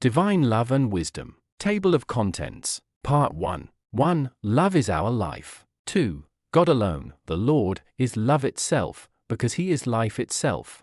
Divine Love and Wisdom. Table of Contents. Part 1. 1. Love is our life. 2. God alone, the Lord, is love itself, because He is life itself.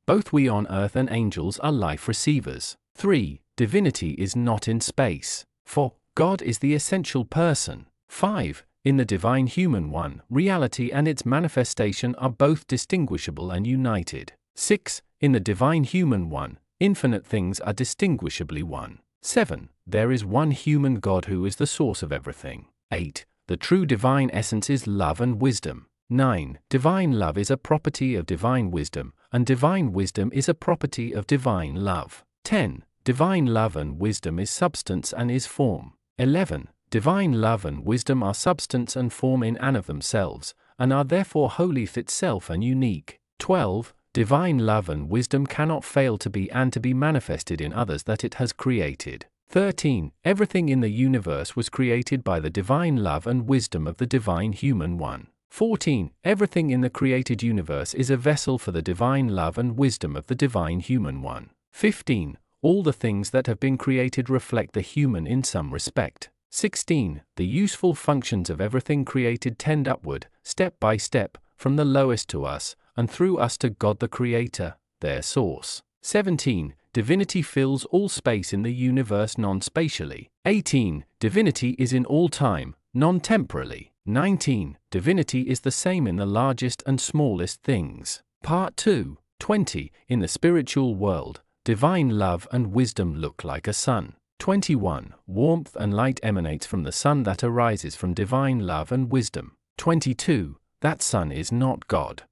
Both we on earth and angels are life receivers. 3. Divinity is not in space. 4. God is the essential person. 5. In the divine human one, reality and its manifestation are both distinguishable and united. 6. In the divine human one, infinite things are distinguishably one. 7. There is one human God who is the source of everything. 8. The true divine essence is love and wisdom. 9. Divine love is a property of divine wisdom, and divine wisdom is a property of divine love. 10. Divine love and wisdom is substance and is form. 11. Divine love and wisdom are substance and form in and of themselves, and are therefore wholly itself and unique. 12. Divine love and wisdom cannot fail to be and to be manifested in others that it has created. 13. Everything in the universe was created by the divine love and wisdom of the divine human one. 14. Everything in the created universe is a vessel for the divine love and wisdom of the divine human one. 15. All the things that have been created reflect the human in some respect. 16. The useful functions of everything created tend upward, step by step, from the lowest to us, and through us to God the Creator, their source. 17. Divinity fills all space in the universe non-spatially. 18. Divinity is in all time, non-temporally. 19. Divinity is the same in the largest and smallest things. Part 2. 20. In the spiritual world, divine love and wisdom look like a sun. 21. Warmth and light emanates from the sun that arises from divine love and wisdom. 22. That sun is not God.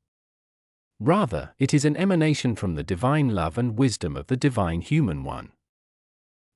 Rather, it is an emanation from the divine love and wisdom of the divine human one.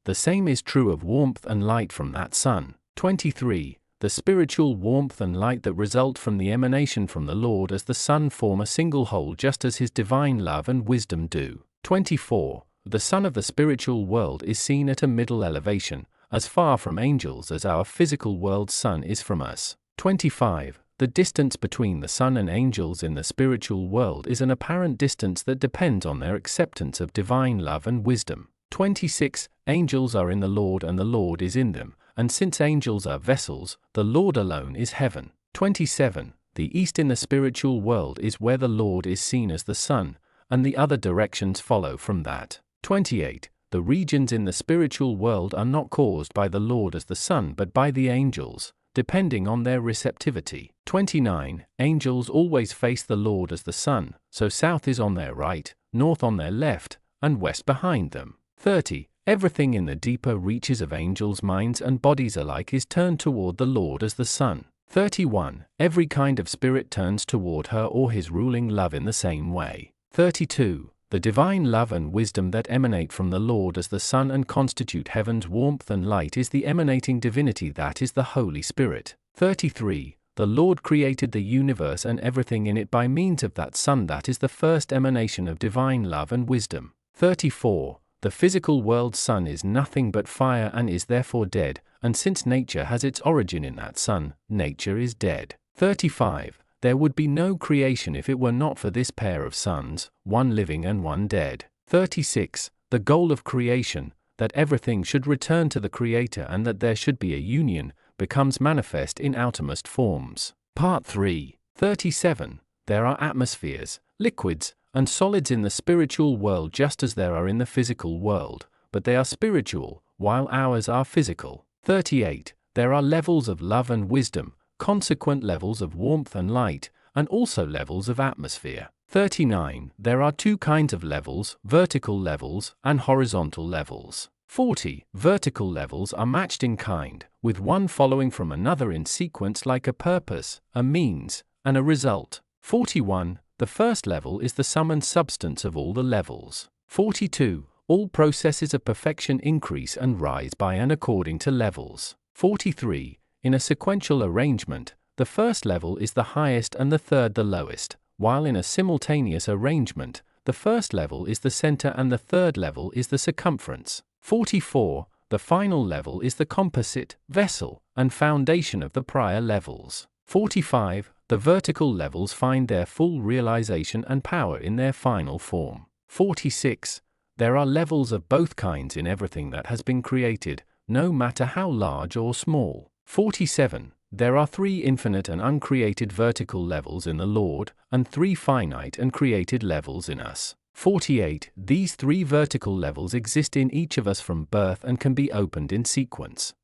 The same is true of warmth and light from that sun. 23. The spiritual warmth and light that result from the emanation from the Lord as the sun form a single whole just as His divine love and wisdom do. 24. The sun of the spiritual world is seen at a middle elevation, as far from angels as our physical world's sun is from us. 25. The distance between the sun and angels in the spiritual world is an apparent distance that depends on their acceptance of divine love and wisdom. 26. Angels are in the Lord and the Lord is in them, and since angels are vessels, the Lord alone is heaven. 27. The east in the spiritual world is where the Lord is seen as the sun, and the other directions follow from that. 28. The regions in the spiritual world are not caused by the Lord as the sun but by the angels, depending on their receptivity. 29. Angels always face the Lord as the sun, so south is on their right, north on their left, and west behind them. 30. Everything in the deeper reaches of angels' minds and bodies alike is turned toward the Lord as the sun. 31. Every kind of spirit turns toward her or his ruling love in the same way. 32. The divine love and wisdom that emanate from the Lord as the sun and constitute heaven's warmth and light is the emanating divinity that is the Holy Spirit. 33. The Lord created the universe and everything in it by means of that sun that is the first emanation of divine love and wisdom. 34. The physical world's sun is nothing but fire and is therefore dead, and since nature has its origin in that sun, nature is dead. 35. There would be no creation if it were not for this pair of suns, one living and one dead. 36. The goal of creation, that everything should return to the Creator and that there should be a union, becomes manifest in outermost forms. Part 3. 37. There are atmospheres, liquids, and solids in the spiritual world just as there are in the physical world, but they are spiritual, while ours are physical. 38. There are levels of love and wisdom, consequent levels of warmth and light, and also levels of atmosphere. 39. There are two kinds of levels, vertical levels and horizontal levels. 40. Vertical levels are matched in kind, with one following from another in sequence like a purpose, a means, and a result. 41. The first level is the sum and substance of all the levels. 42. All processes of perfection increase and rise by and according to levels. 43. In a sequential arrangement, the first level is the highest and the third the lowest, while in a simultaneous arrangement, the first level is the center and the third level is the circumference. 44. The final level is the composite, vessel, and foundation of the prior levels. 45. The vertical levels find their full realization and power in their final form. 46. There are levels of both kinds in everything that has been created, no matter how large or small. 47. There are 3 infinite and uncreated vertical levels in the Lord, and 3 finite and created levels in us. 48. These 3 vertical levels exist in each of us from birth and can be opened in sequence.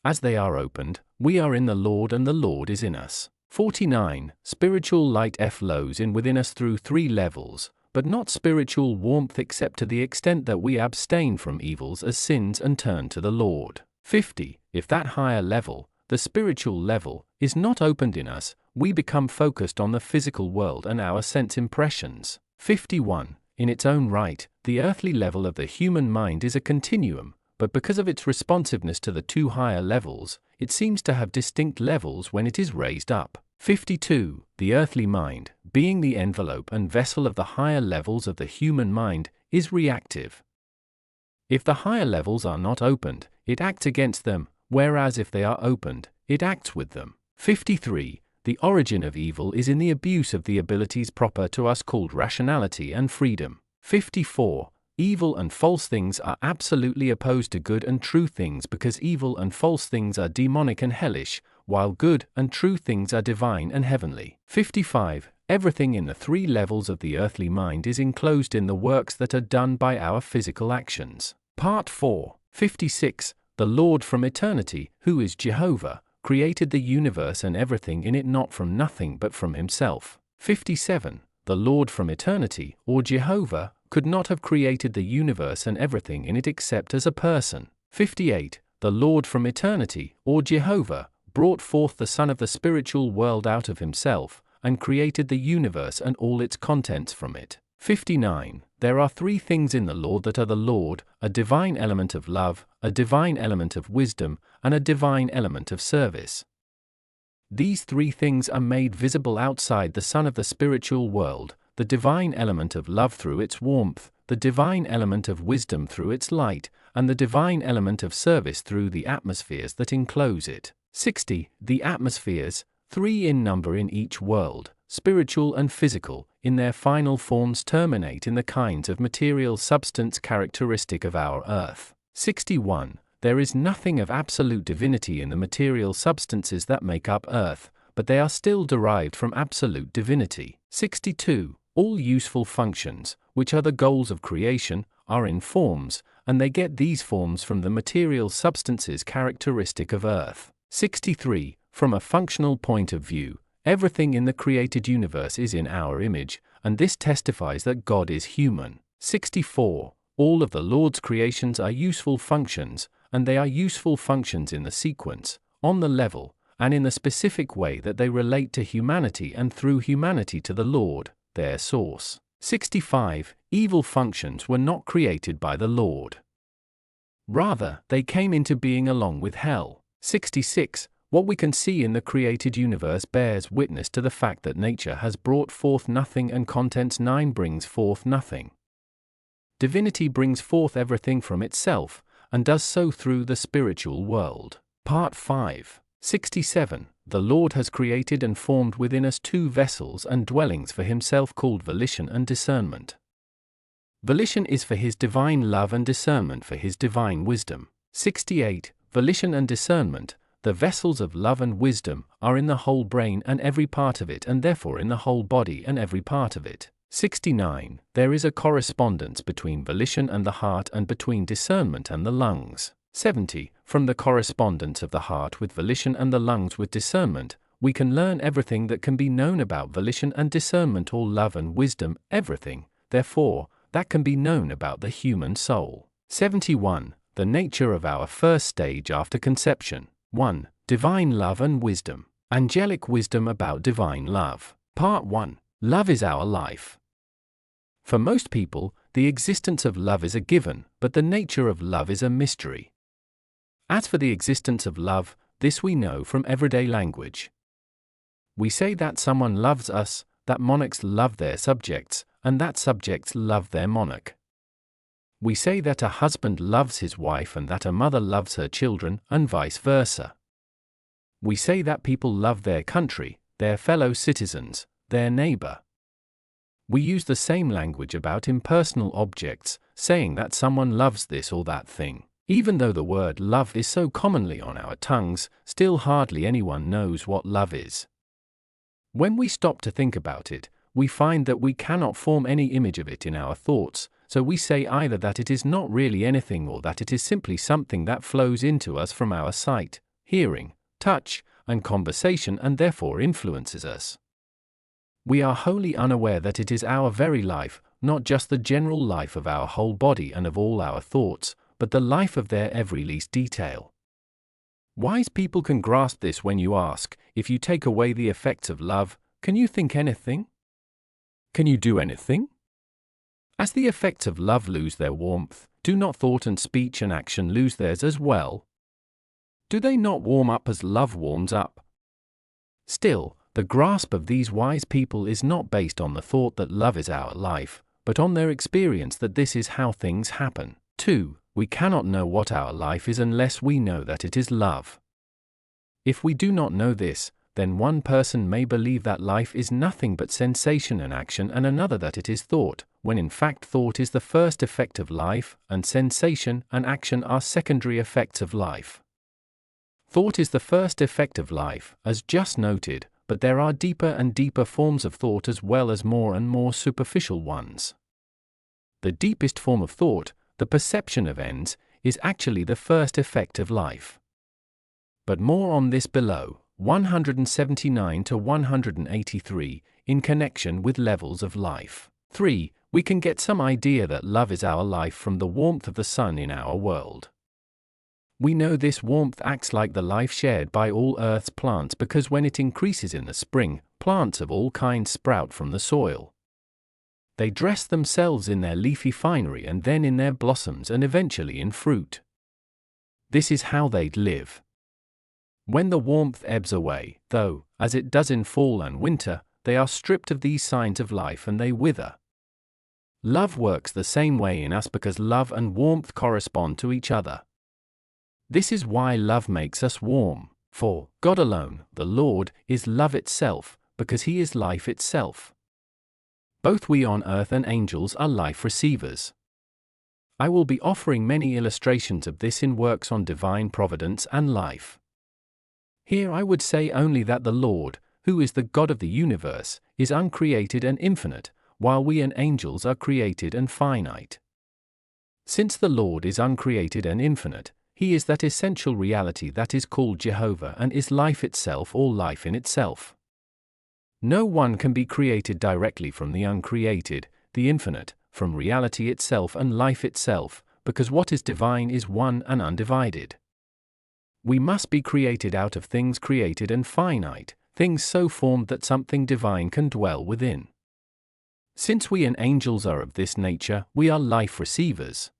As they are opened, we are in the Lord and the Lord is in us. 49. Spiritual light flows in within us through 3 levels, but not spiritual warmth except to the extent that we abstain from evils as sins and turn to the Lord. 50. If that higher level, the spiritual level, is not opened in us, we become focused on the physical world and our sense impressions. 51. In its own right, the earthly level of the human mind is a continuum, but because of its responsiveness to the 2 higher levels, it seems to have distinct levels when it is raised up. 52. The earthly mind, being the envelope and vessel of the higher levels of the human mind, is reactive. If the higher levels are not opened, it acts against them, whereas if they are opened, it acts with them. 53. The origin of evil is in the abuse of the abilities proper to us called rationality and freedom. 54. Evil and false things are absolutely opposed to good and true things because evil and false things are demonic and hellish, while good and true things are divine and heavenly. 55. Everything in the 3 levels of the earthly mind is enclosed in the works that are done by our physical actions. Part 4. 56. The Lord from eternity, who is Jehovah, created the universe and everything in it not from nothing but from himself. 57. The Lord from eternity, or Jehovah, could not have created the universe and everything in it except as a person. 58. The Lord from eternity, or Jehovah, brought forth the Son of the spiritual world out of himself, and created the universe and all its contents from it. 59. There are 3 things in the Lord that are the Lord, a divine element of love, a divine element of wisdom, and a divine element of service. These 3 things are made visible outside the Son of the spiritual world, the divine element of love through its warmth, the divine element of wisdom through its light, and the divine element of service through the atmospheres that enclose it. 60. The atmospheres, 3 in number in each world, spiritual and physical, in their final forms terminate in the kinds of material substance characteristic of our earth. 61. There is nothing of absolute divinity in the material substances that make up earth, but they are still derived from absolute divinity. 62. All useful functions, which are the goals of creation, are in forms, and they get these forms from the material substances characteristic of earth. 63. From a functional point of view, everything in the created universe is in our image, and this testifies that God is human. 64. All of the Lord's creations are useful functions, and they are useful functions in the sequence, on the level, and in the specific way that they relate to humanity and through humanity to the Lord, their source. 65. Evil functions were not created by the Lord. Rather, they came into being along with hell. 66. What we can see in the created universe bears witness to the fact that nature has brought forth nothing and Contents 9 brings forth nothing. Divinity brings forth everything from itself, and does so through the spiritual world. Part 5. 67. The Lord has created and formed within us 2 vessels and dwellings for himself called volition and discernment. Volition is for his divine love and discernment for his divine wisdom. 68. Volition and discernment, the vessels of love and wisdom, are in the whole brain and every part of it and therefore in the whole body and every part of it. 69. There is a correspondence between volition and the heart and between discernment and the lungs. 70. From the correspondence of the heart with volition and the lungs with discernment, we can learn everything that can be known about volition and discernment or love and wisdom, everything, therefore, that can be known about the human soul. 71. The nature of our first stage after conception. 1. Divine love and wisdom. Angelic wisdom about divine love. Part 1. Love is our life. For most people, the existence of love is a given, but the nature of love is a mystery. As for the existence of love, this we know from everyday language. We say that someone loves us, that monarchs love their subjects, and that subjects love their monarch. We say that a husband loves his wife and that a mother loves her children, and vice versa. We say that people love their country, their fellow citizens, their neighbor. We use the same language about impersonal objects, saying that someone loves this or that thing. Even though the word love is so commonly on our tongues, still hardly anyone knows what love is. When we stop to think about it, we find that we cannot form any image of it in our thoughts, so we say either that it is not really anything or that it is simply something that flows into us from our sight, hearing, touch, and conversation and therefore influences us. We are wholly unaware that it is our very life, not just the general life of our whole body and of all our thoughts, but the life of their every least detail. Wise people can grasp this when you ask, if you take away the effects of love, can you think anything? Can you do anything? As the effects of love lose their warmth, do not thought and speech and action lose theirs as well? Do they not warm up as love warms up? Still, the grasp of these wise people is not based on the thought that love is our life, but on their experience that this is how things happen. 2. We cannot know what our life is unless we know that it is love. If we do not know this, then one person may believe that life is nothing but sensation and action and another that it is thought, when in fact thought is the first effect of life, and sensation and action are secondary effects of life. Thought is the first effect of life, as just noted, but there are deeper and deeper forms of thought as well as more and more superficial ones. The deepest form of thought, the perception of ends, is actually the first effect of life. But more on this below, 179 to 183, in connection with levels of life. 3. We can get some idea that love is our life from the warmth of the sun in our world. We know this warmth acts like the life shared by all Earth's plants because when it increases in the spring, plants of all kinds sprout from the soil. They dress themselves in their leafy finery and then in their blossoms and eventually in fruit. This is how they live. When the warmth ebbs away, though, as it does in fall and winter, they are stripped of these signs of life and they wither. Love works the same way in us because love and warmth correspond to each other. This is why love makes us warm, for God alone, the Lord, is love itself, because He is life itself. Both we on earth and angels are life receivers. I will be offering many illustrations of this in works on divine providence and life. Here I would say only that the Lord, who is the God of the universe, is uncreated and infinite, while we and angels are created and finite. Since the Lord is uncreated and infinite, He is that essential reality that is called Jehovah and is life itself or life in itself. No one can be created directly from the uncreated, the infinite, from reality itself and life itself, because what is divine is one and undivided. We must be created out of things created and finite, things so formed that something divine can dwell within. Since we and angels are of this nature, we are life receivers.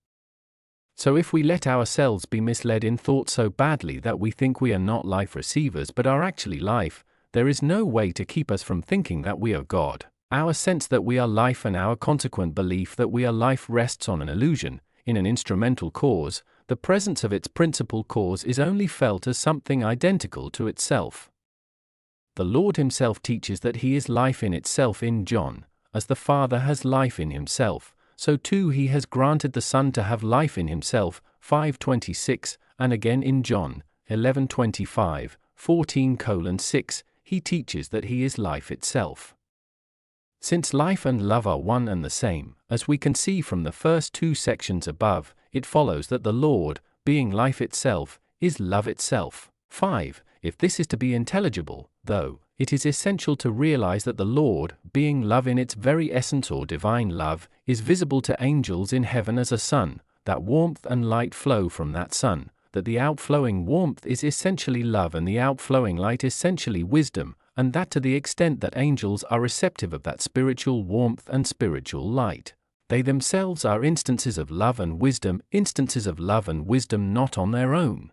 So if we let ourselves be misled in thought so badly that we think we are not life receivers but are actually life, there is no way to keep us from thinking that we are God. Our sense that we are life and our consequent belief that we are life rests on an illusion, in an instrumental cause. The presence of its principal cause is only felt as something identical to itself. The Lord Himself teaches that He is life in itself in John, as the Father has life in Himself, so too He has granted the Son to have life in Himself, 5:26, and again in John 11:25, 14:6. He teaches that He is life itself. Since life and love are one and the same, as we can see from the first two sections above, it follows that the Lord, being life itself, is love itself. 5. If this is to be intelligible, though, it is essential to realize that the Lord, being love in its very essence or divine love, is visible to angels in heaven as a sun, that warmth and light flow from that sun, that the outflowing warmth is essentially love and the outflowing light essentially wisdom, and that to the extent that angels are receptive of that spiritual warmth and spiritual light, they themselves are instances of love and wisdom not on their own,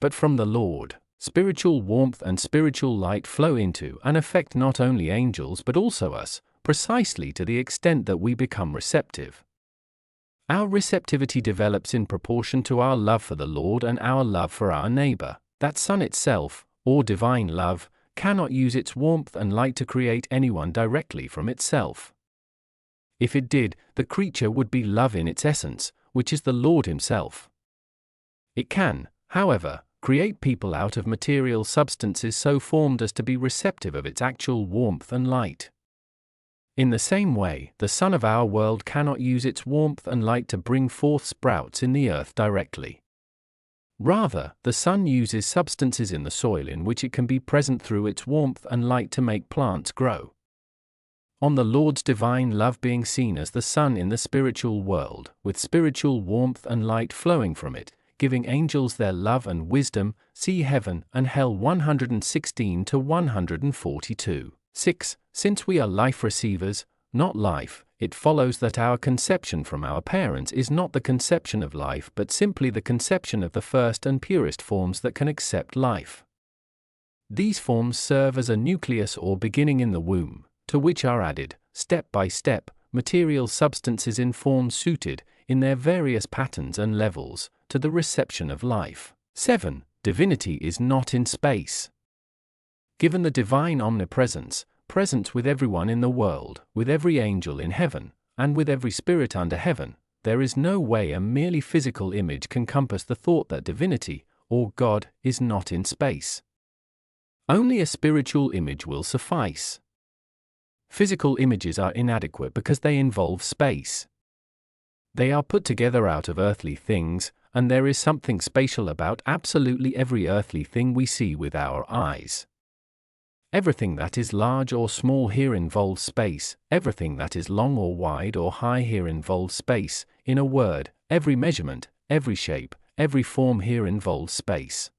but from the Lord. Spiritual warmth and spiritual light flow into and affect not only angels but also us, precisely to the extent that we become receptive. Our receptivity develops in proportion to our love for the Lord and our love for our neighbor. That sun itself, or divine love, cannot use its warmth and light to create anyone directly from itself. If it did, the creature would be love in its essence, which is the Lord Himself. It can, however, create people out of material substances so formed as to be receptive of its actual warmth and light. In the same way, the sun of our world cannot use its warmth and light to bring forth sprouts in the earth directly. Rather, the sun uses substances in the soil in which it can be present through its warmth and light to make plants grow. On the Lord's divine love being seen as the sun in the spiritual world, with spiritual warmth and light flowing from it, giving angels their love and wisdom, see Heaven and Hell 116 to 142. 6. Since we are life receivers, not life, it follows that our conception from our parents is not the conception of life but simply the conception of the first and purest forms that can accept life. These forms serve as a nucleus or beginning in the womb, to which are added, step by step, material substances in forms suited, in their various patterns and levels, to the reception of life. 7. Divinity is not in space. Given the divine omnipresence, present with everyone in the world, with every angel in heaven, and with every spirit under heaven, there is no way a merely physical image can compass the thought that divinity, or God, is not in space. Only a spiritual image will suffice. Physical images are inadequate because they involve space. They are put together out of earthly things, and there is something spatial about absolutely every earthly thing we see with our eyes. Everything that is large or small here involves space, everything that is long or wide or high here involves space, in a word, every measurement, every shape, every form here involves space.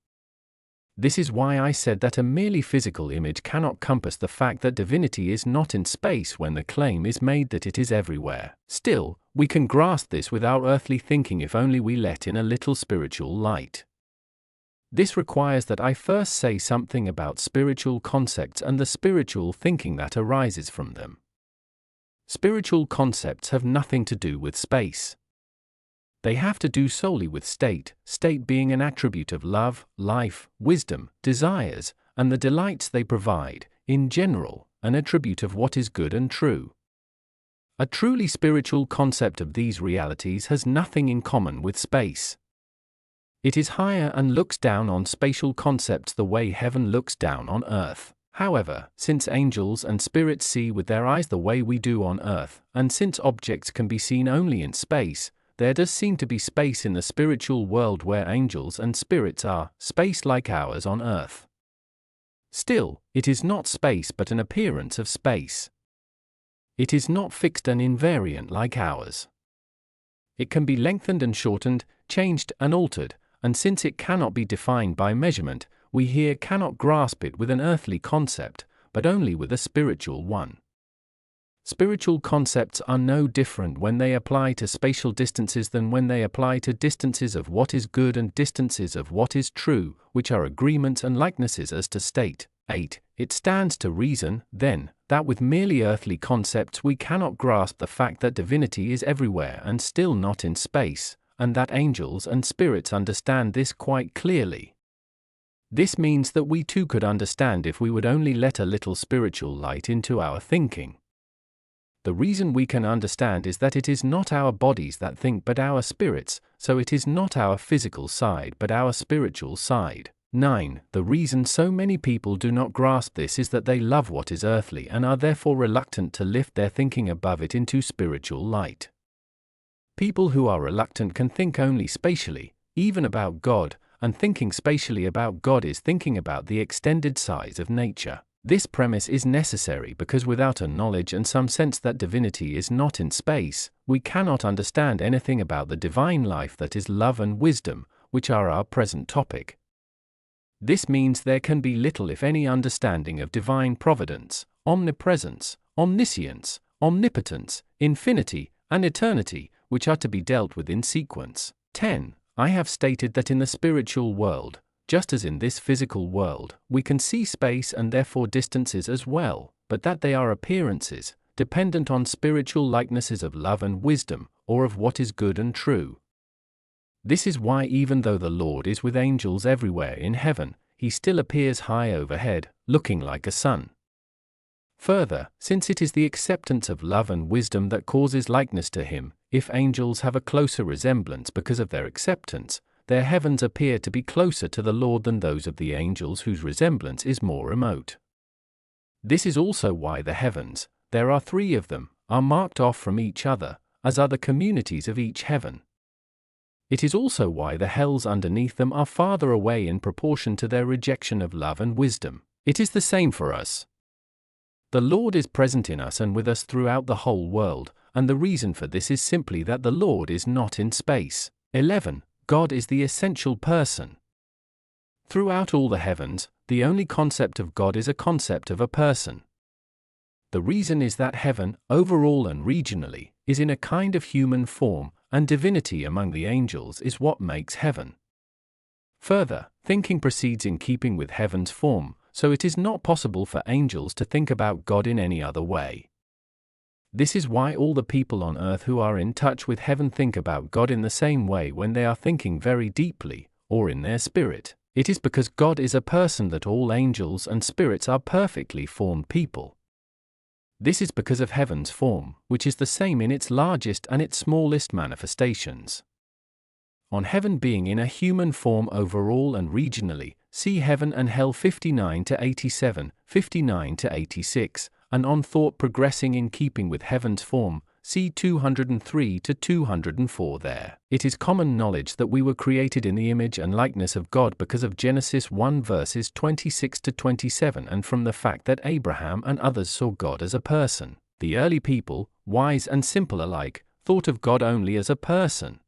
This is why I said that a merely physical image cannot compass the fact that divinity is not in space when the claim is made that it is everywhere. Still, we can grasp this with our earthly thinking if only we let in a little spiritual light. This requires that I first say something about spiritual concepts and the spiritual thinking that arises from them. Spiritual concepts have nothing to do with space. They have to do solely with state being an attribute of love, life, wisdom, desires, and the delights they provide, in general, an attribute of what is good and true. A truly spiritual concept of these realities has nothing in common with space. It is higher and looks down on spatial concepts the way heaven looks down on earth. However, since angels and spirits see with their eyes the way we do on earth, and since objects can be seen only in space, there does seem to be space in the spiritual world where angels and spirits are, space like ours on earth. Still, it is not space but an appearance of space. It is not fixed and invariant like ours. It can be lengthened and shortened, changed and altered, and since it cannot be defined by measurement, we here cannot grasp it with an earthly concept, but only with a spiritual one. Spiritual concepts are no different when they apply to spatial distances than when they apply to distances of what is good and distances of what is true, which are agreements and likenesses as to state. 8. It stands to reason, then, that with merely earthly concepts we cannot grasp the fact that divinity is everywhere and still not in space, and that angels and spirits understand this quite clearly. This means that we too could understand if we would only let a little spiritual light into our thinking. The reason we can understand is that it is not our bodies that think but our spirits, so it is not our physical side but our spiritual side. 9. The reason so many people do not grasp this is that they love what is earthly and are therefore reluctant to lift their thinking above it into spiritual light. People who are reluctant can think only spatially, even about God, and thinking spatially about God is thinking about the extended size of nature. This premise is necessary because without a knowledge and some sense that divinity is not in space, we cannot understand anything about the divine life that is love and wisdom, which are our present topic. This means there can be little if any understanding of divine providence, omnipresence, omniscience, omnipotence, infinity, and eternity, which are to be dealt with in sequence. 10. I have stated that in the spiritual world, just as in this physical world, we can see space and therefore distances as well, but that they are appearances, dependent on spiritual likenesses of love and wisdom, or of what is good and true. This is why even though the Lord is with angels everywhere in heaven, he still appears high overhead, looking like a sun. Further, since it is the acceptance of love and wisdom that causes likeness to him, if angels have a closer resemblance because of their acceptance, their heavens appear to be closer to the Lord than those of the angels whose resemblance is more remote. This is also why the heavens, there are 3 of them, are marked off from each other, as are the communities of each heaven. It is also why the hells underneath them are farther away in proportion to their rejection of love and wisdom. It is the same for us. The Lord is present in us and with us throughout the whole world, and the reason for this is simply that the Lord is not in space. 11. God is the essential person. Throughout all the heavens, the only concept of God is a concept of a person. The reason is that heaven, overall and regionally, is in a kind of human form, and divinity among the angels is what makes heaven. Further, thinking proceeds in keeping with heaven's form, so it is not possible for angels to think about God in any other way. This is why all the people on earth who are in touch with heaven think about God in the same way when they are thinking very deeply, or in their spirit. It is because God is a person that all angels and spirits are perfectly formed people. This is because of heaven's form, which is the same in its largest and its smallest manifestations. On heaven being in a human form overall and regionally, see Heaven and Hell 59 to 87, 59 to 86, and on thought progressing in keeping with heaven's form, see 203 to 204 there. It is common knowledge that we were created in the image and likeness of God because of Genesis 1 verses 26 to 27 and from the fact that Abraham and others saw God as a person. The early people, wise and simple alike, thought of God only as a person.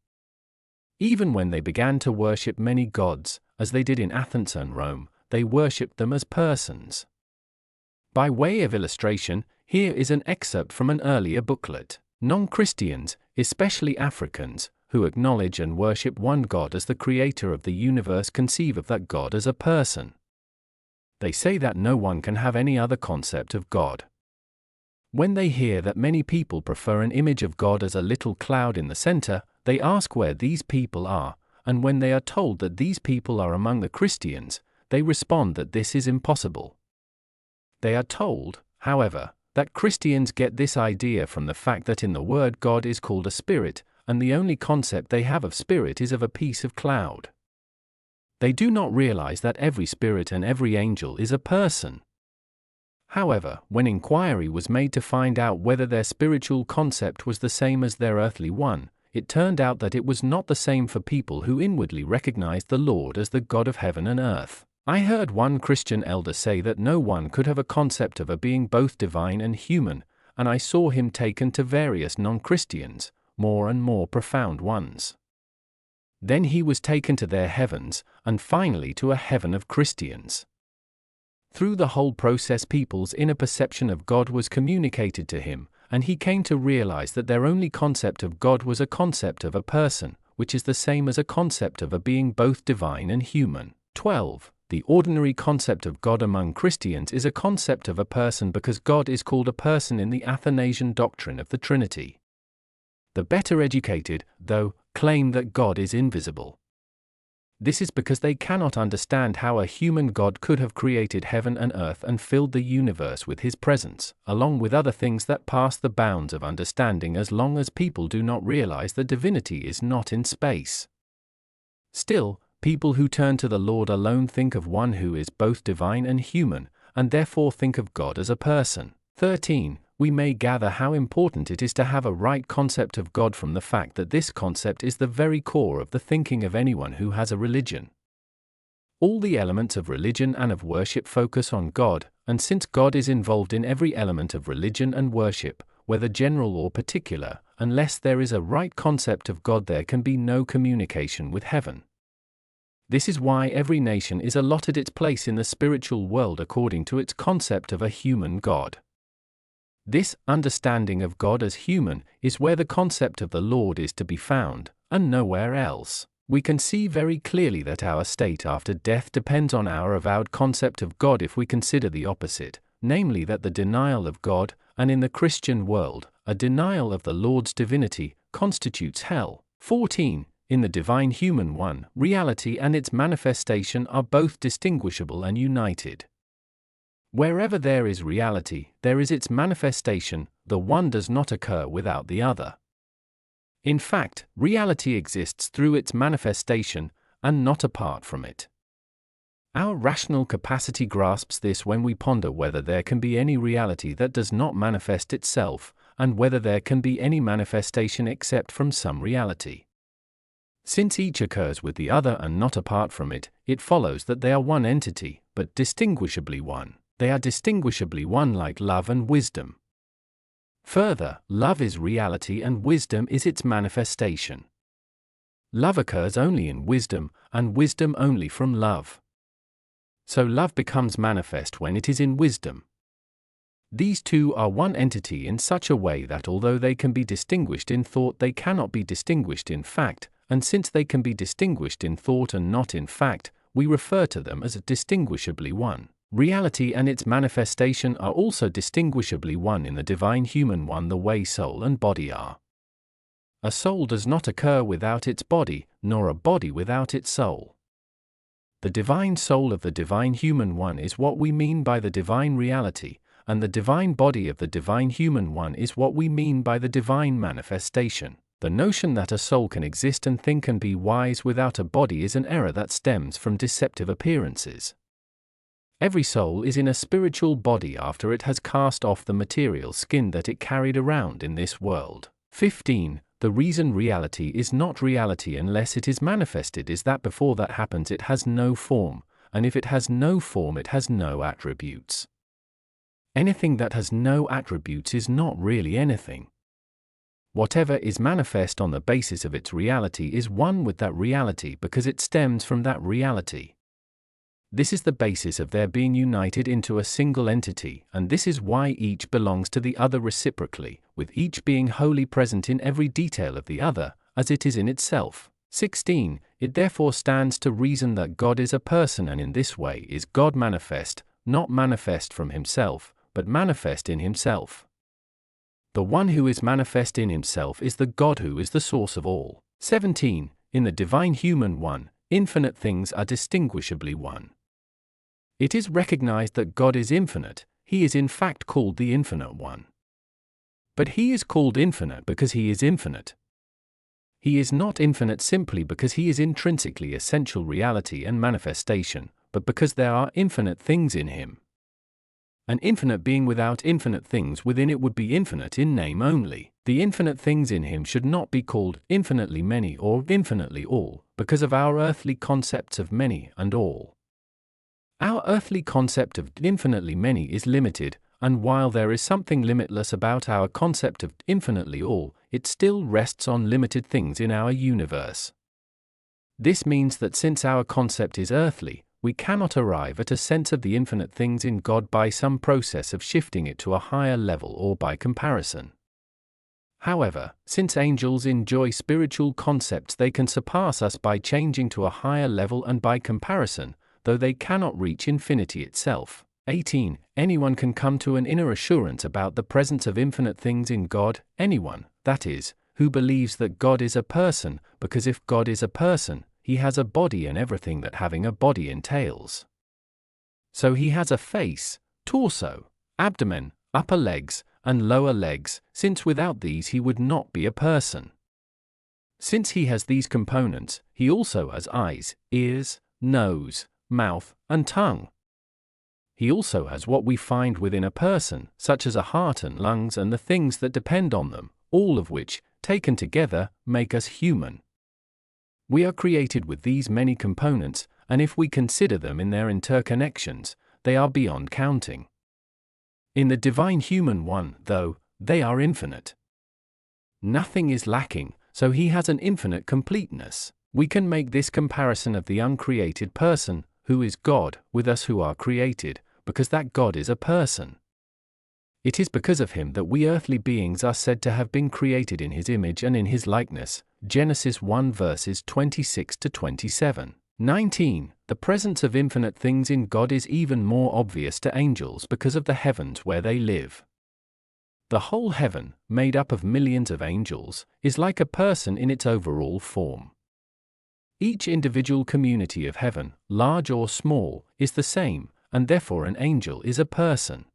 Even when they began to worship many gods, as they did in Athens and Rome, they worshipped them as persons. By way of illustration, here is an excerpt from an earlier booklet. Non-Christians, especially Africans, who acknowledge and worship one God as the creator of the universe conceive of that God as a person. They say that no one can have any other concept of God. When they hear that many people prefer an image of God as a little cloud in the center, they ask where these people are, and when they are told that these people are among the Christians, they respond that this is impossible. They are told, however, that Christians get this idea from the fact that in the word God is called a spirit, and the only concept they have of spirit is of a piece of cloud. They do not realize that every spirit and every angel is a person. However, when inquiry was made to find out whether their spiritual concept was the same as their earthly one, it turned out that it was not the same for people who inwardly recognized the Lord as the God of heaven and earth. I heard one Christian elder say that no one could have a concept of a being both divine and human, and I saw him taken to various non-Christians, more and more profound ones. Then he was taken to their heavens, and finally to a heaven of Christians. Through the whole process people's inner perception of God was communicated to him, and he came to realize that their only concept of God was a concept of a person, which is the same as a concept of a being both divine and human. 12. The ordinary concept of God among Christians is a concept of a person because God is called a person in the Athanasian doctrine of the Trinity. The better educated, though, claim that God is invisible. This is because they cannot understand how a human God could have created heaven and earth and filled the universe with his presence, along with other things that pass the bounds of understanding as long as people do not realize that divinity is not in space. Still, people who turn to the Lord alone think of one who is both divine and human, and therefore think of God as a person. 13. We may gather how important it is to have a right concept of God from the fact that this concept is the very core of the thinking of anyone who has a religion. All the elements of religion and of worship focus on God, and since God is involved in every element of religion and worship, whether general or particular, unless there is a right concept of God there can be no communication with heaven. This is why every nation is allotted its place in the spiritual world according to its concept of a human God. This understanding of God as human is where the concept of the Lord is to be found, and nowhere else. We can see very clearly that our state after death depends on our avowed concept of God if we consider the opposite, namely that the denial of God, and in the Christian world, a denial of the Lord's divinity, constitutes hell. 14. In the divine human one, reality and its manifestation are both distinguishable and united. Wherever there is reality, there is its manifestation. The one does not occur without the other. In fact, reality exists through its manifestation, and not apart from it. Our rational capacity grasps this when we ponder whether there can be any reality that does not manifest itself, and whether there can be any manifestation except from some reality. Since each occurs with the other and not apart from it, it follows that they are one entity, but distinguishably one. They are distinguishably one like love and wisdom. Further, love is reality and wisdom is its manifestation. Love occurs only in wisdom, and wisdom only from love. So love becomes manifest when it is in wisdom. These two are one entity in such a way that although they can be distinguished in thought, they cannot be distinguished in fact, and since they can be distinguished in thought and not in fact, we refer to them as distinguishably one. Reality and its manifestation are also distinguishably one in the divine human one, the way soul and body are. A soul does not occur without its body, nor a body without its soul. The divine soul of the divine human one is what we mean by the divine reality, and the divine body of the divine human one is what we mean by the divine manifestation. The notion that a soul can exist and think and be wise without a body is an error that stems from deceptive appearances. Every soul is in a spiritual body after it has cast off the material skin that it carried around in this world. 15. The reason reality is not reality unless it is manifested is that before that happens it has no form, and if it has no form it has no attributes. Anything that has no attributes is not really anything. Whatever is manifest on the basis of its reality is one with that reality because it stems from that reality. This is the basis of their being united into a single entity, and this is why each belongs to the other reciprocally, with each being wholly present in every detail of the other, as it is in itself. 16. It therefore stands to reason that God is a person, and in this way is God manifest, not manifest from himself, but manifest in himself. The one who is manifest in himself is the God who is the source of all. 17. In the divine human one, infinite things are distinguishably one. It is recognized that God is infinite. He is in fact called the infinite one. But he is called infinite because he is infinite. He is not infinite simply because he is intrinsically essential reality and manifestation, but because there are infinite things in him. An infinite being without infinite things within it would be infinite in name only. The infinite things in him should not be called infinitely many or infinitely all, because of our earthly concepts of many and all. Our earthly concept of infinitely many is limited, and while there is something limitless about our concept of infinitely all, it still rests on limited things in our universe. This means that since our concept is earthly, we cannot arrive at a sense of the infinite things in God by some process of shifting it to a higher level or by comparison. However, since angels enjoy spiritual concepts, they can surpass us by changing to a higher level and by comparison, though they cannot reach infinity itself. 18. Anyone can come to an inner assurance about the presence of infinite things in God, anyone, that is, who believes that God is a person, because if God is a person, he has a body and everything that having a body entails. So he has a face, torso, abdomen, upper legs, and lower legs, since without these he would not be a person. Since he has these components, he also has eyes, ears, nose, mouth, and tongue. He also has what we find within a person, such as a heart and lungs and the things that depend on them, all of which, taken together, make us human. We are created with these many components, and if we consider them in their interconnections, they are beyond counting. In the divine human one, though, they are infinite. Nothing is lacking, so he has an infinite completeness. We can make this comparison of the uncreated person, who is God, with us who are created, because that God is a person. It is because of him that we earthly beings are said to have been created in his image and in his likeness. Genesis 1 verses 26 to 27. 19. The presence of infinite things in God is even more obvious to angels because of the heavens where they live. The whole heaven, made up of millions of angels, is like a person in its overall form. Each individual community of heaven, large or small, is the same, and therefore an angel is a person.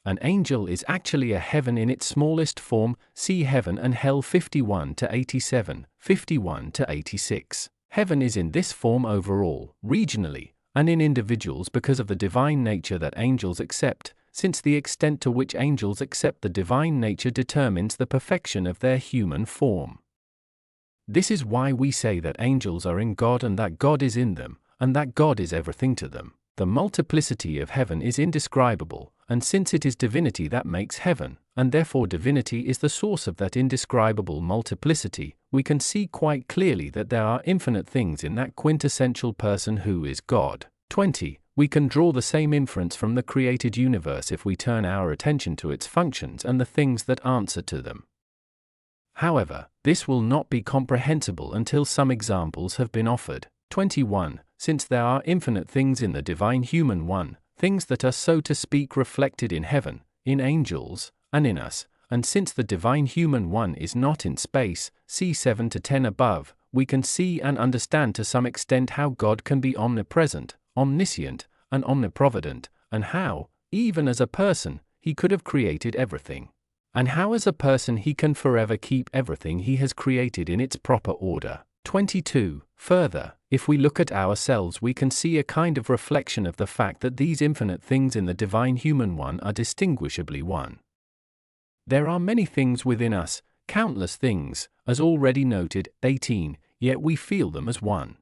An angel is actually a heaven in its smallest form, see Heaven and Hell 51-87, 51-86. Heaven is in this form overall, regionally, and in individuals because of the divine nature that angels accept, since the extent to which angels accept the divine nature determines the perfection of their human form. This is why we say that angels are in God and that God is in them, and that God is everything to them. The multiplicity of heaven is indescribable, and since it is divinity that makes heaven, and therefore divinity is the source of that indescribable multiplicity, we can see quite clearly that there are infinite things in that quintessential person who is God. 20. We can draw the same inference from the created universe if we turn our attention to its functions and the things that answer to them. However, this will not be comprehensible until some examples have been offered. 21. Since there are infinite things in the divine human one, things that are so to speak reflected in heaven, in angels, and in us, and since the divine human one is not in space, see 7-10 above, we can see and understand to some extent how God can be omnipresent, omniscient, and omniprovident, and how, even as a person, he could have created everything. And how as a person he can forever keep everything he has created in its proper order. 22. Further, if we look at ourselves we can see a kind of reflection of the fact that these infinite things in the divine human one are distinguishably one. There are many things within us, countless things, as already noted, 18, yet we feel them as one.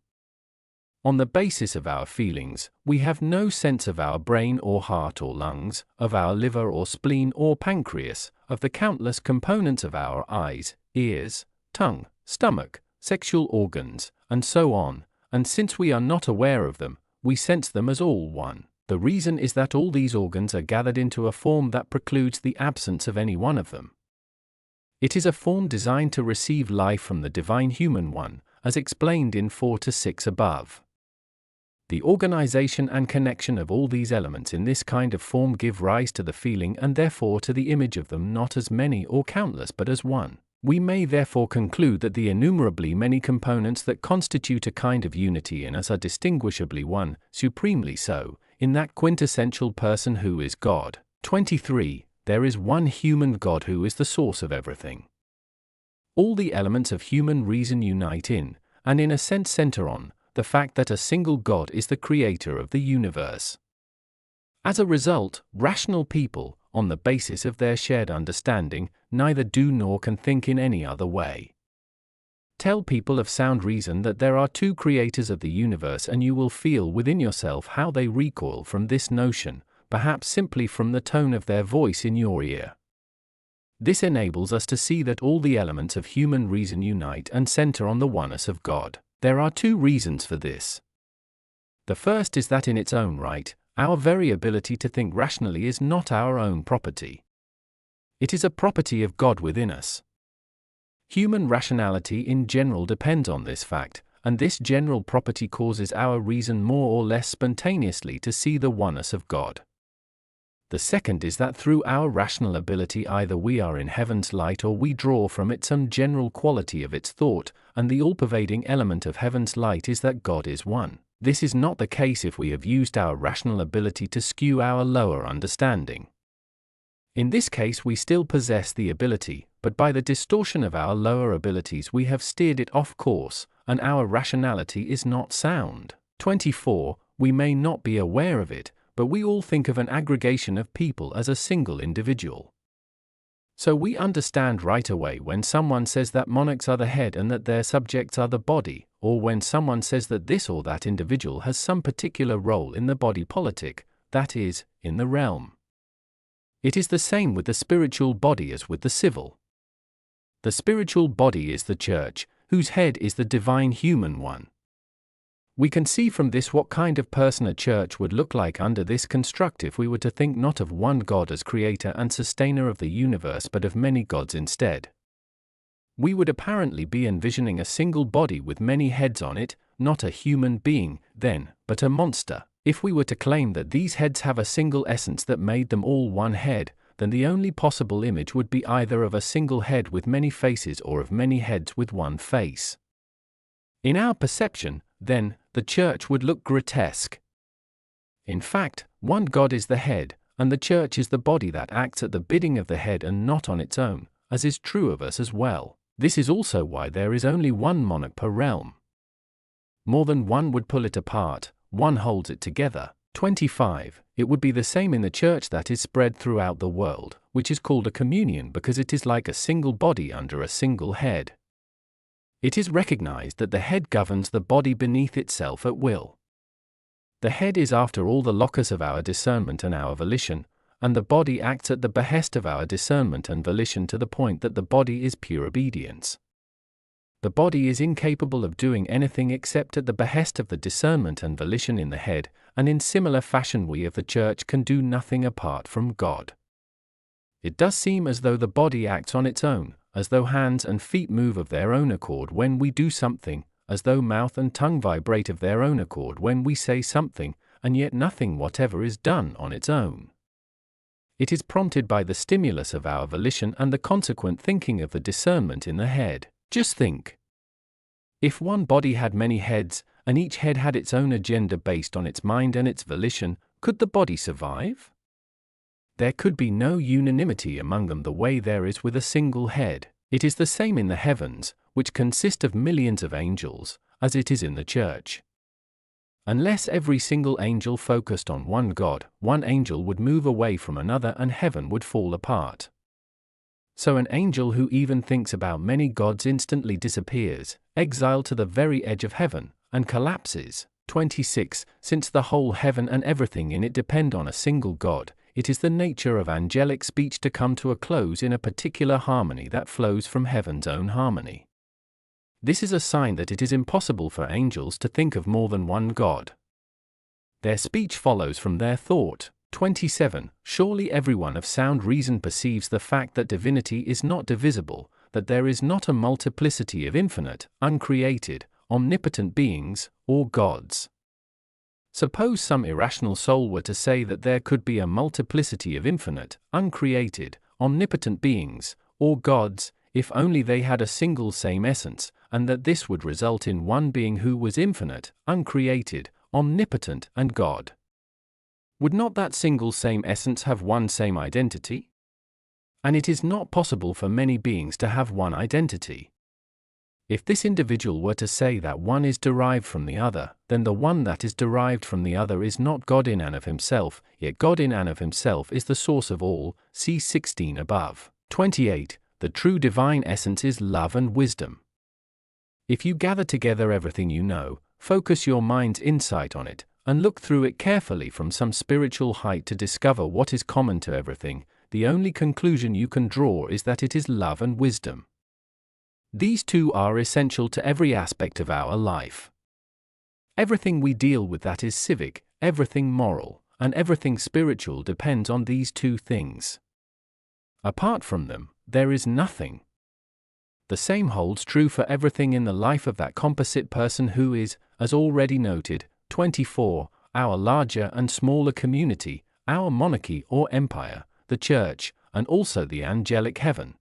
On the basis of our feelings, we have no sense of our brain or heart or lungs, of our liver or spleen or pancreas, of the countless components of our eyes, ears, tongue, stomach, sexual organs, and so on, and since we are not aware of them, we sense them as all one. The reason is that all these organs are gathered into a form that precludes the absence of any one of them. It is a form designed to receive life from the divine human one, as explained in 4-6 above. The organization and connection of all these elements in this kind of form give rise to the feeling and therefore to the image of them not as many or countless but as one. We may therefore conclude that the innumerably many components that constitute a kind of unity in us are distinguishably one, supremely so, in that quintessential person who is God. 23. There is one human God who is the source of everything. All the elements of human reason unite in, and in a sense center on, the fact that a single God is the creator of the universe. As a result, rational people, on the basis of their shared understanding, neither do nor can think in any other way. Tell people of sound reason that there are two creators of the universe and you will feel within yourself how they recoil from this notion, perhaps simply from the tone of their voice in your ear. This enables us to see that all the elements of human reason unite and center on the oneness of God. There are two reasons for this. The first is that in its own right, our very ability to think rationally is not our own property. It is a property of God within us. Human rationality in general depends on this fact, and this general property causes our reason more or less spontaneously to see the oneness of God. The second is that through our rational ability either we are in heaven's light or we draw from it some general quality of its thought, and the all-pervading element of heaven's light is that God is one. This is not the case if we have used our rational ability to skew our lower understanding. In this case we still possess the ability, but by the distortion of our lower abilities we have steered it off course, and our rationality is not sound. 24. We may not be aware of it, but we all think of an aggregation of people as a single individual. So we understand right away when someone says that monarchs are the head and that their subjects are the body, or when someone says that this or that individual has some particular role in the body politic, that is, in the realm. It is the same with the spiritual body as with the civil. The spiritual body is the church, whose head is the divine human one. We can see from this what kind of person a church would look like under this construct if we were to think not of one God as creator and sustainer of the universe but of many gods instead. We would apparently be envisioning a single body with many heads on it, not a human being, then, but a monster. If we were to claim that these heads have a single essence that made them all one head, then the only possible image would be either of a single head with many faces or of many heads with one face. In our perception, then, the church would look grotesque. In fact, one God is the head, and the church is the body that acts at the bidding of the head and not on its own, as is true of us as well. This is also why there is only one monarch per realm. More than one would pull it apart, one holds it together. 25. It would be the same in the church that is spread throughout the world, which is called a communion because it is like a single body under a single head. It is recognized that the head governs the body beneath itself at will. The head is after all the locus of our discernment and our volition, and the body acts at the behest of our discernment and volition to the point that the body is pure obedience. The body is incapable of doing anything except at the behest of the discernment and volition in the head, and in similar fashion we of the church can do nothing apart from God. It does seem as though the body acts on its own, as though hands and feet move of their own accord when we do something, as though mouth and tongue vibrate of their own accord when we say something, and yet nothing whatever is done on its own. It is prompted by the stimulus of our volition and the consequent thinking of the discernment in the head. Just think. If one body had many heads, and each head had its own agenda based on its mind and its volition, could the body survive? There could be no unanimity among them the way there is with a single head. It is the same in the heavens, which consist of millions of angels, as it is in the church. Unless every single angel focused on one God, one angel would move away from another and heaven would fall apart. So an angel who even thinks about many gods instantly disappears, exiled to the very edge of heaven, and collapses. 26. Since the whole heaven and everything in it depend on a single God, it is the nature of angelic speech to come to a close in a particular harmony that flows from heaven's own harmony. This is a sign that it is impossible for angels to think of more than one God. Their speech follows from their thought. 27. Surely everyone of sound reason perceives the fact that divinity is not divisible, that there is not a multiplicity of infinite, uncreated, omnipotent beings, or gods. Suppose some irrational soul were to say that there could be a multiplicity of infinite, uncreated, omnipotent beings, or gods, if only they had a single same essence, and that this would result in one being who was infinite, uncreated, omnipotent, and God. Would not that single same essence have one same identity? And it is not possible for many beings to have one identity. If this individual were to say that one is derived from the other, then the one that is derived from the other is not God in and of himself, yet God in and of himself is the source of all, see 16 above. 28. The true divine essence is love and wisdom. If you gather together everything you know, focus your mind's insight on it, and look through it carefully from some spiritual height to discover what is common to everything, the only conclusion you can draw is that it is love and wisdom. These two are essential to every aspect of our life. Everything we deal with that is civic, everything moral, and everything spiritual depends on these two things. Apart from them, there is nothing. The same holds true for everything in the life of that composite person who is, as already noted, 24, our larger and smaller community, our monarchy or empire, the church, and also the angelic heaven.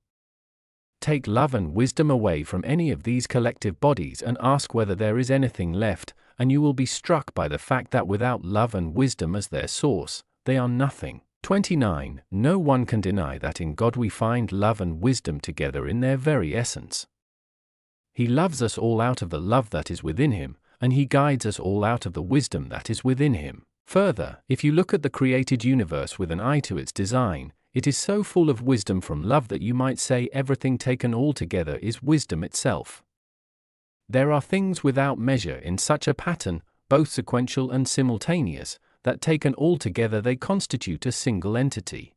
Take love and wisdom away from any of these collective bodies and ask whether there is anything left, and you will be struck by the fact that without love and wisdom as their source, they are nothing. 29. No one can deny that in God we find love and wisdom together in their very essence. He loves us all out of the love that is within him, and he guides us all out of the wisdom that is within him. Further, if you look at the created universe with an eye to its design, it is so full of wisdom from love that you might say everything taken all together is wisdom itself. There are things without measure in such a pattern, both sequential and simultaneous, that taken all together they constitute a single entity.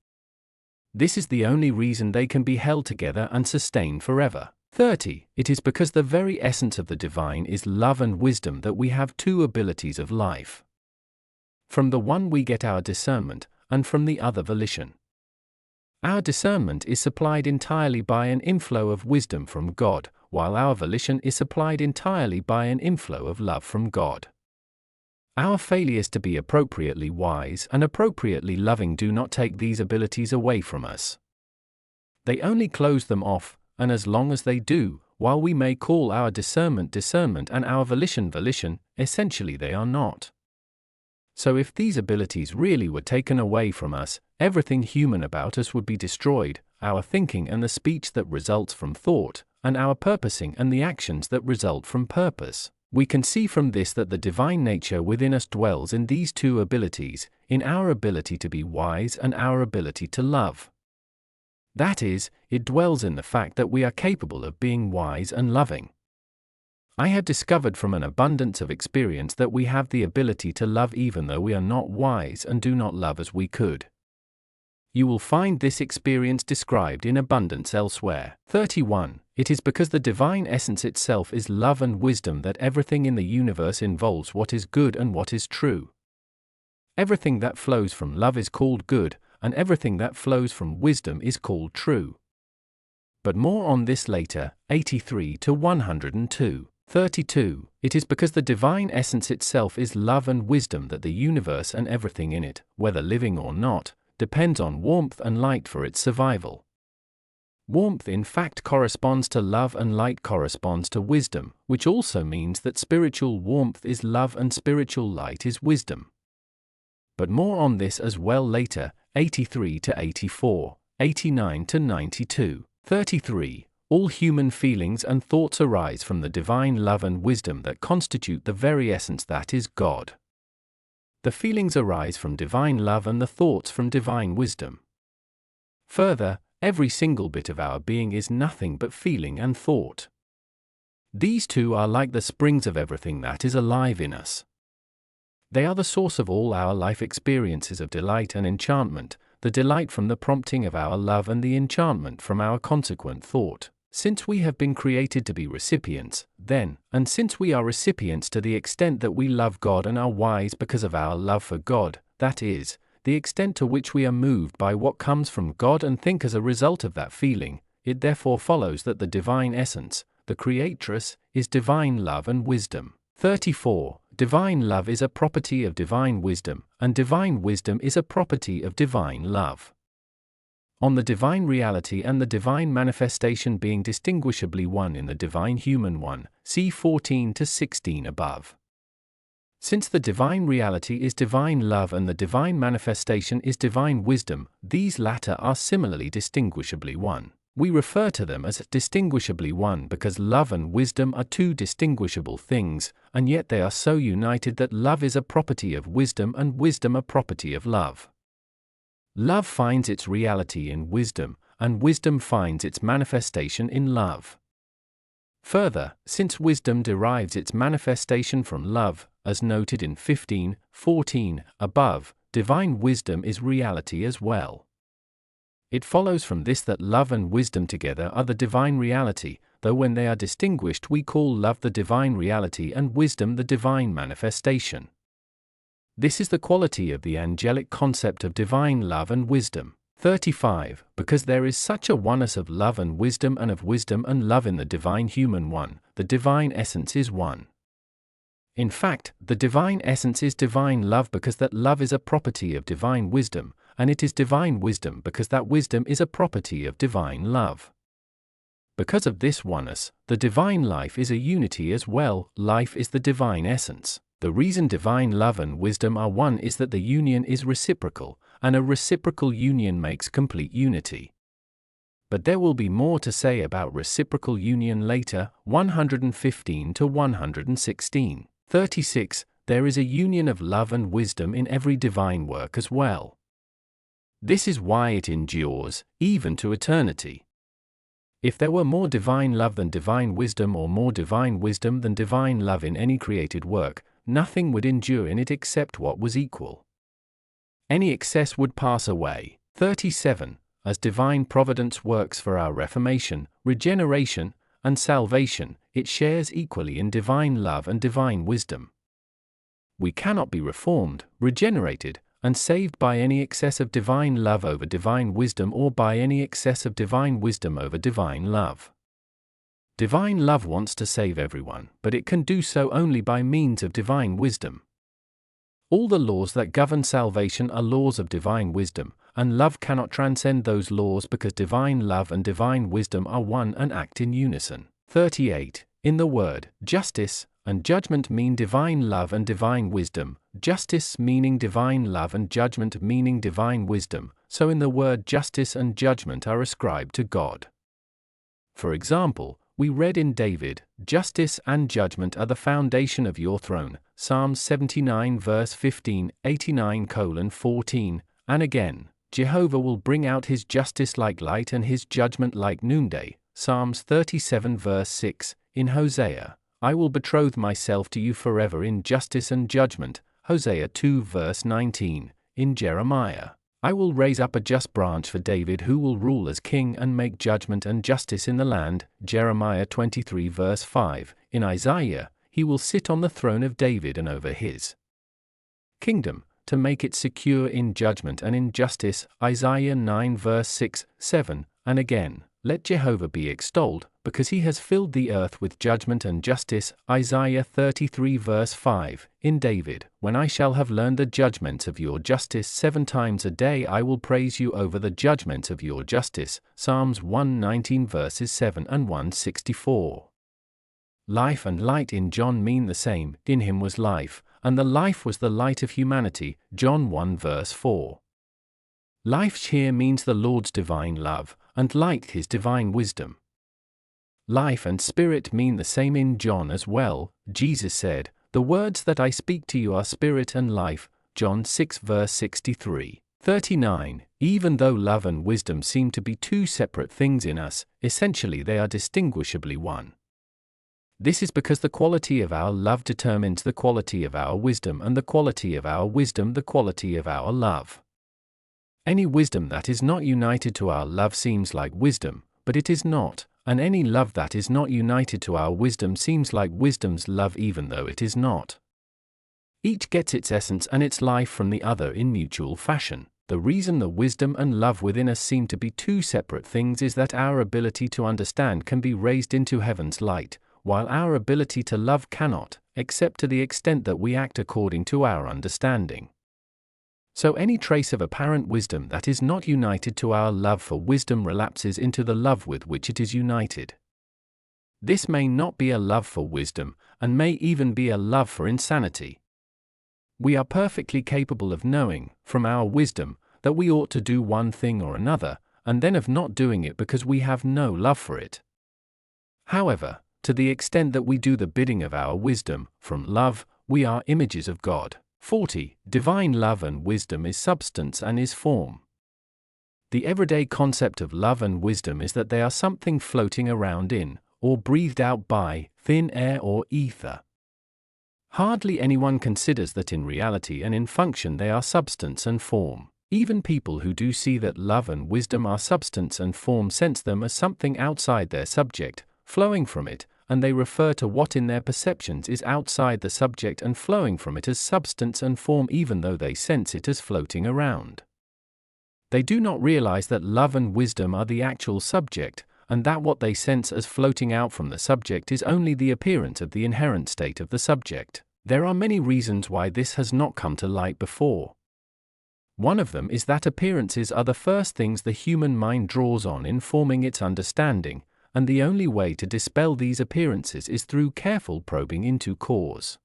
This is the only reason they can be held together and sustained forever. 30. It is because the very essence of the divine is love and wisdom that we have two abilities of life. From the one we get our discernment, and from the other volition. Our discernment is supplied entirely by an inflow of wisdom from God, while our volition is supplied entirely by an inflow of love from God. Our failures to be appropriately wise and appropriately loving do not take these abilities away from us. They only close them off, and as long as they do, while we may call our discernment discernment and our volition volition, essentially they are not. So if these abilities really were taken away from us, everything human about us would be destroyed, our thinking and the speech that results from thought, and our purposing and the actions that result from purpose. We can see from this that the divine nature within us dwells in these two abilities, in our ability to be wise and our ability to love. That is, it dwells in the fact that we are capable of being wise and loving. I have discovered from an abundance of experience that we have the ability to love even though we are not wise and do not love as we could. You will find this experience described in abundance elsewhere. 31. It is because the divine essence itself is love and wisdom that everything in the universe involves what is good and what is true. Everything that flows from love is called good, and everything that flows from wisdom is called true. But more on this later. 83 to 102. 32. It is because the divine essence itself is love and wisdom that the universe and everything in it, whether living or not, depends on warmth and light for its survival. Warmth in fact corresponds to love and light corresponds to wisdom, which also means that spiritual warmth is love and spiritual light is wisdom. But more on this as well later. 83 to 84, 89 to 92. 33. All human feelings and thoughts arise from the divine love and wisdom that constitute the very essence that is God. The feelings arise from divine love and the thoughts from divine wisdom. Further, every single bit of our being is nothing but feeling and thought. These two are like the springs of everything that is alive in us. They are the source of all our life experiences of delight and enchantment, the delight from the prompting of our love and the enchantment from our consequent thought. Since we have been created to be recipients, then, and since we are recipients to the extent that we love God and are wise because of our love for God, that is, the extent to which we are moved by what comes from God and think as a result of that feeling, it therefore follows that the divine essence, the Creatress, is divine love and wisdom. 34. Divine love is a property of divine wisdom, and divine wisdom is a property of divine love. On the divine reality and the divine manifestation being distinguishably one in the divine human one, see 14 to 16 above. Since the divine reality is divine love and the divine manifestation is divine wisdom, these latter are similarly distinguishably one. We refer to them as distinguishably one because love and wisdom are two distinguishable things, and yet they are so united that love is a property of wisdom and wisdom a property of love. Love finds its reality in wisdom, and wisdom finds its manifestation in love. Further, since wisdom derives its manifestation from love, as noted in 15:14 above, divine wisdom is reality as well. It follows from this that love and wisdom together are the divine reality, though when they are distinguished we call love the divine reality and wisdom the divine manifestation. This is the quality of the angelic concept of divine love and wisdom. 35. Because there is such a oneness of love and wisdom and love in the divine human one, the divine essence is one. In fact, the divine essence is divine love because that love is a property of divine wisdom, and it is divine wisdom because that wisdom is a property of divine love. Because of this oneness, the divine life is a unity as well. Life is the divine essence. The reason divine love and wisdom are one is that the union is reciprocal, and a reciprocal union makes complete unity. But there will be more to say about reciprocal union later. 115 to 116. 36. There is a union of love and wisdom in every divine work as well. This is why it endures, even to eternity. If there were more divine love than divine wisdom or more divine wisdom than divine love in any created work, nothing would endure in it except what was equal. Any excess would pass away. 37. As divine providence works for our reformation, regeneration, and salvation, it shares equally in divine love and divine wisdom. We cannot be reformed, regenerated, and saved by any excess of divine love over divine wisdom or by any excess of divine wisdom over divine love. Divine love wants to save everyone, but it can do so only by means of divine wisdom. All the laws that govern salvation are laws of divine wisdom, and love cannot transcend those laws because divine love and divine wisdom are one and act in unison. 38. In the word justice, and judgment mean divine love and divine wisdom, justice meaning divine love and judgment meaning divine wisdom, so in the word justice and judgment are ascribed to God. For example, we read in David, "Justice and judgment are the foundation of your throne," Psalms 79 verse 15, 89:14, and again, "Jehovah will bring out his justice like light and his judgment like noonday," Psalms 37 verse 6, in Hosea, "I will betroth myself to you forever in justice and judgment," Hosea 2 verse 19, in Jeremiah, "I will raise up a just branch for David who will rule as king and make judgment and justice in the land," Jeremiah 23 verse 5, in Isaiah, "He will sit on the throne of David and over his kingdom, to make it secure in judgment and in justice," Isaiah 9 verse 6, 7, and again, "Let Jehovah be extolled, because he has filled the earth with judgment and justice," Isaiah 33 verse 5, in David, "When I shall have learned the judgments of your justice 7 times a day I will praise you over the judgments of your justice," Psalms 119 verses 7 and 164. Life and light in John mean the same, "In him was life, and the life was the light of humanity," John 1 verse 4. Life here means the Lord's divine love, and light his divine wisdom. Life and spirit mean the same in John as well. Jesus said, "The words that I speak to you are spirit and life," John 6 verse 63. 39. Even though love and wisdom seem to be two separate things in us, essentially they are distinguishably one. This is because the quality of our love determines the quality of our wisdom, and the quality of our wisdom the quality of our love. Any wisdom that is not united to our love seems like wisdom, but it is not, and any love that is not united to our wisdom seems like wisdom's love even though it is not. Each gets its essence and its life from the other in mutual fashion. The reason the wisdom and love within us seem to be two separate things is that our ability to understand can be raised into heaven's light, while our ability to love cannot, except to the extent that we act according to our understanding. So any trace of apparent wisdom that is not united to our love for wisdom relapses into the love with which it is united. This may not be a love for wisdom, and may even be a love for insanity. We are perfectly capable of knowing, from our wisdom, that we ought to do one thing or another, and then of not doing it because we have no love for it. However, to the extent that we do the bidding of our wisdom, from love, we are images of God. 40. Divine love and wisdom is substance and is form. The everyday concept of love and wisdom is that they are something floating around in, or breathed out by, thin air or ether. Hardly anyone considers that in reality and in function they are substance and form. Even people who do see that love and wisdom are substance and form sense them as something outside their subject, flowing from it, and they refer to what in their perceptions is outside the subject and flowing from it as substance and form even though they sense it as floating around. They do not realize that love and wisdom are the actual subject, and that what they sense as floating out from the subject is only the appearance of the inherent state of the subject. There are many reasons why this has not come to light before. One of them is that appearances are the first things the human mind draws on in forming its understanding, and the only way to dispel these appearances is through careful probing into cause.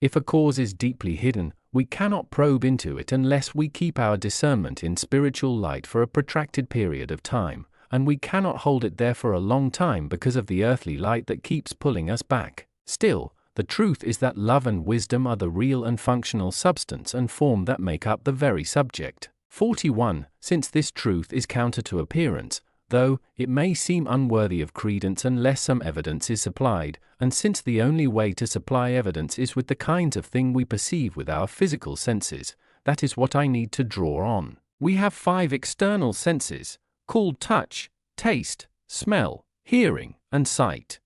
If a cause is deeply hidden, we cannot probe into it unless we keep our discernment in spiritual light for a protracted period of time, and we cannot hold it there for a long time because of the earthly light that keeps pulling us back. Still, the truth is that love and wisdom are the real and functional substance and form that make up the very subject. 41. Since this truth is counter to appearance, though it may seem unworthy of credence unless some evidence is supplied, and since the only way to supply evidence is with the kinds of thing we perceive with our physical senses, that is what I need to draw on. We have 5 external senses, called touch, taste, smell, hearing, and sight.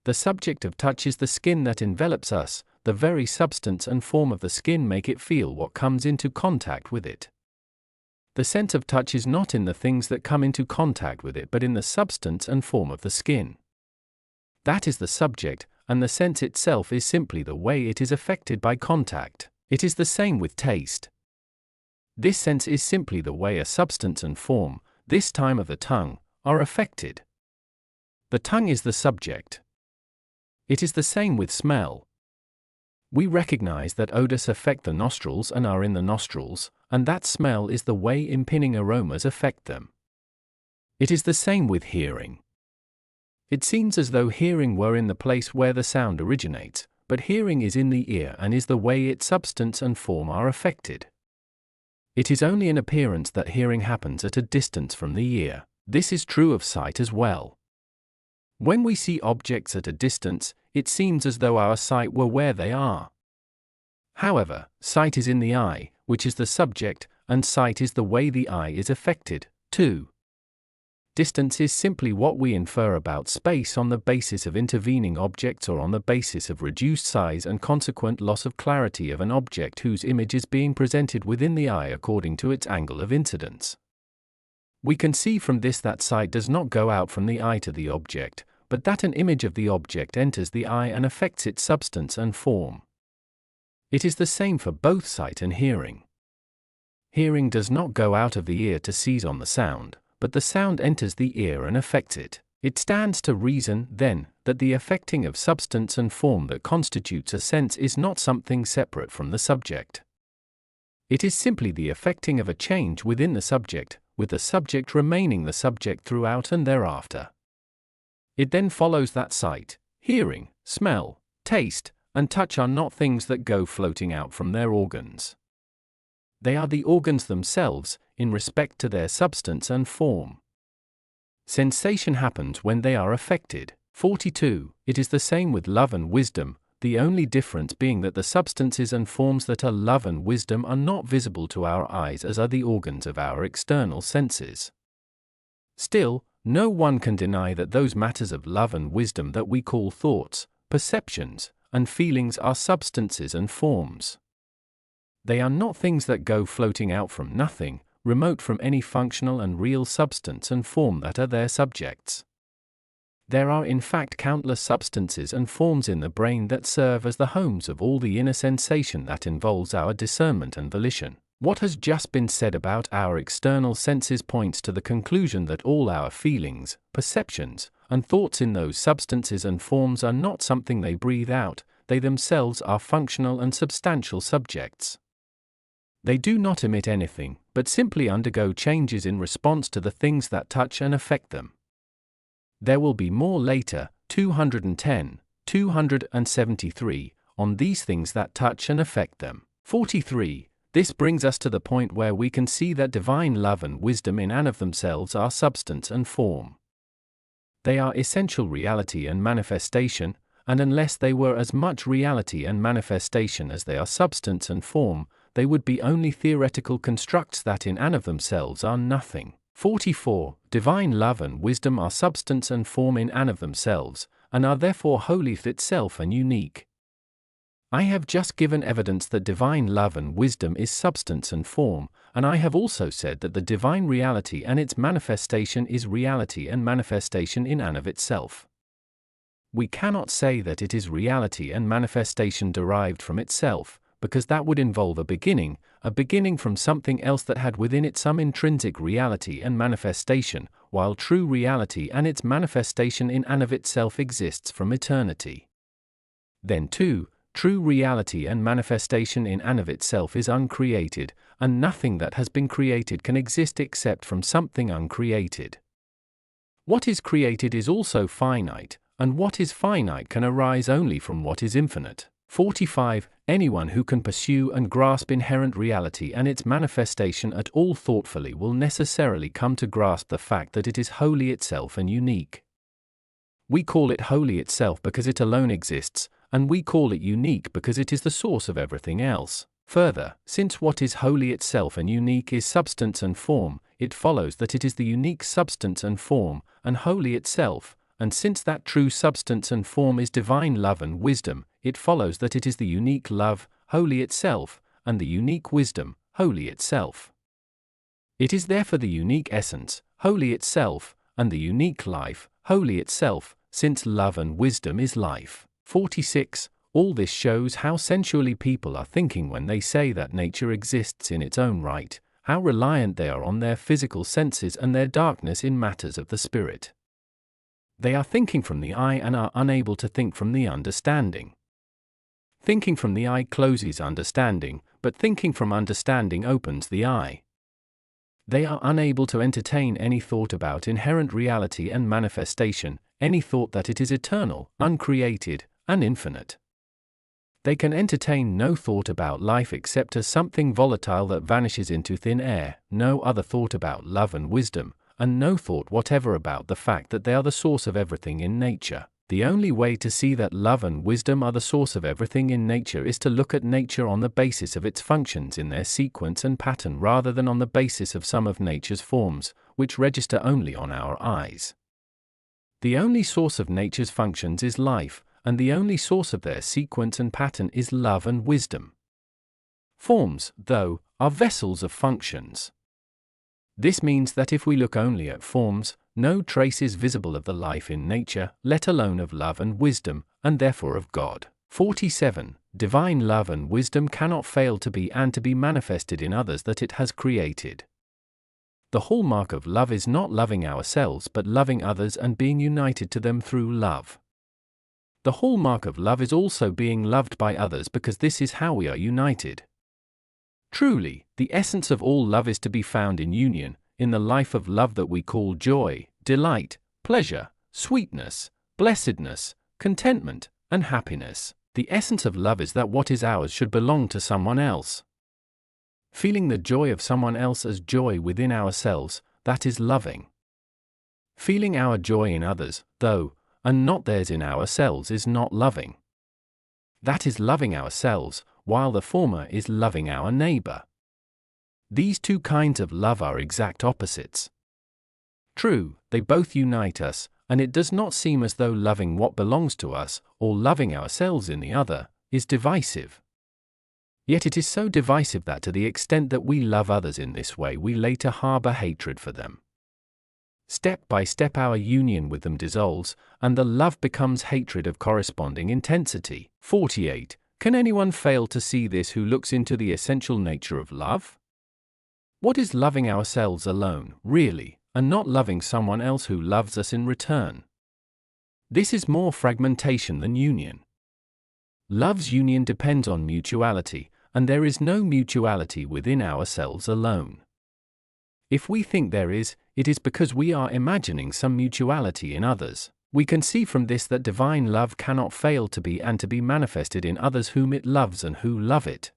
The subject of touch is the skin that envelops us. The very substance and form of the skin make it feel what comes into contact with it. The sense of touch is not in the things that come into contact with it but in the substance and form of the skin. That is the subject, and the sense itself is simply the way it is affected by contact. It is the same with taste. This sense is simply the way a substance and form, this time of the tongue, are affected. The tongue is the subject. It is the same with smell. We recognize that odors affect the nostrils and are in the nostrils, and that smell is the way impinging aromas affect them. It is the same with hearing. It seems as though hearing were in the place where the sound originates, but hearing is in the ear and is the way its substance and form are affected. It is only in appearance that hearing happens at a distance from the ear. This is true of sight as well. When we see objects at a distance, it seems as though our sight were where they are. However, sight is in the eye, which is the subject, and sight is the way the eye is affected, too. Distance is simply what we infer about space on the basis of intervening objects or on the basis of reduced size and consequent loss of clarity of an object whose image is being presented within the eye according to its angle of incidence. We can see from this that sight does not go out from the eye to the object, but that an image of the object enters the eye and affects its substance and form. It is the same for both sight and hearing. Hearing does not go out of the ear to seize on the sound, but the sound enters the ear and affects it. It stands to reason, then, that the affecting of substance and form that constitutes a sense is not something separate from the subject. It is simply the affecting of a change within the subject, with the subject remaining the subject throughout and thereafter. It then follows that sight, hearing, smell, taste, and touch are not things that go floating out from their organs. They are the organs themselves, in respect to their substance and form. Sensation happens when they are affected. 42. It is the same with love and wisdom, the only difference being that the substances and forms that are love and wisdom are not visible to our eyes as are the organs of our external senses. Still, no one can deny that those matters of love and wisdom that we call thoughts, perceptions, and feelings are substances and forms. They are not things that go floating out from nothing, remote from any functional and real substance and form that are their subjects. There are in fact countless substances and forms in the brain that serve as the homes of all the inner sensation that involves our discernment and volition. What has just been said about our external senses points to the conclusion that all our feelings, perceptions, and thoughts in those substances and forms are not something they breathe out, they themselves are functional and substantial subjects. They do not emit anything, but simply undergo changes in response to the things that touch and affect them. There will be more later, 210, 273, on these things that touch and affect them. 43. This brings us to the point where we can see that divine love and wisdom in and of themselves are substance and form. They are essential reality and manifestation, and unless they were as much reality and manifestation as they are substance and form, they would be only theoretical constructs that in and of themselves are nothing. 44. Divine love and wisdom are substance and form in and of themselves, and are therefore wholly itself and unique. I have just given evidence that divine love and wisdom is substance and form, and I have also said that the divine reality and its manifestation is reality and manifestation in and of itself. We cannot say that it is reality and manifestation derived from itself, because that would involve a beginning from something else that had within it some intrinsic reality and manifestation, while true reality and its manifestation in and of itself exists from eternity. Then too, true reality and manifestation in and of itself is uncreated, and nothing that has been created can exist except from something uncreated. What is created is also finite, and what is finite can arise only from what is infinite. 45. Anyone who can pursue and grasp inherent reality and its manifestation at all thoughtfully will necessarily come to grasp the fact that it is wholly itself and unique. We call it wholly itself because it alone exists, and we call it unique because it is the source of everything else. Further, since what is wholly itself and unique is substance and form, it follows that it is the unique substance and form, and wholly itself, and since that true substance and form is divine love and wisdom, it follows that it is the unique love, wholly itself, and the unique wisdom, wholly itself. It is therefore the unique essence, wholly itself, and the unique life, wholly itself, since love and wisdom is life. 46. All this shows how sensually people are thinking when they say that nature exists in its own right, how reliant they are on their physical senses and their darkness in matters of the spirit. They are thinking from the eye and are unable to think from the understanding. Thinking from the eye closes understanding, but thinking from understanding opens the eye. They are unable to entertain any thought about inherent reality and manifestation, any thought that it is eternal, uncreated, and infinite. They can entertain no thought about life except as something volatile that vanishes into thin air, no other thought about love and wisdom, and no thought whatever about the fact that they are the source of everything in nature. The only way to see that love and wisdom are the source of everything in nature is to look at nature on the basis of its functions in their sequence and pattern rather than on the basis of some of nature's forms, which register only on our eyes. The only source of nature's functions is life, and the only source of their sequence and pattern is love and wisdom. Forms, though, are vessels of functions. This means that if we look only at forms, no trace is visible of the life in nature, let alone of love and wisdom, and therefore of God. 47. Divine love and wisdom cannot fail to be and to be manifested in others that it has created. The hallmark of love is not loving ourselves but loving others and being united to them through love. The hallmark of love is also being loved by others because this is how we are united. Truly, the essence of all love is to be found in union, in the life of love that we call joy, delight, pleasure, sweetness, blessedness, contentment, and happiness. The essence of love is that what is ours should belong to someone else. Feeling the joy of someone else as joy within ourselves, that is loving. Feeling our joy in others, though, and not theirs in ourselves is not loving. That is loving ourselves, while the former is loving our neighbor. These two kinds of love are exact opposites. True, they both unite us, and it does not seem as though loving what belongs to us, or loving ourselves in the other, is divisive. Yet it is so divisive that to the extent that we love others in this way we later harbor hatred for them. Step by step our union with them dissolves, and the love becomes hatred of corresponding intensity. 48. Can anyone fail to see this who looks into the essential nature of love? What is loving ourselves alone, really, and not loving someone else who loves us in return? This is more fragmentation than union. Love's union depends on mutuality, and there is no mutuality within ourselves alone. If we think there is, it is because we are imagining some mutuality in others. We can see from this that divine love cannot fail to be and to be manifested in others whom it loves and who love it.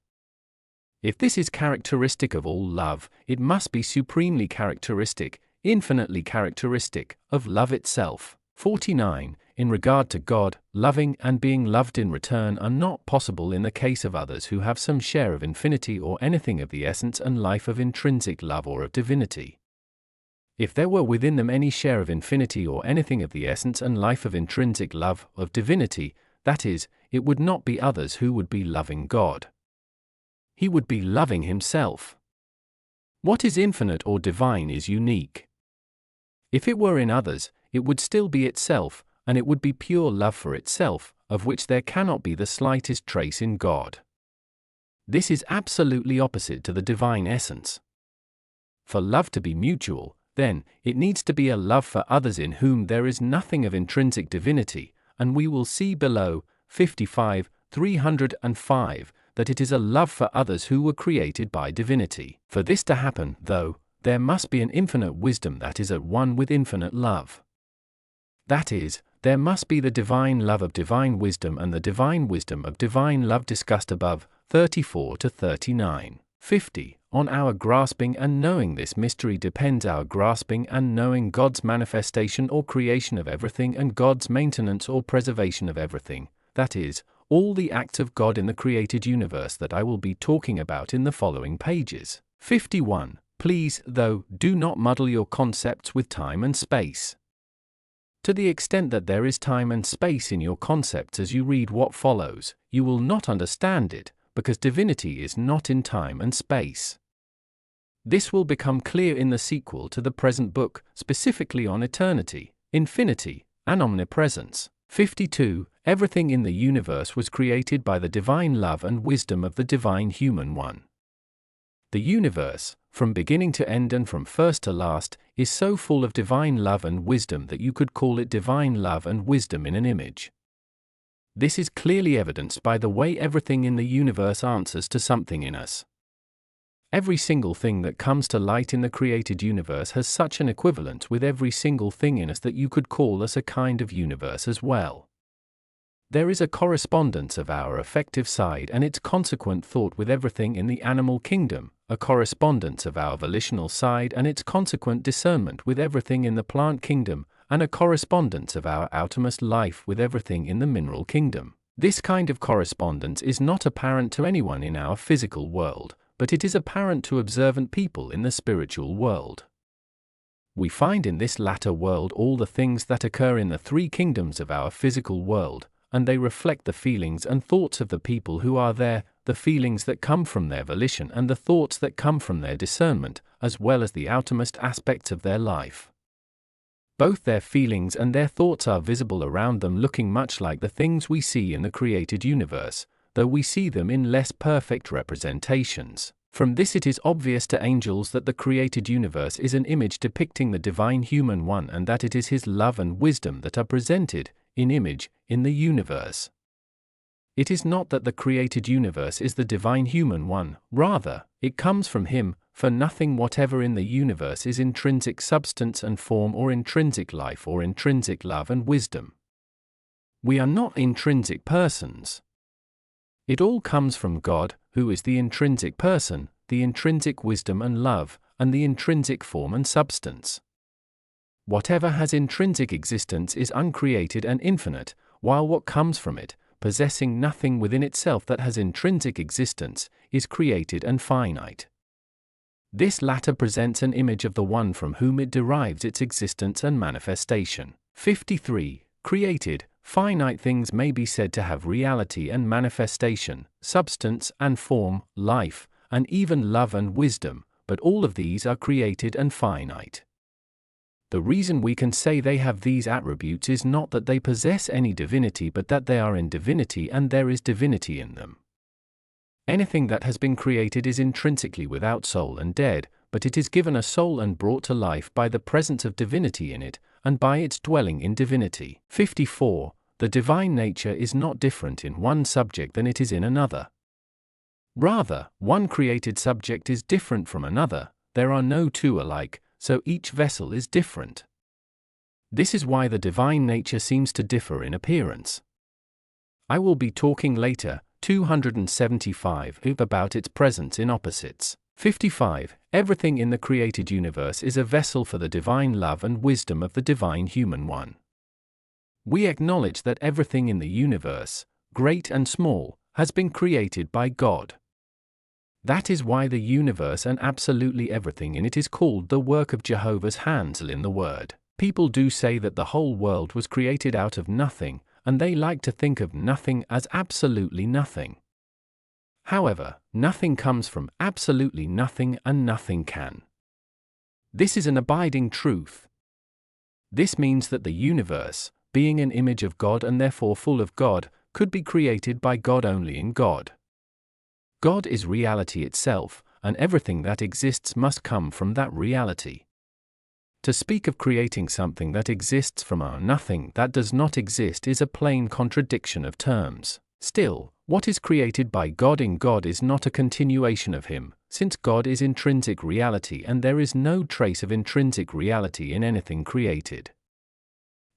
If this is characteristic of all love, it must be supremely characteristic, infinitely characteristic, of love itself. 49. In regard to God, loving and being loved in return are not possible in the case of others who have some share of infinity or anything of the essence and life of intrinsic love or of divinity. If there were within them any share of infinity or anything of the essence and life of intrinsic love, of divinity, that is, it would not be others who would be loving God. He would be loving himself. What is infinite or divine is unique. If it were in others, it would still be itself, and it would be pure love for itself, of which there cannot be the slightest trace in God. This is absolutely opposite to the divine essence. For love to be mutual, then, it needs to be a love for others in whom there is nothing of intrinsic divinity, and we will see below, 55, 305, that it is a love for others who were created by divinity. For this to happen, though, there must be an infinite wisdom that is at one with infinite love. That is, there must be the divine love of divine wisdom and the divine wisdom of divine love discussed above, 34 to 39. 50. On our grasping and knowing this mystery depends our grasping and knowing God's manifestation or creation of everything and God's maintenance or preservation of everything, that is, all the acts of God in the created universe that I will be talking about in the following pages. 51. Please, though, do not muddle your concepts with time and space. To the extent that there is time and space in your concepts as you read what follows, you will not understand it, because divinity is not in time and space. This will become clear in the sequel to the present book, specifically on eternity, infinity, and omnipresence. 52. Everything in the universe was created by the divine love and wisdom of the divine human one. The universe, from beginning to end and from first to last, is so full of divine love and wisdom that you could call it divine love and wisdom in an image. This is clearly evidenced by the way everything in the universe answers to something in us. Every single thing that comes to light in the created universe has such an equivalent with every single thing in us that you could call us a kind of universe as well. There is a correspondence of our affective side and its consequent thought with everything in the animal kingdom, a correspondence of our volitional side and its consequent discernment with everything in the plant kingdom, and a correspondence of our outermost life with everything in the mineral kingdom. This kind of correspondence is not apparent to anyone in our physical world, but it is apparent to observant people in the spiritual world. We find in this latter world all the things that occur in the three kingdoms of our physical world, and they reflect the feelings and thoughts of the people who are there, the feelings that come from their volition and the thoughts that come from their discernment, as well as the outermost aspects of their life. Both their feelings and their thoughts are visible around them, looking much like the things we see in the created universe, though we see them in less perfect representations. From this it is obvious to angels that the created universe is an image depicting the divine human one, and that it is his love and wisdom that are presented, in image, in the universe. It is not that the created universe is the divine human one, rather, it comes from him, for nothing whatever in the universe is intrinsic substance and form or intrinsic life or intrinsic love and wisdom. We are not intrinsic persons. It all comes from God, who is the intrinsic person, the intrinsic wisdom and love, and the intrinsic form and substance. Whatever has intrinsic existence is uncreated and infinite, while what comes from it, possessing nothing within itself that has intrinsic existence, is created and finite. This latter presents an image of the one from whom it derives its existence and manifestation. 53. Created, finite things may be said to have reality and manifestation, substance and form, life, and even love and wisdom, but all of these are created and finite. The reason we can say they have these attributes is not that they possess any divinity, but that they are in divinity and there is divinity in them. Anything that has been created is intrinsically without soul and dead, but it is given a soul and brought to life by the presence of divinity in it, and by its dwelling in divinity. 54. The divine nature is not different in one subject than it is in another. Rather, one created subject is different from another, there are no two alike, so each vessel is different. This is why the divine nature seems to differ in appearance. I will be talking later, 275, about its presence in opposites. 55. Everything in the created universe is a vessel for the divine love and wisdom of the divine human one. We acknowledge that everything in the universe, great and small, has been created by God. That is why the universe and absolutely everything in it is called the work of Jehovah's hands in the Word. People do say that the whole world was created out of nothing, and they like to think of nothing as absolutely nothing. However, nothing comes from absolutely nothing, and nothing can. This is an abiding truth. This means that the universe, being an image of God and therefore full of God, could be created by God only in God. God is reality itself, and everything that exists must come from that reality. To speak of creating something that exists from a nothing that does not exist is a plain contradiction of terms. Still, what is created by God in God is not a continuation of Him, since God is intrinsic reality and there is no trace of intrinsic reality in anything created.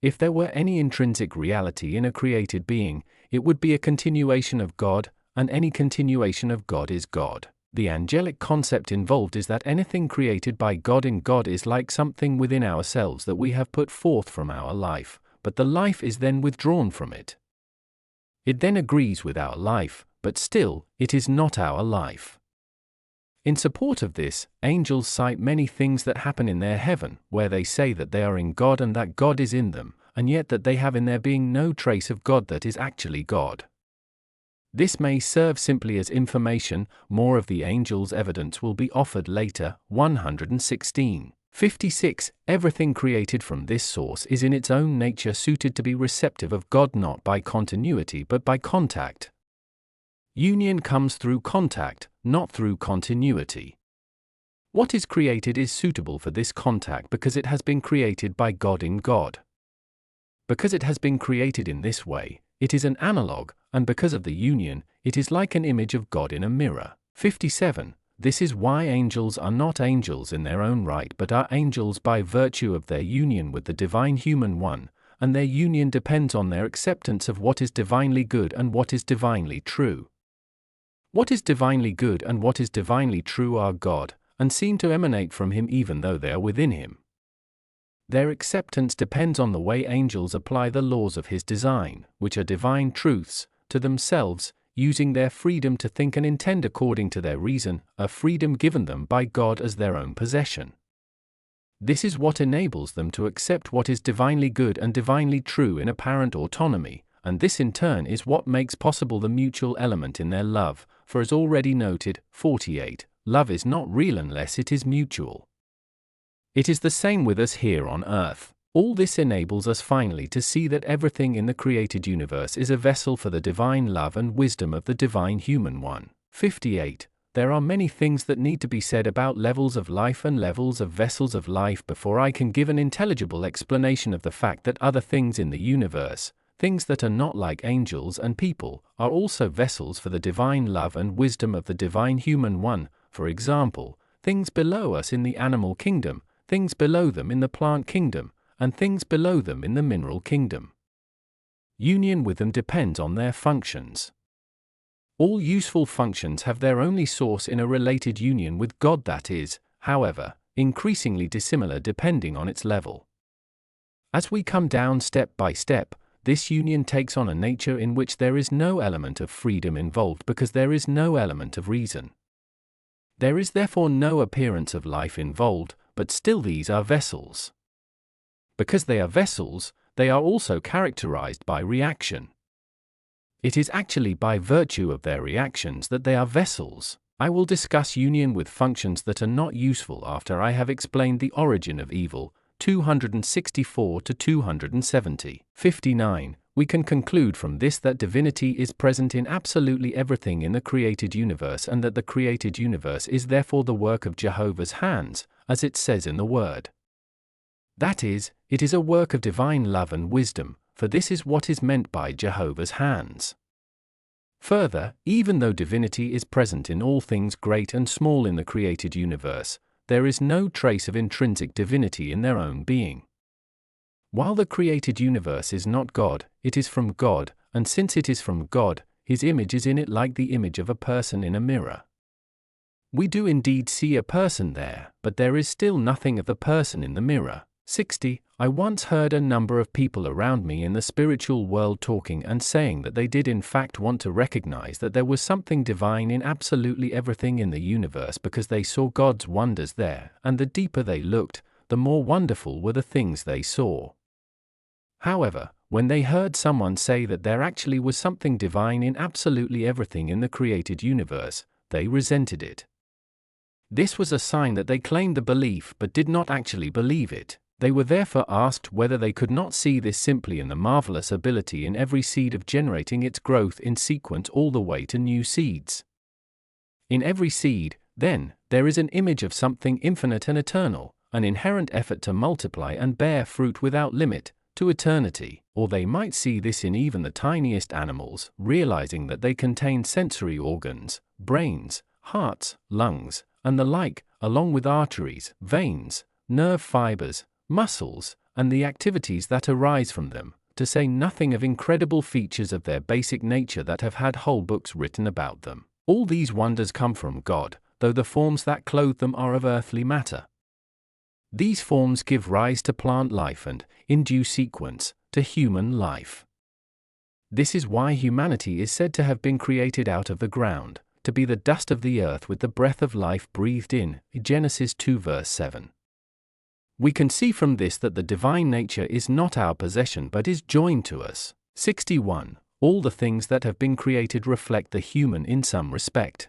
If there were any intrinsic reality in a created being, it would be a continuation of God, and any continuation of God is God. The angelic concept involved is that anything created by God in God is like something within ourselves that we have put forth from our life, but the life is then withdrawn from it. It then agrees with our life, but still, it is not our life. In support of this, angels cite many things that happen in their heaven, where they say that they are in God and that God is in them, and yet that they have in their being no trace of God that is actually God. This may serve simply as information. More of the angels' evidence will be offered later. 116. 56. Everything created from this source is in its own nature suited to be receptive of God, not by continuity but by contact. Union comes through contact, not through continuity. What is created is suitable for this contact because it has been created by God in God. Because it has been created in this way, it is an analog, and because of the union, it is like an image of God in a mirror. 57. This is why angels are not angels in their own right but are angels by virtue of their union with the divine human one, and their union depends on their acceptance of what is divinely good and what is divinely true. What is divinely good and what is divinely true are God, and seem to emanate from Him even though they are within Him. Their acceptance depends on the way angels apply the laws of His design, which are divine truths, to themselves, using their freedom to think and intend according to their reason, a freedom given them by God as their own possession. This is what enables them to accept what is divinely good and divinely true in apparent autonomy, and this in turn is what makes possible the mutual element in their love, for as already noted, 48, love is not real unless it is mutual. It is the same with us here on earth. All this enables us finally to see that everything in the created universe is a vessel for the divine love and wisdom of the divine human one. 58. There are many things that need to be said about levels of life and levels of vessels of life before I can give an intelligible explanation of the fact that other things in the universe, things that are not like angels and people, are also vessels for the divine love and wisdom of the divine human one. For example, things below us in the animal kingdom, things below them in the plant kingdom, and things below them in the mineral kingdom. Union with them depends on their functions. All useful functions have their only source in a related union with God that is, however, increasingly dissimilar depending on its level. As we come down step by step, this union takes on a nature in which there is no element of freedom involved because there is no element of reason. There is therefore no appearance of life involved, but still these are vessels. Because they are vessels, they are also characterized by reaction. It is actually by virtue of their reactions that they are vessels. I will discuss union with functions that are not useful after I have explained the origin of evil, 264 to 270. 59. We can conclude from this that divinity is present in absolutely everything in the created universe and that the created universe is therefore the work of Jehovah's hands, as it says in the Word. That is, it is a work of divine love and wisdom, for this is what is meant by Jehovah's hands. Further, even though divinity is present in all things great and small in the created universe, there is no trace of intrinsic divinity in their own being. While the created universe is not God, it is from God, and since it is from God, His image is in it like the image of a person in a mirror. We do indeed see a person there, but there is still nothing of the person in the mirror. 60. I once heard a number of people around me in the spiritual world talking and saying that they did in fact want to recognize that there was something divine in absolutely everything in the universe because they saw God's wonders there, and the deeper they looked, the more wonderful were the things they saw. However, when they heard someone say that there actually was something divine in absolutely everything in the created universe, they resented it. This was a sign that they claimed the belief but did not actually believe it. They were therefore asked whether they could not see this simply in the marvelous ability in every seed of generating its growth in sequence all the way to new seeds. In every seed, then, there is an image of something infinite and eternal, an inherent effort to multiply and bear fruit without limit, to eternity, or they might see this in even the tiniest animals, realizing that they contain sensory organs, brains, hearts, lungs, and the like, along with arteries, veins, nerve fibers, muscles, and the activities that arise from them, to say nothing of incredible features of their basic nature that have had whole books written about them. All these wonders come from God, though the forms that clothe them are of earthly matter. These forms give rise to plant life and, in due sequence, to human life. This is why humanity is said to have been created out of the ground, to be the dust of the earth with the breath of life breathed in, Genesis 2 verse 7. We can see from this that the divine nature is not our possession but is joined to us. 61. All the things that have been created reflect the human in some respect.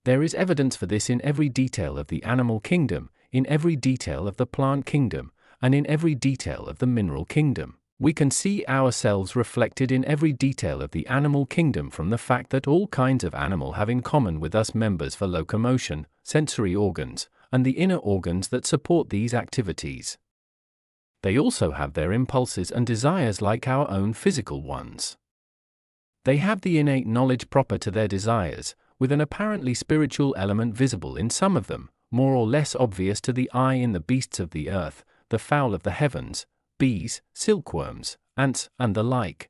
There is evidence for this in every detail of the animal kingdom, in every detail of the plant kingdom, and in every detail of the mineral kingdom. We can see ourselves reflected in every detail of the animal kingdom from the fact that all kinds of animal have in common with us members for locomotion, sensory organs, and the inner organs that support these activities. They also have their impulses and desires like our own physical ones. They have the innate knowledge proper to their desires, with an apparently spiritual element visible in some of them, more or less obvious to the eye in the beasts of the earth, the fowl of the heavens, bees, silkworms, ants, and the like.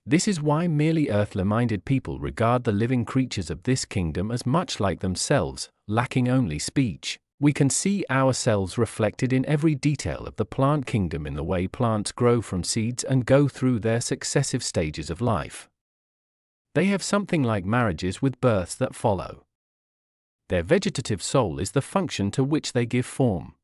This is why merely earthly-minded people regard the living creatures of this kingdom as much like themselves, lacking only speech. We can see ourselves reflected in every detail of the plant kingdom in the way plants grow from seeds and go through their successive stages of life. They have something like marriages with births that follow. Their vegetative soul is the function to which they give form.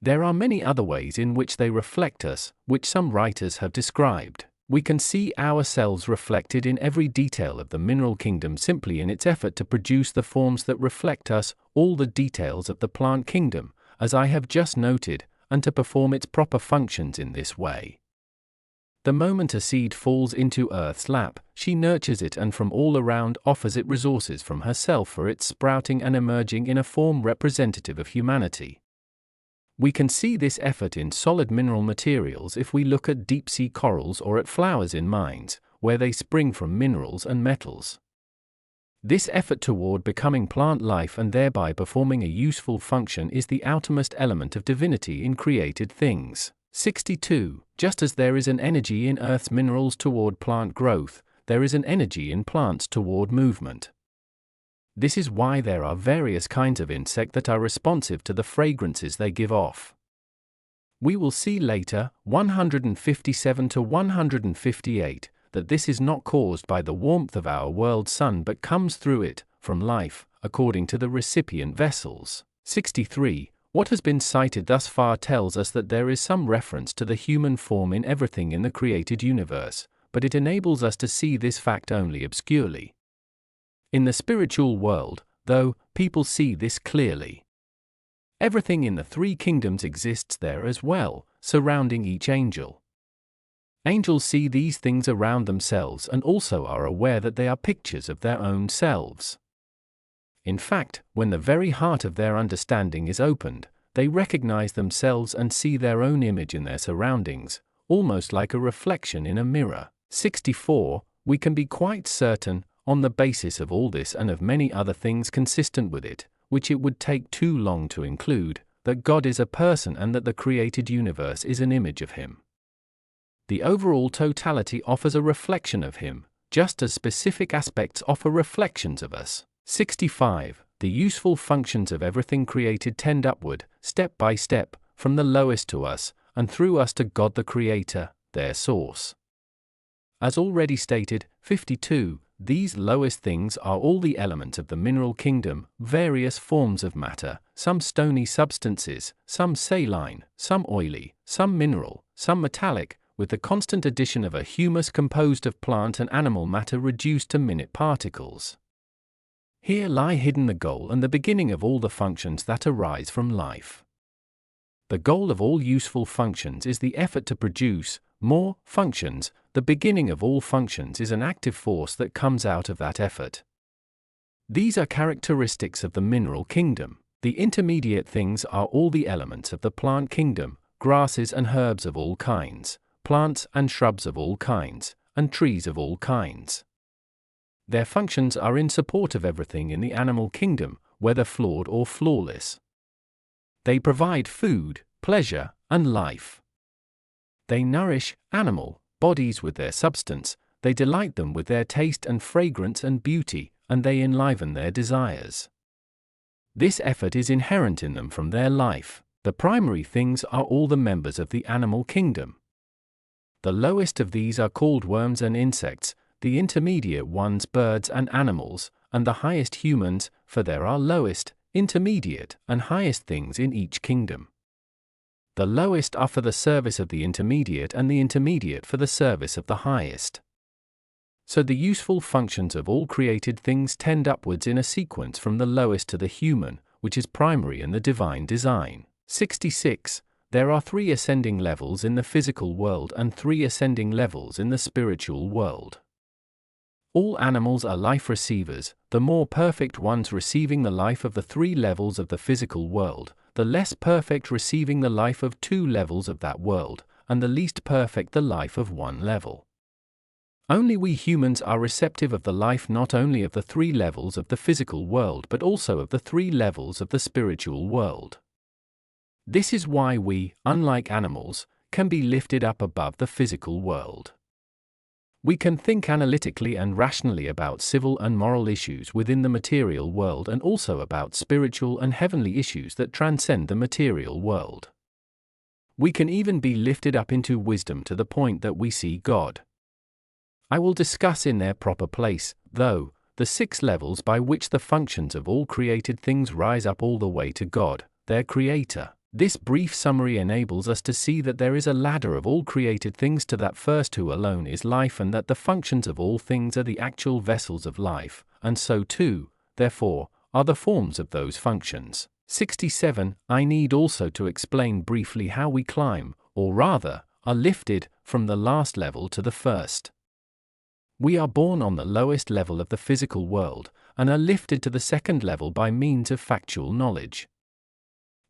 There are many other ways in which they reflect us, which some writers have described. We can see ourselves reflected in every detail of the mineral kingdom simply in its effort to produce the forms that reflect us, all the details of the plant kingdom, as I have just noted, and to perform its proper functions in this way. The moment a seed falls into Earth's lap, she nurtures it and from all around offers it resources from herself for its sprouting and emerging in a form representative of humanity. We can see this effort in solid mineral materials if we look at deep-sea corals or at flowers in mines, where they spring from minerals and metals. This effort toward becoming plant life and thereby performing a useful function is the outermost element of divinity in created things. 62. Just as there is an energy in Earth's minerals toward plant growth, there is an energy in plants toward movement. This is why there are various kinds of insect that are responsive to the fragrances they give off. We will see later, 157 to 158, that this is not caused by the warmth of our world's sun but comes through it, from life, according to the recipient vessels. 63. What has been cited thus far tells us that there is some reference to the human form in everything in the created universe, but it enables us to see this fact only obscurely. In the spiritual world, though, people see this clearly. Everything in the three kingdoms exists there as well, surrounding each angel. Angels see these things around themselves and also are aware that they are pictures of their own selves. In fact, when the very heart of their understanding is opened, they recognize themselves and see their own image in their surroundings, almost like a reflection in a mirror. 64. We can be quite certain, on the basis of all this and of many other things consistent with it, which it would take too long to include, that God is a person and that the created universe is an image of Him. The overall totality offers a reflection of Him, just as specific aspects offer reflections of us. 65. The useful functions of everything created tend upward, step by step, from the lowest to us, and through us to God the Creator, their source. As already stated, 52, these lowest things are all the elements of the mineral kingdom, various forms of matter, some stony substances, some saline, some oily, some mineral, some metallic, with the constant addition of a humus composed of plant and animal matter reduced to minute particles. Here lie hidden the goal and the beginning of all the functions that arise from life. The goal of all useful functions is the effort to produce more functions. The beginning of all functions is an active force that comes out of that effort. These are characteristics of the mineral kingdom. The intermediate things are all the elements of the plant kingdom, grasses and herbs of all kinds, plants and shrubs of all kinds, and trees of all kinds. Their functions are in support of everything in the animal kingdom, whether flawed or flawless. They provide food, pleasure, and life. They nourish animal bodies with their substance, they delight them with their taste and fragrance and beauty, and they enliven their desires. This effort is inherent in them from their life. The primary things are all the members of the animal kingdom. The lowest of these are called worms and insects, the intermediate ones birds and animals, and the highest humans, for there are lowest, intermediate, and highest things in each kingdom. The lowest are for the service of the intermediate and the intermediate for the service of the highest. So the useful functions of all created things tend upwards in a sequence from the lowest to the human, which is primary in the divine design. 66. There are 3 ascending levels in the physical world and 3 ascending levels in the spiritual world. All animals are life receivers, the more perfect ones receiving the life of the 3 levels of the physical world, the less perfect receiving the life of 2 levels of that world, and the least perfect the life of 1 level. Only we humans are receptive of the life not only of the 3 levels of the physical world but also of the 3 levels of the spiritual world. This is why we, unlike animals, can be lifted up above the physical world. We can think analytically and rationally about civil and moral issues within the material world and also about spiritual and heavenly issues that transcend the material world. We can even be lifted up into wisdom to the point that we see God. I will discuss in their proper place, though, the 6 levels by which the functions of all created things rise up all the way to God, their Creator. This brief summary enables us to see that there is a ladder of all created things to that first who alone is life, and that the functions of all things are the actual vessels of life, and so too, therefore, are the forms of those functions. 67. I need also to explain briefly how we climb, or rather, are lifted, from the last level to the first. We are born on the lowest level of the physical world, and are lifted to the second level by means of factual knowledge.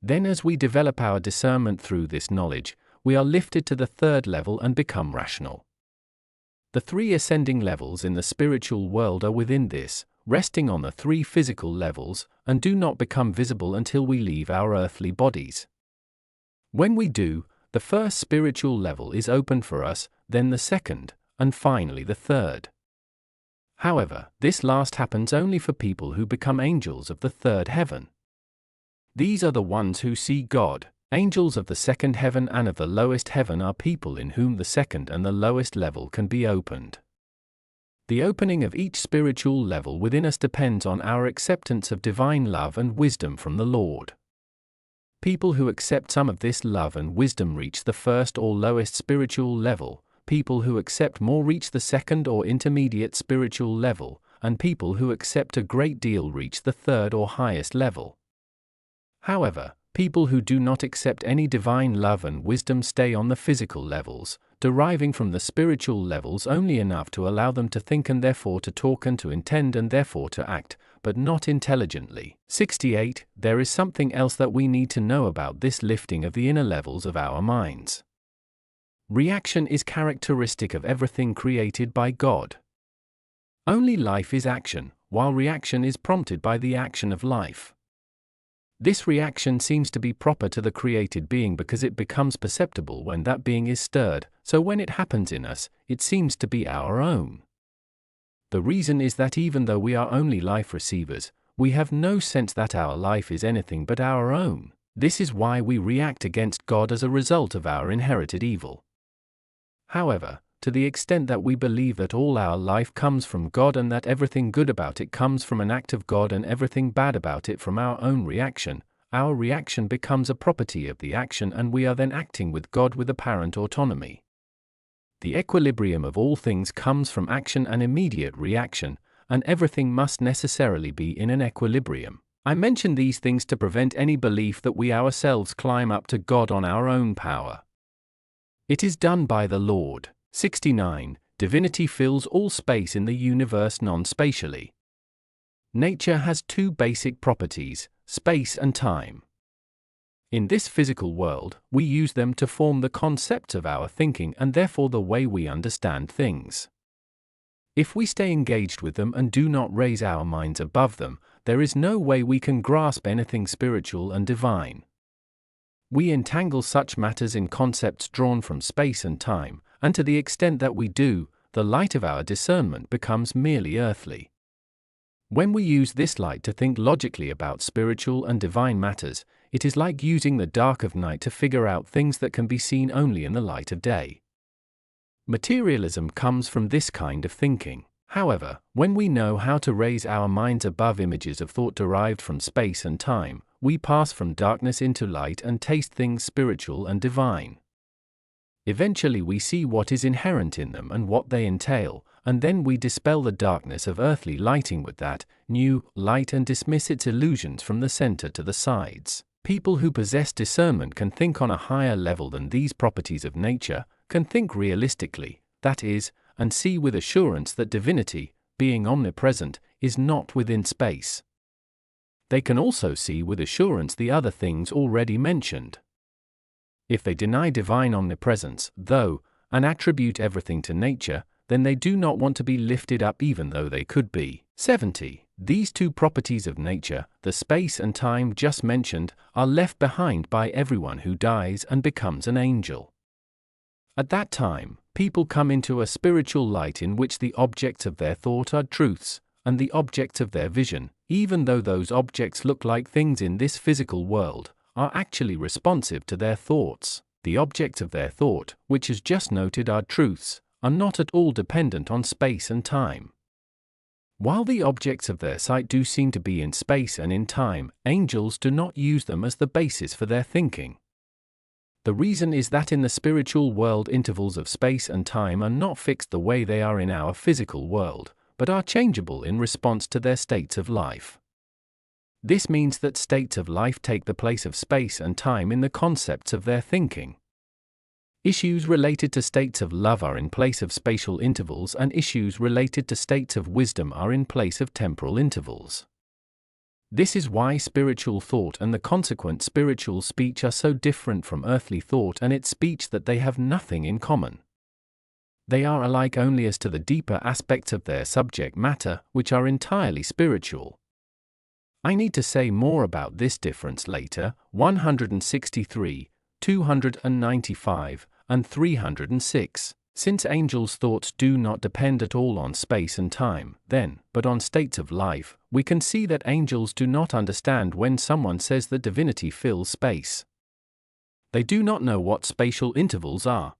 Then as we develop our discernment through this knowledge, we are lifted to the third level and become rational. The 3 ascending levels in the spiritual world are within this, resting on the 3 physical levels, and do not become visible until we leave our earthly bodies. When we do, the first spiritual level is opened for us, then the second, and finally the third. However, this last happens only for people who become angels of the third heaven. These are the ones who see God. Angels of the second heaven and of the lowest heaven are people in whom the second and the lowest level can be opened. The opening of each spiritual level within us depends on our acceptance of divine love and wisdom from the Lord. People who accept some of this love and wisdom reach the first or lowest spiritual level, people who accept more reach the second or intermediate spiritual level, and people who accept a great deal reach the third or highest level. However, people who do not accept any divine love and wisdom stay on the physical levels, deriving from the spiritual levels only enough to allow them to think and therefore to talk and to intend and therefore to act, but not intelligently. 68. There is something else that we need to know about this lifting of the inner levels of our minds. Reaction is characteristic of everything created by God. Only life is action, while reaction is prompted by the action of life. This reaction seems to be proper to the created being because it becomes perceptible when that being is stirred, so when it happens in us, it seems to be our own. The reason is that even though we are only life receivers, we have no sense that our life is anything but our own. This is why we react against God as a result of our inherited evil. However, to the extent that we believe that all our life comes from God and that everything good about it comes from an act of God and everything bad about it from our own reaction, our reaction becomes a property of the action and we are then acting with God with apparent autonomy. The equilibrium of all things comes from action and immediate reaction, and everything must necessarily be in an equilibrium. I mention these things to prevent any belief that we ourselves climb up to God on our own power. It is done by the Lord. 69. Divinity fills all space in the universe non-spatially. Nature has 2 basic properties, space and time. In this physical world, we use them to form the concepts of our thinking and therefore the way we understand things. If we stay engaged with them and do not raise our minds above them, there is no way we can grasp anything spiritual and divine. We entangle such matters in concepts drawn from space and time, and to the extent that we do, the light of our discernment becomes merely earthly. When we use this light to think logically about spiritual and divine matters, it is like using the dark of night to figure out things that can be seen only in the light of day. Materialism comes from this kind of thinking. However, when we know how to raise our minds above images of thought derived from space and time, we pass from darkness into light and taste things spiritual and divine. Eventually we see what is inherent in them and what they entail, and then we dispel the darkness of earthly lighting with that new light and dismiss its illusions from the center to the sides. People who possess discernment can think on a higher level than these properties of nature, can think realistically, that is, and see with assurance that divinity, being omnipresent, is not within space. They can also see with assurance the other things already mentioned. If they deny divine omnipresence, though, and attribute everything to nature, then they do not want to be lifted up even though they could be. 70. These two properties of nature, the space and time just mentioned, are left behind by everyone who dies and becomes an angel. At that time, people come into a spiritual light in which the objects of their thought are truths, and the objects of their vision, even though those objects look like things in this physical world, are actually responsive to their thoughts. The objects of their thought, which as just noted are truths, are not at all dependent on space and time. While the objects of their sight do seem to be in space and in time, angels do not use them as the basis for their thinking. The reason is that in the spiritual world intervals of space and time are not fixed the way they are in our physical world, but are changeable in response to their states of life. This means that states of life take the place of space and time in the concepts of their thinking. Issues related to states of love are in place of spatial intervals, and issues related to states of wisdom are in place of temporal intervals. This is why spiritual thought and the consequent spiritual speech are so different from earthly thought and its speech that they have nothing in common. They are alike only as to the deeper aspects of their subject matter, which are entirely spiritual. I need to say more about this difference later. 163, 295, and 306. Since angels' thoughts do not depend at all on space and time, then, but on states of life, we can see that angels do not understand when someone says that divinity fills space. They do not know what spatial intervals are.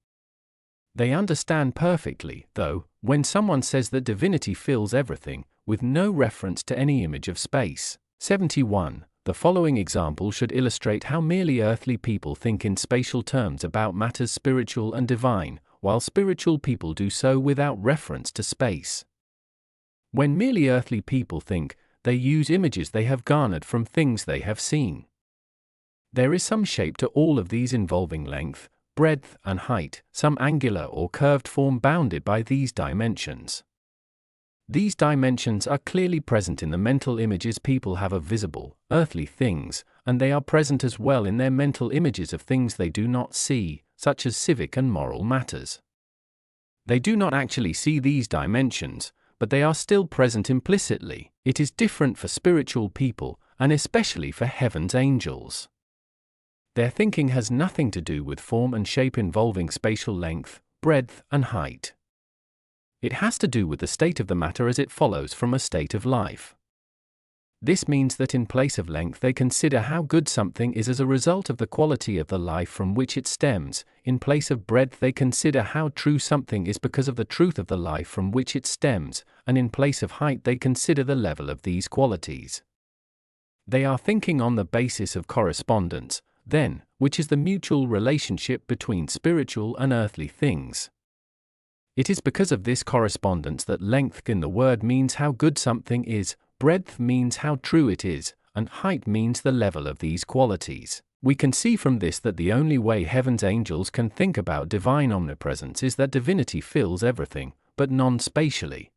They understand perfectly, though, when someone says that divinity fills everything, with no reference to any image of space. 71. The following example should illustrate how merely earthly people think in spatial terms about matters spiritual and divine, while spiritual people do so without reference to space. When merely earthly people think, they use images they have garnered from things they have seen. There is some shape to all of these involving length, breadth, and height, some angular or curved form bounded by these dimensions. These dimensions are clearly present in the mental images people have of visible, earthly things, and they are present as well in their mental images of things they do not see, such as civic and moral matters. They do not actually see these dimensions, but they are still present implicitly. It is different for spiritual people, and especially for heaven's angels. Their thinking has nothing to do with form and shape involving spatial length, breadth, and height. It has to do with the state of the matter as it follows from a state of life. This means that in place of length they consider how good something is as a result of the quality of the life from which it stems. In place of breadth they consider how true something is because of the truth of the life from which it stems, and in place of height they consider the level of these qualities. They are thinking on the basis of correspondence, then, which is the mutual relationship between spiritual and earthly things. It is because of this correspondence that length in the word means how good something is, breadth means how true it is, and height means the level of these qualities. We can see from this that the only way heaven's angels can think about divine omnipresence is that divinity fills everything, but non-spatially.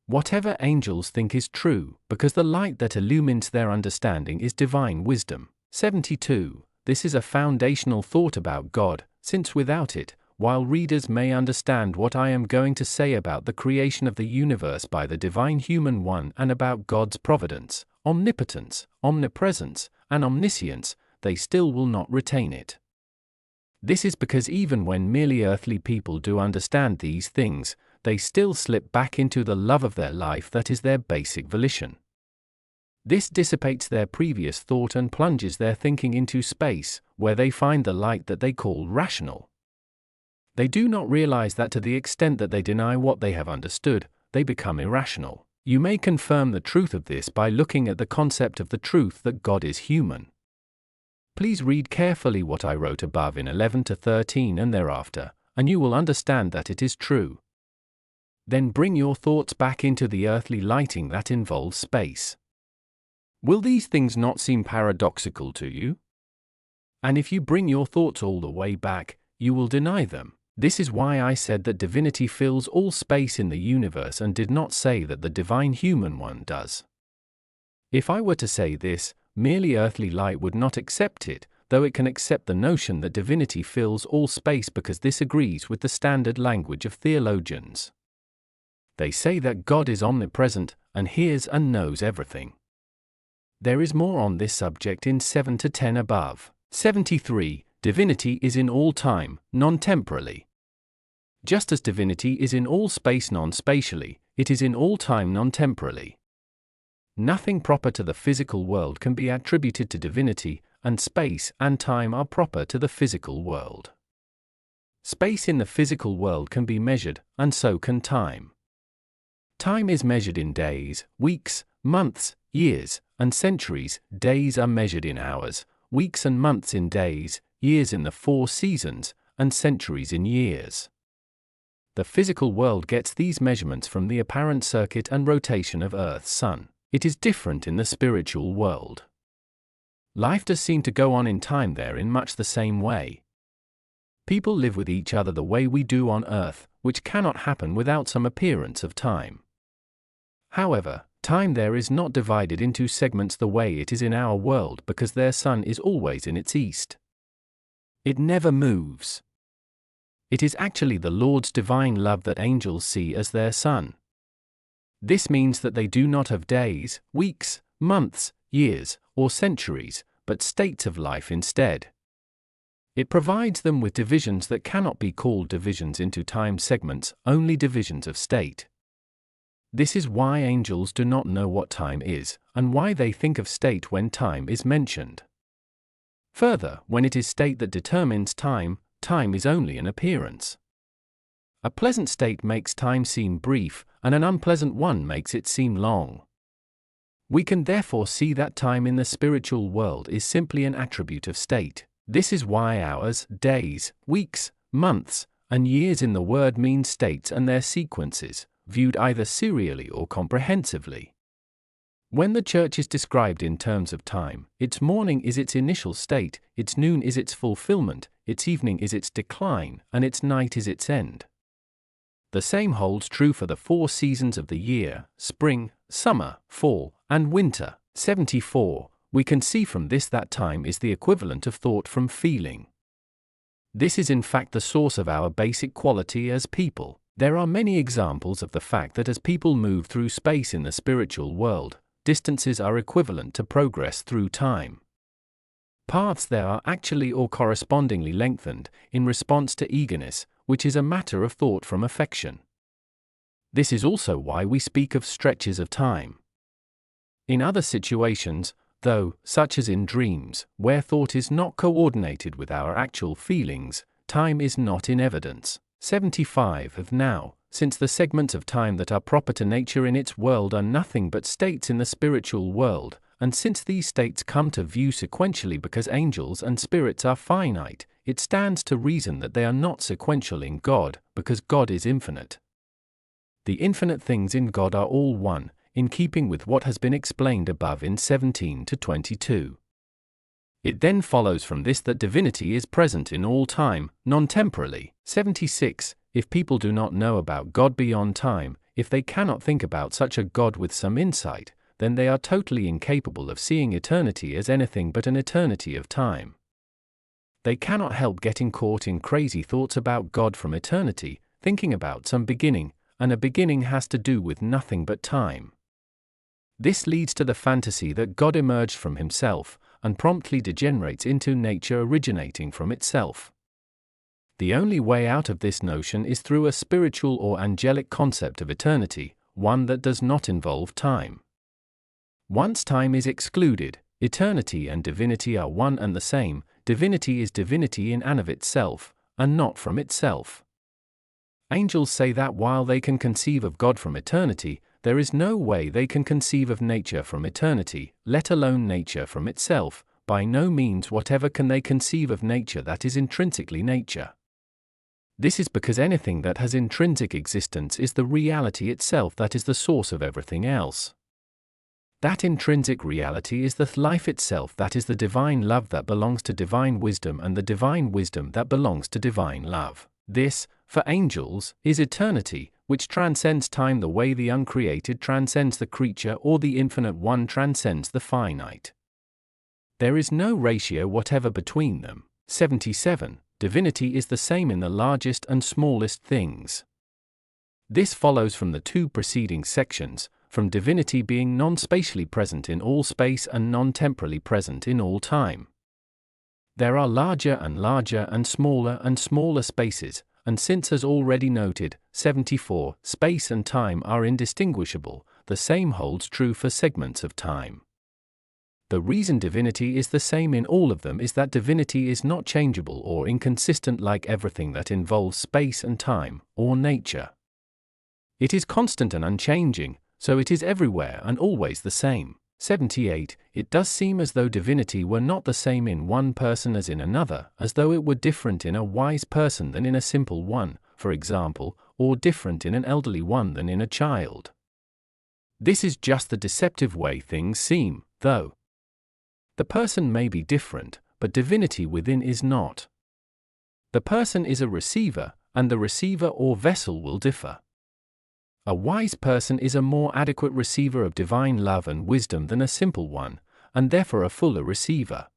Whatever angels think is true, because the light that illumines their understanding is divine wisdom. 72. This is a foundational thought about God, since without it, while readers may understand what I am going to say about the creation of the universe by the divine human one and about God's providence, omnipotence, omnipresence, and omniscience, they still will not retain it. This is because even when merely earthly people do understand these things, they still slip back into the love of their life that is their basic volition. This dissipates their previous thought and plunges their thinking into space, where they find the light that they call rational. They do not realize that to the extent that they deny what they have understood, they become irrational. You may confirm the truth of this by looking at the concept of the truth that God is human. Please read carefully what I wrote above in 11 to 13 and thereafter, and you will understand that it is true. Then bring your thoughts back into the earthly lighting that involves space. Will these things not seem paradoxical to you? And if you bring your thoughts all the way back, you will deny them. This is why I said that divinity fills all space in the universe and did not say that the divine human one does. If I were to say this, merely earthly light would not accept it, though it can accept the notion that divinity fills all space because this agrees with the standard language of theologians. They say that God is omnipresent and hears and knows everything. There is more on this subject in 7 to 10 above. 73. Divinity is in all time, non-temporally. Just as divinity is in all space non-spatially, it is in all time non-temporally. Nothing proper to the physical world can be attributed to divinity, and space and time are proper to the physical world. Space in the physical world can be measured, and so can time. Time is measured in days, weeks, months, years, and centuries. Days are measured in hours, weeks and months in days, years in the 4 seasons, and centuries in years. The physical world gets these measurements from the apparent circuit and rotation of Earth's sun. It is different in the spiritual world. Life does seem to go on in time there in much the same way. People live with each other the way we do on Earth, which cannot happen without some appearance of time. However, time there is not divided into segments the way it is in our world because their sun is always in its east. It never moves. It is actually the Lord's divine love that angels see as their sun. This means that they do not have days, weeks, months, years, or centuries, but states of life instead. It provides them with divisions that cannot be called divisions into time segments, only divisions of state. This is why angels do not know what time is, and why they think of state when time is mentioned. Further, when it is state that determines time, time is only an appearance. A pleasant state makes time seem brief, and an unpleasant one makes it seem long. We can therefore see that time in the spiritual world is simply an attribute of state. This is why hours, days, weeks, months, and years in the word mean states and their sequences, viewed either serially or comprehensively. When the church is described in terms of time, its morning is its initial state, its noon is its fulfillment, its evening is its decline, and its night is its end. The same holds true for the 4 seasons of the year, spring, summer, fall, and winter. 74. We can see from this that time is the equivalent of thought from feeling. This is in fact the source of our basic quality as people. There are many examples of the fact that as people move through space in the spiritual world, distances are equivalent to progress through time. Paths there are actually or correspondingly lengthened, in response to eagerness, which is a matter of thought from affection. This is also why we speak of stretches of time. In other situations, though, such as in dreams, where thought is not coordinated with our actual feelings, time is not in evidence. 75 of now, since the segments of time that are proper to nature in its world are nothing but states in the spiritual world, and since these states come to view sequentially because angels and spirits are finite, it stands to reason that they are not sequential in God, because God is infinite. The infinite things in God are all one, in keeping with what has been explained above in 17 to 22. It then follows from this that divinity is present in all time, non-temporally. 76. If people do not know about God beyond time, if they cannot think about such a God with some insight, then they are totally incapable of seeing eternity as anything but an eternity of time. They cannot help getting caught in crazy thoughts about God from eternity, thinking about some beginning, and a beginning has to do with nothing but time. This leads to the fantasy that God emerged from himself, and promptly degenerates into nature originating from itself. The only way out of this notion is through a spiritual or angelic concept of eternity, one that does not involve time. Once time is excluded, eternity and divinity are one and the same. Divinity is divinity in and of itself, and not from itself. Angels say that while they can conceive of God from eternity, there is no way they can conceive of nature from eternity, let alone nature from itself. By no means whatever can they conceive of nature that is intrinsically nature. This is because anything that has intrinsic existence is the reality itself that is the source of everything else. That intrinsic reality is the life itself, that is the divine love that belongs to divine wisdom and the divine wisdom that belongs to divine love. This, for angels, is eternity, which transcends time the way the uncreated transcends the creature or the infinite one transcends the finite. There is no ratio whatever between them. 77. Divinity is the same in the largest and smallest things. This follows from the two preceding sections, from divinity being non-spatially present in all space and non-temporally present in all time. There are larger and smaller spaces, and since, as already noted, 74, space and time are indistinguishable, the same holds true for segments of time. The reason divinity is the same in all of them is that divinity is not changeable or inconsistent like everything that involves space and time, or nature. It is constant and unchanging, so it is everywhere and always the same. 78. It does seem as though divinity were not the same in one person as in another, as though it were different in a wise person than in a simple one, for example, or different in an elderly one than in a child. This is just the deceptive way things seem, though. The person may be different, but divinity within is not. The person is a receiver, and the receiver or vessel will differ. A wise person is a more adequate receiver of divine love and wisdom than a simple one, and therefore a fuller receiver.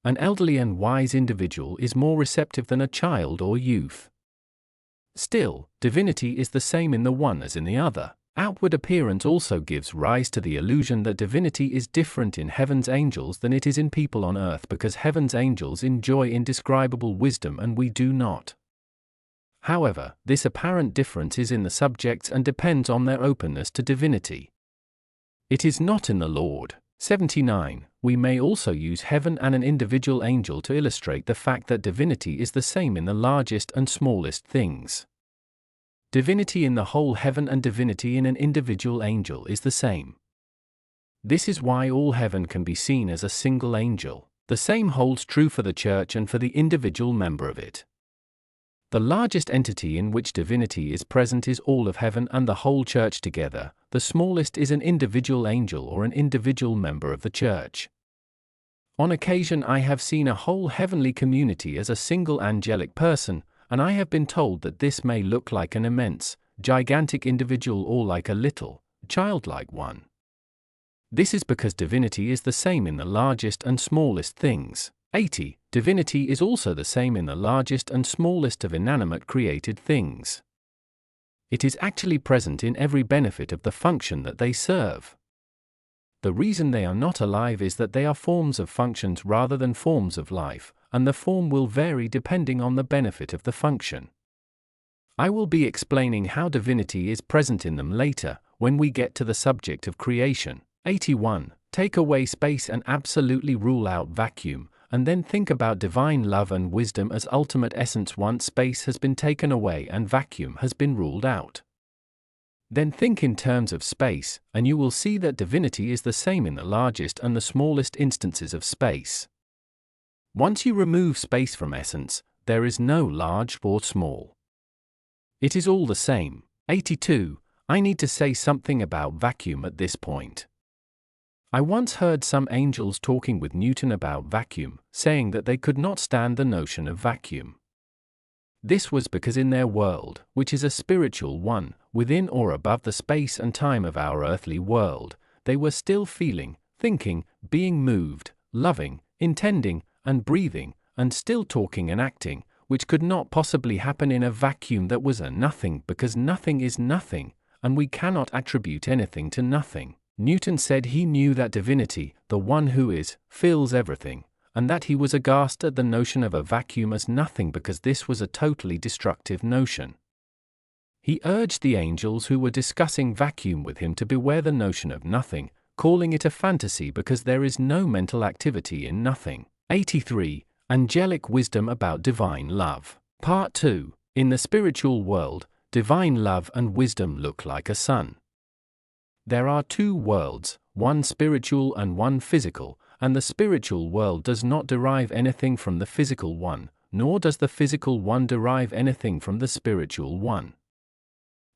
An elderly and wise individual is more receptive than a child or youth. Still, divinity is the same in the one as in the other. Outward appearance also gives rise to the illusion that divinity is different in heaven's angels than it is in people on earth, because heaven's angels enjoy indescribable wisdom and we do not. However, this apparent difference is in the subjects and depends on their openness to divinity. It is not in the Lord. 79. We may also use heaven and an individual angel to illustrate the fact that divinity is the same in the largest and smallest things. Divinity in the whole heaven and divinity in an individual angel is the same. This is why all heaven can be seen as a single angel. The same holds true for the church and for the individual member of it. The largest entity in which divinity is present is all of heaven and the whole church together. The smallest is an individual angel or an individual member of the church. On occasion I have seen a whole heavenly community as a single angelic person, and I have been told that this may look like an immense, gigantic individual or like a little, childlike one. This is because divinity is the same in the largest and smallest things. 80. Divinity is also the same in the largest and smallest of inanimate created things. It is actually present in every benefit of the function that they serve. The reason they are not alive is that they are forms of functions rather than forms of life, and the form will vary depending on the benefit of the function. I will be explaining how divinity is present in them later, when we get to the subject of creation. 81. Take away space and absolutely rule out vacuum, and then think about divine love and wisdom as ultimate essence once space has been taken away and vacuum has been ruled out. Then think in terms of space, and you will see that divinity is the same in the largest and the smallest instances of space. Once you remove space from essence, there is no large or small. It is all the same. 82. I need to say something about vacuum at this point. I once heard some angels talking with Newton about vacuum, saying that they could not stand the notion of vacuum. This was because in their world, which is a spiritual one, within or above the space and time of our earthly world, they were still feeling, thinking, being moved, loving, intending, and breathing, and still talking and acting, which could not possibly happen in a vacuum that was a nothing, because nothing is nothing, and we cannot attribute anything to nothing. Newton said he knew that divinity, the one who is, fills everything, and that he was aghast at the notion of a vacuum as nothing because this was a totally destructive notion. He urged the angels who were discussing vacuum with him to beware the notion of nothing, calling it a fantasy because there is no mental activity in nothing. 83. Angelic wisdom about divine love. Part 2. In the spiritual world, divine love and wisdom look like a sun. There are two worlds, one spiritual and one physical, and the spiritual world does not derive anything from the physical one, nor does the physical one derive anything from the spiritual one.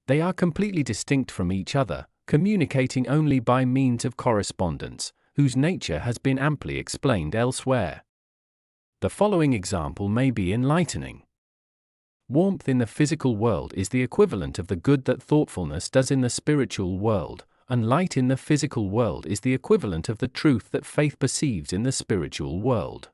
They are completely distinct from each other, communicating only by means of correspondence, whose nature has been amply explained elsewhere. The following example may be enlightening. Warmth in the physical world is the equivalent of the good that thoughtfulness does in the spiritual world, and light in the physical world is the equivalent of the truth that faith perceives in the spiritual world.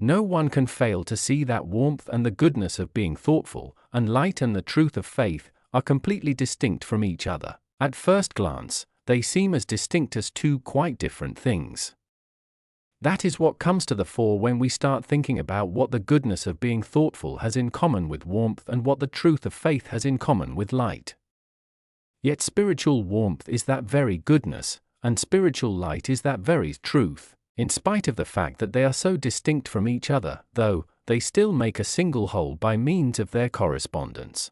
No one can fail to see that warmth and the goodness of being thoughtful, and light and the truth of faith, are completely distinct from each other. At first glance, they seem as distinct as two quite different things. That is what comes to the fore when we start thinking about what the goodness of being thoughtful has in common with warmth and what the truth of faith has in common with light. Yet spiritual warmth is that very goodness, and spiritual light is that very truth, in spite of the fact that they are so distinct from each other, though they still make a single whole by means of their correspondence.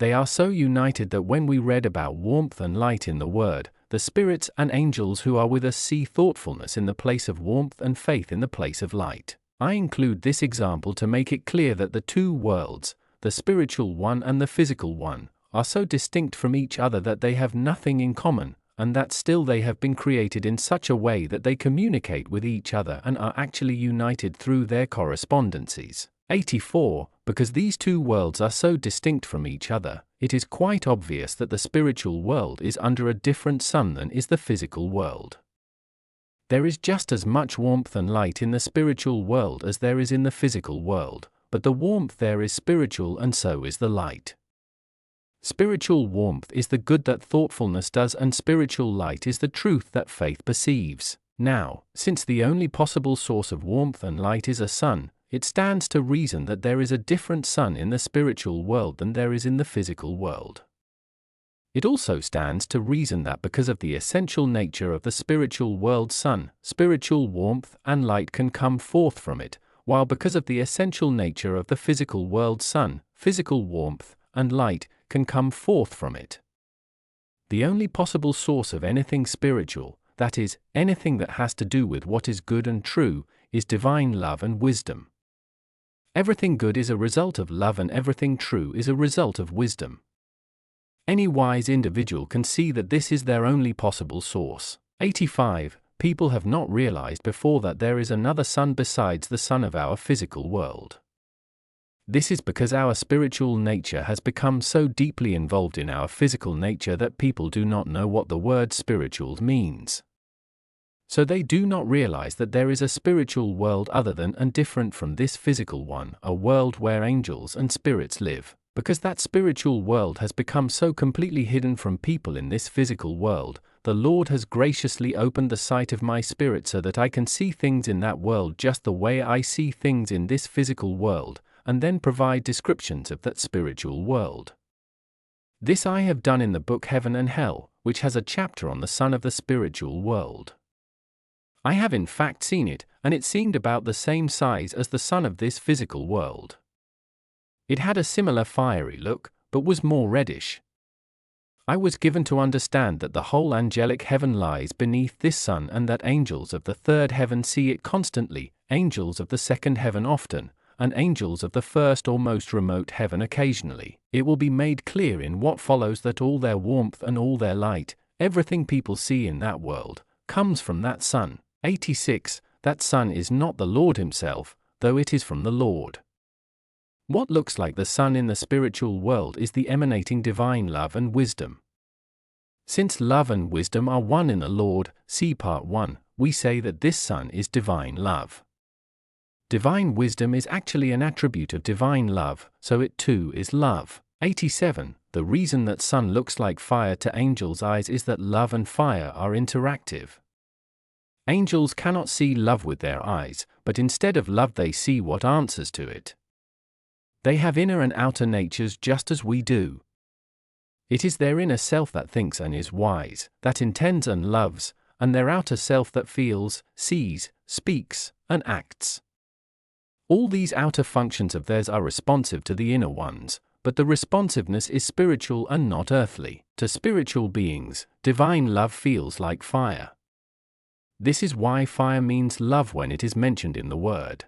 They are so united that when we read about warmth and light in the Word, the spirits and angels who are with us see thoughtfulness in the place of warmth and faith in the place of light. I include this example to make it clear that the two worlds, the spiritual one and the physical one, are so distinct from each other that they have nothing in common, and that still they have been created in such a way that they communicate with each other and are actually united through their correspondences. 84. Because these two worlds are so distinct from each other, it is quite obvious that the spiritual world is under a different sun than is the physical world. There is just as much warmth and light in the spiritual world as there is in the physical world, but the warmth there is spiritual and so is the light. Spiritual warmth is the good that thoughtfulness does, and spiritual light is the truth that faith perceives. Now, since the only possible source of warmth and light is a sun, it stands to reason that there is a different sun in the spiritual world than there is in the physical world. It also stands to reason that because of the essential nature of the spiritual world's sun, spiritual warmth and light can come forth from it, while because of the essential nature of the physical world's sun, physical warmth and light can come forth from it. The only possible source of anything spiritual, that is, anything that has to do with what is good and true, is divine love and wisdom. Everything good is a result of love and everything true is a result of wisdom. Any wise individual can see that this is their only possible source. 85. People have not realized before that there is another sun besides the sun of our physical world. This is because our spiritual nature has become so deeply involved in our physical nature that people do not know what the word spiritual means. So they do not realize that there is a spiritual world other than and different from this physical one, a world where angels and spirits live. Because that spiritual world has become so completely hidden from people in this physical world, the Lord has graciously opened the sight of my spirit so that I can see things in that world just the way I see things in this physical world, and then provide descriptions of that spiritual world. This I have done in the book Heaven and Hell, which has a chapter on the sun of the spiritual world. I have in fact seen it, and it seemed about the same size as the sun of this physical world. It had a similar fiery look, but was more reddish. I was given to understand that the whole angelic heaven lies beneath this sun and that angels of the third heaven see it constantly, angels of the second heaven often, and angels of the first or most remote heaven occasionally. It will be made clear in what follows that all their warmth and all their light, everything people see in that world, comes from that sun. 86. That sun is not the Lord himself, though it is from the Lord. What looks like the sun in the spiritual world is the emanating divine love and wisdom. Since love and wisdom are one in the Lord, see Part 1, we say that this sun is divine love. Divine wisdom is actually an attribute of divine love, so it too is love. 87. The reason that sun looks like fire to angels' eyes is that love and fire are interactive. Angels cannot see love with their eyes, but instead of love they see what answers to it. They have inner and outer natures just as we do. It is their inner self that thinks and is wise, that intends and loves, and their outer self that feels, sees, speaks, and acts. All these outer functions of theirs are responsive to the inner ones, but the responsiveness is spiritual and not earthly. To spiritual beings, divine love feels like fire. This is why fire means love when it is mentioned in the word.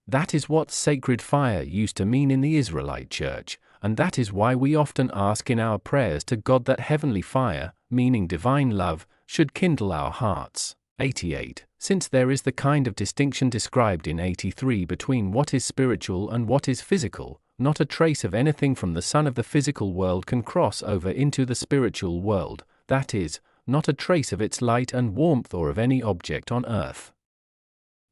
That is what sacred fire used to mean in the Israelite church, and that is why we often ask in our prayers to God that heavenly fire, meaning divine love, should kindle our hearts. 88. Since there is the kind of distinction described in 83 between what is spiritual and what is physical, not a trace of anything from the sun of the physical world can cross over into the spiritual world, that is, not a trace of its light and warmth or of any object on earth.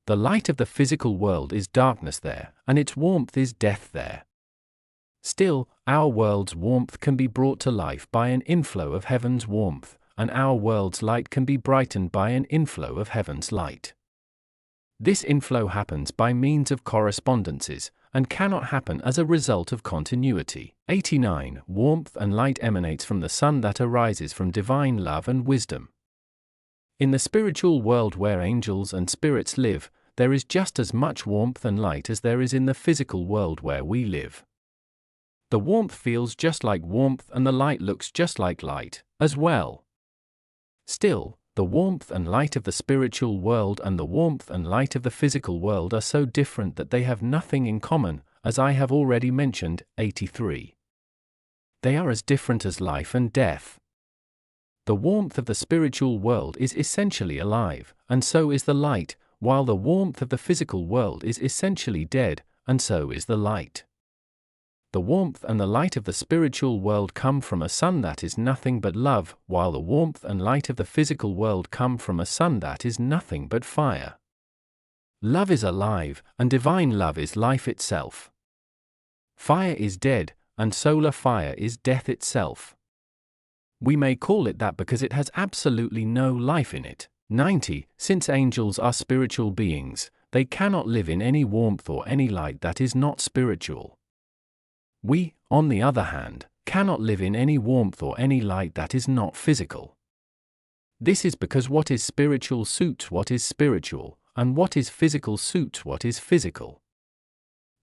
The light of the physical world is darkness there, and its warmth is death there. Still, our world's warmth can be brought to life by an inflow of heaven's warmth, and our world's light can be brightened by an inflow of heaven's light. This inflow happens by means of correspondences, and cannot happen as a result of continuity. 89. Warmth and light emanates from the sun that arises from divine love and wisdom. In the spiritual world where angels and spirits live, there is just as much warmth and light as there is in the physical world where we live. The warmth feels just like warmth and the light looks just like light, as well. Still, the warmth and light of the spiritual world and the warmth and light of the physical world are so different that they have nothing in common, as I have already mentioned. 83. They are as different as life and death. The warmth of the spiritual world is essentially alive, and so is the light, while the warmth of the physical world is essentially dead, and so is the light. The warmth and the light of the spiritual world come from a sun that is nothing but love, while the warmth and light of the physical world come from a sun that is nothing but fire. Love is alive, and divine love is life itself. Fire is dead, and solar fire is death itself. We may call it that because it has absolutely no life in it. 90. Since angels are spiritual beings, they cannot live in any warmth or any light that is not spiritual. We, on the other hand, cannot live in any warmth or any light that is not physical. This is because what is spiritual suits what is spiritual, and what is physical suits what is physical.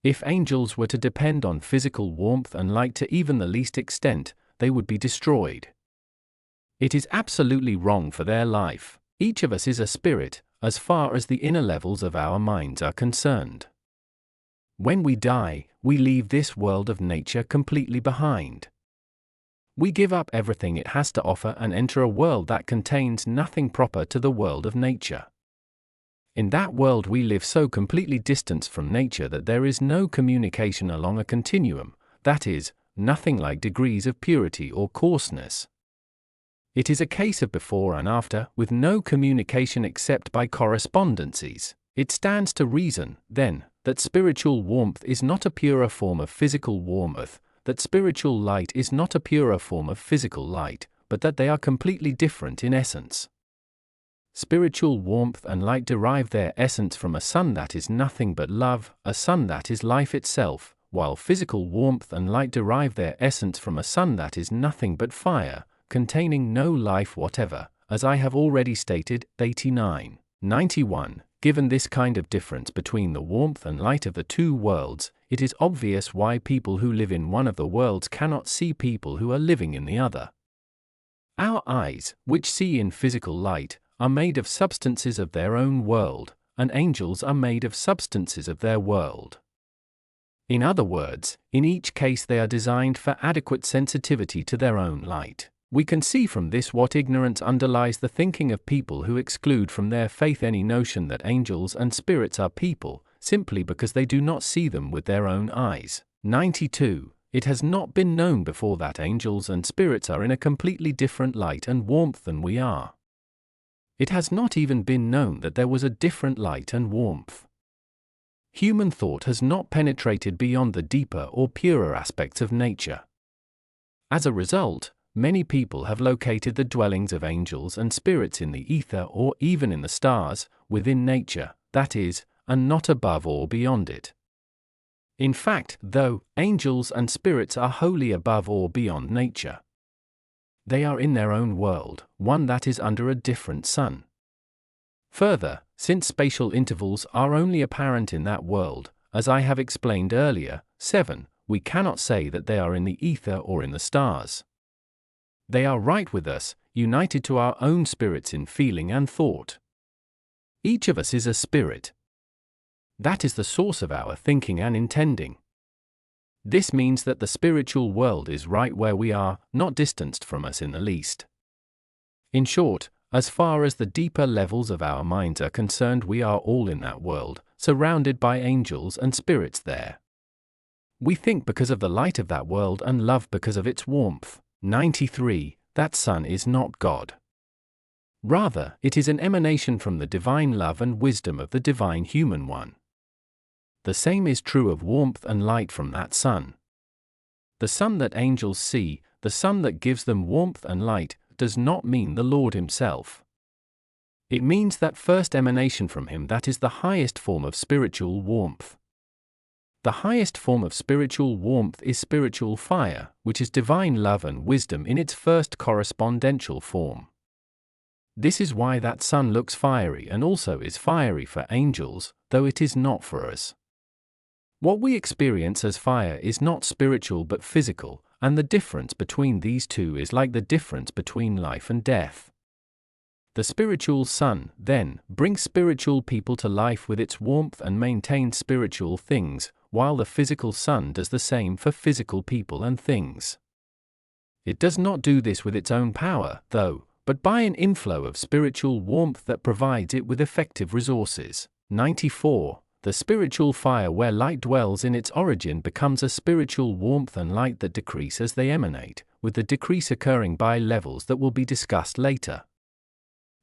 If angels were to depend on physical warmth and light to even the least extent, they would be destroyed. It is absolutely wrong for their life. Each of us is a spirit, as far as the inner levels of our minds are concerned. When we die, we leave this world of nature completely behind. We give up everything it has to offer and enter a world that contains nothing proper to the world of nature. In that world we live so completely distanced from nature that there is no communication along a continuum, that is, nothing like degrees of purity or coarseness. It is a case of before and after, with no communication except by correspondences. It stands to reason, then, that spiritual warmth is not a purer form of physical warmth, that spiritual light is not a purer form of physical light, but that they are completely different in essence. Spiritual warmth and light derive their essence from a sun that is nothing but love, a sun that is life itself, while physical warmth and light derive their essence from a sun that is nothing but fire, containing no life whatever, as I have already stated. 89. 91. Given this kind of difference between the warmth and light of the two worlds, it is obvious why people who live in one of the worlds cannot see people who are living in the other. Our eyes, which see in physical light, are made of substances of their own world, and angels are made of substances of their world. In other words, in each case they are designed for adequate sensitivity to their own light. We can see from this what ignorance underlies the thinking of people who exclude from their faith any notion that angels and spirits are people, simply because they do not see them with their own eyes. 92. It has not been known before that angels and spirits are in a completely different light and warmth than we are. It has not even been known that there was a different light and warmth. Human thought has not penetrated beyond the deeper or purer aspects of nature. As a result, many people have located the dwellings of angels and spirits in the ether or even in the stars, within nature, that is, and not above or beyond it. In fact, though, angels and spirits are wholly above or beyond nature. They are in their own world, one that is under a different sun. Further, since spatial intervals are only apparent in that world, as I have explained earlier, 7, we cannot say that they are in the ether or in the stars. They are right with us, united to our own spirits in feeling and thought. Each of us is a spirit. That is the source of our thinking and intending. This means that the spiritual world is right where we are, not distanced from us in the least. In short, as far as the deeper levels of our minds are concerned, we are all in that world, surrounded by angels and spirits there. We think because of the light of that world and love because of its warmth. 93. That sun is not God. Rather, it is an emanation from the divine love and wisdom of the divine human one. The same is true of warmth and light from that sun. The sun that angels see, the sun that gives them warmth and light, does not mean the Lord himself. It means that first emanation from him that is the highest form of spiritual warmth. The highest form of spiritual warmth is spiritual fire, which is divine love and wisdom in its first correspondential form. This is why that sun looks fiery and also is fiery for angels, though it is not for us. What we experience as fire is not spiritual but physical, and the difference between these two is like the difference between life and death. The spiritual sun, then, brings spiritual people to life with its warmth and maintains spiritual things, while the physical sun does the same for physical people and things. It does not do this with its own power, though, but by an inflow of spiritual warmth that provides it with effective resources. 94. The spiritual fire where light dwells in its origin becomes a spiritual warmth and light that decrease as they emanate, with the decrease occurring by levels that will be discussed later.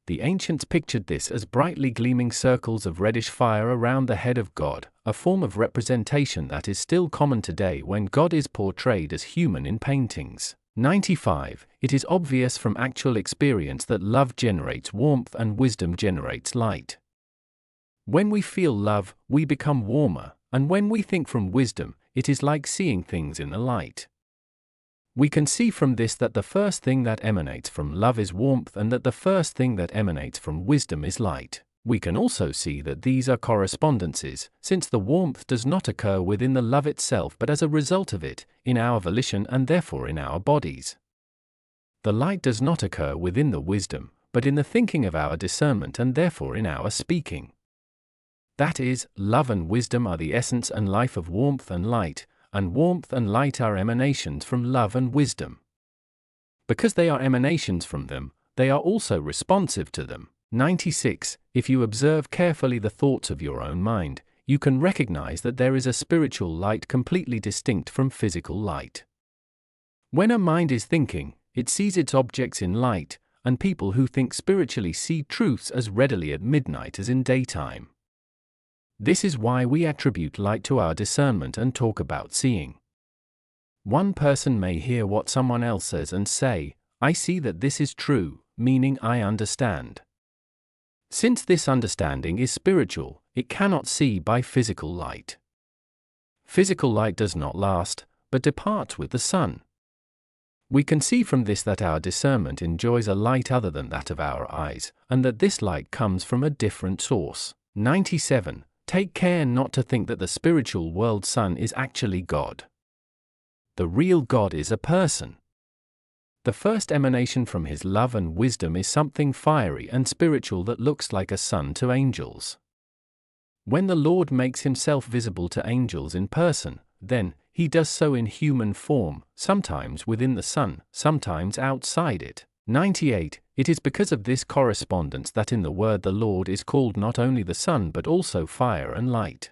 The ancients pictured this as brightly gleaming circles of reddish fire around the head of God, a form of representation that is still common today when God is portrayed as human in paintings. 95. It is obvious from actual experience that love generates warmth and wisdom generates light. When we feel love, we become warmer, and when we think from wisdom, it is like seeing things in the light. We can see from this that the first thing that emanates from love is warmth and that the first thing that emanates from wisdom is light. We can also see that these are correspondences, since the warmth does not occur within the love itself but as a result of it, in our volition and therefore in our bodies. The light does not occur within the wisdom, but in the thinking of our discernment and therefore in our speaking. That is, love and wisdom are the essence and life of warmth and light, and warmth and light are emanations from love and wisdom. Because they are emanations from them, they are also responsive to them. 96. If you observe carefully the thoughts of your own mind, you can recognize that there is a spiritual light completely distinct from physical light. When a mind is thinking, it sees its objects in light, and people who think spiritually see truths as readily at midnight as in daytime. This is why we attribute light to our discernment and talk about seeing. One person may hear what someone else says and say, "I see that this is true," meaning I understand. Since this understanding is spiritual, it cannot see by physical light. Physical light does not last, but departs with the sun. We can see from this that our discernment enjoys a light other than that of our eyes, and that this light comes from a different source. 97. Take care not to think that the spiritual world sun is actually God. The real God is a person. The first emanation from his love and wisdom is something fiery and spiritual that looks like a sun to angels. When the Lord makes himself visible to angels in person, then he does so in human form, sometimes within the sun, sometimes outside it. 98. It is because of this correspondence that in the word the Lord is called not only the sun but also fire and light.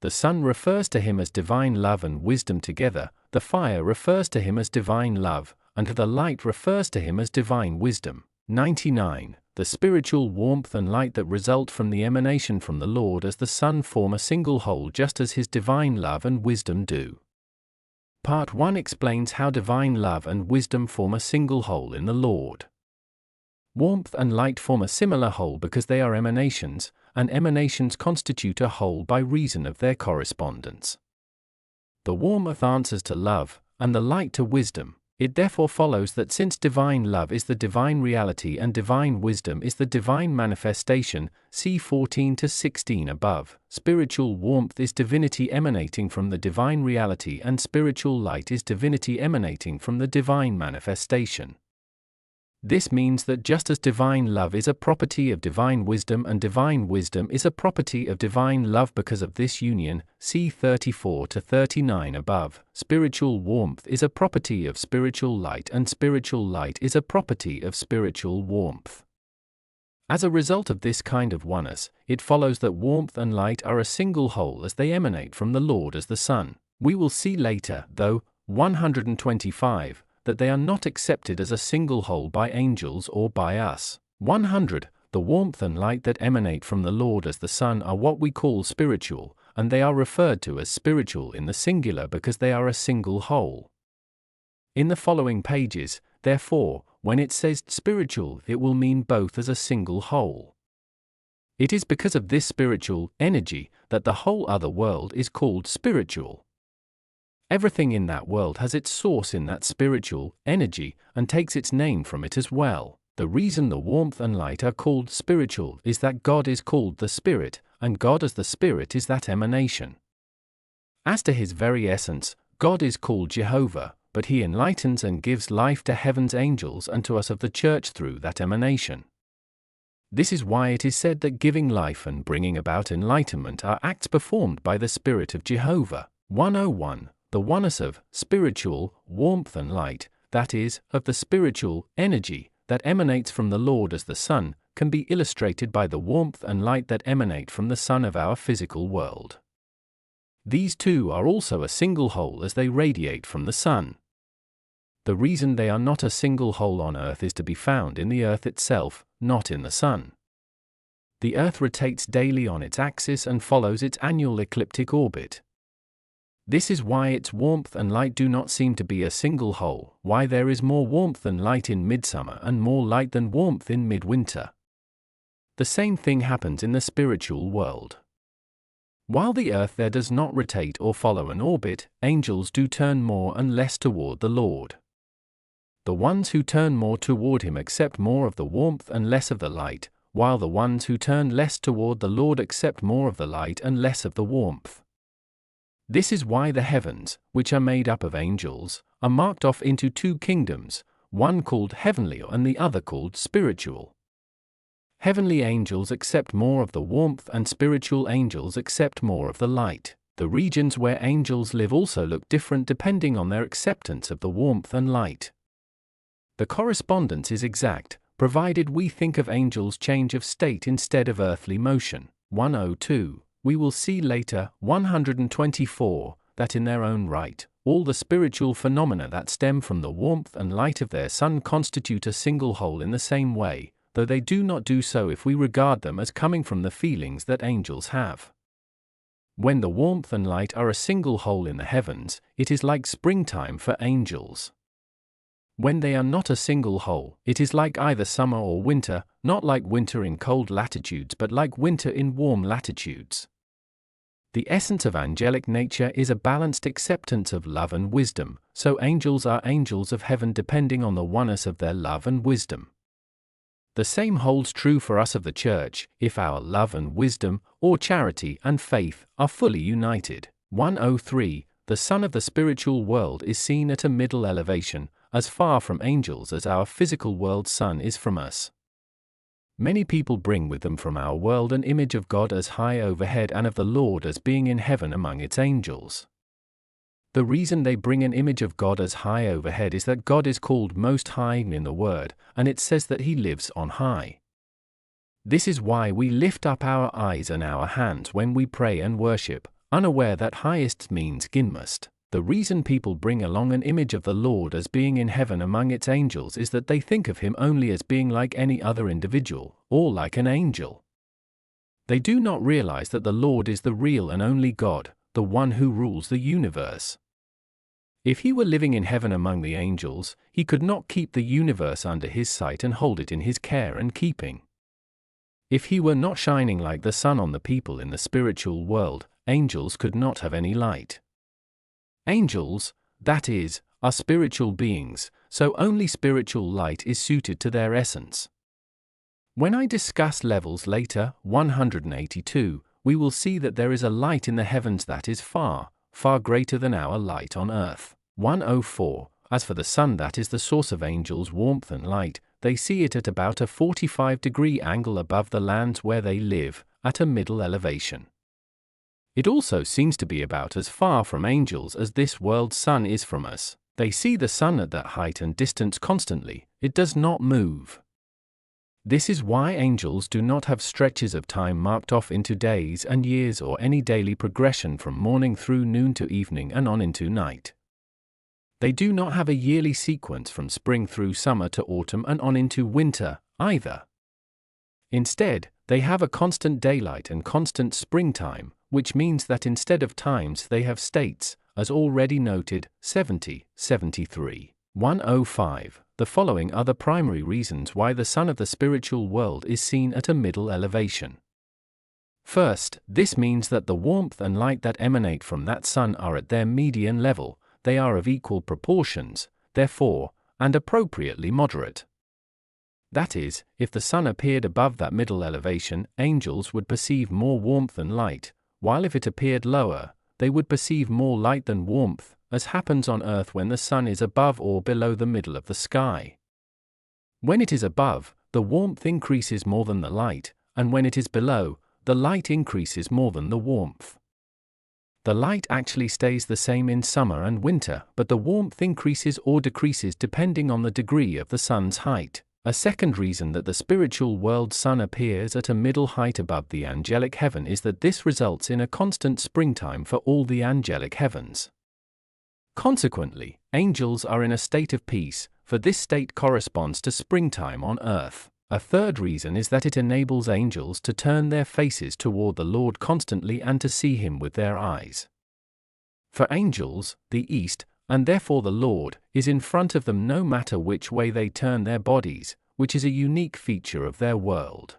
The sun refers to him as divine love and wisdom together, the fire refers to him as divine love, and the light refers to him as divine wisdom. 99. The spiritual warmth and light that result from the emanation from the Lord as the sun form a single whole just as his divine love and wisdom do. Part 1 explains how divine love and wisdom form a single whole in the Lord. Warmth and light form a similar whole because they are emanations, and emanations constitute a whole by reason of their correspondence. The warmth answers to love, and the light to wisdom. It therefore follows that since divine love is the divine reality and divine wisdom is the divine manifestation, see 14-16 above, spiritual warmth is divinity emanating from the divine reality and spiritual light is divinity emanating from the divine manifestation. This means that just as divine love is a property of divine wisdom and divine wisdom is a property of divine love because of this union, see 34 to 39 above, spiritual warmth is a property of spiritual light and spiritual light is a property of spiritual warmth. As a result of this kind of oneness, it follows that warmth and light are a single whole as they emanate from the Lord as the Son. We will see later, though, 125, that they are not accepted as a single whole by angels or by us. 100. The warmth and light that emanate from the Lord as the Son are what we call spiritual, and they are referred to as spiritual in the singular because they are a single whole. In the following pages, therefore, when it says spiritual, it will mean both as a single whole. It is because of this spiritual energy that the whole other world is called spiritual. Everything in that world has its source in that spiritual energy and takes its name from it as well. The reason the warmth and light are called spiritual is that God is called the Spirit, and God as the Spirit is that emanation. As to his very essence, God is called Jehovah, but he enlightens and gives life to heaven's angels and to us of the church through that emanation. This is why it is said that giving life and bringing about enlightenment are acts performed by the Spirit of Jehovah. 101. The oneness of spiritual warmth and light, that is, of the spiritual energy that emanates from the Lord as the Son, can be illustrated by the warmth and light that emanate from the sun of our physical world. These two are also a single whole as they radiate from the sun. The reason they are not a single whole on earth is to be found in the earth itself, not in the sun. The earth rotates daily on its axis and follows its annual ecliptic orbit. This is why its warmth and light do not seem to be a single whole, why there is more warmth than light in midsummer and more light than warmth in midwinter. The same thing happens in the spiritual world. While the earth there does not rotate or follow an orbit, angels do turn more and less toward the Lord. The ones who turn more toward him accept more of the warmth and less of the light, while the ones who turn less toward the Lord accept more of the light and less of the warmth. This is why the heavens, which are made up of angels, are marked off into two kingdoms, one called heavenly and the other called spiritual. Heavenly angels accept more of the warmth and spiritual angels accept more of the light. The regions where angels live also look different depending on their acceptance of the warmth and light. The correspondence is exact, provided we think of angels' change of state instead of earthly motion. 102. We will see later, 124, that in their own right, all the spiritual phenomena that stem from the warmth and light of their sun constitute a single whole in the same way, though they do not do so if we regard them as coming from the feelings that angels have. When the warmth and light are a single whole in the heavens, it is like springtime for angels. When they are not a single whole, it is like either summer or winter, not like winter in cold latitudes but like winter in warm latitudes. The essence of angelic nature is a balanced acceptance of love and wisdom, so angels are angels of heaven depending on the oneness of their love and wisdom. The same holds true for us of the Church, if our love and wisdom, or charity and faith, are fully united. 103. The sun of the spiritual world is seen at a middle elevation, as far from angels as our physical world's sun is from us. Many people bring with them from our world an image of God as high overhead and of the Lord as being in heaven among its angels. The reason they bring an image of God as high overhead is that God is called Most High in the Word, and it says that he lives on high. This is why we lift up our eyes and our hands when we pray and worship, unaware that highest means ginmust. The reason people bring along an image of the Lord as being in heaven among its angels is that they think of him only as being like any other individual, or like an angel. They do not realize that the Lord is the real and only God, the one who rules the universe. If he were living in heaven among the angels, he could not keep the universe under his sight and hold it in his care and keeping. If he were not shining like the sun on the people in the spiritual world, angels could not have any light. Angels, that is, are spiritual beings, so only spiritual light is suited to their essence. When I discuss levels later, 182, we will see that there is a light in the heavens that is far, far greater than our light on earth. 104. As for the sun that is the source of angels' warmth and light, they see it at about a 45-degree angle above the lands where they live, at a middle elevation. It also seems to be about as far from angels as this world's sun is from us. They see the sun at that height and distance constantly, it does not move. This is why angels do not have stretches of time marked off into days and years or any daily progression from morning through noon to evening and on into night. They do not have a yearly sequence from spring through summer to autumn and on into winter, either. Instead, they have a constant daylight and constant springtime, which means that instead of times they have states, as already noted, 70, 73, 105. The following are the primary reasons why the sun of the spiritual world is seen at a middle elevation. First, this means that the warmth and light that emanate from that sun are at their median level, they are of equal proportions, therefore, and appropriately moderate. That is, if the sun appeared above that middle elevation, angels would perceive more warmth and light, while if it appeared lower, they would perceive more light than warmth, as happens on earth when the sun is above or below the middle of the sky. When it is above, the warmth increases more than the light, and when it is below, the light increases more than the warmth. The light actually stays the same in summer and winter, but the warmth increases or decreases depending on the degree of the sun's height. A second reason that the spiritual world's sun appears at a middle height above the angelic heaven is that this results in a constant springtime for all the angelic heavens. Consequently, angels are in a state of peace, for this state corresponds to springtime on earth. A third reason is that it enables angels to turn their faces toward the Lord constantly and to see Him with their eyes. For angels, the east, and therefore the Lord, is in front of them no matter which way they turn their bodies, which is a unique feature of their world.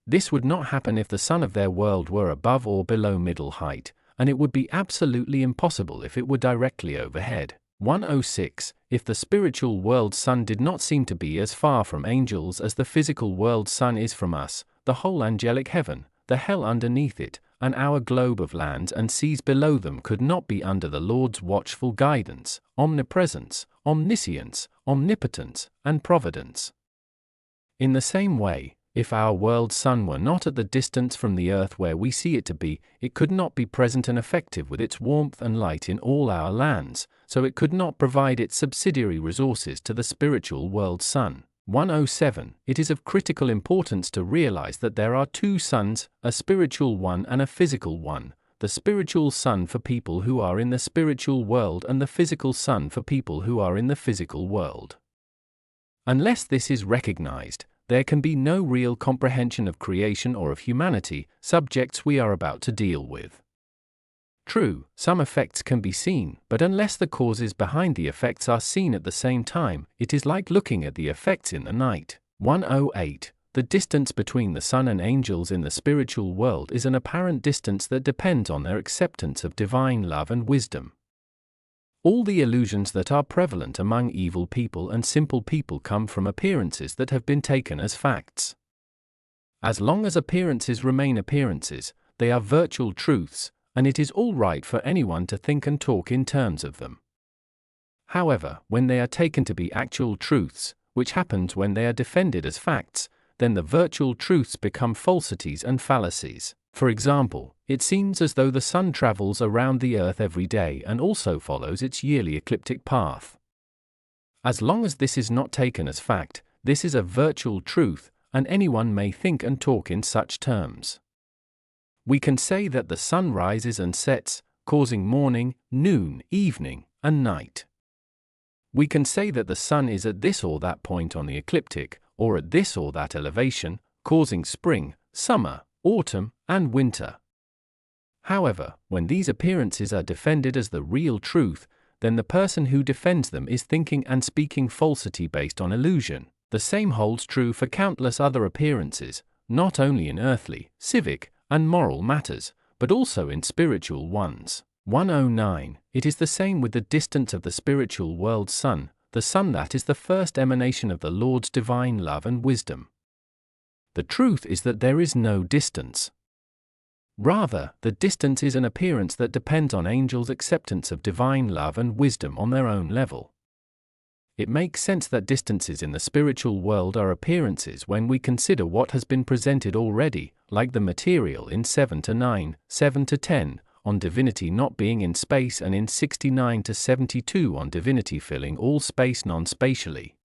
This would not happen if the sun of their world were above or below middle height, and it would be absolutely impossible if it were directly overhead. 106. If the spiritual world's sun did not seem to be as far from angels as the physical world's sun is from us, the whole angelic heaven, the hell underneath it, and our globe of lands and seas below them could not be under the Lord's watchful guidance, omnipresence, omniscience, omnipotence, and providence. In the same way, if our world's sun were not at the distance from the earth where we see it to be, it could not be present and effective with its warmth and light in all our lands, so it could not provide its subsidiary resources to the spiritual world's sun. 107. It is of critical importance to realize that there are two suns, a spiritual one and a physical one, the spiritual sun for people who are in the spiritual world and the physical sun for people who are in the physical world. Unless this is recognized, there can be no real comprehension of creation or of humanity, subjects we are about to deal with. True, some effects can be seen, but unless the causes behind the effects are seen at the same time, it is like looking at the effects in the night. 108. The distance between the sun and angels in the spiritual world is an apparent distance that depends on their acceptance of divine love and wisdom. All the illusions that are prevalent among evil people and simple people come from appearances that have been taken as facts. As long as appearances remain appearances, they are virtual truths, and it is all right for anyone to think and talk in terms of them. However, when they are taken to be actual truths, which happens when they are defended as facts, then the virtual truths become falsities and fallacies. For example, it seems as though the sun travels around the earth every day and also follows its yearly ecliptic path. As long as this is not taken as fact, this is a virtual truth, and anyone may think and talk in such terms. We can say that the sun rises and sets, causing morning, noon, evening, and night. We can say that the sun is at this or that point on the ecliptic, or at this or that elevation, causing spring, summer, autumn, and winter. However, when these appearances are defended as the real truth, then the person who defends them is thinking and speaking falsity based on illusion. The same holds true for countless other appearances, not only in earthly, civic, and moral matters, but also in spiritual ones. 109. It is the same with the distance of the spiritual world's sun, the sun that is the first emanation of the Lord's divine love and wisdom. The truth is that there is no distance. Rather, the distance is an appearance that depends on angels' acceptance of divine love and wisdom on their own level. It makes sense that distances in the spiritual world are appearances when we consider what has been presented already, like the material in 7 to 9, 7 to 10, on divinity not being in space, and in 69 to 72 on divinity filling all space non-spatially.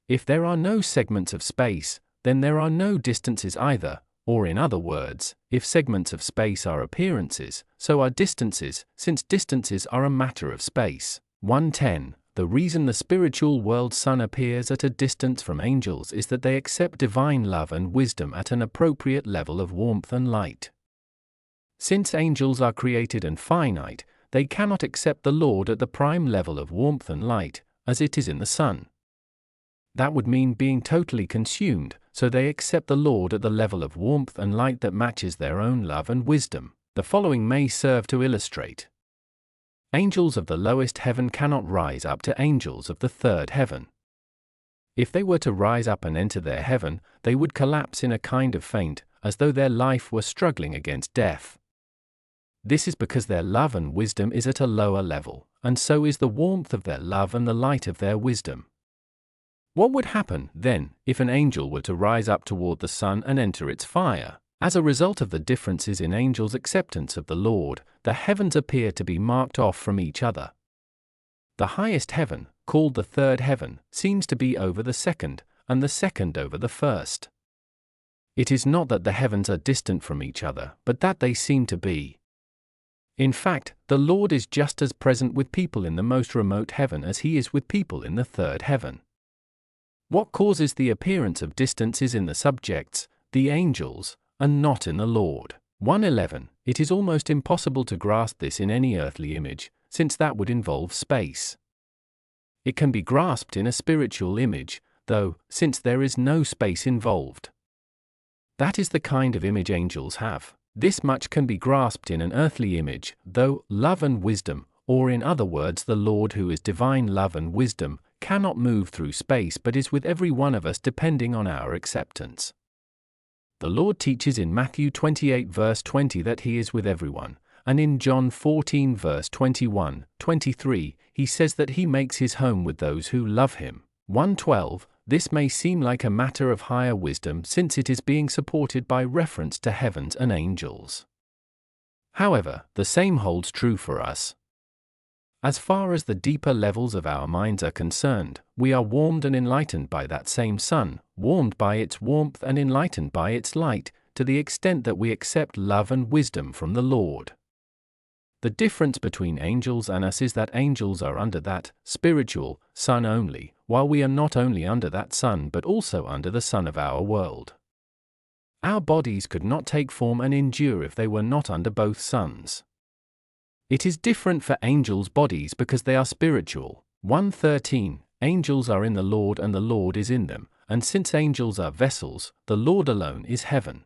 If there are no segments of space, then there are no distances either, or in other words, if segments of space are appearances, so are distances, since distances are a matter of space. 110. The reason the spiritual world's sun appears at a distance from angels is that they accept divine love and wisdom at an appropriate level of warmth and light. Since angels are created and finite, they cannot accept the Lord at the prime level of warmth and light, as it is in the sun. That would mean being totally consumed, so they accept the Lord at the level of warmth and light that matches their own love and wisdom. The following may serve to illustrate. Angels of the lowest heaven cannot rise up to angels of the third heaven. If they were to rise up and enter their heaven, they would collapse in a kind of faint, as though their life were struggling against death. This is because their love and wisdom is at a lower level, and so is the warmth of their love and the light of their wisdom. What would happen, then, if an angel were to rise up toward the sun and enter its fire? As a result of the differences in angels' acceptance of the Lord, the heavens appear to be marked off from each other. The highest heaven, called the third heaven, seems to be over the second, and the second over the first. It is not that the heavens are distant from each other, but that they seem to be. In fact, the Lord is just as present with people in the most remote heaven as he is with people in the third heaven. What causes the appearance of distance is in the subjects, the angels, and not in the Lord. 111. It is almost impossible to grasp this in any earthly image, since that would involve space. It can be grasped in a spiritual image, though, since there is no space involved. That is the kind of image angels have. This much can be grasped in an earthly image, though love and wisdom, or in other words the Lord who is divine love and wisdom, cannot move through space but is with every one of us depending on our acceptance. The Lord teaches in Matthew 28 verse 20 that he is with everyone, and in John 14 verse 21, 23, he says that he makes his home with those who love him. 112. This may seem like a matter of higher wisdom since it is being supported by reference to heavens and angels. However, the same holds true for us. As far as the deeper levels of our minds are concerned, we are warmed and enlightened by that same sun, warmed by its warmth and enlightened by its light, to the extent that we accept love and wisdom from the Lord. The difference between angels and us is that angels are under that spiritual sun only, while we are not only under that sun but also under the sun of our world. Our bodies could not take form and endure if they were not under both suns. It is different for angels' bodies because they are spiritual. 113. Angels are in the Lord and the Lord is in them, and since angels are vessels, the Lord alone is heaven.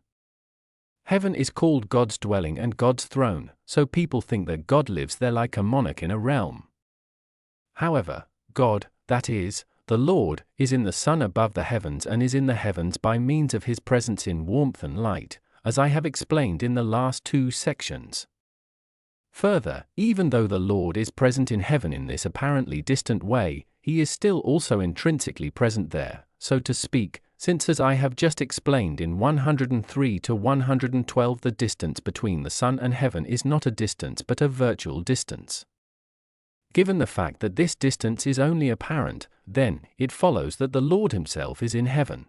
Heaven is called God's dwelling and God's throne, so people think that God lives there like a monarch in a realm. However, God, that is, the Lord, is in the sun above the heavens and is in the heavens by means of his presence in warmth and light, as I have explained in the last 2 sections. Further, even though the Lord is present in heaven in this apparently distant way, he is still also intrinsically present there, so to speak, since as I have just explained in 103 to 112 the distance between the sun and heaven is not a distance but a virtual distance. Given the fact that this distance is only apparent, then, it follows that the Lord himself is in heaven.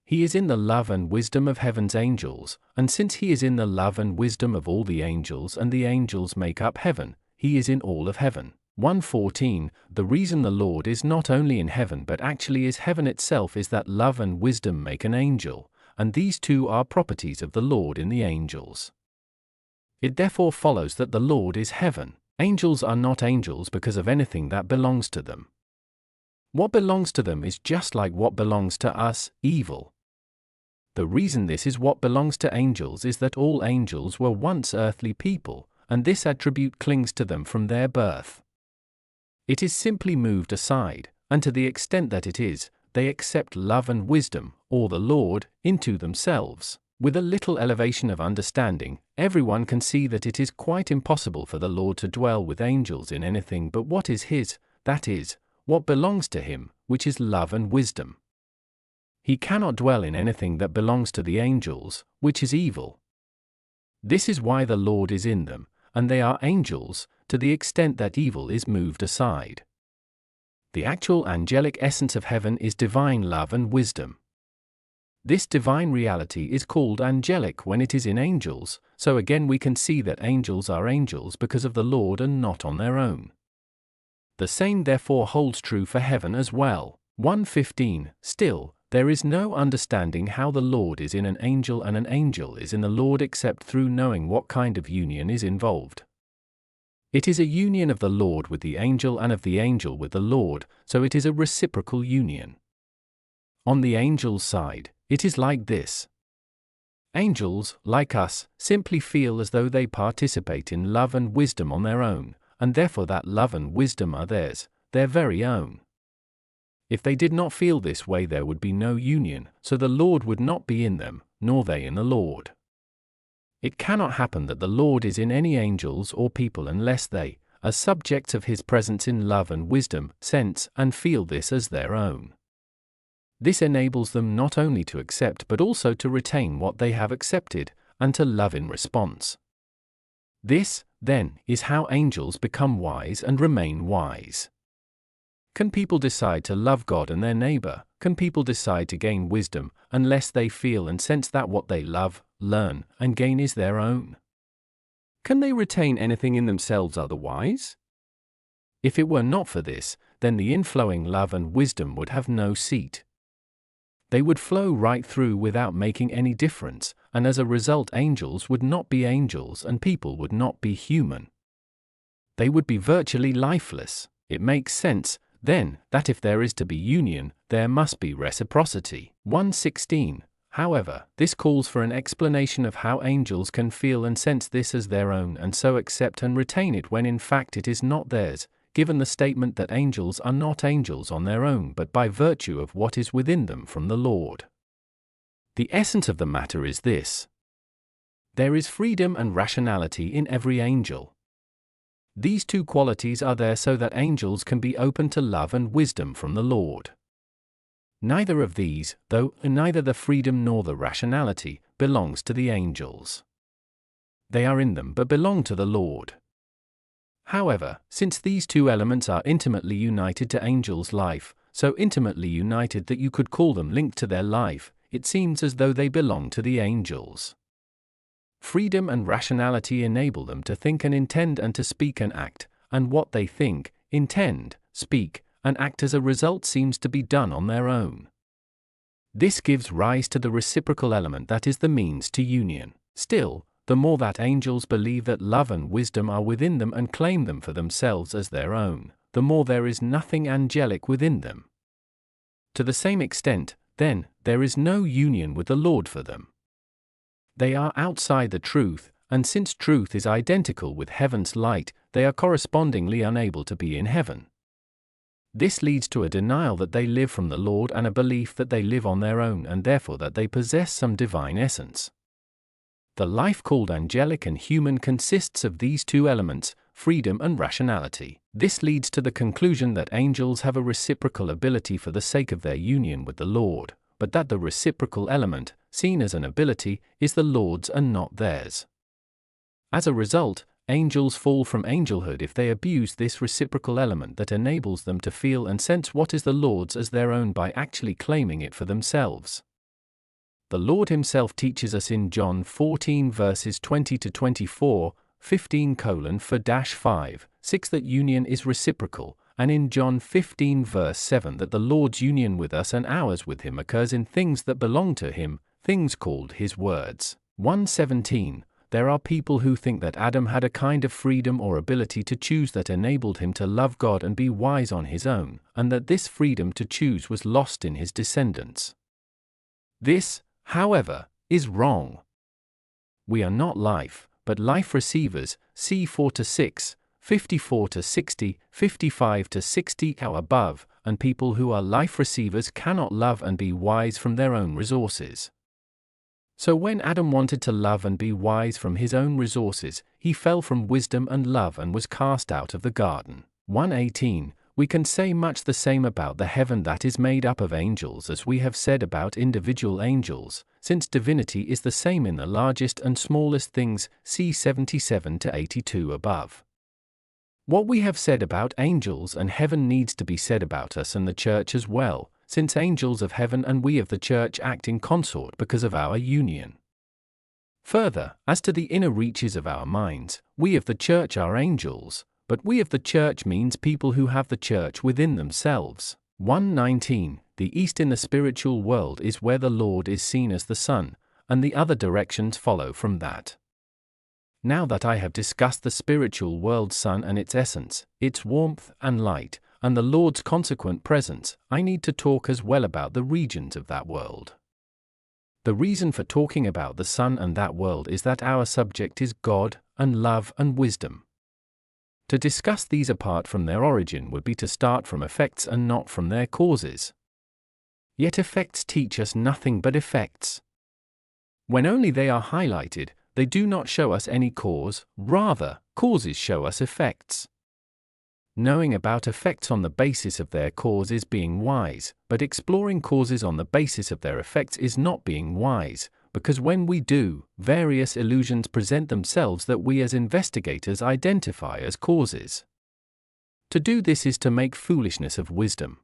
He is in the love and wisdom of heaven's angels, and since he is in the love and wisdom of all the angels and the angels make up heaven, he is in all of heaven. 114. The reason the Lord is not only in heaven but actually is heaven itself is that love and wisdom make an angel, and these two are properties of the Lord in the angels. It therefore follows that the Lord is heaven. Angels are not angels because of anything that belongs to them. What belongs to them is just like what belongs to us, evil. The reason this is what belongs to angels is that all angels were once earthly people, and this attribute clings to them from their birth. It is simply moved aside, and to the extent that it is, they accept love and wisdom, or the Lord, into themselves. With a little elevation of understanding, everyone can see that it is quite impossible for the Lord to dwell with angels in anything but what is his, that is, what belongs to him, which is love and wisdom. He cannot dwell in anything that belongs to the angels, which is evil. This is why the Lord is in them, and they are angels, to the extent that evil is moved aside. The actual angelic essence of heaven is divine love and wisdom. This divine reality is called angelic when it is in angels, so again we can see that angels are angels because of the Lord and not on their own. The same therefore holds true for heaven as well. 1:15 Still, there is no understanding how the Lord is in an angel and an angel is in the Lord except through knowing what kind of union is involved. It is a union of the Lord with the angel and of the angel with the Lord, so it is a reciprocal union. On the angel's side, it is like this. Angels, like us, simply feel as though they participate in love and wisdom on their own, and therefore that love and wisdom are theirs, their very own. If they did not feel this way, there would be no union, so the Lord would not be in them, nor they in the Lord. It cannot happen that the Lord is in any angels or people unless they, as subjects of his presence in love and wisdom, sense and feel this as their own. This enables them not only to accept but also to retain what they have accepted, and to love in response. This, then, is how angels become wise and remain wise. Can people decide to love God and their neighbor? Can people decide to gain wisdom unless they feel and sense that what they love, learn, and gain is their own? Can they retain anything in themselves otherwise? If it were not for this, then the inflowing love and wisdom would have no seat. They would flow right through without making any difference, and as a result angels would not be angels and people would not be human. They would be virtually lifeless. It makes sense, then, that if there is to be union, there must be reciprocity. 1:16. However, this calls for an explanation of how angels can feel and sense this as their own and so accept and retain it when in fact it is not theirs, given the statement that angels are not angels on their own but by virtue of what is within them from the Lord. The essence of the matter is this. There is freedom and rationality in every angel. These two qualities are there so that angels can be open to love and wisdom from the Lord. Neither of these, though, neither the freedom nor the rationality, belongs to the angels. They are in them but belong to the Lord. However, since these two elements are intimately united to angels' life, so intimately united that you could call them linked to their life, it seems as though they belong to the angels. Freedom and rationality enable them to think and intend and to speak and act, and what they think, intend, speak, and act as a result seems to be done on their own. This gives rise to the reciprocal element that is the means to union. Still, the more that angels believe that love and wisdom are within them and claim them for themselves as their own, the more there is nothing angelic within them. To the same extent, then, there is no union with the Lord for them. They are outside the truth, and since truth is identical with heaven's light, they are correspondingly unable to be in heaven. This leads to a denial that they live from the Lord and a belief that they live on their own and therefore that they possess some divine essence. The life called angelic and human consists of these two elements, freedom and rationality. This leads to the conclusion that angels have a reciprocal ability for the sake of their union with the Lord, but that the reciprocal element, seen as an ability, is the Lord's and not theirs. As a result, angels fall from angelhood if they abuse this reciprocal element that enables them to feel and sense what is the Lord's as their own by actually claiming it for themselves. The Lord himself teaches us in John 14 verses 20 to 24, 15:4-5, 6 that union is reciprocal, and in John 15 verse 7 that the Lord's union with us and ours with him occurs in things that belong to him, things called his words. 1:17. There are people who think that Adam had a kind of freedom or ability to choose that enabled him to love God and be wise on his own, and that this freedom to choose was lost in his descendants. This, however, is wrong. We are not life, but life receivers, c. 4-6, 54-60, 55-60 or above, and people who are life receivers cannot love and be wise from their own resources. So when Adam wanted to love and be wise from his own resources, he fell from wisdom and love and was cast out of the garden. 1:18. we can say much the same about the heaven that is made up of angels as we have said about individual angels, since divinity is the same in the largest and smallest things, see 77 to 82 above. What we have said about angels and heaven needs to be said about us and the church as well, since angels of heaven and we of the church act in consort because of our union. Further, as to the inner reaches of our minds, we of the church are angels, but we of the church means people who have the church within themselves. 1:19 The east in the spiritual world is where the Lord is seen as the sun, and the other directions follow from that. Now that I have discussed the spiritual world sun and its essence, its warmth and light, and the Lord's consequent presence, I need to talk as well about the regions of that world. The reason for talking about the sun and that world is that our subject is God, and love and wisdom. To discuss these apart from their origin would be to start from effects and not from their causes. Yet effects teach us nothing but effects. When only they are highlighted, they do not show us any cause, rather, causes show us effects. Knowing about effects on the basis of their cause is being wise, but exploring causes on the basis of their effects is not being wise, because when we do, various illusions present themselves that we as investigators identify as causes. To do this is to make foolishness of wisdom.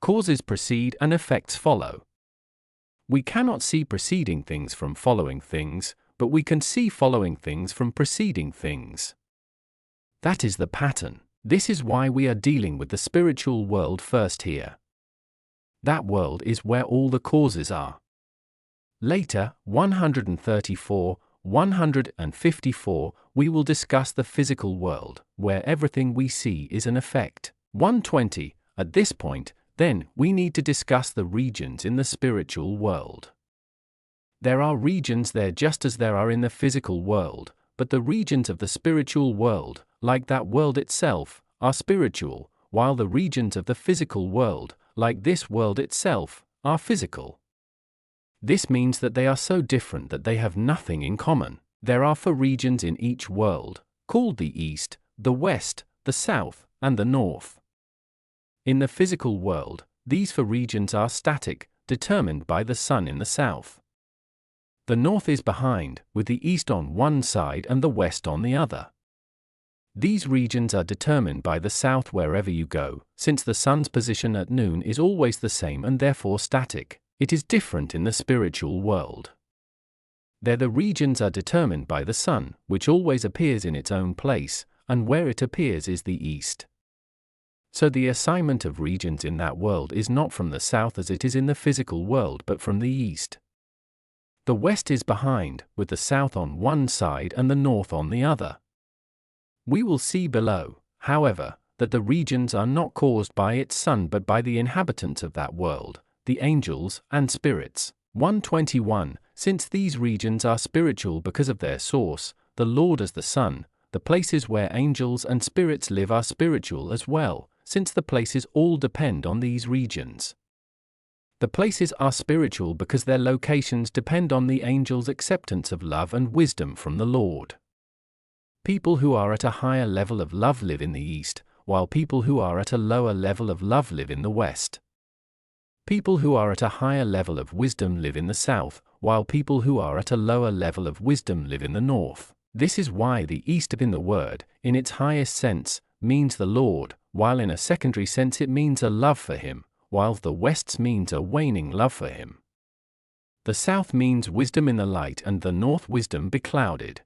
Causes precede and effects follow. We cannot see preceding things from following things, but we can see following things from preceding things. That is the pattern. This is why we are dealing with the spiritual world first here. That world is where all the causes are. Later, 134, 154, we will discuss the physical world, where everything we see is an effect. 120, at this point, then, we need to discuss the regions in the spiritual world. There are regions there just as there are in the physical world, but the regions of the spiritual world, like that world itself, are spiritual, while the regions of the physical world, like this world itself, are physical. This means that they are so different that they have nothing in common. There are 4 regions in each world, called the East, the West, the South, and the North. In the physical world, these 4 regions are static, determined by the sun in the south. The north is behind, with the east on one side and the west on the other. These regions are determined by the south wherever you go, since the sun's position at noon is always the same and therefore static. It is different in the spiritual world. There the regions are determined by the sun, which always appears in its own place, and where it appears is the east. So the assignment of regions in that world is not from the south as it is in the physical world but from the east. The west is behind, with the south on one side and the north on the other. We will see below, however, that the regions are not caused by its sun but by the inhabitants of that world, the angels and spirits. 121, since these regions are spiritual because of their source, the Lord as the sun, the places where angels and spirits live are spiritual as well, since the places all depend on these regions. The places are spiritual because their locations depend on the angels' acceptance of love and wisdom from the Lord. People who are at a higher level of love live in the east, while people who are at a lower level of love live in the west. People who are at a higher level of wisdom live in the south, while people who are at a lower level of wisdom live in the north. This is why the east in the word, in its highest sense, means the Lord, while in a secondary sense it means a love for him, while the west means a waning love for him. The south means wisdom in the light and the north wisdom beclouded.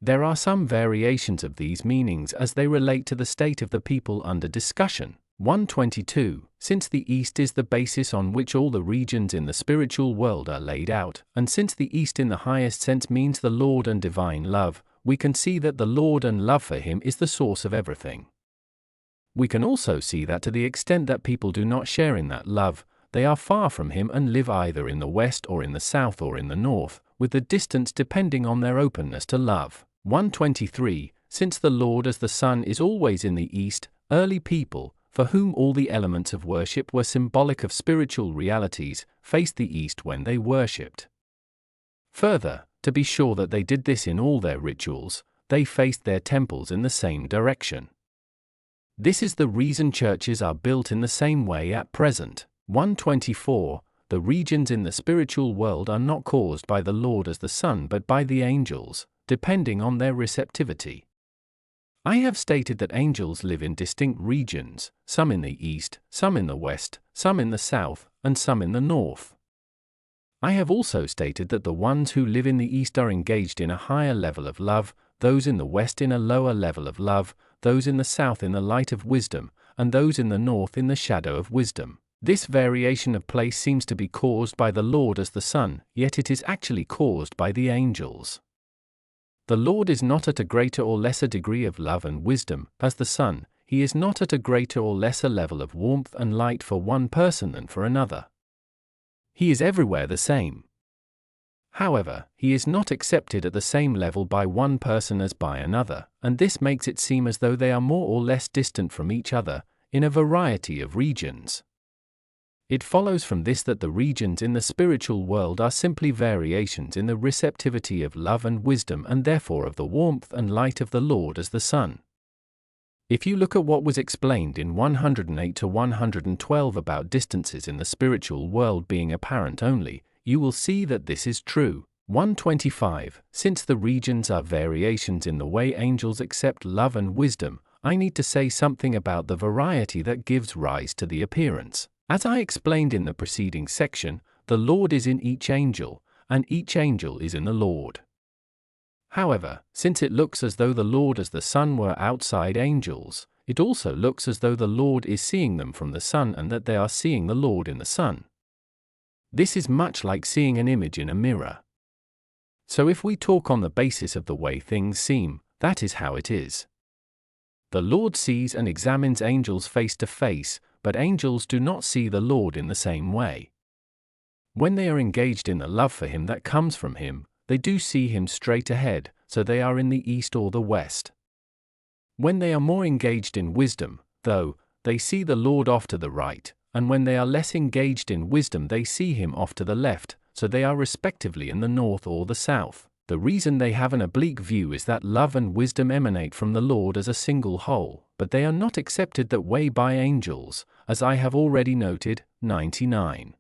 There are some variations of these meanings as they relate to the state of the people under discussion. 122, since the east is the basis on which all the regions in the spiritual world are laid out, and since the east in the highest sense means the Lord and divine love, we can see that the Lord and love for him is the source of everything. We can also see that to the extent that people do not share in that love, they are far from him and live either in the west or in the south or in the north, with the distance depending on their openness to love. 123, since the Lord as the sun is always in the east, early people, for whom all the elements of worship were symbolic of spiritual realities, faced the east when they worshipped. Further, to be sure that they did this in all their rituals, they faced their temples in the same direction. This is the reason churches are built in the same way at present. 124. The regions in the spiritual world are not caused by the Lord as the Son but by the angels, depending on their receptivity. I have stated that angels live in distinct regions, some in the east, some in the west, some in the south, and some in the north. I have also stated that the ones who live in the east are engaged in a higher level of love, those in the west in a lower level of love, those in the south in the light of wisdom, and those in the north in the shadow of wisdom. This variation of place seems to be caused by the Lord as the Son, yet it is actually caused by the angels. The Lord is not at a greater or lesser degree of love and wisdom as the Son. He is not at a greater or lesser level of warmth and light for one person than for another. He is everywhere the same. However, he is not accepted at the same level by one person as by another, and this makes it seem as though they are more or less distant from each other, in a variety of regions. It follows from this that the regions in the spiritual world are simply variations in the receptivity of love and wisdom and therefore of the warmth and light of the Lord as the Son. If you look at what was explained in 108 to 112 about distances in the spiritual world being apparent only, you will see that this is true. 125. Since the regions are variations in the way angels accept love and wisdom, I need to say something about the variety that gives rise to the appearance. As I explained in the preceding section, the Lord is in each angel, and each angel is in the Lord. However, since it looks as though the Lord as the Son were outside angels, it also looks as though the Lord is seeing them from the Son and that they are seeing the Lord in the Son. This is much like seeing an image in a mirror. So if we talk on the basis of the way things seem, that is how it is. The Lord sees and examines angels face to face, but angels do not see the Lord in the same way. When they are engaged in the love for Him that comes from Him, they do see Him straight ahead, so they are in the east or the west. When they are more engaged in wisdom, though, they see the Lord off to the right, and when they are less engaged in wisdom they see Him off to the left, so they are respectively in the north or the south. The reason they have an oblique view is that love and wisdom emanate from the Lord as a single whole, but they are not accepted that way by angels, as I have already noted. 99.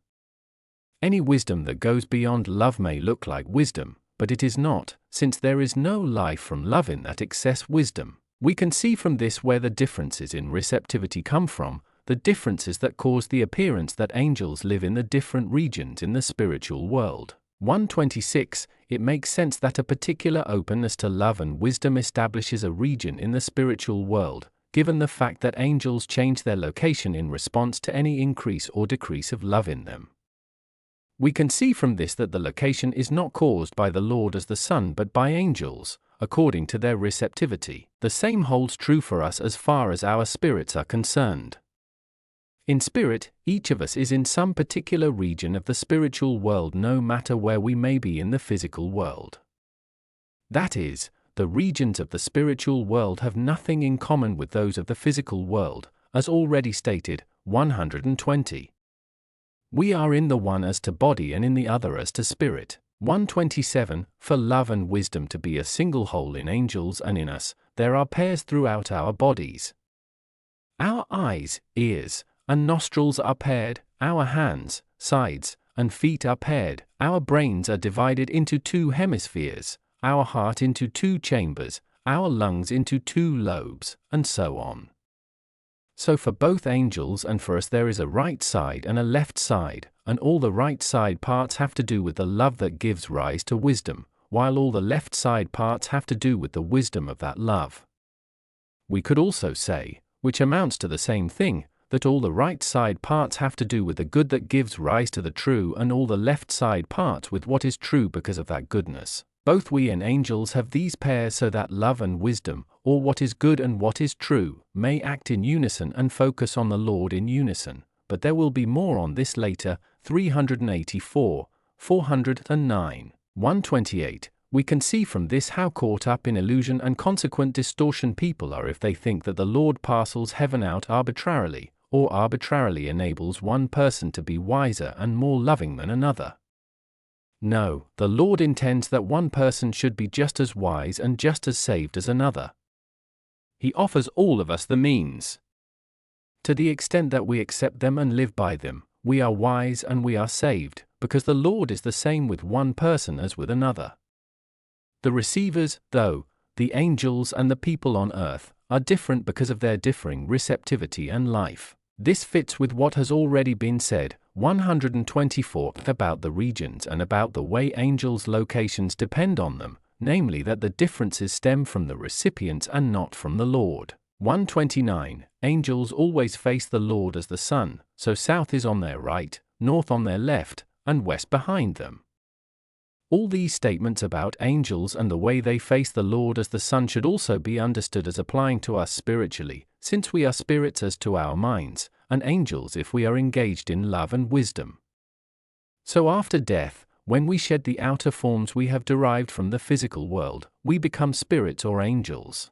Any wisdom that goes beyond love may look like wisdom, but it is not, since there is no life from love in that excess wisdom. We can see from this where the differences in receptivity come from, the differences that cause the appearance that angels live in the different regions in the spiritual world. 126. It makes sense that a particular openness to love and wisdom establishes a region in the spiritual world, given the fact that angels change their location in response to any increase or decrease of love in them. We can see from this that the location is not caused by the Lord as the Son but by angels, according to their receptivity. The same holds true for us as far as our spirits are concerned. In spirit, each of us is in some particular region of the spiritual world no matter where we may be in the physical world. That is, the regions of the spiritual world have nothing in common with those of the physical world, as already stated. 120. We are in the one as to body and in the other as to spirit. 127. For love and wisdom to be a single whole in angels and in us, there are pairs throughout our bodies. Our eyes, ears, and nostrils are paired, our hands, sides, and feet are paired, our brains are divided into two hemispheres, our heart into two chambers, our lungs into two lobes, and so on. So for both angels and for us there is a right side and a left side, and all the right side parts have to do with the love that gives rise to wisdom, while all the left side parts have to do with the wisdom of that love. We could also say, which amounts to the same thing, that all the right side parts have to do with the good that gives rise to the true and all the left side parts with what is true because of that goodness. Both we and angels have these pairs so that love and wisdom, or what is good and what is true, may act in unison and focus on the Lord in unison, but there will be more on this later. 384, 409, 128. We can see from this how caught up in illusion and consequent distortion people are if they think that the Lord parcels heaven out arbitrarily, or arbitrarily enables one person to be wiser and more loving than another. No, the Lord intends that one person should be just as wise and just as saved as another. He offers all of us the means. To the extent that we accept them and live by them, we are wise and we are saved, because the Lord is the same with one person as with another. The receivers, though, the angels and the people on earth, are different because of their differing receptivity and life. This fits with what has already been said, 124, about the regions and about the way angels' locations depend on them, namely that the differences stem from the recipients and not from the Lord. 129, angels always face the Lord as the sun, so south is on their right, north on their left, and west behind them. All these statements about angels and the way they face the Lord as the sun should also be understood as applying to us spiritually, since we are spirits as to our minds, and angels if we are engaged in love and wisdom. So after death, when we shed the outer forms we have derived from the physical world, we become spirits or angels.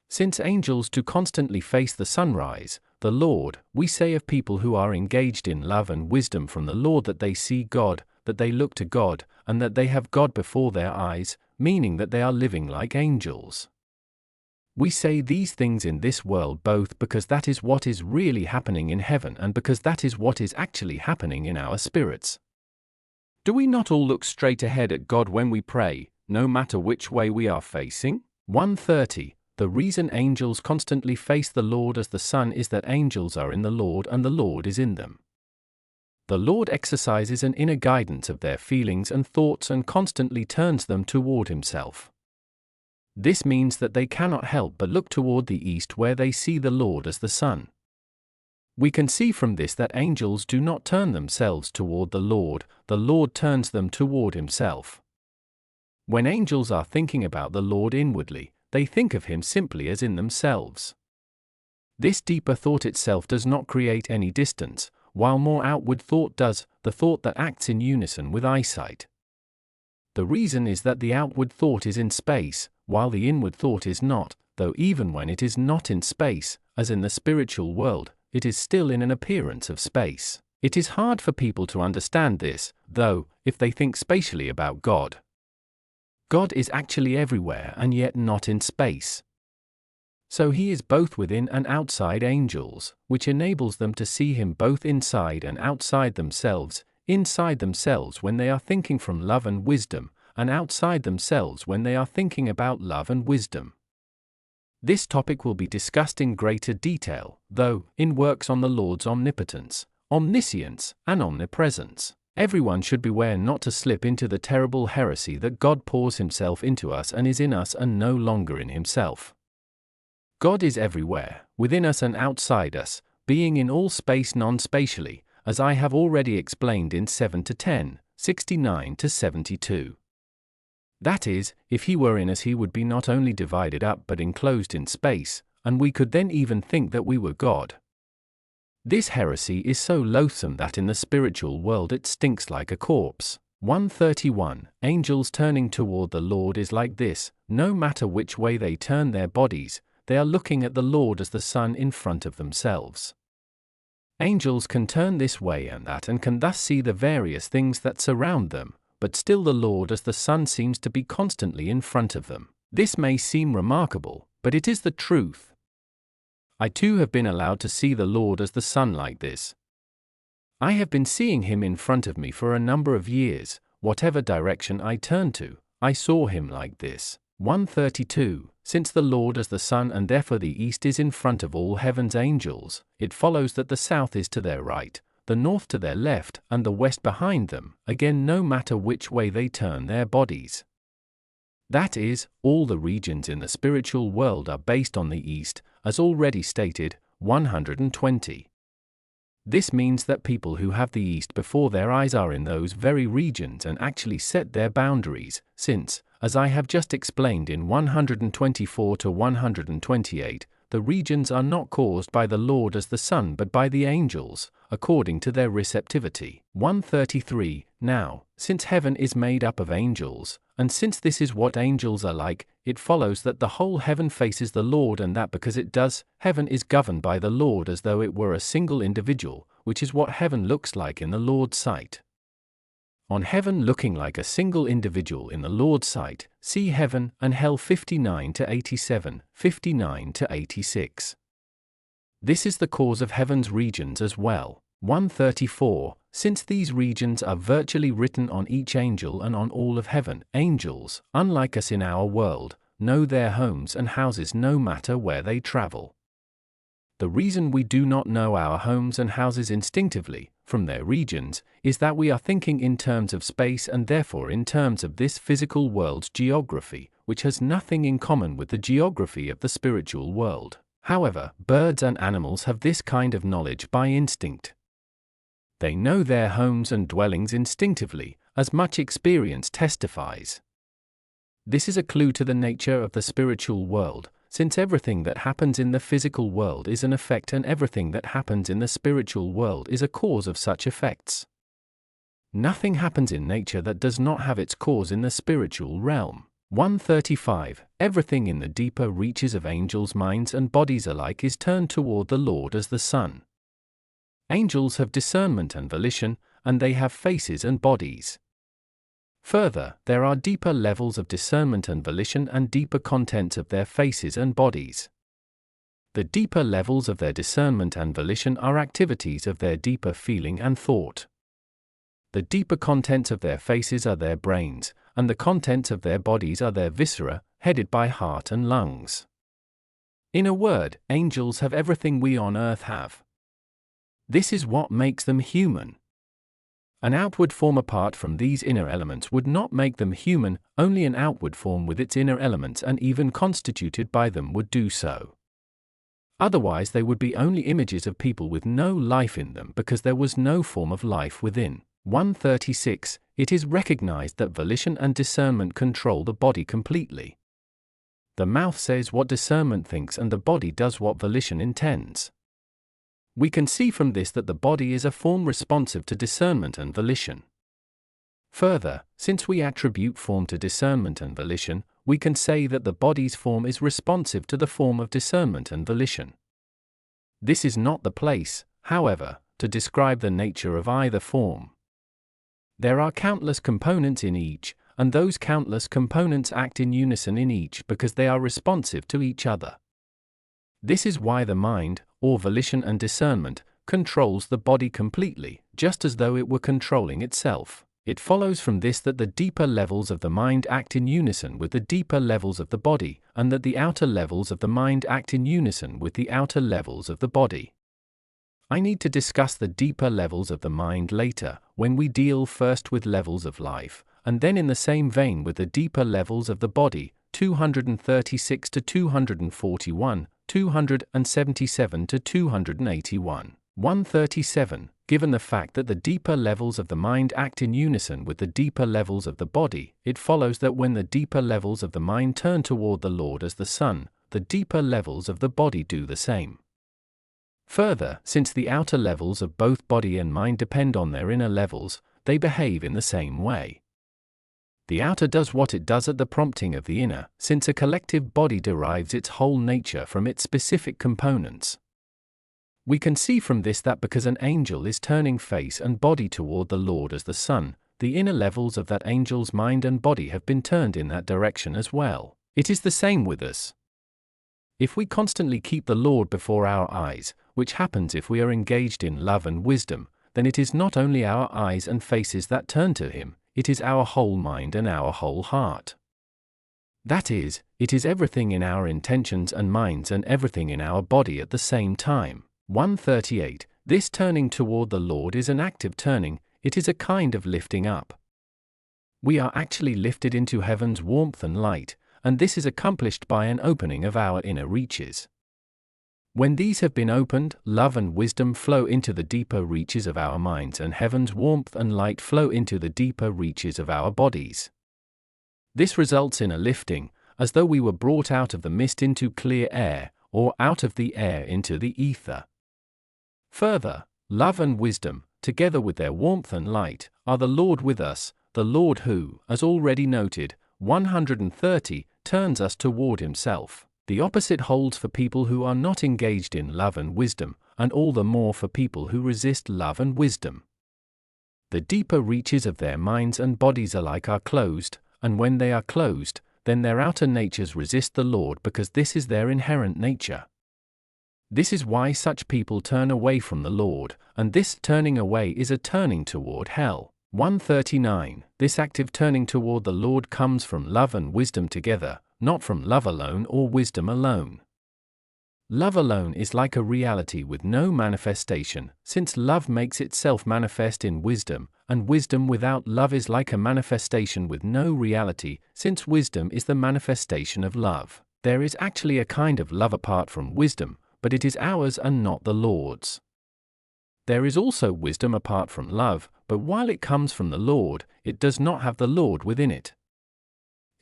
Since angels do constantly face the sunrise, the Lord, we say of people who are engaged in love and wisdom from the Lord that they see God, that they look to God, and that they have God before their eyes, meaning that they are living like angels. We say these things in this world both because that is what is really happening in heaven and because that is what is actually happening in our spirits. Do we not all look straight ahead at God when we pray, no matter which way we are facing? 130. The reason angels constantly face the Lord as the sun is that angels are in the Lord and the Lord is in them. The Lord exercises an inner guidance of their feelings and thoughts and constantly turns them toward Himself. This means that they cannot help but look toward the east where they see the Lord as the sun. We can see from this that angels do not turn themselves toward the Lord turns them toward Himself. When angels are thinking about the Lord inwardly, they think of Him simply as in themselves. This deeper thought itself does not create any distance, while more outward thought does, the thought that acts in unison with eyesight. The reason is that the outward thought is in space, while the inward thought is not, though even when it is not in space, as in the spiritual world, it is still in an appearance of space. It is hard for people to understand this, though, if they think spatially about God. God is actually everywhere and yet not in space. So He is both within and outside angels, which enables them to see Him both inside and outside themselves, inside themselves when they are thinking from love and wisdom, and outside themselves when they are thinking about love and wisdom. This topic will be discussed in greater detail, though, in works on the Lord's omnipotence, omniscience, and omnipresence. Everyone should beware not to slip into the terrible heresy that God pours Himself into us and is in us and no longer in Himself. God is everywhere, within us and outside us, being in all space non-spatially, as I have already explained in 7 to 10, 69 to 72. That is, if He were in us He would be not only divided up but enclosed in space, and we could then even think that we were God. This heresy is so loathsome that in the spiritual world it stinks like a corpse. 131. Angels turning toward the Lord is like this, no matter which way they turn their bodies, they are looking at the Lord as the sun in front of themselves. Angels can turn this way and that and can thus see the various things that surround them, but still the Lord as the sun seems to be constantly in front of them. This may seem remarkable, but it is the truth. I too have been allowed to see the Lord as the sun like this. I have been seeing Him in front of me for a number of years, whatever direction I turned to, I saw Him like this. 132. Since the Lord as the sun and therefore the east is in front of all heaven's angels, it follows that the south is to their right, the north to their left, and the west behind them, again no matter which way they turn their bodies. That is, all the regions in the spiritual world are based on the east, as already stated, 120. This means that people who have the east before their eyes are in those very regions and actually set their boundaries, since, as I have just explained in 124 to 128, the regions are not caused by the Lord as the sun but by the angels, according to their receptivity. 133. Now, since heaven is made up of angels, and since this is what angels are like, it follows that the whole heaven faces the Lord, and that because it does, heaven is governed by the Lord as though it were a single individual, which is what heaven looks like in the Lord's sight. On heaven looking like a single individual in the Lord's sight, see heaven and hell 59 to 87, 59 to 86. This is the cause of heaven's regions as well. 134. Since these regions are virtually written on each angel and on all of heaven, angels, unlike us in our world, know their homes and houses no matter where they travel. The reason we do not know our homes and houses instinctively, from their regions, is that we are thinking in terms of space and therefore in terms of this physical world's geography, which has nothing in common with the geography of the spiritual world. However, birds and animals have this kind of knowledge by instinct. They know their homes and dwellings instinctively, as much experience testifies. This is a clue to the nature of the spiritual world, since everything that happens in the physical world is an effect and everything that happens in the spiritual world is a cause of such effects. Nothing happens in nature that does not have its cause in the spiritual realm. 135. Everything in the deeper reaches of angels' minds and bodies alike is turned toward the Lord as the Son. Angels have discernment and volition, and they have faces and bodies. Further, there are deeper levels of discernment and volition and deeper contents of their faces and bodies. The deeper levels of their discernment and volition are activities of their deeper feeling and thought. The deeper contents of their faces are their brains, and the contents of their bodies are their viscera, headed by heart and lungs. In a word, angels have everything we on earth have. This is what makes them human. An outward form apart from these inner elements would not make them human, only an outward form with its inner elements and even constituted by them would do so. Otherwise they would be only images of people with no life in them because there was no form of life within. 136. It is recognized that volition and discernment control the body completely. The mouth says what discernment thinks and the body does what volition intends. We can see from this that the body is a form responsive to discernment and volition. Further, since we attribute form to discernment and volition, we can say that the body's form is responsive to the form of discernment and volition. This is not the place, however, to describe the nature of either form. There are countless components in each, and those countless components act in unison in each because they are responsive to each other. This is why the mind, or volition and discernment, controls the body completely, just as though it were controlling itself. It follows from this that the deeper levels of the mind act in unison with the deeper levels of the body, and that the outer levels of the mind act in unison with the outer levels of the body. I need to discuss the deeper levels of the mind later, when we deal first with levels of life, and then in the same vein with the deeper levels of the body, 236 to 241, 277 to 281. 137. Given the fact that the deeper levels of the mind act in unison with the deeper levels of the body, it follows that when the deeper levels of the mind turn toward the Lord as the Son, the deeper levels of the body do the same. Further, since the outer levels of both body and mind depend on their inner levels, they behave in the same way. The outer does what it does at the prompting of the inner, since a collective body derives its whole nature from its specific components. We can see from this that because an angel is turning face and body toward the Lord as the Son, the inner levels of that angel's mind and body have been turned in that direction as well. It is the same with us. If we constantly keep the Lord before our eyes, which happens if we are engaged in love and wisdom, then it is not only our eyes and faces that turn to Him, it is our whole mind and our whole heart. That is, it is everything in our intentions and minds and everything in our body at the same time. 138. This turning toward the Lord is an active turning, it is a kind of lifting up. We are actually lifted into heaven's warmth and light, and this is accomplished by an opening of our inner reaches. When these have been opened, love and wisdom flow into the deeper reaches of our minds and heaven's warmth and light flow into the deeper reaches of our bodies. This results in a lifting, as though we were brought out of the mist into clear air, or out of the air into the ether. Further, love and wisdom, together with their warmth and light, are the Lord with us, the Lord who, as already noted, 130, turns us toward Himself. The opposite holds for people who are not engaged in love and wisdom, and all the more for people who resist love and wisdom. The deeper reaches of their minds and bodies alike are closed, and when they are closed, then their outer natures resist the Lord because this is their inherent nature. This is why such people turn away from the Lord, and this turning away is a turning toward hell. 139. This active turning toward the Lord comes from love and wisdom together, not from love alone or wisdom alone. Love alone is like a reality with no manifestation, since love makes itself manifest in wisdom, and wisdom without love is like a manifestation with no reality, since wisdom is the manifestation of love. There is actually a kind of love apart from wisdom, but it is ours and not the Lord's. There is also wisdom apart from love, but while it comes from the Lord, it does not have the Lord within it.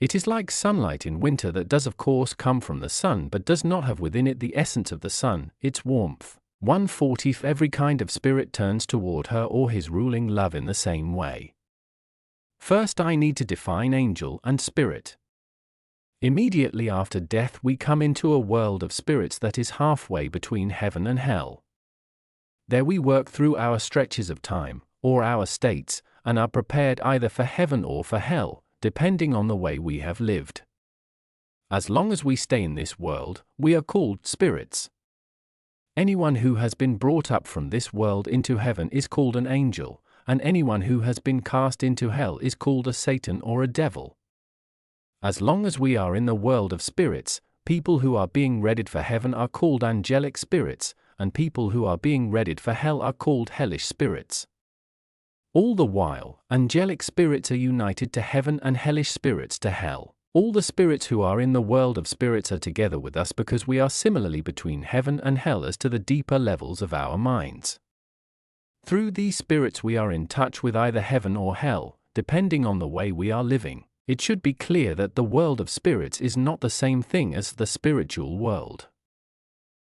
It is like sunlight in winter that does of course come from the sun but does not have within it the essence of the sun, its warmth. 140. Every kind of spirit turns toward her or his ruling love in the same way. First I need to define angel and spirit. Immediately after death we come into a world of spirits that is halfway between heaven and hell. There we work through our stretches of time, or our states, and are prepared either for heaven or for hell, depending on the way we have lived. As long as we stay in this world, we are called spirits. Anyone who has been brought up from this world into heaven is called an angel, and anyone who has been cast into hell is called a Satan or a devil. As long as we are in the world of spirits, people who are being readied for heaven are called angelic spirits, and people who are being readied for hell are called hellish spirits. All the while, angelic spirits are united to heaven and hellish spirits to hell. All the spirits who are in the world of spirits are together with us because we are similarly between heaven and hell as to the deeper levels of our minds. Through these spirits we are in touch with either heaven or hell, depending on the way we are living. It should be clear that the world of spirits is not the same thing as the spiritual world.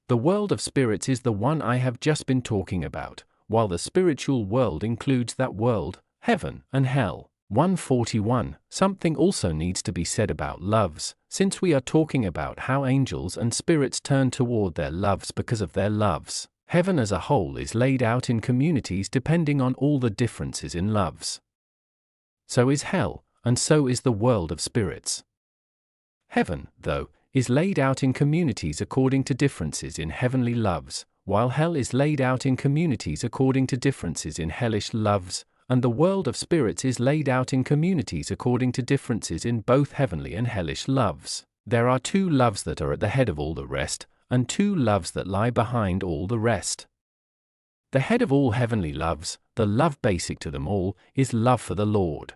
The world of spirits is the one I have just been talking about, while the spiritual world includes that world, heaven and hell. 141. Something also needs to be said about loves, since we are talking about how angels and spirits turn toward their loves because of their loves. Heaven as a whole is laid out in communities depending on all the differences in loves. So is hell, and so is the world of spirits. Heaven, though, is laid out in communities according to differences in heavenly loves, while hell is laid out in communities according to differences in hellish loves, and the world of spirits is laid out in communities according to differences in both heavenly and hellish loves. There are two loves that are at the head of all the rest, and two loves that lie behind all the rest. The head of all heavenly loves, the love basic to them all, is love for the Lord.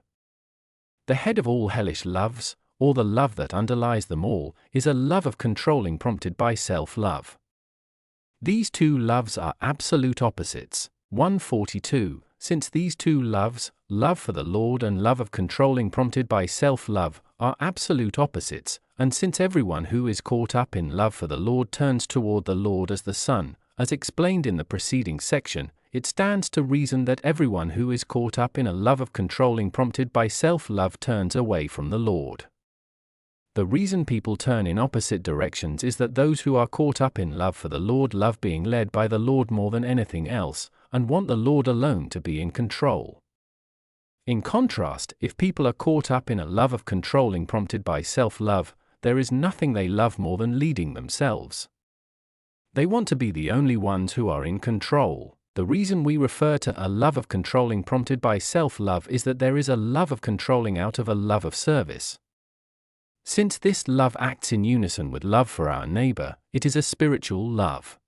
The head of all hellish loves, or the love that underlies them all, is a love of controlling prompted by self-love. These two loves are absolute opposites. 142. Since these two loves, love for the Lord and love of controlling prompted by self-love, are absolute opposites, and since everyone who is caught up in love for the Lord turns toward the Lord as the Son, as explained in the preceding section, it stands to reason that everyone who is caught up in a love of controlling prompted by self-love turns away from the Lord. The reason people turn in opposite directions is that those who are caught up in love for the Lord love being led by the Lord more than anything else, and want the Lord alone to be in control. In contrast, if people are caught up in a love of controlling prompted by self-love, there is nothing they love more than leading themselves. They want to be the only ones who are in control. The reason we refer to a love of controlling prompted by self-love is that there is a love of controlling out of a love of service. Since this love acts in unison with love for our neighbor, it is a spiritual love.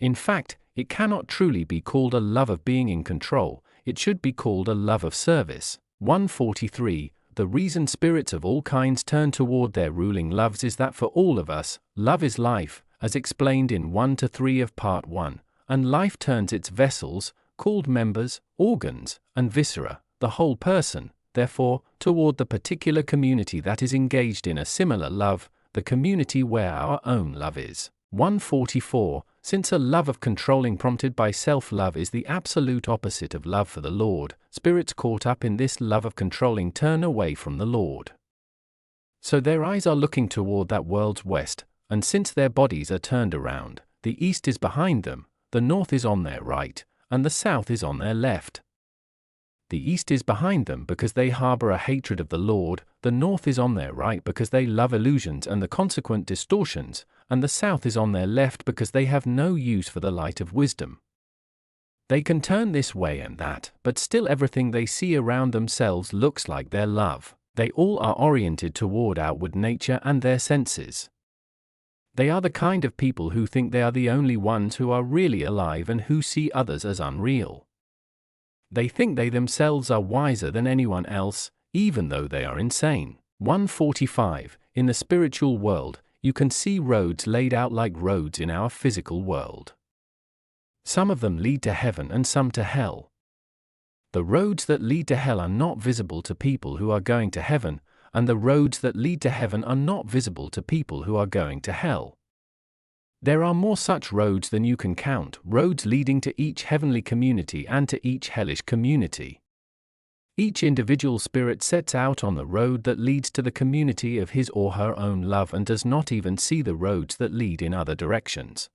In fact, it cannot truly be called a love of being in control, it should be called a love of service. 143. The reason spirits of all kinds turn toward their ruling loves is that for all of us, love is life, as explained in 1-3 of Part 1, and life turns its vessels, called members, organs, and viscera, the whole person, therefore, toward the particular community that is engaged in a similar love, the community where our own love is. 144. Since a love of controlling prompted by self-love is the absolute opposite of love for the Lord, spirits caught up in this love of controlling turn away from the Lord. So their eyes are looking toward that world's west, and since their bodies are turned around, the east is behind them, the north is on their right, and the south is on their left. The east is behind them because they harbor a hatred of the Lord, the north is on their right because they love illusions and the consequent distortions, and the south is on their left because they have no use for the light of wisdom. They can turn this way and that, but still everything they see around themselves looks like their love. They all are oriented toward outward nature and their senses. They are the kind of people who think they are the only ones who are really alive and who see others as unreal. They think they themselves are wiser than anyone else, even though they are insane. 145. In the spiritual world, you can see roads laid out like roads in our physical world. Some of them lead to heaven and some to hell. The roads that lead to hell are not visible to people who are going to heaven, and the roads that lead to heaven are not visible to people who are going to hell. There are more such roads than you can count, roads leading to each heavenly community and to each hellish community. Each individual spirit sets out on the road that leads to the community of his or her own love and does not even see the roads that lead in other directions.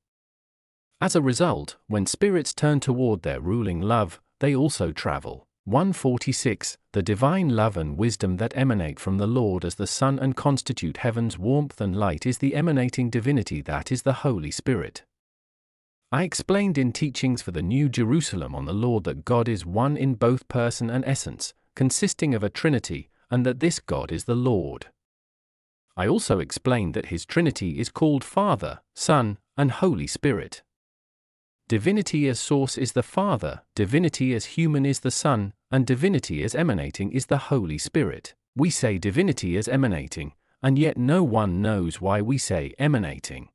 As a result, when spirits turn toward their ruling love, they also travel. 146. The divine love and wisdom that emanate from the Lord as the sun and constitute heaven's warmth and light is the emanating divinity that is the Holy Spirit. I explained in Teachings for the New Jerusalem on the Lord that God is one in both person and essence, consisting of a Trinity, and that this God is the Lord. I also explained that his Trinity is called Father, Son, and Holy Spirit. Divinity as source is the Father, divinity as human is the Son, and divinity as emanating is the Holy Spirit. We say divinity as emanating, and yet no one knows why we say emanating.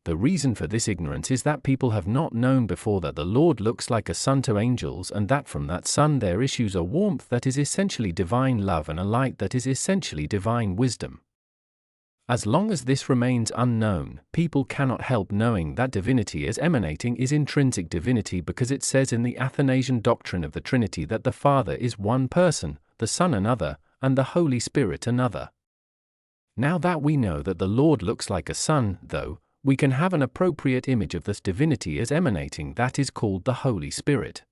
The reason for this ignorance is that people have not known before that the Lord looks like a sun to angels and that from that sun there issues a warmth that is essentially divine love and a light that is essentially divine wisdom. As long as this remains unknown, people cannot help knowing that divinity as emanating is intrinsic divinity because it says in the Athanasian doctrine of the Trinity that the Father is one person, the Son another, and the Holy Spirit another. Now that we know that the Lord looks like a sun, though, we can have an appropriate image of this divinity as emanating that is called the Holy Spirit.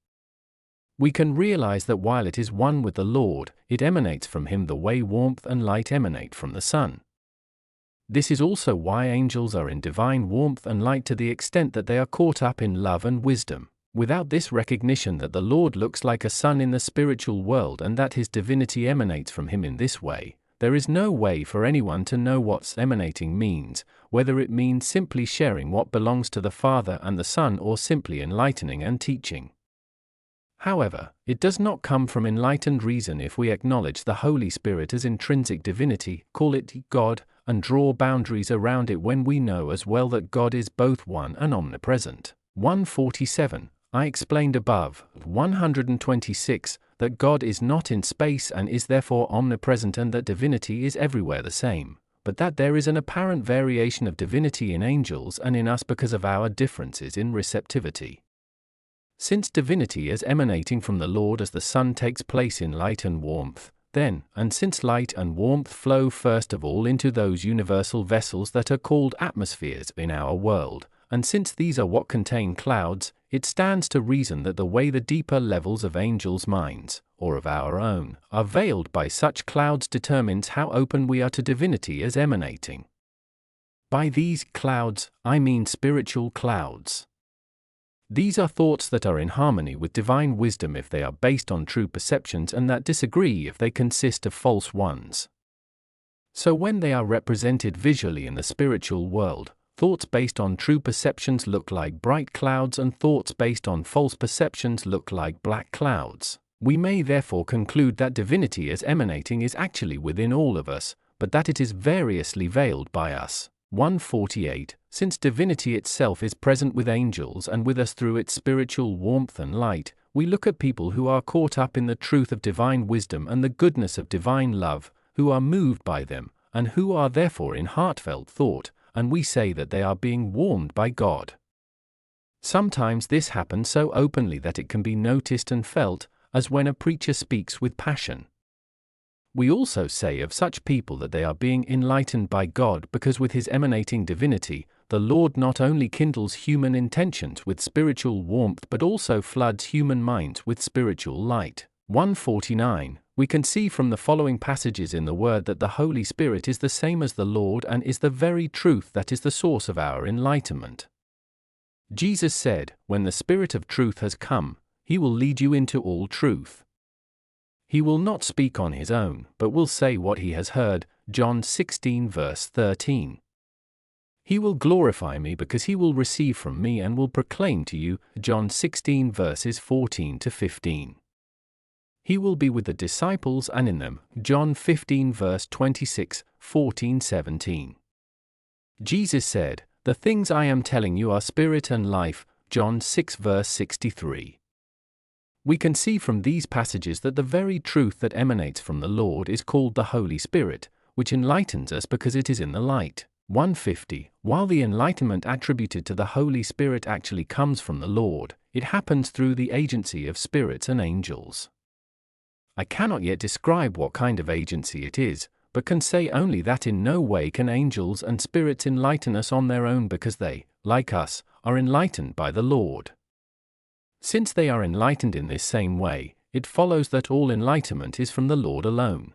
We can realize that while it is one with the Lord, it emanates from him the way warmth and light emanate from the sun. This is also why angels are in divine warmth and light to the extent that they are caught up in love and wisdom. Without this recognition that the Lord looks like a sun in the spiritual world and that his divinity emanates from him in this way, there is no way for anyone to know what emanating means, whether it means simply sharing what belongs to the Father and the Son or simply enlightening and teaching. However, it does not come from enlightened reason if we acknowledge the Holy Spirit as intrinsic divinity, call it God, and draw boundaries around it when we know as well that God is both one and omnipresent. 147. I explained above, 126, that God is not in space and is therefore omnipresent and that divinity is everywhere the same, but that there is an apparent variation of divinity in angels and in us because of our differences in receptivity. Since divinity as emanating from the Lord as the sun takes place in light and warmth, then, and since light and warmth flow first of all into those universal vessels that are called atmospheres in our world, and since these are what contain clouds, it stands to reason that the way the deeper levels of angels' minds, or of our own, are veiled by such clouds determines how open we are to divinity as emanating. By these clouds, I mean spiritual clouds. These are thoughts that are in harmony with divine wisdom if they are based on true perceptions and that disagree if they consist of false ones. So when they are represented visually in the spiritual world, thoughts based on true perceptions look like bright clouds and thoughts based on false perceptions look like black clouds. We may therefore conclude that divinity as emanating is actually within all of us, but that it is variously veiled by us. 148. Since divinity itself is present with angels and with us through its spiritual warmth and light, we look at people who are caught up in the truth of divine wisdom and the goodness of divine love, who are moved by them, and who are therefore in heartfelt thought, and we say that they are being warmed by God. Sometimes this happens so openly that it can be noticed and felt, as when a preacher speaks with passion. We also say of such people that they are being enlightened by God because with his emanating divinity, the Lord not only kindles human intentions with spiritual warmth but also floods human minds with spiritual light. 149, we can see from the following passages in the Word that the Holy Spirit is the same as the Lord and is the very truth that is the source of our enlightenment. Jesus said, "When the Spirit of truth has come, He will lead you into all truth. He will not speak on His own, but will say what He has heard." John 16 verse 13. He will glorify me because He will receive from me and will proclaim to you. John 16 verses 14 to 15. He will be with the disciples and in them. John 15 verse 26, 14, 17. Jesus said, "The things I am telling you are spirit and life." John 6 verse 63. We can see from these passages that the very truth that emanates from the Lord is called the Holy Spirit, which enlightens us because it is in the light. 150. While the enlightenment attributed to the Holy Spirit actually comes from the Lord, it happens through the agency of spirits and angels. I cannot yet describe what kind of agency it is, but can say only that in no way can angels and spirits enlighten us on their own because they, like us, are enlightened by the Lord. Since they are enlightened in this same way, it follows that all enlightenment is from the Lord alone.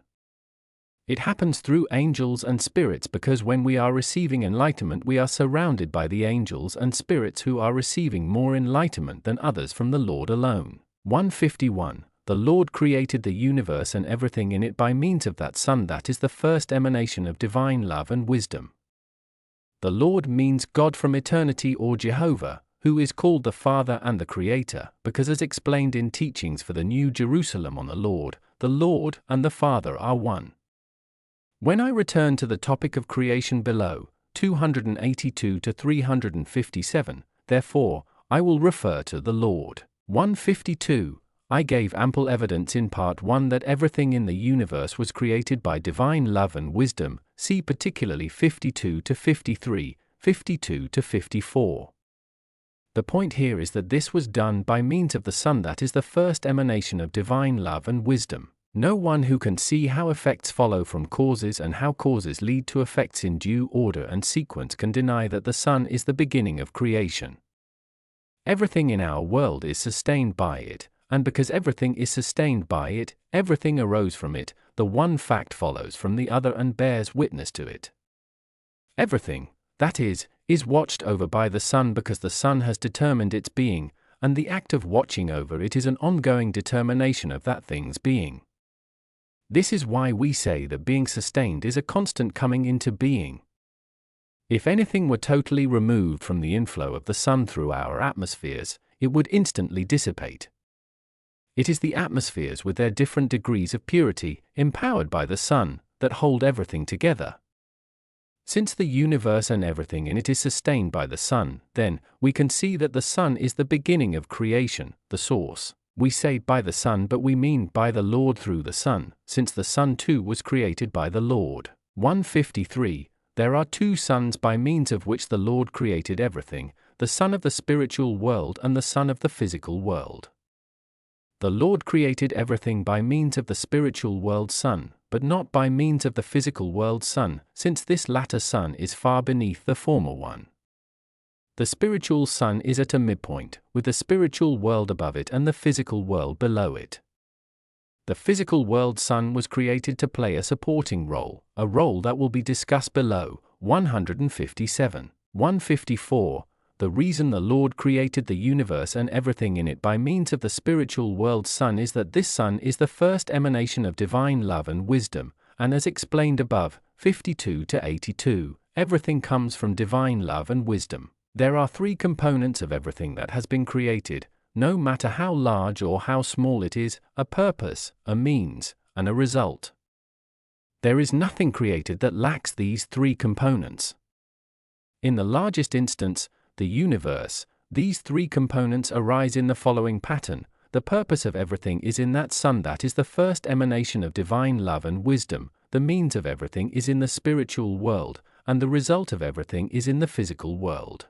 It happens through angels and spirits because when we are receiving enlightenment we are surrounded by the angels and spirits who are receiving more enlightenment than others from the Lord alone. 151. The Lord created the universe and everything in it by means of that Son that is the first emanation of divine love and wisdom. The Lord means God from eternity or Jehovah, who is called the Father and the Creator, because as explained in teachings for the New Jerusalem on the Lord and the Father are one. When I return to the topic of creation below, 282 to 357, therefore, I will refer to the Lord. 152. I gave ample evidence in part 1 that everything in the universe was created by divine love and wisdom, see particularly 52 to 53, 52 to 54. The point here is that this was done by means of the Son that is the first emanation of divine love and wisdom. No one who can see how effects follow from causes and how causes lead to effects in due order and sequence can deny that the Son is the beginning of creation. Everything in our world is sustained by it, and because everything is sustained by it, everything arose from it, the one fact follows from the other and bears witness to it. Everything, that is watched over by the Son because the Son has determined its being, and the act of watching over it is an ongoing determination of that thing's being. This is why we say that being sustained is a constant coming into being. If anything were totally removed from the inflow of the Sun through our atmospheres, it would instantly dissipate. It is the atmospheres with their different degrees of purity, empowered by the Sun, that hold everything together. Since the universe and everything in it is sustained by the Sun, then, we can see that the Sun is the beginning of creation, the source. We say by the Son but we mean by the Lord through the Son, since the Son too was created by the Lord. 153. There are two sons by means of which the Lord created everything, the Son of the spiritual world and the Son of the physical world. The Lord created everything by means of the spiritual world Son, but not by means of the physical world Son, since this latter Son is far beneath the former one. The spiritual Son is at a midpoint, with the spiritual world above it and the physical world below it. The physical world Son was created to play a supporting role, a role that will be discussed below. 157. 154. The reason the Lord created the universe and everything in it by means of the spiritual world Son is that this Son is the first emanation of divine love and wisdom, and as explained above, 52 to 82, everything comes from divine love and wisdom. There are three components of everything that has been created, no matter how large or how small it is: a purpose, a means, and a result. There is nothing created that lacks these three components. In the largest instance, the universe, these three components arise in the following pattern: the purpose of everything is in that Son that is the first emanation of divine love and wisdom, the means of everything is in the spiritual world, and the result of everything is in the physical world.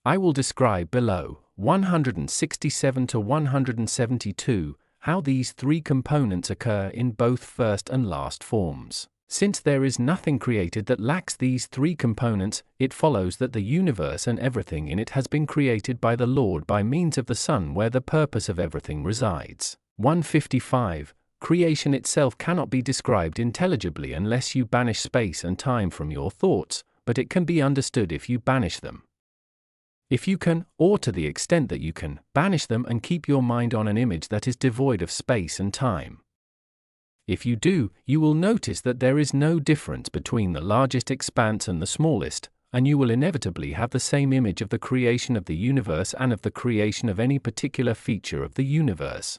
I will describe below, 167 to 172, how these three components occur in both first and last forms. Since there is nothing created that lacks these three components, it follows that the universe and everything in it has been created by the Lord by means of the Son where the purpose of everything resides. 155. Creation itself cannot be described intelligibly unless you banish space and time from your thoughts, but it can be understood if you banish them. If you can, or to the extent that you can, banish them and keep your mind on an image that is devoid of space and time. If you do, you will notice that there is no difference between the largest expanse and the smallest, and you will inevitably have the same image of the creation of the universe and of the creation of any particular feature of the universe.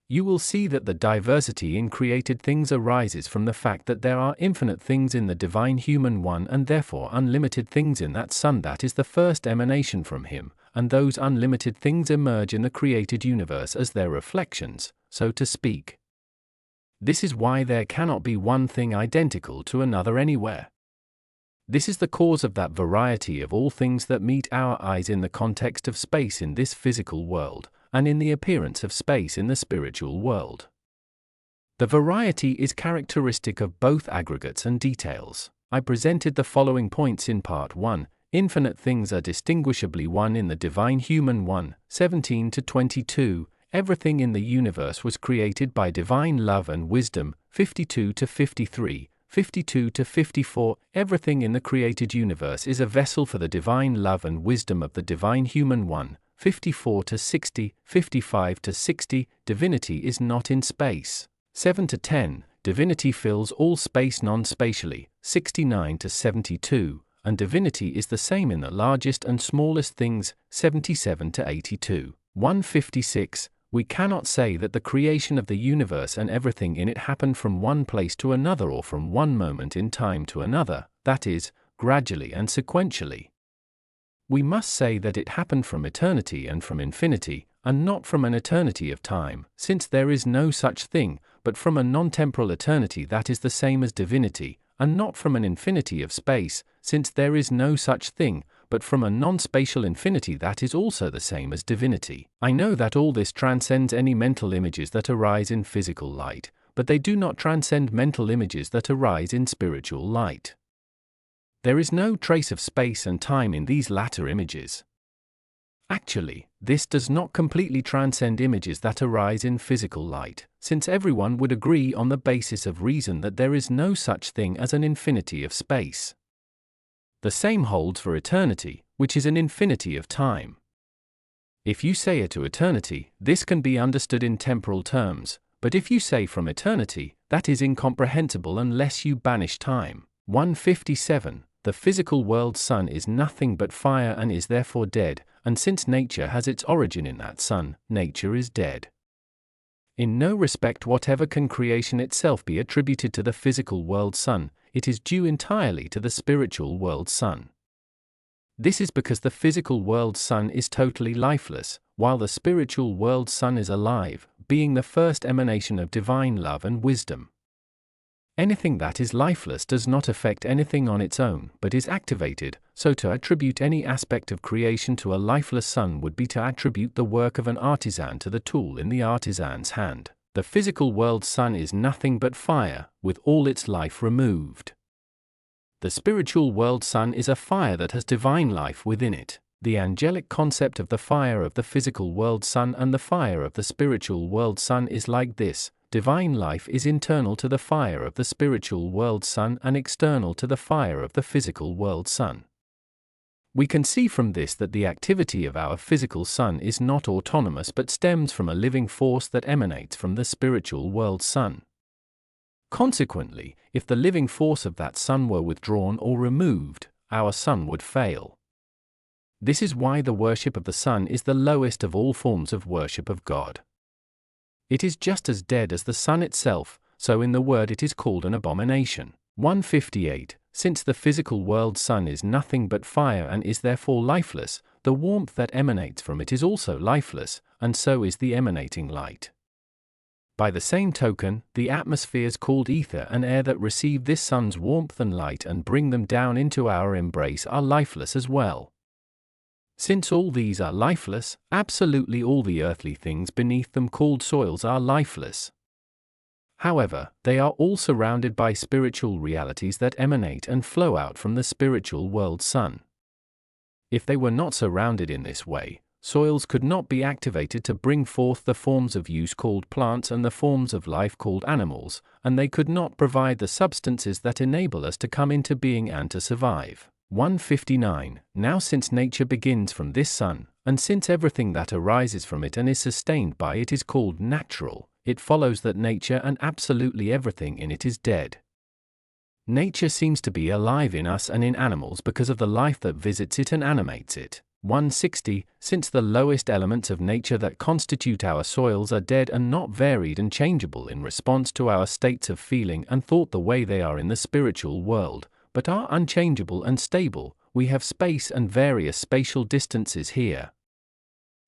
You will see that the diversity in created things arises from the fact that there are infinite things in the divine human one and therefore unlimited things in that Son that is the first emanation from him, and those unlimited things emerge in the created universe as their reflections, so to speak. This is why there cannot be one thing identical to another anywhere. This is the cause of that variety of all things that meet our eyes in the context of space in this physical world, and in the appearance of space in the spiritual world. The variety is characteristic of both aggregates and details. I presented the following points in Part 1. Infinite things are distinguishably one in the divine human one, 17 to 22. Everything in the universe was created by divine love and wisdom, 52 to 53. 52 to 54. Everything in the created universe is a vessel for the divine love and wisdom of the divine human one, 54 to 60. 55 to 60. Divinity is not in space, 7 to 10. Divinity fills all space non-spatially, 69 to 72. And divinity is the same in the largest and smallest things, 77 to 82. 156. We cannot say that the creation of the universe and everything in it happened from one place to another or from one moment in time to another, that is, gradually and sequentially. We must say that it happened from eternity and from infinity, and not from an eternity of time, since there is no such thing, but from a non-temporal eternity that is the same as divinity, and not from an infinity of space, since there is no such thing, but from a non-spatial infinity that is also the same as divinity. I know that all this transcends any mental images that arise in physical light, but they do not transcend mental images that arise in spiritual light. There is no trace of space and time in these latter images. Actually, this does not completely transcend images that arise in physical light, since everyone would agree on the basis of reason that there is no such thing as an infinity of space. The same holds for eternity, which is an infinity of time. If you say it to eternity, this can be understood in temporal terms, but if you say from eternity, that is incomprehensible unless you banish time. 157. The physical world sun is nothing but fire and is therefore dead, and since nature has its origin in that sun, nature is dead. In no respect whatever can creation itself be attributed to the physical world sun, it is due entirely to the spiritual world sun. This is because the physical world sun is totally lifeless, while the spiritual world sun is alive, being the first emanation of divine love and wisdom. Anything that is lifeless does not affect anything on its own, but is activated, so to attribute any aspect of creation to a lifeless sun would be to attribute the work of an artisan to the tool in the artisan's hand. The physical world sun is nothing but fire, with all its life removed. The spiritual world sun is a fire that has divine life within it. The angelic concept of the fire of the physical world sun and the fire of the spiritual world sun is like this: divine life is internal to the fire of the spiritual world sun and external to the fire of the physical world sun. We can see from this that the activity of our physical sun is not autonomous but stems from a living force that emanates from the spiritual world sun. Consequently, if the living force of that sun were withdrawn or removed, our sun would fail. This is why the worship of the sun is the lowest of all forms of worship of God. It is just as dead as the sun itself, so in the word it is called an abomination. 158. Since the physical world sun is nothing but fire and is therefore lifeless, the warmth that emanates from it is also lifeless, and so is the emanating light. By the same token, the atmospheres called ether and air that receive this sun's warmth and light and bring them down into our embrace are lifeless as well. Since all these are lifeless, absolutely all the earthly things beneath them called soils are lifeless. However, they are all surrounded by spiritual realities that emanate and flow out from the spiritual world sun. If they were not surrounded in this way, soils could not be activated to bring forth the forms of use called plants and the forms of life called animals, and they could not provide the substances that enable us to come into being and to survive. 159. Now since nature begins from this sun, and since everything that arises from it and is sustained by it is called natural, it follows that nature and absolutely everything in it is dead. Nature seems to be alive in us and in animals because of the life that visits it and animates it. 160. Since the lowest elements of nature that constitute our soils are dead and not varied and changeable in response to our states of feeling and thought the way they are in the spiritual world, but are unchangeable and stable, we have space and various spatial distances here.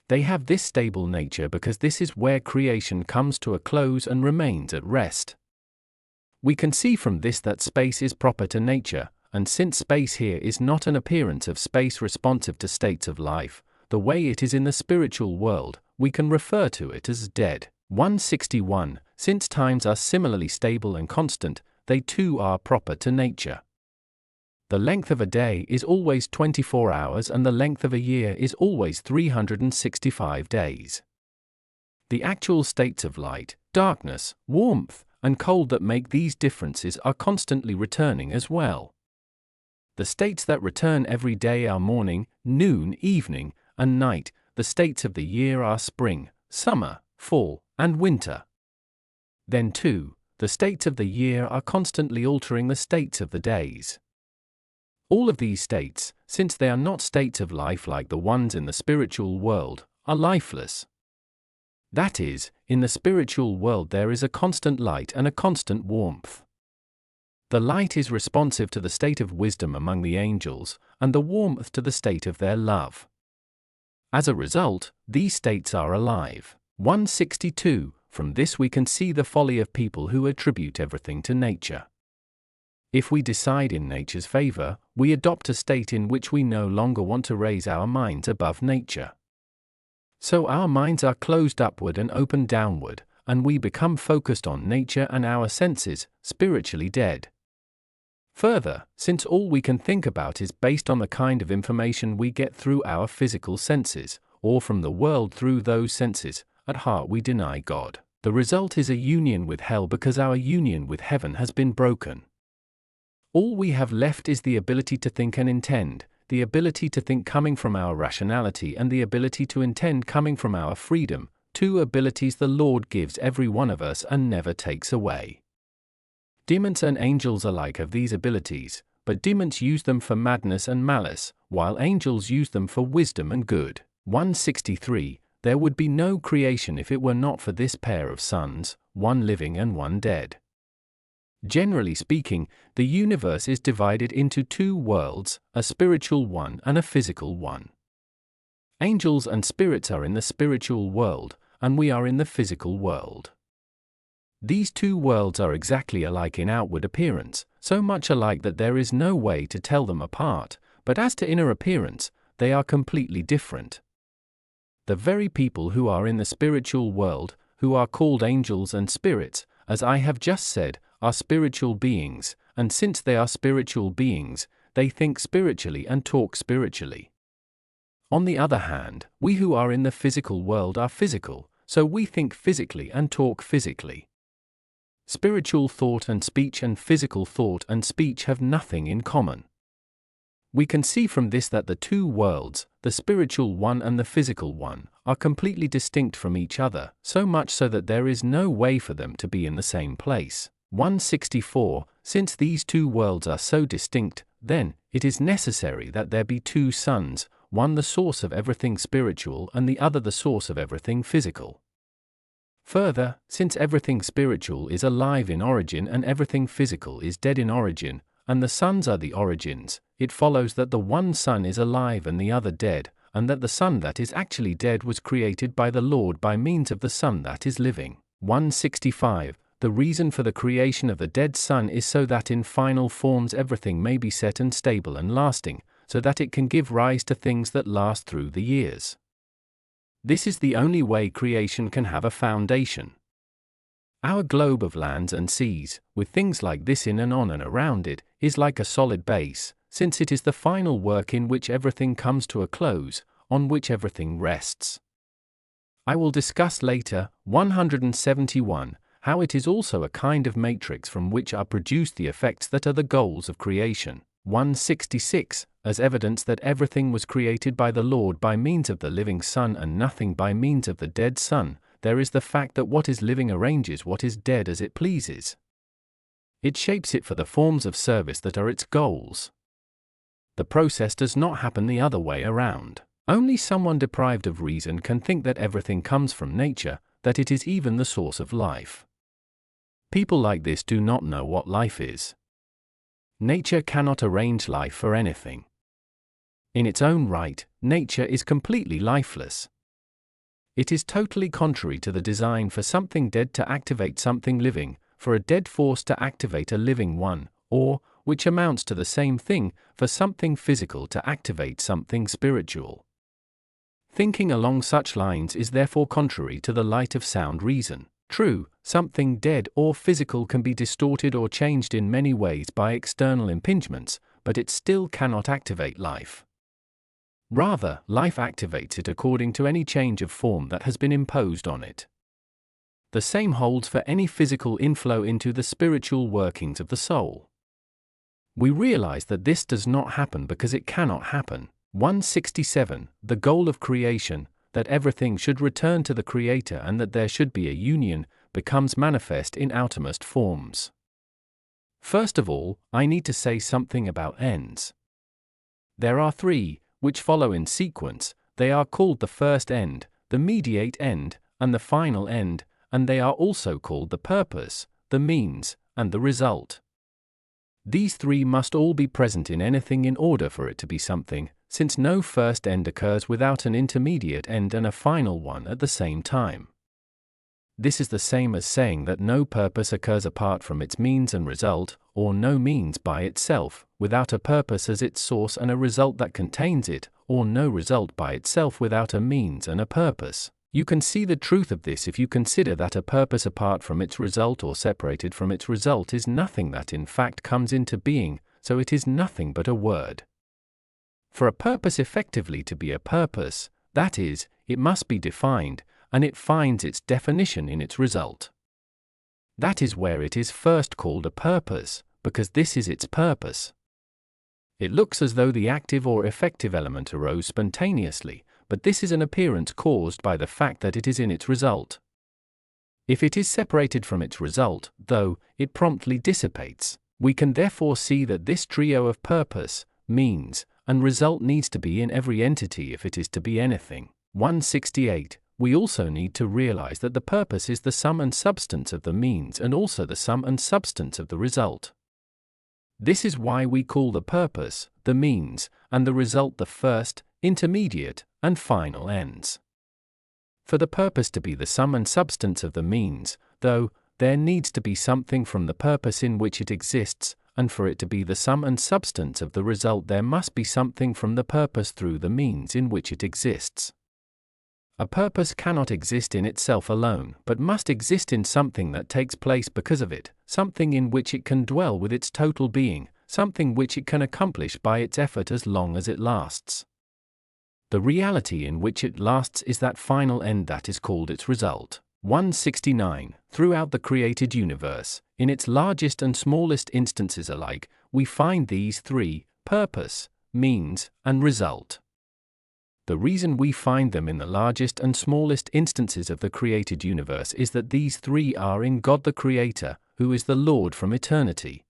They have this stable nature because this is where creation comes to a close and remains at rest. We can see from this that space is proper to nature, and since space here is not an appearance of space responsive to states of life, the way it is in the spiritual world, we can refer to it as dead. 161. Since times are similarly stable and constant, they too are proper to nature. The length of a day is always 24 hours and the length of a year is always 365 days. The actual states of light, darkness, warmth, and cold that make these differences are constantly returning as well. The states that return every day are morning, noon, evening, and night. The states of the year are spring, summer, fall, and winter. Then too, the states of the year are constantly altering the states of the days. All of these states, since they are not states of life like the ones in the spiritual world, are lifeless. That is, in the spiritual world there is a constant light and a constant warmth. The light is responsive to the state of wisdom among the angels, and the warmth to the state of their love. As a result, these states are alive. 162. From this we can see the folly of people who attribute everything to nature. If we decide in nature's favor, we adopt a state in which we no longer want to raise our minds above nature. So our minds are closed upward and open downward, and we become focused on nature and our senses, spiritually dead. Further, since all we can think about is based on the kind of information we get through our physical senses, or from the world through those senses, at heart we deny God. The result is a union with hell because our union with heaven has been broken. All we have left is the ability to think and intend, the ability to think coming from our rationality and the ability to intend coming from our freedom, two abilities the Lord gives every one of us and never takes away. Demons and angels alike have these abilities, but demons use them for madness and malice, while angels use them for wisdom and good. 163. There would be no creation if it were not for this pair of sons, one living and one dead. Generally speaking, the universe is divided into two worlds, a spiritual one and a physical one. Angels and spirits are in the spiritual world, and we are in the physical world. These two worlds are exactly alike in outward appearance, so much alike that there is no way to tell them apart, but as to inner appearance, they are completely different. The very people who are in the spiritual world, who are called angels and spirits, as I have just said, are spiritual beings, and since they are spiritual beings, they think spiritually and talk spiritually. On the other hand, we who are in the physical world are physical, so we think physically and talk physically. Spiritual thought and speech and physical thought and speech have nothing in common. We can see from this that the two worlds, the spiritual one and the physical one, are completely distinct from each other, so much so that there is no way for them to be in the same place. 164. Since these two worlds are so distinct, then, it is necessary that there be two suns, one the source of everything spiritual and the other the source of everything physical. Further, since everything spiritual is alive in origin and everything physical is dead in origin, and the suns are the origins, it follows that the one sun is alive and the other dead, and that the sun that is actually dead was created by the Lord by means of the sun that is living. 165. The reason for the creation of the dead sun is so that in final forms everything may be set and stable and lasting, so that it can give rise to things that last through the years. This is the only way creation can have a foundation. Our globe of lands and seas, with things like this in and on and around it, is like a solid base, since it is the final work in which everything comes to a close, on which everything rests. I will discuss later, 171, how it is also a kind of matrix from which are produced the effects that are the goals of creation. 166, as evidence that everything was created by the Lord by means of the living Son and nothing by means of the dead Son, there is the fact that what is living arranges what is dead as it pleases. It shapes it for the forms of service that are its goals. The process does not happen the other way around. Only someone deprived of reason can think that everything comes from nature, that it is even the source of life. People like this do not know what life is. Nature cannot arrange life for anything. In its own right, nature is completely lifeless. It is totally contrary to the design for something dead to activate something living, for a dead force to activate a living one, or, which amounts to the same thing, for something physical to activate something spiritual. Thinking along such lines is therefore contrary to the light of sound reason. True, something dead or physical can be distorted or changed in many ways by external impingements, but it still cannot activate life. Rather, life activates it according to any change of form that has been imposed on it. The same holds for any physical inflow into the spiritual workings of the soul. We realize that this does not happen because it cannot happen. 167, the goal of creation, that everything should return to the Creator and that there should be a union, becomes manifest in outermost forms. First of all, I need to say something about ends. There are three, which follow in sequence. They are called the first end, the mediate end, and the final end, and they are also called the purpose, the means, and the result. These three must all be present in anything in order for it to be something, since no first end occurs without an intermediate end and a final one at the same time. This is the same as saying that no purpose occurs apart from its means and result, or no means by itself, without a purpose as its source and a result that contains it, or no result by itself without a means and a purpose. You can see the truth of this if you consider that a purpose apart from its result or separated from its result is nothing that in fact comes into being, so it is nothing but a word. For a purpose effectively to be a purpose, that is, it must be defined, and it finds its definition in its result. That is where it is first called a purpose, because this is its purpose. It looks as though the active or effective element arose spontaneously, but this is an appearance caused by the fact that it is in its result. If it is separated from its result, though, it promptly dissipates. We can therefore see that this trio of purpose, means, and result needs to be in every entity if it is to be anything. 168. We also need to realize that the purpose is the sum and substance of the means and also the sum and substance of the result. This is why we call the purpose, the means, and the result the first, intermediate, and final ends. For the purpose to be the sum and substance of the means, though, there needs to be something from the purpose in which it exists, and for it to be the sum and substance of the result there must be something from the purpose through the means in which it exists. A purpose cannot exist in itself alone, but must exist in something that takes place because of it, something in which it can dwell with its total being, something which it can accomplish by its effort as long as it lasts. The reality in which it lasts is that final end that is called its result. 169. Throughout the created universe, in its largest and smallest instances alike, we find these three: purpose, means, and result. The reason we find them in the largest and smallest instances of the created universe is that these three are in God the Creator, who is the Lord from eternity.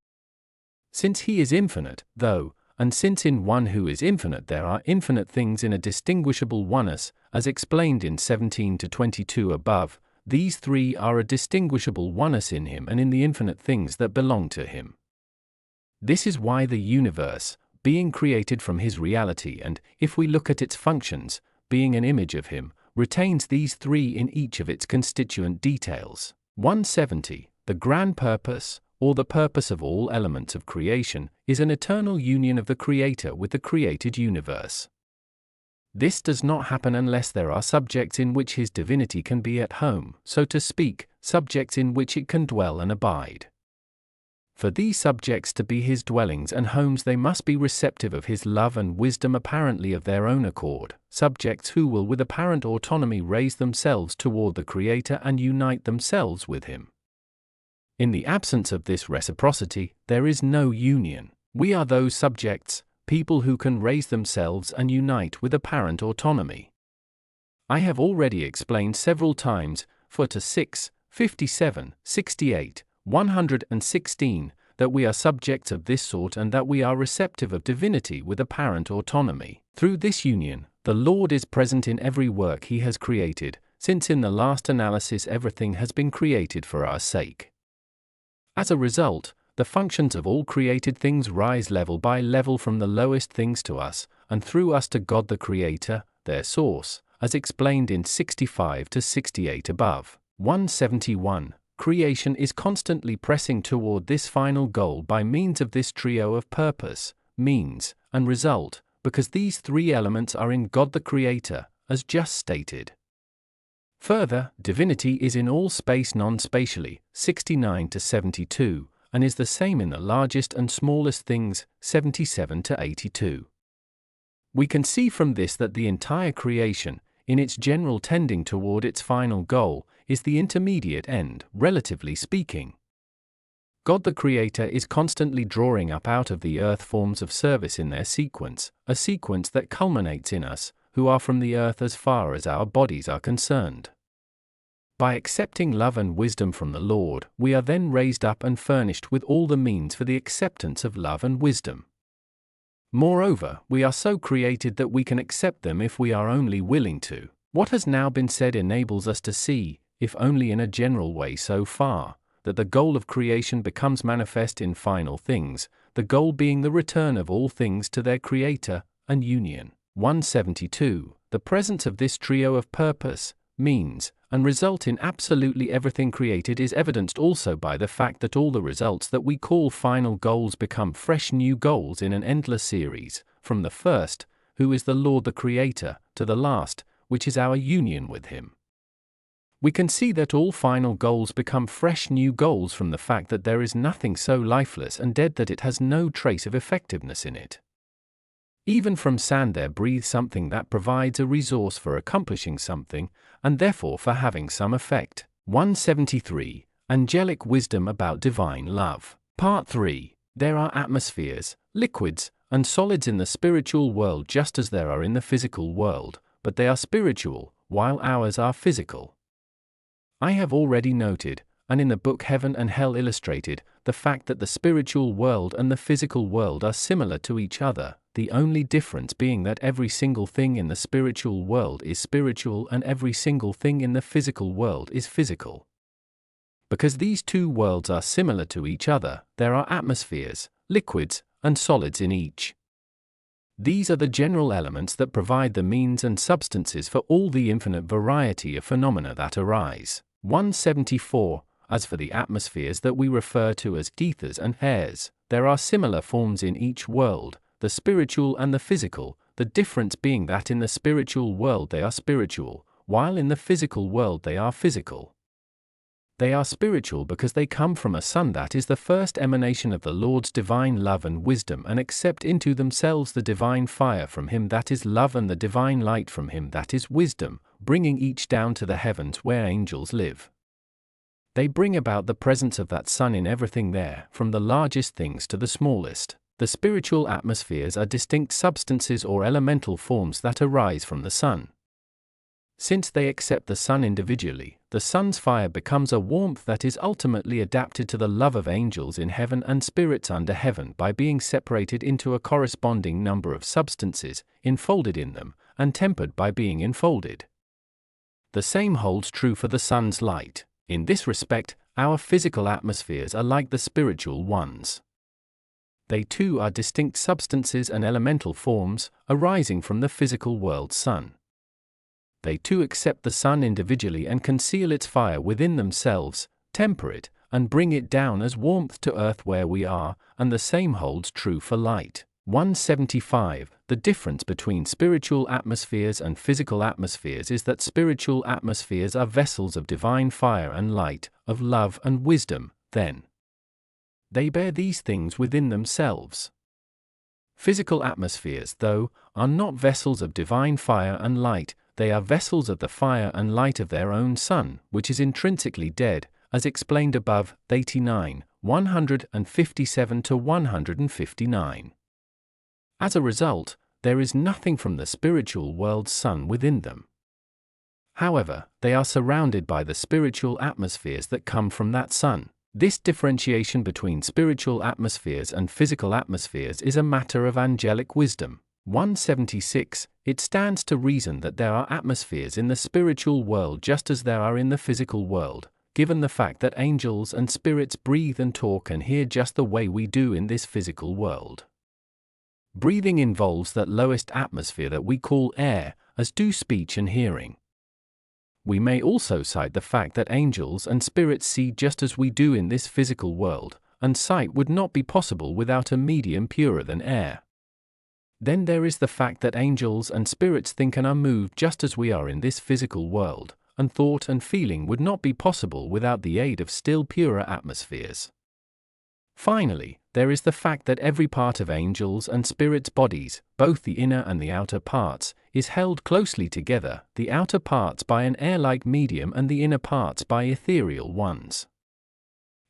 Since He is infinite, though, and since in one who is infinite there are infinite things in a distinguishable oneness, as explained in 17-22 above, these three are a distinguishable oneness in Him and in the infinite things that belong to Him. This is why the universe, being created from His reality and, if we look at its functions, being an image of Him, retains these three in each of its constituent details. 170. The grand purpose, or the purpose of all elements of creation, is an eternal union of the Creator with the created universe. This does not happen unless there are subjects in which His divinity can be at home, so to speak, subjects in which it can dwell and abide. For these subjects to be his dwellings and homes, they must be receptive of his love and wisdom, apparently of their own accord, subjects who will with apparent autonomy raise themselves toward the Creator and unite themselves with him. In the absence of this reciprocity, there is no union. We are those subjects, people who can raise themselves and unite with apparent autonomy. I have already explained several times, Foota 6, 57, 68, 116, that we are subjects of this sort and that we are receptive of divinity with apparent autonomy. Through this union, the Lord is present in every work he has created, since in the last analysis everything has been created for our sake. As a result, the functions of all created things rise level by level from the lowest things to us, and through us to God the Creator, their source, as explained in 65 to 68 above. 171. Creation is constantly pressing toward this final goal by means of this trio of purpose, means, and result, because these three elements are in God the Creator, as just stated. Further, divinity is in all space non-spatially, 69 to 72, and is the same in the largest and smallest things, 77 to 82. We can see from this that the entire creation, in its general tending toward its final goal, is the intermediate end, relatively speaking. God the Creator is constantly drawing up out of the earth forms of service in their sequence, a sequence that culminates in us, who are from the earth as far as our bodies are concerned. By accepting love and wisdom from the Lord, we are then raised up and furnished with all the means for the acceptance of love and wisdom. Moreover, we are so created that we can accept them if we are only willing to. What has now been said enables us to see, if only in a general way so far, that the goal of creation becomes manifest in final things, the goal being the return of all things to their Creator, and union. 172. The presence of this trio of purpose, means, and result in absolutely everything created is evidenced also by the fact that all the results that we call final goals become fresh new goals in an endless series, from the first, who is the Lord the Creator, to the last, which is our union with him. We can see that all final goals become fresh new goals from the fact that there is nothing so lifeless and dead that it has no trace of effectiveness in it. Even from sand there breathes something that provides a resource for accomplishing something, and therefore for having some effect. 173. Angelic wisdom about divine love. Part 3. There are atmospheres, liquids, and solids in the spiritual world just as there are in the physical world, but they are spiritual, while ours are physical. I have already noted, and in the book Heaven and Hell illustrated, the fact that the spiritual world and the physical world are similar to each other, the only difference being that every single thing in the spiritual world is spiritual and every single thing in the physical world is physical. Because these two worlds are similar to each other, there are atmospheres, liquids, and solids in each. These are the general elements that provide the means and substances for all the infinite variety of phenomena that arise. 174. As for the atmospheres that we refer to as ethers and airs, there are similar forms in each world, the spiritual and the physical, the difference being that in the spiritual world they are spiritual, while in the physical world they are physical. They are spiritual because they come from a sun that is the first emanation of the Lord's divine love and wisdom and accept into themselves the divine fire from him that is love and the divine light from him that is wisdom, bringing each down to the heavens where angels live. They bring about the presence of that sun in everything there, from the largest things to the smallest. The spiritual atmospheres are distinct substances or elemental forms that arise from the sun. Since they accept the sun individually, the sun's fire becomes a warmth that is ultimately adapted to the love of angels in heaven and spirits under heaven by being separated into a corresponding number of substances, enfolded in them, and tempered by being enfolded. The same holds true for the sun's light. In this respect, our physical atmospheres are like the spiritual ones. They too are distinct substances and elemental forms, arising from the physical world's sun. They too accept the sun individually and conceal its fire within themselves, temper it, and bring it down as warmth to earth where we are, and the same holds true for light. 175. The difference between spiritual atmospheres and physical atmospheres is that spiritual atmospheres are vessels of divine fire and light, of love and wisdom, then. They bear these things within themselves. Physical atmospheres, though, are not vessels of divine fire and light, they are vessels of the fire and light of their own Son, which is intrinsically dead, as explained above, 89, 157 to 159. As a result, there is nothing from the spiritual world's sun within them. However, they are surrounded by the spiritual atmospheres that come from that sun. This differentiation between spiritual atmospheres and physical atmospheres is a matter of angelic wisdom. 176. It stands to reason that there are atmospheres in the spiritual world just as there are in the physical world, given the fact that angels and spirits breathe and talk and hear just the way we do in this physical world. Breathing involves that lowest atmosphere that we call air, as do speech and hearing. We may also cite the fact that angels and spirits see just as we do in this physical world, and sight would not be possible without a medium purer than air. Then there is the fact that angels and spirits think and are moved just as we are in this physical world, and thought and feeling would not be possible without the aid of still purer atmospheres. Finally, there is the fact that every part of angels' and spirits' bodies, both the inner and the outer parts, is held closely together, the outer parts by an air-like medium and the inner parts by ethereal ones.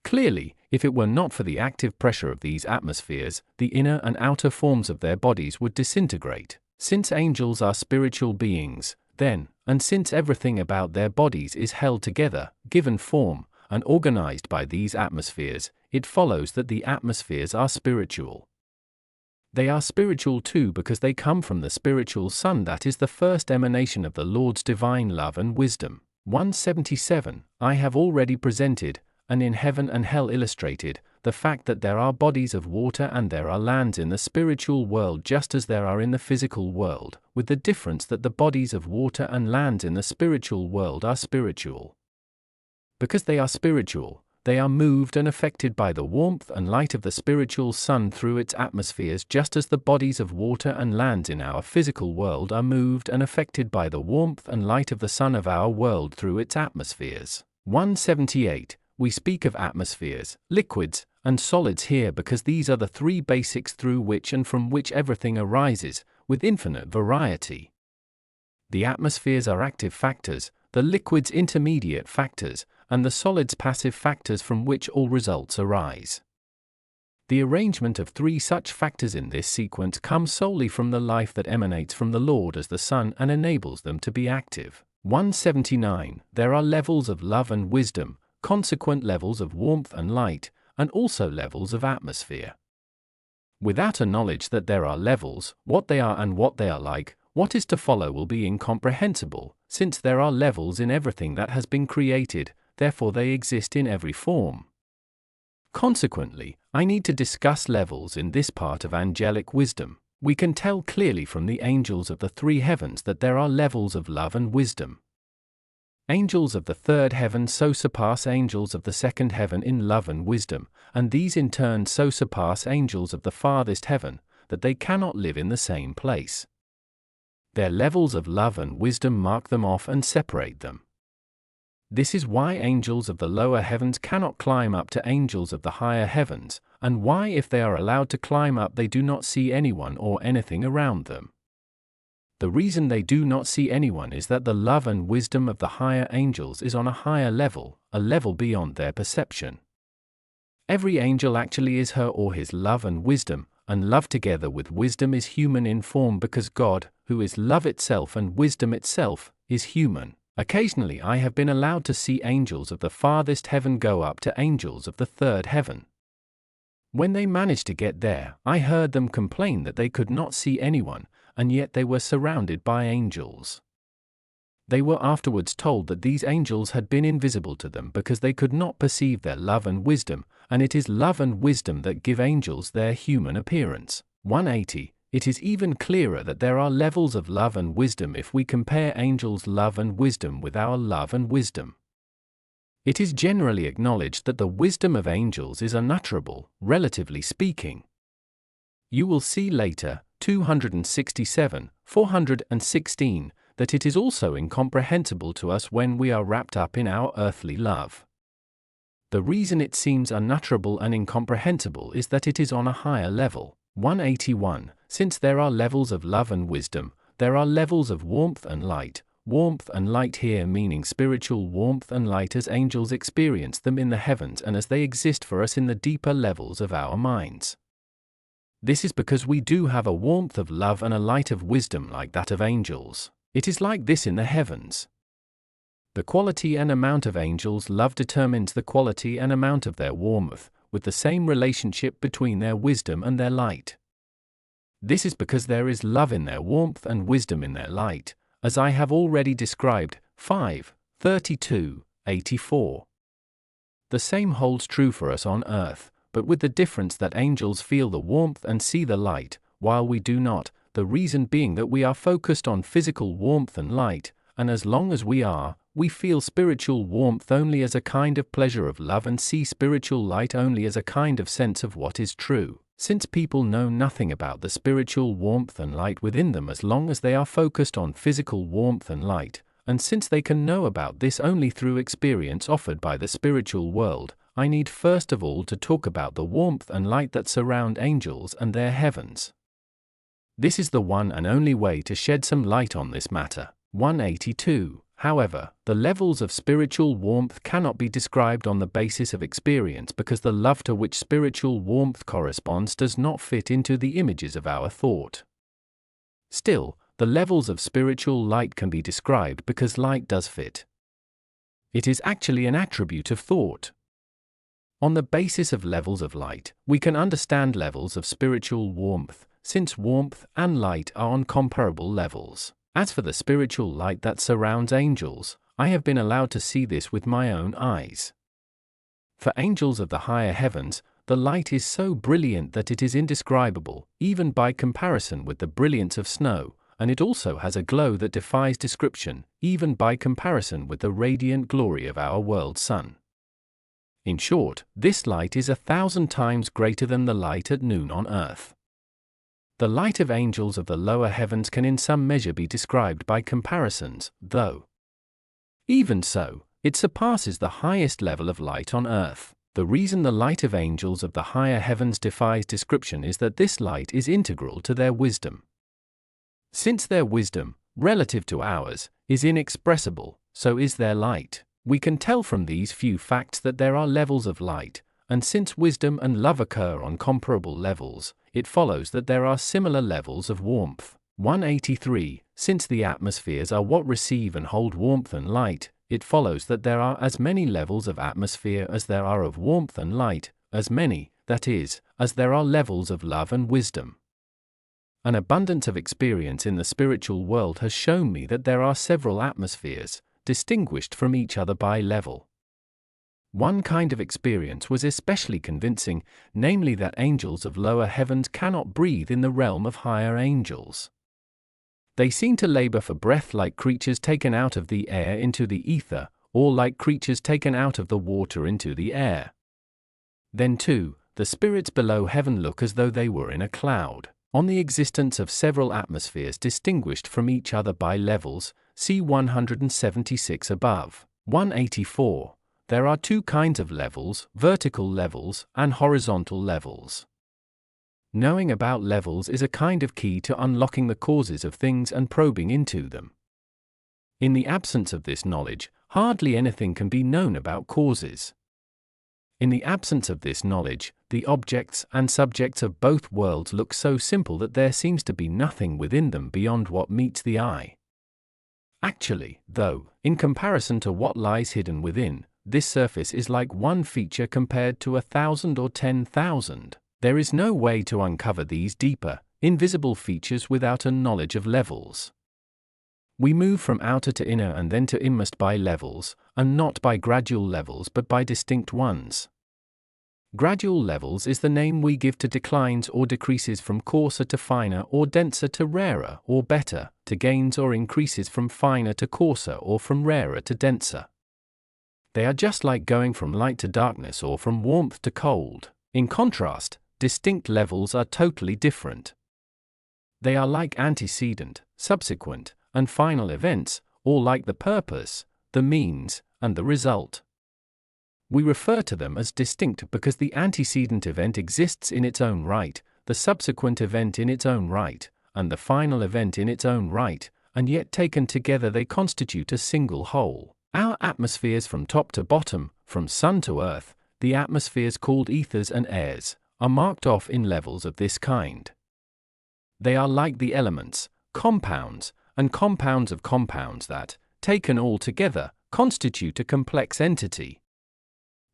Clearly, if it were not for the active pressure of these atmospheres, the inner and outer forms of their bodies would disintegrate. Since angels are spiritual beings, then, and since everything about their bodies is held together, given form, and organized by these atmospheres, it follows that the atmospheres are spiritual. They are spiritual too because they come from the spiritual Son that is the first emanation of the Lord's divine love and wisdom. 177. I have already presented, and in heaven and hell illustrated, the fact that there are bodies of water and there are lands in the spiritual world just as there are in the physical world, with the difference that the bodies of water and lands in the spiritual world are spiritual. Because they are spiritual, they are moved and affected by the warmth and light of the spiritual Sun through its atmospheres just as the bodies of water and lands in our physical world are moved and affected by the warmth and light of the Sun of our world through its atmospheres. 178. We speak of atmospheres, liquids, and solids here because these are the three basics through which and from which everything arises, with infinite variety. The atmospheres are active factors, the liquids intermediate factors, and the solids passive factors from which all results arise. The arrangement of three such factors in this sequence comes solely from the life that emanates from the Lord as the Son and enables them to be active. 179. There are levels of love and wisdom, consequent levels of warmth and light, and also levels of atmosphere. Without a knowledge that there are levels, what they are and what they are like, what is to follow will be incomprehensible, since there are levels in everything that has been created, therefore they exist in every form. Consequently, I need to discuss levels in this part of angelic wisdom. We can tell clearly from the angels of the three heavens that there are levels of love and wisdom. Angels of the third heaven so surpass angels of the second heaven in love and wisdom, and these in turn so surpass angels of the farthest heaven, that they cannot live in the same place. Their levels of love and wisdom mark them off and separate them. This is why angels of the lower heavens cannot climb up to angels of the higher heavens, and why if they are allowed to climb up they do not see anyone or anything around them. The reason they do not see anyone is that the love and wisdom of the higher angels is on a higher level, a level beyond their perception. Every angel actually is her or his love and wisdom, and love together with wisdom is human in form because God, who is love itself and wisdom itself, is human. Occasionally I have been allowed to see angels of the farthest heaven go up to angels of the third heaven. When they managed to get there, I heard them complain that they could not see anyone, and yet they were surrounded by angels. They were afterwards told that these angels had been invisible to them because they could not perceive their love and wisdom, and it is love and wisdom that give angels their human appearance. 180. It is even clearer that there are levels of love and wisdom if we compare angels' love and wisdom with our love and wisdom. It is generally acknowledged that the wisdom of angels is unutterable, relatively speaking. You will see later, 267, 416, that it is also incomprehensible to us when we are wrapped up in our earthly love. The reason it seems unutterable and incomprehensible is that it is on a higher level. 181. Since there are levels of love and wisdom, there are levels of warmth and light. Warmth and light here meaning spiritual warmth and light as angels experience them in the heavens and as they exist for us in the deeper levels of our minds. This is because we do have a warmth of love and a light of wisdom like that of angels. It is like this in the heavens. The quality and amount of angels' love determines the quality and amount of their warmth, with the same relationship between their wisdom and their light. This is because there is love in their warmth and wisdom in their light, as I have already described. 5:32-84. The same holds true for us on earth, but with the difference that angels feel the warmth and see the light, while we do not, the reason being that we are focused on physical warmth and light, and as long as we are, we feel spiritual warmth only as a kind of pleasure of love and see spiritual light only as a kind of sense of what is true. Since people know nothing about the spiritual warmth and light within them as long as they are focused on physical warmth and light, and since they can know about this only through experience offered by the spiritual world, I need first of all to talk about the warmth and light that surround angels and their heavens. This is the one and only way to shed some light on this matter. 182. However, the levels of spiritual warmth cannot be described on the basis of experience because the love to which spiritual warmth corresponds does not fit into the images of our thought. Still, the levels of spiritual light can be described because light does fit. It is actually an attribute of thought. On the basis of levels of light, we can understand levels of spiritual warmth, since warmth and light are on comparable levels. As for the spiritual light that surrounds angels, I have been allowed to see this with my own eyes. For angels of the higher heavens, the light is so brilliant that it is indescribable, even by comparison with the brilliance of snow, and it also has a glow that defies description, even by comparison with the radiant glory of our world sun. In short, this light is 1,000 times greater than the light at noon on earth. The light of angels of the lower heavens can in some measure be described by comparisons, though. Even so, it surpasses the highest level of light on earth. The reason the light of angels of the higher heavens defies description is that this light is integral to their wisdom. Since their wisdom, relative to ours, is inexpressible, so is their light. We can tell from these few facts that there are levels of light, and since wisdom and love occur on comparable levels, it follows that there are similar levels of warmth. 183. Since the atmospheres are what receive and hold warmth and light, it follows that there are as many levels of atmosphere as there are of warmth and light, as many, that is, as there are levels of love and wisdom. An abundance of experience in the spiritual world has shown me that there are several atmospheres, distinguished from each other by level. One kind of experience was especially convincing, namely that angels of lower heavens cannot breathe in the realm of higher angels. They seem to labor for breath like creatures taken out of the air into the ether, or like creatures taken out of the water into the air. Then too, the spirits below heaven look as though they were in a cloud. On the existence of several atmospheres distinguished from each other by levels, see 176 above. 184. There are two kinds of levels, vertical levels and horizontal levels. Knowing about levels is a kind of key to unlocking the causes of things and probing into them. In the absence of this knowledge, hardly anything can be known about causes. In the absence of this knowledge, the objects and subjects of both worlds look so simple that there seems to be nothing within them beyond what meets the eye. Actually, though, in comparison to what lies hidden within, this surface is like one feature compared to 1,000 or 10,000. There is no way to uncover these deeper, invisible features without a knowledge of levels. We move from outer to inner and then to inmost by levels, and not by gradual levels but by distinct ones. Gradual levels is the name we give to declines or decreases from coarser to finer or denser to rarer or better, to gains or increases from finer to coarser or from rarer to denser. They are just like going from light to darkness or from warmth to cold. In contrast, distinct levels are totally different. They are like antecedent, subsequent, and final events, or like the purpose, the means, and the result. We refer to them as distinct because the antecedent event exists in its own right, the subsequent event in its own right, and the final event in its own right, and yet taken together they constitute a single whole. Our atmospheres from top to bottom, from sun to earth, the atmospheres called ethers and airs, are marked off in levels of this kind. They are like the elements, compounds, and compounds of compounds that, taken all together, constitute a complex entity.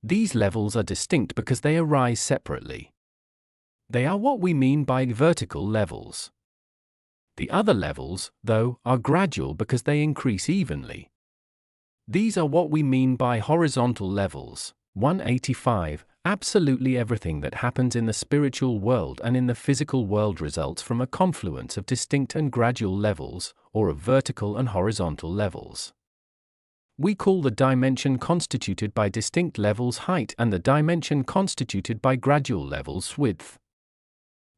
These levels are distinct because they arise separately. They are what we mean by vertical levels. The other levels, though, are gradual because they increase evenly. These are what we mean by horizontal levels. 185. Absolutely everything that happens in the spiritual world and in the physical world results from a confluence of distinct and gradual levels, or of vertical and horizontal levels. We call the dimension constituted by distinct levels height and the dimension constituted by gradual levels width.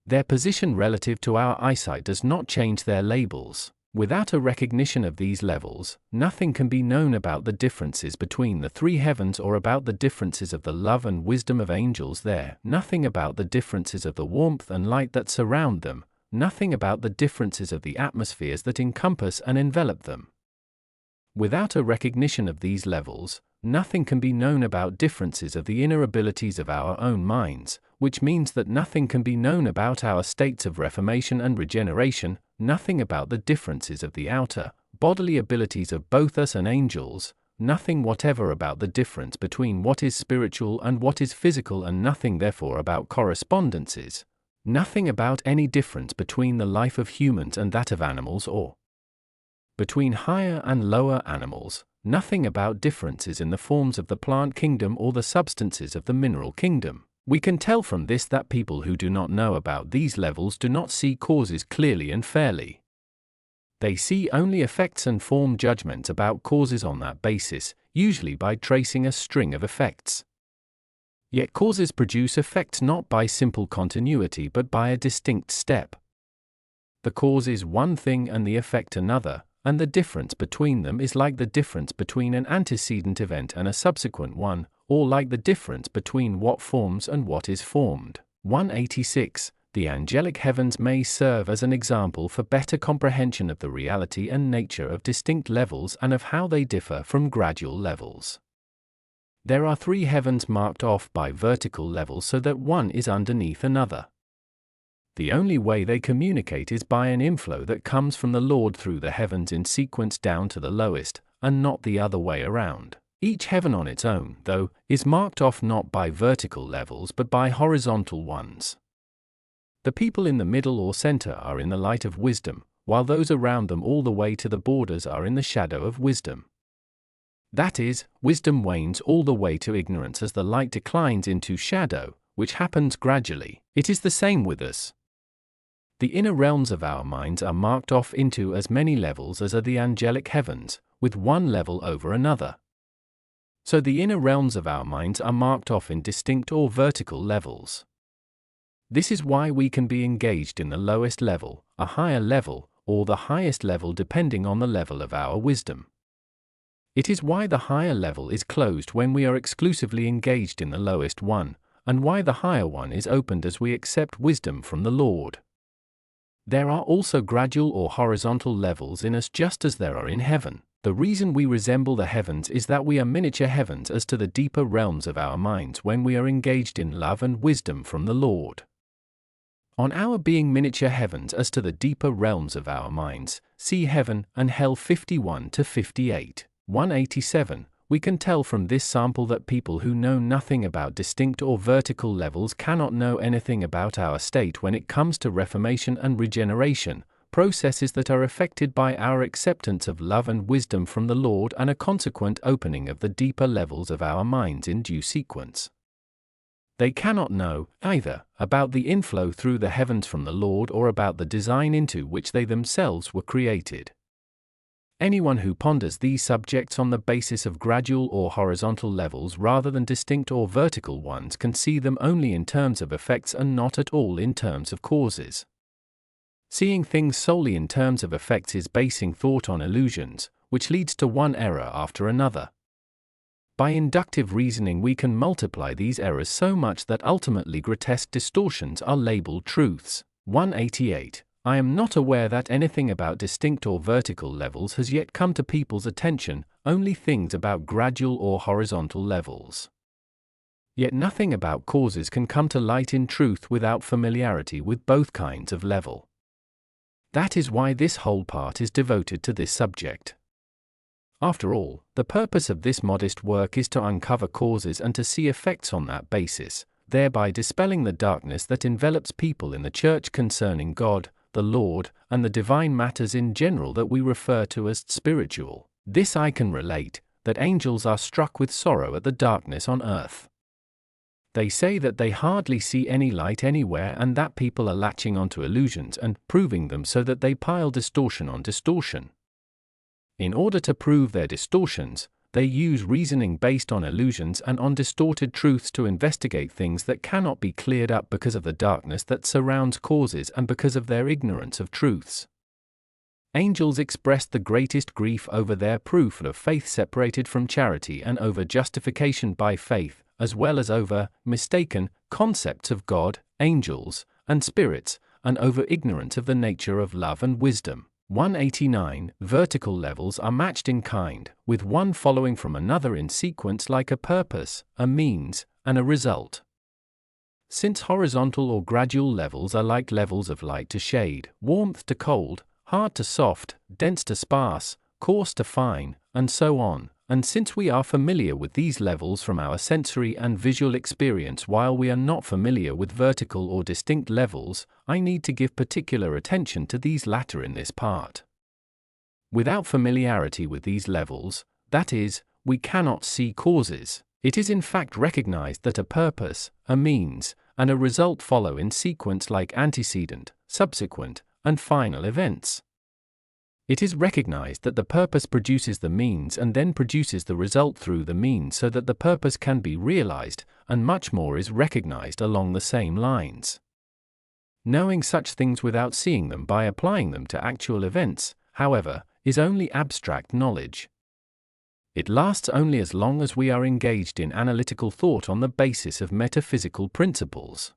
Their position relative to our eyesight does not change their labels. Without a recognition of these levels, nothing can be known about the differences between the three heavens or about the differences of the love and wisdom of angels there, nothing about the differences of the warmth and light that surround them, nothing about the differences of the atmospheres that encompass and envelop them. Without a recognition of these levels, nothing can be known about differences of the inner abilities of our own minds, which means that nothing can be known about our states of reformation and regeneration, nothing about the differences of the outer, bodily abilities of both us and angels, nothing whatever about the difference between what is spiritual and what is physical, and nothing therefore about correspondences, nothing about any difference between the life of humans and that of animals or between higher and lower animals, nothing about differences in the forms of the plant kingdom or the substances of the mineral kingdom. We can tell from this that people who do not know about these levels do not see causes clearly and fairly. They see only effects and form judgments about causes on that basis, usually by tracing a string of effects. Yet causes produce effects not by simple continuity but by a distinct step. The cause is one thing and the effect another, and the difference between them is like the difference between an antecedent event and a subsequent one, or like the difference between what forms and what is formed. 186. The angelic heavens may serve as an example for better comprehension of the reality and nature of distinct levels and of how they differ from gradual levels. There are three heavens marked off by vertical levels so that one is underneath another. The only way they communicate is by an inflow that comes from the Lord through the heavens in sequence down to the lowest, and not the other way around. Each heaven on its own, though, is marked off not by vertical levels but by horizontal ones. The people in the middle or center are in the light of wisdom, while those around them all the way to the borders are in the shadow of wisdom. That is, wisdom wanes all the way to ignorance as the light declines into shadow, which happens gradually. It is the same with us. The inner realms of our minds are marked off into as many levels as are the angelic heavens, with one level over another. So the inner realms of our minds are marked off in distinct or vertical levels. This is why we can be engaged in the lowest level, a higher level, or the highest level depending on the level of our wisdom. It is why the higher level is closed when we are exclusively engaged in the lowest one, and why the higher one is opened as we accept wisdom from the Lord. There are also gradual or horizontal levels in us just as there are in heaven. The reason we resemble the heavens is that we are miniature heavens as to the deeper realms of our minds when we are engaged in love and wisdom from the Lord. On our being miniature heavens as to the deeper realms of our minds, see Heaven and Hell 51-58. 187. We can tell from this sample that people who know nothing about distinct or vertical levels cannot know anything about our state when it comes to reformation and regeneration, processes that are effected by our acceptance of love and wisdom from the Lord and a consequent opening of the deeper levels of our minds in due sequence. They cannot know, either, about the inflow through the heavens from the Lord or about the design into which they themselves were created. Anyone who ponders these subjects on the basis of gradual or horizontal levels rather than distinct or vertical ones can see them only in terms of effects and not at all in terms of causes. Seeing things solely in terms of effects is basing thought on illusions, which leads to one error after another. By inductive reasoning we can multiply these errors so much that ultimately grotesque distortions are labeled truths. 188. I am not aware that anything about distinct or vertical levels has yet come to people's attention, only things about gradual or horizontal levels. Yet nothing about causes can come to light in truth without familiarity with both kinds of level. That is why this whole part is devoted to this subject. After all, the purpose of this modest work is to uncover causes and to see effects on that basis, thereby dispelling the darkness that envelops people in the Church concerning God, the Lord, and the divine matters in general that we refer to as spiritual. This I can relate, that angels are struck with sorrow at the darkness on earth. They say that they hardly see any light anywhere and that people are latching onto illusions and proving them so that they pile distortion on distortion. In order to prove their distortions, they use reasoning based on illusions and on distorted truths to investigate things that cannot be cleared up because of the darkness that surrounds causes and because of their ignorance of truths. Angels expressed the greatest grief over their proof of faith separated from charity and over justification by faith, as well as over mistaken concepts of God, angels, and spirits, and over ignorance of the nature of love and wisdom. 189. Vertical levels are matched in kind, with one following from another in sequence like a purpose, a means, and a result. Since horizontal or gradual levels are like levels of light to shade, warmth to cold, hard to soft, dense to sparse, coarse to fine, and so on, and since we are familiar with these levels from our sensory and visual experience while we are not familiar with vertical or distinct levels, I need to give particular attention to these latter in this part. Without familiarity with these levels, that is, we cannot see causes. It is in fact recognized that a purpose, a means, and a result follow in sequence like antecedent, subsequent, and final events. It is recognized that the purpose produces the means and then produces the result through the means so that the purpose can be realized, and much more is recognized along the same lines. Knowing such things without seeing them by applying them to actual events, however, is only abstract knowledge. It lasts only as long as we are engaged in analytical thought on the basis of metaphysical principles.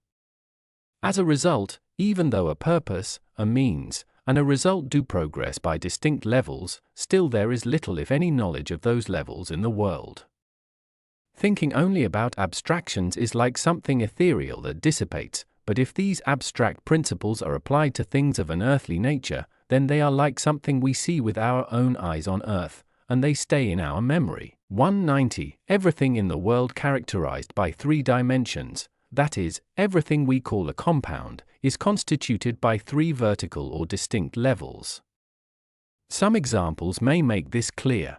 As a result, even though a purpose, a means, and a result do progress by distinct levels, still there is little if any knowledge of those levels in the world. Thinking only about abstractions is like something ethereal that dissipates, but if these abstract principles are applied to things of an earthly nature, then they are like something we see with our own eyes on earth, and they stay in our memory. 190. Everything in the world characterized by three dimensions, that is, everything we call a compound, is constituted by three vertical or distinct levels. Some examples may make this clear.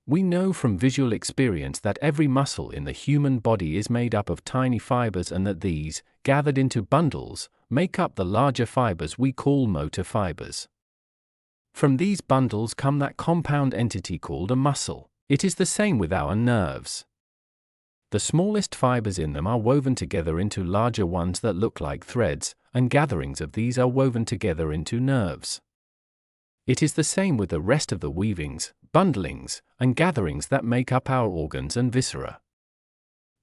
We know from visual experience that every muscle in the human body is made up of tiny fibers and that these, gathered into bundles, make up the larger fibers we call motor fibers. From these bundles come that compound entity called a muscle. It is the same with our nerves. The smallest fibers in them are woven together into larger ones that look like threads, and gatherings of these are woven together into nerves. It is the same with the rest of the weavings, bundlings, and gatherings that make up our organs and viscera.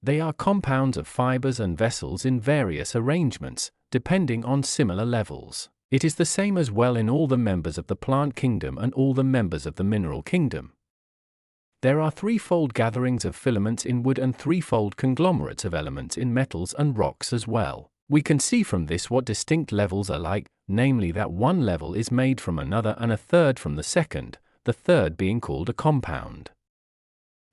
They are compounds of fibers and vessels in various arrangements, depending on similar levels. It is the same as well in all the members of the plant kingdom and all the members of the mineral kingdom. There are threefold gatherings of filaments in wood and threefold conglomerates of elements in metals and rocks as well. We can see from this what distinct levels are like, namely that one level is made from another and a third from the second, the third being called a compound.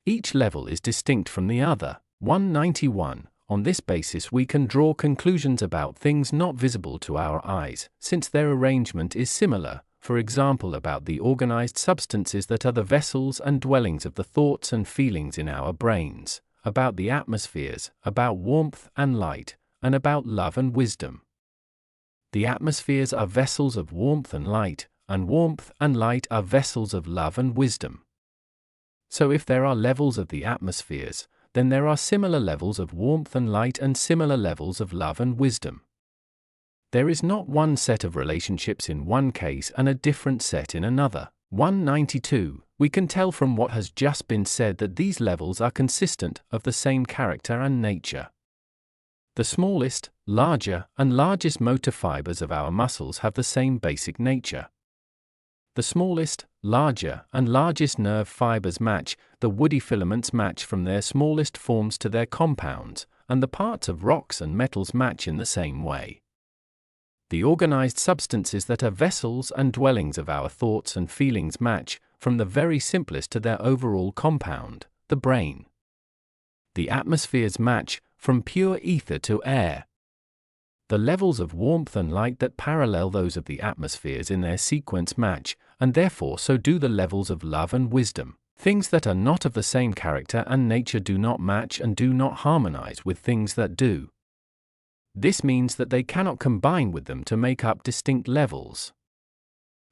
Each level is distinct from the other. 191. On this basis we can draw conclusions about things not visible to our eyes, since their arrangement is similar, for example about the organized substances that are the vessels and dwellings of the thoughts and feelings in our brains, about the atmospheres, about warmth and light, and about love and wisdom. The atmospheres are vessels of warmth and light are vessels of love and wisdom. So if there are levels of the atmospheres, then there are similar levels of warmth and light and similar levels of love and wisdom. There is not one set of relationships in one case and a different set in another. 192. We can tell from what has just been said that these levels are consistent, of the same character and nature. The smallest, larger, and largest motor fibers of our muscles have the same basic nature. The smallest, larger, and largest nerve fibers match, the woody filaments match from their smallest forms to their compounds, and the parts of rocks and metals match in the same way. The organized substances that are vessels and dwellings of our thoughts and feelings match, from the very simplest to their overall compound, the brain. The atmospheres match, from pure ether to air. The levels of warmth and light that parallel those of the atmospheres in their sequence match, and therefore so do the levels of love and wisdom. Things that are not of the same character and nature do not match and do not harmonize with things that do. This means that they cannot combine with them to make up distinct levels.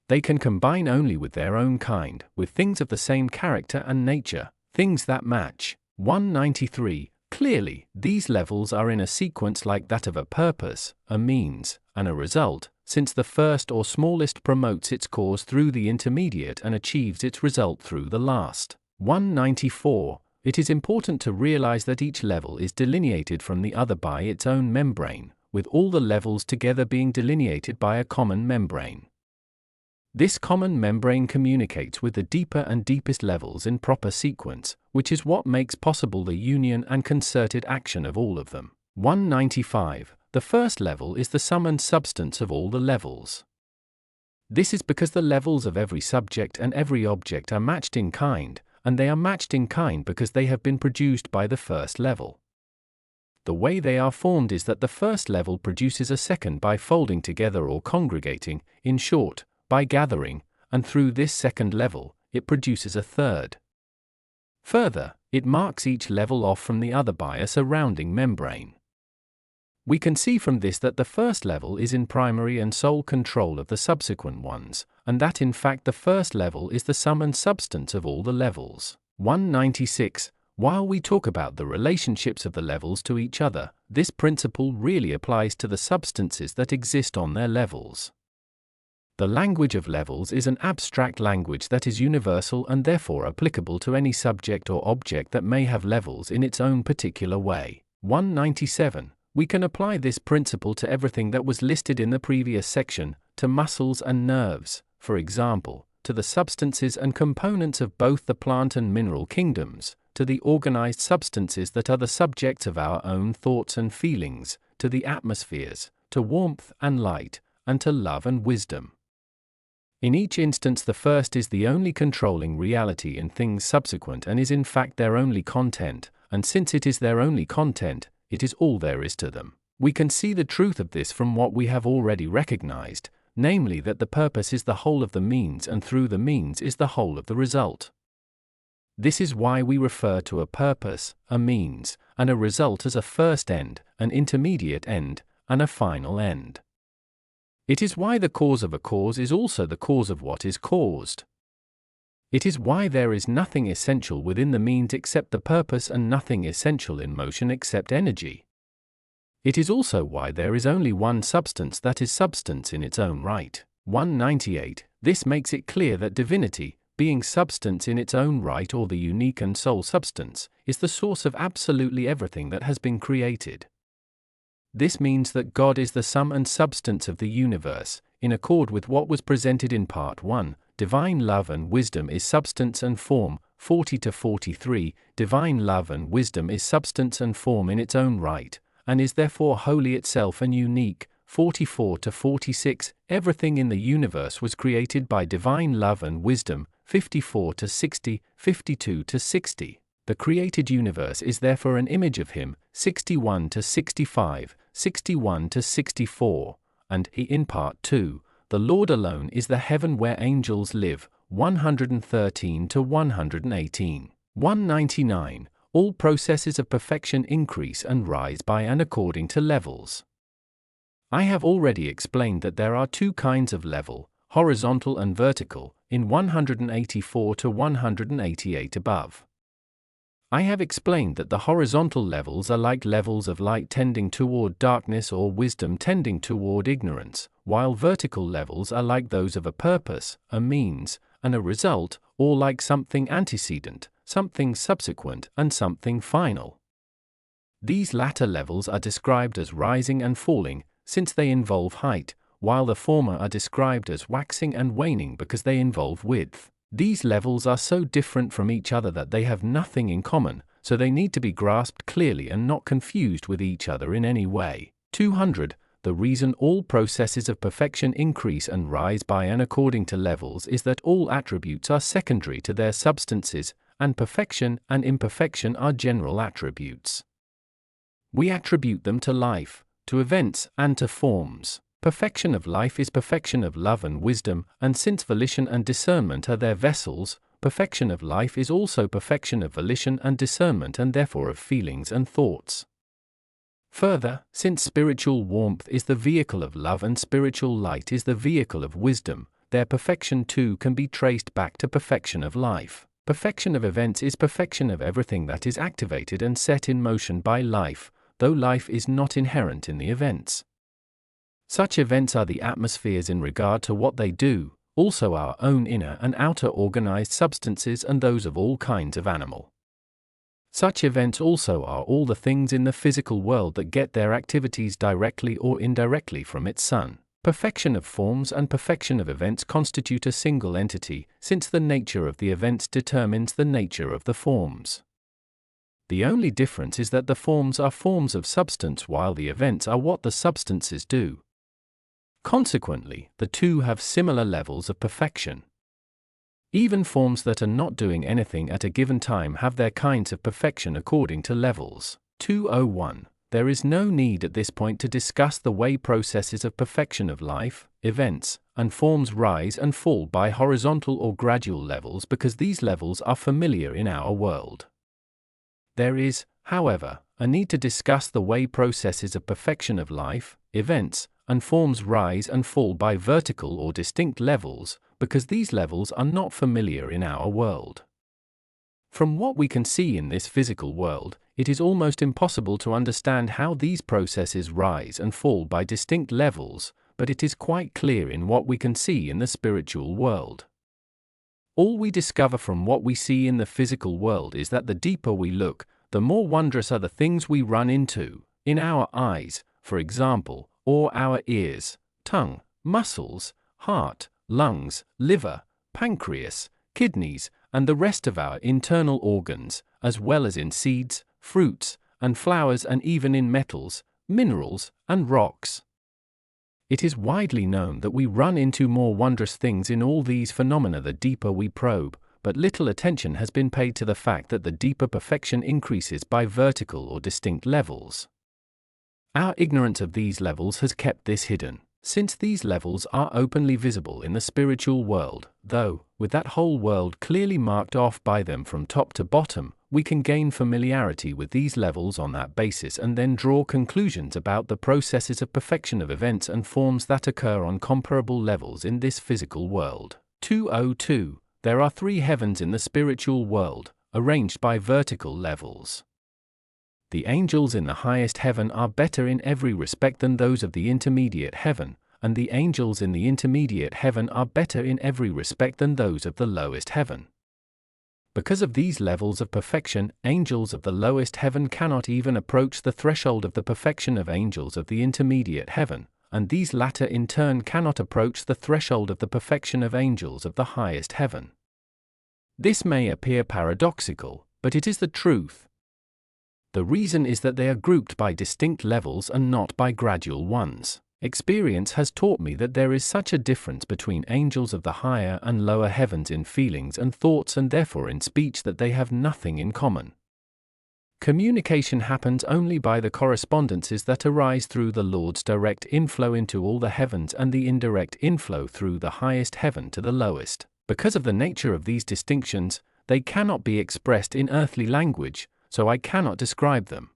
They can combine only with their own kind, with things of the same character and nature, things that match. 193. Clearly, these levels are in a sequence like that of a purpose, a means, and a result, since the first or smallest promotes its cause through the intermediate and achieves its result through the last. 194. It is important to realize that each level is delineated from the other by its own membrane, with all the levels together being delineated by a common membrane. This common membrane communicates with the deeper and deepest levels in proper sequence, which is what makes possible the union and concerted action of all of them. 195. The first level is the sum and substance of all the levels. This is because the levels of every subject and every object are matched in kind, and they are matched in kind because they have been produced by the first level. The way they are formed is that the first level produces a second by folding together or congregating, in short, by gathering, and through this second level, it produces a third. Further, it marks each level off from the other by a surrounding membrane. We can see from this that the first level is in primary and sole control of the subsequent ones, and that in fact the first level is the sum and substance of all the levels. 196. While we talk about the relationships of the levels to each other, this principle really applies to the substances that exist on their levels. The language of levels is an abstract language that is universal and therefore applicable to any subject or object that may have levels in its own particular way. 197. We can apply this principle to everything that was listed in the previous section, to muscles and nerves, for example, to the substances and components of both the plant and mineral kingdoms, to the organized substances that are the subjects of our own thoughts and feelings, to the atmospheres, to warmth and light, and to love and wisdom. In each instance the first is the only controlling reality in things subsequent and is in fact their only content, and since it is their only content, it is all there is to them. We can see the truth of this from what we have already recognized, namely that the purpose is the whole of the means and through the means is the whole of the result. This is why we refer to a purpose, a means, and a result as a first end, an intermediate end, and a final end. It is why the cause of a cause is also the cause of what is caused. It is why there is nothing essential within the means except the purpose and nothing essential in motion except energy. It is also why there is only one substance that is substance in its own right. 198. This makes it clear that divinity, being substance in its own right or the unique and sole substance, is the source of absolutely everything that has been created. This means that God is the sum and substance of the universe, in accord with what was presented in Part 1. Divine love and wisdom is substance and form. 40-43. Divine love and wisdom is substance and form in its own right, and is therefore wholly itself and unique. 44-46. Everything in the universe was created by divine love and wisdom. 54-60. 52-60. The created universe is therefore an image of him. 61-65. 61-64. And he in Part 2. The Lord alone is the heaven where angels live. 113-118. 199. All processes of perfection increase and rise by and according to levels. I have already explained that there are two kinds of level, horizontal and vertical, in 184-188 above. I have explained that the horizontal levels are like levels of light tending toward darkness or wisdom tending toward ignorance, while vertical levels are like those of a purpose, a means, and a result, or like something antecedent, something subsequent, and something final. These latter levels are described as rising and falling, since they involve height, while the former are described as waxing and waning because they involve width. These levels are so different from each other that they have nothing in common, so they need to be grasped clearly and not confused with each other in any way. 200. The reason all processes of perfection increase and rise by and according to levels is that all attributes are secondary to their substances, and perfection and imperfection are general attributes. We attribute them to life, to events, and to forms. Perfection of life is perfection of love and wisdom, and since volition and discernment are their vessels, perfection of life is also perfection of volition and discernment and therefore of feelings and thoughts. Further, since spiritual warmth is the vehicle of love and spiritual light is the vehicle of wisdom, their perfection too can be traced back to perfection of life. Perfection of events is perfection of everything that is activated and set in motion by life, though life is not inherent in the events. Such events are the atmospheres in regard to what they do, also our own inner and outer organized substances and those of all kinds of animal. Such events also are all the things in the physical world that get their activities directly or indirectly from its sun. Perfection of forms and perfection of events constitute a single entity, since the nature of the events determines the nature of the forms. The only difference is that the forms are forms of substance while the events are what the substances do. Consequently, the two have similar levels of perfection. Even forms that are not doing anything at a given time have their kinds of perfection according to levels. 201. There is no need at this point to discuss the way processes of perfection of life, events, and forms rise and fall by horizontal or gradual levels because these levels are familiar in our world. There is, however, a need to discuss the way processes of perfection of life, events, and forms rise and fall by vertical or distinct levels, because these levels are not familiar in our world. From what we can see in this physical world, it is almost impossible to understand how these processes rise and fall by distinct levels, but it is quite clear in what we can see in the spiritual world. All we discover from what we see in the physical world is that the deeper we look, the more wondrous are the things we run into, in our eyes, for example, or our ears, tongue, muscles, heart, lungs, liver, pancreas, kidneys, and the rest of our internal organs, as well as in seeds, fruits, and flowers and even in metals, minerals, and rocks. It is widely known that we run into more wondrous things in all these phenomena the deeper we probe, but little attention has been paid to the fact that the deeper perfection increases by vertical or distinct levels. Our ignorance of these levels has kept this hidden, since these levels are openly visible in the spiritual world, though, with that whole world clearly marked off by them from top to bottom, we can gain familiarity with these levels on that basis and then draw conclusions about the processes of perfection of events and forms that occur on comparable levels in this physical world. 202. There are three heavens in the spiritual world, arranged by vertical levels. The angels in the highest heaven are better in every respect than those of the intermediate heaven, and the angels in the intermediate heaven are better in every respect than those of the lowest heaven. Because of these levels of perfection, angels of the lowest heaven cannot even approach the threshold of the perfection of angels of the intermediate heaven, and these latter in turn cannot approach the threshold of the perfection of angels of the highest heaven. This may appear paradoxical, but it is the truth. The reason is that they are grouped by distinct levels and not by gradual ones. Experience has taught me that there is such a difference between angels of the higher and lower heavens in feelings and thoughts and therefore in speech that they have nothing in common. Communication happens only by the correspondences that arise through the Lord's direct inflow into all the heavens and the indirect inflow through the highest heaven to the lowest. Because of the nature of these distinctions, they cannot be expressed in earthly language, so I cannot describe them.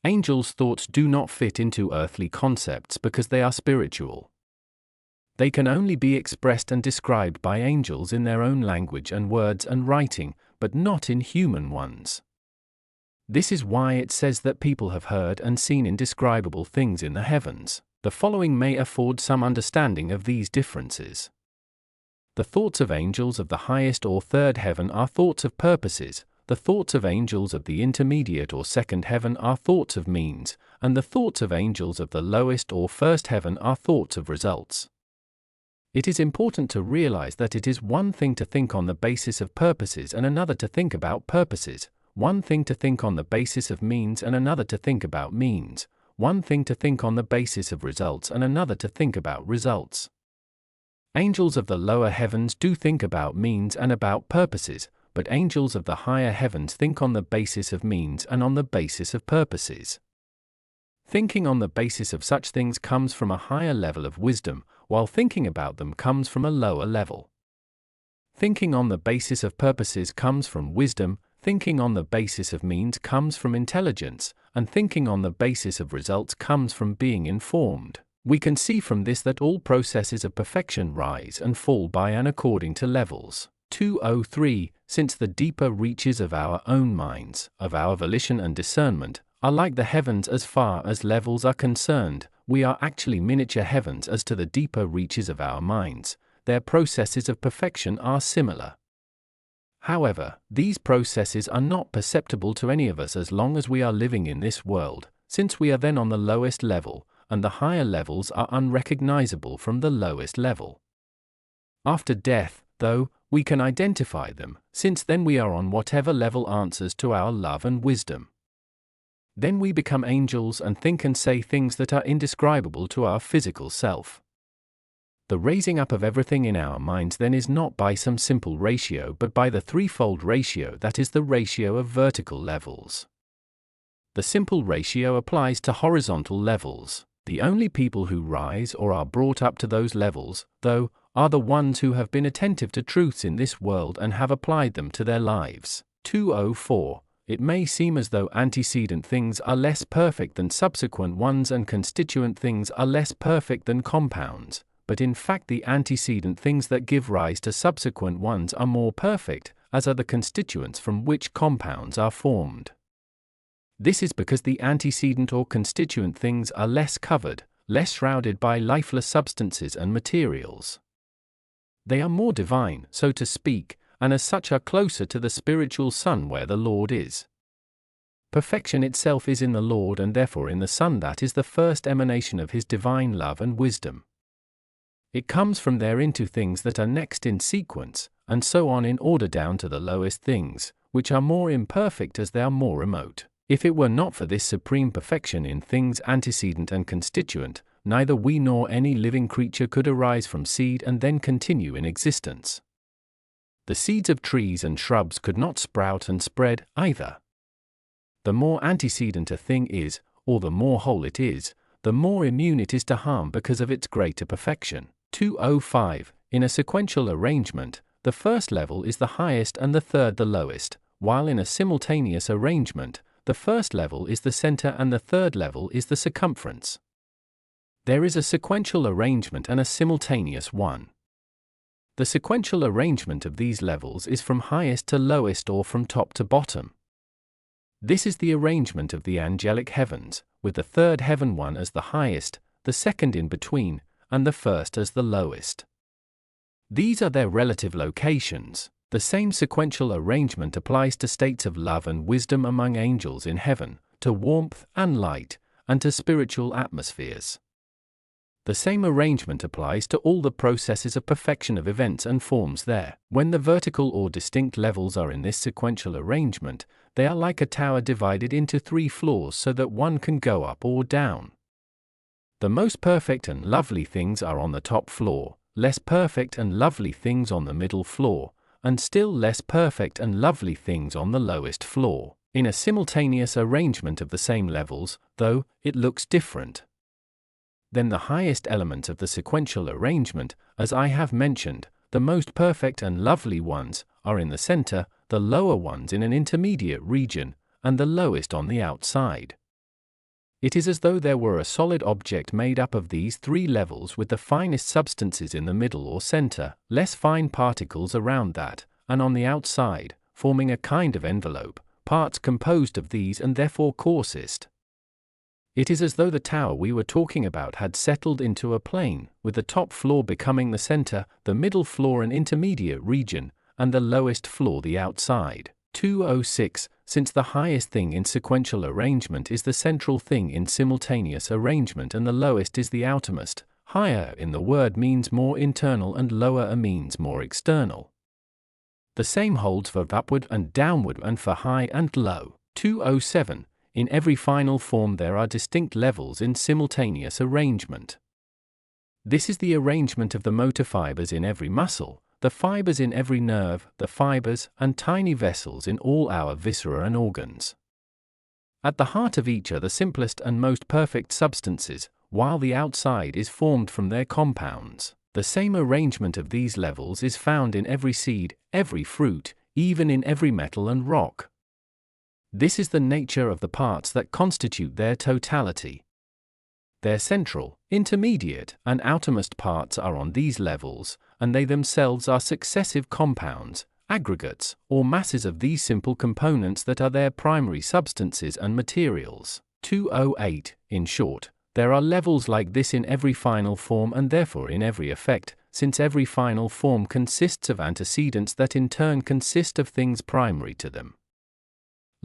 Angels' thoughts do not fit into earthly concepts because they are spiritual. They can only be expressed and described by angels in their own language and words and writing, but not in human ones. This is why it says that people have heard and seen indescribable things in the heavens. The following may afford some understanding of these differences. The thoughts of angels of the highest or third heaven are thoughts of purposes, the thoughts of angels of the intermediate or second heaven are thoughts of means, and the thoughts of angels of the lowest or first heaven are thoughts of results. It is important to realize that it is one thing to think on the basis of purposes and another to think about purposes, one thing to think on the basis of means and another to think about means, one thing to think on the basis of results and another to think about results. Angels of the lower heavens do think about means and about purposes, but angels of the higher heavens think on the basis of means and on the basis of purposes. Thinking on the basis of such things comes from a higher level of wisdom, while thinking about them comes from a lower level. Thinking on the basis of purposes comes from wisdom, thinking on the basis of means comes from intelligence, and thinking on the basis of results comes from being informed. We can see from this that all processes of perfection rise and fall by and according to levels. 203. Since the deeper reaches of our own minds, of our volition and discernment, are like the heavens as far as levels are concerned, we are actually miniature heavens as to the deeper reaches of our minds. Their processes of perfection are similar. However, these processes are not perceptible to any of us as long as we are living in this world, since we are then on the lowest level, and the higher levels are unrecognizable from the lowest level. After death, though, we can identify them, since then we are on whatever level answers to our love and wisdom. Then we become angels and think and say things that are indescribable to our physical self. The raising up of everything in our minds then is not by some simple ratio but by the threefold ratio, that is the ratio of vertical levels. The simple ratio applies to horizontal levels. The only people who rise or are brought up to those levels, though, are the ones who have been attentive to truths in this world and have applied them to their lives. 204. It may seem as though antecedent things are less perfect than subsequent ones and constituent things are less perfect than compounds, but in fact the antecedent things that give rise to subsequent ones are more perfect, as are the constituents from which compounds are formed. This is because the antecedent or constituent things are less covered, less shrouded by lifeless substances and materials. They are more divine, so to speak, and as such are closer to the spiritual sun where the Lord is. Perfection itself is in the Lord and therefore in the Son, that is the first emanation of His divine love and wisdom. It comes from there into things that are next in sequence, and so on in order down to the lowest things, which are more imperfect as they are more remote. If it were not for this supreme perfection in things antecedent and constituent, neither we nor any living creature could arise from seed and then continue in existence. The seeds of trees and shrubs could not sprout and spread, either. The more antecedent a thing is, or the more whole it is, the more immune it is to harm because of its greater perfection. 205. In a sequential arrangement, the first level is the highest and the third the lowest, while in a simultaneous arrangement, the first level is the center and the third level is the circumference. There is a sequential arrangement and a simultaneous one. The sequential arrangement of these levels is from highest to lowest or from top to bottom. This is the arrangement of the angelic heavens, with the third heaven one as the highest, the second in between, and the first as the lowest. These are their relative locations. The same sequential arrangement applies to states of love and wisdom among angels in heaven, to warmth and light, and to spiritual atmospheres. The same arrangement applies to all the processes of perfection of events and forms there. When the vertical or distinct levels are in this sequential arrangement, they are like a tower divided into 3 floors so that one can go up or down. The most perfect and lovely things are on the top floor, less perfect and lovely things on the middle floor, and still less perfect and lovely things on the lowest floor, in a simultaneous arrangement of the same levels, though it looks different. Then the highest element of the sequential arrangement, as I have mentioned, the most perfect and lovely ones, are in the center, the lower ones in an intermediate region, and the lowest on the outside. It is as though there were a solid object made up of these 3 levels with the finest substances in the middle or center, less fine particles around that, and on the outside, forming a kind of envelope, parts composed of these and therefore coarsest. It is as though the tower we were talking about had settled into a plane, with the top floor becoming the center, the middle floor an intermediate region, and the lowest floor the outside. 206. Since the highest thing in sequential arrangement is the central thing in simultaneous arrangement and the lowest is the outermost, higher in the word means more internal and lower means more external. The same holds for upward and downward and for high and low. 207. In every final form there are distinct levels in simultaneous arrangement. This is the arrangement of the motor fibers in every muscle, the fibers in every nerve, the fibers and tiny vessels in all our viscera and organs. At the heart of each are the simplest and most perfect substances, while the outside is formed from their compounds. The same arrangement of these levels is found in every seed, every fruit, even in every metal and rock. This is the nature of the parts that constitute their totality. Their central, intermediate, and outermost parts are on these levels, and they themselves are successive compounds, aggregates, or masses of these simple components that are their primary substances and materials. 208. In short, there are levels like this in every final form and therefore in every effect, since every final form consists of antecedents that in turn consist of things primary to them.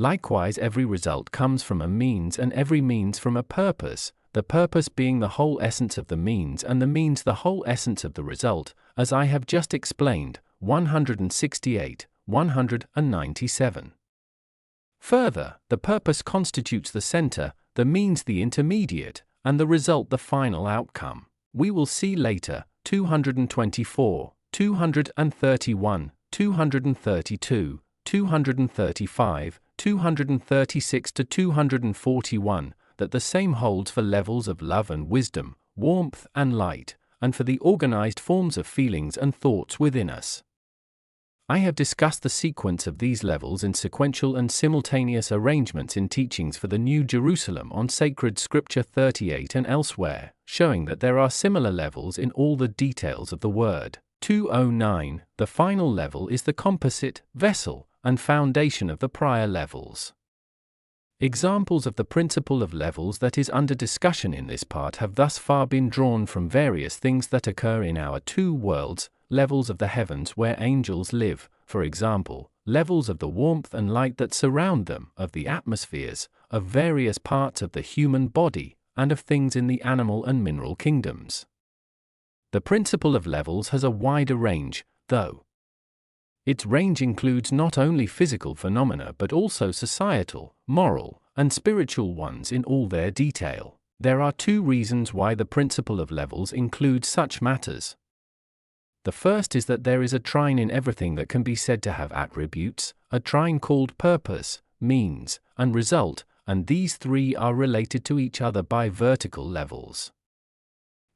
Likewise, every result comes from a means and every means from a purpose, the purpose being the whole essence of the means and the means the whole essence of the result, as I have just explained. 168, 197. Further, the purpose constitutes the center, the means the intermediate, and the result the final outcome. We will see later. 224, 231, 232, 235, 236 to 241, that the same holds for levels of love and wisdom, warmth and light, and for the organized forms of feelings and thoughts within us. I have discussed the sequence of these levels in sequential and simultaneous arrangements in teachings for the New Jerusalem on Sacred Scripture 38 and elsewhere, showing that there are similar levels in all the details of the word. 209. The final level is the composite, vessel, and foundation of the prior levels. Examples of the principle of levels that is under discussion in this part have thus far been drawn from various things that occur in our two worlds, levels of the heavens where angels live, for example, levels of the warmth and light that surround them, of the atmospheres, of various parts of the human body, and of things in the animal and mineral kingdoms. The principle of levels has a wider range, though. Its range includes not only physical phenomena but also societal, moral, and spiritual ones in all their detail. There are two reasons why the principle of levels includes such matters. The first is that there is a trine in everything that can be said to have attributes, a trine called purpose, means, and result, and these three are related to each other by vertical levels.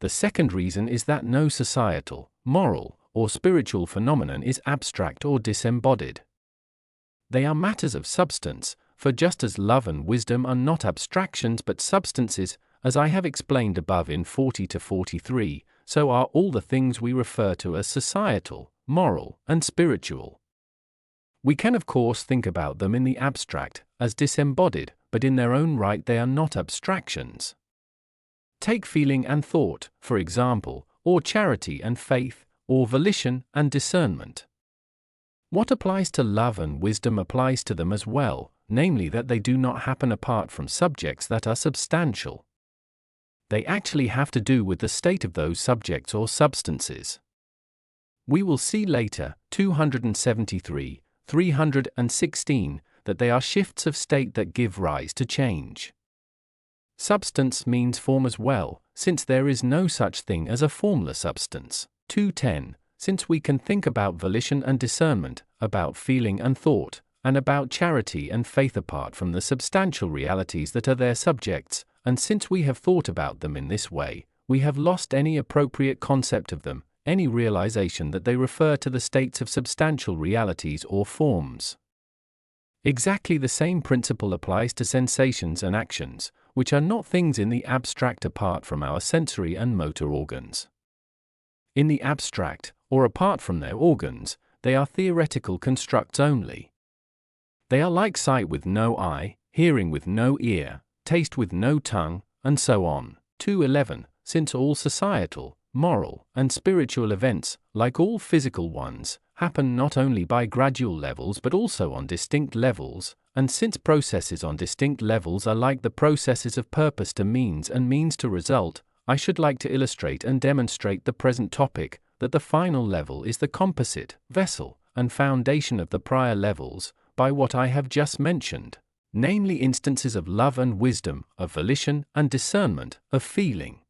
The second reason is that no societal, moral, or spiritual phenomenon is abstract or disembodied. They are matters of substance, for just as love and wisdom are not abstractions but substances, as I have explained above in 40 to 43, so are all the things we refer to as societal, moral, and spiritual. We can of course think about them in the abstract, as disembodied, but in their own right they are not abstractions. Take feeling and thought, for example, or charity and faith, or volition and discernment. What applies to love and wisdom applies to them as well, namely that they do not happen apart from subjects that are substantial. They actually have to do with the state of those subjects or substances. We will see later, 273, 316, that they are shifts of state that give rise to change. Substance means form as well, since there is no such thing as a formless substance. 210. Since we can think about volition and discernment, about feeling and thought, and about charity and faith apart from the substantial realities that are their subjects, and since we have thought about them in this way, we have lost any appropriate concept of them, any realization that they refer to the states of substantial realities or forms. Exactly the same principle applies to sensations and actions, which are not things in the abstract apart from our sensory and motor organs. In the abstract, or apart from their organs, they are theoretical constructs only. They are like sight with no eye, hearing with no ear, taste with no tongue, and so on. 2:11. Since all societal, moral, and spiritual events, like all physical ones, happen not only by gradual levels but also on distinct levels, and since processes on distinct levels are like the processes of purpose to means and means to result, I should like to illustrate and demonstrate the present topic, that the final level is the composite, vessel, and foundation of the prior levels, by what I have just mentioned, namely instances of love and wisdom, of volition and discernment, of feeling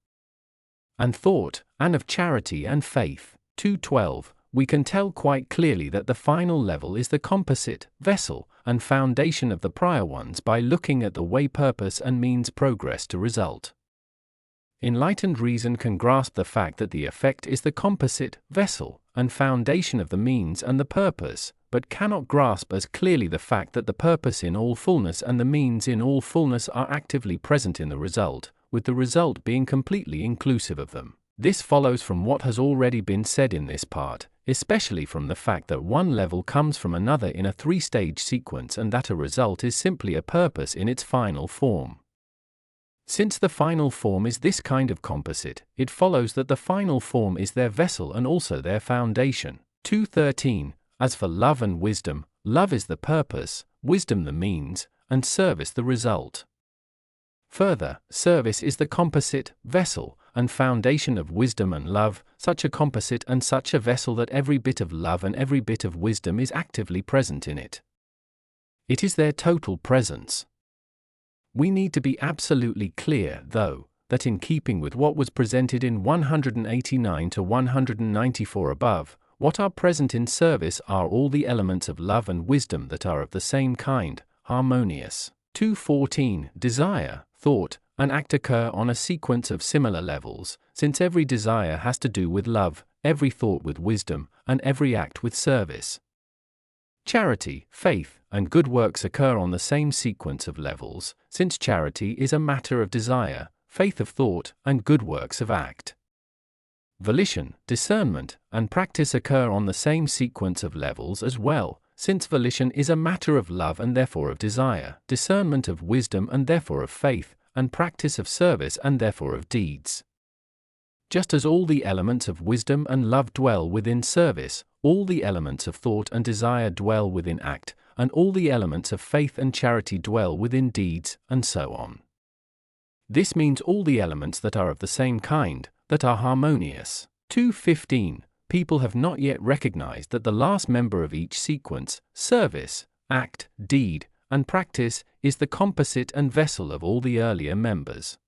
and thought, and of charity and faith. 2:12. We can tell quite clearly that the final level is the composite, vessel, and foundation of the prior ones by looking at the way purpose and means progress to result. Enlightened reason can grasp the fact that the effect is the composite, vessel, and foundation of the means and the purpose, but cannot grasp as clearly the fact that the purpose in all fullness and the means in all fullness are actively present in the result, with the result being completely inclusive of them. This follows from what has already been said in this part, especially from the fact that one level comes from another in a three-stage sequence and that a result is simply a purpose in its final form. Since the final form is this kind of composite, it follows that the final form is their vessel and also their foundation. 2:13. As for love and wisdom, love is the purpose, wisdom the means, and service the result. Further, service is the composite, vessel, and foundation of wisdom and love, such a composite and such a vessel that every bit of love and every bit of wisdom is actively present in it. It is their total presence. We need to be absolutely clear, though, that in keeping with what was presented in 189 to 194 above, what are present in service are all the elements of love and wisdom that are of the same kind, harmonious. 2:14. Desire, thought, and act occur on a sequence of similar levels, since every desire has to do with love, every thought with wisdom, and every act with service. Charity, faith, and good works occur on the same sequence of levels, since charity is a matter of desire, faith of thought, and good works of act. Volition, discernment, and practice occur on the same sequence of levels as well, since volition is a matter of love and therefore of desire, discernment of wisdom and therefore of faith, and practice of service and therefore of deeds. Just as all the elements of wisdom and love dwell within service, all the elements of thought and desire dwell within act, and all the elements of faith and charity dwell within deeds, and so on. This means all the elements that are of the same kind, that are harmonious. 2:15. People have not yet recognized that the last member of each sequence, service, act, deed, and practice, is the composite and vessel of all the earlier members.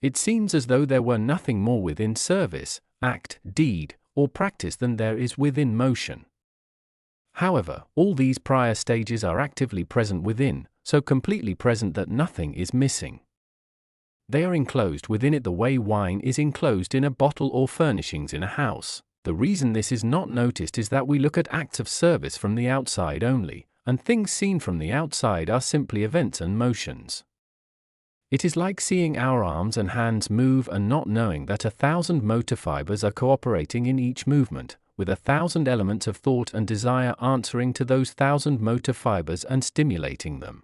It seems as though there were nothing more within service, act, deed, or practice than there is within motion. However, all these prior stages are actively present within, so completely present that nothing is missing. They are enclosed within it the way wine is enclosed in a bottle or furnishings in a house. The reason this is not noticed is that we look at acts of service from the outside only, and things seen from the outside are simply events and motions. It is like seeing our arms and hands move and not knowing that 1,000 motor fibers are cooperating in each movement, with 1,000 elements of thought and desire answering to those 1,000 motor fibers and stimulating them.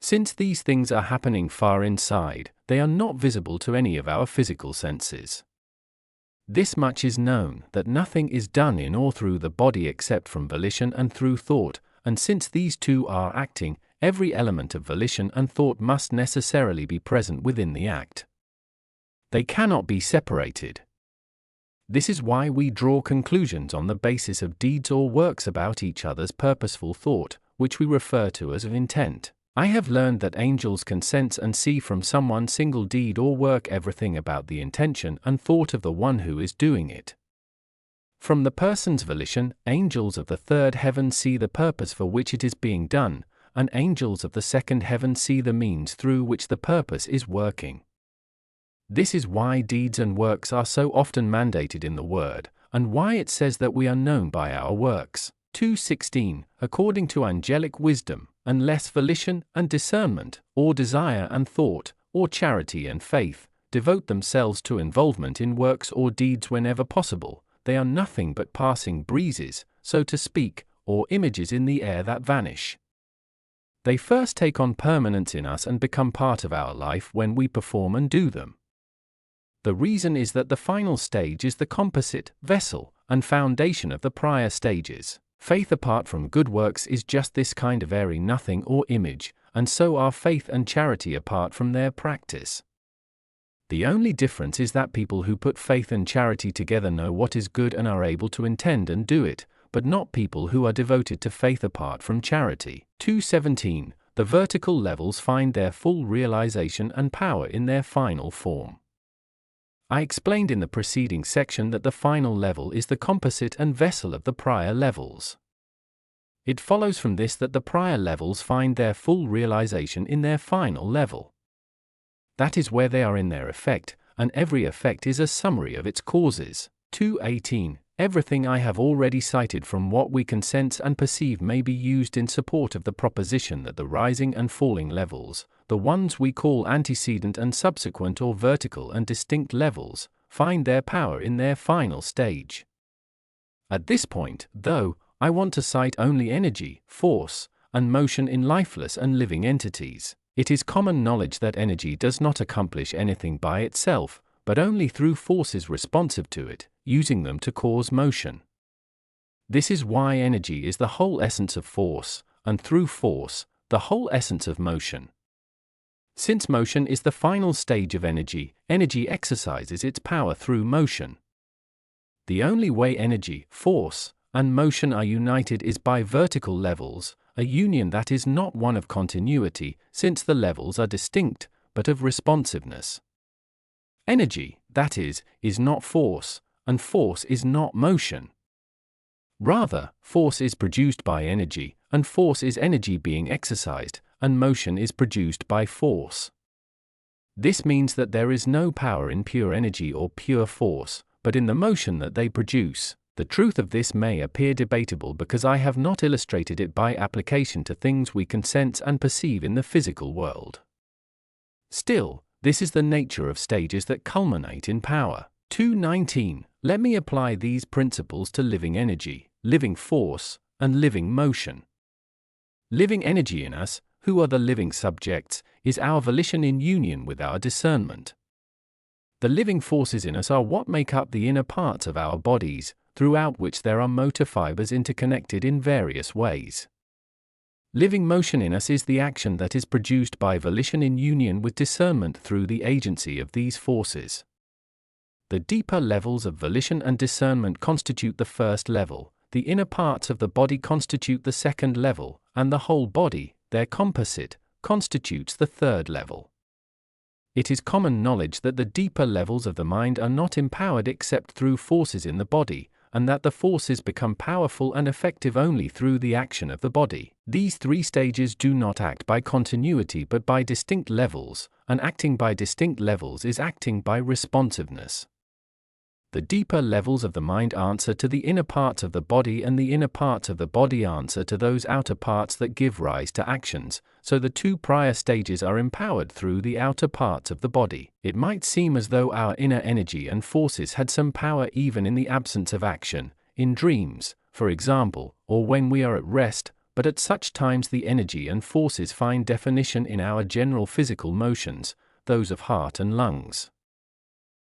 Since these things are happening far inside, they are not visible to any of our physical senses. This much is known, that nothing is done in or through the body except from volition and through thought, and since these two are acting, every element of volition and thought must necessarily be present within the act. They cannot be separated. This is why we draw conclusions on the basis of deeds or works about each other's purposeful thought, which we refer to as intent. I have learned that angels can sense and see from some one single deed or work everything about the intention and thought of the one who is doing it. From the person's volition, angels of the third heaven see the purpose for which it is being done, and angels of the second heaven see the means through which the purpose is working. This is why deeds and works are so often mandated in the Word, and why it says that we are known by our works. 2:16. According to angelic wisdom, unless volition and discernment, or desire and thought, or charity and faith, devote themselves to involvement in works or deeds whenever possible, they are nothing but passing breezes, so to speak, or images in the air that vanish. They first take on permanence in us and become part of our life when we perform and do them. The reason is that the final stage is the composite, vessel, and foundation of the prior stages. Faith apart from good works is just this kind of airy nothing or image, and so are faith and charity apart from their practice. The only difference is that people who put faith and charity together know what is good and are able to intend and do it, but not people who are devoted to faith apart from charity. 2:17. The vertical levels find their full realization and power in their final form. I explained in the preceding section that the final level is the composite and vessel of the prior levels. It follows from this that the prior levels find their full realization in their final level. That is where they are in their effect, and every effect is a summary of its causes. 2:18. Everything I have already cited from what we can sense and perceive may be used in support of the proposition that the rising and falling levels, the ones we call antecedent and subsequent or vertical and distinct levels, find their power in their final stage. At this point, though, I want to cite only energy, force, and motion in lifeless and living entities. It is common knowledge that energy does not accomplish anything by itself, but only through forces responsive to it, using them to cause motion. This is why energy is the whole essence of force, and through force, the whole essence of motion. Since motion is the final stage of energy, energy exercises its power through motion. The only way energy, force, and motion are united is by vertical levels, a union that is not one of continuity, since the levels are distinct, but of responsiveness. Energy, that is not force, and force is not motion. Rather, force is produced by energy, and force is energy being exercised, and motion is produced by force. This means that there is no power in pure energy or pure force, but in the motion that they produce. The truth of this may appear debatable because I have not illustrated it by application to things we can sense and perceive in the physical world. Still, this is the nature of stages that culminate in power. 2:19. Let me apply these principles to living energy, living force, and living motion. Living energy in us, who are the living subjects, is our volition in union with our discernment. The living forces in us are what make up the inner parts of our bodies, throughout which there are motor fibers interconnected in various ways. Living motion in us is the action that is produced by volition in union with discernment through the agency of these forces. The deeper levels of volition and discernment constitute the first level, the inner parts of the body constitute the second level, and the whole body, their composite, constitutes the third level. It is common knowledge that the deeper levels of the mind are not empowered except through forces in the body, and that the forces become powerful and effective only through the action of the body. These three stages do not act by continuity but by distinct levels, and acting by distinct levels is acting by responsiveness. The deeper levels of the mind answer to the inner parts of the body, and the inner parts of the body answer to those outer parts that give rise to actions, so the two prior stages are empowered through the outer parts of the body. It might seem as though our inner energy and forces had some power even in the absence of action, in dreams, for example, or when we are at rest, but at such times the energy and forces find definition in our general physical motions, those of heart and lungs.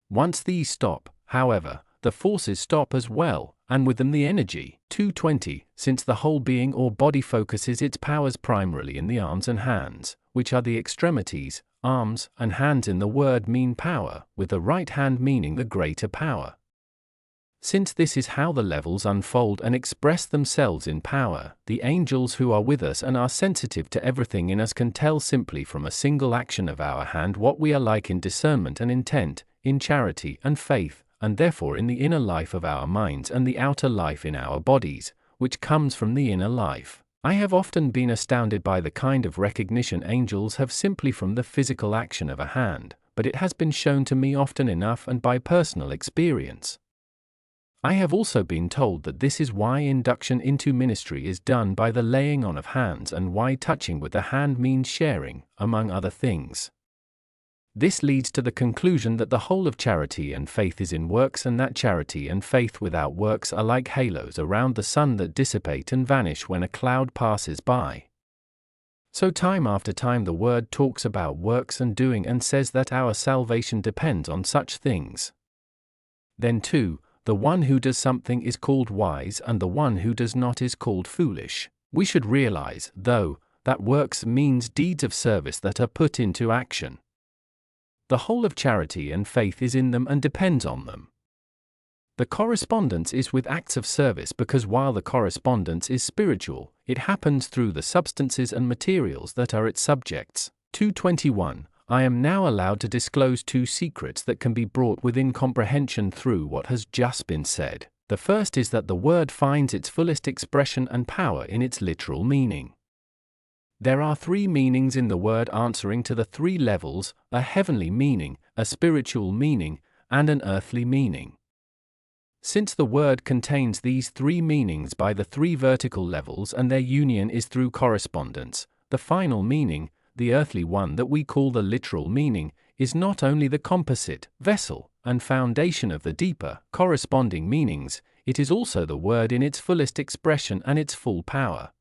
Once these stop, however, the forces stop as well, and with them the energy. 2:20. Since the whole being or body focuses its powers primarily in the arms and hands, which are the extremities, arms and hands in the word mean power, with the right hand meaning the greater power. Since this is how the levels unfold and express themselves in power, the angels who are with us and are sensitive to everything in us can tell simply from a single action of our hand what we are like in discernment and intent, in charity and faith, and therefore in the inner life of our minds and the outer life in our bodies, which comes from the inner life. I have often been astounded by the kind of recognition angels have simply from the physical action of a hand, but it has been shown to me often enough and by personal experience. I have also been told that this is why induction into ministry is done by the laying on of hands and why touching with the hand means sharing, among other things. This leads to the conclusion that the whole of charity and faith is in works, and that charity and faith without works are like halos around the sun that dissipate and vanish when a cloud passes by. So time after time the Word talks about works and doing and says that our salvation depends on such things. Then 2. The one who does something is called wise and the one who does not is called foolish. We should realize, though, that works means deeds of service that are put into action. The whole of charity and faith is in them and depends on them. The correspondence is with acts of service because while the correspondence is spiritual, it happens through the substances and materials that are its subjects. 221. I am now allowed to disclose 2 secrets that can be brought within comprehension through what has just been said. The first is that the word finds its fullest expression and power in its literal meaning. There are 3 meanings in the word answering to the 3 levels: a heavenly meaning, a spiritual meaning, and an earthly meaning. Since the word contains these 3 meanings by the 3 vertical levels and their union is through correspondence, the final meaning, the earthly one that we call the literal meaning, is not only the composite, vessel, and foundation of the deeper, corresponding meanings, it is also the word in its fullest expression and its full power.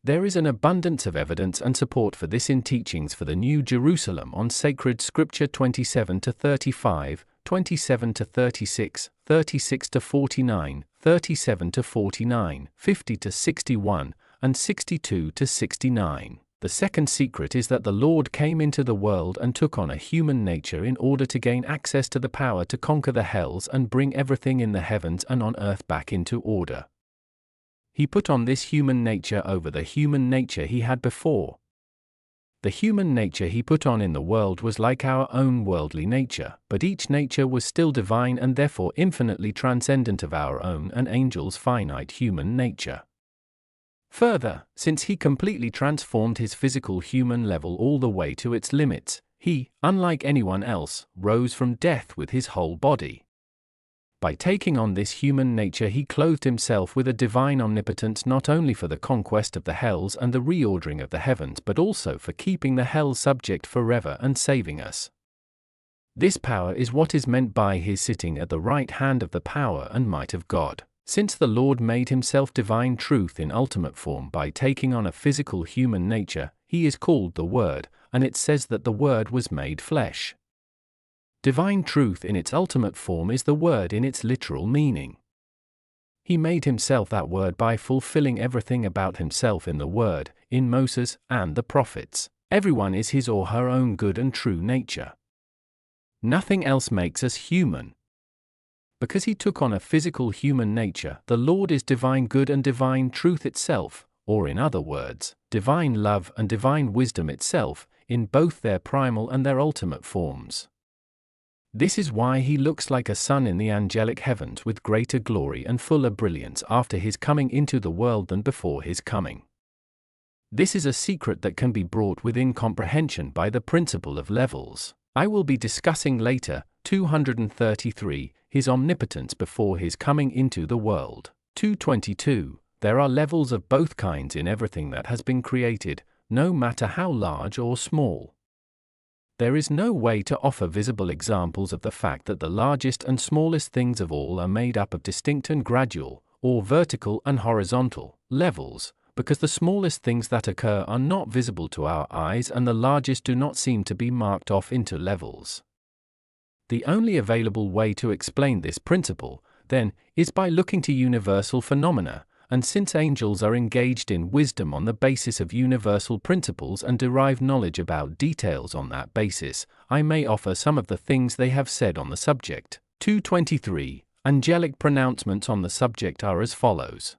There is an abundance of evidence and support for this in teachings for the New Jerusalem on sacred scripture 27-35, 27-36, 36-49, 37-49, 50-61, and 62-69. The second secret is that the Lord came into the world and took on a human nature in order to gain access to the power to conquer the hells and bring everything in the heavens and on earth back into order. He put on this human nature over the human nature he had before. The human nature he put on in the world was like our own worldly nature, but each nature was still divine and therefore infinitely transcendent of our own and angels' finite human nature. Further, since he completely transformed his physical human level all the way to its limits, he, unlike anyone else, rose from death with his whole body. By taking on this human nature he clothed himself with a divine omnipotence not only for the conquest of the hells and the reordering of the heavens but also for keeping the hell subject forever and saving us. This power is what is meant by his sitting at the right hand of the power and might of God. Since the Lord made himself divine truth in ultimate form by taking on a physical human nature, he is called the Word, and it says that the Word was made flesh. Divine truth in its ultimate form is the Word in its literal meaning. He made himself that Word by fulfilling everything about himself in the Word, in Moses, and the prophets. Everyone is his or her own good and true nature. Nothing else makes us human. Because he took on a physical human nature, the Lord is divine good and divine truth itself, or in other words, divine love and divine wisdom itself, in both their primal and their ultimate forms. This is why he looks like a sun in the angelic heavens with greater glory and fuller brilliance after his coming into the world than before his coming. This is a secret that can be brought within comprehension by the principle of levels. I will be discussing later, 233, his omnipotence before his coming into the world. 222. There are levels of both kinds in everything that has been created, no matter how large or small. There is no way to offer visible examples of the fact that the largest and smallest things of all are made up of distinct and gradual, or vertical and horizontal, levels, because the smallest things that occur are not visible to our eyes and the largest do not seem to be marked off into levels. The only available way to explain this principle, then, is by looking to universal phenomena, and since angels are engaged in wisdom on the basis of universal principles and derive knowledge about details on that basis, I may offer some of the things they have said on the subject. 223. Angelic pronouncements on the subject are as follows.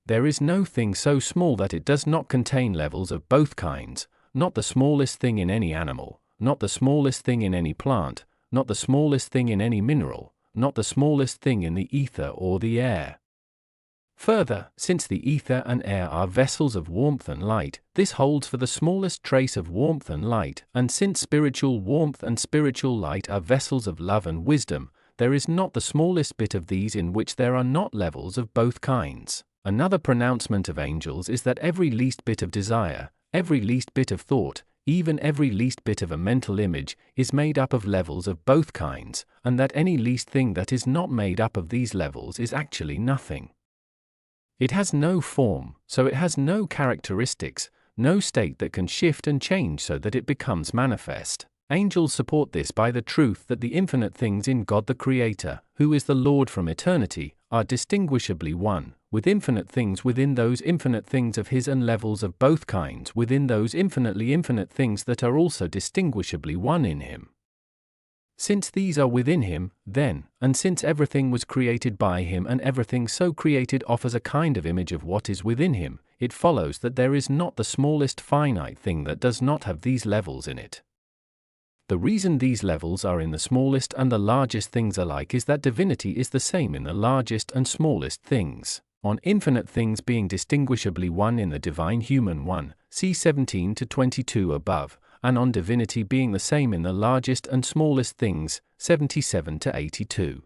There is no thing so small that it does not contain levels of both kinds, not the smallest thing in any animal, not the smallest thing in any plant, not the smallest thing in any mineral, not the smallest thing in the ether or the air. Further, since the ether and air are vessels of warmth and light, this holds for the smallest trace of warmth and light, and since spiritual warmth and spiritual light are vessels of love and wisdom, there is not the smallest bit of these in which there are not levels of both kinds. Another pronouncement of angels is that every least bit of desire, every least bit of thought, even every least bit of a mental image, is made up of levels of both kinds, and that any least thing that is not made up of these levels is actually nothing. It has no form, so it has no characteristics, no state that can shift and change so that it becomes manifest. Angels support this by the truth that the infinite things in God the Creator, who is the Lord from eternity, are distinguishably one, with infinite things within those infinite things of His and levels of both kinds within those infinitely infinite things that are also distinguishably one in Him. Since these are within Him, then, and since everything was created by Him and everything so created offers a kind of image of what is within Him, it follows that there is not the smallest finite thing that does not have these levels in it. The reason these levels are in the smallest and the largest things alike is that divinity is the same in the largest and smallest things, on infinite things being distinguishably one in the divine human one, see 17 to 22 above, and on divinity being the same in the largest and smallest things, 77 to 82.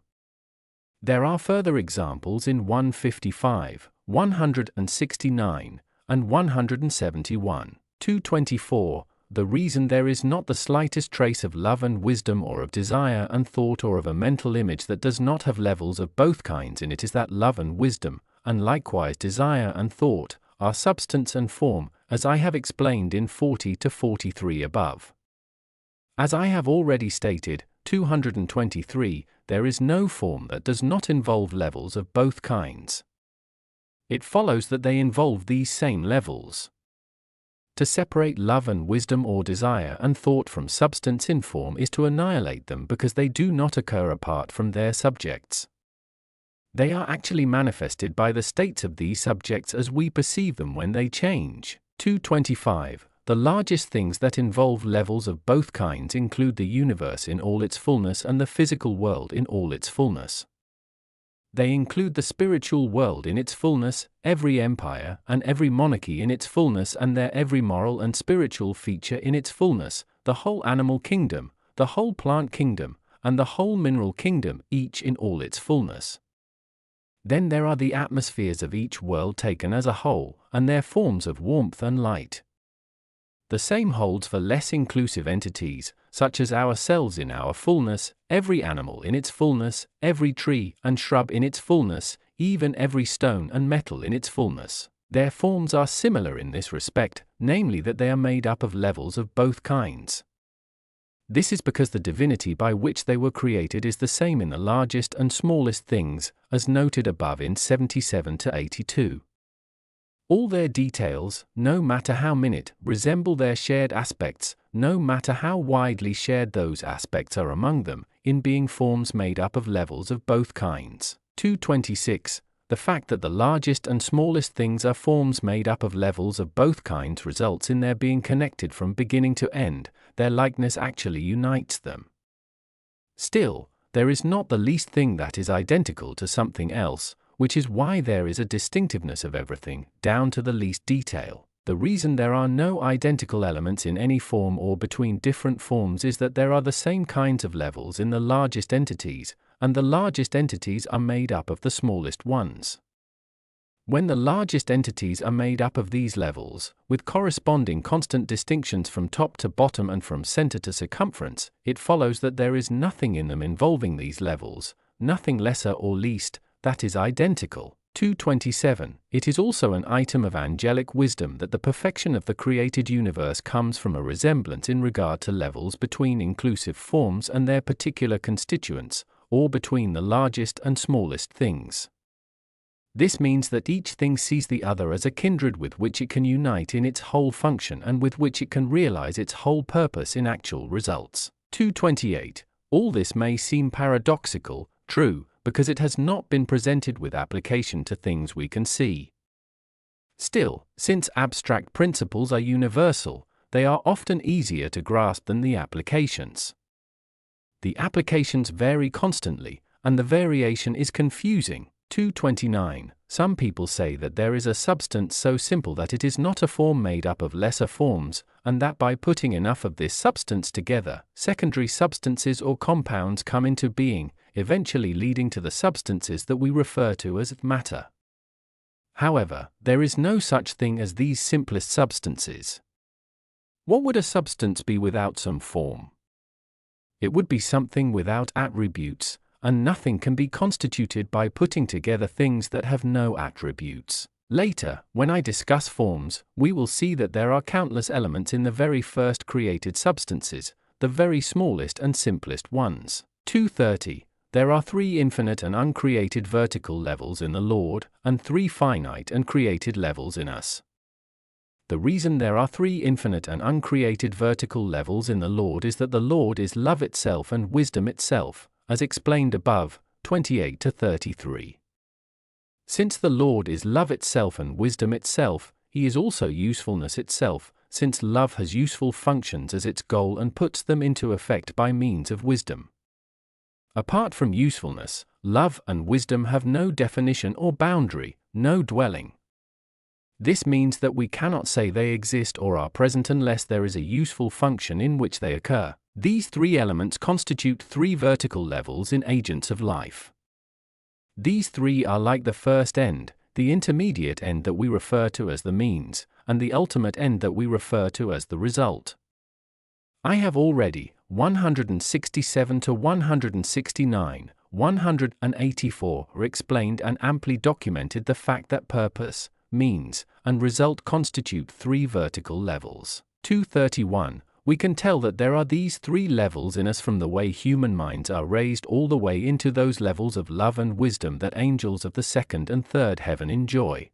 There are further examples in 155, 169, and 171, 224. The reason there is not the slightest trace of love and wisdom or of desire and thought or of a mental image that does not have levels of both kinds in it is that love and wisdom, and likewise desire and thought, are substance and form, as I have explained in 40 to 43 above. As I have already stated, 223, there is no form that does not involve levels of both kinds. It follows that they involve these same levels. To separate love and wisdom or desire and thought from substance in form is to annihilate them because they do not occur apart from their subjects. They are actually manifested by the states of these subjects as we perceive them when they change. 225. The largest things that involve levels of both kinds include the universe in all its fullness and the physical world in all its fullness. They include the spiritual world in its fullness, every empire and every monarchy in its fullness and their every moral and spiritual feature in its fullness, the whole animal kingdom, the whole plant kingdom, and the whole mineral kingdom, each in all its fullness. Then there are the atmospheres of each world taken as a whole, and their forms of warmth and light. The same holds for less inclusive entities, such as ourselves in our fullness, every animal in its fullness, every tree and shrub in its fullness, even every stone and metal in its fullness. Their forms are similar in this respect, namely that they are made up of levels of both kinds. This is because the divinity by which they were created is the same in the largest and smallest things, as noted above in 77 to 82. All their details, no matter how minute, resemble their shared aspects, no matter how widely shared those aspects are among them, in being forms made up of levels of both kinds. 226. The fact that the largest and smallest things are forms made up of levels of both kinds results in their being connected from beginning to end, their likeness actually unites them. Still, there is not the least thing that is identical to something else, which is why there is a distinctiveness of everything, down to the least detail. The reason there are no identical elements in any form or between different forms is that there are the same kinds of levels in the largest entities, and the largest entities are made up of the smallest ones. When the largest entities are made up of these levels, with corresponding constant distinctions from top to bottom and from center to circumference, it follows that there is nothing in them involving these levels, nothing lesser or least, that is identical. 227. It is also an item of angelic wisdom that the perfection of the created universe comes from a resemblance in regard to levels between inclusive forms and their particular constituents, or between the largest and smallest things. This means that each thing sees the other as a kindred with which it can unite in its whole function and with which it can realize its whole purpose in actual results. 228. All this may seem paradoxical, true, because it has not been presented with application to things we can see. Still, since abstract principles are universal, they are often easier to grasp than the applications. The applications vary constantly, and the variation is confusing. 229. Some people say that there is a substance so simple that it is not a form made up of lesser forms, and that by putting enough of this substance together, secondary substances or compounds come into being, eventually leading to the substances that we refer to as matter. However, there is no such thing as these simplest substances. What would a substance be without some form? It would be something without attributes, and nothing can be constituted by putting together things that have no attributes. Later, when I discuss forms, we will see that there are countless elements in the very first created substances, the very smallest and simplest ones. 230. There are 3 infinite and uncreated vertical levels in the Lord, and 3 finite and created levels in us. The reason there are 3 infinite and uncreated vertical levels in the Lord is that the Lord is love itself and wisdom itself, as explained above, 28 to 33. Since the Lord is love itself and wisdom itself, he is also usefulness itself, since love has useful functions as its goal and puts them into effect by means of wisdom. Apart from usefulness, love and wisdom have no definition or boundary, no dwelling. This means that we cannot say they exist or are present unless there is a useful function in which they occur. These 3 elements constitute 3 vertical levels in agents of life. These 3 are like the first end, the intermediate end that we refer to as the means, and the ultimate end that we refer to as the result. I have already, 167 to 169, 184, explained and amply documented the fact that purpose, means, and result constitute 3 vertical levels. 231. We can tell that there are these 3 levels in us from the way human minds are raised all the way into those levels of love and wisdom that angels of the 2nd and 3rd heaven enjoy.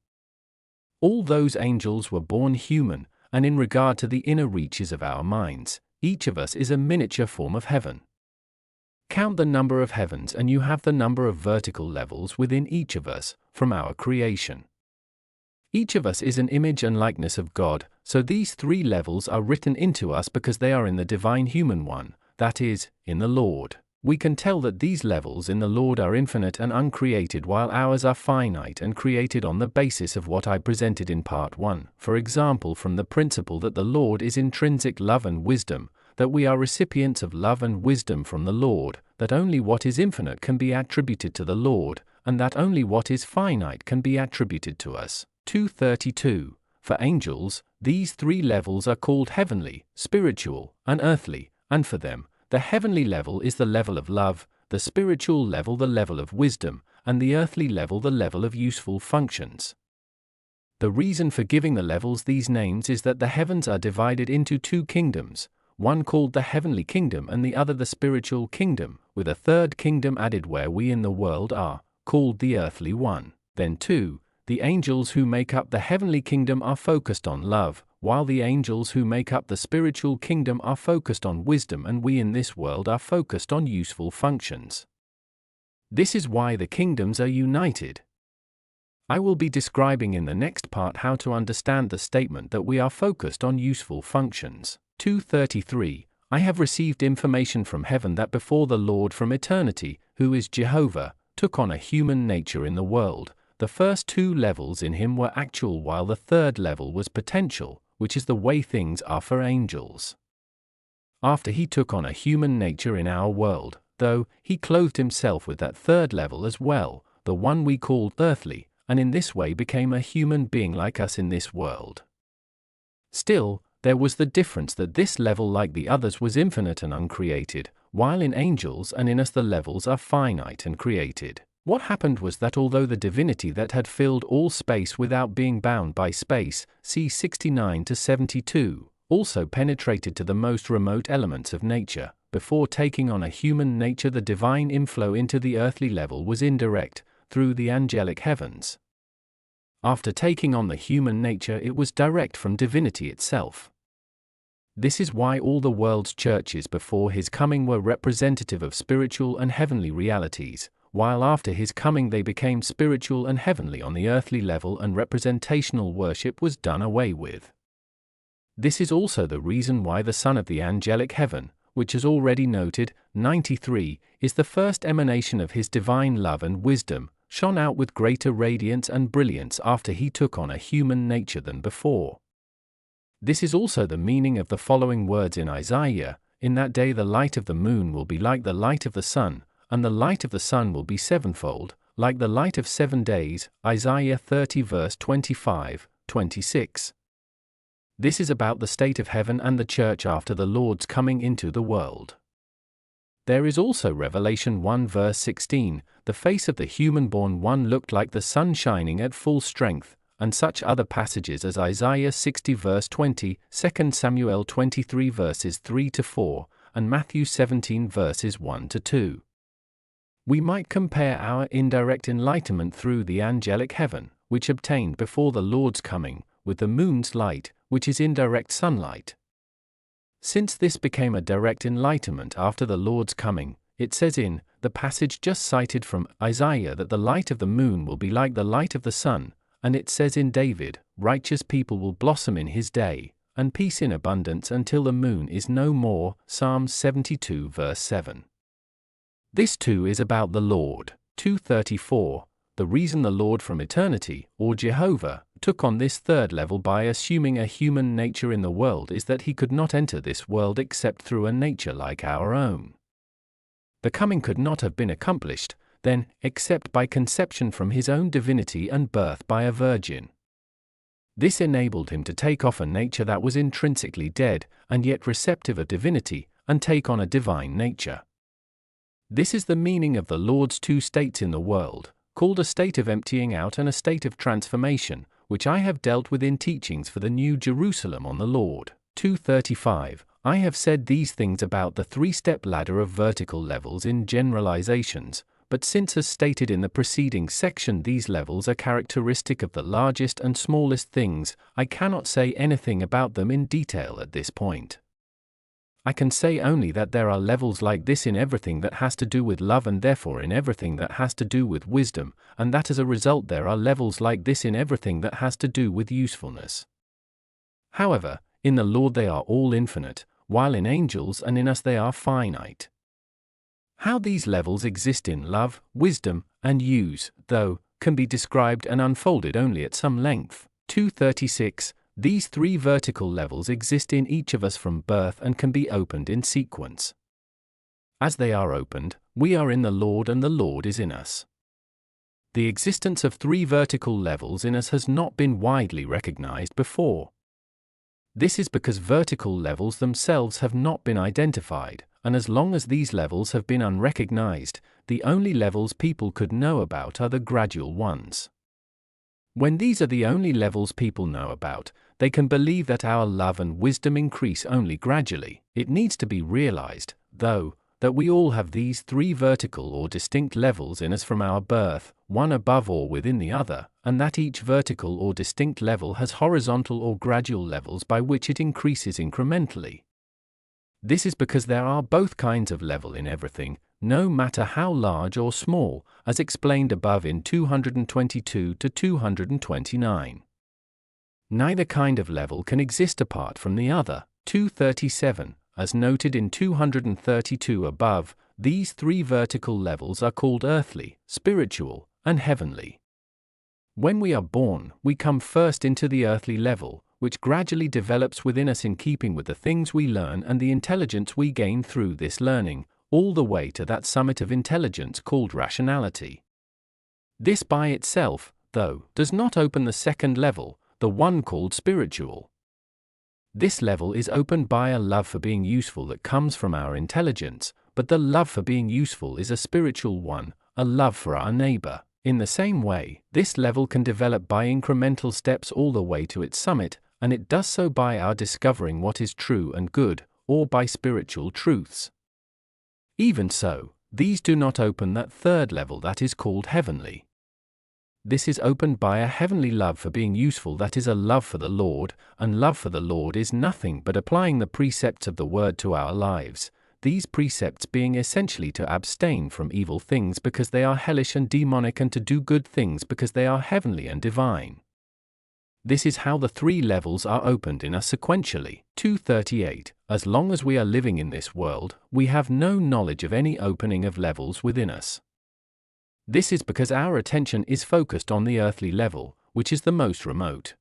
All those angels were born human, and in regard to the inner reaches of our minds, each of us is a miniature form of heaven. Count the number of heavens and you have the number of vertical levels within each of us, from our creation. Each of us is an image and likeness of God, so these 3 levels are written into us because they are in the divine human one, that is, in the Lord. We can tell that these levels in the Lord are infinite and uncreated while ours are finite and created on the basis of what I presented in Part 1, for example from the principle that the Lord is intrinsic love and wisdom, that we are recipients of love and wisdom from the Lord, that only what is infinite can be attributed to the Lord, and that only what is finite can be attributed to us. 232. For angels, these 3 levels are called heavenly, spiritual, and earthly, and for them, the heavenly level is the level of love, the spiritual level the level of wisdom, and the earthly level the level of useful functions. The reason for giving the levels these names is that the heavens are divided into 2 kingdoms, one called the heavenly kingdom and the other the spiritual kingdom, with a 3rd kingdom added where we in the world are, called the earthly one. Then 2. The angels who make up the heavenly kingdom are focused on love, while the angels who make up the spiritual kingdom are focused on wisdom and we in this world are focused on useful functions. This is why the kingdoms are united. I will be describing in the next part how to understand the statement that we are focused on useful functions. 233. I have received information from heaven that before the Lord from eternity, who is Jehovah, took on a human nature in the world, the first 2 levels in him were actual while the 3rd level was potential, which is the way things are for angels. After he took on a human nature in our world, though, he clothed himself with that 3rd level as well, the one we called earthly, and in this way became a human being like us in this world. Still, there was the difference that this level like the others was infinite and uncreated, while in angels and in us the levels are finite and created. What happened was that although the divinity that had filled all space without being bound by space, c. 69 to 72, also penetrated to the most remote elements of nature, before taking on a human nature the divine inflow into the earthly level was indirect, through the angelic heavens. After taking on the human nature it was direct from divinity itself. This is why all the world's churches before his coming were representative of spiritual and heavenly realities, while after his coming they became spiritual and heavenly on the earthly level and representational worship was done away with. This is also the reason why the Son of the angelic heaven, which is already noted, 93, is the first emanation of his divine love and wisdom, shone out with greater radiance and brilliance after he took on a human nature than before. This is also the meaning of the following words in Isaiah, "In that day the light of the moon will be like the light of the sun, and the light of the sun will be sevenfold, like the light of 7 days, Isaiah 30 verse 25, 26. This is about the state of heaven and the church after the Lord's coming into the world. There is also Revelation 1 verse 16, the face of the human-born one looked like the sun shining at full strength, and such other passages as Isaiah 60 verse 20, 2 Samuel 23 verses 3 to 4, and Matthew 17 verses 1 to 2. We might compare our indirect enlightenment through the angelic heaven, which obtained before the Lord's coming, with the moon's light, which is indirect sunlight. Since this became a direct enlightenment after the Lord's coming, it says in the passage just cited from Isaiah that the light of the moon will be like the light of the sun, and it says in David, righteous people will blossom in his day, and peace in abundance until the moon is no more, Psalms 72 verse 7. This too is about the Lord. 234. The reason the Lord from eternity, or Jehovah, took on this third level by assuming a human nature in the world is that he could not enter this world except through a nature like our own. The coming could not have been accomplished, then, except by conception from his own divinity and birth by a virgin. This enabled him to take off a nature that was intrinsically dead, and yet receptive of divinity, and take on a divine nature. This is the meaning of the Lord's two states in the world, called a state of emptying out and a state of transformation, which I have dealt with in teachings for the New Jerusalem on the Lord. 235. I have said these things about the three-step ladder of vertical levels in generalizations, but since as stated in the preceding section these levels are characteristic of the largest and smallest things, I cannot say anything about them in detail at this point. I can say only that there are levels like this in everything that has to do with love and therefore in everything that has to do with wisdom, and that as a result there are levels like this in everything that has to do with usefulness. However, in the Lord they are all infinite, while in angels and in us they are finite. How these levels exist in love, wisdom, and use, though, can be described and unfolded only at some length. 236. These three vertical levels exist in each of us from birth and can be opened in sequence. As they are opened, we are in the Lord and the Lord is in us. The existence of three vertical levels in us has not been widely recognized before. This is because vertical levels themselves have not been identified, and as long as these levels have been unrecognized, the only levels people could know about are the gradual ones. When these are the only levels people know about, they can believe that our love and wisdom increase only gradually. It needs to be realized, though, that we all have these three vertical or distinct levels in us from our birth, one above or within the other, and that each vertical or distinct level has horizontal or gradual levels by which it increases incrementally. This is because there are both kinds of level in everything, no matter how large or small, as explained above in 222 to 229. Neither kind of level can exist apart from the other. 237. As noted in 232 above, these three vertical levels are called earthly, spiritual, and heavenly. When we are born, we come first into the earthly level, which gradually develops within us in keeping with the things we learn and the intelligence we gain through this learning, all the way to that summit of intelligence called rationality. This by itself, though, does not open the second level, the one called spiritual. This level is opened by a love for being useful that comes from our intelligence, but the love for being useful is a spiritual one, a love for our neighbor. In the same way, this level can develop by incremental steps all the way to its summit, and it does so by our discovering what is true and good, or by spiritual truths. Even so, these do not open that third level that is called heavenly. This is opened by a heavenly love for being useful that is a love for the Lord, and love for the Lord is nothing but applying the precepts of the Word to our lives, these precepts being essentially to abstain from evil things because they are hellish and demonic and to do good things because they are heavenly and divine. This is how the three levels are opened in us sequentially. 238. As long as we are living in this world, we have no knowledge of any opening of levels within us. This is because our attention is focused on the earthly level, which is the most remote.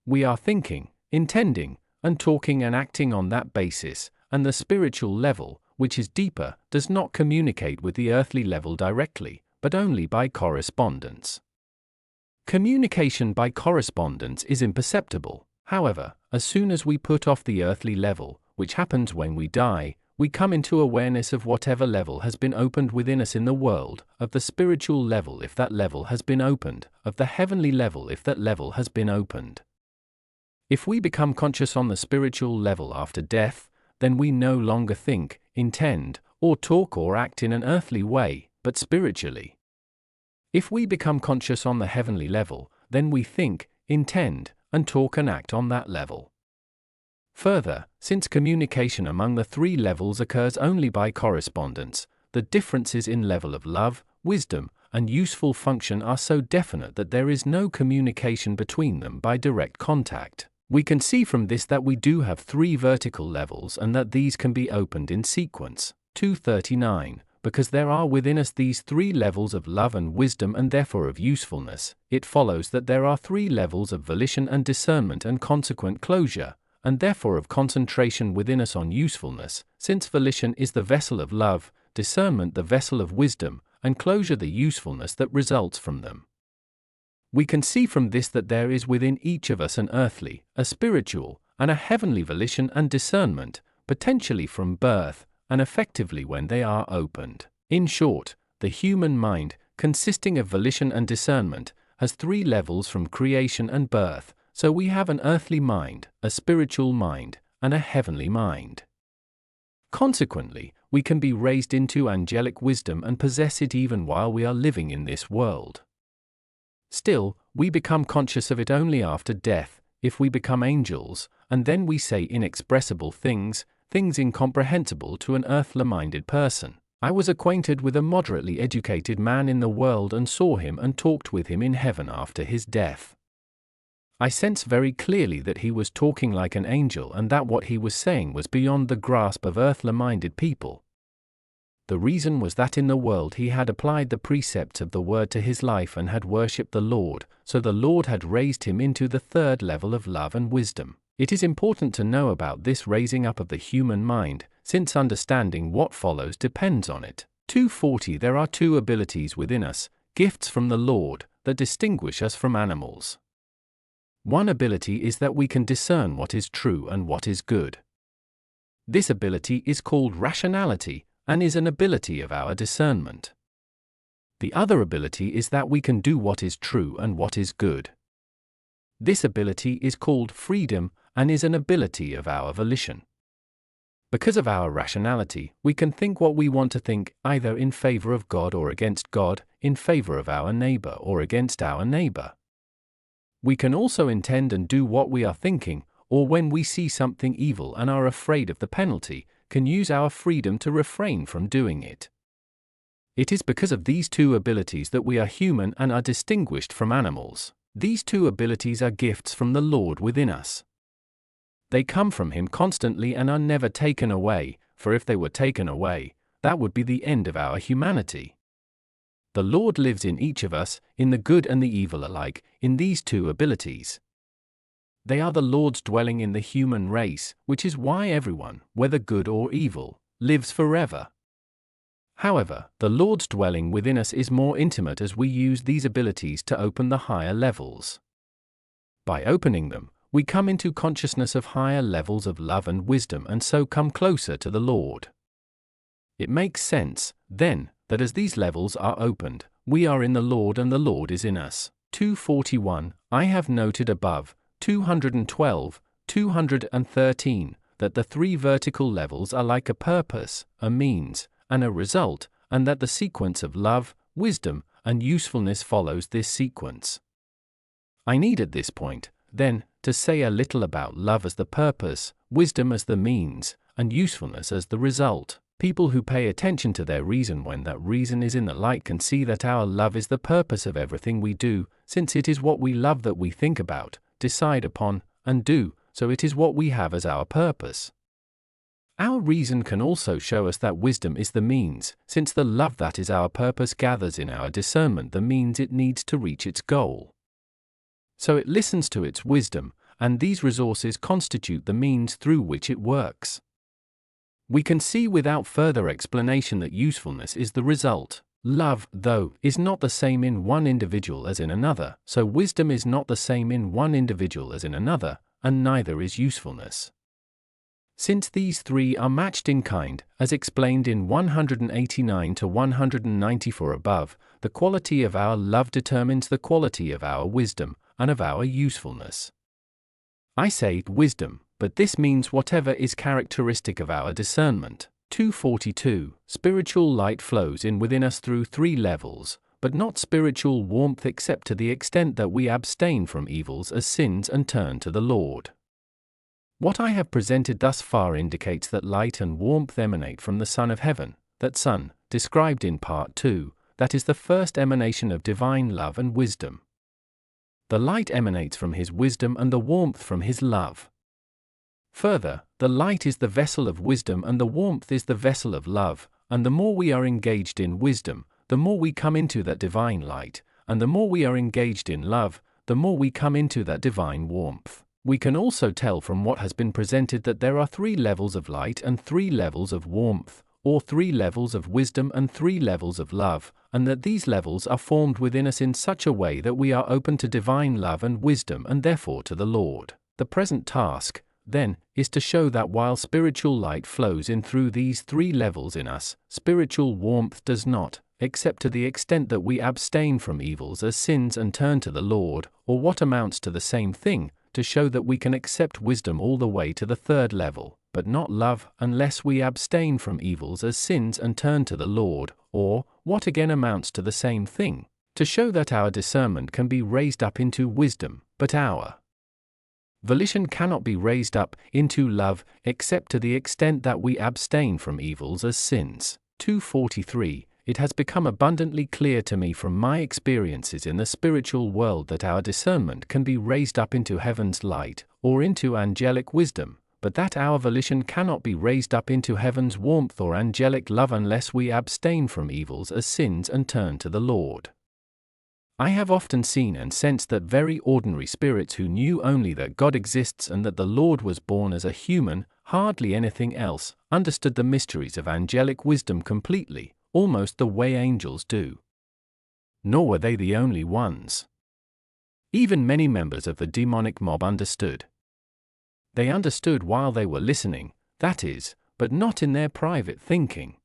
We are thinking, intending, and talking and acting on that basis, and the spiritual level, which is deeper, does not communicate with the earthly level directly, but only by correspondence. Communication by correspondence is imperceptible. However, as soon as we put off the earthly level, which happens when we die, we come into awareness of whatever level has been opened within us in the world, of the spiritual level if that level has been opened, of the heavenly level if that level has been opened. If we become conscious on the spiritual level after death, then we no longer think, intend, or talk or act in an earthly way, but spiritually. If we become conscious on the heavenly level, then we think, intend, and talk and act on that level. Further, since communication among the three levels occurs only by correspondence, the differences in level of love, wisdom, and useful function are so definite that there is no communication between them by direct contact. We can see from this that we do have three vertical levels and that these can be opened in sequence. 239. Because there are within us these three levels of love and wisdom and therefore of usefulness, it follows that there are three levels of volition and discernment and consequent closure, and therefore of concentration within us on usefulness, since volition is the vessel of love, discernment the vessel of wisdom, and closure the usefulness that results from them. We can see from this that there is within each of us an earthly, a spiritual, and a heavenly volition and discernment, potentially from birth, and effectively when they are opened. In short, the human mind, consisting of volition and discernment, has three levels from creation and birth, so we have an earthly mind, a spiritual mind, and a heavenly mind. Consequently, we can be raised into angelic wisdom and possess it even while we are living in this world. Still, we become conscious of it only after death, if we become angels, and then we say inexpressible things, things incomprehensible to an earthly-minded person. I was acquainted with a moderately educated man in the world and saw him and talked with him in heaven after his death. I sense very clearly that he was talking like an angel and that what he was saying was beyond the grasp of earthly-minded people. The reason was that in the world he had applied the precepts of the word to his life and had worshipped the Lord, so the Lord had raised him into the third level of love and wisdom. It is important to know about this raising up of the human mind, since understanding what follows depends on it. 240. There are two abilities within us, gifts from the Lord, that distinguish us from animals. One ability is that we can discern what is true and what is good. This ability is called rationality, and is an ability of our discernment. The other ability is that we can do what is true and what is good. This ability is called freedom, and is an ability of our volition. Because of our rationality, we can think what we want to think, either in favor of God or against God, in favor of our neighbor or against our neighbor. We can also intend and do what we are thinking, or when we see something evil and are afraid of the penalty, can use our freedom to refrain from doing it. It is because of these two abilities that we are human and are distinguished from animals. These two abilities are gifts from the Lord within us. They come from Him constantly and are never taken away, for if they were taken away, that would be the end of our humanity. The Lord lives in each of us, in the good and the evil alike, in these two abilities. They are the Lord's dwelling in the human race, which is why everyone, whether good or evil, lives forever. However, the Lord's dwelling within us is more intimate as we use these abilities to open the higher levels. By opening them, we come into consciousness of higher levels of love and wisdom and so come closer to the Lord. It makes sense, then, that as these levels are opened, we are in the Lord and the Lord is in us. 241. I have noted above, 212, 213, that the three vertical levels are like a purpose, a means, and a result, and that the sequence of love, wisdom, and usefulness follows this sequence. I need at this point, then, to say a little about love as the purpose, wisdom as the means, and usefulness as the result. People who pay attention to their reason when that reason is in the light can see that our love is the purpose of everything we do, since it is what we love that we think about, decide upon, and do, so it is what we have as our purpose. Our reason can also show us that wisdom is the means, since the love that is our purpose gathers in our discernment the means it needs to reach its goal. So it listens to its wisdom, and these resources constitute the means through which it works. We can see without further explanation that usefulness is the result. Love, though, is not the same in one individual as in another, so wisdom is not the same in one individual as in another, and neither is usefulness. Since these three are matched in kind, as explained in 189 to 194 above, the quality of our love determines the quality of our wisdom and of our usefulness. I say wisdom, but this means whatever is characteristic of our discernment. 242. Spiritual light flows in within us through three levels, but not spiritual warmth except to the extent that we abstain from evils as sins and turn to the Lord. What I have presented thus far indicates that light and warmth emanate from the Son of Heaven, that Son, described in Part 2, that is the first emanation of divine love and wisdom. The light emanates from His wisdom and the warmth from His love. Further, the light is the vessel of wisdom and the warmth is the vessel of love, and the more we are engaged in wisdom, the more we come into that divine light, and the more we are engaged in love, the more we come into that divine warmth. We can also tell from what has been presented that there are three levels of light and three levels of warmth, or three levels of wisdom and three levels of love, and that these levels are formed within us in such a way that we are open to divine love and wisdom and therefore to the Lord. The present task, then, is to show that while spiritual light flows in through these three levels in us, spiritual warmth does not, except to the extent that we abstain from evils as sins and turn to the Lord, or what amounts to the same thing, to show that we can accept wisdom all the way to the third level, but not love unless we abstain from evils as sins and turn to the Lord, or, what again amounts to the same thing, to show that our discernment can be raised up into wisdom, but our volition cannot be raised up into love except to the extent that we abstain from evils as sins. 243. It has become abundantly clear to me from my experiences in the spiritual world that our discernment can be raised up into heaven's light, or into angelic wisdom, but that our volition cannot be raised up into heaven's warmth or angelic love unless we abstain from evils as sins and turn to the Lord. I have often seen and sensed that very ordinary spirits who knew only that God exists and that the Lord was born as a human, hardly anything else, understood the mysteries of angelic wisdom completely, almost the way angels do. Nor were they the only ones. Even many members of the demonic mob understood. They understood while they were listening, that is, but not in their private thinking.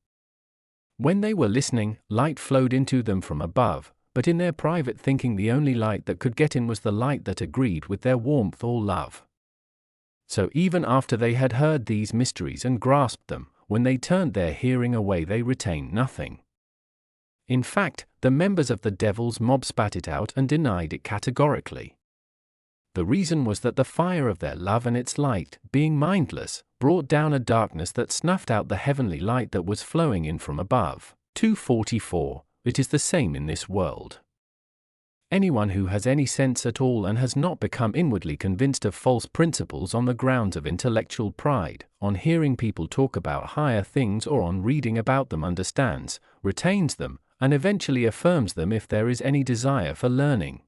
When they were listening, light flowed into them from above, but in their private thinking the only light that could get in was the light that agreed with their warmth or love. So even after they had heard these mysteries and grasped them, when they turned their hearing away they retained nothing. In fact, the members of the devil's mob spat it out and denied it categorically. The reason was that the fire of their love and its light, being mindless, brought down a darkness that snuffed out the heavenly light that was flowing in from above. 244. It is the same in this world. Anyone who has any sense at all and has not become inwardly convinced of false principles on the grounds of intellectual pride, on hearing people talk about higher things or on reading about them understands, retains them, and eventually affirms them if there is any desire for learning.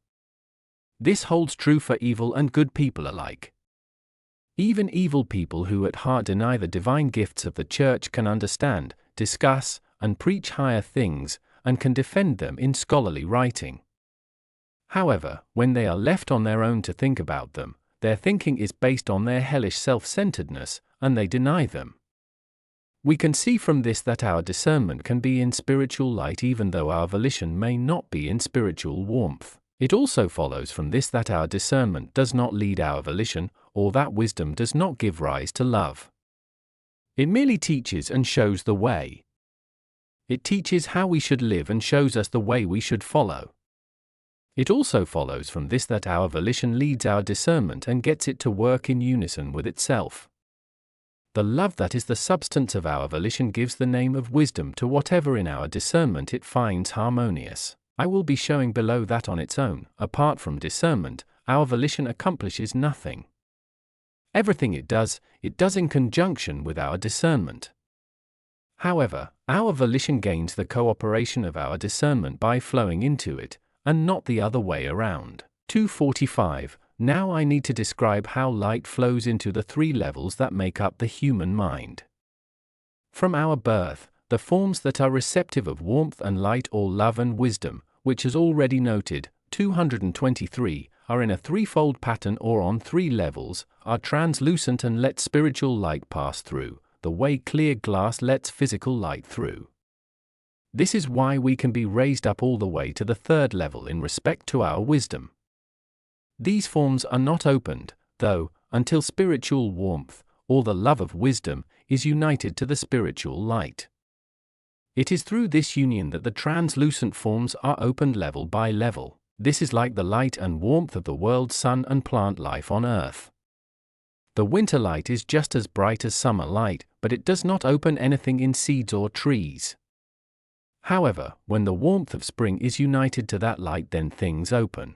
This holds true for evil and good people alike. Even evil people who at heart deny the divine gifts of the Church can understand, discuss, and preach higher things, and can defend them in scholarly writing. However, when they are left on their own to think about them, their thinking is based on their hellish self-centeredness, and they deny them. We can see from this that our discernment can be in spiritual light even though our volition may not be in spiritual warmth. It also follows from this that our discernment does not lead our volition, or that wisdom does not give rise to love. It merely teaches and shows the way. It teaches how we should live and shows us the way we should follow. It also follows from this that our volition leads our discernment and gets it to work in unison with itself. The love that is the substance of our volition gives the name of wisdom to whatever in our discernment it finds harmonious. I will be showing below that on its own, apart from discernment, our volition accomplishes nothing. Everything it does in conjunction with our discernment. However, our volition gains the cooperation of our discernment by flowing into it, and not the other way around. 245. Now I need to describe how light flows into the three levels that make up the human mind. From our birth, the forms that are receptive of warmth and light or love and wisdom, which is already noted, 223, are in a threefold pattern or on three levels, are translucent and let spiritual light pass through, the way clear glass lets physical light through. This is why we can be raised up all the way to the third level in respect to our wisdom. These forms are not opened, though, until spiritual warmth, or the love of wisdom, is united to the spiritual light. It is through this union that the translucent forms are opened level by level. This is like the light and warmth of the world's sun and plant life on earth. The winter light is just as bright as summer light, but it does not open anything in seeds or trees. However, when the warmth of spring is united to that light, then things open.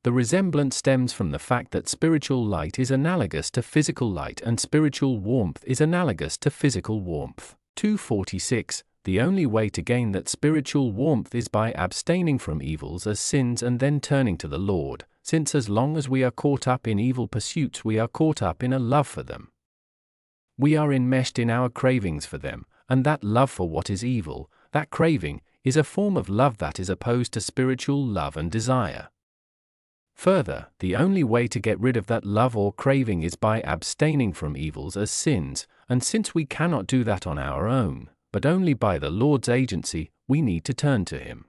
The resemblance stems from the fact that spiritual light is analogous to physical light and spiritual warmth is analogous to physical warmth. 246. The only way to gain that spiritual warmth is by abstaining from evils as sins and then turning to the Lord, since as long as we are caught up in evil pursuits we are caught up in a love for them. We are enmeshed in our cravings for them, and that love for what is evil, that craving, is a form of love that is opposed to spiritual love and desire. Further, the only way to get rid of that love or craving is by abstaining from evils as sins, and since we cannot do that on our own, but only by the Lord's agency, we need to turn to Him.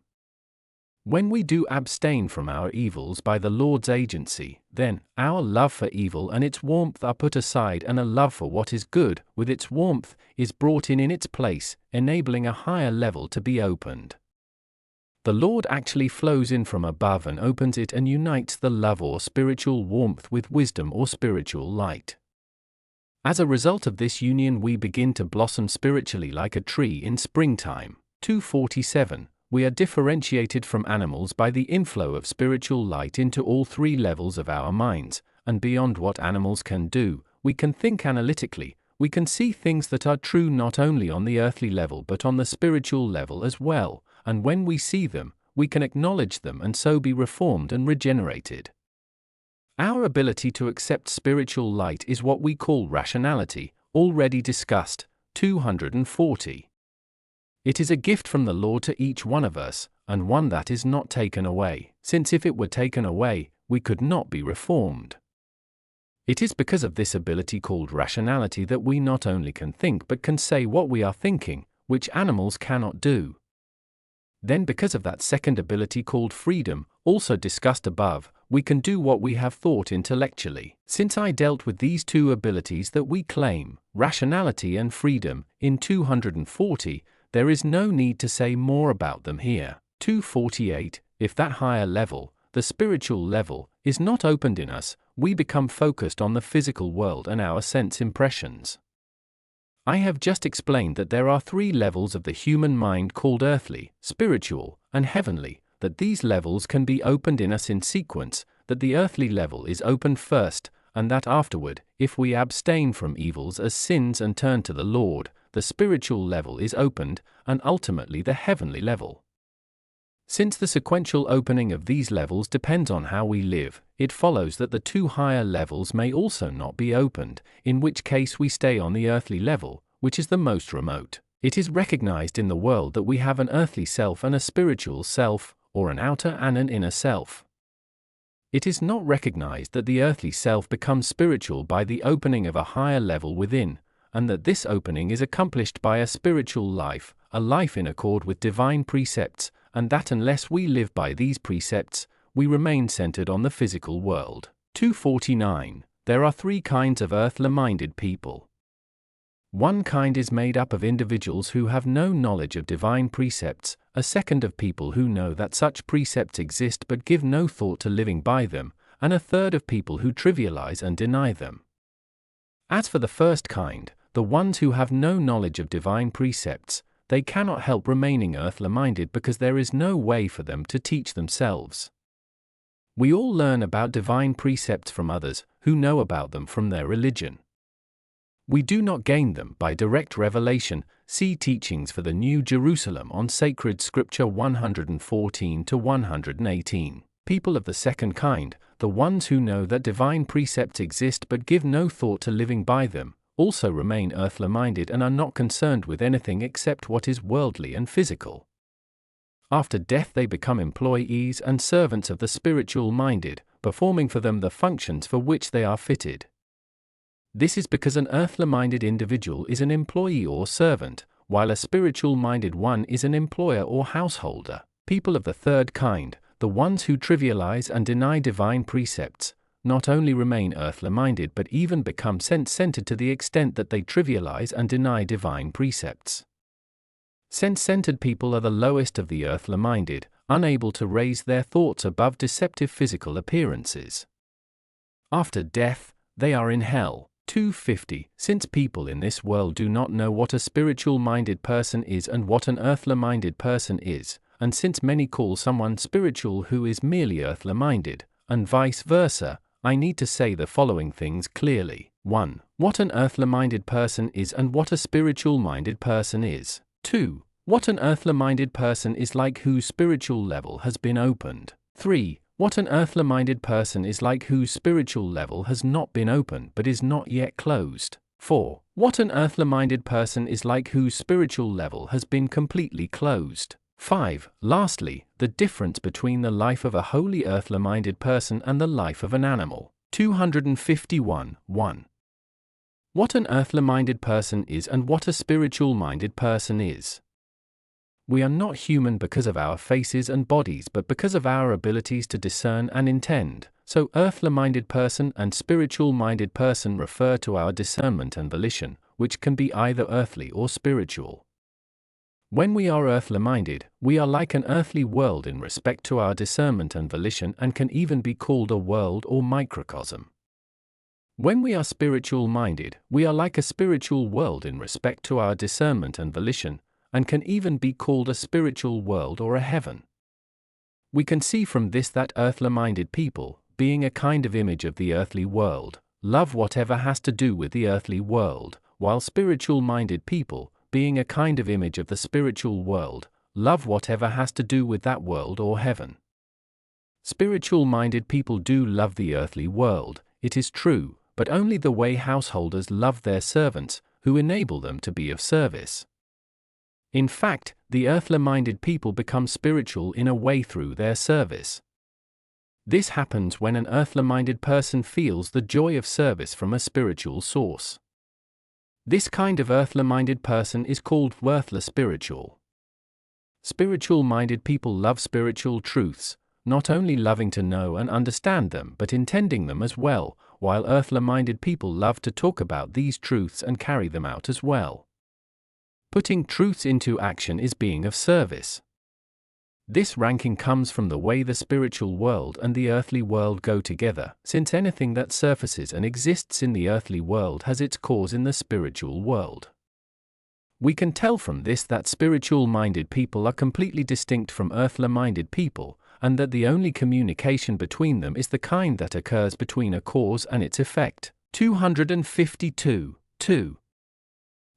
When we do abstain from our evils by the Lord's agency, then our love for evil and its warmth are put aside and a love for what is good, with its warmth, is brought in its place, enabling a higher level to be opened. The Lord actually flows in from above and opens it and unites the love or spiritual warmth with wisdom or spiritual light. As a result of this union we begin to blossom spiritually like a tree in springtime. 247. We are differentiated from animals by the inflow of spiritual light into all three levels of our minds, and beyond what animals can do, we can think analytically, we can see things that are true not only on the earthly level but on the spiritual level as well, and when we see them, we can acknowledge them and so be reformed and regenerated. Our ability to accept spiritual light is what we call rationality, already discussed. 240. It is a gift from the Lord to each one of us, and one that is not taken away, since if it were taken away, we could not be reformed. It is because of this ability called rationality that we not only can think but can say what we are thinking, which animals cannot do. Then because of that second ability called freedom, also discussed above, we can do what we have thought intellectually. Since I dealt with these two abilities that we claim, rationality and freedom, in 240, there is no need to say more about them here. 248. If that higher level, the spiritual level, is not opened in us, we become focused on the physical world and our sense impressions. I have just explained that there are three levels of the human mind called earthly, spiritual, and heavenly, that these levels can be opened in us in sequence, that the earthly level is opened first, and that afterward, if we abstain from evils as sins and turn to the Lord, the spiritual level is opened, and ultimately the heavenly level. Since the sequential opening of these levels depends on how we live, it follows that the two higher levels may also not be opened, in which case we stay on the earthly level, which is the most remote. It is recognized in the world that we have an earthly self and a spiritual self, or an outer and an inner self. It is not recognized that the earthly self becomes spiritual by the opening of a higher level within, and that this opening is accomplished by a spiritual life, a life in accord with divine precepts, and that unless we live by these precepts, we remain centered on the physical world. 249. There are three kinds of earthly-minded people. One kind is made up of individuals who have no knowledge of divine precepts, a second of people who know that such precepts exist but give no thought to living by them, and a third of people who trivialize and deny them. As for the first kind, the ones who have no knowledge of divine precepts, they cannot help remaining earthly-minded because there is no way for them to teach themselves. We all learn about divine precepts from others who know about them from their religion. We do not gain them by direct revelation. See Teachings for the New Jerusalem on Sacred Scripture 114 to 118. People of the second kind, the ones who know that divine precepts exist but give no thought to living by them, also remain earthly-minded and are not concerned with anything except what is worldly and physical. After death they become employees and servants of the spiritual-minded, performing for them the functions for which they are fitted. This is because an earthly-minded individual is an employee or servant, while a spiritual-minded one is an employer or householder. People of the third kind, the ones who trivialize and deny divine precepts, not only remain earthly-minded but even become sense-centered to the extent that they trivialize and deny divine precepts. Sense-centered people are the lowest of the earthly-minded, unable to raise their thoughts above deceptive physical appearances. After death, they are in hell. 250. Since people in this world do not know what a spiritual-minded person is and what an earthly-minded person is, and since many call someone spiritual who is merely earthly-minded, and vice versa, I need to say the following things clearly. 1. What an earthly-minded person is and what a spiritual-minded person is. 2. What an earthly-minded person is like whose spiritual level has been opened. 3. What an earthly-minded person is like whose spiritual level has not been opened but is not yet closed. 4. What an earthly-minded person is like whose spiritual level has been completely closed. 5. Lastly, the difference between the life of a wholly earthly-minded person and the life of an animal. 251. 1. What an earthly-minded person is and what a spiritual-minded person is. We are not human because of our faces and bodies but because of our abilities to discern and intend, so earthly-minded person and spiritual-minded person refer to our discernment and volition, which can be either earthly or spiritual. When we are earthly-minded, we are like an earthly world in respect to our discernment and volition and can even be called a world or microcosm. When we are spiritual-minded, we are like a spiritual world in respect to our discernment and volition, and can even be called a spiritual world or a heaven. We can see from this that earthly-minded people, being a kind of image of the earthly world, love whatever has to do with the earthly world, while spiritual-minded people, being a kind of image of the spiritual world, love whatever has to do with that world or heaven. Spiritual-minded people do love the earthly world, it is true, but only the way householders love their servants, who enable them to be of service. In fact, the earthly-minded people become spiritual in a way through their service. This happens when an earthly-minded person feels the joy of service from a spiritual source. This kind of earthly-minded person is called worthless spiritual. Spiritual-minded people love spiritual truths, not only loving to know and understand them but intending them as well, while earthly-minded people love to talk about these truths and carry them out as well. Putting truths into action is being of service. This ranking comes from the way the spiritual world and the earthly world go together, since anything that surfaces and exists in the earthly world has its cause in the spiritual world. We can tell from this that spiritual-minded people are completely distinct from earthly-minded people, and that the only communication between them is the kind that occurs between a cause and its effect. 252. 2.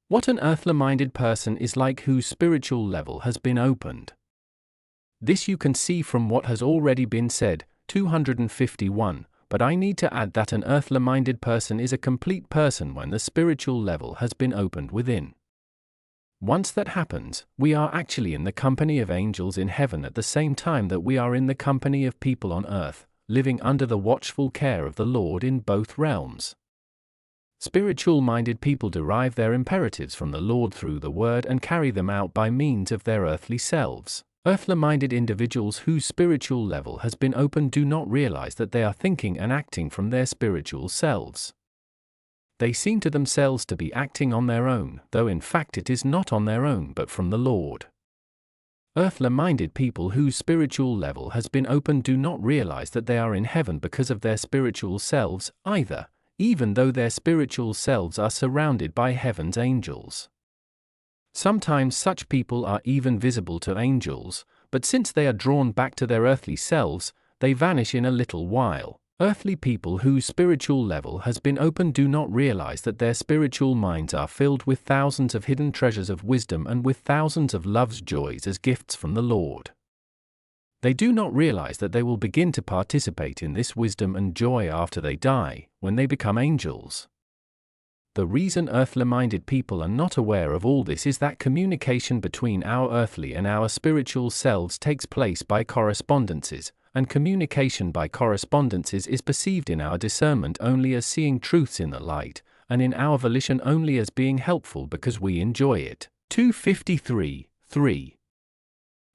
What an earthly-minded person is like whose spiritual level has been opened. This you can see from what has already been said, 251, but I need to add that an earthly-minded person is a complete person when the spiritual level has been opened within. Once that happens, we are actually in the company of angels in heaven at the same time that we are in the company of people on earth, living under the watchful care of the Lord in both realms. Spiritual-minded people derive their imperatives from the Lord through the Word and carry them out by means of their earthly selves. Earthly-minded individuals whose spiritual level has been opened do not realize that they are thinking and acting from their spiritual selves. They seem to themselves to be acting on their own, though in fact it is not on their own but from the Lord. Earthly-minded people whose spiritual level has been opened do not realize that they are in heaven because of their spiritual selves either, even though their spiritual selves are surrounded by heaven's angels. Sometimes such people are even visible to angels, but since they are drawn back to their earthly selves, they vanish in a little while. Earthly people whose spiritual level has been opened do not realize that their spiritual minds are filled with thousands of hidden treasures of wisdom and with thousands of love's joys as gifts from the Lord. They do not realize that they will begin to participate in this wisdom and joy after they die, when they become angels. The reason earthly-minded people are not aware of all this is that communication between our earthly and our spiritual selves takes place by correspondences, and communication by correspondences is perceived in our discernment only as seeing truths in the light, and in our volition only as being helpful because we enjoy it. 253.3.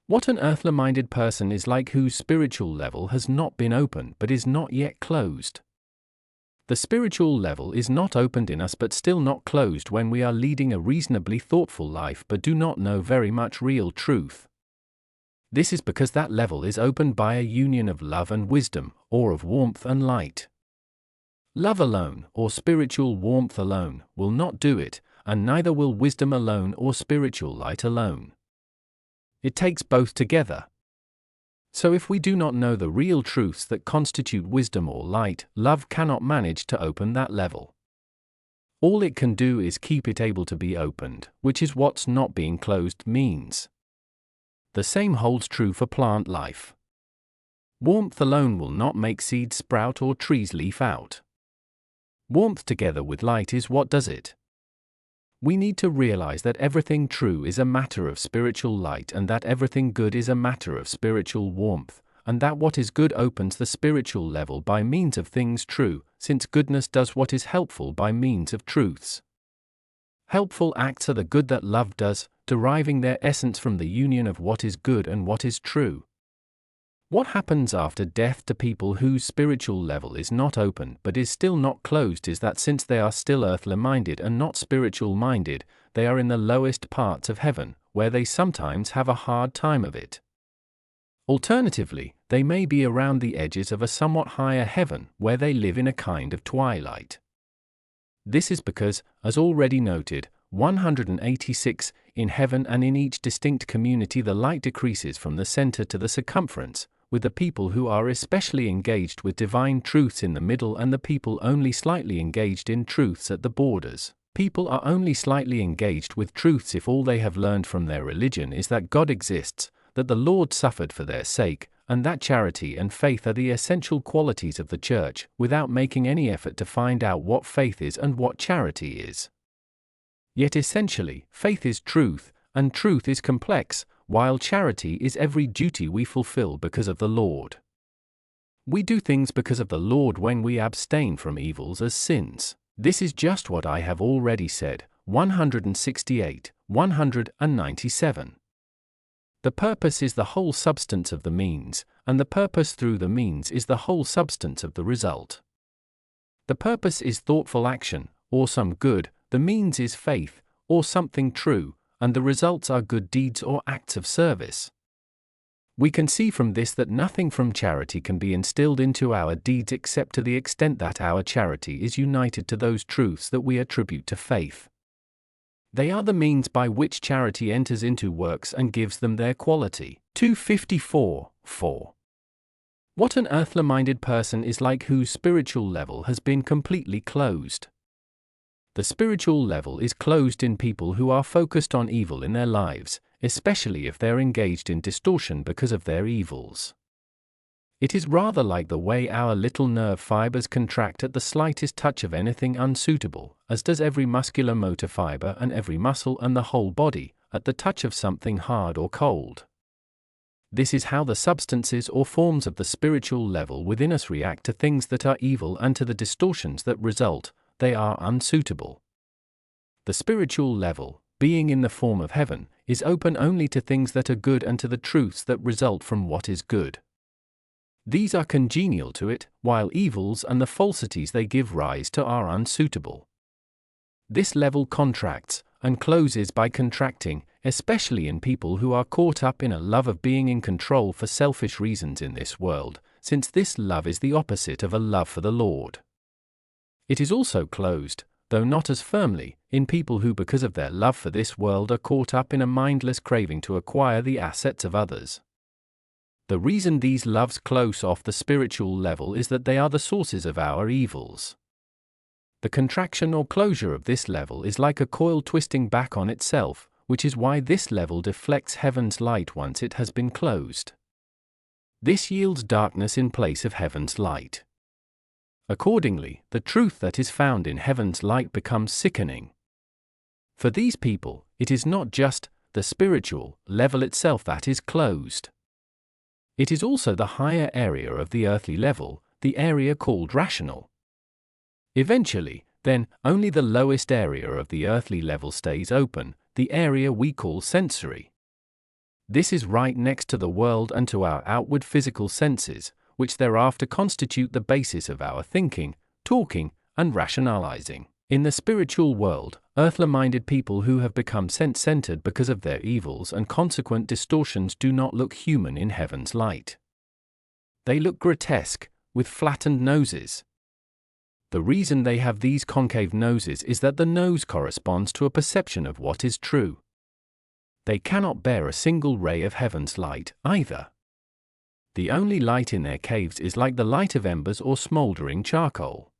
What an earthly-minded person is like whose spiritual level has not been opened but is not yet closed. The spiritual level is not opened in us but still not closed when we are leading a reasonably thoughtful life but do not know very much real truth. This is because that level is opened by a union of love and wisdom, or of warmth and light. Love alone, or spiritual warmth alone, will not do it, and neither will wisdom alone or spiritual light alone. It takes both together. So if we do not know the real truths that constitute wisdom or light, love cannot manage to open that level. All it can do is keep it able to be opened, which is what's not being closed means. The same holds true for plant life. Warmth alone will not make seeds sprout or trees leaf out. Warmth together with light is what does it. We need to realize that everything true is a matter of spiritual light and that everything good is a matter of spiritual warmth, and that what is good opens the spiritual level by means of things true, since goodness does what is helpful by means of truths. Helpful acts are the good that love does, deriving their essence from the union of what is good and what is true. What happens after death to people whose spiritual level is not open but is still not closed is that since they are still earthly-minded and not spiritual-minded, they are in the lowest parts of heaven, where they sometimes have a hard time of it. Alternatively, they may be around the edges of a somewhat higher heaven, where they live in a kind of twilight. This is because, as already noted, 186, in heaven and in each distinct community the light decreases from the center to the circumference, with the people who are especially engaged with divine truths in the middle and the people only slightly engaged in truths at the borders. People are only slightly engaged with truths if all they have learned from their religion is that God exists, that the Lord suffered for their sake, and that charity and faith are the essential qualities of the Church, without making any effort to find out what faith is and what charity is. Yet essentially, faith is truth, and truth is complex, while charity is every duty we fulfill because of the Lord. We do things because of the Lord when we abstain from evils as sins. This is just what I have already said, 168, 197. The purpose is the whole substance of the means, and the purpose through the means is the whole substance of the result. The purpose is thoughtful action, or some good, the means is faith, or something true, and the results are good deeds or acts of service. We can see from this that nothing from charity can be instilled into our deeds except to the extent that our charity is united to those truths that we attribute to faith. They are the means by which charity enters into works and gives them their quality. 254.4. What an earthly-minded person is like whose spiritual level has been completely closed. The spiritual level is closed in people who are focused on evil in their lives, especially if they're engaged in distortion because of their evils. It is rather like the way our little nerve fibers contract at the slightest touch of anything unsuitable, as does every muscular motor fiber and every muscle and the whole body, at the touch of something hard or cold. This is how the substances or forms of the spiritual level within us react to things that are evil and to the distortions that result. They are unsuitable. The spiritual level, being in the form of heaven, is open only to things that are good and to the truths that result from what is good. These are congenial to it, while evils and the falsities they give rise to are unsuitable. This level contracts, and closes by contracting, especially in people who are caught up in a love of being in control for selfish reasons in this world, since this love is the opposite of a love for the Lord. It is also closed, though not as firmly, in people who because of their love for this world are caught up in a mindless craving to acquire the assets of others. The reason these loves close off the spiritual level is that they are the sources of our evils. The contraction or closure of this level is like a coil twisting back on itself, which is why this level deflects heaven's light once it has been closed. This yields darkness in place of heaven's light. Accordingly, the truth that is found in heaven's light becomes sickening. For these people, it is not just the spiritual level itself that is closed. It is also the higher area of the earthly level, the area called rational. Eventually, then, only the lowest area of the earthly level stays open, the area we call sensory. This is right next to the world and to our outward physical senses, which thereafter constitute the basis of our thinking, talking, and rationalizing. In the spiritual world, earthly-minded people who have become sense-centered because of their evils and consequent distortions do not look human in heaven's light. They look grotesque, with flattened noses. The reason they have these concave noses is that the nose corresponds to a perception of what is true. They cannot bear a single ray of heaven's light, either. The only light in their caves is like the light of embers or smoldering charcoal.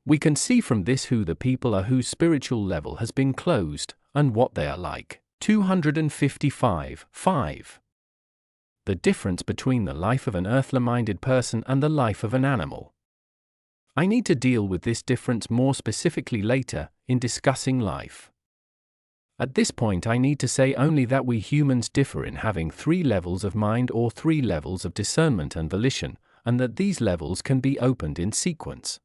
We can see from this who the people are whose spiritual level has been closed, and what they are like. 255.5. The difference between the life of an earthly-minded person and the life of an animal. I need to deal with this difference more specifically later, in discussing life. At this point I need to say only that we humans differ in having 3 levels of mind or 3 levels of discernment and volition, and that these levels can be opened in sequence.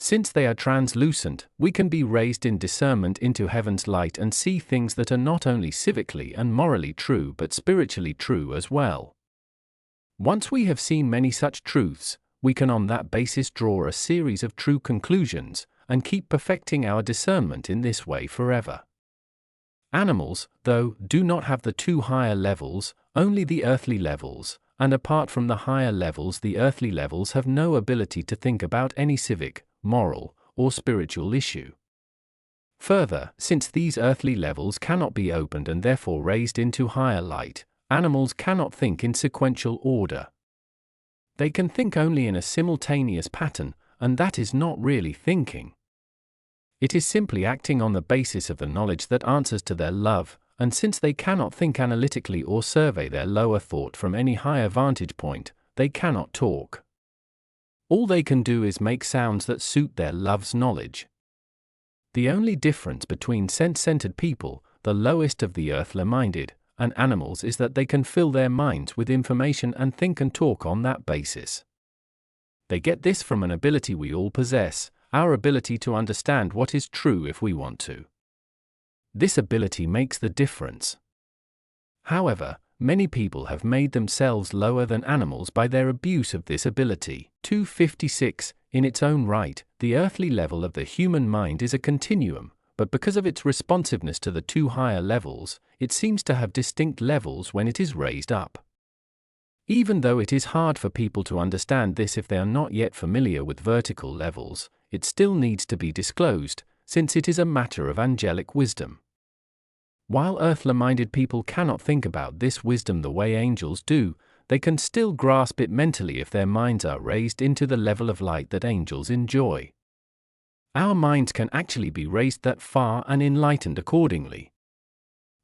Since they are translucent, we can be raised in discernment into heaven's light and see things that are not only civically and morally true but spiritually true as well. Once we have seen many such truths, we can on that basis draw a series of true conclusions, and keep perfecting our discernment in this way forever. Animals, though, do not have the 2 higher levels, only the earthly levels, and apart from the higher levels the earthly levels have no ability to think about any civic, moral, or spiritual issue. Further, since these earthly levels cannot be opened and therefore raised into higher light, animals cannot think in sequential order. They can think only in a simultaneous pattern, and that is not really thinking. It is simply acting on the basis of the knowledge that answers to their love, and since they cannot think analytically or survey their lower thought from any higher vantage point, they cannot talk. All they can do is make sounds that suit their love's knowledge. The only difference between sense-centered people, the lowest of the earthly-minded, and animals is that they can fill their minds with information and think and talk on that basis. They get this from an ability we all possess, our ability to understand what is true if we want to. This ability makes the difference. However, many people have made themselves lower than animals by their abuse of this ability. 256. In its own right, the earthly level of the human mind is a continuum, but because of its responsiveness to the 2 higher levels, it seems to have distinct levels when it is raised up. Even though it is hard for people to understand this if they are not yet familiar with vertical levels, it still needs to be disclosed, since it is a matter of angelic wisdom. While earthly-minded people cannot think about this wisdom the way angels do, they can still grasp it mentally if their minds are raised into the level of light that angels enjoy. Our minds can actually be raised that far and enlightened accordingly.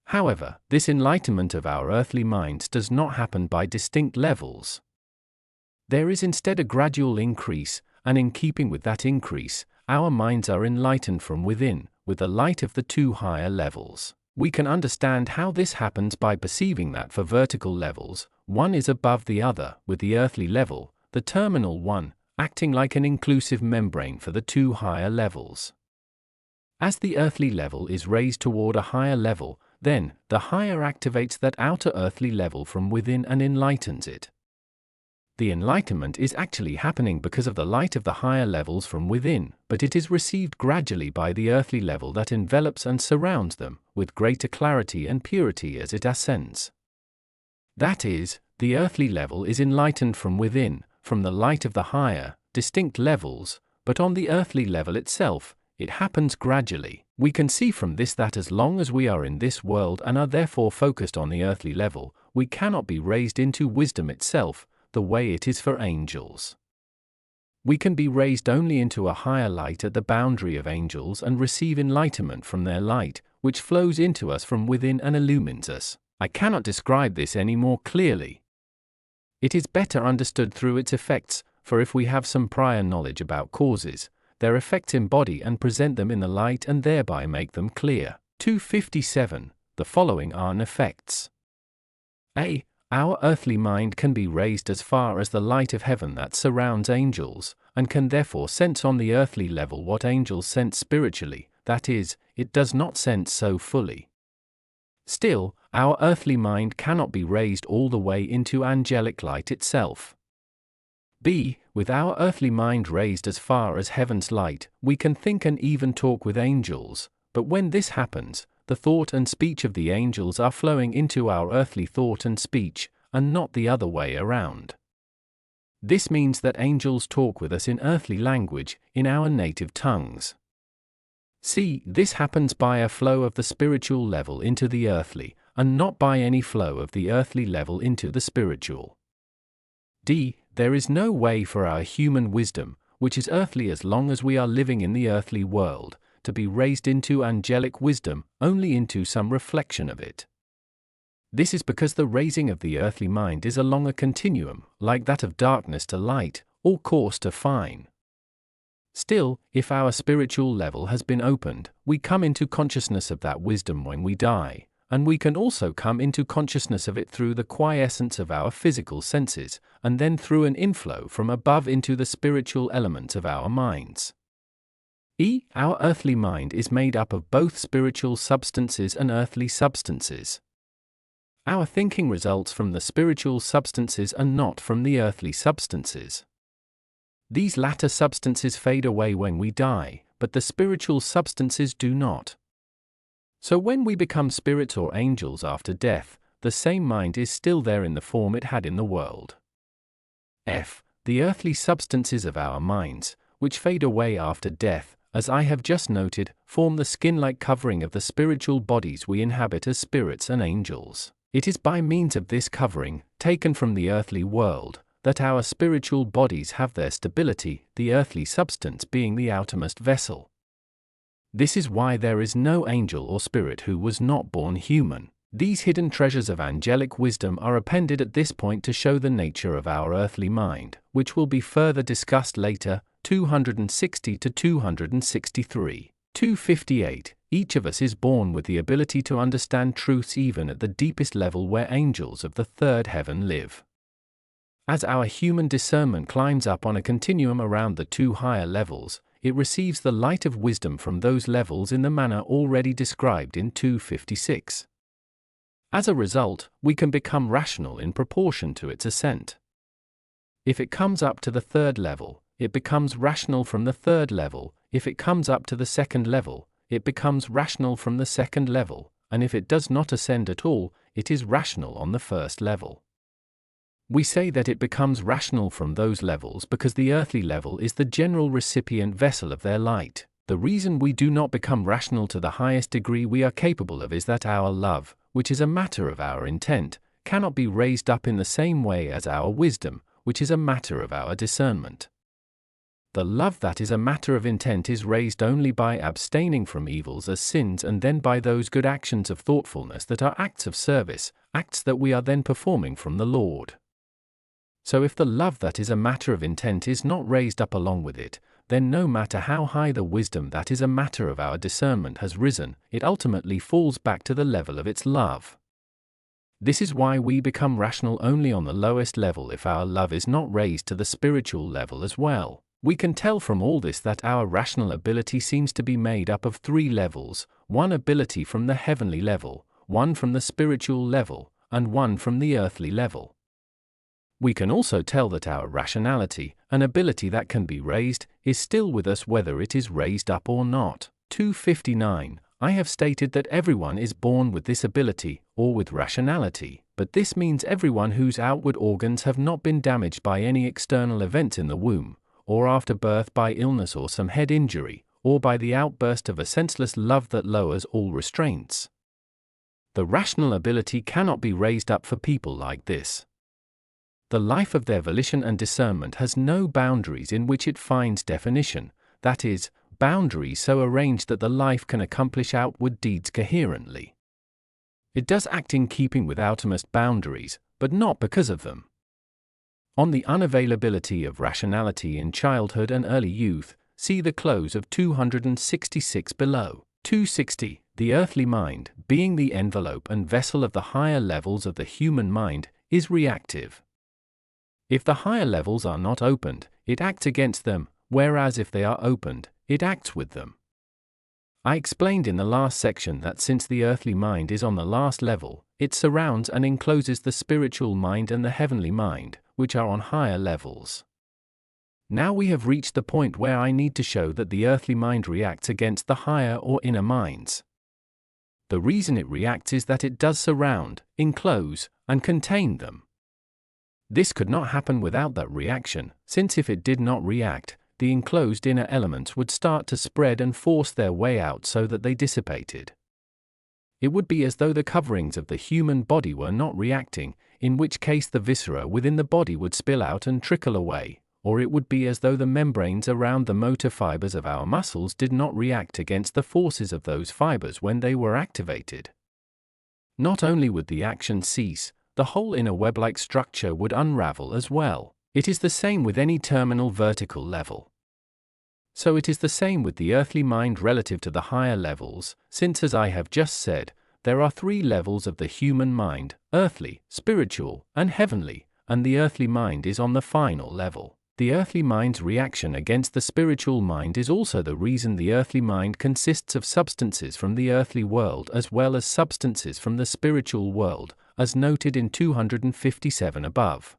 However, this enlightenment of our earthly minds does not happen by distinct levels. There is instead a gradual increase, and in keeping with that increase, our minds are enlightened from within, with the light of the 2 higher levels. We can understand how this happens by perceiving that for vertical levels, one is above the other, with the earthly level, the terminal one, acting like an inclusive membrane for the 2 higher levels. As the earthly level is raised toward a higher level, then, the higher activates that outer earthly level from within and enlightens it. The enlightenment is actually happening because of the light of the higher levels from within, but it is received gradually by the earthly level that envelops and surrounds them, with greater clarity and purity as it ascends. That is, the earthly level is enlightened from within, from the light of the higher, distinct levels, but on the earthly level itself, it happens gradually. We can see from this that as long as we are in this world and are therefore focused on the earthly level, we cannot be raised into wisdom itself, the way it is for angels. We can be raised only into a higher light at the boundary of angels and receive enlightenment from their light, which flows into us from within and illumines us. I cannot describe this any more clearly. It is better understood through its effects, for if we have some prior knowledge about causes, their effects embody and present them in the light and thereby make them clear. 257. The following are effects. A. Our earthly mind can be raised as far as the light of heaven that surrounds angels, and can therefore sense on the earthly level what angels sense spiritually, that is, it does not sense so fully. Still, our earthly mind cannot be raised all the way into angelic light itself. B. With our earthly mind raised as far as heaven's light, we can think and even talk with angels, but when this happens, the thought and speech of the angels are flowing into our earthly thought and speech, and not the other way around. This means that angels talk with us in earthly language, in our native tongues. C. This happens by a flow of the spiritual level into the earthly, and not by any flow of the earthly level into the spiritual. D. There is no way for our human wisdom, which is earthly as long as we are living in the earthly world, to be raised into angelic wisdom, only into some reflection of it. This is because the raising of the earthly mind is along a continuum, like that of darkness to light, or coarse to fine. Still, if our spiritual level has been opened, we come into consciousness of that wisdom when we die, and we can also come into consciousness of it through the quiescence of our physical senses, and then through an inflow from above into the spiritual elements of our minds. E. Our earthly mind is made up of both spiritual substances and earthly substances. Our thinking results from the spiritual substances and not from the earthly substances. These latter substances fade away when we die, but the spiritual substances do not. So when we become spirits or angels after death, the same mind is still there in the form it had in the world. F. The earthly substances of our minds, which fade away after death, as I have just noted, form the skin-like covering of the spiritual bodies we inhabit as spirits and angels. It is by means of this covering, taken from the earthly world, that our spiritual bodies have their stability, the earthly substance being the outermost vessel. This is why there is no angel or spirit who was not born human. These hidden treasures of angelic wisdom are appended at this point to show the nature of our earthly mind, which will be further discussed later. 260 to 263. 258. Each of us is born with the ability to understand truths even at the deepest level where angels of the third heaven live. As our human discernment climbs up on a continuum around the two higher levels, it receives the light of wisdom from those levels in the manner already described in 256. As a result, we can become rational in proportion to its ascent. If it comes up to the third level, it becomes rational from the third level. If it comes up to the second level, it becomes rational from the second level, and if it does not ascend at all, it is rational on the first level. We say that it becomes rational from those levels because the earthly level is the general recipient vessel of their light. The reason we do not become rational to the highest degree we are capable of is that our love, which is a matter of our intent, cannot be raised up in the same way as our wisdom, which is a matter of our discernment. The love that is a matter of intent is raised only by abstaining from evils as sins and then by those good actions of thoughtfulness that are acts of service, acts that we are then performing from the Lord. So if the love that is a matter of intent is not raised up along with it, then no matter how high the wisdom that is a matter of our discernment has risen, it ultimately falls back to the level of its love. This is why we become rational only on the lowest level if our love is not raised to the spiritual level as well. We can tell from all this that our rational ability seems to be made up of three levels: one ability from the heavenly level, one from the spiritual level, and one from the earthly level. We can also tell that our rationality, an ability that can be raised, is still with us whether it is raised up or not. 259. I have stated that everyone is born with this ability, or with rationality, but this means everyone whose outward organs have not been damaged by any external events in the womb, or after birth by illness or some head injury, or by the outburst of a senseless love that lowers all restraints. The rational ability cannot be raised up for people like this. The life of their volition and discernment has no boundaries in which it finds definition, that is, boundaries so arranged that the life can accomplish outward deeds coherently. It does act in keeping with outermost boundaries, but not because of them. On the unavailability of rationality in childhood and early youth, see the close of 266 below. 260. The earthly mind, being the envelope and vessel of the higher levels of the human mind, is reactive. If the higher levels are not opened, it acts against them, whereas if they are opened, it acts with them. I explained in the last section that since the earthly mind is on the last level, it surrounds and encloses the spiritual mind and the heavenly mind, which are on higher levels. Now we have reached the point where I need to show that the earthly mind reacts against the higher or inner minds. The reason it reacts is that it does surround, enclose, and contain them. This could not happen without that reaction, since if it did not react, the enclosed inner elements would start to spread and force their way out so that they dissipated. It would be as though the coverings of the human body were not reacting, in which case the viscera within the body would spill out and trickle away, or it would be as though the membranes around the motor fibers of our muscles did not react against the forces of those fibers when they were activated. Not only would the action cease, the whole inner web-like structure would unravel as well. It is the same with any terminal vertical level. So it is the same with the earthly mind relative to the higher levels, since as I have just said, there are 3 levels of the human mind, earthly, spiritual, and heavenly, and the earthly mind is on the final level. The earthly mind's reaction against the spiritual mind is also the reason the earthly mind consists of substances from the earthly world as well as substances from the spiritual world, as noted in 257 above.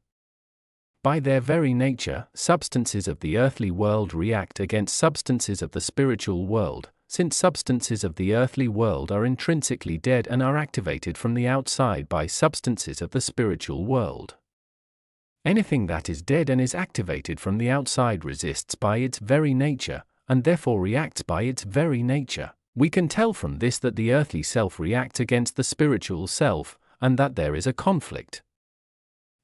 By their very nature, substances of the earthly world react against substances of the spiritual world, since substances of the earthly world are intrinsically dead and are activated from the outside by substances of the spiritual world. Anything that is dead and is activated from the outside resists by its very nature, and therefore reacts by its very nature. We can tell from this that the earthly self reacts against the spiritual self, and that there is a conflict.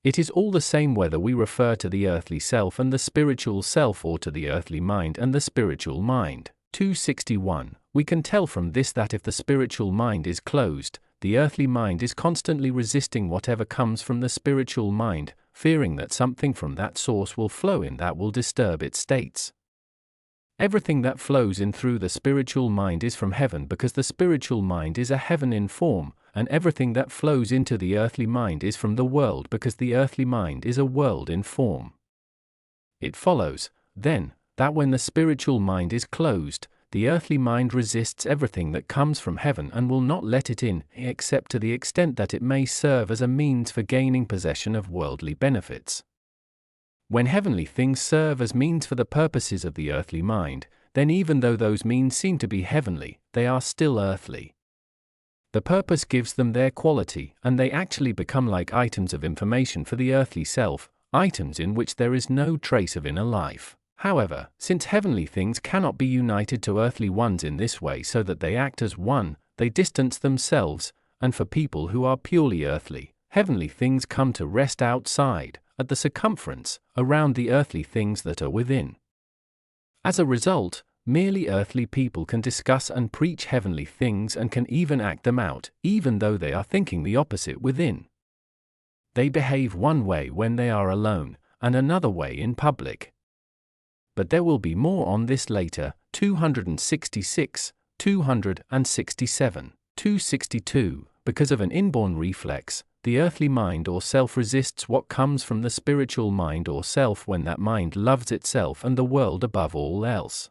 It is all the same whether we refer to the earthly self and the spiritual self or to the earthly mind and the spiritual mind. 261. We can tell from this that if the spiritual mind is closed, the earthly mind is constantly resisting whatever comes from the spiritual mind, fearing that something from that source will flow in that will disturb its states. Everything that flows in through the spiritual mind is from heaven because the spiritual mind is a heaven in form, and everything that flows into the earthly mind is from the world because the earthly mind is a world in form. It follows, then, that when the spiritual mind is closed, the earthly mind resists everything that comes from heaven and will not let it in, except to the extent that it may serve as a means for gaining possession of worldly benefits. When heavenly things serve as means for the purposes of the earthly mind, then even though those means seem to be heavenly, they are still earthly. The purpose gives them their quality, and they actually become like items of information for the earthly self, items in which there is no trace of inner life. However, since heavenly things cannot be united to earthly ones in this way so that they act as one, they distance themselves, and for people who are purely earthly, heavenly things come to rest outside, at the circumference, around the earthly things that are within. As a result, merely earthly people can discuss and preach heavenly things and can even act them out, even though they are thinking the opposite within. They behave one way when they are alone, and another way in public. But there will be more on this later. 266, 267, 262. Because of an inborn reflex, the earthly mind or self resists what comes from the spiritual mind or self when that mind loves itself and the world above all else.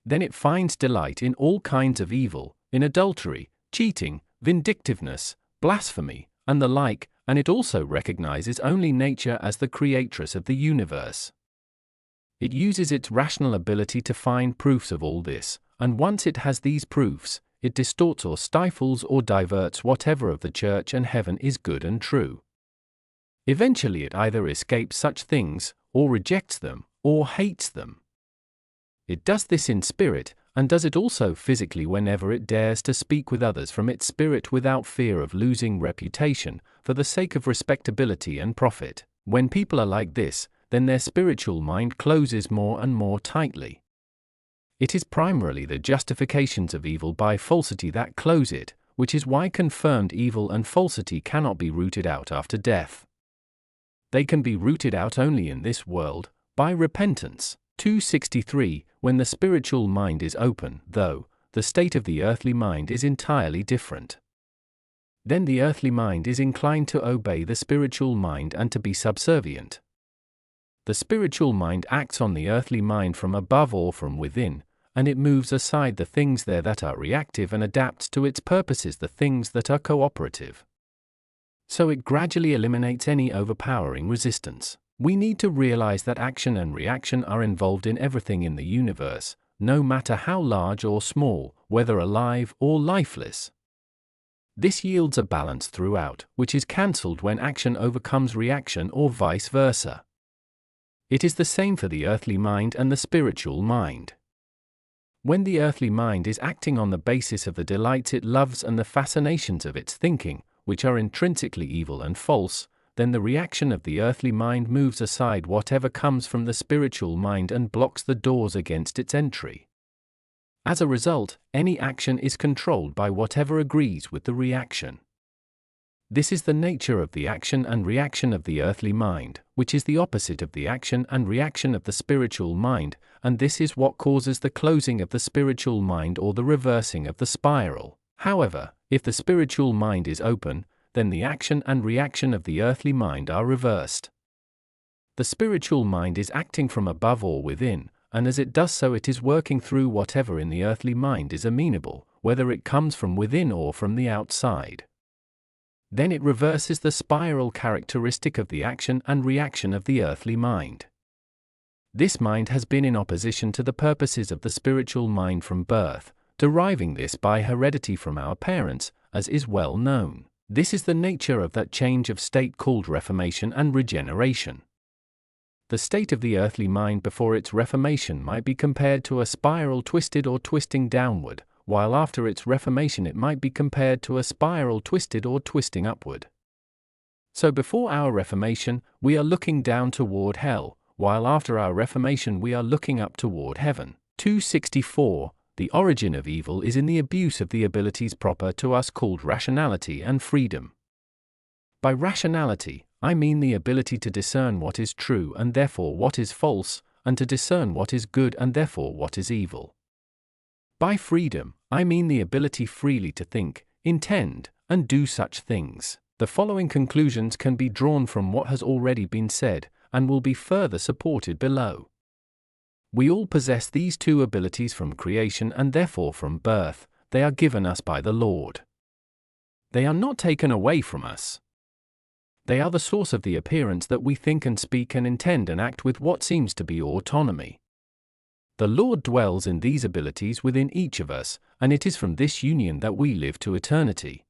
Then it finds delight in all kinds of evil, in adultery, cheating, vindictiveness, blasphemy, and the like, and it also recognizes only nature as the creatress of the universe. It uses its rational ability to find proofs of all this, and once it has these proofs, it distorts or stifles or diverts whatever of the church and heaven is good and true. Eventually it either escapes such things, or rejects them, or hates them. It does this in spirit, and does it also physically whenever it dares to speak with others from its spirit without fear of losing reputation, for the sake of respectability and profit. When people are like this, then their spiritual mind closes more and more tightly. It is primarily the justifications of evil by falsity that close it, which is why confirmed evil and falsity cannot be rooted out after death. They can be rooted out only in this world, by repentance. 263. When the spiritual mind is open, though, the state of the earthly mind is entirely different. Then the earthly mind is inclined to obey the spiritual mind and to be subservient. The spiritual mind acts on the earthly mind from above or from within, and it moves aside the things there that are reactive and adapts to its purposes the things that are cooperative. So it gradually eliminates any overpowering resistance. We need to realize that action and reaction are involved in everything in the universe, no matter how large or small, whether alive or lifeless. This yields a balance throughout, which is cancelled when action overcomes reaction or vice versa. It is the same for the earthly mind and the spiritual mind. When the earthly mind is acting on the basis of the delights it loves and the fascinations of its thinking, which are intrinsically evil and false, then the reaction of the earthly mind moves aside whatever comes from the spiritual mind and blocks the doors against its entry. As a result, any action is controlled by whatever agrees with the reaction. This is the nature of the action and reaction of the earthly mind, which is the opposite of the action and reaction of the spiritual mind, and this is what causes the closing of the spiritual mind or the reversing of the spiral. However, if the spiritual mind is open, then the action and reaction of the earthly mind are reversed. The spiritual mind is acting from above or within, and as it does so it is working through whatever in the earthly mind is amenable, whether it comes from within or from the outside. Then it reverses the spiral characteristic of the action and reaction of the earthly mind. This mind has been in opposition to the purposes of the spiritual mind from birth, deriving this by heredity from our parents, as is well known. This is the nature of that change of state called reformation and regeneration. The state of the earthly mind before its reformation might be compared to a spiral twisted or twisting downward, while after its reformation it might be compared to a spiral twisted or twisting upward. So before our reformation, we are looking down toward hell, while after our reformation we are looking up toward heaven. 264. The origin of evil is in the abuse of the abilities proper to us called rationality and freedom. By rationality, I mean the ability to discern what is true and therefore what is false, and to discern what is good and therefore what is evil. By freedom, I mean the ability freely to think, intend, and do such things. The following conclusions can be drawn from what has already been said, and will be further supported below. We all possess these two abilities from creation and therefore from birth. They are given us by the Lord. They are not taken away from us. They are the source of the appearance that we think and speak and intend and act with what seems to be autonomy. The Lord dwells in these abilities within each of us, and it is from this union that we live to eternity.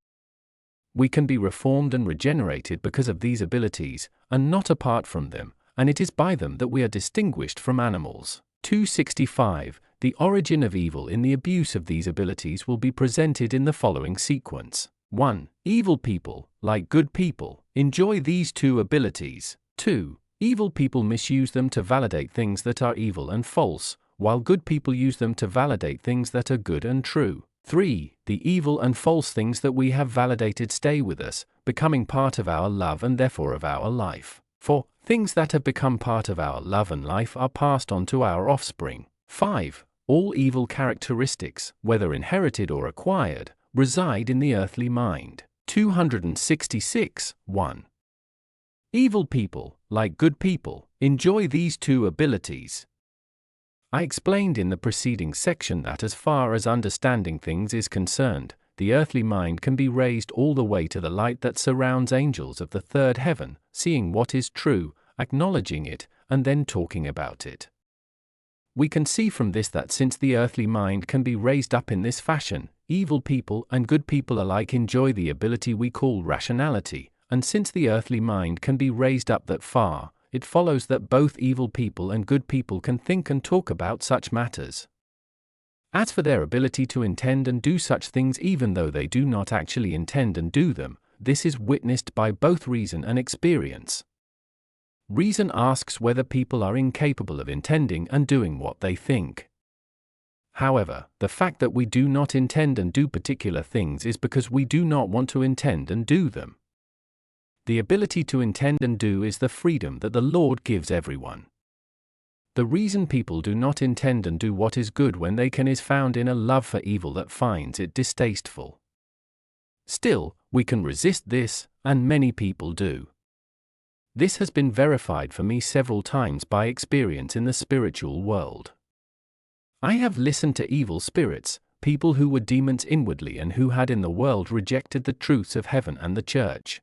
We can be reformed and regenerated because of these abilities, and not apart from them, and it is by them that we are distinguished from animals. 265. The origin of evil in the abuse of these abilities will be presented in the following sequence. 1. Evil people, like good people, enjoy these two abilities. 2. Evil people misuse them to validate things that are evil and false, while good people use them to validate things that are good and true. 3. The evil and false things that we have validated stay with us, becoming part of our love and therefore of our life. 4. Things that have become part of our love and life are passed on to our offspring. 5. All evil characteristics, whether inherited or acquired, reside in the earthly mind. 266. 1. Evil people, like good people, enjoy these two abilities. I explained in the preceding section that as far as understanding things is concerned, the earthly mind can be raised all the way to the light that surrounds angels of the third heaven, seeing what is true, acknowledging it, and then talking about it. We can see from this that since the earthly mind can be raised up in this fashion, evil people and good people alike enjoy the ability we call rationality, and since the earthly mind can be raised up that far, it follows that both evil people and good people can think and talk about such matters. As for their ability to intend and do such things even though they do not actually intend and do them, this is witnessed by both reason and experience. Reason asks whether people are incapable of intending and doing what they think. However, the fact that we do not intend and do particular things is because we do not want to intend and do them. The ability to intend and do is the freedom that the Lord gives everyone. The reason people do not intend and do what is good when they can is found in a love for evil that finds it distasteful. Still, we can resist this, and many people do. This has been verified for me several times by experience in the spiritual world. I have listened to evil spirits, people who were demons inwardly and who had in the world rejected the truths of heaven and the church.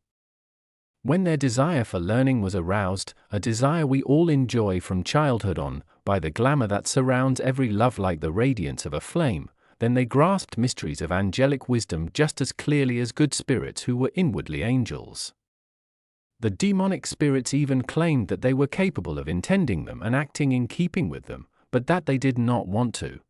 When their desire for learning was aroused, a desire we all enjoy from childhood on, by the glamour that surrounds every love like the radiance of a flame, then they grasped mysteries of angelic wisdom just as clearly as good spirits who were inwardly angels. The demonic spirits even claimed that they were capable of intending them and acting in keeping with them, but that they did not want to.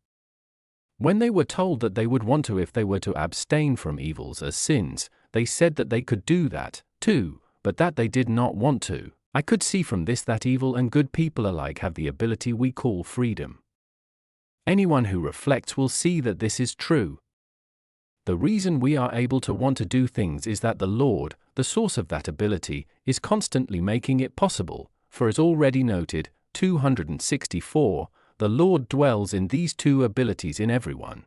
When they were told that they would want to if they were to abstain from evils as sins, they said that they could do that, too, but that they did not want to. I could see from this that evil and good people alike have the ability we call freedom. Anyone who reflects will see that this is true. The reason we are able to want to do things is that the Lord, the source of that ability, is constantly making it possible, for as already noted, 264, the Lord dwells in these two abilities in everyone.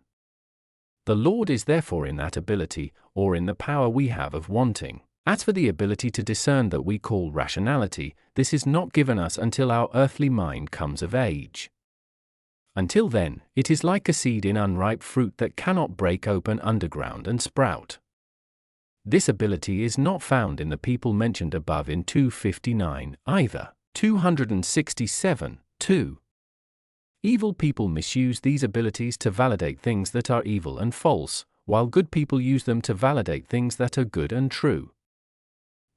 The Lord is therefore in that ability, or in the power we have of wanting. As for the ability to discern that we call rationality, this is not given us until our earthly mind comes of age. Until then, it is like a seed in unripe fruit that cannot break open underground and sprout. This ability is not found in the people mentioned above in 259 either. 267, 2. Evil people misuse these abilities to validate things that are evil and false, while good people use them to validate things that are good and true.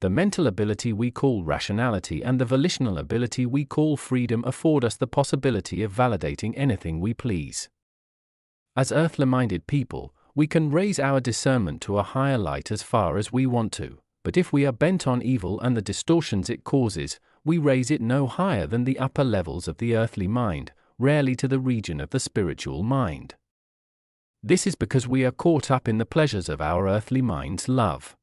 The mental ability we call rationality and the volitional ability we call freedom afford us the possibility of validating anything we please. As earthly-minded people, we can raise our discernment to a higher light as far as we want to, but if we are bent on evil and the distortions it causes, we raise it no higher than the upper levels of the earthly mind, rarely to the region of the spiritual mind. This is because we are caught up in the pleasures of our earthly mind's love.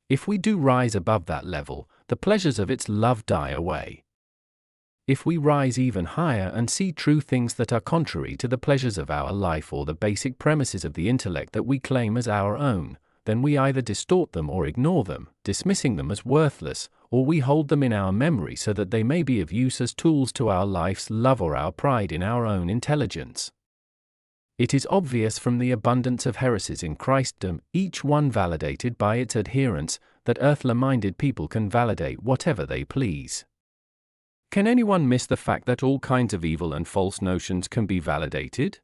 If we do rise above that level, the pleasures of its love die away. If we rise even higher and see true things that are contrary to the pleasures of our life or the basic premises of the intellect that we claim as our own, then we either distort them or ignore them, dismissing them as worthless, or we hold them in our memory so that they may be of use as tools to our life's love or our pride in our own intelligence. It is obvious from the abundance of heresies in Christendom, each one validated by its adherents, that earthly-minded people can validate whatever they please. Can anyone miss the fact that all kinds of evil and false notions can be validated?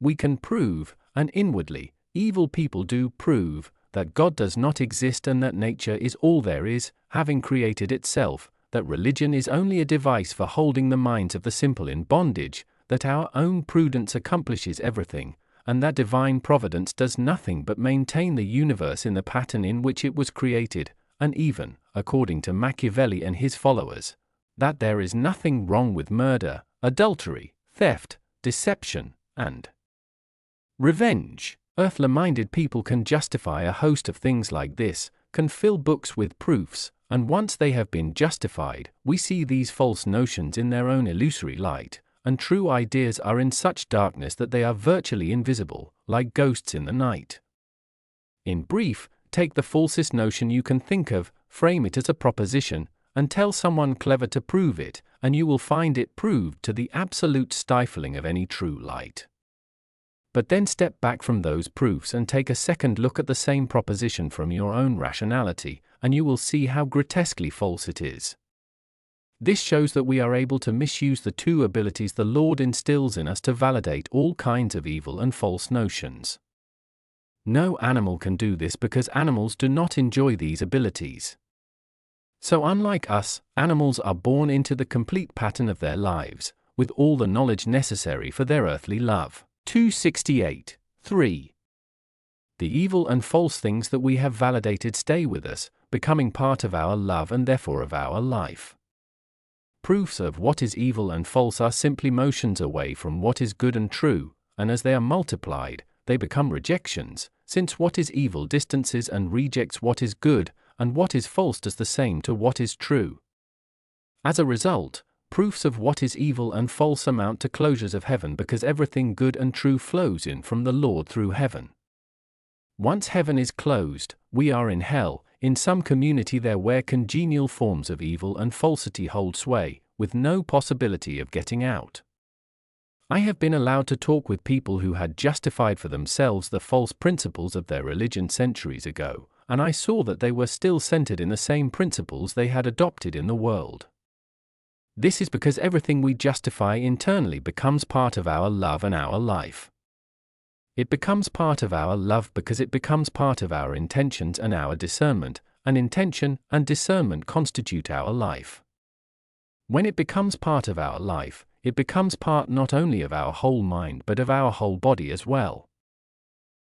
We can prove, and inwardly, evil people do prove, that God does not exist and that nature is all there is, having created itself, that religion is only a device for holding the minds of the simple in bondage, that our own prudence accomplishes everything, and that divine providence does nothing but maintain the universe in the pattern in which it was created, and even, according to Machiavelli and his followers, that there is nothing wrong with murder, adultery, theft, deception, and revenge. Earthly-minded people can justify a host of things like this, can fill books with proofs, and once they have been justified, we see these false notions in their own illusory light, and true ideas are in such darkness that they are virtually invisible, like ghosts in the night. In brief, take the falsest notion you can think of, frame it as a proposition, and tell someone clever to prove it, and you will find it proved to the absolute stifling of any true light. But then step back from those proofs and take a second look at the same proposition from your own rationality, and you will see how grotesquely false it is. This shows that we are able to misuse the two abilities the Lord instills in us to validate all kinds of evil and false notions. No animal can do this because animals do not enjoy these abilities. So unlike us, animals are born into the complete pattern of their lives, with all the knowledge necessary for their earthly love. 268, 3. The evil and false things that we have validated stay with us, becoming part of our love and therefore of our life. Proofs of what is evil and false are simply motions away from what is good and true, and as they are multiplied, they become rejections, since what is evil distances and rejects what is good, and what is false does the same to what is true. As a result, proofs of what is evil and false amount to closures of heaven because everything good and true flows in from the Lord through heaven. Once heaven is closed, we are in hell, in some community there where congenial forms of evil and falsity hold sway, with no possibility of getting out. I have been allowed to talk with people who had justified for themselves the false principles of their religion centuries ago, and I saw that they were still centered in the same principles they had adopted in the world. This is because everything we justify internally becomes part of our love and our life. It becomes part of our love because it becomes part of our intentions and our discernment, and intention and discernment constitute our life. When it becomes part of our life, it becomes part not only of our whole mind but of our whole body as well.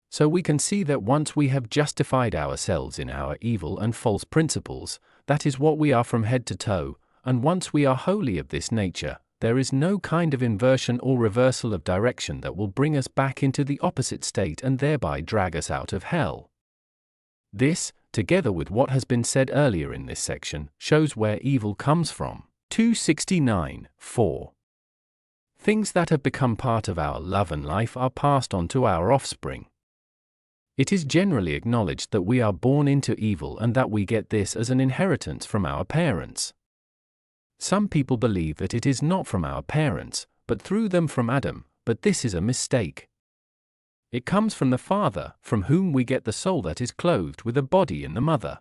So we can see that once we have justified ourselves in our evil and false principles, that is what we are from head to toe, and once we are wholly of this nature, there is no kind of inversion or reversal of direction that will bring us back into the opposite state and thereby drag us out of hell. This, together with what has been said earlier in this section, shows where evil comes from. 269:4. Things that have become part of our love and life are passed on to our offspring. It is generally acknowledged that we are born into evil and that we get this as an inheritance from our parents. Some people believe that it is not from our parents, but through them from Adam, but this is a mistake. It comes from the Father, from whom we get the soul that is clothed with a body in the mother.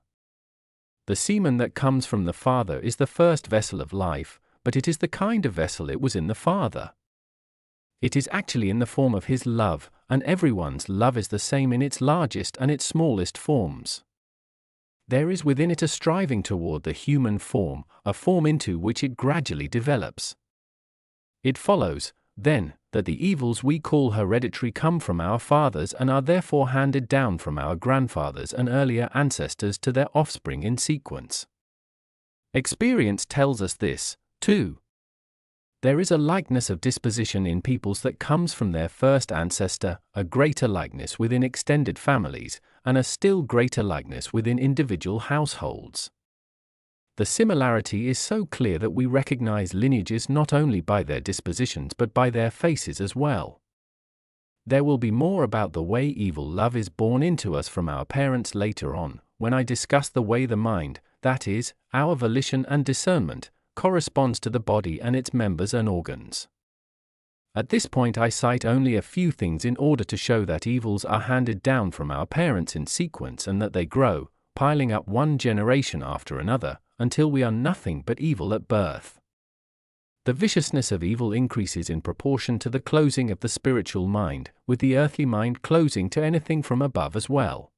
The semen that comes from the Father is the first vessel of life, but it is the kind of vessel it was in the Father. It is actually in the form of His love, and everyone's love is the same in its largest and its smallest forms. There is within it a striving toward the human form, a form into which it gradually develops. It follows, then, that the evils we call hereditary come from our fathers and are therefore handed down from our grandfathers and earlier ancestors to their offspring in sequence. Experience tells us this, too. There is a likeness of disposition in peoples that comes from their first ancestor, a greater likeness within extended families, and a still greater likeness within individual households. The similarity is so clear that we recognize lineages not only by their dispositions but by their faces as well. There will be more about the way evil love is born into us from our parents later on, when I discuss the way the mind, that is, our volition and discernment, corresponds to the body and its members and organs. At this point I cite only a few things in order to show that evils are handed down from our parents in sequence and that they grow, piling up one generation after another, until we are nothing but evil at birth. The viciousness of evil increases in proportion to the closing of the spiritual mind, with the earthly mind closing to anything from above as well.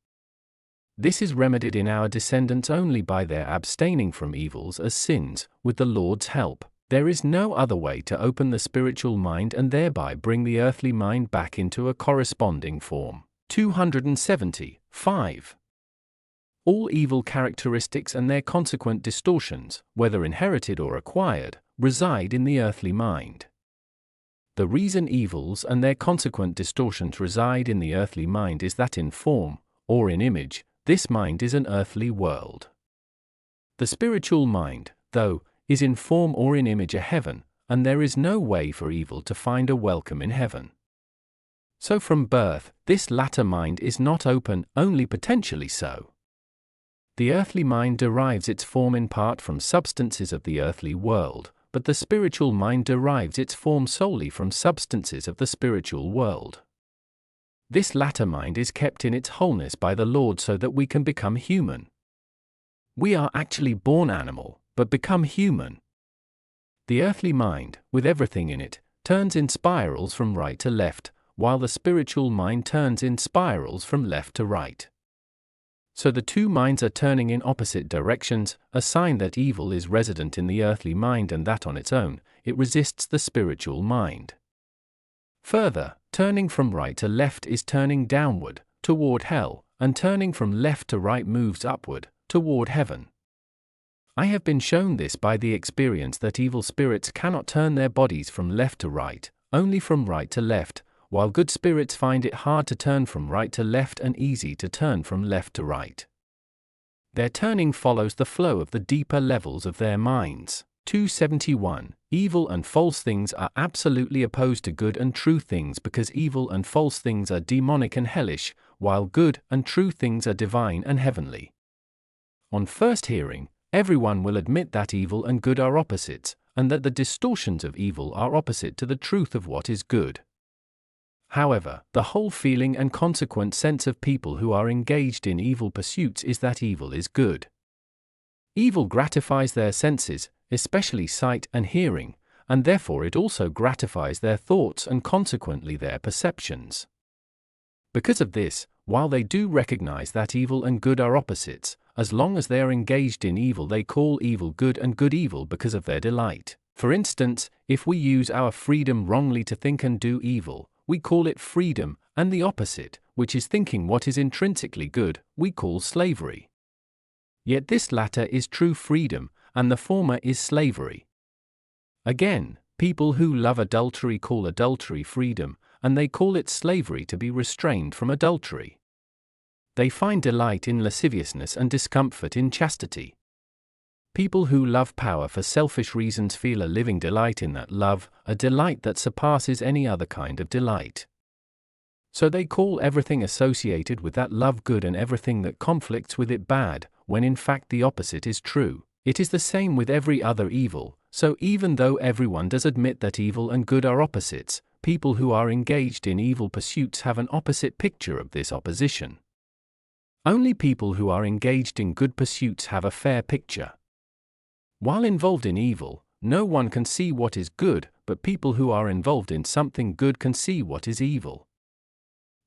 This is remedied in our descendants only by their abstaining from evils as sins, with the Lord's help. There is no other way to open the spiritual mind and thereby bring the earthly mind back into a corresponding form. 270:5. All evil characteristics and their consequent distortions, whether inherited or acquired, reside in the earthly mind. The reason evils and their consequent distortions reside in the earthly mind is that in form, or in image, this mind is an earthly world. The spiritual mind, though, is in form or in image a heaven, and there is no way for evil to find a welcome in heaven. So from birth, this latter mind is not open, only potentially so. The earthly mind derives its form in part from substances of the earthly world, but the spiritual mind derives its form solely from substances of the spiritual world. This latter mind is kept in its wholeness by the Lord so that we can become human. We are actually born animal, but become human. The earthly mind, with everything in it, turns in spirals from right to left, while the spiritual mind turns in spirals from left to right. So the two minds are turning in opposite directions, a sign that evil is resident in the earthly mind and that on its own, it resists the spiritual mind. Further, turning from right to left is turning downward, toward hell, and turning from left to right moves upward, toward heaven. I have been shown this by the experience that evil spirits cannot turn their bodies from left to right, only from right to left, while good spirits find it hard to turn from right to left and easy to turn from left to right. Their turning follows the flow of the deeper levels of their minds. 271. Evil and false things are absolutely opposed to good and true things because evil and false things are demonic and hellish, while good and true things are divine and heavenly. On first hearing, everyone will admit that evil and good are opposites, and that the distortions of evil are opposite to the truth of what is good. However, the whole feeling and consequent sense of people who are engaged in evil pursuits is that evil is good. Evil gratifies their senses, especially sight and hearing, and therefore it also gratifies their thoughts and consequently their perceptions. Because of this, while they do recognize that evil and good are opposites, as long as they are engaged in evil they call evil good and good evil because of their delight. For instance, if we use our freedom wrongly to think and do evil, we call it freedom, and the opposite, which is thinking what is intrinsically good, we call slavery. Yet this latter is true freedom, and the former is slavery. Again, people who love adultery call adultery freedom, and they call it slavery to be restrained from adultery. They find delight in lasciviousness and discomfort in chastity. People who love power for selfish reasons feel a living delight in that love, a delight that surpasses any other kind of delight. So they call everything associated with that love good and everything that conflicts with it bad, when in fact the opposite is true. It is the same with every other evil, so even though everyone does admit that evil and good are opposites, people who are engaged in evil pursuits have an opposite picture of this opposition. Only people who are engaged in good pursuits have a fair picture. While involved in evil, no one can see what is good, but people who are involved in something good can see what is evil.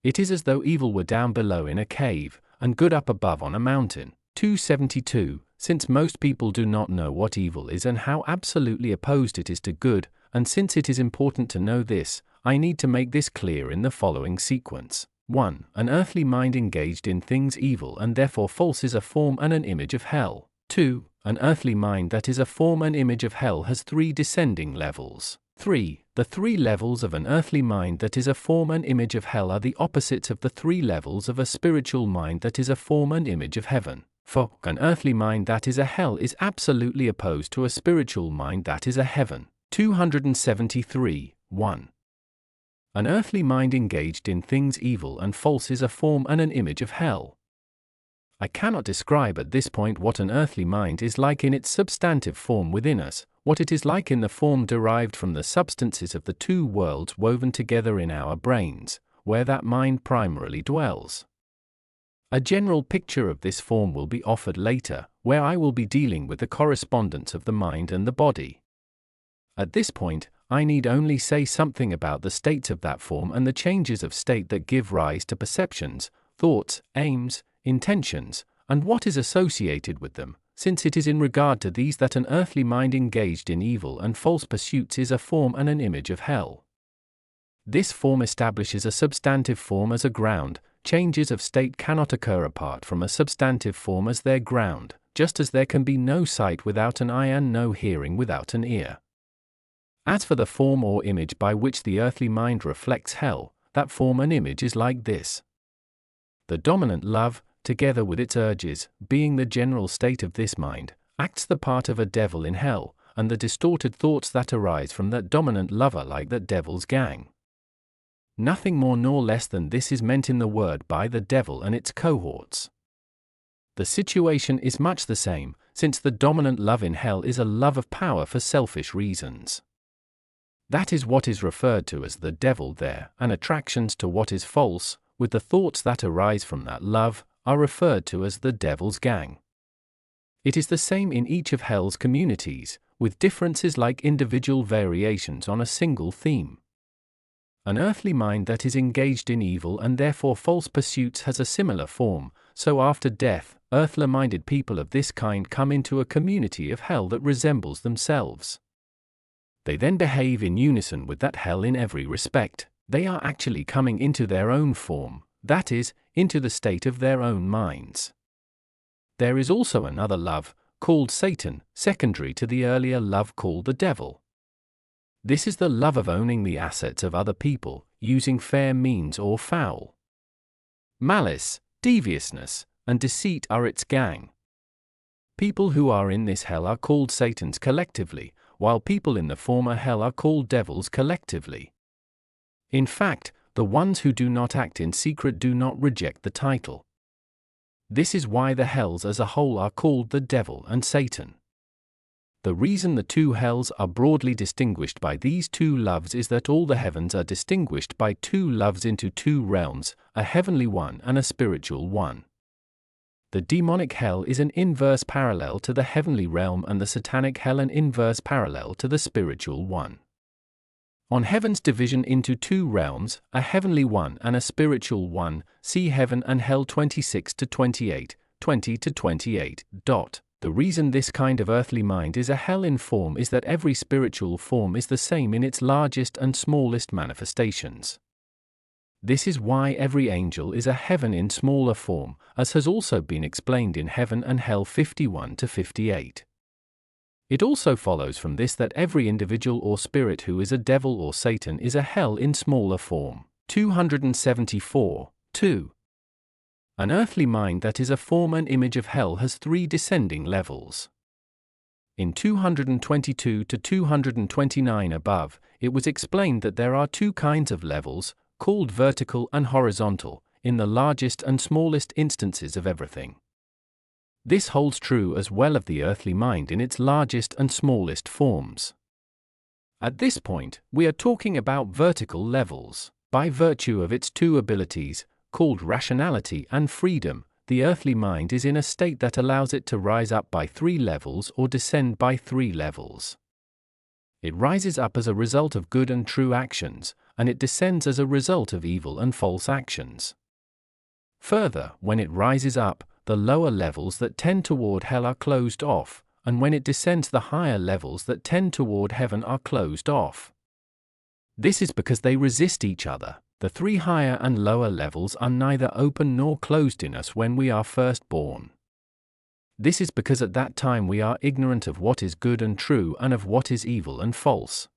It is as though evil were down below in a cave, and good up above on a mountain. 272. Since most people do not know what evil is and how absolutely opposed it is to good, and since it is important to know this, I need to make this clear in the following sequence. 1. An earthly mind engaged in things evil and therefore false is a form and an image of hell. 2. An earthly mind that is a form and image of hell has 3 descending levels. 3. The 3 levels of an earthly mind that is a form and image of hell are the opposites of the 3 levels of a spiritual mind that is a form and image of heaven. For an earthly mind that is a hell is absolutely opposed to a spiritual mind that is a heaven. 273. 1. An earthly mind engaged in things evil and false is a form and an image of hell. I cannot describe at this point what an earthly mind is like in its substantive form within us, what it is like in the form derived from the substances of the 2 worlds woven together in our brains, where that mind primarily dwells. A general picture of this form will be offered later, where I will be dealing with the correspondence of the mind and the body. At this point, I need only say something about the states of that form and the changes of state that give rise to perceptions, thoughts, aims, intentions, and what is associated with them, since it is in regard to these that an earthly mind engaged in evil and false pursuits is a form and an image of hell. This form establishes a substantive form as a ground. Changes of state cannot occur apart from a substantive form as their ground, just as there can be no sight without an eye and no hearing without an ear. As for the form or image by which the earthly mind reflects hell, that form and image is like this. The dominant love, together with its urges, being the general state of this mind, acts the part of a devil in hell, and the distorted thoughts that arise from that dominant lover like that devil's gang. Nothing more nor less than this is meant in the word by the devil and its cohorts. The situation is much the same, since the dominant love in hell is a love of power for selfish reasons. That is what is referred to as the devil there, and attractions to what is false, with the thoughts that arise from that love, are referred to as the devil's gang. It is the same in each of hell's communities, with differences like individual variations on a single theme. An earthly mind that is engaged in evil and therefore false pursuits has a similar form, so after death, earthly-minded people of this kind come into a community of hell that resembles themselves. They then behave in unison with that hell in every respect. They are actually coming into their own form, that is, into the state of their own minds. There is also another love, called Satan, secondary to the earlier love called the devil. This is the love of owning the assets of other people, using fair means or foul. Malice, deviousness, and deceit are its gang. People who are in this hell are called Satans collectively, while people in the former hell are called devils collectively. In fact, the ones who do not act in secret do not reject the title. This is why the hells as a whole are called the devil and Satan. The reason the two hells are broadly distinguished by these two loves is that all the heavens are distinguished by two loves into two realms, a heavenly one and a spiritual one. The demonic hell is an inverse parallel to the heavenly realm and the satanic hell an inverse parallel to the spiritual one. On heaven's division into two realms, a heavenly one and a spiritual one, see Heaven and Hell 26-28, 20-28. The reason this kind of earthly mind is a hell in form is that every spiritual form is the same in its largest and smallest manifestations. This is why every angel is a heaven in smaller form, as has also been explained in Heaven and Hell 51-58. It also follows from this that every individual or spirit who is a devil or Satan is a hell in smaller form. 274, 2. An earthly mind that is a form and image of hell has three descending levels. In 222-229 above, it was explained that there are two kinds of levels, called vertical and horizontal, in the largest and smallest instances of everything. This holds true as well of the earthly mind in its largest and smallest forms. At this point, we are talking about vertical levels. By virtue of its two abilities, called rationality and freedom, the earthly mind is in a state that allows it to rise up by three levels or descend by three levels. It rises up as a result of good and true actions, and it descends as a result of evil and false actions. Further, when it rises up, the lower levels that tend toward hell are closed off, and when it descends the higher levels that tend toward heaven are closed off. This is because they resist each other. The three higher and lower levels are neither open nor closed in us when we are first born. This is because at that time we are ignorant of what is good and true and of what is evil and false.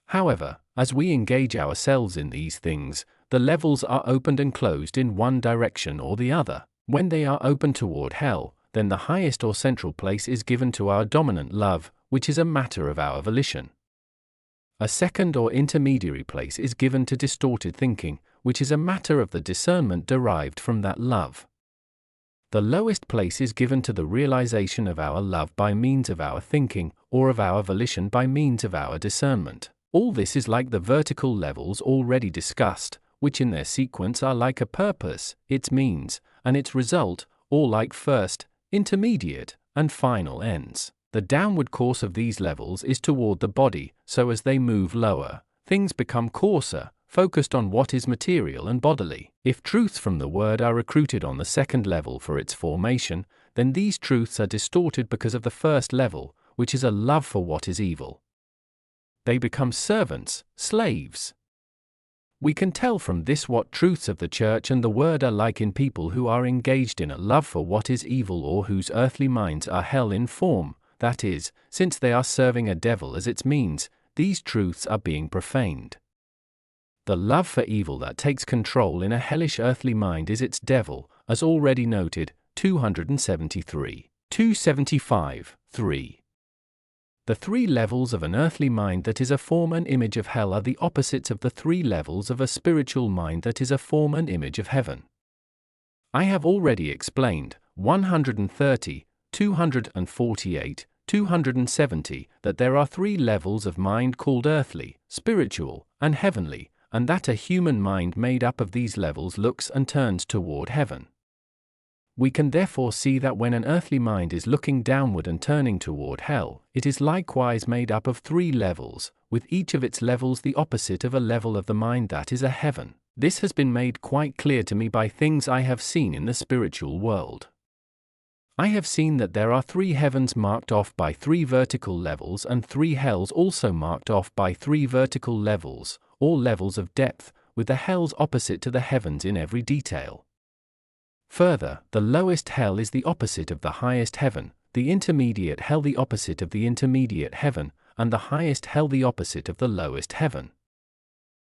However, as we engage ourselves in these things, the levels are opened and closed in one direction or the other. When they are open toward hell, then the highest or central place is given to our dominant love, which is a matter of our volition. A second or intermediary place is given to distorted thinking, which is a matter of the discernment derived from that love. The lowest place is given to the realization of our love by means of our thinking, or of our volition by means of our discernment. All this is like the vertical levels already discussed, which in their sequence are like a purpose, its means, and its result, all like first, intermediate, and final ends. The downward course of these levels is toward the body, so as they move lower, things become coarser, focused on what is material and bodily. If truths from the word are recruited on the second level for its formation, then these truths are distorted because of the first level, which is a love for what is evil. They become servants, slaves. We can tell from this what truths of the church and the word are like in people who are engaged in a love for what is evil or whose earthly minds are hell in form, that is, since they are serving a devil as its means, these truths are being profaned. The love for evil that takes control in a hellish earthly mind is its devil, as already noted, 273, 275, 3. The three levels of an earthly mind that is a form and image of hell are the opposites of the three levels of a spiritual mind that is a form and image of heaven. I have already explained, 130, 248, 270, that there are three levels of mind called earthly, spiritual, and heavenly, and that a human mind made up of these levels looks and turns toward heaven. We can therefore see that when an earthly mind is looking downward and turning toward hell, it is likewise made up of three levels, with each of its levels the opposite of a level of the mind that is a heaven. This has been made quite clear to me by things I have seen in the spiritual world. I have seen that there are three heavens marked off by three vertical levels and three hells also marked off by three vertical levels, all levels of depth, with the hells opposite to the heavens in every detail. Further, the lowest hell is the opposite of the highest heaven, the intermediate hell the opposite of the intermediate heaven, and the highest hell the opposite of the lowest heaven.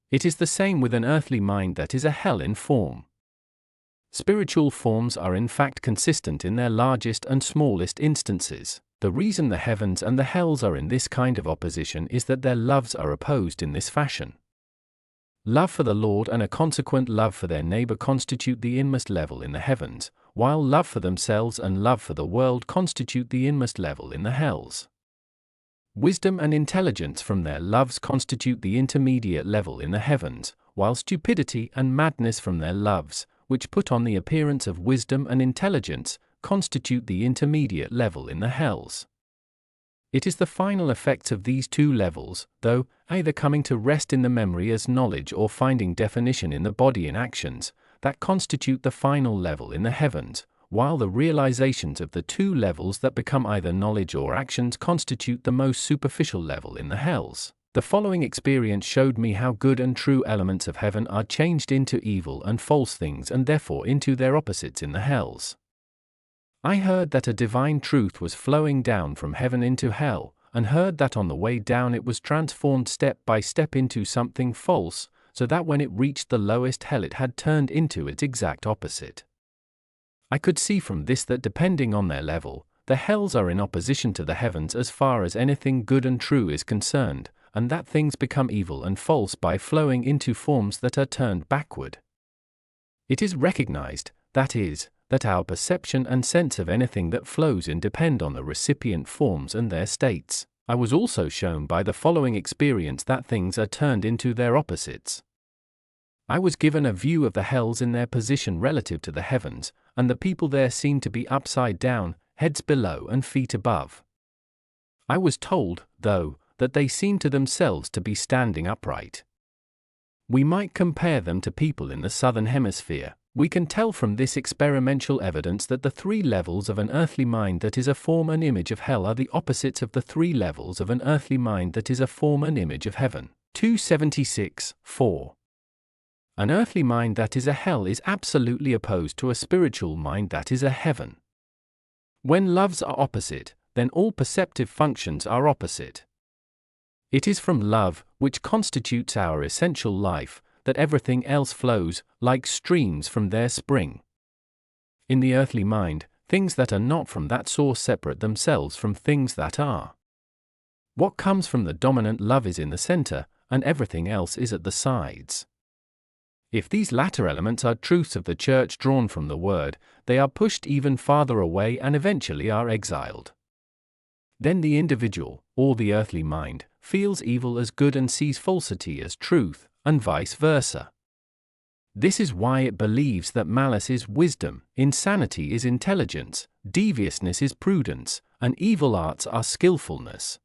It is the same with an earthly mind that is a hell in form. Spiritual forms are in fact consistent in their largest and smallest instances. The reason the heavens and the hells are in this kind of opposition is that their loves are opposed in this fashion. Love for the Lord and a consequent love for their neighbor constitute the inmost level in the heavens, while love for themselves and love for the world constitute the inmost level in the hells. Wisdom and intelligence from their loves constitute the intermediate level in the heavens, while stupidity and madness from their loves, which put on the appearance of wisdom and intelligence, constitute the intermediate level in the hells. It is the final effects of these two levels, though, either coming to rest in the memory as knowledge or finding definition in the body in actions, that constitute the final level in the heavens, while the realizations of the two levels that become either knowledge or actions constitute the most superficial level in the hells. The following experience showed me how good and true elements of heaven are changed into evil and false things and therefore into their opposites in the hells. I heard that a divine truth was flowing down from heaven into hell, and heard that on the way down it was transformed step by step into something false, so that when it reached the lowest hell it had turned into its exact opposite. I could see from this that depending on their level, the hells are in opposition to the heavens as far as anything good and true is concerned, and that things become evil and false by flowing into forms that are turned backward. It is recognized, that is, that our perception and sense of anything that flows in depend on the recipient forms and their states. I was also shown by the following experience that things are turned into their opposites. I was given a view of the hells in their position relative to the heavens, and the people there seemed to be upside down, heads below and feet above. I was told, though, that they seemed to themselves to be standing upright. We might compare them to people in the southern hemisphere. We can tell from this experimental evidence that the three levels of an earthly mind that is a form and image of hell are the opposites of the three levels of an earthly mind that is a form and image of heaven. 276:4. An earthly mind that is a hell is absolutely opposed to a spiritual mind that is a heaven. When loves are opposite, then all perceptive functions are opposite. It is from love, which constitutes our essential life, that everything else flows, like streams from their spring. In the earthly mind, things that are not from that source separate themselves from things that are. What comes from the dominant love is in the center, and everything else is at the sides. If these latter elements are truths of the Church drawn from the Word, they are pushed even farther away and eventually are exiled. Then the individual, or the earthly mind, feels evil as good and sees falsity as truth, and vice versa. This is why it believes that malice is wisdom, insanity is intelligence, deviousness is prudence, and evil arts are skillfulness.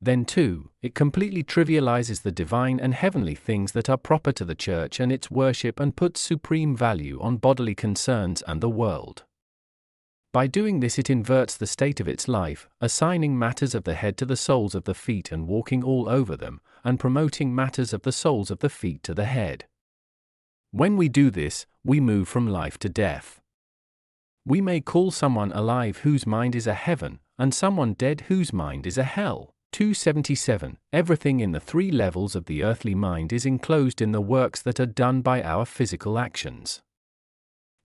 Then too, it completely trivializes the divine and heavenly things that are proper to the Church and its worship and puts supreme value on bodily concerns and the world. By doing this it inverts the state of its life, assigning matters of the head to the soles of the feet and walking all over them, and promoting matters of the soles of the feet to the head. When we do this, we move from life to death. We may call someone alive whose mind is a heaven, and someone dead whose mind is a hell. 277. Everything in the three levels of the earthly mind is enclosed in the works that are done by our physical actions.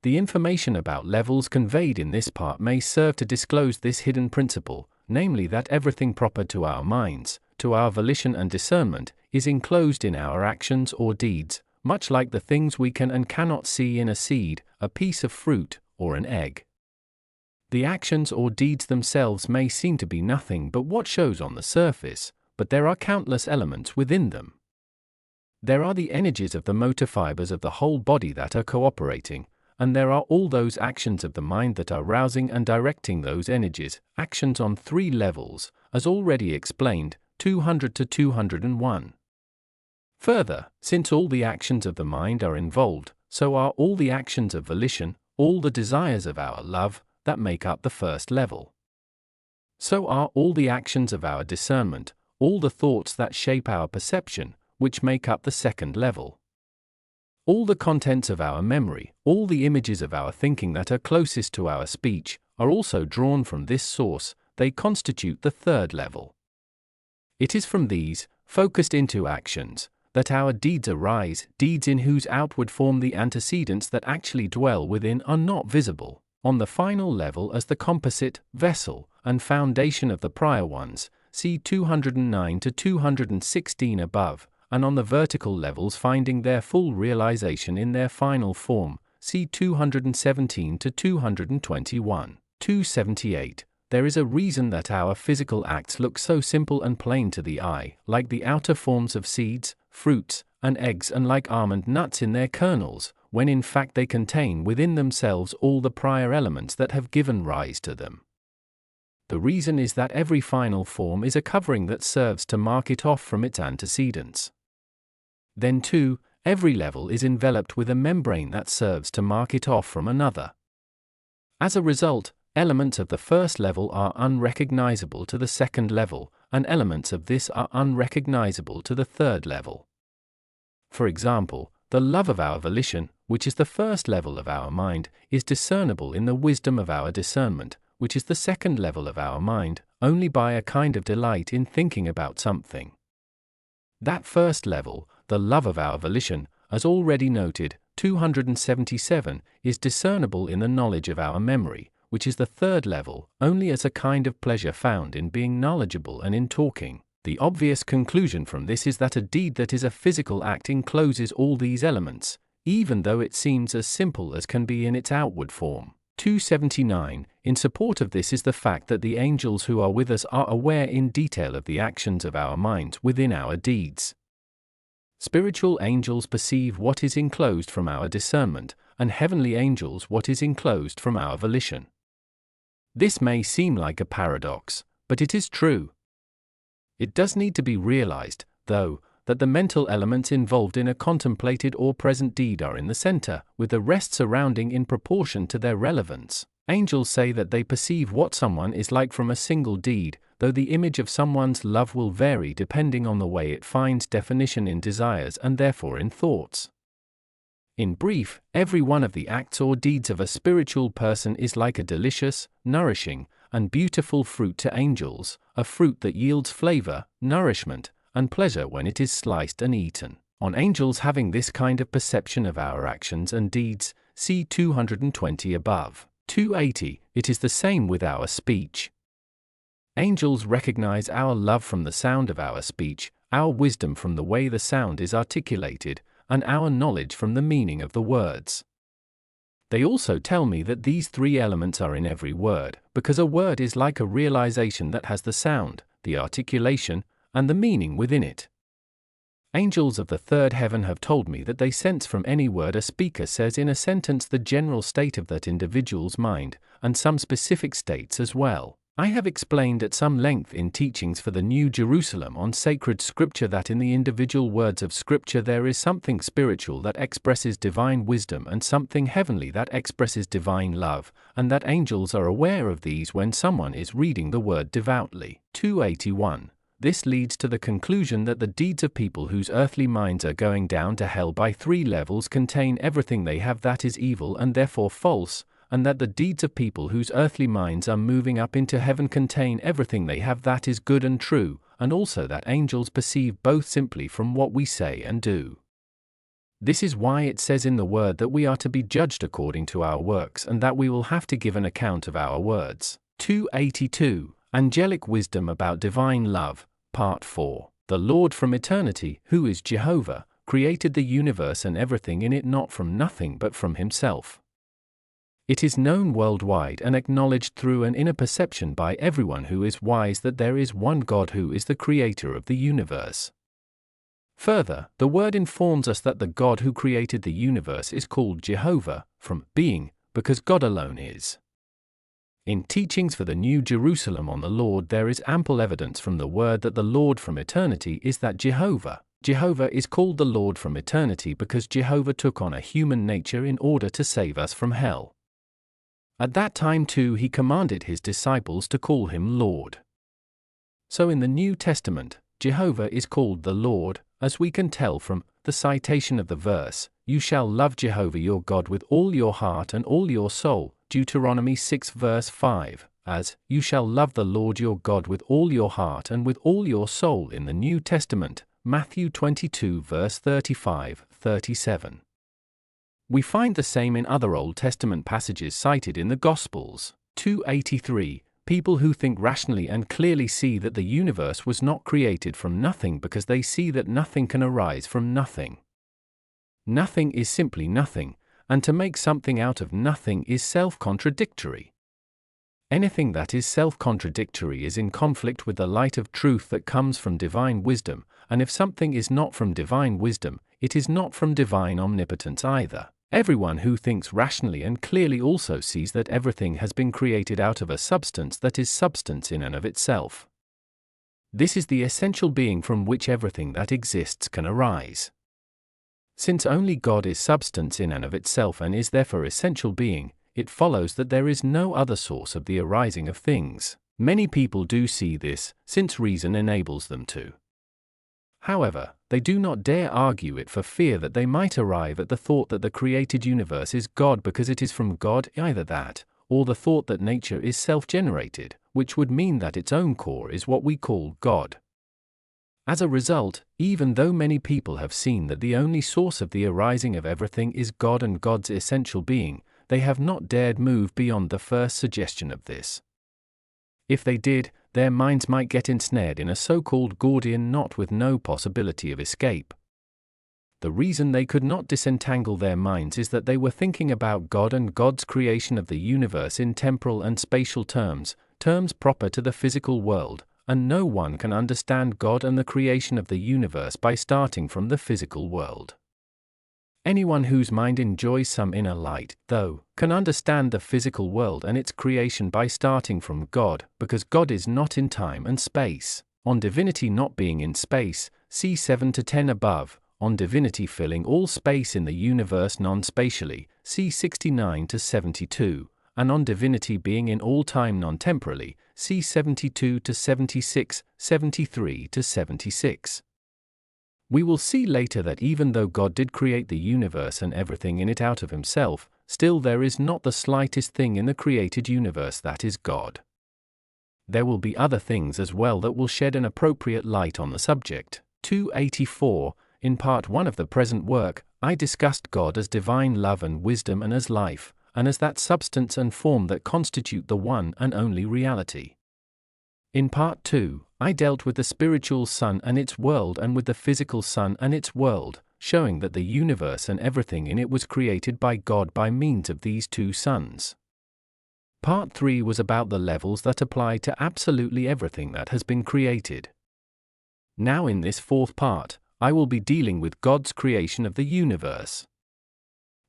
The information about levels conveyed in this part may serve to disclose this hidden principle, namely that everything proper to our minds, to our volition and discernment, is enclosed in our actions or deeds, much like the things we can and cannot see in a seed, a piece of fruit, or an egg. The actions or deeds themselves may seem to be nothing but what shows on the surface, but there are countless elements within them. There are the energies of the motor fibers of the whole body that are cooperating, and there are all those actions of the mind that are rousing and directing those energies, actions on three levels, as already explained, 200 to 201. Further, since all the actions of the mind are involved, so are all the actions of volition, all the desires of our love, that make up the first level. So are all the actions of our discernment, all the thoughts that shape our perception, which make up the second level. All the contents of our memory, all the images of our thinking that are closest to our speech, are also drawn from this source, they constitute the third level. It is from these, focused into actions, that our deeds arise, deeds in whose outward form the antecedents that actually dwell within are not visible, on the final level as the composite, vessel, and foundation of the prior ones, see 209 to 216 above, and on the vertical levels finding their full realization in their final form. See 217 to 221. 278. There is a reason that our physical acts look so simple and plain to the eye, like the outer forms of seeds, fruits, and eggs, and like almond nuts in their kernels, when in fact they contain within themselves all the prior elements that have given rise to them. The reason is that every final form is a covering that serves to mark it off from its antecedents. Then too, every level is enveloped with a membrane that serves to mark it off from another. As a result, elements of the first level are unrecognizable to the second level, and elements of this are unrecognizable to the third level. For example, the love of our volition, which is the first level of our mind, is discernible in the wisdom of our discernment, which is the second level of our mind, only by a kind of delight in thinking about something. That first level, the love of our volition, as already noted, 277, is discernible in the knowledge of our memory, which is the third level, only as a kind of pleasure found in being knowledgeable and in talking. The obvious conclusion from this is that a deed that is a physical act encloses all these elements, even though it seems as simple as can be in its outward form. 279. In support of this is the fact that the angels who are with us are aware in detail of the actions of our minds within our deeds. Spiritual angels perceive what is enclosed from our discernment, and heavenly angels what is enclosed from our volition. This may seem like a paradox, but it is true. It does need to be realized, though, that the mental elements involved in a contemplated or present deed are in the center, with the rest surrounding in proportion to their relevance. Angels say that they perceive what someone is like from a single deed, though the image of someone's love will vary depending on the way it finds definition in desires and therefore in thoughts. In brief, every one of the acts or deeds of a spiritual person is like a delicious, nourishing, and beautiful fruit to angels, a fruit that yields flavor, nourishment, and pleasure when it is sliced and eaten. On angels having this kind of perception of our actions and deeds, see 220 above. 280. It is the same with our speech. Angels recognize our love from the sound of our speech, our wisdom from the way the sound is articulated, and our knowledge from the meaning of the words. They also tell me that these three elements are in every word, because a word is like a realization that has the sound, the articulation, and the meaning within it. Angels of the third heaven have told me that they sense from any word a speaker says in a sentence the general state of that individual's mind, and some specific states as well. I have explained at some length in teachings for the New Jerusalem on sacred scripture that in the individual words of scripture there is something spiritual that expresses divine wisdom and something heavenly that expresses divine love, and that angels are aware of these when someone is reading the word devoutly. 281. This leads to the conclusion that the deeds of people whose earthly minds are going down to hell by three levels contain everything they have that is evil and therefore false, and that the deeds of people whose earthly minds are moving up into heaven contain everything they have that is good and true, and also that angels perceive both simply from what we say and do. This is why it says in the word that we are to be judged according to our works and that we will have to give an account of our words. 282. Angelic Wisdom about Divine Love, Part 4. The Lord from eternity, who is Jehovah, created the universe and everything in it not from nothing but from himself. It is known worldwide and acknowledged through an inner perception by everyone who is wise that there is one God who is the creator of the universe. Further, the word informs us that the God who created the universe is called Jehovah, from being, because God alone is. In teachings for the New Jerusalem on the Lord there is ample evidence from the word that the Lord from eternity is that Jehovah. Jehovah is called the Lord from eternity because Jehovah took on a human nature in order to save us from hell. At that time too he commanded his disciples to call him Lord. So in the New Testament, Jehovah is called the Lord, as we can tell from the citation of the verse, "You shall love Jehovah your God with all your heart and all your soul," Deuteronomy 6 verse 5, as, "You shall love the Lord your God with all your heart and with all your soul" in the New Testament, Matthew 22 verse 35-37. We find the same in other Old Testament passages cited in the Gospels. 283. People who think rationally and clearly see that the universe was not created from nothing because they see that nothing can arise from nothing. Nothing is simply nothing, and to make something out of nothing is self-contradictory. Anything that is self-contradictory is in conflict with the light of truth that comes from divine wisdom, and if something is not from divine wisdom, it is not from divine omnipotence either. Everyone who thinks rationally and clearly also sees that everything has been created out of a substance that is substance in and of itself. This is the essential being from which everything that exists can arise. Since only God is substance in and of itself and is therefore essential being, it follows that there is no other source of the arising of things. Many people do see this, since reason enables them to. However, they do not dare argue it for fear that they might arrive at the thought that the created universe is God because it is from God, either that, or the thought that nature is self-generated, which would mean that its own core is what we call God. As a result, even though many people have seen that the only source of the arising of everything is God and God's essential being, they have not dared move beyond the first suggestion of this. If they did, their minds might get ensnared in a so-called Gordian knot with no possibility of escape. The reason they could not disentangle their minds is that they were thinking about God and God's creation of the universe in temporal and spatial terms, terms proper to the physical world, and no one can understand God and the creation of the universe by starting from the physical world. Anyone whose mind enjoys some inner light, though, can understand the physical world and its creation by starting from God, because God is not in time and space. On divinity not being in space, see 7 to 10 above. On divinity filling all space in the universe non-spatially, see 69 to 72. And on divinity being in all time non-temporally, see 72 to 76, 73 to 76. We will see later that even though God did create the universe and everything in it out of himself, still there is not the slightest thing in the created universe that is God. There will be other things as well that will shed an appropriate light on the subject. 284. In part 1 of the present work, I discussed God as divine love and wisdom and as life, and as that substance and form that constitute the one and only reality. In part 2, I dealt with the spiritual sun and its world and with the physical sun and its world, showing that the universe and everything in it was created by God by means of these two suns. Part 3 was about the levels that apply to absolutely everything that has been created. Now in this fourth part, I will be dealing with God's creation of the universe.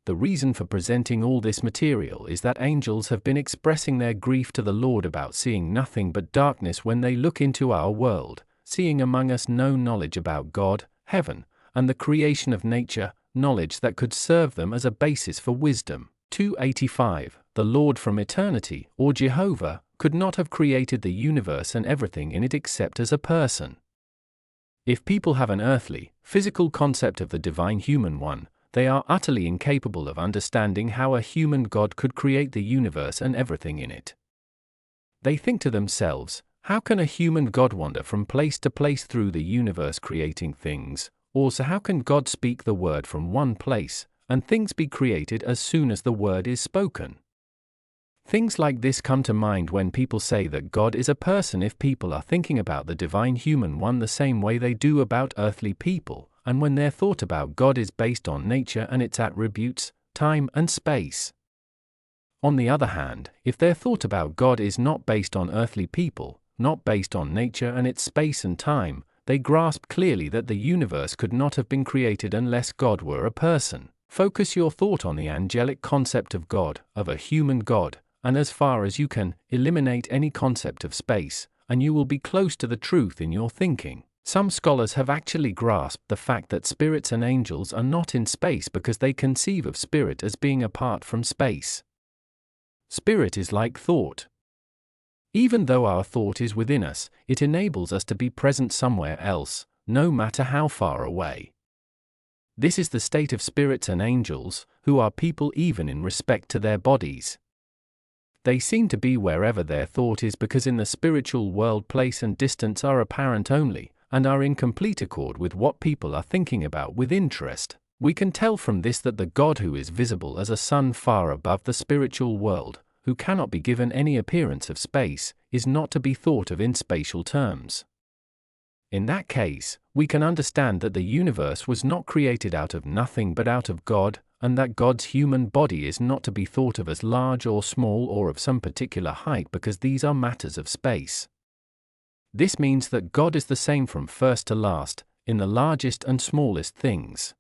The reason for presenting all this material is that angels have been expressing their grief to the Lord about seeing nothing but darkness when they look into our world, seeing among us no knowledge about God, heaven, and the creation of nature, knowledge that could serve them as a basis for wisdom. 285. The Lord from eternity, or Jehovah, could not have created the universe and everything in it except as a person. If people have an earthly, physical concept of the divine human one, they are utterly incapable of understanding how a human God could create the universe and everything in it. They think to themselves, how can a human God wander from place to place through the universe creating things? Or so how can God speak the word from one place, and things be created as soon as the word is spoken? Things like this come to mind when people say that God is a person if people are thinking about the divine human one the same way they do about earthly people, and when their thought about God is based on nature and its attributes, time and space. On the other hand, if their thought about God is not based on earthly people, not based on nature and its space and time, they grasp clearly that the universe could not have been created unless God were a person. Focus your thought on the angelic concept of God, of a human God, and as far as you can, eliminate any concept of space, and you will be close to the truth in your thinking. Some scholars have actually grasped the fact that spirits and angels are not in space because they conceive of spirit as being apart from space. Spirit is like thought. Even though our thought is within us, it enables us to be present somewhere else, no matter how far away. This is the state of spirits and angels, who are people even in respect to their bodies. They seem to be wherever their thought is because in the spiritual world place and distance are apparent only, and are in complete accord with what people are thinking about with interest. We can tell from this that the God who is visible as a sun far above the spiritual world, who cannot be given any appearance of space, is not to be thought of in spatial terms. In that case, we can understand that the universe was not created out of nothing but out of God, and that God's human body is not to be thought of as large or small or of some particular height, because these are matters of space. This means that God is the same from first to last, in the largest and smallest things.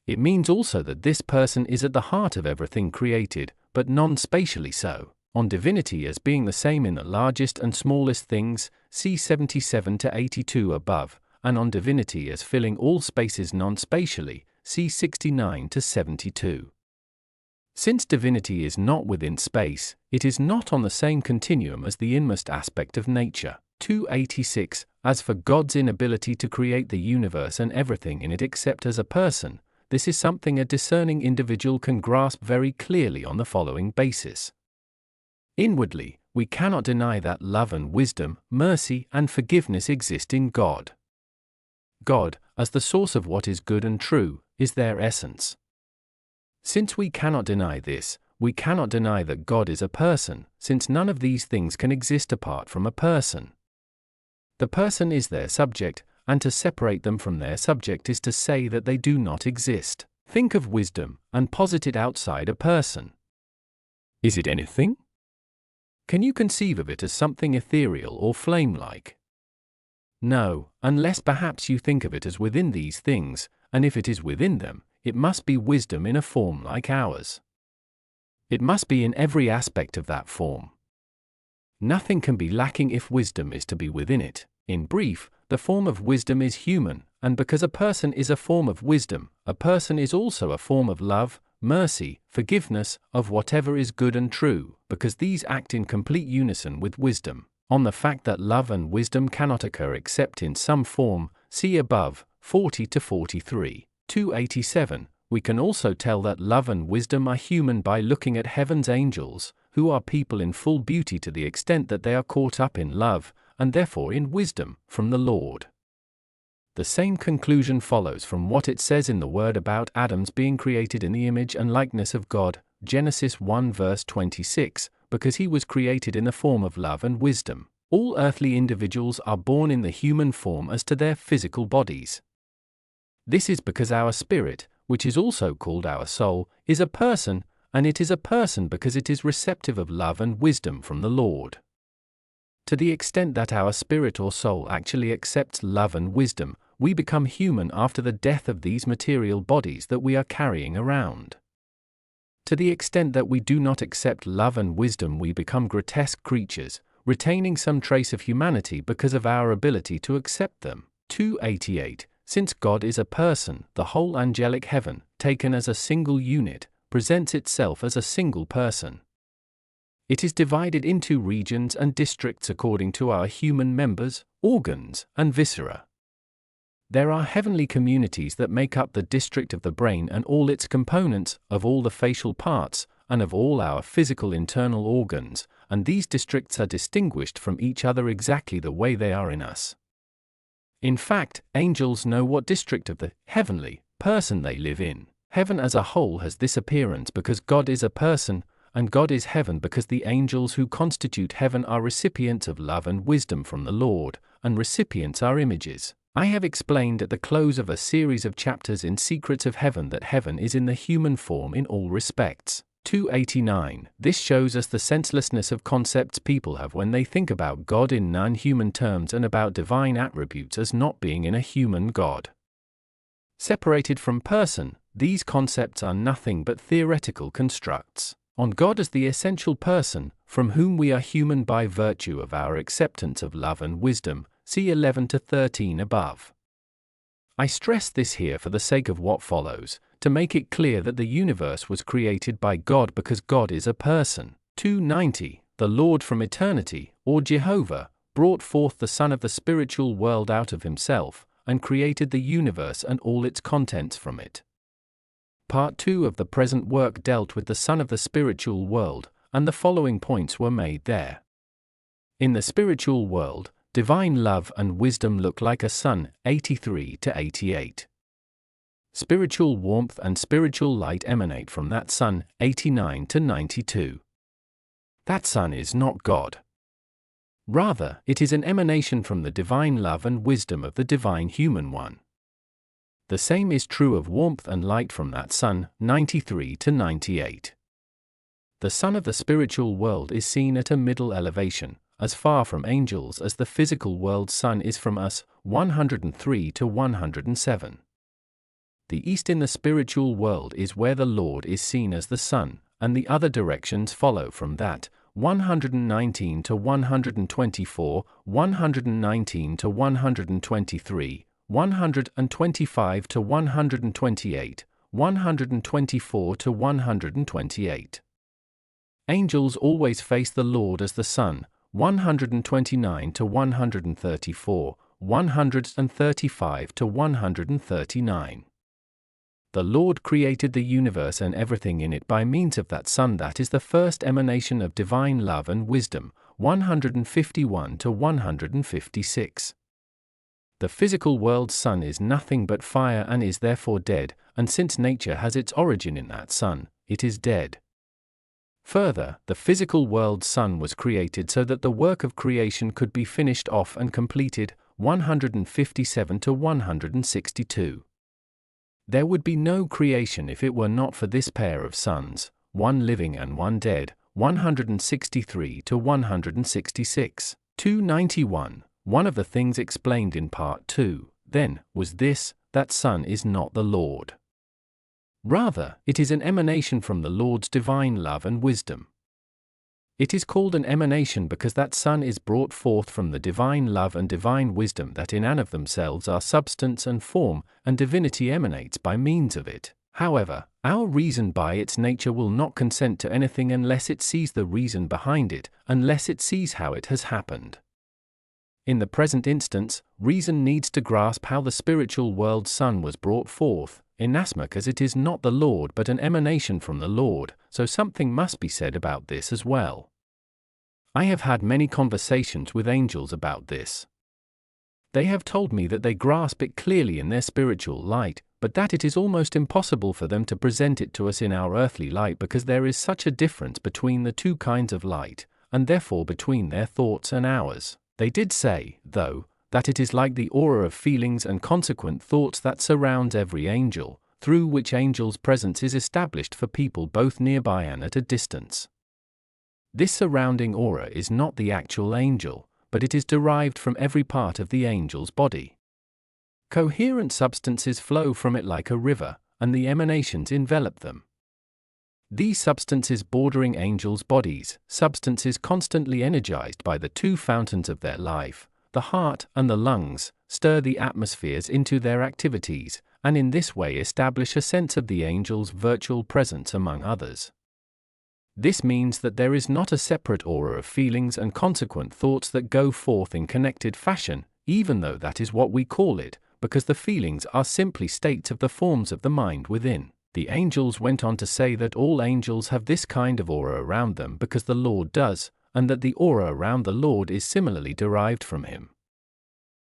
It means also that this person is at the heart of everything created, but non-spatially so. On divinity as being the same in the largest and smallest things, see 77 to 82 above, and on divinity as filling all spaces non-spatially, see 69 to 72. Since divinity is not within space, it is not on the same continuum as the inmost aspect of nature. 286. As for God's inability to create the universe and everything in it except as a person, this is something a discerning individual can grasp very clearly on the following basis. Inwardly, we cannot deny that love and wisdom, mercy and forgiveness exist in God. God, as the source of what is good and true, is their essence. Since we cannot deny this, we cannot deny that God is a person, since none of these things can exist apart from a person. The person is their subject, and to separate them from their subject is to say that they do not exist. Think of wisdom, and posit it outside a person. Is it anything? Can you conceive of it as something ethereal or flame-like? No, unless perhaps you think of it as within these things, and if it is within them, it must be wisdom in a form like ours. It must be in every aspect of that form. Nothing can be lacking if wisdom is to be within it. In brief, the form of wisdom is human, and because a person is a form of wisdom, a person is also a form of love, mercy, forgiveness, of whatever is good and true, because these act in complete unison with wisdom. On the fact that love and wisdom cannot occur except in some form, see above, 40 to 43. 287. We can also tell that love and wisdom are human by looking at heaven's angels, who are people in full beauty to the extent that they are caught up in love, and therefore in wisdom, from the Lord. The same conclusion follows from what it says in the word about Adam's being created in the image and likeness of God, Genesis 1 verse 26, because he was created in the form of love and wisdom. All earthly individuals are born in the human form as to their physical bodies. This is because our spirit, which is also called our soul, is a person, and it is a person because it is receptive of love and wisdom from the Lord. To the extent that our spirit or soul actually accepts love and wisdom, we become human after the death of these material bodies that we are carrying around. To the extent that we do not accept love and wisdom, we become grotesque creatures, retaining some trace of humanity because of our ability to accept them. 288. Since God is a person, the whole angelic heaven, taken as a single unit, presents itself as a single person. It is divided into regions and districts according to our human members, organs, and viscera. There are heavenly communities that make up the district of the brain and all its components, of all the facial parts, and of all our physical internal organs, and these districts are distinguished from each other exactly the way they are in us. In fact, angels know what district of the heavenly person they live in. Heaven as a whole has this appearance because God is a person, and God is heaven because the angels who constitute heaven are recipients of love and wisdom from the Lord, and recipients are images. I have explained at the close of a series of chapters in Secrets of Heaven that heaven is in the human form in all respects. 289. This shows us the senselessness of concepts people have when they think about God in non-human terms and about divine attributes as not being in a human God. Separated from person, these concepts are nothing but theoretical constructs. On God as the essential person, from whom we are human by virtue of our acceptance of love and wisdom, see 11 to 13 above. I stress this here for the sake of what follows, to make it clear that the universe was created by God because God is a person. 290. The Lord from eternity, or Jehovah, brought forth the Son of the spiritual world out of himself, and created the universe and all its contents from it. Part 2 of the present work dealt with the Son of the spiritual world, and the following points were made there. In the spiritual world, divine love and wisdom look like a sun, 83 to 88. Spiritual warmth and spiritual light emanate from that sun, 89 to 92. That sun is not God. Rather, it is an emanation from the divine love and wisdom of the divine human one. The same is true of warmth and light from that sun, 93 to 98. The sun of the spiritual world is seen at a middle elevation, as far from angels as the physical world's sun is from us, 103 to 107. The east in the spiritual world is where the Lord is seen as the sun, and the other directions follow from that, 119 to 124, 119 to 123, 125 to 128, 124 to 128. Angels always face the Lord as the sun, 129 to 134, 135 to 139. The Lord created the universe and everything in it by means of that sun that is the first emanation of divine love and wisdom, 151 to 156. The physical world's sun is nothing but fire and is therefore dead, and since nature has its origin in that sun, it is dead. Further, the physical world's sun was created so that the work of creation could be finished off and completed, 157 to 162. There would be no creation if it were not for this pair of suns, one living and one dead, 163 to 166, 291. One of the things explained in Part 2, then, was this, that sun is not the Lord. Rather, it is an emanation from the Lord's divine love and wisdom. It is called an emanation because that sun is brought forth from the divine love and divine wisdom that in and of themselves are substance and form, and divinity emanates by means of it. However, our reason by its nature will not consent to anything unless it sees the reason behind it, unless it sees how it has happened. In the present instance, reason needs to grasp how the spiritual world's sun was brought forth, inasmuch as it is not the Lord but an emanation from the Lord, so something must be said about this as well. I have had many conversations with angels about this. They have told me that they grasp it clearly in their spiritual light, but that it is almost impossible for them to present it to us in our earthly light because there is such a difference between the two kinds of light, and therefore between their thoughts and ours. They did say, though, that it is like the aura of feelings and consequent thoughts that surrounds every angel, through which angel's presence is established for people both nearby and at a distance. This surrounding aura is not the actual angel, but it is derived from every part of the angel's body. Coherent substances flow from it like a river, and the emanations envelop them. These substances bordering angels' bodies, substances constantly energized by the two fountains of their life, the heart and the lungs, stir the atmospheres into their activities, and in this way establish a sense of the angel's virtual presence among others. This means that there is not a separate aura of feelings and consequent thoughts that go forth in connected fashion, even though that is what we call it, because the feelings are simply states of the forms of the mind within. The angels went on to say that all angels have this kind of aura around them because the Lord does, and that the aura around the Lord is similarly derived from him.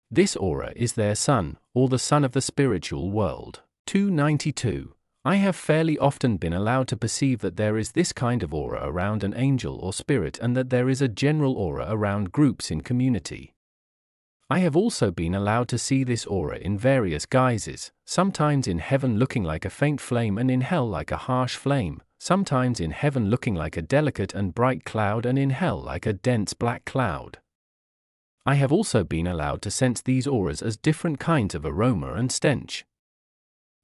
This aura is their sun, or the sun of the spiritual world. 292. I have fairly often been allowed to perceive that there is this kind of aura around an angel or spirit and that there is a general aura around groups in community. I have also been allowed to see this aura in various guises, sometimes in heaven looking like a faint flame and in hell like a harsh flame, sometimes in heaven looking like a delicate and bright cloud and in hell like a dense black cloud. I have also been allowed to sense these auras as different kinds of aroma and stench.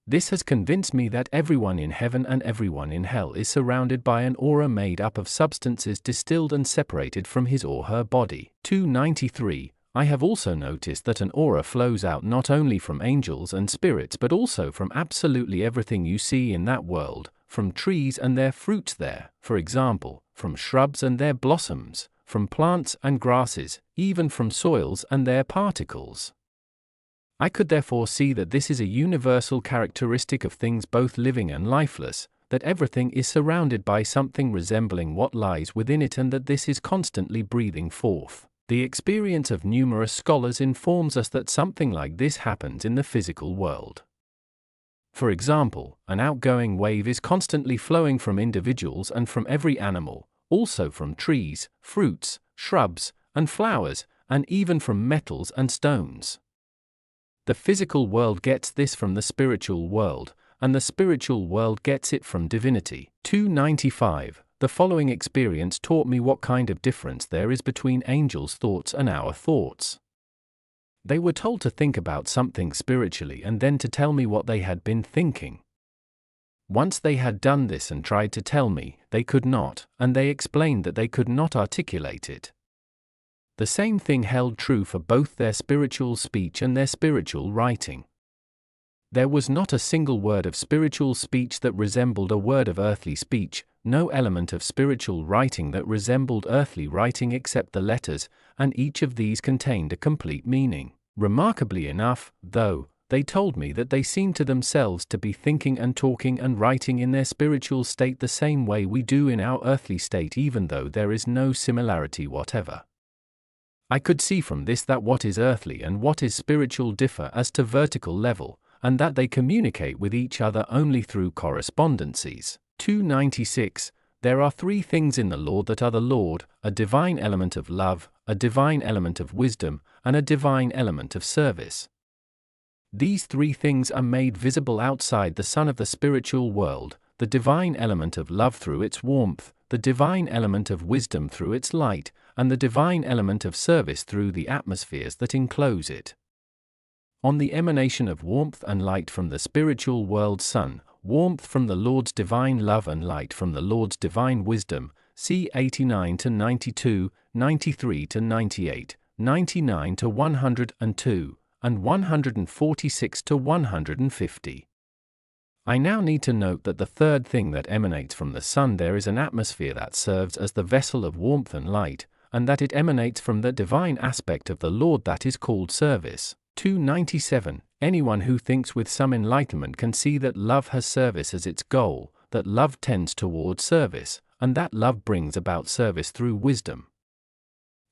This has convinced me that everyone in heaven and everyone in hell is surrounded by an aura made up of substances distilled and separated from his or her body. 293. I have also noticed that an aura flows out not only from angels and spirits but also from absolutely everything you see in that world, from trees and their fruits there, for example, from shrubs and their blossoms, from plants and grasses, even from soils and their particles. I could therefore see that this is a universal characteristic of things both living and lifeless, that everything is surrounded by something resembling what lies within it and that this is constantly breathing forth. The experience of numerous scholars informs us that something like this happens in the physical world. For example, an outgoing wave is constantly flowing from individuals and from every animal, also from trees, fruits, shrubs, and flowers, and even from metals and stones. The physical world gets this from the spiritual world, and the spiritual world gets it from divinity. 295. The following experience taught me what kind of difference there is between angels' thoughts and our thoughts. They were told to think about something spiritually and then to tell me what they had been thinking. Once they had done this and tried to tell me, they could not, and they explained that they could not articulate it. The same thing held true for both their spiritual speech and their spiritual writing. There was not a single word of spiritual speech that resembled a word of earthly speech, no element of spiritual writing that resembled earthly writing except the letters, and each of these contained a complete meaning. Remarkably enough, though, they told me that they seemed to themselves to be thinking and talking and writing in their spiritual state the same way we do in our earthly state, even though there is no similarity whatever. I could see from this that what is earthly and what is spiritual differ as to vertical level, and that they communicate with each other only through correspondences. 296. There are three things in the Lord that are the Lord: a divine element of love, a divine element of wisdom, and a divine element of service. These three things are made visible outside the sun of the spiritual world: the divine element of love through its warmth, the divine element of wisdom through its light, and the divine element of service through the atmospheres that enclose it. On the emanation of warmth and light from the spiritual world sun, warmth from the Lord's divine love and light from the Lord's divine wisdom, see 89 to 92, 93 to 98, 99 to 102, and 146 to 150. I now need to note that the third thing that emanates from the sun, there is an atmosphere that serves as the vessel of warmth and light, and that it emanates from the divine aspect of the Lord that is called service. 297. Anyone who thinks with some enlightenment can see that love has service as its goal, that love tends toward service, and that love brings about service through wisdom.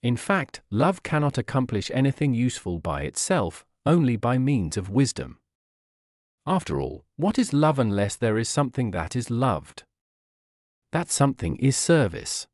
In fact, love cannot accomplish anything useful by itself, only by means of wisdom. After all, what is love unless there is something that is loved? That something is service.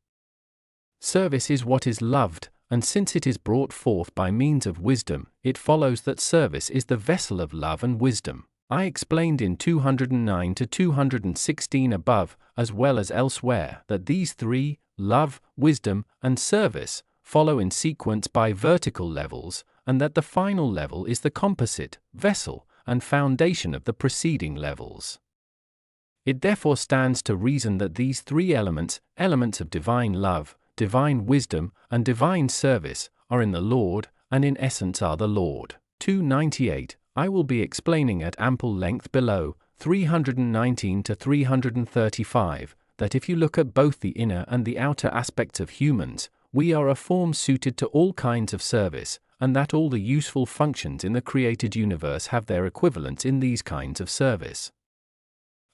Service is what is loved, and since it is brought forth by means of wisdom, it follows that service is the vessel of love and wisdom. I explained in 209 to 216 above, as well as elsewhere, that these three, love, wisdom, and service, follow in sequence by vertical levels, and that the final level is the composite, vessel, and foundation of the preceding levels. It therefore stands to reason that these three elements of divine love, divine wisdom, and divine service, are in the Lord, and in essence are the Lord. 298. I will be explaining at ample length below, 319 to 335, that if you look at both the inner and the outer aspects of humans, we are a form suited to all kinds of service, and that all the useful functions in the created universe have their equivalents in these kinds of service.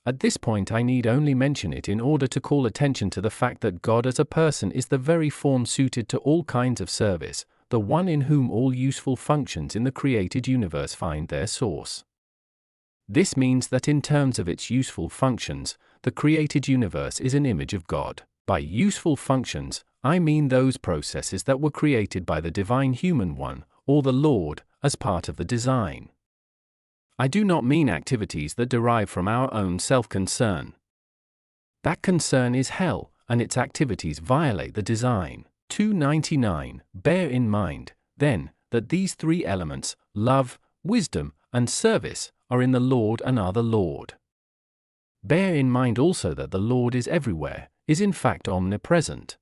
At this point I need only mention it in order to call attention to the fact that God as a person is the very form suited to all kinds of service, the one in whom all useful functions in the created universe find their source. This means that in terms of its useful functions, the created universe is an image of God. By useful functions, I mean those processes that were created by the divine human one, or the Lord, as part of the design. I do not mean activities that derive from our own self-concern. That concern is hell, and its activities violate the design. 299. Bear in mind, then, that these three elements, love, wisdom, and service, are in the Lord and are the Lord. Bear in mind also that the Lord is everywhere, is in fact omnipresent.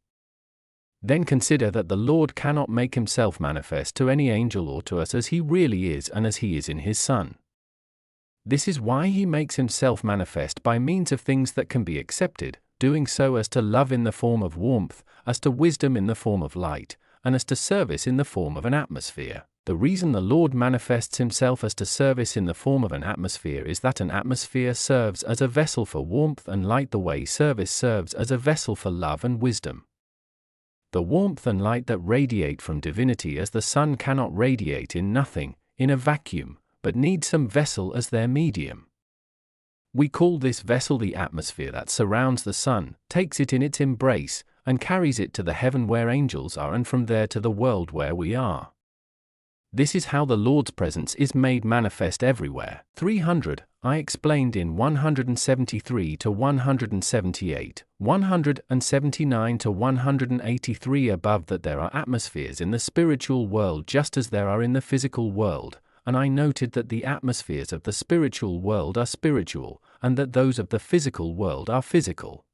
Then consider that the Lord cannot make himself manifest to any angel or to us as he really is and as he is in his Son. This is why he makes himself manifest by means of things that can be accepted, doing so as to love in the form of warmth, as to wisdom in the form of light, and as to service in the form of an atmosphere. The reason the Lord manifests himself as to service in the form of an atmosphere is that an atmosphere serves as a vessel for warmth and light the way service serves as a vessel for love and wisdom. The warmth and light that radiate from divinity as the sun cannot radiate in nothing, in a vacuum, but need some vessel as their medium. We call this vessel the atmosphere that surrounds the sun, takes it in its embrace, and carries it to the heaven where angels are, and from there to the world where we are. This is how the Lord's presence is made manifest everywhere. 300. I explained in 173 to 178, 179 to 183 above that there are atmospheres in the spiritual world just as there are in the physical world, and I noted that the atmospheres of the spiritual world are spiritual, and that those of the physical world are physical.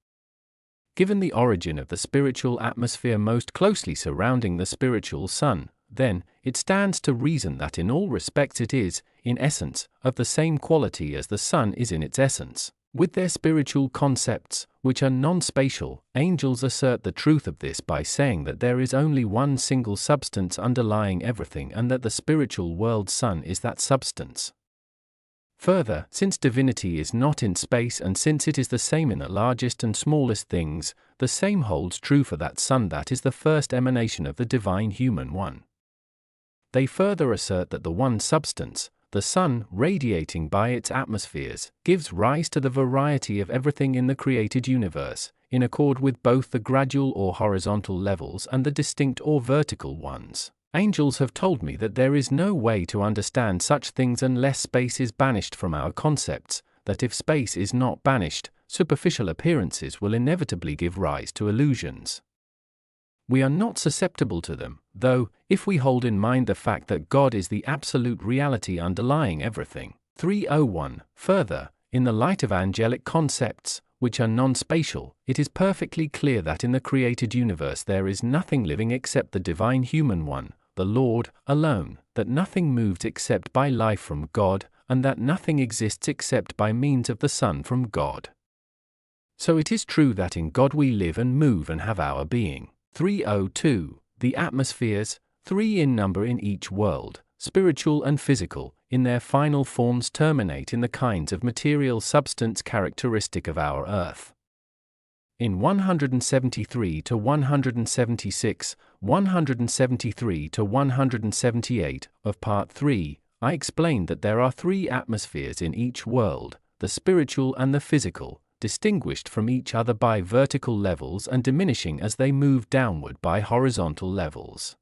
Given the origin of the spiritual atmosphere most closely surrounding the spiritual sun, then, it stands to reason that in all respects it is, in essence, of the same quality as the sun is in its essence. With their spiritual concepts, which are non-spatial, angels assert the truth of this by saying that there is only one single substance underlying everything and that the spiritual world sun is that substance. Further, since divinity is not in space and since it is the same in the largest and smallest things, the same holds true for that sun that is the first emanation of the divine human one. They further assert that the one substance, the sun, radiating by its atmospheres, gives rise to the variety of everything in the created universe, in accord with both the gradual or horizontal levels and the distinct or vertical ones. Angels have told me that there is no way to understand such things unless space is banished from our concepts, that if space is not banished, superficial appearances will inevitably give rise to illusions. We are not susceptible to them, though, if we hold in mind the fact that God is the absolute reality underlying everything. 301. Further, in the light of angelic concepts, which are non-spatial, it is perfectly clear that in the created universe there is nothing living except the divine human one, the Lord, alone, that nothing moves except by life from God, and that nothing exists except by means of the Son from God. So it is true that in God we live and move and have our being. 302. The atmospheres, 3 in number in each world, spiritual and physical, in their final forms terminate in the kinds of material substance characteristic of our earth. In 173 to 176, 173 to 178 of Part 3, I explained that there are 3 atmospheres in each world, the spiritual and the physical, distinguished from each other by vertical levels and diminishing as they move downward by horizontal levels.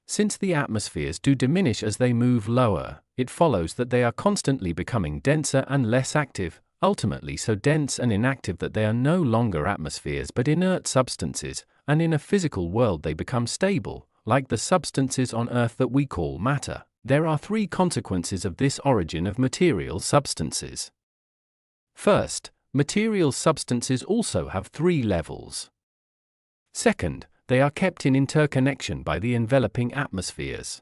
Since the atmospheres do diminish as they move lower, it follows that they are constantly becoming denser and less active, ultimately so dense and inactive that they are no longer atmospheres but inert substances, and in a physical world they become stable, like the substances on Earth that we call matter. There are 3 consequences of this origin of material substances. First, material substances also have 3 levels. Second, they are kept in interconnection by the enveloping atmospheres.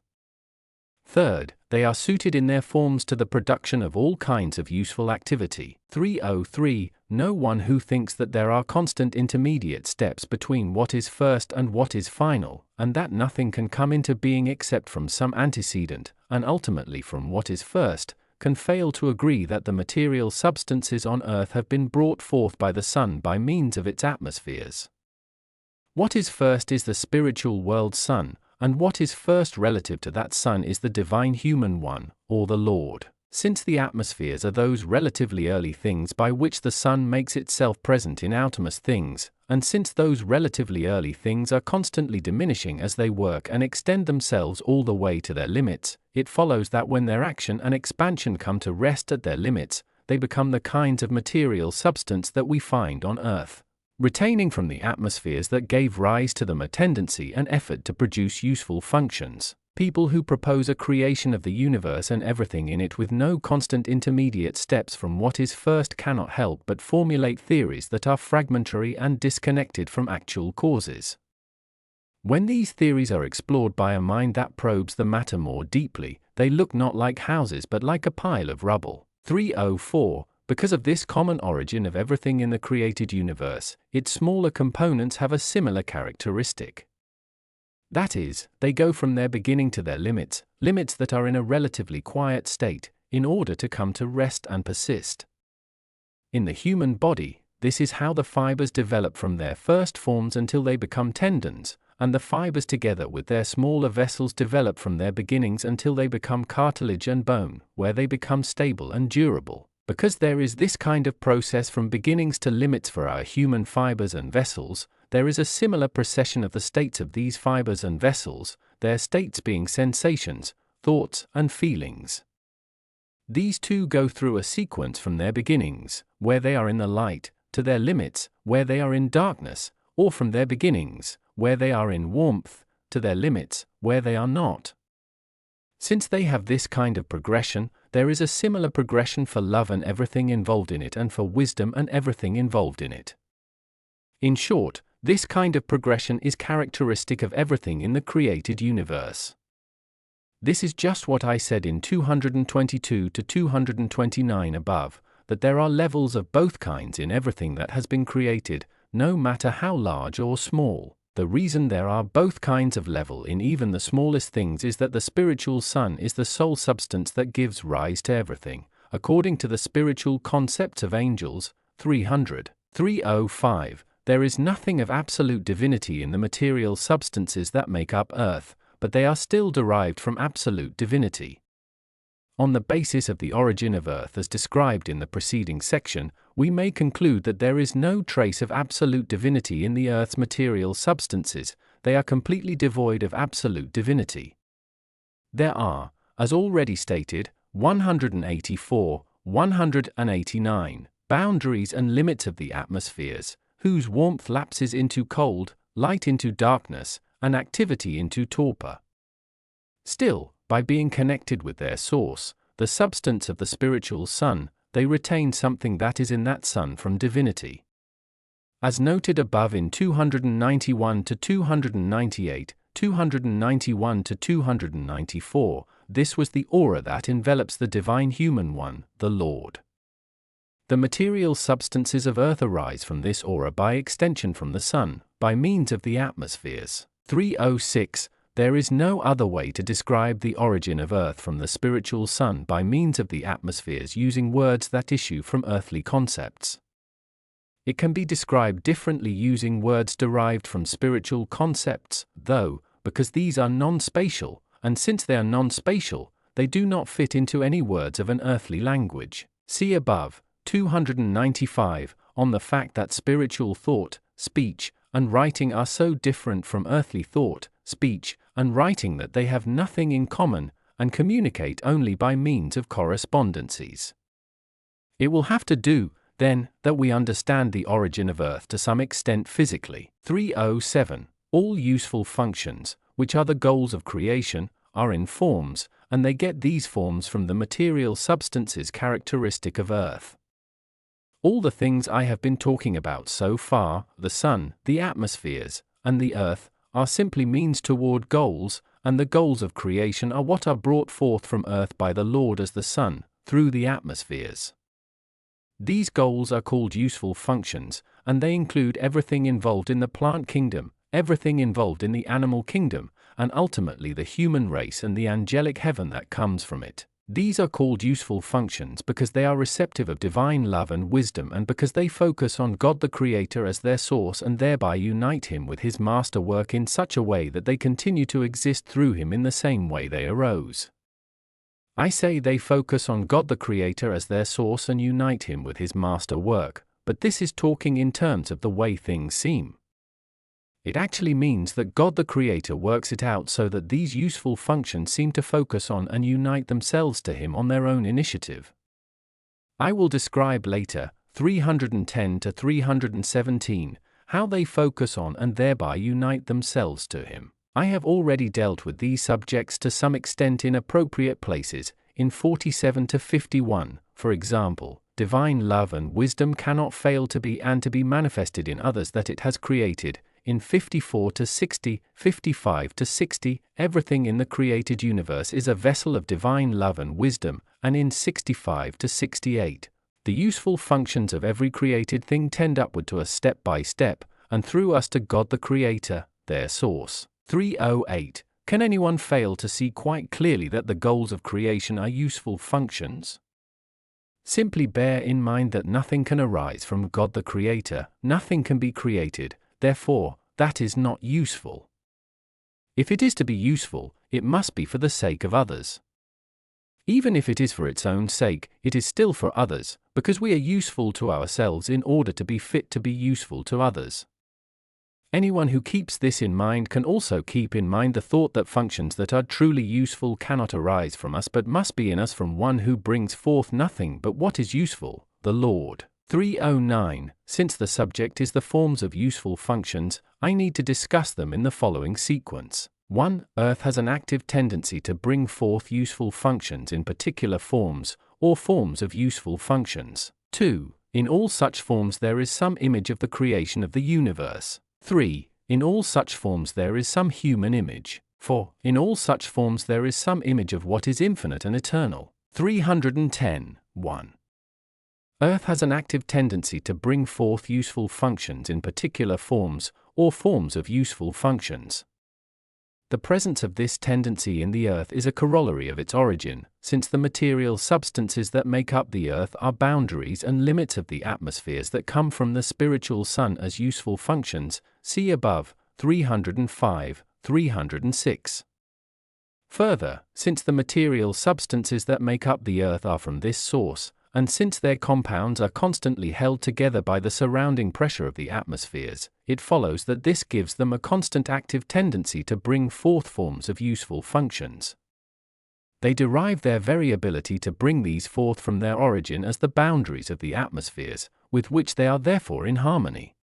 Third, they are suited in their forms to the production of all kinds of useful activity. 303. No one who thinks that there are constant intermediate steps between what is first and what is final, and that nothing can come into being except from some antecedent, and ultimately from what is first, can fail to agree that the material substances on Earth have been brought forth by the sun by means of its atmospheres. What is first is the spiritual world sun, and what is first relative to that sun is the divine human one, or the Lord. Since the atmospheres are those relatively early things by which the sun makes itself present in outermost things, and since those relatively early things are constantly diminishing as they work and extend themselves all the way to their limits, it follows that when their action and expansion come to rest at their limits, they become the kinds of material substance that we find on Earth, retaining from the atmospheres that gave rise to them a tendency and effort to produce useful functions. People who propose a creation of the universe and everything in it with no constant intermediate steps from what is first cannot help but formulate theories that are fragmentary and disconnected from actual causes. When these theories are explored by a mind that probes the matter more deeply, they look not like houses but like a pile of rubble. 304. Because of this common origin of everything in the created universe, its smaller components have a similar characteristic. That is, they go from their beginning to their limits, limits that are in a relatively quiet state, in order to come to rest and persist. In the human body, this is how the fibers develop from their first forms until they become tendons, and the fibers together with their smaller vessels develop from their beginnings until they become cartilage and bone, where they become stable and durable. Because there is this kind of process from beginnings to limits for our human fibers and vessels, there is a similar procession of the states of these fibers and vessels, their states being sensations, thoughts, and feelings. These two go through a sequence from their beginnings, where they are in the light, to their limits, where they are in darkness, or from their beginnings, where they are in warmth, to their limits, where they are not. Since they have this kind of progression, there is a similar progression for love and everything involved in it, and for wisdom and everything involved in it. In short, this kind of progression is characteristic of everything in the created universe. This is just what I said in 222 to 229 above, that there are levels of both kinds in everything that has been created, no matter how large or small. The reason there are both kinds of level in even the smallest things is that the spiritual Son is the sole substance that gives rise to everything, according to the spiritual concepts of angels, 305. There is nothing of absolute divinity in the material substances that make up earth, but they are still derived from absolute divinity. On the basis of the origin of earth as described in the preceding section, we may conclude that there is no trace of absolute divinity in the earth's material substances. They are completely devoid of absolute divinity. There are, as already stated, 184, 189, boundaries and limits of the atmospheres, whose warmth lapses into cold, light into darkness, and activity into torpor. Still, by being connected with their source, the substance of the spiritual Son, they retain something that is in that Son from divinity. As noted above in 291 to 298, 291 to 294, this was the aura that envelops the divine human one, the Lord. The material substances of earth arise from this aura by extension from the Sun, by means of the atmospheres. 306. There is no other way to describe the origin of earth from the spiritual Sun by means of the atmospheres using words that issue from earthly concepts. It can be described differently using words derived from spiritual concepts, though, because these are non-spatial, and since they are non-spatial, they do not fit into any words of an earthly language. See above, 295, on the fact that spiritual thought, speech, and writing are so different from earthly thought, speech, and writing that they have nothing in common, and communicate only by means of correspondences. It will have to do, then, that we understand the origin of earth to some extent physically. 307. All useful functions, which are the goals of creation, are in forms, and they get these forms from the material substances characteristic of earth. All the things I have been talking about so far, the Sun, the atmospheres, and the earth, are simply means toward goals, and the goals of creation are what are brought forth from earth by the Lord as the Sun, through the atmospheres. These goals are called useful functions, and they include everything involved in the plant kingdom, everything involved in the animal kingdom, and ultimately the human race and the angelic heaven that comes from it. These are called useful functions because they are receptive of divine love and wisdom, and because they focus on God the Creator as their source and thereby unite Him with His master work in such a way that they continue to exist through Him in the same way they arose. I say they focus on God the Creator as their source and unite Him with His master work, but this is talking in terms of the way things seem. It actually means that God the Creator works it out so that these useful functions seem to focus on and unite themselves to Him on their own initiative. I will describe later, 310 to 317, how they focus on and thereby unite themselves to Him. I have already dealt with these subjects to some extent in appropriate places, in 47 to 51, for example. Divine love and wisdom cannot fail to be and to be manifested in others that it has created. In 54 to 60, 55 to 60, everything in the created universe is a vessel of divine love and wisdom, and in 65 to 68, the useful functions of every created thing tend upward to us step by step, and through us to God the Creator, their source. 308. Can anyone fail to see quite clearly that the goals of creation are useful functions? Simply bear in mind that nothing can arise from God the Creator, nothing can be created, therefore, that is not useful. If it is to be useful, it must be for the sake of others. Even if it is for its own sake, it is still for others, because we are useful to ourselves in order to be fit to be useful to others. Anyone who keeps this in mind can also keep in mind the thought that functions that are truly useful cannot arise from us but must be in us from one who brings forth nothing but what is useful, the Lord. 309. Since the subject is the forms of useful functions, I need to discuss them in the following sequence. 1. Earth has an active tendency to bring forth useful functions in particular forms, or forms of useful functions. 2. In all such forms there is some image of the creation of the universe. 3. In all such forms there is some human image. 4. In all such forms there is some image of what is infinite and eternal. 310. 1. Earth has an active tendency to bring forth useful functions in particular forms, or forms of useful functions. The presence of this tendency in the Earth is a corollary of its origin, since the material substances that make up the Earth are boundaries and limits of the atmospheres that come from the spiritual Sun as useful functions, see above, 305, 306. Further, since the material substances that make up the Earth are from this source, and since their compounds are constantly held together by the surrounding pressure of the atmospheres, it follows that this gives them a constant active tendency to bring forth forms of useful functions. They derive their very ability to bring these forth from their origin as the boundaries of the atmospheres, with which they are therefore in harmony.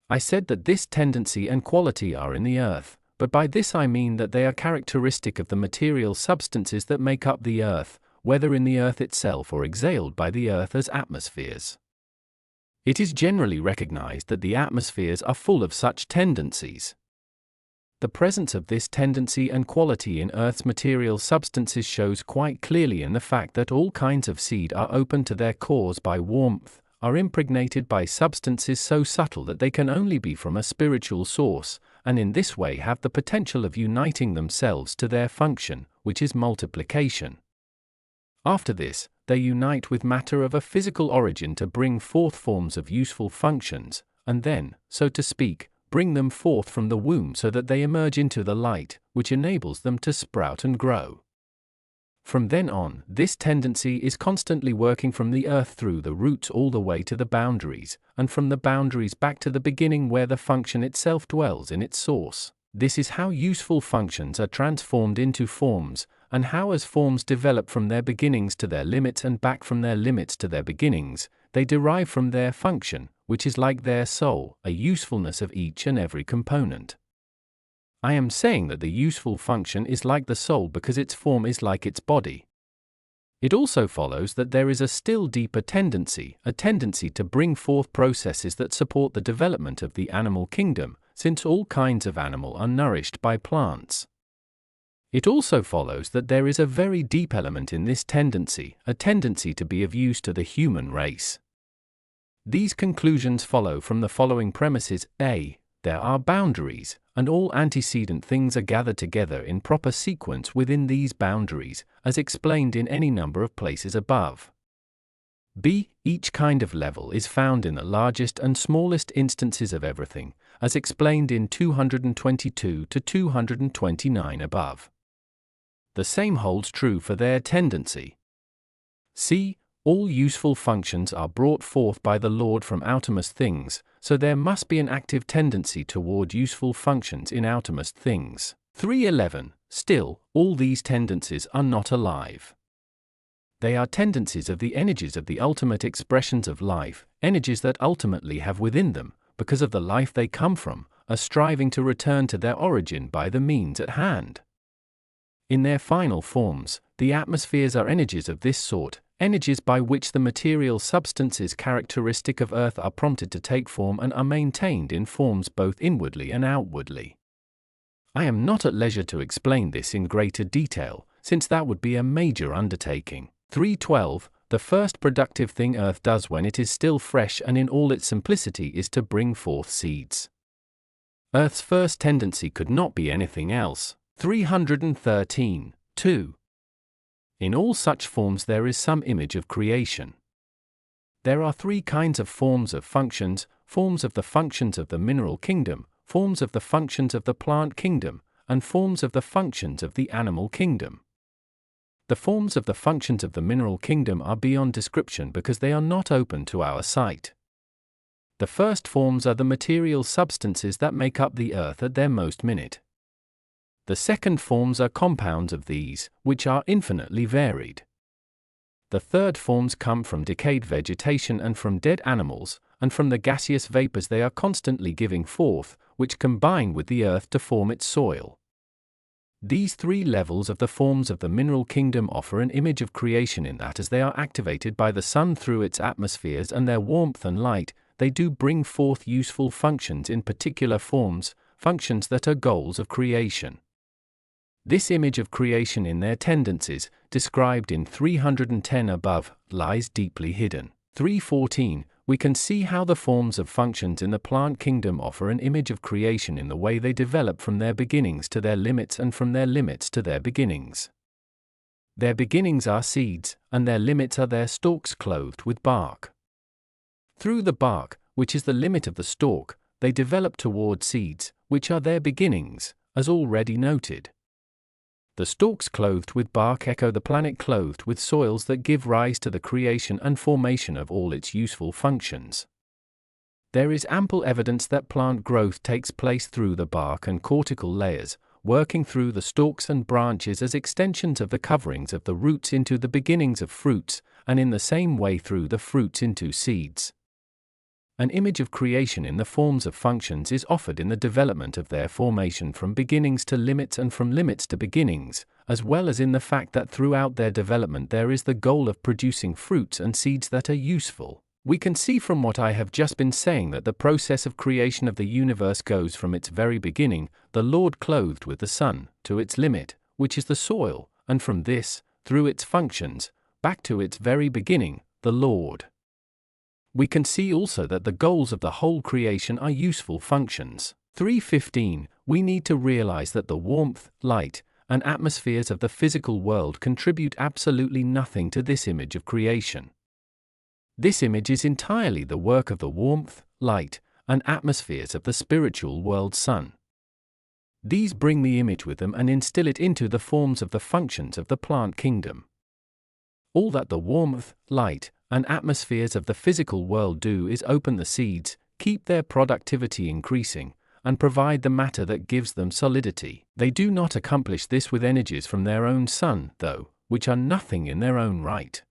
I said that this tendency and quality are in the Earth, but by this I mean that they are characteristic of the material substances that make up the Earth, whether in the Earth itself or exhaled by the Earth as atmospheres. It is generally recognized that the atmospheres are full of such tendencies. The presence of this tendency and quality in Earth's material substances shows quite clearly in the fact that all kinds of seed are open to their cores by warmth, are impregnated by substances so subtle that they can only be from a spiritual source, and in this way have the potential of uniting themselves to their function, which is multiplication. After this, they unite with matter of a physical origin to bring forth forms of useful functions, and then, so to speak, bring them forth from the womb so that they emerge into the light, which enables them to sprout and grow. From then on, this tendency is constantly working from the Earth through the roots all the way to the boundaries, and from the boundaries back to the beginning where the function itself dwells in its source. This is how useful functions are transformed into forms, and how as forms develop from their beginnings to their limits and back from their limits to their beginnings, they derive from their function, which is like their soul, a usefulness of each and every component. I am saying that the useful function is like the soul because its form is like its body. It also follows that there is a still deeper tendency, a tendency to bring forth processes that support the development of the animal kingdom, since all kinds of animal are nourished by plants. It also follows that there is a very deep element in this tendency, a tendency to be of use to the human race. These conclusions follow from the following premises: A. There are boundaries, and all antecedent things are gathered together in proper sequence within these boundaries, as explained in any number of places above. B. Each kind of level is found in the largest and smallest instances of everything, as explained in 222 to 229 above. The same holds true for their tendency. C. All useful functions are brought forth by the Lord from outermost things, so there must be an active tendency toward useful functions in outermost things. 311. Still, all these tendencies are not alive. They are tendencies of the energies of the ultimate expressions of life, energies that ultimately have within them, because of the life they come from, a striving to return to their origin by the means at hand. In their final forms, the atmospheres are energies of this sort, energies by which the material substances characteristic of Earth are prompted to take form and are maintained in forms both inwardly and outwardly. I am not at leisure to explain this in greater detail, since that would be a major undertaking. 312. The first productive thing Earth does when it is still fresh and in all its simplicity is to bring forth seeds. Earth's first tendency could not be anything else. 313. 2. In all such forms there is some image of creation. There are three kinds of forms of functions: forms of the functions of the mineral kingdom, forms of the functions of the plant kingdom, and forms of the functions of the animal kingdom. The forms of the functions of the mineral kingdom are beyond description because they are not open to our sight. The first forms are the material substances that make up the earth at their most minute. The second forms are compounds of these, which are infinitely varied. The third forms come from decayed vegetation and from dead animals, and from the gaseous vapors they are constantly giving forth, which combine with the earth to form its soil. These three levels of the forms of the mineral kingdom offer an image of creation in that as they are activated by the sun through its atmospheres and their warmth and light, they do bring forth useful functions in particular forms, functions that are goals of creation. This image of creation in their tendencies, described in 310 above, lies deeply hidden. 314. We can see how the forms of functions in the plant kingdom offer an image of creation in the way they develop from their beginnings to their limits and from their limits to their beginnings. Their beginnings are seeds, and their limits are their stalks clothed with bark. Through the bark, which is the limit of the stalk, they develop toward seeds, which are their beginnings, as already noted. The stalks clothed with bark echo the planet clothed with soils that give rise to the creation and formation of all its useful functions. There is ample evidence that plant growth takes place through the bark and cortical layers, working through the stalks and branches as extensions of the coverings of the roots into the beginnings of fruits, and in the same way through the fruits into seeds. An image of creation in the forms of functions is offered in the development of their formation from beginnings to limits and from limits to beginnings, as well as in the fact that throughout their development there is the goal of producing fruits and seeds that are useful. We can see from what I have just been saying that the process of creation of the universe goes from its very beginning, the Lord clothed with the sun, to its limit, which is the soil, and from this, through its functions, back to its very beginning, the Lord. We can see also that the goals of the whole creation are useful functions. 315. We need to realize that the warmth, light, and atmospheres of the physical world contribute absolutely nothing to this image of creation. This image is entirely the work of the warmth, light, and atmospheres of the spiritual world sun. These bring the image with them and instill it into the forms of the functions of the plant kingdom. All that the warmth, light, and atmospheres of the physical world do is open the seeds, keep their productivity increasing, and provide the matter that gives them solidity. They do not accomplish this with energies from their own sun, though, which are nothing in their own right.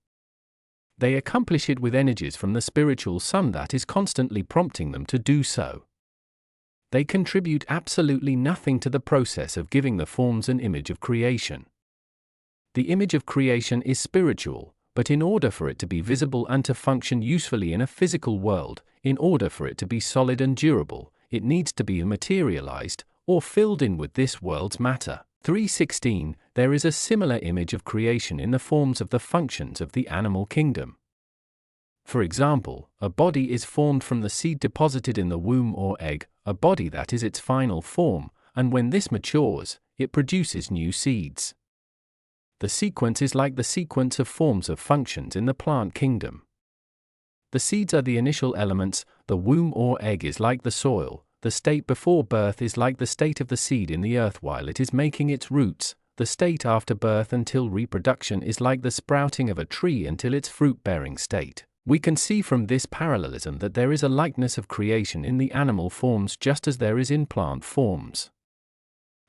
They accomplish it with energies from the spiritual sun that is constantly prompting them to do so. They contribute absolutely nothing to the process of giving the forms an image of creation. The image of creation is spiritual, but in order for it to be visible and to function usefully in a physical world, in order for it to be solid and durable, it needs to be materialized, or filled in with this world's matter. 316. There is a similar image of creation in the forms of the functions of the animal kingdom. For example, a body is formed from the seed deposited in the womb or egg, a body that is its final form, and when this matures, it produces new seeds. The sequence is like the sequence of forms of functions in the plant kingdom. The seeds are the initial elements, the womb or egg is like the soil, the state before birth is like the state of the seed in the earth while it is making its roots, the state after birth until reproduction is like the sprouting of a tree until its fruit-bearing state. We can see from this parallelism that there is a likeness of creation in the animal forms just as there is in plant forms.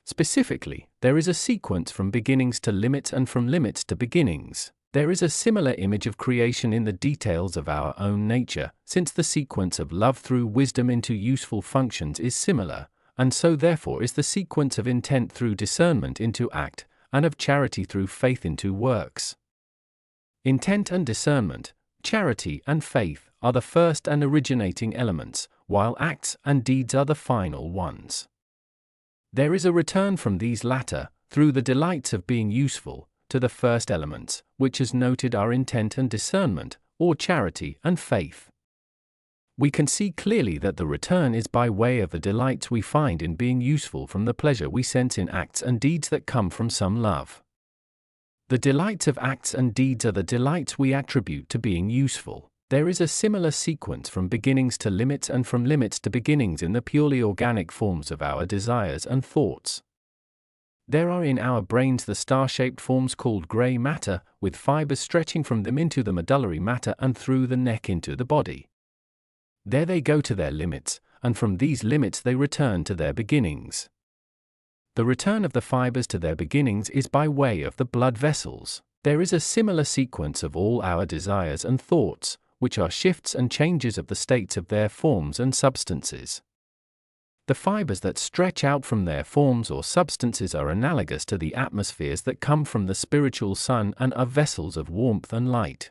Specifically, there is a sequence from beginnings to limits and from limits to beginnings. There is a similar image of creation in the details of our own nature, since the sequence of love through wisdom into useful functions is similar, and so therefore is the sequence of intent through discernment into act, and of charity through faith into works. Intent and discernment, charity and faith, are the first and originating elements, while acts and deeds are the final ones. There is a return from these latter, through the delights of being useful, to the first elements, which as noted are intent and discernment, or charity and faith. We can see clearly that the return is by way of the delights we find in being useful from the pleasure we sense in acts and deeds that come from some love. The delights of acts and deeds are the delights we attribute to being useful. There is a similar sequence from beginnings to limits and from limits to beginnings in the purely organic forms of our desires and thoughts. There are in our brains the star-shaped forms called gray matter, with fibers stretching from them into the medullary matter and through the neck into the body. There they go to their limits, and from these limits they return to their beginnings. The return of the fibers to their beginnings is by way of the blood vessels. There is a similar sequence of all our desires and thoughts, which are shifts and changes of the states of their forms and substances. The fibers that stretch out from their forms or substances are analogous to the atmospheres that come from the spiritual sun and are vessels of warmth and light.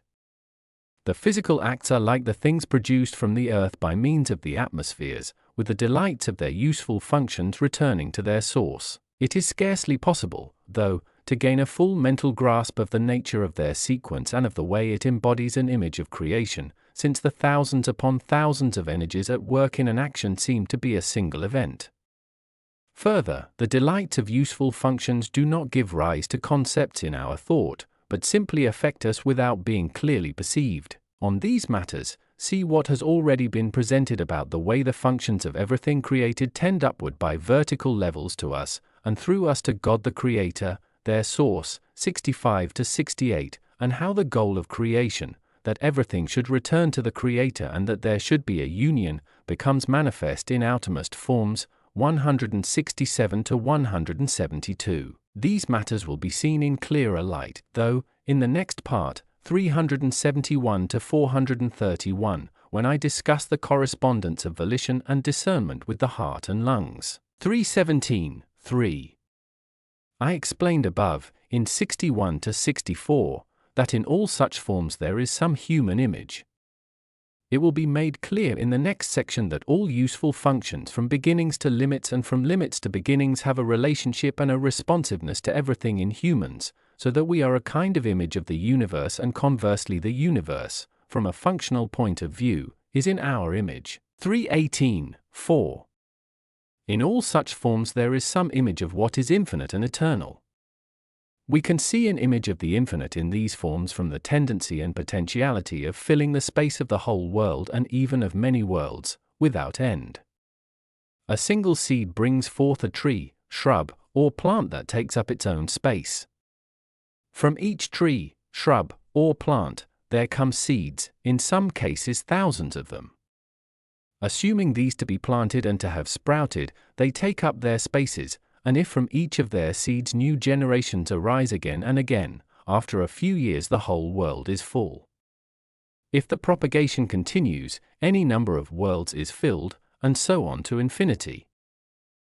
The physical acts are like the things produced from the earth by means of the atmospheres, with the delights of their useful functions returning to their source. It is scarcely possible, though, to gain a full mental grasp of the nature of their sequence and of the way it embodies an image of creation, since the thousands upon thousands of energies at work in an action seem to be a single event. Further, the delights of useful functions do not give rise to concepts in our thought, but simply affect us without being clearly perceived. On these matters, see what has already been presented about the way the functions of everything created tend upward by vertical levels to us, and through us to God the Creator, their source, 65 to 68, and how the goal of creation, that everything should return to the Creator and that there should be a union, becomes manifest in outermost forms, 167 to 172. These matters will be seen in clearer light, though, in the next part, 371 to 431, when I discuss the correspondence of volition and discernment with the heart and lungs. 317.3. I explained above, in 61 to 64, that in all such forms there is some human image. It will be made clear in the next section that all useful functions from beginnings to limits and from limits to beginnings have a relationship and a responsiveness to everything in humans, so that we are a kind of image of the universe, and conversely the universe, from a functional point of view, is in our image. 318.4. In all such forms there is some image of what is infinite and eternal. We can see an image of the infinite in these forms from the tendency and potentiality of filling the space of the whole world and even of many worlds, without end. A single seed brings forth a tree, shrub, or plant that takes up its own space. From each tree, shrub, or plant, there come seeds, in some cases thousands of them. Assuming these to be planted and to have sprouted, they take up their spaces, and if from each of their seeds new generations arise again and again, after a few years the whole world is full. If the propagation continues, any number of worlds is filled, and so on to infinity.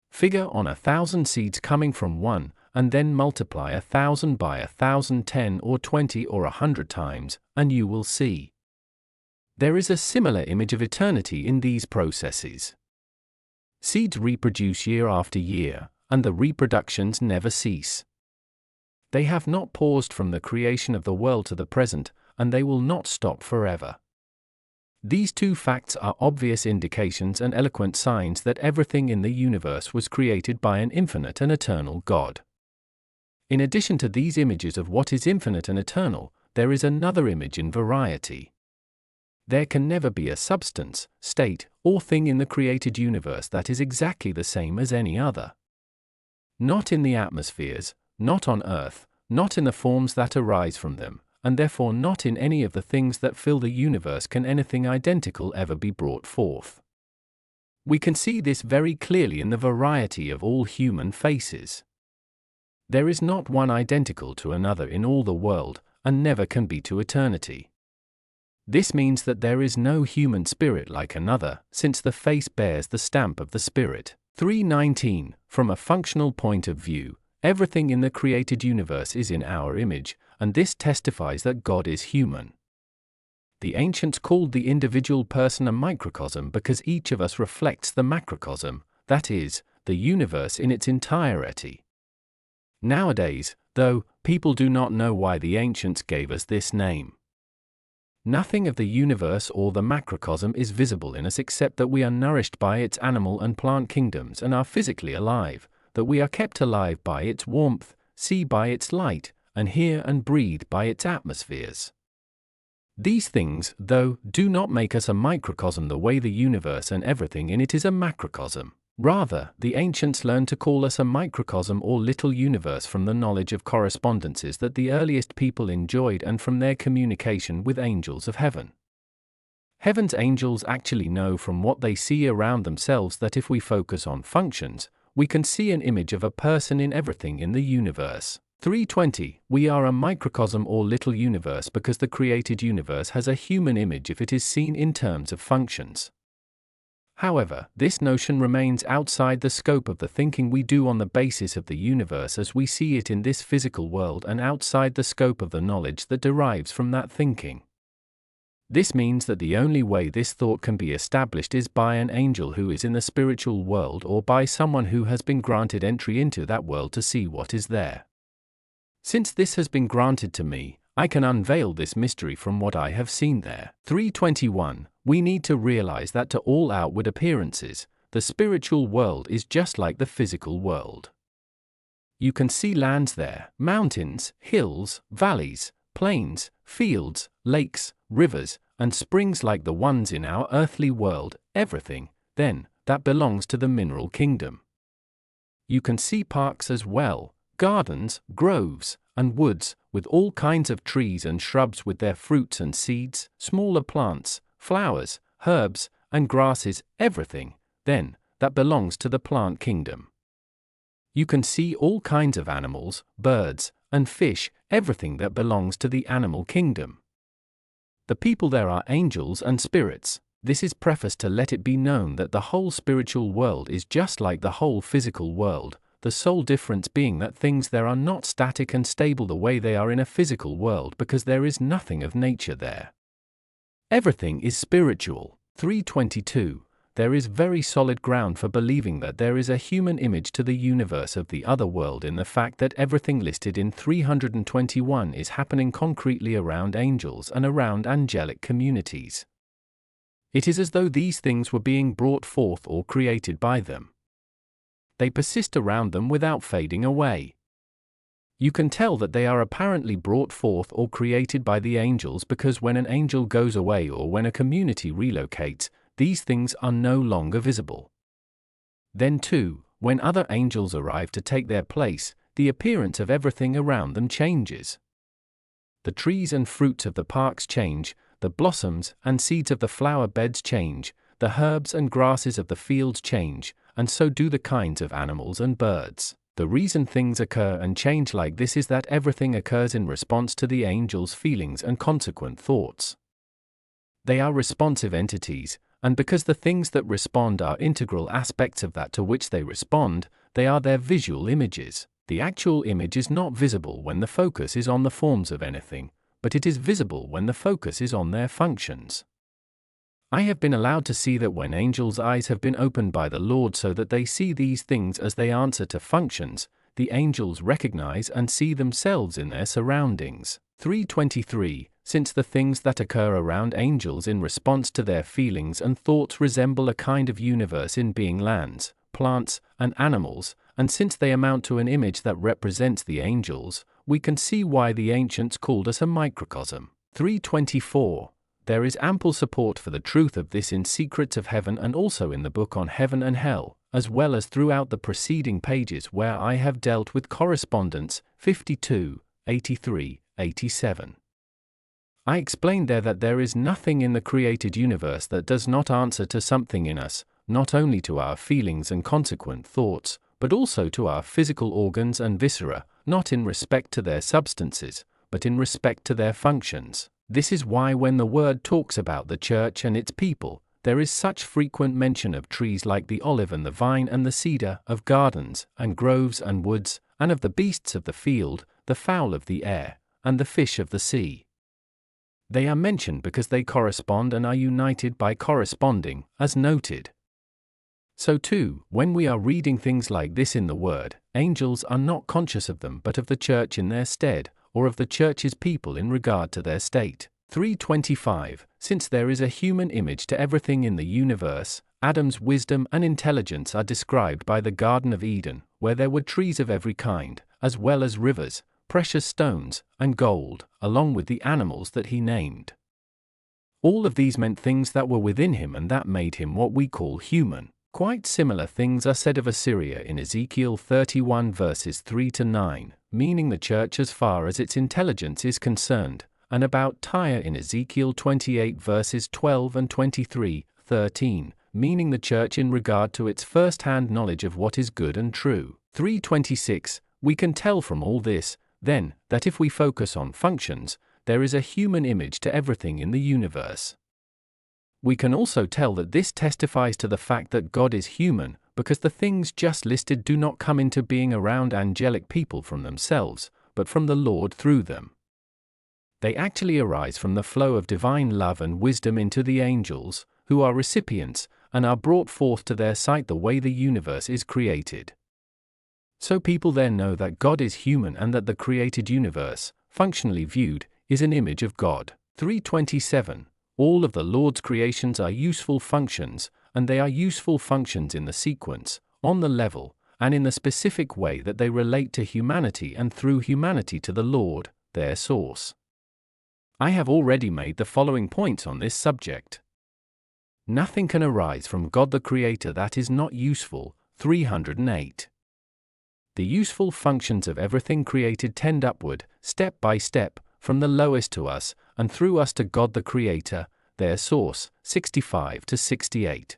Figure on 1,000 seeds coming from one, and then multiply 1,000 by 1,000 10 or 20 or 100 times, and you will see. There is a similar image of eternity in these processes. Seeds reproduce year after year, and the reproductions never cease. They have not paused from the creation of the world to the present, and they will not stop forever. These two facts are obvious indications and eloquent signs that everything in the universe was created by an infinite and eternal God. In addition to these images of what is infinite and eternal, there is another image in variety. There can never be a substance, state, or thing in the created universe that is exactly the same as any other. Not in the atmospheres, not on earth, not in the forms that arise from them, and therefore not in any of the things that fill the universe can anything identical ever be brought forth. We can see this very clearly in the variety of all human faces. There is not one identical to another in all the world, and never can be to eternity. This means that there is no human spirit like another, since the face bears the stamp of the spirit. 319. From a functional point of view, everything in the created universe is in our image, and this testifies that God is human. The ancients called the individual person a microcosm because each of us reflects the macrocosm, that is, the universe in its entirety. Nowadays, though, people do not know why the ancients gave us this name. Nothing of the universe or the macrocosm is visible in us except that we are nourished by its animal and plant kingdoms and are physically alive, that we are kept alive by its warmth, see by its light, and hear and breathe by its atmospheres. These things, though, do not make us a microcosm the way the universe and everything in it is a macrocosm. Rather, the ancients learned to call us a microcosm or little universe from the knowledge of correspondences that the earliest people enjoyed and from their communication with angels of heaven. Heaven's angels actually know from what they see around themselves that if we focus on functions, we can see an image of a person in everything in the universe. 320. We are a microcosm or little universe because the created universe has a human image if it is seen in terms of functions. However, this notion remains outside the scope of the thinking we do on the basis of the universe as we see it in this physical world and outside the scope of the knowledge that derives from that thinking. This means that the only way this thought can be established is by an angel who is in the spiritual world or by someone who has been granted entry into that world to see what is there. Since this has been granted to me, I can unveil this mystery from what I have seen there. 321. We need to realize that to all outward appearances, the spiritual world is just like the physical world. You can see lands there, mountains, hills, valleys, plains, fields, lakes, rivers, and springs like the ones in our earthly world, everything, then, that belongs to the mineral kingdom. You can see parks as well, gardens, groves, and woods, with all kinds of trees and shrubs with their fruits and seeds, smaller plants, flowers, herbs, and grasses, everything, then, that belongs to the plant kingdom. You can see all kinds of animals, birds, and fish, everything that belongs to the animal kingdom. The people there are angels and spirits. This is prefaced to let it be known that the whole spiritual world is just like the whole physical world, the sole difference being that things there are not static and stable the way they are in a physical world because there is nothing of nature there. Everything is spiritual. 322. There is very solid ground for believing that there is a human image to the universe of the other world in the fact that everything listed in 321 is happening concretely around angels and around angelic communities. It is as though these things were being brought forth or created by them. They persist around them without fading away. You can tell that they are apparently brought forth or created by the angels because when an angel goes away or when a community relocates, these things are no longer visible. Then too, when other angels arrive to take their place, the appearance of everything around them changes. The trees and fruits of the parks change, the blossoms and seeds of the flower beds change, the herbs and grasses of the fields change, and so do the kinds of animals and birds. The reason things occur and change like this is that everything occurs in response to the angels' feelings and consequent thoughts. They are responsive entities, and because the things that respond are integral aspects of that to which they respond, they are their visual images. The actual image is not visible when the focus is on the forms of anything, but it is visible when the focus is on their functions. I have been allowed to see that when angels' eyes have been opened by the Lord so that they see these things as they answer to functions, the angels recognize and see themselves in their surroundings. 323. Since the things that occur around angels in response to their feelings and thoughts resemble a kind of universe in being lands, plants, and animals, and since they amount to an image that represents the angels, we can see why the ancients called us a microcosm. 324. There is ample support for the truth of this in Secrets of Heaven and also in the book on Heaven and Hell, as well as throughout the preceding pages where I have dealt with correspondence 52, 83, 87. I explained there that there is nothing in the created universe that does not answer to something in us, not only to our feelings and consequent thoughts, but also to our physical organs and viscera, not in respect to their substances, but in respect to their functions. This is why when the Word talks about the church and its people, there is such frequent mention of trees like the olive and the vine and the cedar, of gardens, and groves and woods, and of the beasts of the field, the fowl of the air, and the fish of the sea. They are mentioned because they correspond and are united by corresponding, as noted. So too, when we are reading things like this in the Word, angels are not conscious of them but of the church in their stead, or of the church's people in regard to their state. 325. Since there is a human image to everything in the universe, Adam's wisdom and intelligence are described by the Garden of Eden, where there were trees of every kind, as well as rivers, precious stones, and gold, along with the animals that he named. All of these meant things that were within him and that made him what we call human. Quite similar things are said of Assyria in Ezekiel 31 verses 3 to 9, meaning the church as far as its intelligence is concerned, and about Tyre in Ezekiel 28 verses 12 and 23:13, meaning the church in regard to its first-hand knowledge of what is good and true. 3:26, we can tell from all this, then, that if we focus on functions, there is a human image to everything in the universe. We can also tell that this testifies to the fact that God is human, because the things just listed do not come into being around angelic people from themselves, but from the Lord through them. They actually arise from the flow of divine love and wisdom into the angels, who are recipients, and are brought forth to their sight the way the universe is created. So people then know that God is human and that the created universe, functionally viewed, is an image of God. 3:27, all of the Lord's creations are useful functions, and they are useful functions in the sequence, on the level, and in the specific way that they relate to humanity and through humanity to the Lord, their source. I have already made the following points on this subject. Nothing can arise from God the Creator that is not useful. 308. The useful functions of everything created tend upward, step by step, from the lowest to us, and through us to God the Creator, their source. 65 to 68.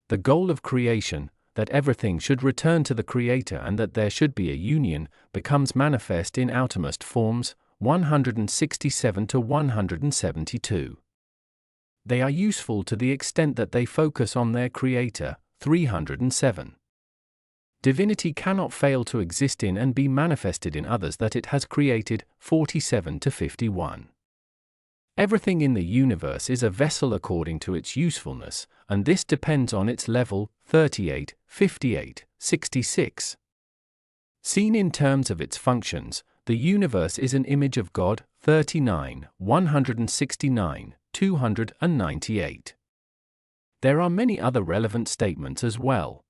The goal of creation, that everything should return to the Creator and that there should be a union, becomes manifest in outermost forms. 167 to 172. They are useful to the extent that they focus on their Creator. 307. Divinity cannot fail to exist in and be manifested in others that it has created. 47 to 51. Everything in the universe is a vessel according to its usefulness, and this depends on its level. 38, 58, 66. Seen in terms of its functions, the universe is an image of God. 39, 169, 298. There are many other relevant statements as well.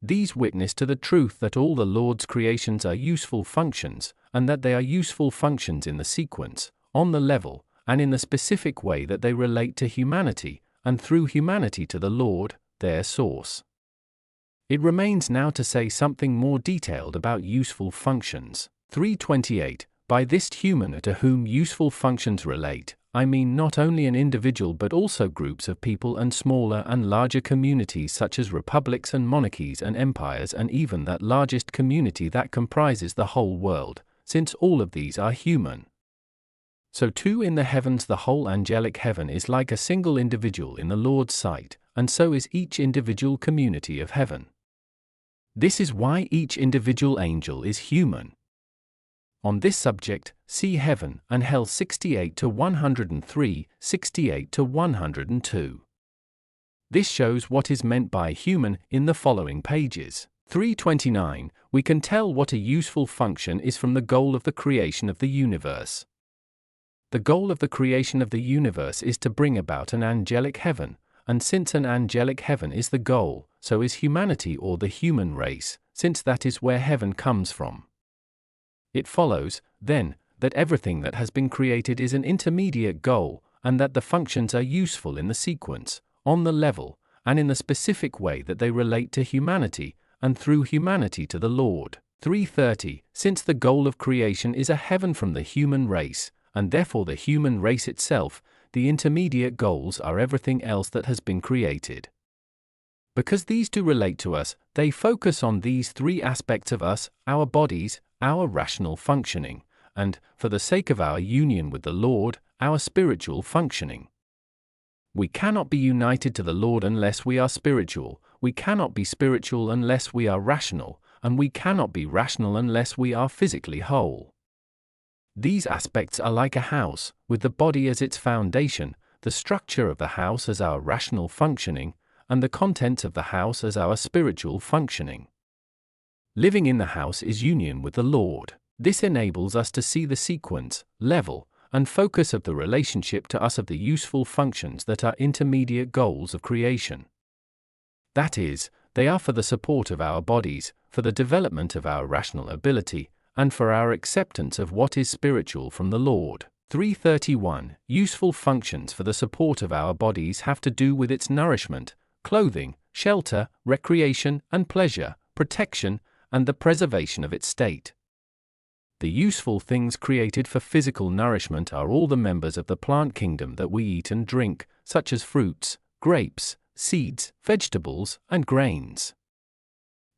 These witness to the truth that all the Lord's creations are useful functions, and that they are useful functions in the sequence, on the level, and in the specific way that they relate to humanity, and through humanity to the Lord, their source. It remains now to say something more detailed about useful functions. 328. By this human to whom useful functions relate, I mean not only an individual but also groups of people and smaller and larger communities such as republics and monarchies and empires and even that largest community that comprises the whole world, since all of these are human. So too in the heavens the whole angelic heaven is like a single individual in the Lord's sight, and so is each individual community of heaven. This is why each individual angel is human. On this subject, see Heaven and Hell 68 to 103, 68 to 102. This shows what is meant by human in the following pages. 329, we can tell what a useful function is from the goal of the creation of the universe. The goal of the creation of the universe is to bring about an angelic heaven, and since an angelic heaven is the goal, so is humanity or the human race, since that is where heaven comes from. It follows, then, that everything that has been created is an intermediate goal, and that the functions are useful in the sequence, on the level, and in the specific way that they relate to humanity, and through humanity to the Lord. 330. Since the goal of creation is a heaven from the human race, and therefore the human race itself, the intermediate goals are everything else that has been created. Because these do relate to us, they focus on these three aspects of us, our bodies, our rational functioning, and, for the sake of our union with the Lord, our spiritual functioning. We cannot be united to the Lord unless we are spiritual, we cannot be spiritual unless we are rational, and we cannot be rational unless we are physically whole. These aspects are like a house, with the body as its foundation, the structure of the house as our rational functioning, and the contents of the house as our spiritual functioning. Living in the house is union with the Lord. This enables us to see the sequence, level, and focus of the relationship to us of the useful functions that are intermediate goals of creation. That is, they are for the support of our bodies, for the development of our rational ability, and for our acceptance of what is spiritual from the Lord. 331. Useful functions for the support of our bodies have to do with its nourishment, clothing, shelter, recreation and pleasure, protection, and the preservation of its state. The useful things created for physical nourishment are all the members of the plant kingdom that we eat and drink, such as fruits, grapes, seeds, vegetables, and grains.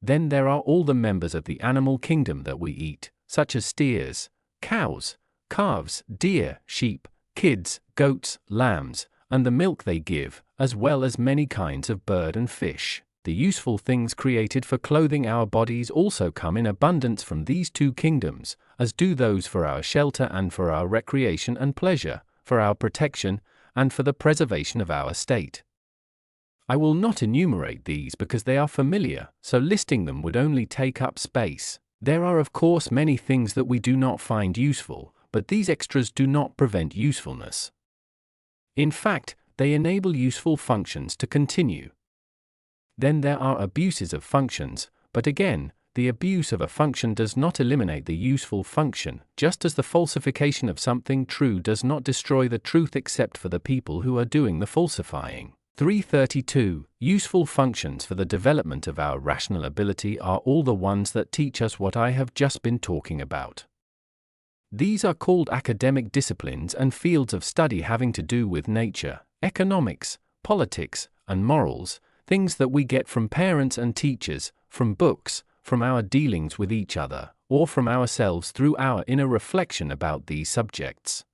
Then there are all the members of the animal kingdom that we eat, such as steers, cows, calves, deer, sheep, kids, goats, lambs, and the milk they give, as well as many kinds of bird and fish. The useful things created for clothing our bodies also come in abundance from these two kingdoms, as do those for our shelter and for our recreation and pleasure, for our protection, and for the preservation of our state. I will not enumerate these because they are familiar, so listing them would only take up space. There are of course many things that we do not find useful, but these extras do not prevent usefulness. In fact, they enable useful functions to continue. Then there are abuses of functions, but again, the abuse of a function does not eliminate the useful function, just as the falsification of something true does not destroy the truth except for the people who are doing the falsifying. 332. Useful functions for the development of our rational ability are all the ones that teach us what I have just been talking about. These are called academic disciplines and fields of study having to do with nature, economics, politics, and morals, things that we get from parents and teachers, from books, from our dealings with each other, or from ourselves through our inner reflection about these subjects.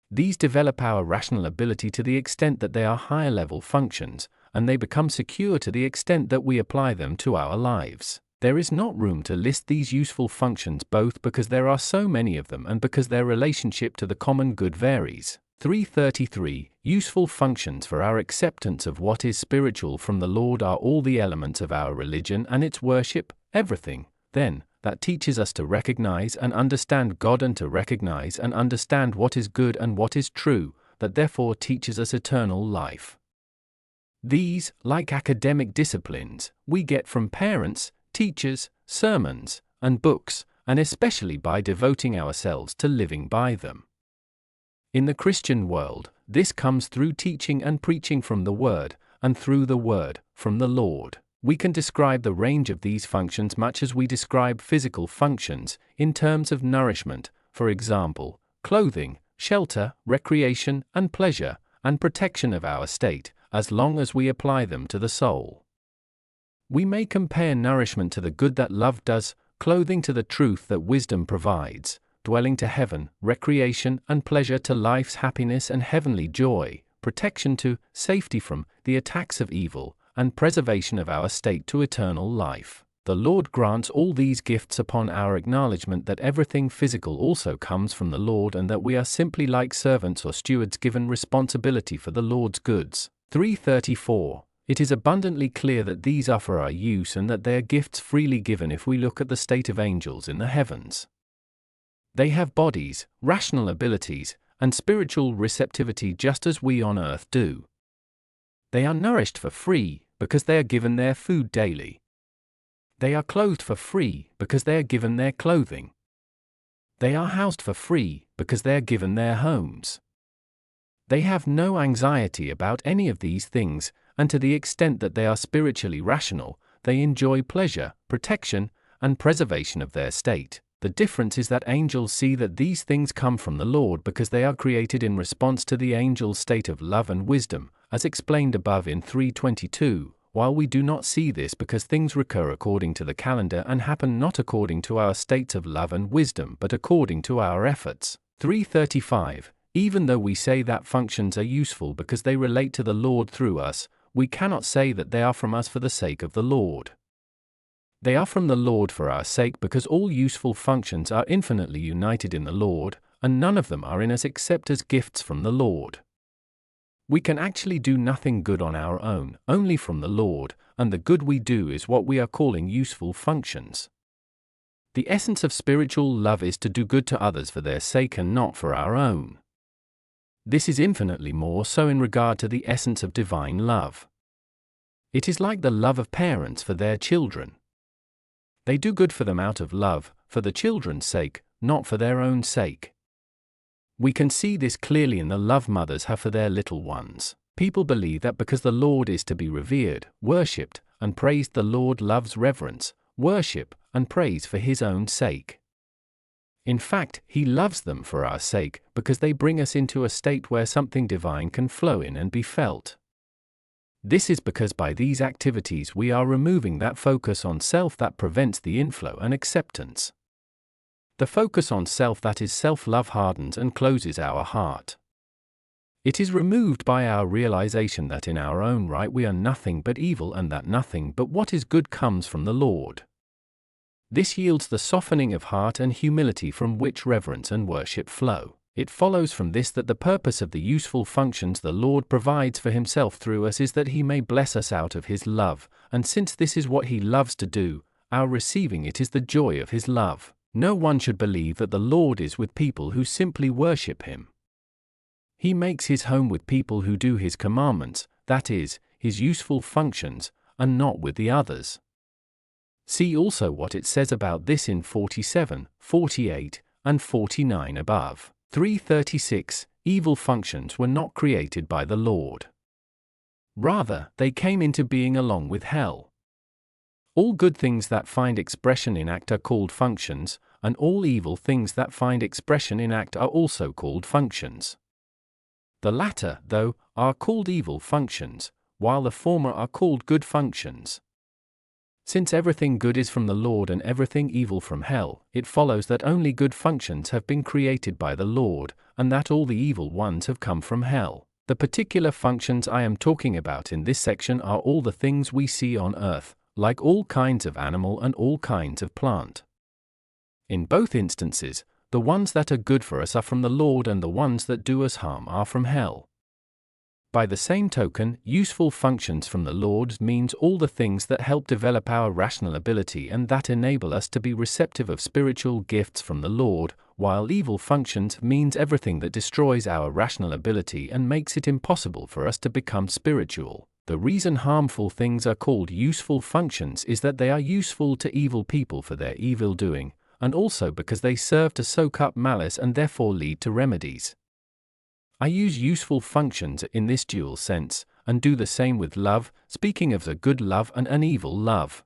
These develop our rational ability to the extent that they are higher-level functions, and they become secure to the extent that we apply them to our lives. There is not room to list these useful functions both because there are so many of them and because their relationship to the common good varies. 333. Useful functions for our acceptance of what is spiritual from the Lord are all the elements of our religion and its worship, everything, then, that teaches us to recognize and understand God and to recognize and understand what is good and what is true, that therefore teaches us eternal life. These, like academic disciplines, we get from parents, teachers, sermons, and books, and especially by devoting ourselves to living by them. In the Christian world, this comes through teaching and preaching from the Word, and through the Word, from the Lord. We can describe the range of these functions much as we describe physical functions, in terms of nourishment, for example, clothing, shelter, recreation, and pleasure, and protection of our state, as long as we apply them to the soul. We may compare nourishment to the good that love does, clothing to the truth that wisdom provides, dwelling to heaven, recreation and pleasure to life's happiness and heavenly joy, protection to, safety from, the attacks of evil, and preservation of our state to eternal life. The Lord grants all these gifts upon our acknowledgement that everything physical also comes from the Lord and that we are simply like servants or stewards given responsibility for the Lord's goods. 334. It is abundantly clear that these are for our use and that they are gifts freely given if we look at the state of angels in the heavens. They have bodies, rational abilities, and spiritual receptivity just as we on earth do. They are nourished for free because they are given their food daily. They are clothed for free because they are given their clothing. They are housed for free because they are given their homes. They have no anxiety about any of these things, and to the extent that they are spiritually rational, they enjoy pleasure, protection, and preservation of their state. The difference is that angels see that these things come from the Lord because they are created in response to the angel's state of love and wisdom, as explained above in 322, while we do not see this because things recur according to the calendar and happen not according to our states of love and wisdom but according to our efforts. 335. Even though we say that functions are useful because they relate to the Lord through us, we cannot say that they are from us for the sake of the Lord. They are from the Lord for our sake because all useful functions are infinitely united in the Lord, and none of them are in us except as gifts from the Lord. We can actually do nothing good on our own, only from the Lord, and the good we do is what we are calling useful functions. The essence of spiritual love is to do good to others for their sake and not for our own. This is infinitely more so in regard to the essence of divine love. It is like the love of parents for their children. They do good for them out of love, for the children's sake, not for their own sake. We can see this clearly in the love mothers have for their little ones. People believe that because the Lord is to be revered, worshipped, and praised, the Lord loves reverence, worship, and praise for his own sake. In fact, He loves them for our sake, because they bring us into a state where something divine can flow in and be felt. This is because by these activities we are removing that focus on self that prevents the inflow and acceptance. The focus on self, that is self-love, hardens and closes our heart. It is removed by our realization that in our own right we are nothing but evil, and that nothing but what is good comes from the Lord. This yields the softening of heart and humility from which reverence and worship flow. It follows from this that the purpose of the useful functions the Lord provides for Himself through us is that He may bless us out of His love, and since this is what He loves to do, our receiving it is the joy of His love. No one should believe that the Lord is with people who simply worship Him. He makes His home with people who do His commandments, that is, His useful functions, and not with the others. See also what it says about this in 47, 48, and 49 above. 3:36 Evil functions were not created by the Lord. Rather, they came into being along with hell. All good things that find expression in act are called functions, and all evil things that find expression in act are also called functions. The latter, though, are called evil functions, while the former are called good functions. Since everything good is from the Lord and everything evil from hell, it follows that only good functions have been created by the Lord, and that all the evil ones have come from hell. The particular functions I am talking about in this section are all the things we see on earth, like all kinds of animal and all kinds of plant. In both instances, the ones that are good for us are from the Lord, and the ones that do us harm are from hell. By the same token, useful functions from the Lord means all the things that help develop our rational ability and that enable us to be receptive of spiritual gifts from the Lord, while evil functions means everything that destroys our rational ability and makes it impossible for us to become spiritual. The reason harmful things are called useful functions is that they are useful to evil people for their evil doing, and also because they serve to soak up malice and therefore lead to remedies. I use useful functions in this dual sense, and do the same with love, speaking of a good love and an evil love.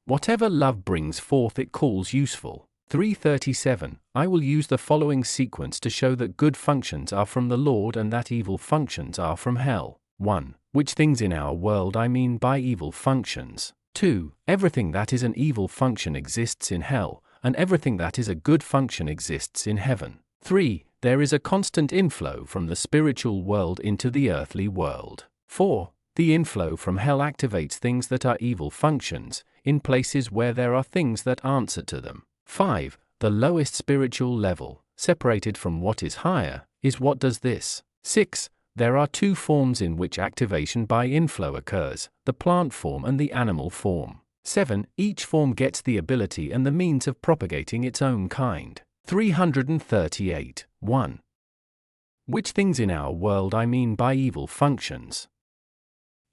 Whatever love brings forth it calls useful. 3:37 I will use the following sequence to show that good functions are from the Lord and that evil functions are from hell. 1. Which things in our world I mean by evil functions. 2. Everything that is an evil function exists in hell, and everything that is a good function exists in heaven. 3. There is a constant inflow from the spiritual world into the earthly world. 4. The inflow from hell activates things that are evil functions, in places where there are things that answer to them. 5. The lowest spiritual level, separated from what is higher, is what does this. 6. There are two forms in which activation by inflow occurs, the plant form and the animal form. 7. Each form gets the ability and the means of propagating its own kind. 338. 1. Which things in our world I mean by evil functions.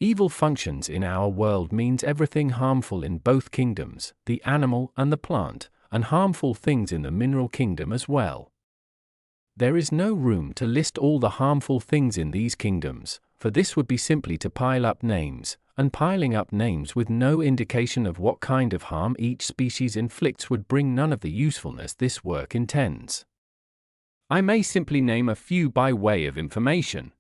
Evil functions in our world means everything harmful in both kingdoms, the animal and the plant, and harmful things in the mineral kingdom as well. There is no room to list all the harmful things in these kingdoms, for this would be simply to pile up names, and piling up names with no indication of what kind of harm each species inflicts would bring none of the usefulness this work intends. I may simply name a few by way of information.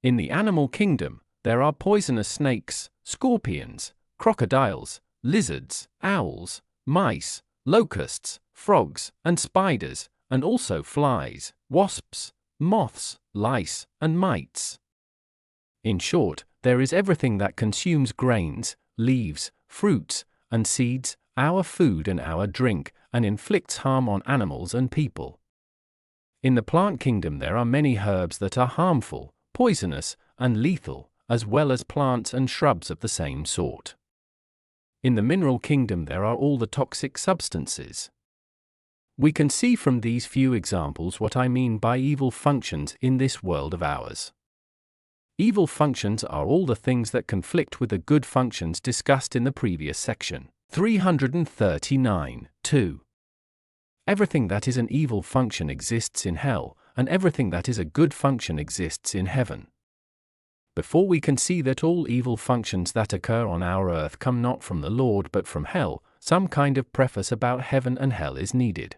In the animal kingdom, there are poisonous snakes, scorpions, crocodiles, lizards, owls, mice, locusts, frogs, and spiders, and also flies, wasps, moths, lice, and mites. In short, there is everything that consumes grains, leaves, fruits, and seeds, our food and our drink, and inflicts harm on animals and people. In the plant kingdom there are many herbs that are harmful, poisonous, and lethal, as well as plants and shrubs of the same sort. In the mineral kingdom there are all the toxic substances. We can see from these few examples what I mean by evil functions in this world of ours. Evil functions are all the things that conflict with the good functions discussed in the previous section. 339. 2. Everything that is an evil function exists in hell, and everything that is a good function exists in heaven. Before we can see that all evil functions that occur on our earth come not from the Lord but from hell, some kind of preface about heaven and hell is needed.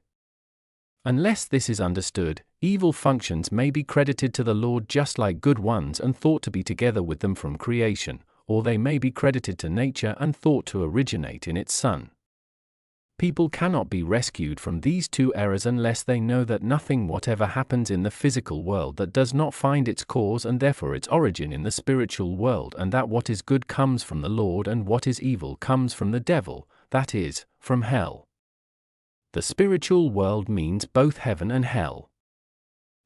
Unless this is understood, evil functions may be credited to the Lord just like good ones and thought to be together with them from creation, or they may be credited to nature and thought to originate in its Son. People cannot be rescued from these two errors unless they know that nothing whatever happens in the physical world that does not find its cause and therefore its origin in the spiritual world, and that what is good comes from the Lord and what is evil comes from the devil, that is, from hell. The spiritual world means both heaven and hell.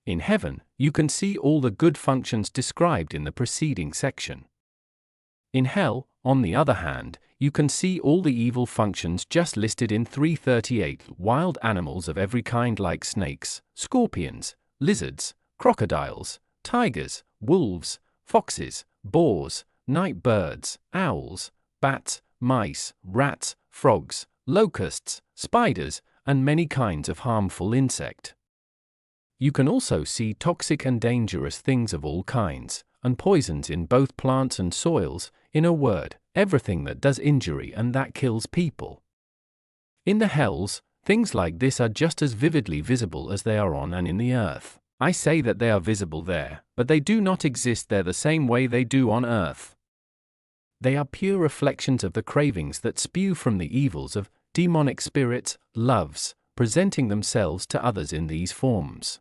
In heaven, you can see all the good functions described in the preceding section. In hell, on the other hand, you can see all the evil functions just listed in 338, wild animals of every kind like snakes, scorpions, lizards, crocodiles, tigers, wolves, foxes, boars, night birds, owls, bats, mice, rats, frogs, locusts, spiders, and many kinds of harmful insect. You can also see toxic and dangerous things of all kinds, and poisons in both plants and soils, in a word, everything that does injury and that kills people. In the hells, things like this are just as vividly visible as they are on and in the earth. I say that they are visible there, but they do not exist there the same way they do on earth. They are pure reflections of the cravings that spew from the evils of demonic spirits, loves, presenting themselves to others in these forms.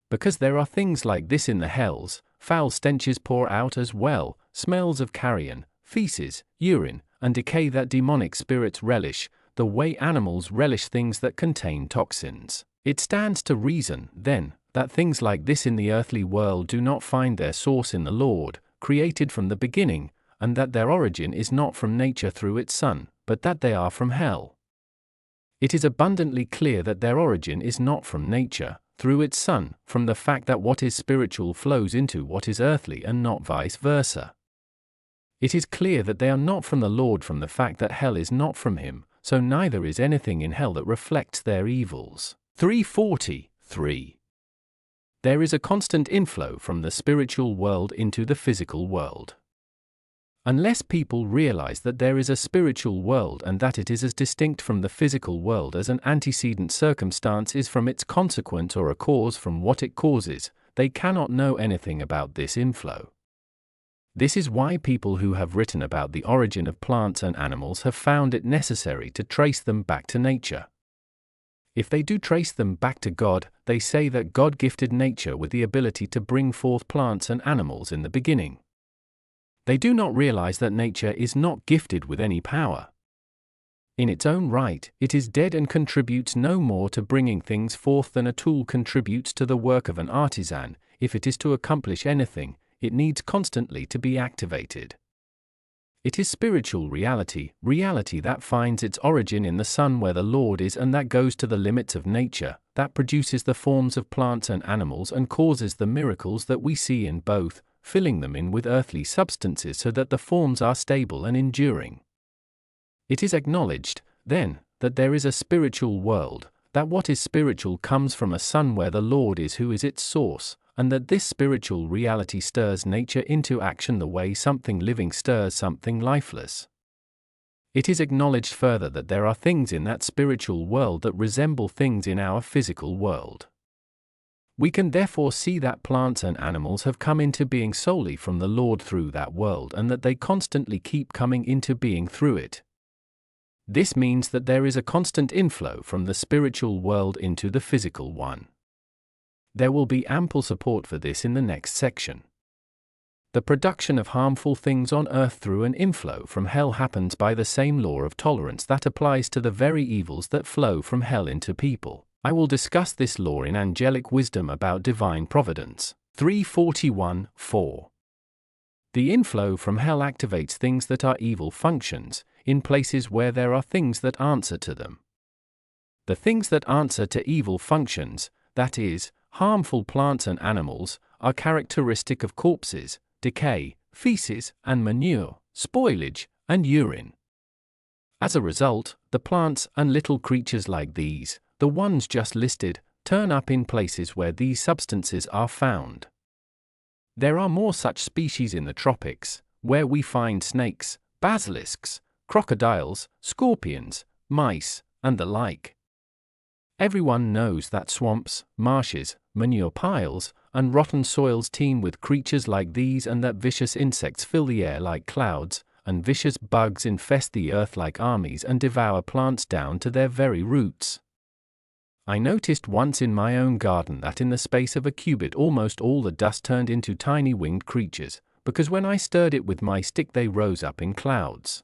Because there are things like this in the hells, foul stenches pour out as well, smells of carrion, feces, urine, and decay that demonic spirits relish, the way animals relish things that contain toxins. It stands to reason, then, that things like this in the earthly world do not find their source in the Lord, created from the beginning, and that their origin is not from nature through its Son, but that they are from hell. It is abundantly clear that their origin is not from nature, through its Son, from the fact that what is spiritual flows into what is earthly and not vice versa. It is clear that they are not from the Lord from the fact that hell is not from him, so neither is anything in hell that reflects their evils. 343. There is a constant inflow from the spiritual world into the physical world. Unless people realize that there is a spiritual world and that it is as distinct from the physical world as an antecedent circumstance is from its consequent or a cause from what it causes, they cannot know anything about this inflow. This is why people who have written about the origin of plants and animals have found it necessary to trace them back to nature. If they do trace them back to God, they say that God gifted nature with the ability to bring forth plants and animals in the beginning. They do not realize that nature is not gifted with any power. In its own right, it is dead and contributes no more to bringing things forth than a tool contributes to the work of an artisan. If it is to accomplish anything, it needs constantly to be activated. It is spiritual reality, reality that finds its origin in the Son where the Lord is and that goes to the limits of nature, that produces the forms of plants and animals and causes the miracles that we see in both, filling them in with earthly substances so that the forms are stable and enduring. It is acknowledged, then, that there is a spiritual world, that what is spiritual comes from a Son where the Lord is who is its source, and that this spiritual reality stirs nature into action the way something living stirs something lifeless. It is acknowledged further that there are things in that spiritual world that resemble things in our physical world. We can therefore see that plants and animals have come into being solely from the Lord through that world and that they constantly keep coming into being through it. This means that there is a constant inflow from the spiritual world into the physical one. There will be ample support for this in the next section. The production of harmful things on earth through an inflow from hell happens by the same law of tolerance that applies to the very evils that flow from hell into people. I will discuss this law in Angelic Wisdom about Divine Providence. 341:4. The inflow from hell activates things that are evil functions, in places where there are things that answer to them. The things that answer to evil functions, that is, harmful plants and animals, are characteristic of corpses, decay, feces and manure, spoilage, and urine. As a result, the plants and little creatures like these, the ones just listed, turn up in places where these substances are found. There are more such species in the tropics, where we find snakes, basilisks, crocodiles, scorpions, mice, and the like. Everyone knows that swamps, marshes, manure piles, and rotten soils teem with creatures like these, and that vicious insects fill the air like clouds, and vicious bugs infest the earth like armies and devour plants down to their very roots. I noticed once in my own garden that in the space of a cubit almost all the dust turned into tiny winged creatures, because when I stirred it with my stick they rose up in clouds.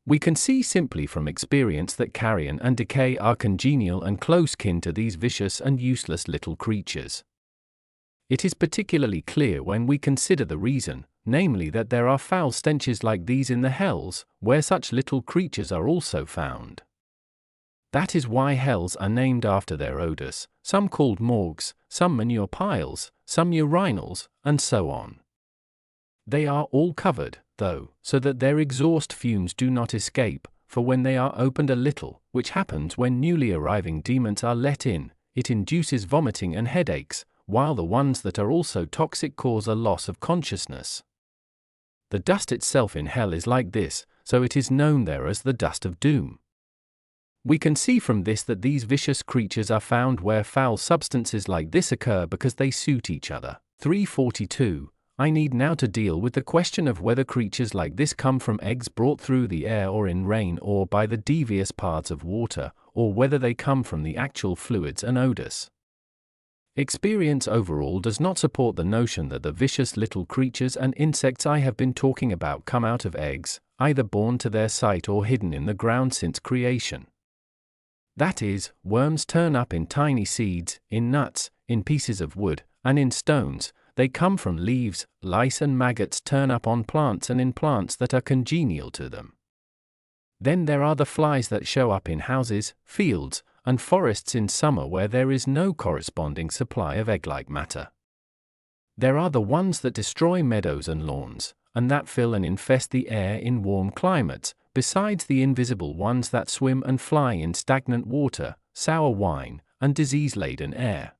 We can see simply from experience that carrion and decay are congenial and close kin to these vicious and useless little creatures. It is particularly clear when we consider the reason, namely that there are foul stenches like these in the hells, where such little creatures are also found. That is why hells are named after their odors, some called morgues, some manure piles, some urinals, and so on. They are all covered, though, so that their exhaust fumes do not escape, for when they are opened a little, which happens when newly arriving demons are let in, it induces vomiting and headaches, while the ones that are also toxic cause a loss of consciousness. The dust itself in hell is like this, so it is known there as the dust of doom. We can see from this that these vicious creatures are found where foul substances like this occur because they suit each other. 342. I need now to deal with the question of whether creatures like this come from eggs brought through the air or in rain or by the devious paths of water, or whether they come from the actual fluids and odors. Experience overall does not support the notion that the vicious little creatures and insects I have been talking about come out of eggs, either born to their sight or hidden in the ground since creation. That is, worms turn up in tiny seeds, in nuts, in pieces of wood, and in stones. They come from leaves. Lice and maggots turn up on plants and in plants that are congenial to them. Then there are the flies that show up in houses, fields, and forests in summer where there is no corresponding supply of egg-like matter. There are the ones that destroy meadows and lawns, and that fill and infest the air in warm climates, besides the invisible ones that swim and fly in stagnant water, sour wine, and disease-laden air.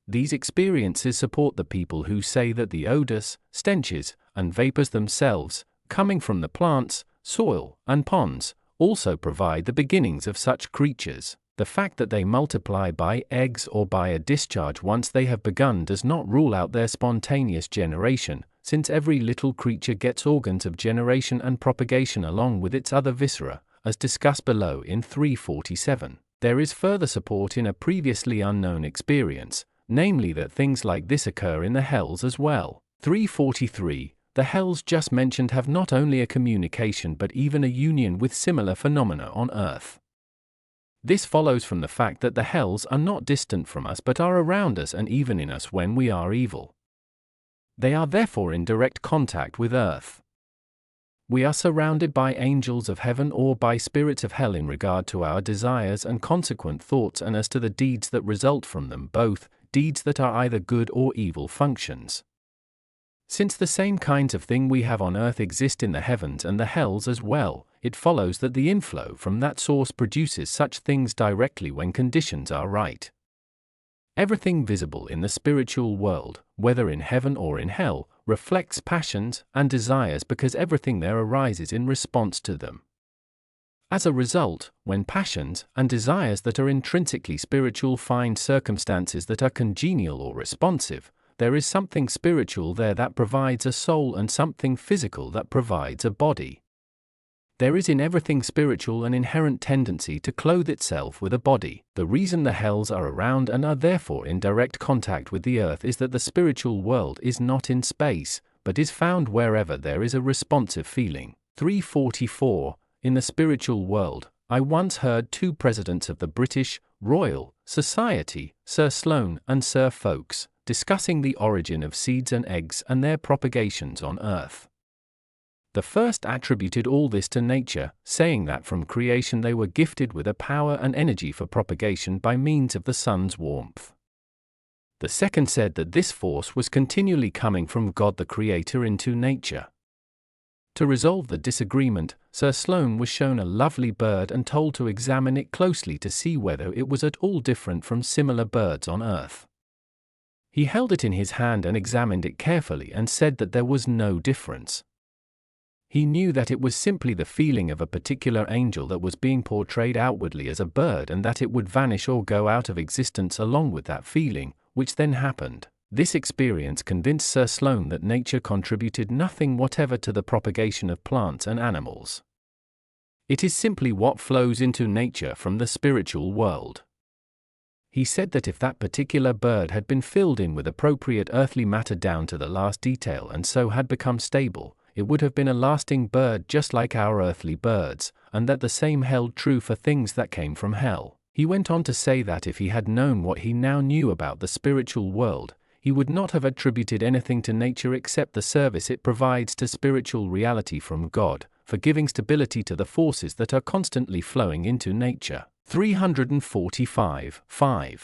These experiences support the people who say that the odors, stenches, and vapors themselves, coming from the plants, soil, and ponds, also provide the beginnings of such creatures. The fact that they multiply by eggs or by a discharge once they have begun does not rule out their spontaneous generation, since every little creature gets organs of generation and propagation along with its other viscera, as discussed below in 347. There is further support in a previously unknown experience, namely that things like this occur in the hells as well. 343. The hells just mentioned have not only a communication but even a union with similar phenomena on earth. This follows from the fact that the hells are not distant from us but are around us and even in us when we are evil. They are therefore in direct contact with earth. We are surrounded by angels of heaven or by spirits of hell in regard to our desires and consequent thoughts and as to the deeds that result from them, both deeds that are either good or evil functions. Since the same kinds of thing we have on earth exist in the heavens and the hells as well, it follows that the inflow from that source produces such things directly when conditions are right. Everything visible in the spiritual world, whether in heaven or in hell, reflects passions and desires because everything there arises in response to them. As a result, when passions and desires that are intrinsically spiritual find circumstances that are congenial or responsive, there is something spiritual there that provides a soul and something physical that provides a body. There is in everything spiritual an inherent tendency to clothe itself with a body. The reason the hells are around and are therefore in direct contact with the earth is that the spiritual world is not in space, but is found wherever there is a responsive feeling. 344. In the spiritual world, I once heard two presidents of the British Royal Society, Sir Sloane and Sir Fowkes, discussing the origin of seeds and eggs and their propagations on earth. The first attributed all this to nature, saying that from creation they were gifted with a power and energy for propagation by means of the sun's warmth. The second said that this force was continually coming from God the Creator into nature. To resolve the disagreement, Sir Sloane was shown a lovely bird and told to examine it closely to see whether it was at all different from similar birds on earth. He held it in his hand and examined it carefully and said that there was no difference. He knew that it was simply the feeling of a particular angel that was being portrayed outwardly as a bird, and that it would vanish or go out of existence along with that feeling, which then happened. This experience convinced Sir Sloane that nature contributed nothing whatever to the propagation of plants and animals. It is simply what flows into nature from the spiritual world. He said that if that particular bird had been filled in with appropriate earthly matter down to the last detail and so had become stable, it would have been a lasting bird just like our earthly birds, and that the same held true for things that came from hell. He went on to say that if he had known what he now knew about the spiritual world, he would not have attributed anything to nature except the service it provides to spiritual reality from God, for giving stability to the forces that are constantly flowing into nature. 345.5.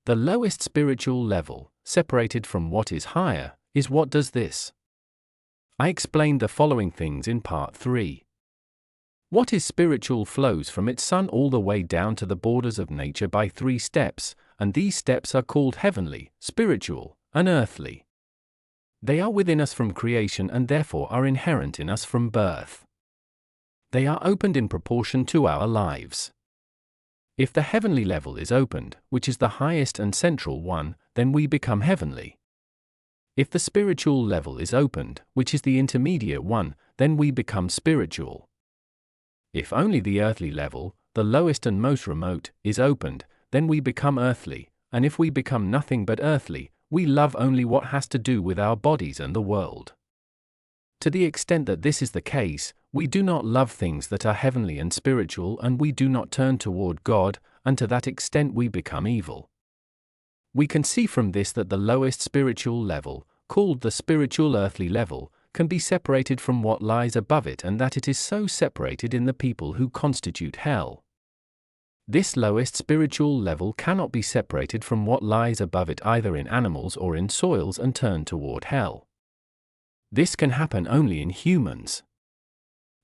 The lowest spiritual level, separated from what is higher, is what does this. I explained the following things in part 3. What is spiritual flows from its sun all the way down to the borders of nature by 3 steps, and these steps are called heavenly, spiritual, and earthly. They are within us from creation and therefore are inherent in us from birth. They are opened in proportion to our lives. If the heavenly level is opened, which is the highest and central one, then we become heavenly. If the spiritual level is opened, which is the intermediate one, then we become spiritual. If only the earthly level, the lowest and most remote, is opened, then we become earthly, and if we become nothing but earthly, we love only what has to do with our bodies and the world. To the extent that this is the case, we do not love things that are heavenly and spiritual, and we do not turn toward God, and to that extent we become evil. We can see from this that the lowest spiritual level, called the spiritual earthly level, can be separated from what lies above it, and that it is so separated in the people who constitute hell. This lowest spiritual level cannot be separated from what lies above it either in animals or in soils and turn toward hell. This can happen only in humans.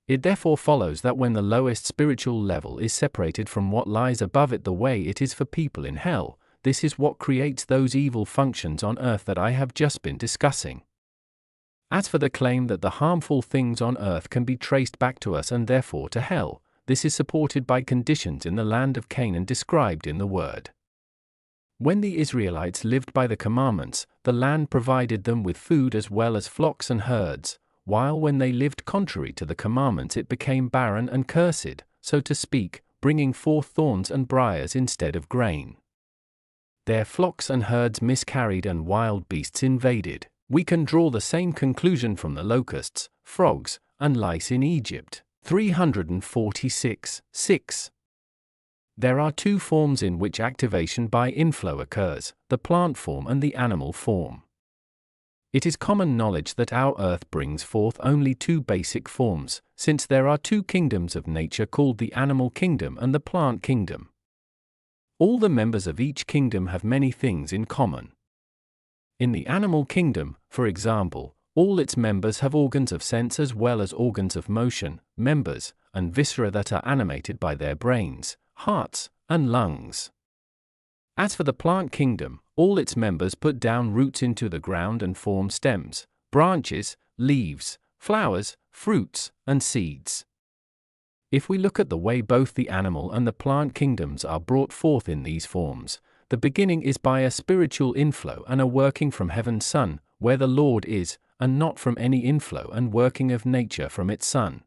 It therefore follows that when the lowest spiritual level is separated from what lies above it the way it is for people in hell, this is what creates those evil functions on earth that I have just been discussing. As for the claim that the harmful things on earth can be traced back to us and therefore to hell, this is supported by conditions in the land of Canaan described in the Word. When the Israelites lived by the commandments, the land provided them with food as well as flocks and herds, while when they lived contrary to the commandments it became barren and cursed, so to speak, bringing forth thorns and briars instead of grain. Their flocks and herds miscarried and wild beasts invaded. We can draw the same conclusion from the locusts, frogs, and lice in Egypt. 346.6. There are 2 forms in which activation by inflow occurs, the plant form and the animal form. It is common knowledge that our earth brings forth only 2 basic forms, since there are 2 kingdoms of nature called the animal kingdom and the plant kingdom. All the members of each kingdom have many things in common. In the animal kingdom, for example, all its members have organs of sense as well as organs of motion, members, and viscera that are animated by their brains, hearts, and lungs. As for the plant kingdom, all its members put down roots into the ground and form stems, branches, leaves, flowers, fruits, and seeds. If we look at the way both the animal and the plant kingdoms are brought forth in these forms, the beginning is by a spiritual inflow and a working from heaven's sun, where the Lord is, and not from any inflow and working of nature from its sun.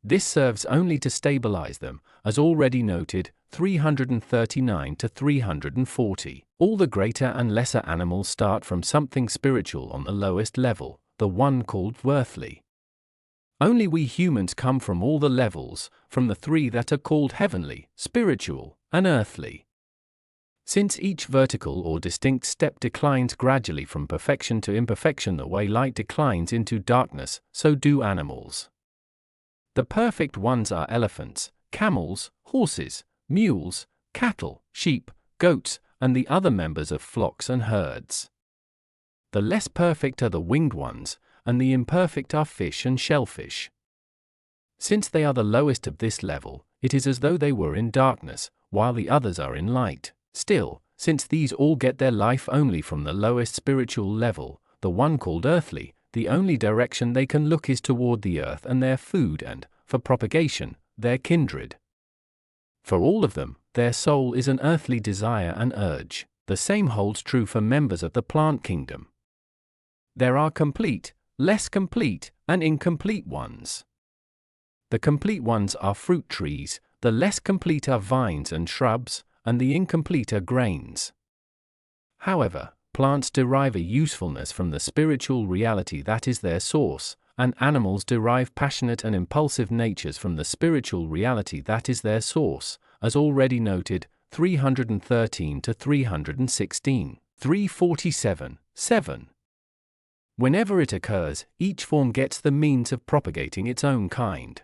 This serves only to stabilize them, as already noted, 339 to 340. All the greater and lesser animals start from something spiritual on the lowest level, the one called earthly. Only we humans come from all the levels, from the 3 that are called heavenly, spiritual, and earthly. Since each vertical or distinct step declines gradually from perfection to imperfection the way light declines into darkness, so do animals. The perfect ones are elephants, camels, horses, mules, cattle, sheep, goats, and the other members of flocks and herds. The less perfect are the winged ones, and the imperfect are fish and shellfish. Since they are the lowest of this level, it is as though they were in darkness, while the others are in light. Still, since these all get their life only from the lowest spiritual level, the one called earthly, the only direction they can look is toward the earth and their food and, for propagation, their kindred. For all of them, their soul is an earthly desire and urge. The same holds true for members of the plant kingdom. There are complete, less complete, and incomplete ones. The complete ones are fruit trees, the less complete are vines and shrubs, and the incomplete are grains. However, plants derive a usefulness from the spiritual reality that is their source, and animals derive passionate and impulsive natures from the spiritual reality that is their source, as already noted, 313 to 316, 347, 7. Whenever it occurs, each form gets the means of propagating its own kind.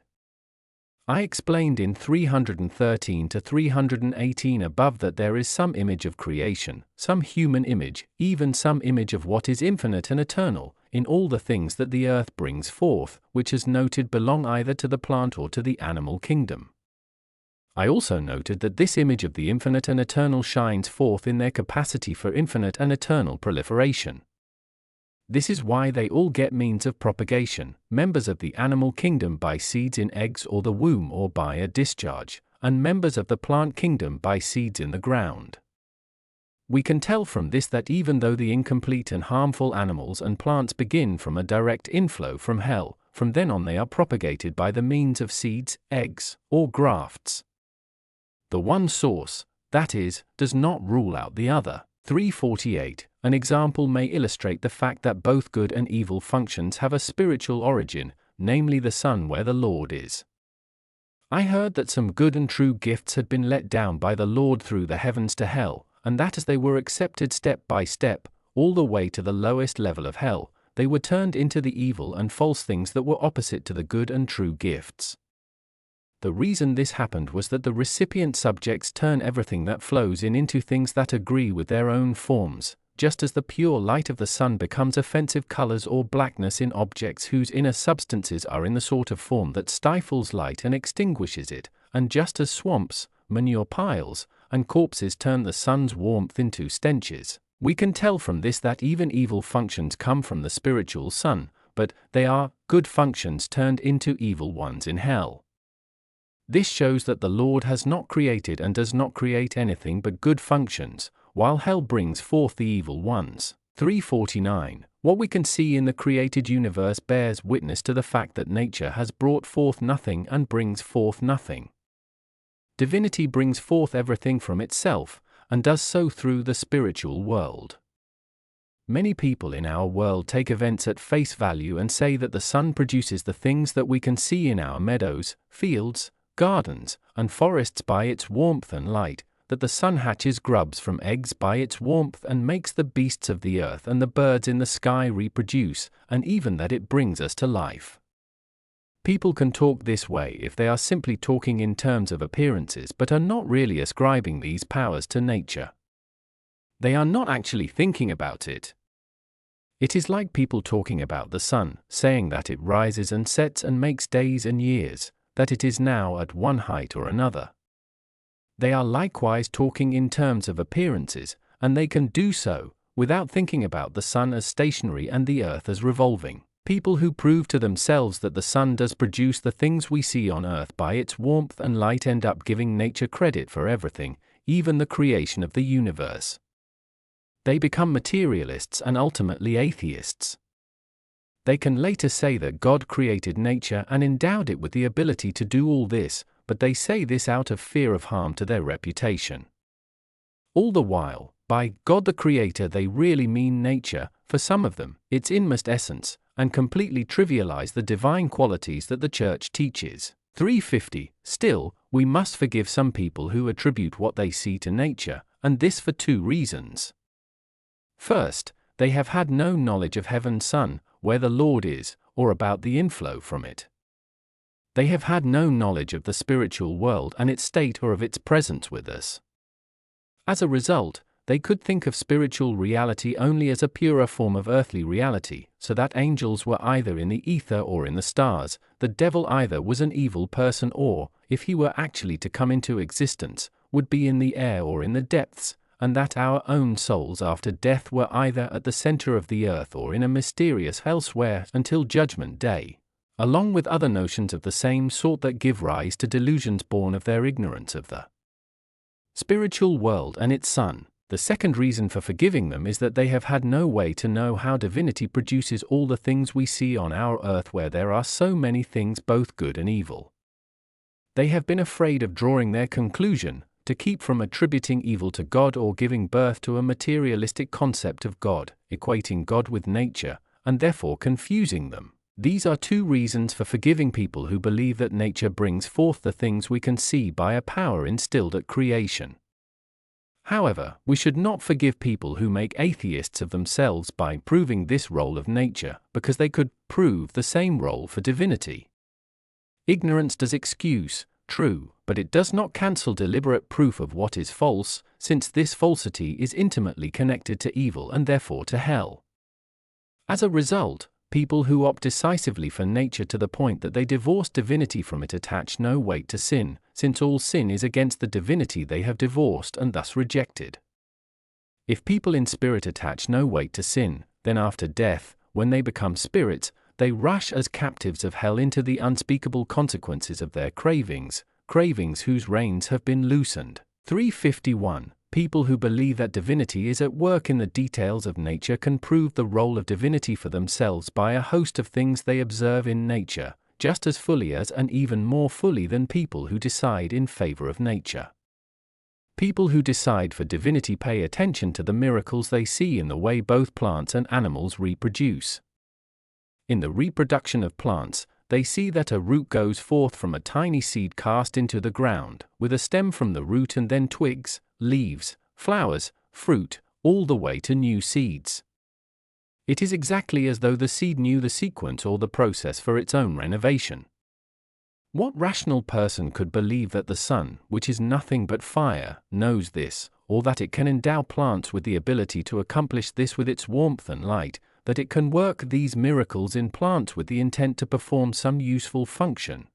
I explained in 313 to 318 above that there is some image of creation, some human image, even some image of what is infinite and eternal, in all the things that the earth brings forth, which as noted belong either to the plant or to the animal kingdom. I also noted that this image of the infinite and eternal shines forth in their capacity for infinite and eternal proliferation. This is why they all get means of propagation, members of the animal kingdom by seeds in eggs or the womb or by a discharge, and members of the plant kingdom by seeds in the ground. We can tell from this that even though the incomplete and harmful animals and plants begin from a direct inflow from hell, from then on they are propagated by the means of seeds, eggs, or grafts. The one source, that is, does not rule out the other. 348. An example may illustrate the fact that both good and evil functions have a spiritual origin, namely the sun where the Lord is. I heard that some good and true gifts had been let down by the Lord through the heavens to hell, and that as they were accepted step by step, all the way to the lowest level of hell, they were turned into the evil and false things that were opposite to the good and true gifts. The reason this happened was that the recipient subjects turn everything that flows in into things that agree with their own forms, just as the pure light of the sun becomes offensive colors or blackness in objects whose inner substances are in the sort of form that stifles light and extinguishes it, and just as swamps, manure piles, and corpses turn the sun's warmth into stenches. We can tell from this that even evil functions come from the spiritual sun, but they are good functions turned into evil ones in hell. This shows that the Lord has not created and does not create anything but good functions, while hell brings forth the evil ones. 349. What we can see in the created universe bears witness to the fact that nature has brought forth nothing and brings forth nothing. Divinity brings forth everything from itself, and does so through the spiritual world. Many people in our world take events at face value and say that the sun produces the things that we can see in our meadows, fields, gardens, and forests by its warmth and light, that the sun hatches grubs from eggs by its warmth and makes the beasts of the earth and the birds in the sky reproduce, and even that it brings us to life. People can talk this way if they are simply talking in terms of appearances but are not really ascribing these powers to nature. They are not actually thinking about it. It is like people talking about the sun, saying that it rises and sets and makes days and years, that it is now at one height or another. They are likewise talking in terms of appearances, and they can do so without thinking about the sun as stationary and the earth as revolving. People who prove to themselves that the sun does produce the things we see on earth by its warmth and light end up giving nature credit for everything, even the creation of the universe. They become materialists and ultimately atheists. They can later say that God created nature and endowed it with the ability to do all this, but they say this out of fear of harm to their reputation. All the while, by God the Creator they really mean nature, for some of them, its inmost essence, and completely trivialize the divine qualities that the Church teaches. 350. Still, we must forgive some people who attribute what they see to nature, and this for two reasons. First, they have had no knowledge of heaven's sun, where the Lord is, or about the inflow from it. They have had no knowledge of the spiritual world and its state or of its presence with us. As a result, they could think of spiritual reality only as a purer form of earthly reality, so that angels were either in the ether or in the stars, the devil either was an evil person or, if he were actually to come into existence, would be in the air or in the depths, and that our own souls after death were either at the center of the earth or in a mysterious elsewhere until Judgment Day, along with other notions of the same sort that give rise to delusions born of their ignorance of the spiritual world and its Son. The second reason for forgiving them is that they have had no way to know how divinity produces all the things we see on our earth, where there are so many things both good and evil. They have been afraid of drawing their conclusion, to keep from attributing evil to God or giving birth to a materialistic concept of God, equating God with nature, and therefore confusing them. These are two reasons for forgiving people who believe that nature brings forth the things we can see by a power instilled at creation. However, we should not forgive people who make atheists of themselves by proving this role of nature, because they could prove the same role for divinity. Ignorance does excuse, true, but it does not cancel deliberate proof of what is false, since this falsity is intimately connected to evil and therefore to hell. As a result, people who opt decisively for nature to the point that they divorce divinity from it attach no weight to sin, since all sin is against the divinity they have divorced and thus rejected. If people in spirit attach no weight to sin, then after death, when they become spirits, they rush as captives of hell into the unspeakable consequences of their cravings whose reins have been loosened. 351. People who believe that divinity is at work in the details of nature can prove the role of divinity for themselves by a host of things they observe in nature, just as fully as and even more fully than people who decide in favor of nature. People who decide for divinity pay attention to the miracles they see in the way both plants and animals reproduce. In the reproduction of plants, they see that a root goes forth from a tiny seed cast into the ground, with a stem from the root and then twigs, leaves, flowers, fruit, all the way to new seeds. It is exactly as though the seed knew the sequence or the process for its own renovation. What rational person could believe that the sun, which is nothing but fire, knows this, or that it can endow plants with the ability to accomplish this with its warmth and light, that it can work these miracles in plants with the intent to perform some useful function?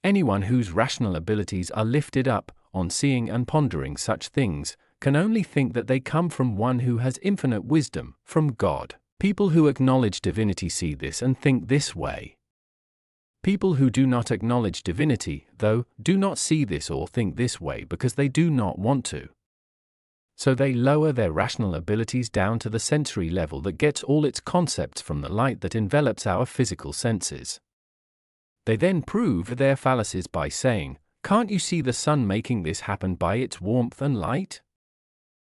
Anyone whose rational abilities are lifted up, on seeing and pondering such things, can only think that they come from one who has infinite wisdom, from God. People who acknowledge divinity see this and think this way. People who do not acknowledge divinity, though, do not see this or think this way because they do not want to. So they lower their rational abilities down to the sensory level that gets all its concepts from the light that envelops our physical senses. They then prove their fallacies by saying, "Can't you see the sun making this happen by its warmth and light?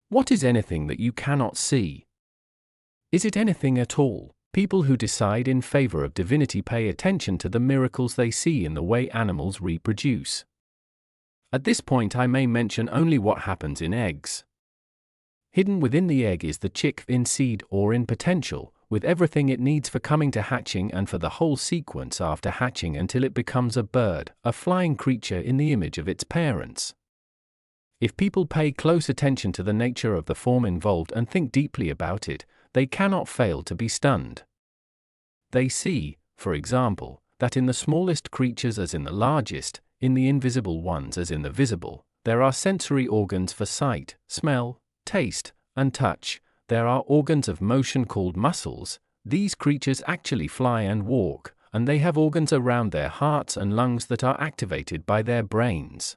What is anything that you cannot see? Is it anything at all?" People who decide in favor of divinity pay attention to the miracles they see in the way animals reproduce. At this point I may mention only what happens in eggs. Hidden within the egg is the chick in seed or in potential, with everything it needs for coming to hatching and for the whole sequence after hatching until it becomes a bird, a flying creature in the image of its parents. If people pay close attention to the nature of the form involved and think deeply about it, they cannot fail to be stunned. They see, for example, that in the smallest creatures as in the largest, in the invisible ones as in the visible, there are sensory organs for sight, smell, taste, and touch. There are organs of motion called muscles. These creatures actually fly and walk, and they have organs around their hearts and lungs that are activated by their brains.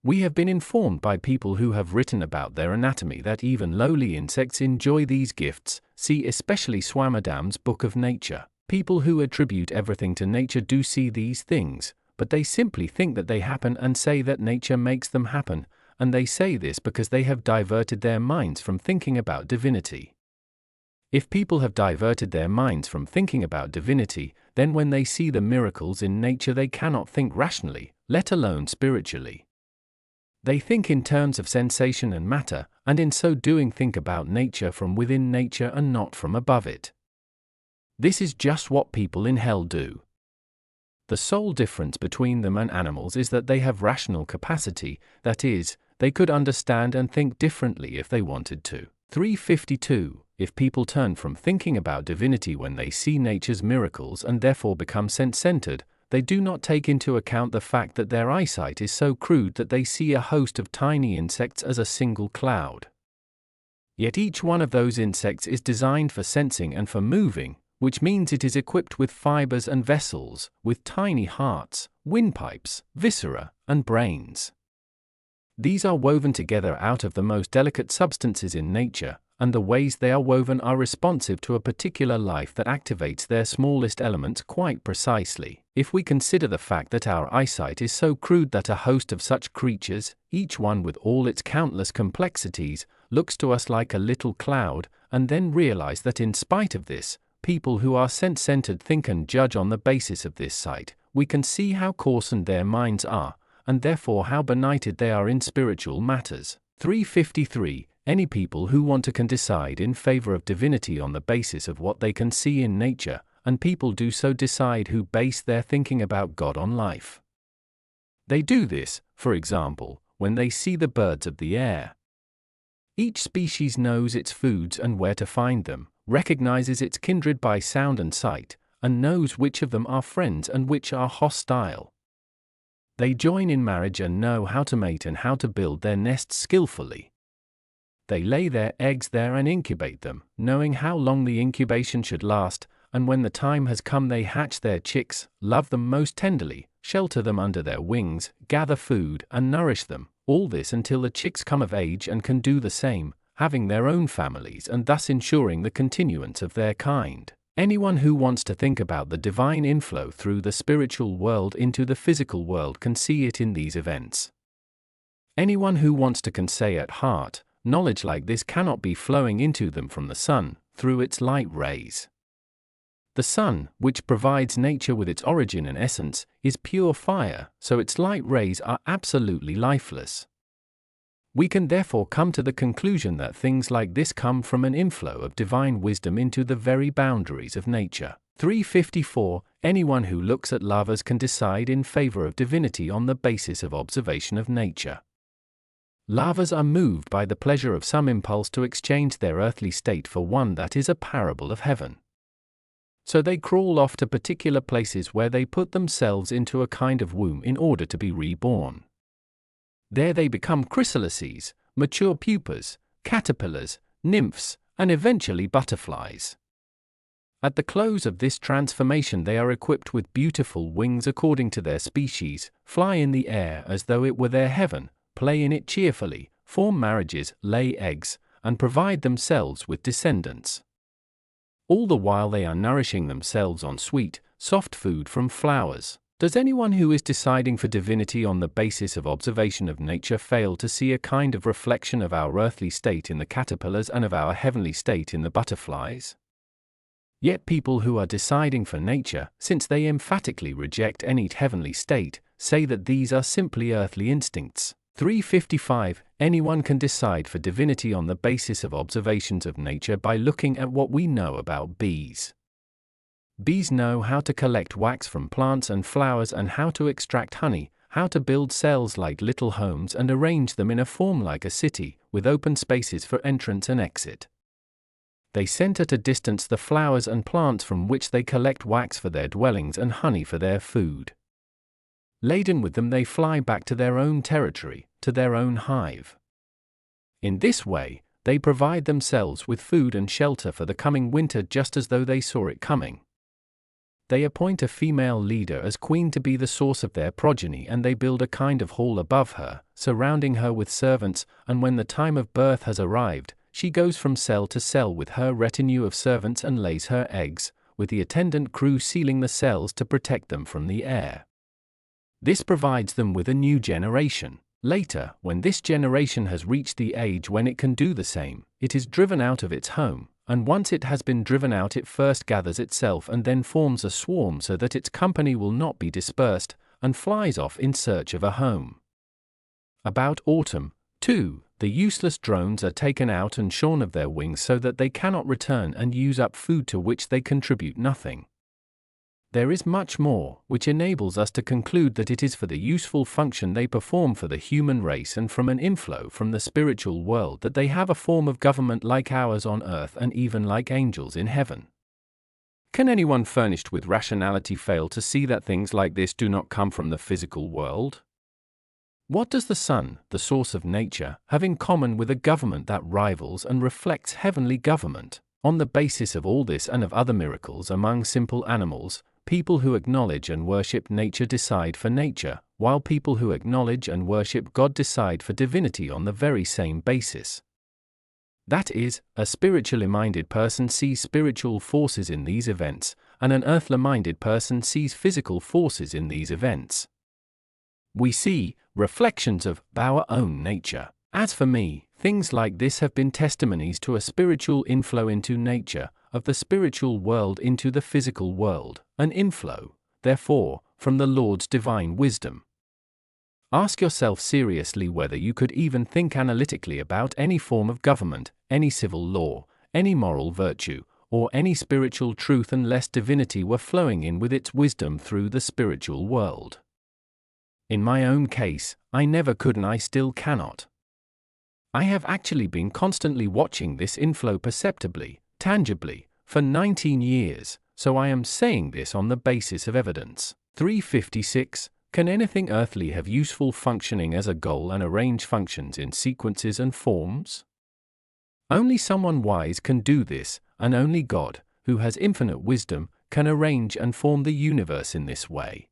We have been informed by people who have written about their anatomy that even lowly insects enjoy these gifts, see especially Swammerdam's Book of Nature. People who attribute everything to nature do see these things, but they simply think that they happen and say that nature makes them happen, and they say this because they have diverted their minds from thinking about divinity. If people have diverted their minds from thinking about divinity, then when they see the miracles in nature they cannot think rationally, let alone spiritually. They think in terms of sensation and matter, and in so doing think about nature from within nature and not from above it. This is just what people in hell do. The sole difference between them and animals is that they have rational capacity, that is, they could understand and think differently if they wanted to. 352. If people turn from thinking about divinity when they see nature's miracles and therefore become sense-centered, they do not take into account the fact that their eyesight is so crude that they see a host of tiny insects as a single cloud. Yet each one of those insects is designed for sensing and for moving, which means it is equipped with fibers and vessels, with tiny hearts, windpipes, viscera, and brains. These are woven together out of the most delicate substances in nature, and the ways they are woven are responsive to a particular life that activates their smallest elements quite precisely. If we consider the fact that our eyesight is so crude that a host of such creatures, each one with all its countless complexities, looks to us like a little cloud, and then realize that in spite of this, people who are sense-centered think and judge on the basis of this sight, we can see how coarsened their minds are, and therefore how benighted they are in spiritual matters. 353. Any people who want to can decide in favor of divinity on the basis of what they can see in nature, and people do so decide who base their thinking about God on life. They do this, for example, when they see the birds of the air. Each species knows its foods and where to find them, recognizes its kindred by sound and sight, and knows which of them are friends and which are hostile. They join in marriage and know how to mate and how to build their nests skillfully. They lay their eggs there and incubate them, knowing how long the incubation should last, and when the time has come they hatch their chicks, love them most tenderly, shelter them under their wings, gather food, and nourish them, all this until the chicks come of age and can do the same, having their own families and thus ensuring the continuance of their kind. Anyone who wants to think about the divine inflow through the spiritual world into the physical world can see it in these events. Anyone who wants to can say at heart, knowledge like this cannot be flowing into them from the sun, through its light rays. The sun, which provides nature with its origin and essence, is pure fire, so its light rays are absolutely lifeless. We can therefore come to the conclusion that things like this come from an inflow of divine wisdom into the very boundaries of nature. 354. Anyone who looks at lovers can decide in favor of divinity on the basis of observation of nature. Lovers are moved by the pleasure of some impulse to exchange their earthly state for one that is a parable of heaven. So they crawl off to particular places where they put themselves into a kind of womb in order to be reborn. There they become chrysalises, mature pupas, caterpillars, nymphs, and eventually butterflies. At the close of this transformation they are equipped with beautiful wings according to their species, fly in the air as though it were their heaven, play in it cheerfully, form marriages, lay eggs, and provide themselves with descendants. All the while they are nourishing themselves on sweet, soft food from flowers. Does anyone who is deciding for divinity on the basis of observation of nature fail to see a kind of reflection of our earthly state in the caterpillars and of our heavenly state in the butterflies? Yet people who are deciding for nature, since they emphatically reject any heavenly state, say that these are simply earthly instincts. 355. Anyone can decide for divinity on the basis of observations of nature by looking at what we know about bees. Bees know how to collect wax from plants and flowers and how to extract honey, how to build cells like little homes and arrange them in a form like a city, with open spaces for entrance and exit. They scent at a distance the flowers and plants from which they collect wax for their dwellings and honey for their food. Laden with them they fly back to their own territory, to their own hive. In this way, they provide themselves with food and shelter for the coming winter just as though they saw it coming. They appoint a female leader as queen to be the source of their progeny and they build a kind of hall above her, surrounding her with servants, and when the time of birth has arrived, she goes from cell to cell with her retinue of servants and lays her eggs, with the attendant crew sealing the cells to protect them from the air. This provides them with a new generation. Later, when this generation has reached the age when it can do the same, it is driven out of its home, and once it has been driven out it first gathers itself and then forms a swarm so that its company will not be dispersed, and flies off in search of a home. About autumn, too, the useless drones are taken out and shorn of their wings so that they cannot return and use up food to which they contribute nothing. There is much more, which enables us to conclude that it is for the useful function they perform for the human race and from an inflow from the spiritual world that they have a form of government like ours on earth and even like angels in heaven. Can anyone furnished with rationality fail to see that things like this do not come from the physical world? What does the sun, the source of nature, have in common with a government that rivals and reflects heavenly government? On the basis of all this and of other miracles among simple animals, people who acknowledge and worship nature decide for nature, while people who acknowledge and worship God decide for divinity on the very same basis. That is, a spiritually minded person sees spiritual forces in these events, and an earthly minded person sees physical forces in these events. We see reflections of our own nature. As for me, things like this have been testimonies to a spiritual inflow into nature, of the spiritual world into the physical world, an inflow, therefore, from the Lord's divine wisdom. Ask yourself seriously whether you could even think analytically about any form of government, any civil law, any moral virtue, or any spiritual truth unless divinity were flowing in with its wisdom through the spiritual world. In my own case, I never could and I still cannot. I have actually been constantly watching this inflow perceptibly, tangibly, for 19 years, so I am saying this on the basis of evidence. 356. Can anything earthly have useful functioning as a goal and arrange functions in sequences and forms? Only someone wise can do this, and only God, who has infinite wisdom, can arrange and form the universe in this way.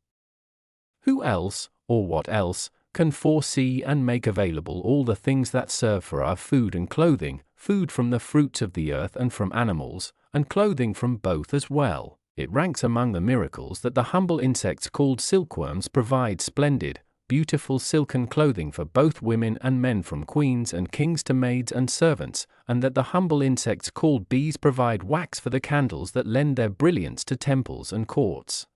Who else, or what else, can foresee and make available all the things that serve for our food and clothing, food from the fruits of the earth and from animals, and clothing from both as well? It ranks among the miracles that the humble insects called silkworms provide splendid, beautiful silken clothing for both women and men, from queens and kings to maids and servants, and that the humble insects called bees provide wax for the candles that lend their brilliance to temples and courts.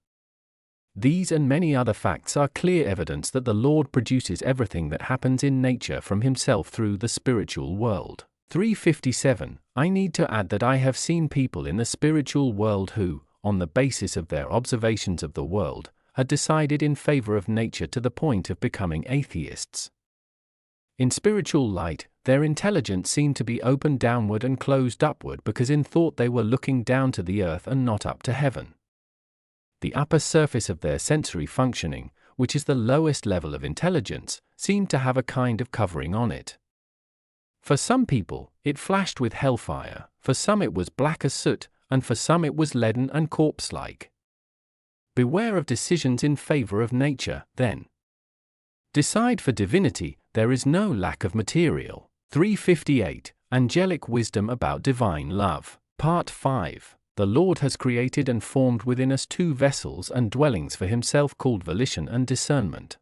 These and many other facts are clear evidence that the Lord produces everything that happens in nature from himself through the spiritual world. 357. I need to add that I have seen people in the spiritual world who, on the basis of their observations of the world, had decided in favor of nature to the point of becoming atheists. In spiritual light, their intelligence seemed to be opened downward and closed upward because in thought they were looking down to the earth and not up to heaven. The upper surface of their sensory functioning, which is the lowest level of intelligence, seemed to have a kind of covering on it. For some people, it flashed with hellfire, for some it was black as soot, and for some it was leaden and corpse-like. Beware of decisions in favor of nature, then. Decide for divinity, there is no lack of material. 358. Angelic wisdom about divine love. Part 5. The Lord has created and formed within us two vessels and dwellings for himself called volition and discernment.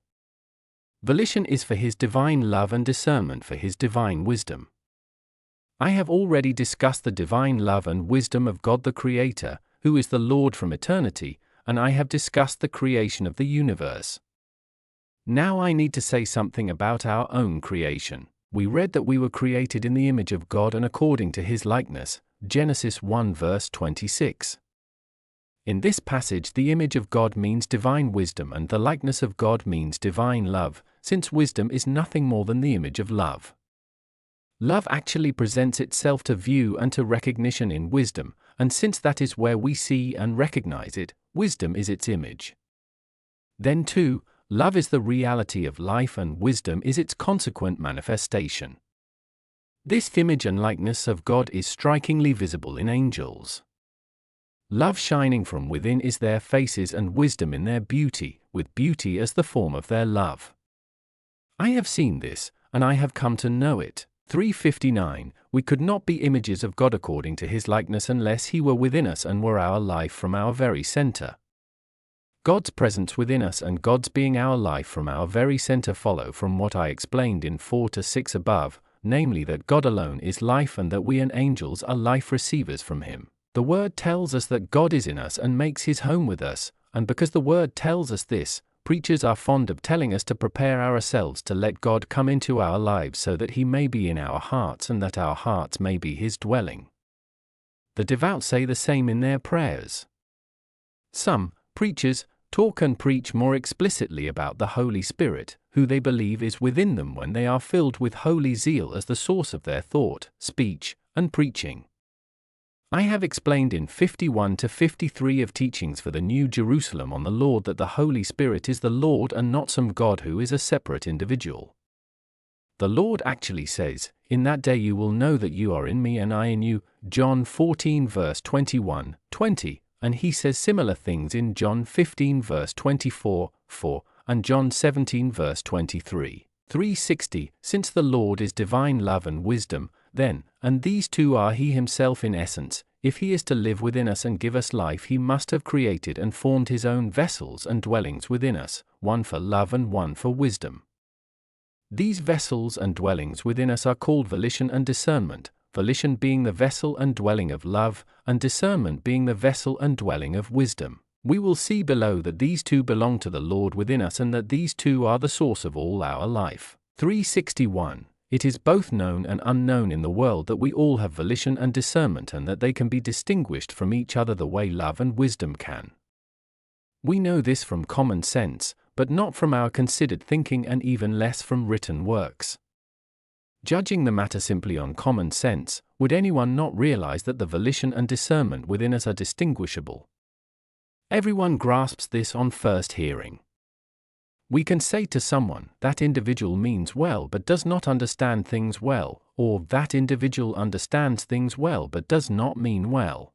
Volition is for his divine love and discernment for his divine wisdom. I have already discussed the divine love and wisdom of God the Creator, who is the Lord from eternity, and I have discussed the creation of the universe. Now I need to say something about our own creation. We read that we were created in the image of God and according to his likeness, Genesis 1 verse 26. In this passage the image of God means divine wisdom and the likeness of God means divine love, since wisdom is nothing more than the image of love. Love actually presents itself to view and to recognition in wisdom, and since that is where we see and recognize it, wisdom is its image. Then too, love is the reality of life and wisdom is its consequent manifestation. This image and likeness of God is strikingly visible in angels. Love shining from within is their faces and wisdom in their beauty, with beauty as the form of their love. I have seen this, and I have come to know it. 359. We could not be images of God according to his likeness unless he were within us and were our life from our very center. God's presence within us and God's being our life from our very center follow from what I explained in 4 to 6 above, namely that God alone is life and that we and angels are life receivers from him. The Word tells us that God is in us and makes his home with us, and because the Word tells us this, preachers are fond of telling us to prepare ourselves to let God come into our lives so that he may be in our hearts and that our hearts may be his dwelling. The devout say the same in their prayers. Some preachers talk and preach more explicitly about the Holy Spirit, who they believe is within them when they are filled with holy zeal as the source of their thought, speech, and preaching. I have explained in 51 to 53 of Teachings for the New Jerusalem on the Lord that the Holy Spirit is the Lord and not some God who is a separate individual. The Lord actually says, "In that day you will know that you are in me and I in you," John 14 verse 21, 20, and he says similar things in John 15 verse 24, 4, and John 17 verse 23. 360, since the Lord is divine love and wisdom, then, and these two are he himself in essence, if he is to live within us and give us life, he must have created and formed his own vessels and dwellings within us, one for love and one for wisdom. These vessels and dwellings within us are called volition and discernment, volition being the vessel and dwelling of love, and discernment being the vessel and dwelling of wisdom. We will see below that these two belong to the Lord within us and that these two are the source of all our life. 361. It is both known and unknown in the world that we all have volition and discernment and that they can be distinguished from each other the way love and wisdom can. We know this from common sense, but not from our considered thinking and even less from written works. Judging the matter simply on common sense, would anyone not realize that the volition and discernment within us are distinguishable? Everyone grasps this on first hearing. We can say to someone, that individual means well but does not understand things well, or that individual understands things well but does not mean well.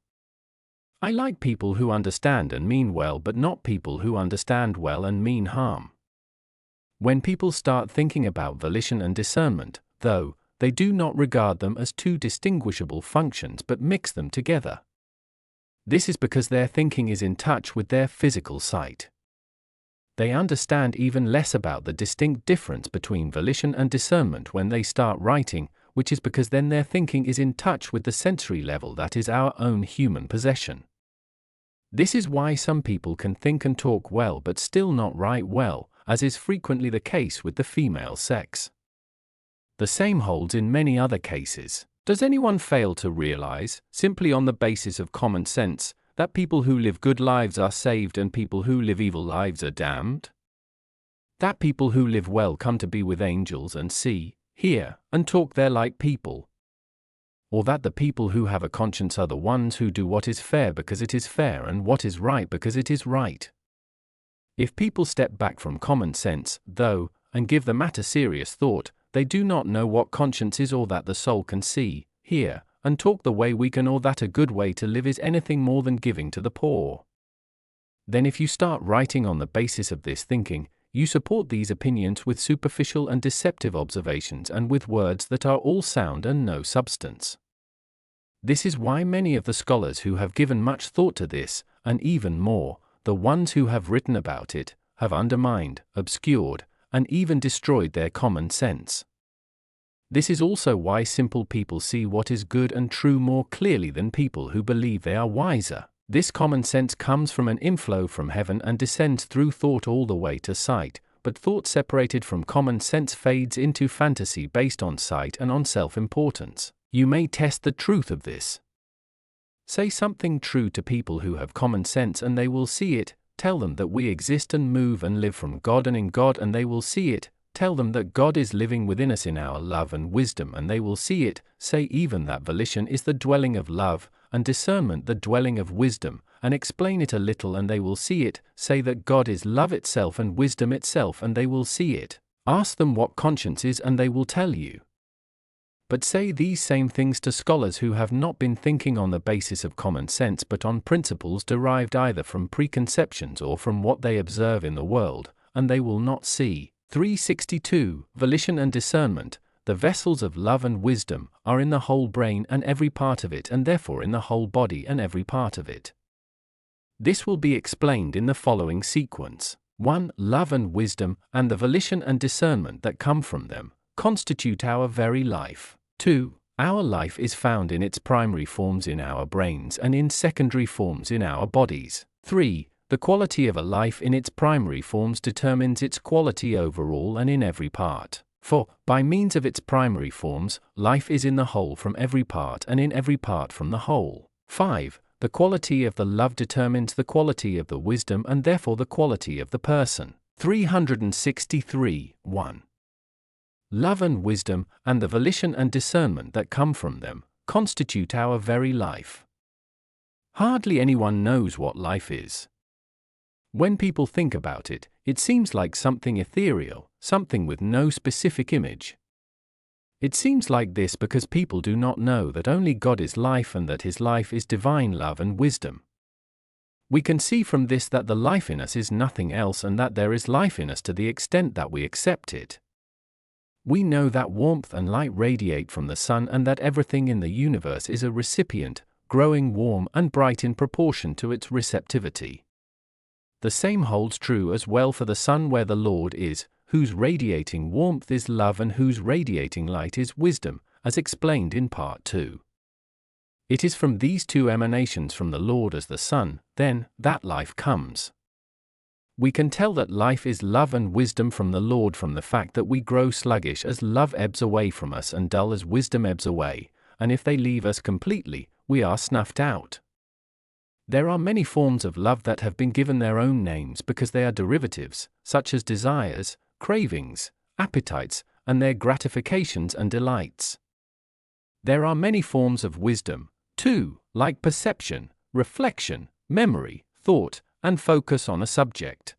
I like people who understand and mean well but not people who understand well and mean harm. When people start thinking about volition and discernment, though, they do not regard them as two distinguishable functions but mix them together. This is because their thinking is in touch with their physical sight. They understand even less about the distinct difference between volition and discernment when they start writing, which is because then their thinking is in touch with the sensory level that is our own human possession. This is why some people can think and talk well but still not write well, as is frequently the case with the female sex. The same holds in many other cases. Does anyone fail to realize, simply on the basis of common sense, that people who live good lives are saved and people who live evil lives are damned? That people who live well come to be with angels and see, hear, and talk there like people? Or that the people who have a conscience are the ones who do what is fair because it is fair and what is right because it is right? If people step back from common sense, though, and give the matter serious thought, they do not know what conscience is or that the soul can see, hear, and talk the way we can or that a good way to live is anything more than giving to the poor. Then if you start writing on the basis of this thinking, you support these opinions with superficial and deceptive observations and with words that are all sound and no substance. This is why many of the scholars who have given much thought to this, and even more, the ones who have written about it, have undermined, obscured, and even destroyed their common sense. This is also why simple people see what is good and true more clearly than people who believe they are wiser. This common sense comes from an inflow from heaven and descends through thought all the way to sight, but thought separated from common sense fades into fantasy based on sight and on self-importance. You may test the truth of this. Say something true to people who have common sense and they will see it. Tell them that we exist and move and live from God and in God and they will see it. Tell them that God is living within us in our love and wisdom and they will see it. Say even that volition is the dwelling of love, and discernment the dwelling of wisdom, and explain it a little and they will see it. Say that God is love itself and wisdom itself and they will see it. Ask them what conscience is and they will tell you. But say these same things to scholars who have not been thinking on the basis of common sense but on principles derived either from preconceptions or from what they observe in the world, and they will not see. 362. Volition and discernment, the vessels of love and wisdom, are in the whole brain and every part of it and therefore in the whole body and every part of it. This will be explained in the following sequence. 1. Love and wisdom, and the volition and discernment that come from them, constitute our very life. 2. Our life is found in its primary forms in our brains and in secondary forms in our bodies. 3. The quality of a life in its primary forms determines its quality overall and in every part. 4. By means of its primary forms, life is in the whole from every part and in every part from the whole. 5. The quality of the love determines the quality of the wisdom and therefore the quality of the person. 363. 1. Love and wisdom, and the volition and discernment that come from them, constitute our very life. Hardly anyone knows what life is. When people think about it, it seems like something ethereal, something with no specific image. It seems like this because people do not know that only God is life and that His life is divine love and wisdom. We can see from this that the life in us is nothing else and that there is life in us to the extent that we accept it. We know that warmth and light radiate from the sun and that everything in the universe is a recipient, growing warm and bright in proportion to its receptivity. The same holds true as well for the sun, where the Lord is, whose radiating warmth is love and whose radiating light is wisdom, as explained in Part 2. It is from these two emanations from the Lord as the sun, then, that life comes. We can tell that life is love and wisdom from the Lord from the fact that we grow sluggish as love ebbs away from us and dull as wisdom ebbs away, and if they leave us completely, we are snuffed out. There are many forms of love that have been given their own names because they are derivatives, such as desires, cravings, appetites, and their gratifications and delights. There are many forms of wisdom, too, like perception, reflection, memory, thought, and focus on a subject.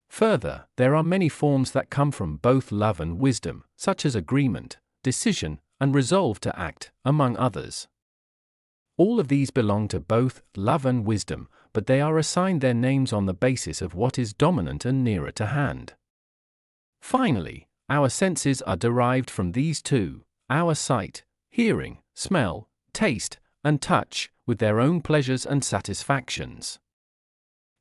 Further, there are many forms that come from both love and wisdom, such as agreement, decision, and resolve to act, among others. All of these belong to both love and wisdom, but they are assigned their names on the basis of what is dominant and nearer to hand. Finally, our senses are derived from these two, our sight, hearing, smell, taste, and touch, with their own pleasures and satisfactions.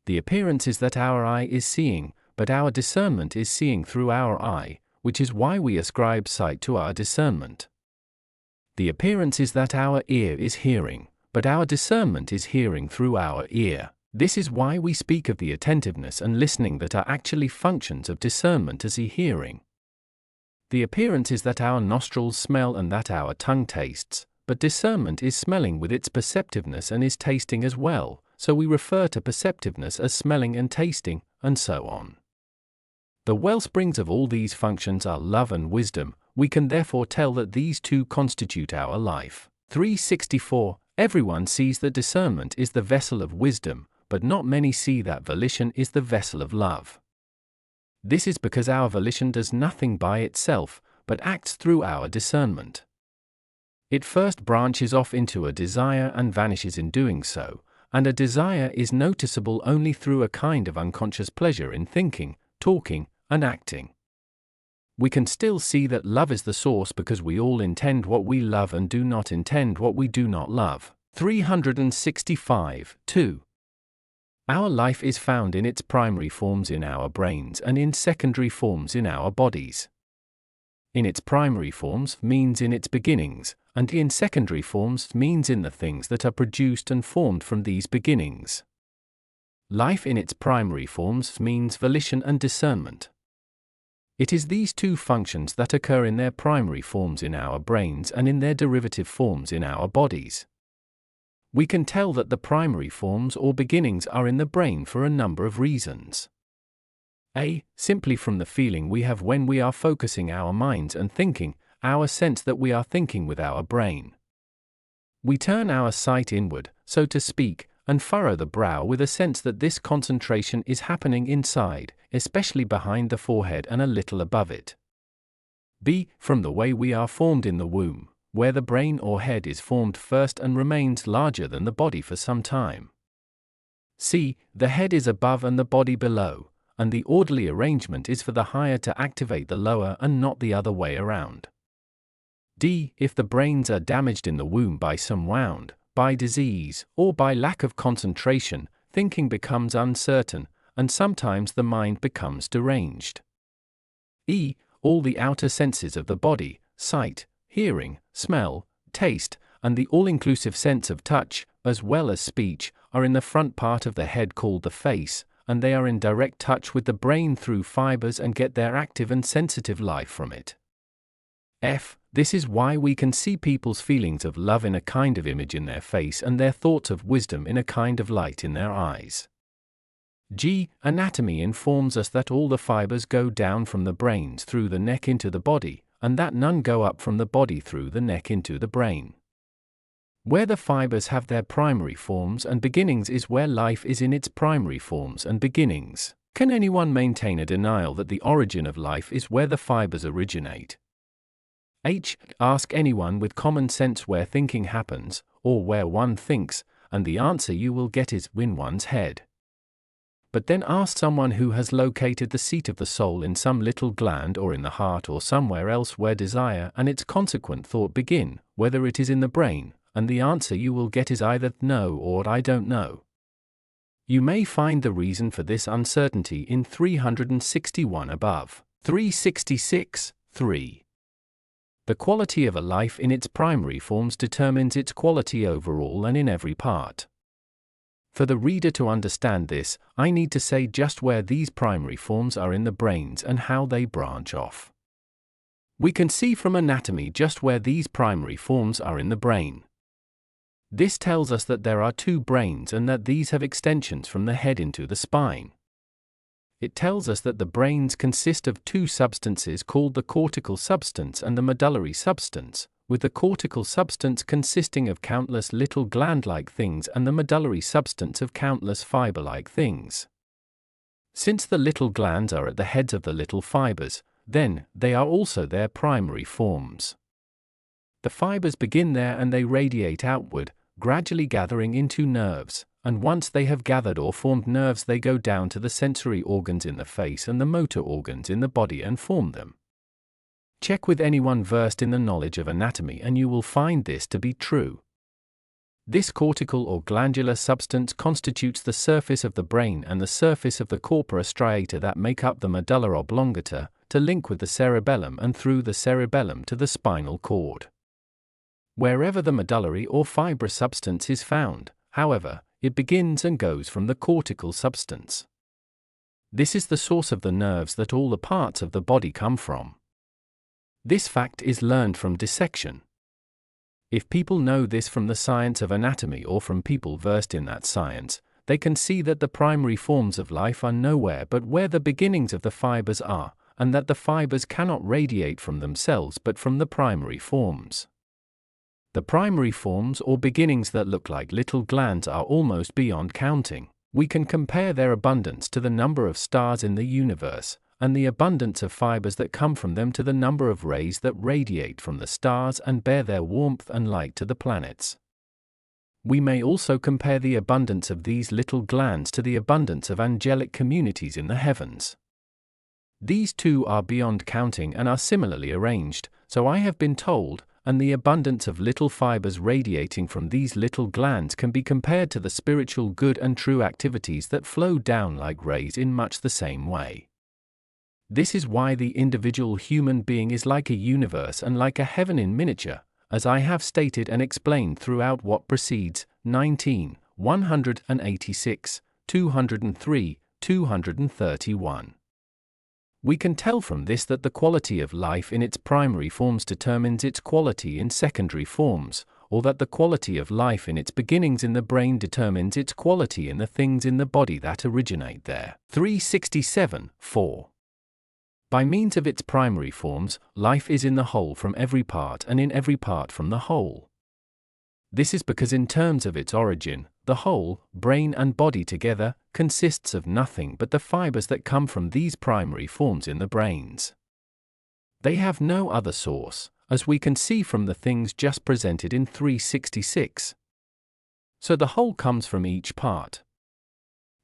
The appearance is that our eye is seeing, but our discernment is seeing through our eye, which is why we ascribe sight to our discernment. The appearance is that our ear is hearing, but our discernment is hearing through our ear. This is why we speak of the attentiveness and listening that are actually functions of discernment as hearing. The appearance is that our nostrils smell and that our tongue tastes, but discernment is smelling with its perceptiveness and is tasting as well, so we refer to perceptiveness as smelling and tasting, and so on. The wellsprings of all these functions are love and wisdom. We can therefore tell that these two constitute our life. 364. Everyone sees that discernment is the vessel of wisdom, but not many see that volition is the vessel of love. This is because our volition does nothing by itself, but acts through our discernment. It first branches off into a desire and vanishes in doing so, and a desire is noticeable only through a kind of unconscious pleasure in thinking, talking, and acting. We can still see that love is the source because we all intend what we love and do not intend what we do not love. 365. 2. Our life is found in its primary forms in our brains and in secondary forms in our bodies. In its primary forms means in its beginnings, and in secondary forms means in the things that are produced and formed from these beginnings. Life in its primary forms means volition and discernment. It is these two functions that occur in their primary forms in our brains and in their derivative forms in our bodies. We can tell that the primary forms or beginnings are in the brain for a number of reasons. A. Simply from the feeling we have when we are focusing our minds and thinking, our sense that we are thinking with our brain. We turn our sight inward, so to speak, and furrow the brow with a sense that this concentration is happening inside, especially behind the forehead and a little above it. B. From the way we are formed in the womb, where the brain or head is formed first and remains larger than the body for some time. C. The head is above and the body below, and the orderly arrangement is for the higher to activate the lower and not the other way around. D. If the brains are damaged in the womb by some wound, by disease, or by lack of concentration, thinking becomes uncertain, and sometimes the mind becomes deranged. E. All the outer senses of the body, sight, hearing, smell, taste, and the all-inclusive sense of touch, as well as speech, are in the front part of the head called the face, and they are in direct touch with the brain through fibers and get their active and sensitive life from it. F. This is why we can see people's feelings of love in a kind of image in their face and their thoughts of wisdom in a kind of light in their eyes. G. Anatomy informs us that all the fibers go down from the brains through the neck into the body, and that none go up from the body through the neck into the brain. Where the fibers have their primary forms and beginnings is where life is in its primary forms and beginnings. Can anyone maintain a denial that the origin of life is where the fibers originate? Ask anyone with common sense where thinking happens, or where one thinks, and the answer you will get is in one's head. But then ask someone who has located the seat of the soul in some little gland or in the heart or somewhere else where desire and its consequent thought begin, whether it is in the brain, and the answer you will get is either no or I don't know. You may find the reason for this uncertainty in 361 above. 366, 3. The quality of a life in its primary forms determines its quality overall and in every part. For the reader to understand this, I need to say just where these primary forms are in the brains and how they branch off. We can see from anatomy just where these primary forms are in the brain. This tells us that there are two brains and that these have extensions from the head into the spine. It tells us that the brains consist of two substances called the cortical substance and the medullary substance, with the cortical substance consisting of countless little gland-like things and the medullary substance of countless fiber-like things. Since the little glands are at the heads of the little fibers, then they are also their primary forms. The fibers begin there and they radiate outward, gradually gathering into nerves, and once they have gathered or formed nerves they go down to the sensory organs in the face and the motor organs in the body and form them. Check with anyone versed in the knowledge of anatomy and you will find this to be true. This cortical or glandular substance constitutes the surface of the brain and the surface of the corpora striata that make up the medulla oblongata, to link with the cerebellum and through the cerebellum to the spinal cord. Wherever the medullary or fibrous substance is found, however, it begins and goes from the cortical substance. This is the source of the nerves that all the parts of the body come from. This fact is learned from dissection. If people know this from the science of anatomy or from people versed in that science, they can see that the primary forms of life are nowhere but where the beginnings of the fibers are, and that the fibers cannot radiate from themselves but from the primary forms. The primary forms or beginnings that look like little glands are almost beyond counting. We can compare their abundance to the number of stars in the universe, and the abundance of fibers that come from them to the number of rays that radiate from the stars and bear their warmth and light to the planets. We may also compare the abundance of these little glands to the abundance of angelic communities in the heavens. These two are beyond counting and are similarly arranged, so I have been told, and the abundance of little fibers radiating from these little glands can be compared to the spiritual good and true activities that flow down like rays in much the same way. This is why the individual human being is like a universe and like a heaven in miniature, as I have stated and explained throughout what precedes. 19, 186, 203, 231. We can tell from this that the quality of life in its primary forms determines its quality in secondary forms, or that the quality of life in its beginnings in the brain determines its quality in the things in the body that originate there. 367, 4. By means of its primary forms, life is in the whole from every part and in every part from the whole. This is because in terms of its origin, the whole, brain and body together, consists of nothing but the fibers that come from these primary forms in the brains. They have no other source, as we can see from the things just presented in 366. So the whole comes from each part.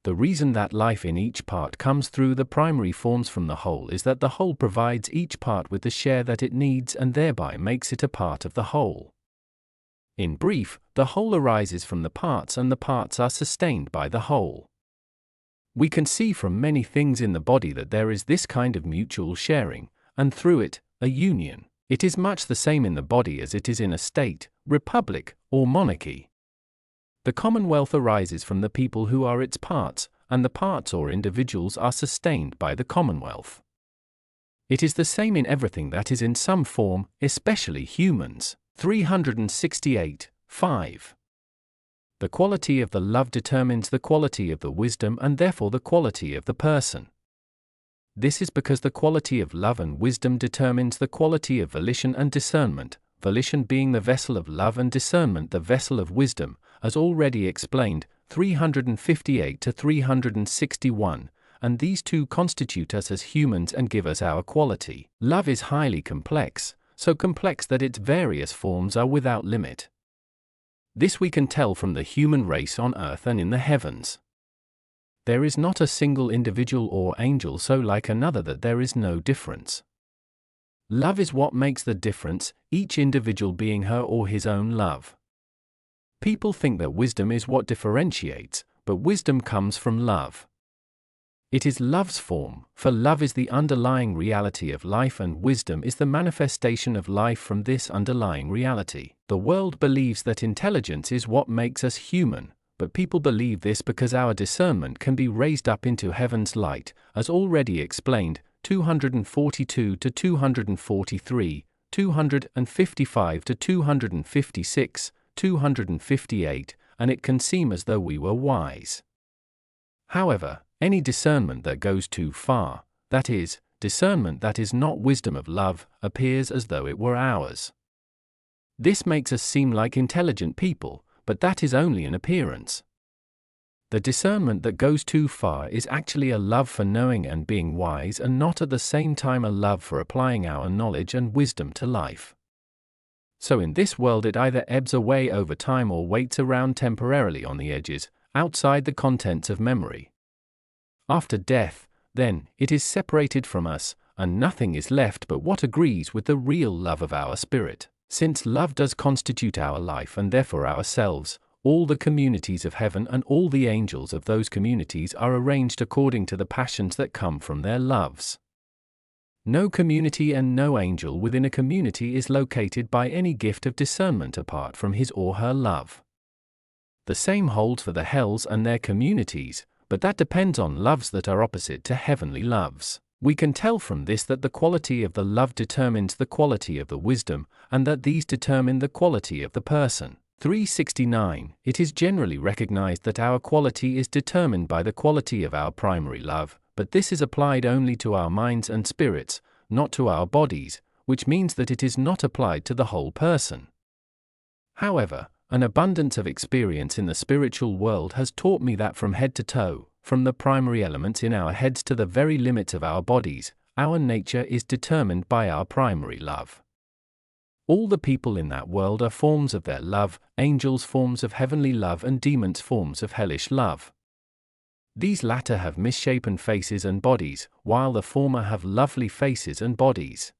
The reason that life in each part comes through the primary forms from the whole is that the whole provides each part with the share that it needs and thereby makes it a part of the whole. In brief, the whole arises from the parts and the parts are sustained by the whole. We can see from many things in the body that there is this kind of mutual sharing, and through it, a union. It is much the same in the body as it is in a state, republic, or monarchy. The commonwealth arises from the people who are its parts, and the parts or individuals are sustained by the commonwealth. It is the same in everything that is in some form, especially humans. 368, 5. The quality of the love determines the quality of the wisdom and therefore the quality of the person. This is because the quality of love and wisdom determines the quality of volition and discernment. volition being the vessel of love and discernment the vessel of wisdom, as already explained, 358 to 361, and these two constitute us as humans and give us our quality. Love is highly complex, so complex that its various forms are without limit. This we can tell from the human race on earth and in the heavens. There is not a single individual or angel so like another that there is no difference. Love is what makes the difference, each individual being her or his own love. People think that wisdom is what differentiates, but wisdom comes from love. It is love's form, for love is the underlying reality of life and wisdom is the manifestation of life from this underlying reality. The world believes that intelligence is what makes us human, but people believe this because our discernment can be raised up into heaven's light, as already explained, 242 to 243, 255 to 256, 258, and it can seem as though we were wise. However, any discernment that goes too far, that is, discernment that is not wisdom of love, appears as though it were ours. This makes us seem like intelligent people, but that is only an appearance. The discernment that goes too far is actually a love for knowing and being wise and not at the same time a love for applying our knowledge and wisdom to life. So in this world it either ebbs away over time or waits around temporarily on the edges, outside the contents of memory. After death, then, it is separated from us, and nothing is left but what agrees with the real love of our spirit. Since love does constitute our life and therefore ourselves, all the communities of heaven and all the angels of those communities are arranged according to the passions that come from their loves. No community and no angel within a community is located by any gift of discernment apart from his or her love. The same holds for the hells and their communities, but that depends on loves that are opposite to heavenly loves. We can tell from this that the quality of the love determines the quality of the wisdom, and that these determine the quality of the person. 369. It is generally recognized that our quality is determined by the quality of our primary love, but this is applied only to our minds and spirits, not to our bodies, which means that it is not applied to the whole person. However, an abundance of experience in the spiritual world has taught me that from head to toe, from the primary elements in our heads to the very limits of our bodies, our nature is determined by our primary love. All the people in that world are forms of their love, angels forms of heavenly love and demons forms of hellish love. These latter have misshapen faces and bodies, while the former have lovely faces and bodies.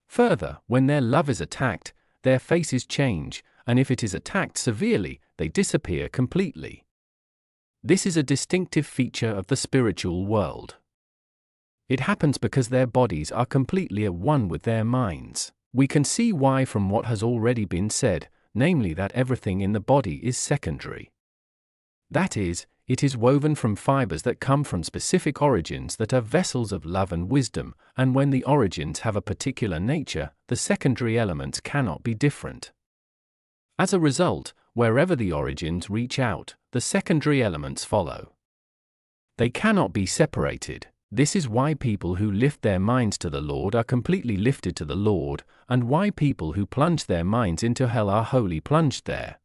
Further, when their love is attacked, their faces change, and if it is attacked severely, they disappear completely. This is a distinctive feature of the spiritual world. It happens because their bodies are completely at one with their minds. We can see why from what has already been said, namely that everything in the body is secondary. That is, it is woven from fibers that come from specific origins that are vessels of love and wisdom, and when the origins have a particular nature, the secondary elements cannot be different. As a result, wherever the origins reach out, the secondary elements follow. They cannot be separated. This is why people who lift their minds to the Lord are completely lifted to the Lord, and why people who plunge their minds into hell are wholly plunged there.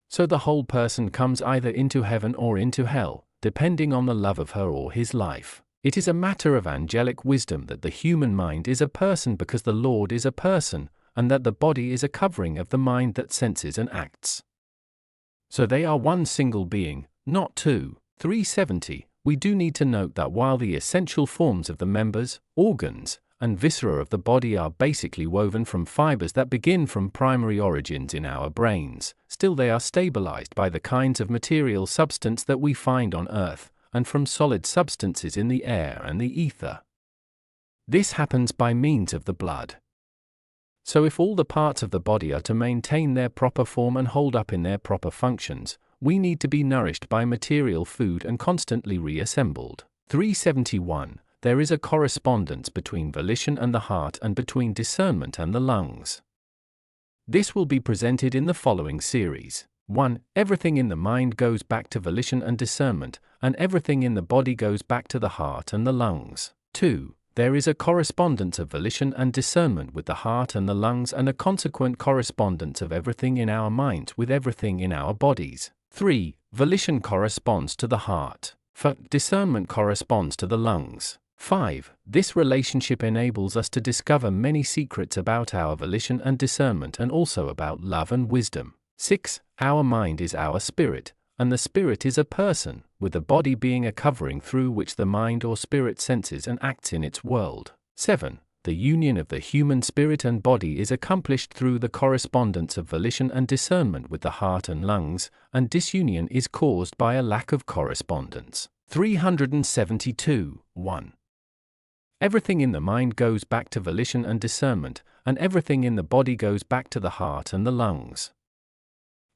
So the whole person comes either into heaven or into hell, depending on the love of her or his life. It is a matter of angelic wisdom that the human mind is a person because the Lord is a person, and that the body is a covering of the mind that senses and acts. So they are one single being, not two. 370. We do need to note that while the essential forms of the members, organs, and viscera of the body are basically woven from fibers that begin from primary origins in our brains, still they are stabilized by the kinds of material substance that we find on Earth, and from solid substances in the air and the ether. This happens by means of the blood. So if all the parts of the body are to maintain their proper form and hold up in their proper functions, we need to be nourished by material food and constantly reassembled. 371. There is a correspondence between volition and the heart and between discernment and the lungs. This will be presented in the following series. 1. Everything in the mind goes back to volition and discernment, and everything in the body goes back to the heart and the lungs. 2. There is a correspondence of volition and discernment with the heart and the lungs, and a consequent correspondence of everything in our minds with everything in our bodies. 3. Volition corresponds to the heart. 4. Discernment corresponds to the lungs. 5. This relationship enables us to discover many secrets about our volition and discernment, and also about love and wisdom. 6. Our mind is our spirit, and the spirit is a person, with the body being a covering through which the mind or spirit senses and acts in its world. 7. The union of the human spirit and body is accomplished through the correspondence of volition and discernment with the heart and lungs, and disunion is caused by a lack of correspondence. 372. 1. Everything in the mind goes back to volition and discernment, and everything in the body goes back to the heart and the lungs.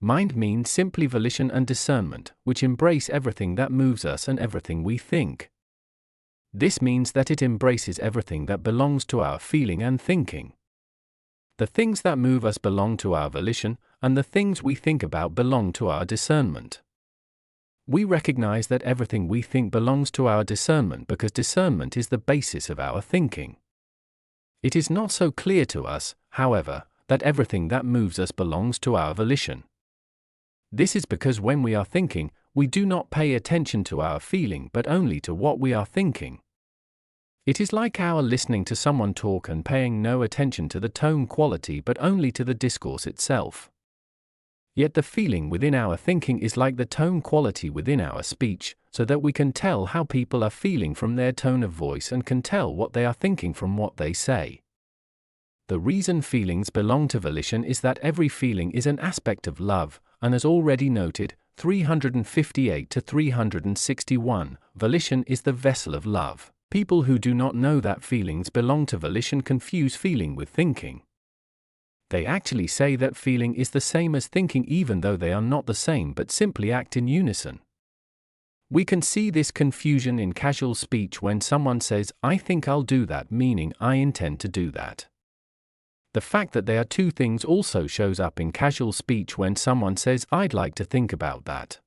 Mind means simply volition and discernment, which embrace everything that moves us and everything we think. This means that it embraces everything that belongs to our feeling and thinking. The things that move us belong to our volition, and the things we think about belong to our discernment. We recognize that everything we think belongs to our discernment because discernment is the basis of our thinking. It is not so clear to us, however, that everything that moves us belongs to our volition. This is because when we are thinking, we do not pay attention to our feeling but only to what we are thinking. It is like our listening to someone talk and paying no attention to the tone quality but only to the discourse itself. Yet the feeling within our thinking is like the tone quality within our speech, so that we can tell how people are feeling from their tone of voice and can tell what they are thinking from what they say. The reason feelings belong to volition is that every feeling is an aspect of love, and as already noted, 358 to 361, volition is the vessel of love. People who do not know that feelings belong to volition confuse feeling with thinking. They actually say that feeling is the same as thinking even though they are not the same but simply act in unison. We can see this confusion in casual speech when someone says, "I think I'll do that," meaning I intend to do that. The fact that they are two things also shows up in casual speech when someone says, "I'd like to think about that."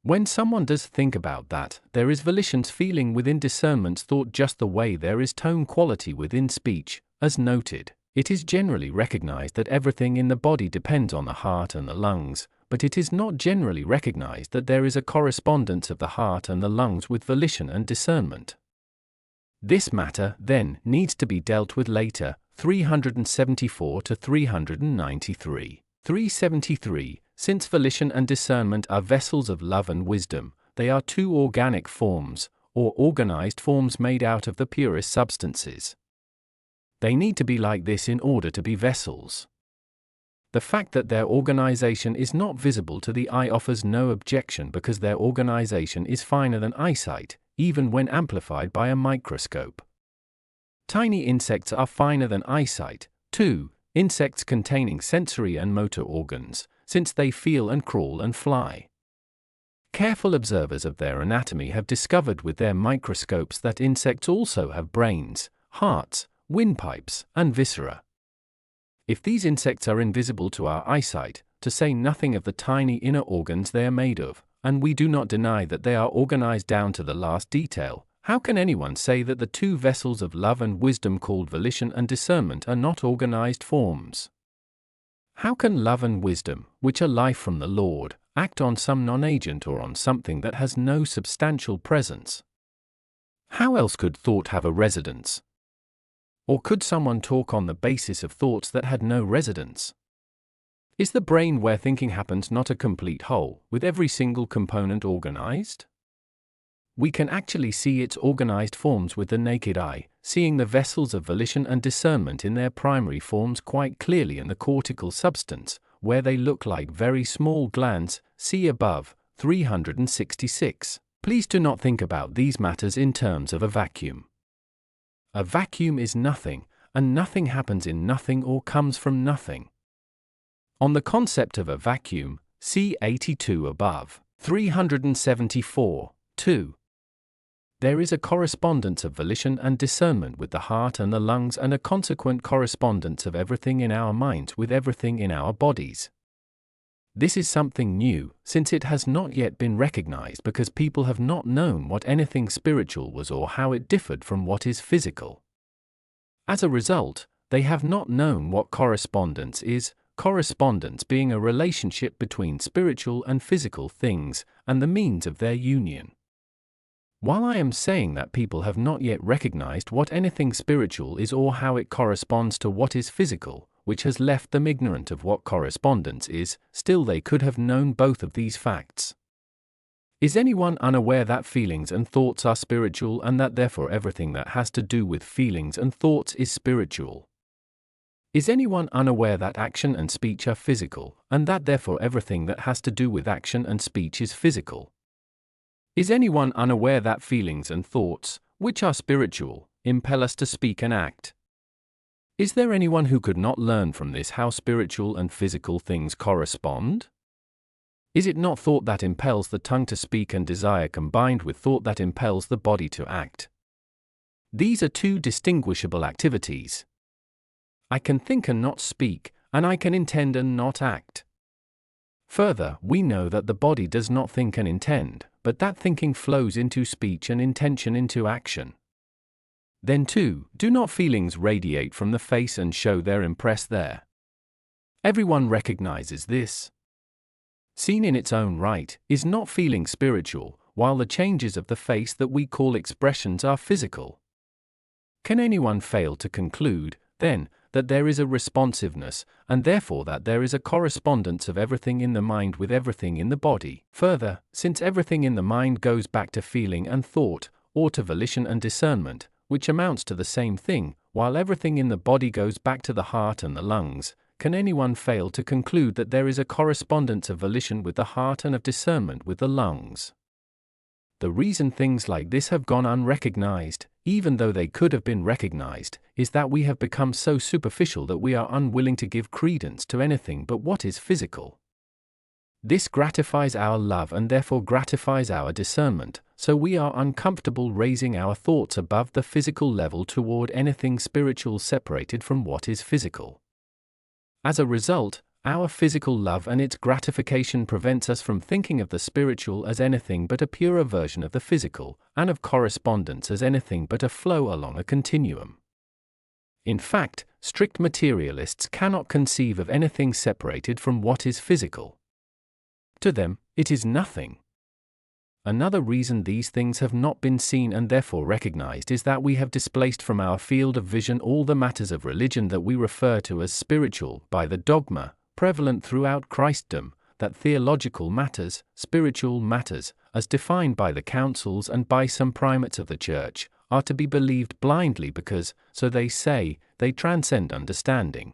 When someone does think about that, there is volition's feeling within discernment's thought, just the way there is tone quality within speech, as noted. It is generally recognized that everything in the body depends on the heart and the lungs, but it is not generally recognized that there is a correspondence of the heart and the lungs with volition and discernment. This matter, then, needs to be dealt with later. 374 to 393. 373. Since volition and discernment are vessels of love and wisdom, they are two organic forms, or organized forms made out of the purest substances. They need to be like this in order to be vessels. The fact that their organization is not visible to the eye offers no objection because their organization is finer than eyesight, even when amplified by a microscope. Tiny insects are finer than eyesight, too, insects containing sensory and motor organs, since they feel and crawl and fly. Careful observers of their anatomy have discovered with their microscopes that insects also have brains, hearts, windpipes, and viscera. If these insects are invisible to our eyesight, to say nothing of the tiny inner organs they are made of, and we do not deny that they are organized down to the last detail, how can anyone say that the two vessels of love and wisdom called volition and discernment are not organized forms? How can love and wisdom, which are life from the Lord, act on some non-agent or on something that has no substantial presence? How else could thought have a residence? Or could someone talk on the basis of thoughts that had no residence? Is the brain where thinking happens not a complete whole, with every single component organized? We can actually see its organized forms with the naked eye, seeing the vessels of volition and discernment in their primary forms quite clearly in the cortical substance, where they look like very small glands, see above, 366. Please do not think about these matters in terms of a vacuum. A vacuum is nothing, and nothing happens in nothing or comes from nothing. On the concept of a vacuum, see 82 above. 374. 2. There is a correspondence of volition and discernment with the heart and the lungs, and a consequent correspondence of everything in our minds with everything in our bodies. This is something new, since it has not yet been recognized because people have not known what anything spiritual was or how it differed from what is physical. As a result, they have not known what correspondence is, correspondence being a relationship between spiritual and physical things, and the means of their union. While I am saying that people have not yet recognized what anything spiritual is or how it corresponds to what is physical, which has left them ignorant of what correspondence is, still they could have known both of these facts. Is anyone unaware that feelings and thoughts are spiritual and that therefore everything that has to do with feelings and thoughts is spiritual? Is anyone unaware that action and speech are physical, and that therefore everything that has to do with action and speech is physical? Is anyone unaware that feelings and thoughts, which are spiritual, impel us to speak and act? Is there anyone who could not learn from this how spiritual and physical things correspond? Is it not thought that impels the tongue to speak and desire combined with thought that impels the body to act? These are two distinguishable activities. I can think and not speak, and I can intend and not act. Further, we know that the body does not think and intend, but that thinking flows into speech and intention into action. Then too, do not feelings radiate from the face and show their impress there? Everyone recognizes this. Seen in its own right, is not feeling spiritual, while the changes of the face that we call expressions are physical? Can anyone fail to conclude, then, that there is a responsiveness, and therefore that there is a correspondence of everything in the mind with everything in the body? Further, since everything in the mind goes back to feeling and thought, or to volition and discernment, which amounts to the same thing, while everything in the body goes back to the heart and the lungs, can anyone fail to conclude that there is a correspondence of volition with the heart and of discernment with the lungs? The reason things like this have gone unrecognized, even though they could have been recognized, is that we have become so superficial that we are unwilling to give credence to anything but what is physical. This gratifies our love and therefore gratifies our discernment, so we are uncomfortable raising our thoughts above the physical level toward anything spiritual separated from what is physical. As a result, our physical love and its gratification prevents us from thinking of the spiritual as anything but a purer version of the physical, and of correspondence as anything but a flow along a continuum. In fact, strict materialists cannot conceive of anything separated from what is physical. To them, it is nothing. Another reason these things have not been seen and therefore recognized is that we have displaced from our field of vision all the matters of religion that we refer to as spiritual by the dogma, prevalent throughout Christendom, that theological matters, spiritual matters, as defined by the councils and by some primates of the Church, are to be believed blindly because, so they say, they transcend understanding.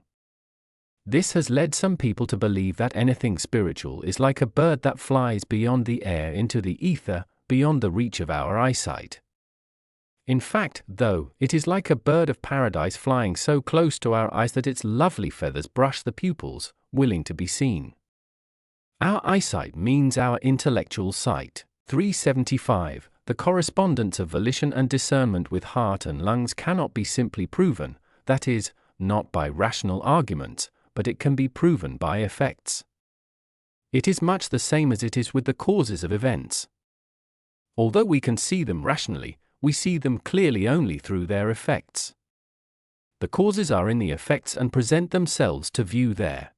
This has led some people to believe that anything spiritual is like a bird that flies beyond the air into the ether, beyond the reach of our eyesight. In fact, though, it is like a bird of paradise flying so close to our eyes that its lovely feathers brush the pupils, willing to be seen. Our eyesight means our intellectual sight. 375. The correspondence of volition and discernment with heart and lungs cannot be simply proven, that is, not by rational arguments, but it can be proven by effects. It is much the same as it is with the causes of events. Although we can see them rationally, we see them clearly only through their effects. The causes are in the effects and present themselves to view there.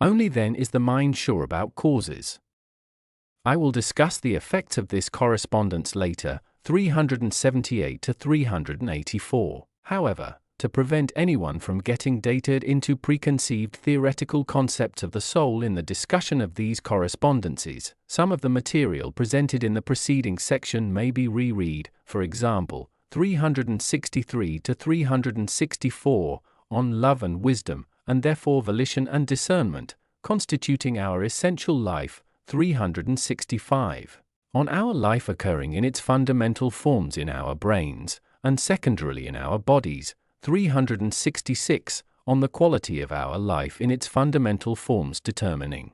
Only then is the mind sure about causes. I will discuss the effects of this correspondence later, 378 to 384. However, to prevent anyone from getting dated into preconceived theoretical concepts of the soul in the discussion of these correspondences, some of the material presented in the preceding section may be reread, for example, 363 to 364, on love and wisdom, and therefore volition and discernment, constituting our essential life, 365, on our life occurring in its fundamental forms in our brains, and secondarily in our bodies, 366, on the quality of our life in its fundamental forms determining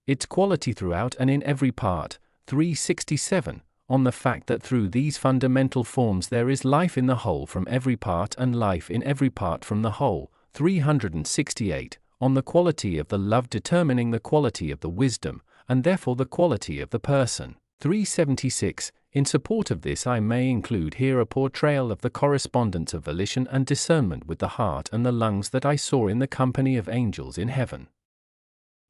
its quality throughout and in every part, 367, on the fact that through these fundamental forms there is life in the whole from every part and life in every part from the whole, 368, on the quality of the love determining the quality of the wisdom, and therefore the quality of the person. 376. In support of this I may include here a portrayal of the correspondence of volition and discernment with the heart and the lungs that I saw in the company of angels in heaven.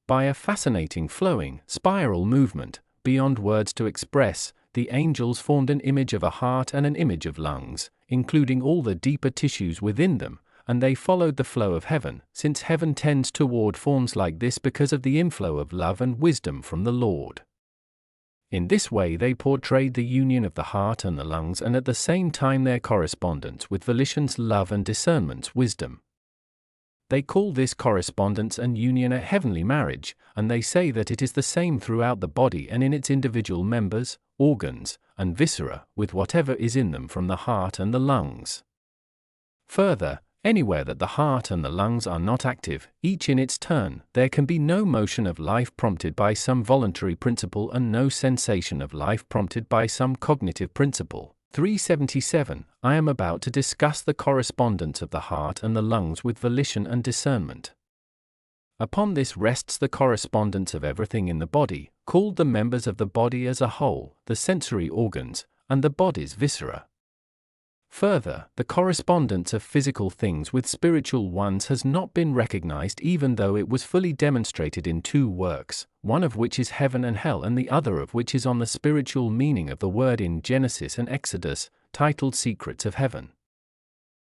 By a fascinating flowing, spiral movement, beyond words to express, the angels formed an image of a heart and an image of lungs, including all the deeper tissues within them, and they followed the flow of heaven, since heaven tends toward forms like this because of the inflow of love and wisdom from the Lord. In this way they portrayed the union of the heart and the lungs and at the same time their correspondence with volition's love and discernment's wisdom. They call this correspondence and union a heavenly marriage, and they say that it is the same throughout the body and in its individual members, organs, and viscera, with whatever is in them from the heart and the lungs. Further, anywhere that the heart and the lungs are not active, each in its turn, there can be no motion of life prompted by some voluntary principle and no sensation of life prompted by some cognitive principle. 377. I am about to discuss the correspondence of the heart and the lungs with volition and discernment. Upon this rests the correspondence of everything in the body, called the members of the body as a whole, the sensory organs, and the body's viscera. Further, the correspondence of physical things with spiritual ones has not been recognized even though it was fully demonstrated in two works, one of which is Heaven and Hell and the other of which is on the spiritual meaning of the word in Genesis and Exodus, titled Secrets of Heaven.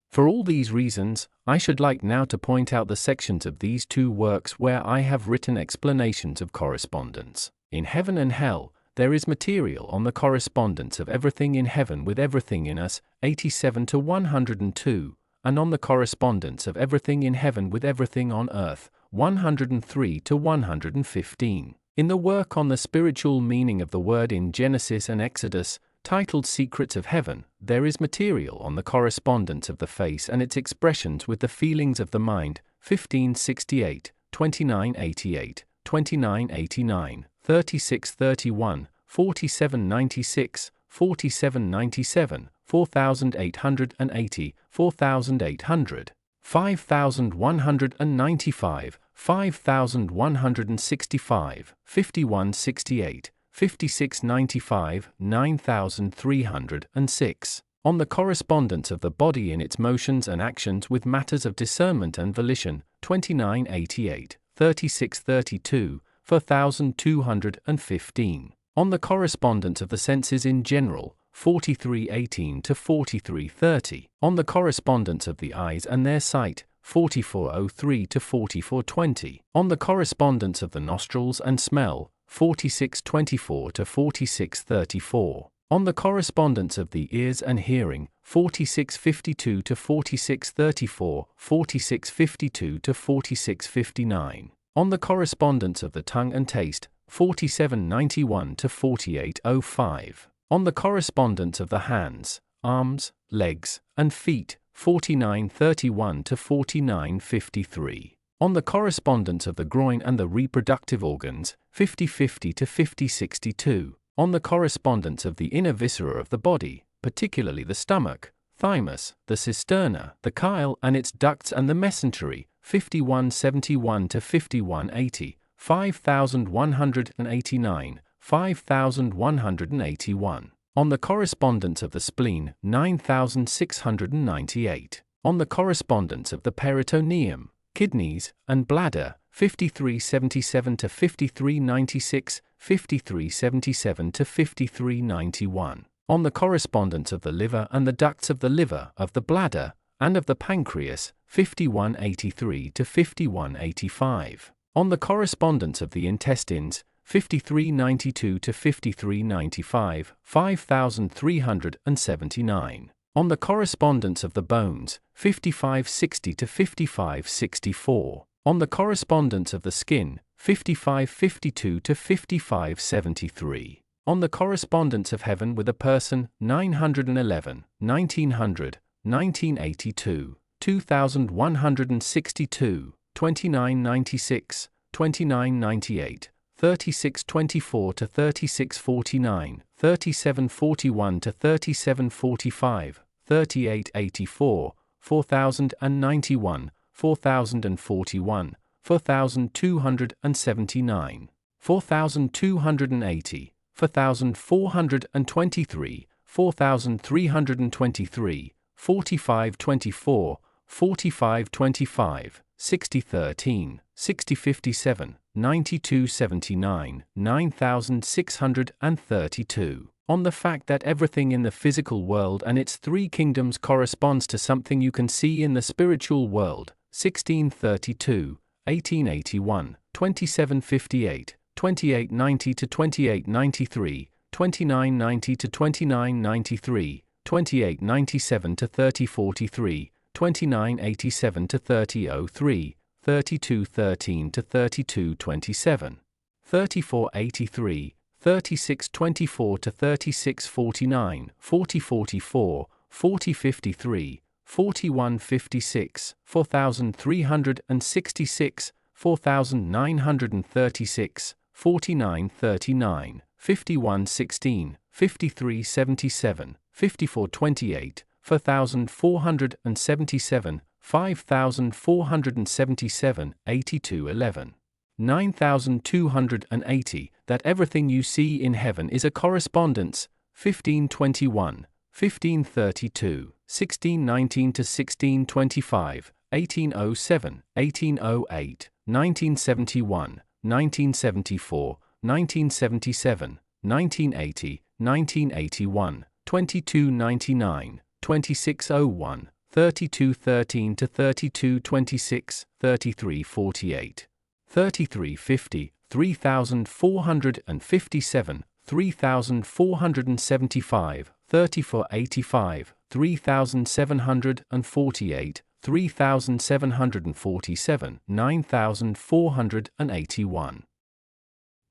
For all these reasons, I should like now to point out the sections of these two works where I have written explanations of correspondence. In Heaven and Hell, there is material on the correspondence of everything in heaven with everything in us, 87 to 102, and on the correspondence of everything in heaven with everything on earth, 103 to 115. In the work on the spiritual meaning of the word in Genesis and Exodus, titled Secrets of Heaven, there is material on the correspondence of the face and its expressions with the feelings of the mind, 1568, 2988, 2989, 3631, 4796, 4797, 4880, 4800, 5195, 5165, 5168, 5695, 9306. On the correspondence of the body in its motions and actions with matters of discernment and volition, 2988, 3632, 4215. On the correspondence of the senses in general, 4318 to 4330. On the correspondence of the eyes and their sight, 4403 to 4420. On the correspondence of the nostrils and smell, 4624 to 4634. On the correspondence of the ears and hearing, 4652 to 4634, 4652 to 4659. On the correspondence of the tongue and taste, 4791 to 4805. On the correspondence of the hands, arms, legs, and feet, 4931 to 4953. On the correspondence of the groin and the reproductive organs, 5050 to 5062. On the correspondence of the inner viscera of the body, particularly the stomach, thymus, the cisterna, the chyle and its ducts and the mesentery, 5171 to 5180, 5189, 5181. On the correspondence of the spleen, 9698. On the correspondence of the peritoneum, kidneys, and bladder, 5377 to 5396, 5377 to 5391. On the correspondence of the liver and the ducts of the liver, of the bladder, and of the pancreas, 5183 to 5185. On the correspondence of the intestines, 5392 to 5395, 5379. On the correspondence of the bones, 5560 to 5564. On the correspondence of the skin, 5552 to 5573. On the correspondence of heaven with a person, 911, 1900, 1982, 2162, 2996, 2998, 3624 to 3649, 3741 to 3745, 3884, 4091, 4041, 4,279, 4,280, 4,423, 4,323, 4524, 4525, 6013, 6057, 9279, 9632. On the fact that everything in the physical world and its three kingdoms corresponds to something you can see in the spiritual world, 1632, 1881, 2758, 2890 to 2893, 2990 to 2993, 2897 to 3043, 2987 to 3003, 3213 to 3227, 3483, 3624 to 3649, 4044, 4053, 4156, 4366, 4936, 4939, 5116, 5377, 5428, 4477, 5477, 8211. 9280, that everything you see in heaven is a correspondence, 1521, 1532, 1619 to 1625, 1807, 1808, 1971, 1974, 1977, 1980, 1981, 2299, 2601, 3213 to 3226, 3348. 3350, 3457, 3475, 3485, 3748, 3747, 9481.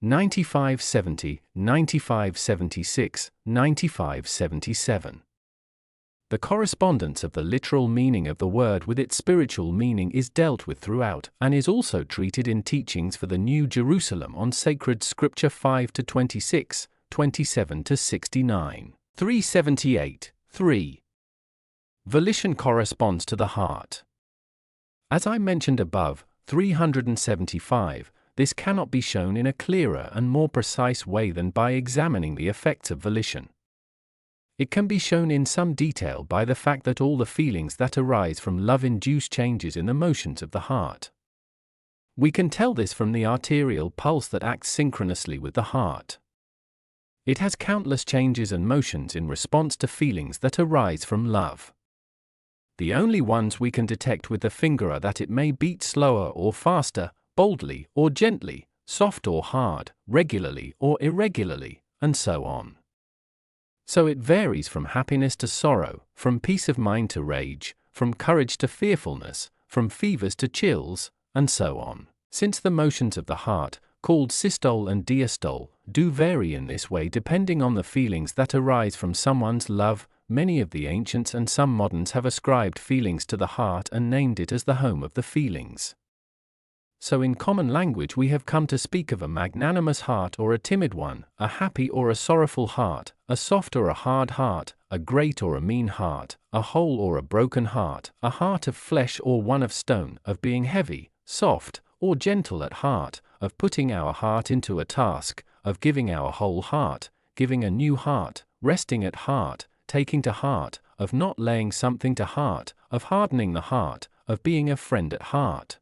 9570, 9576, 9577. The correspondence of the literal meaning of the word with its spiritual meaning is dealt with throughout, and is also treated in teachings for the New Jerusalem on Sacred Scripture 5 to 26, 27 to 69. 378. 3. Volition corresponds to the heart. As I mentioned above, 375, this cannot be shown in a clearer and more precise way than by examining the effects of volition. It can be shown in some detail by the fact that all the feelings that arise from love induce changes in the motions of the heart. We can tell this from the arterial pulse that acts synchronously with the heart. It has countless changes and motions in response to feelings that arise from love. The only ones we can detect with the finger are that it may beat slower or faster, boldly or gently, soft or hard, regularly or irregularly, and so on. So it varies from happiness to sorrow, from peace of mind to rage, from courage to fearfulness, from fevers to chills, and so on. Since the motions of the heart, called systole and diastole, do vary in this way depending on the feelings that arise from someone's love, many of the ancients and some moderns have ascribed feelings to the heart and named it as the home of the feelings. So in common language we have come to speak of a magnanimous heart or a timid one, a happy or a sorrowful heart, a soft or a hard heart, a great or a mean heart, a whole or a broken heart, a heart of flesh or one of stone, of being heavy, soft, or gentle at heart, of putting our heart into a task, of giving our whole heart, giving a new heart, resting at heart, taking to heart, of not laying something to heart, of hardening the heart, of being a friend at heart.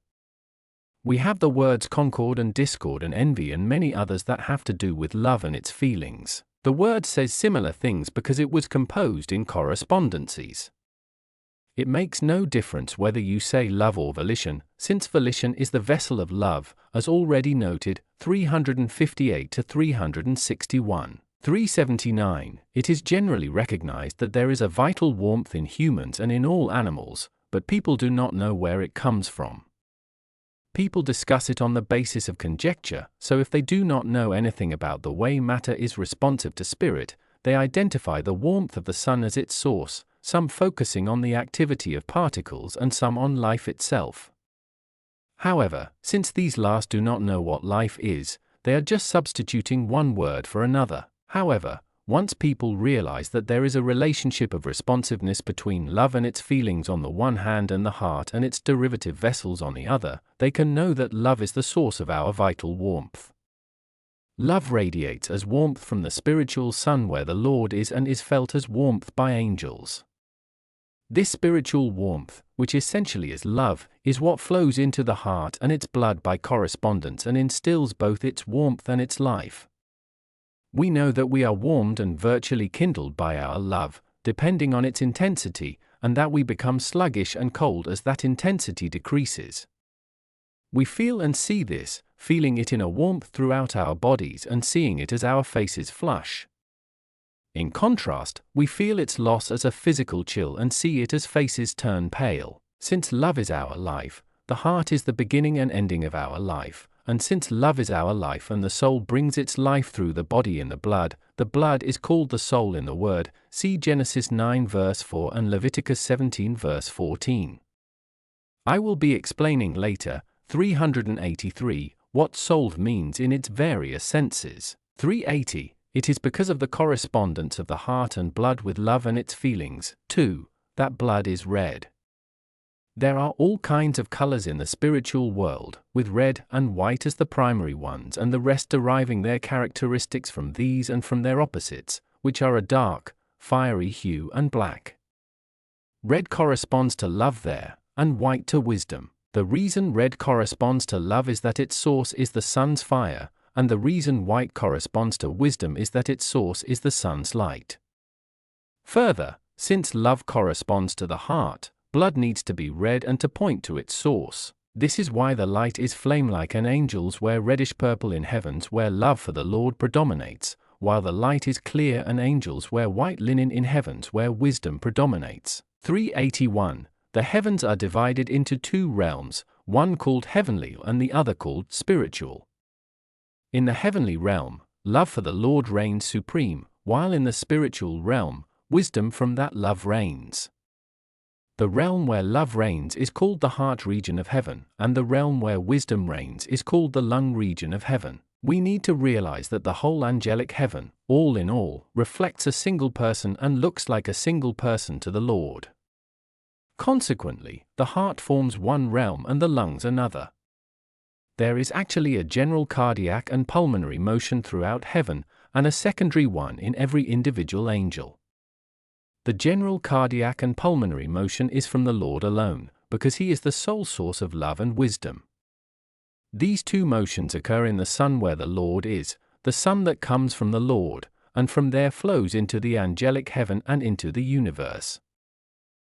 We have the words concord and discord and envy and many others that have to do with love and its feelings. The word says similar things because it was composed in correspondences. It makes no difference whether you say love or volition, since volition is the vessel of love, as already noted, 358 to 361. 379. It is generally recognized that there is a vital warmth in humans and in all animals, but people do not know where it comes from. People discuss it on the basis of conjecture, so if they do not know anything about the way matter is responsive to spirit, they identify the warmth of the sun as its source, some focusing on the activity of particles and some on life itself. However, since these last do not know what life is, they are just substituting one word for another. However, Once people realize that there is a relationship of responsiveness between love and its feelings on the one hand and the heart and its derivative vessels on the other, they can know that love is the source of our vital warmth. Love radiates as warmth from the spiritual sun where the Lord is and is felt as warmth by angels. This spiritual warmth, which essentially is love, is what flows into the heart and its blood by correspondence and instills both its warmth and its life. We know that we are warmed and virtually kindled by our love, depending on its intensity, and that we become sluggish and cold as that intensity decreases. We feel and see this, feeling it in a warmth throughout our bodies and seeing it as our faces flush. In contrast, we feel its loss as a physical chill and see it as faces turn pale. Since love is our life, the heart is the beginning and ending of our life, and since love is our life and the soul brings its life through the body in the blood is called the soul in the Word, see Genesis 9 verse 4 and Leviticus 17 verse 14. I will be explaining later, 383, what soul means in its various senses. 380. It is because of the correspondence of the heart and blood with love and its feelings, 2, that blood is red. There are all kinds of colors in the spiritual world, with red and white as the primary ones and the rest deriving their characteristics from these and from their opposites, which are a dark, fiery hue and black. Red corresponds to love there, and white to wisdom. The reason red corresponds to love is that its source is the sun's fire, and the reason white corresponds to wisdom is that its source is the sun's light. Further, since love corresponds to the heart, blood needs to be red and to point to its source. This is why the light is flame-like and angels wear reddish-purple in heavens where love for the Lord predominates, while the light is clear and angels wear white linen in heavens where wisdom predominates. 381. The heavens are divided into two realms, one called heavenly and the other called spiritual. In the heavenly realm, love for the Lord reigns supreme, while in the spiritual realm, wisdom from that love reigns. The realm where love reigns is called the heart region of heaven, and the realm where wisdom reigns is called the lung region of heaven. We need to realize that the whole angelic heaven, all in all, reflects a single person and looks like a single person to the Lord. Consequently, the heart forms one realm and the lungs another. There is actually a general cardiac and pulmonary motion throughout heaven, and a secondary one in every individual angel. The general cardiac and pulmonary motion is from the Lord alone, because He is the sole source of love and wisdom. These two motions occur in the sun where the Lord is, the sun that comes from the Lord, and from there flows into the angelic heaven and into the universe.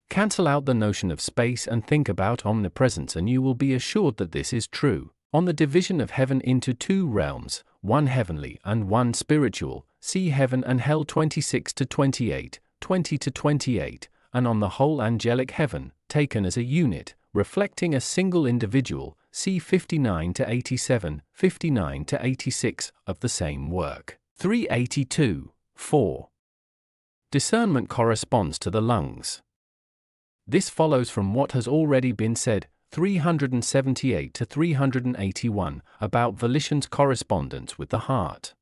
Cancel out the notion of space and think about omnipresence and you will be assured that this is true. On the division of heaven into two realms, one heavenly and one spiritual, see Heaven and Hell 26-28, 20-28, and on the whole angelic heaven, taken as a unit, reflecting a single individual, see 59-87, 59-86 of the same work. 382. 4. Discernment corresponds to the lungs. This follows from what has already been said, 378-381, about volition's correspondence with the heart.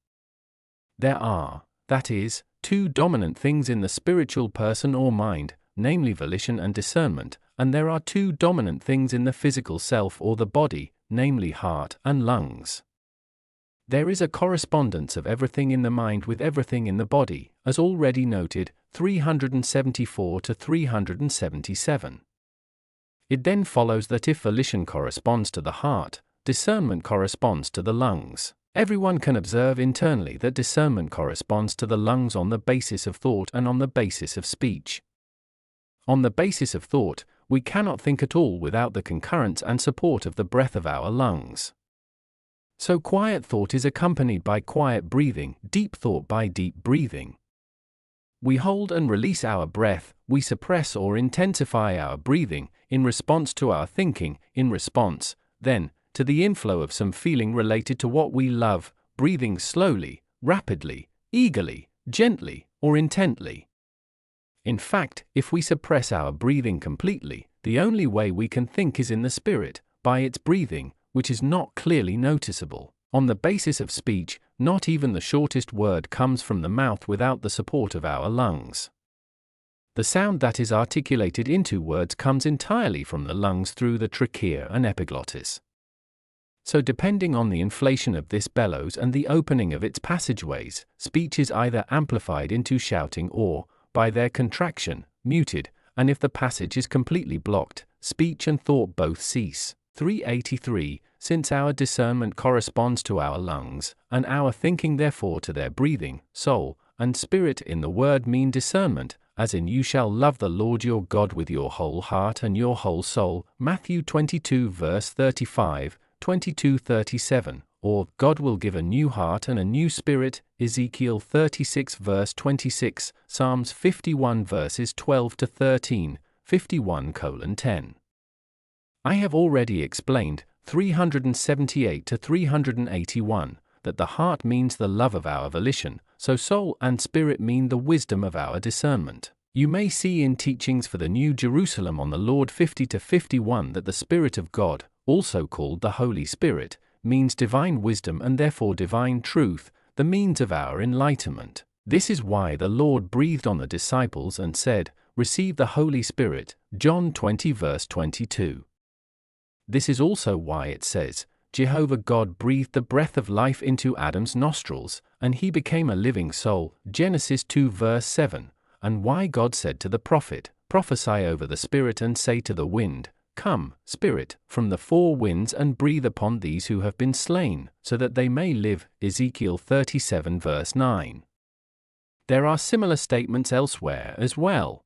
There are, that is, two dominant things in the spiritual person or mind, namely volition and discernment, and there are two dominant things in the physical self or the body, namely heart and lungs. There is a correspondence of everything in the mind with everything in the body, as already noted, 374-377. It then follows that if volition corresponds to the heart, discernment corresponds to the lungs. Everyone can observe internally that discernment corresponds to the lungs on the basis of thought and on the basis of speech. On the basis of thought, we cannot think at all without the concurrence and support of the breath of our lungs. So quiet thought is accompanied by quiet breathing, deep thought by deep breathing. We hold and release our breath, we suppress or intensify our breathing, in response to our thinking, in response, then, to the inflow of some feeling related to what we love, breathing slowly, rapidly, eagerly, gently, or intently. In fact, if we suppress our breathing completely, the only way we can think is in the spirit, by its breathing, which is not clearly noticeable. On the basis of speech, not even the shortest word comes from the mouth without the support of our lungs. The sound that is articulated into words comes entirely from the lungs through the trachea and epiglottis. So depending on the inflation of this bellows and the opening of its passageways, speech is either amplified into shouting or, by their contraction, muted, and if the passage is completely blocked, speech and thought both cease. 383. Since our discernment corresponds to our lungs, and our thinking therefore to their breathing, soul, and spirit in the word mean discernment, as in you shall love the Lord your God with your whole heart and your whole soul, Matthew 22 verse 35, 22:37, or God will give a new heart and a new spirit, Ezekiel 36 verse 26, Psalms 51 verses 12 to 13, 51:10. I have already explained, 378 to 381, that the heart means the love of our volition, so soul and spirit mean the wisdom of our discernment. You may see in Teachings for the New Jerusalem on the Lord 50 to 51 that the Spirit of God, also called the Holy Spirit, means divine wisdom and therefore divine truth, the means of our enlightenment. This is why the Lord breathed on the disciples and said, "Receive the Holy Spirit," John 20 verse 22. This is also why it says, Jehovah God breathed the breath of life into Adam's nostrils, and he became a living soul, Genesis 2 verse 7, and why God said to the prophet, "Prophesy over the Spirit and say to the wind, Come, Spirit, from the four winds and breathe upon these who have been slain, so that they may live," Ezekiel 37 verse 9. There are similar statements elsewhere as well.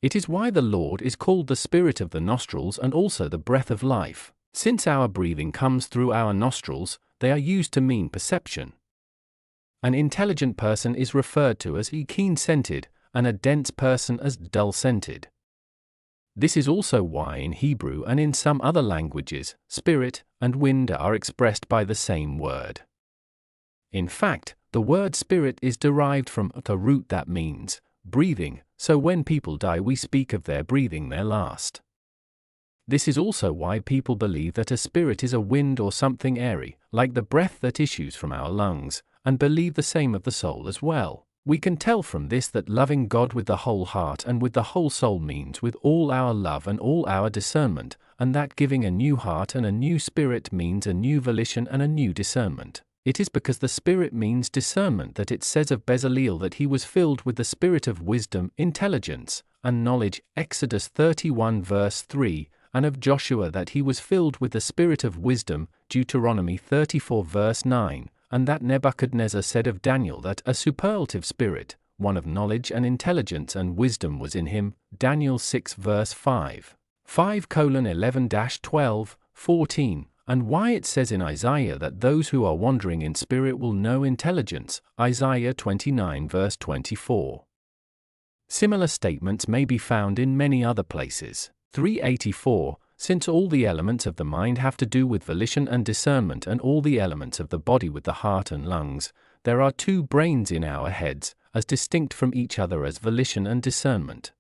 It is why the Lord is called the Spirit of the nostrils and also the breath of life. Since our breathing comes through our nostrils, they are used to mean perception. An intelligent person is referred to as keen-scented, and a dense person as dull-scented. This is also why in Hebrew and in some other languages, spirit and wind are expressed by the same word. In fact, the word spirit is derived from a root that means breathing, so when people die we speak of their breathing their last. This is also why people believe that a spirit is a wind or something airy, like the breath that issues from our lungs, and believe the same of the soul as well. We can tell from this that loving God with the whole heart and with the whole soul means with all our love and all our discernment, and that giving a new heart and a new spirit means a new volition and a new discernment. It is because the Spirit means discernment that it says of Bezaleel that he was filled with the spirit of wisdom, intelligence, and knowledge, Exodus 31 verse 3, and of Joshua that he was filled with the spirit of wisdom, Deuteronomy 34 verse 9, and that Nebuchadnezzar said of Daniel that a superlative spirit, one of knowledge and intelligence and wisdom was in him, Daniel 6 verse 5. 5:11-12, 14. And why it says in Isaiah that those who are wandering in spirit will know intelligence, Isaiah 29 verse 24. Similar statements may be found in many other places. 384. Since all the elements of the mind have to do with volition and discernment and all the elements of the body with the heart and lungs, there are two brains in our heads, as distinct from each other as volition and discernment.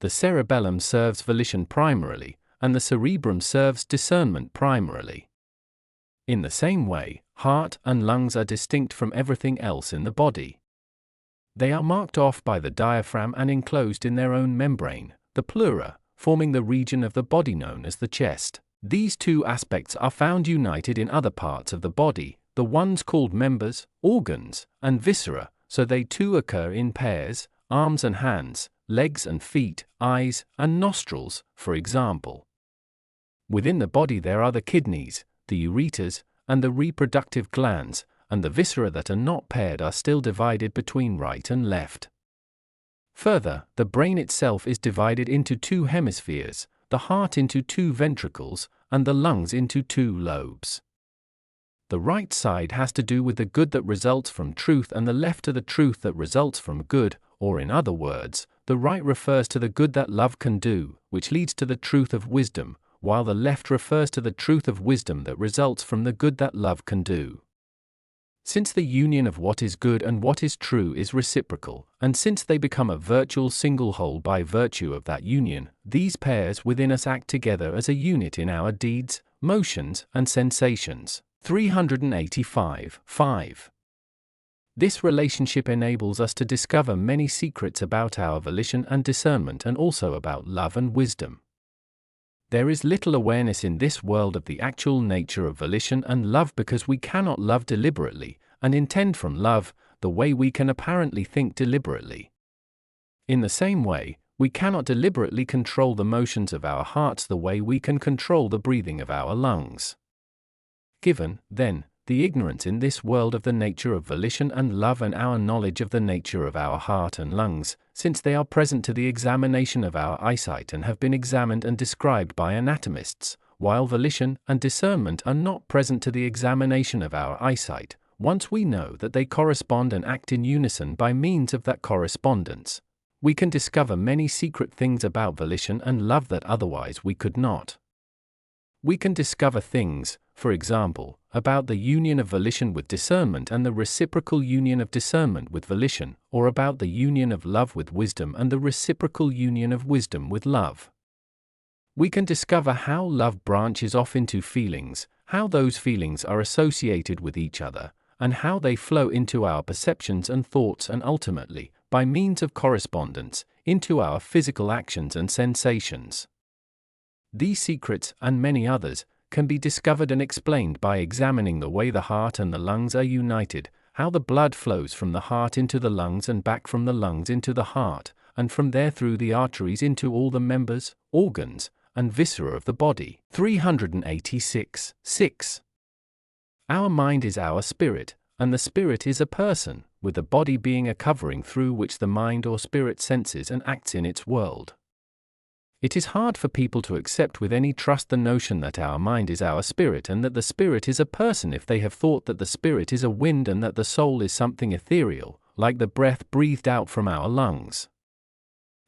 The cerebellum serves volition primarily, and the cerebrum serves discernment primarily. In the same way, heart and lungs are distinct from everything else in the body. They are marked off by the diaphragm and enclosed in their own membrane, the pleura, forming the region of the body known as the chest. These two aspects are found united in other parts of the body, the ones called members, organs, and viscera, so they too occur in pairs, arms and hands, legs and feet, eyes, and nostrils, for example. Within the body there are the kidneys, the ureters, and the reproductive glands, and the viscera that are not paired are still divided between right and left. Further, the brain itself is divided into two hemispheres, the heart into two ventricles, and the lungs into two lobes. The right side has to do with the good that results from truth and the left to the truth that results from good, or in other words, the right refers to the good that love can do, which leads to the truth of wisdom, while the left refers to the truth of wisdom that results from the good that love can do. Since the union of what is good and what is true is reciprocal, and since they become a virtual single whole by virtue of that union, these pairs within us act together as a unit in our deeds, motions, and sensations. 385. 5. This relationship enables us to discover many secrets about our volition and discernment, and also about love and wisdom. There is little awareness in this world of the actual nature of volition and love, because we cannot love deliberately and intend from love the way we can apparently think deliberately. In the same way, we cannot deliberately control the motions of our hearts the way we can control the breathing of our lungs. Given, then, the ignorance in this world of the nature of volition and love, and our knowledge of the nature of our heart and lungs, since they are present to the examination of our eyesight and have been examined and described by anatomists, while volition and discernment are not present to the examination of our eyesight, once we know that they correspond and act in unison by means of that correspondence, we can discover many secret things about volition and love that otherwise we could not. We can discover things, for example, about the union of volition with discernment and the reciprocal union of discernment with volition, or about the union of love with wisdom and the reciprocal union of wisdom with love. We can discover how love branches off into feelings, how those feelings are associated with each other, and how they flow into our perceptions and thoughts, and ultimately, by means of correspondence, into our physical actions and sensations. These secrets, and many others, can be discovered and explained by examining the way the heart and the lungs are united, how the blood flows from the heart into the lungs and back from the lungs into the heart, and from there through the arteries into all the members, organs, and viscera of the body. 386. 6. Our mind is our spirit, and the spirit is a person, with the body being a covering through which the mind or spirit senses and acts in its world. It is hard for people to accept with any trust the notion that our mind is our spirit and that the spirit is a person if they have thought that the spirit is a wind and that the soul is something ethereal, like the breath breathed out from our lungs.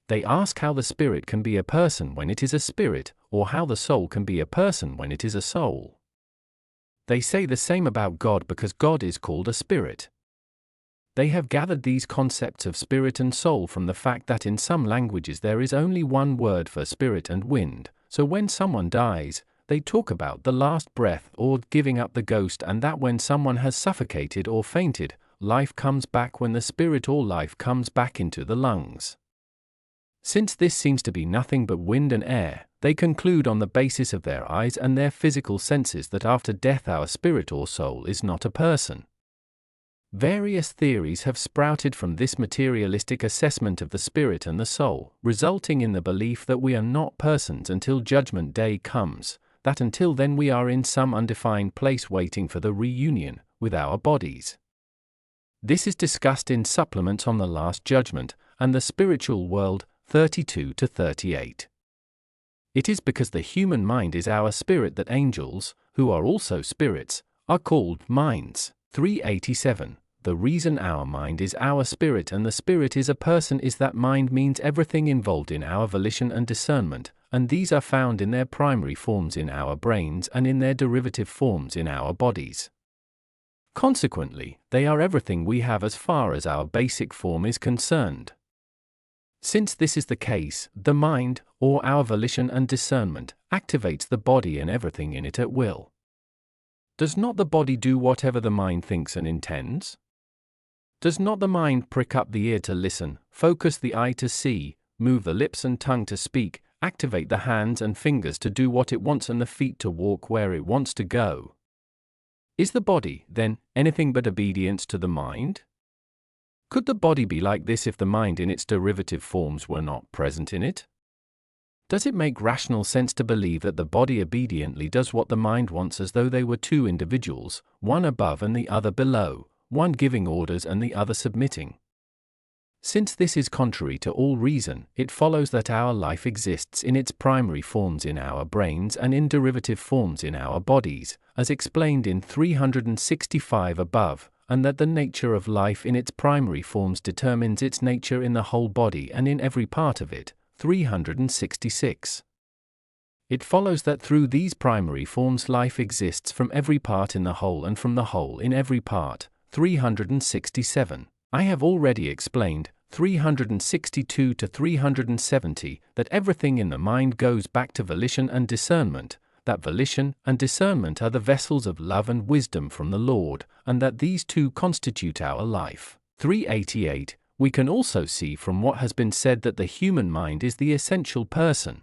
They ask how the spirit can be a person when it is a spirit, or how the soul can be a person when it is a soul. They say the same about God because God is called a spirit. They have gathered these concepts of spirit and soul from the fact that in some languages there is only one word for spirit and wind, so when someone dies, they talk about the last breath or giving up the ghost, and that when someone has suffocated or fainted, life comes back when the spirit or life comes back into the lungs. Since this seems to be nothing but wind and air, they conclude on the basis of their eyes and their physical senses that after death our spirit or soul is not a person. Various theories have sprouted from this materialistic assessment of the spirit and the soul, resulting in the belief that we are not persons until Judgment Day comes, that until then we are in some undefined place waiting for the reunion with our bodies. This is discussed in supplements on the Last Judgment and the Spiritual World 32-38. It is because the human mind is our spirit that angels, who are also spirits, are called minds. 387. The reason our mind is our spirit and the spirit is a person is that mind means everything involved in our volition and discernment, and these are found in their primary forms in our brains and in their derivative forms in our bodies. Consequently, they are everything we have as far as our basic form is concerned. Since this is the case, the mind, or our volition and discernment, activates the body and everything in it at will. Does not the body do whatever the mind thinks and intends? Does not the mind prick up the ear to listen, focus the eye to see, move the lips and tongue to speak, activate the hands and fingers to do what it wants and the feet to walk where it wants to go? Is the body, then, anything but obedience to the mind? Could the body be like this if the mind in its derivative forms were not present in it? Does it make rational sense to believe that the body obediently does what the mind wants as though they were two individuals, one above and the other below, one giving orders and the other submitting? Since this is contrary to all reason, it follows that our life exists in its primary forms in our brains and in derivative forms in our bodies, as explained in 365 above, and that the nature of life in its primary forms determines its nature in the whole body and in every part of it. 366. It follows that through these primary forms life exists from every part in the whole and from the whole in every part. 367. I have already explained, 362 to 370, that everything in the mind goes back to volition and discernment, that volition and discernment are the vessels of love and wisdom from the Lord, and that these two constitute our life. 388. We can also see from what has been said that the human mind is the essential person.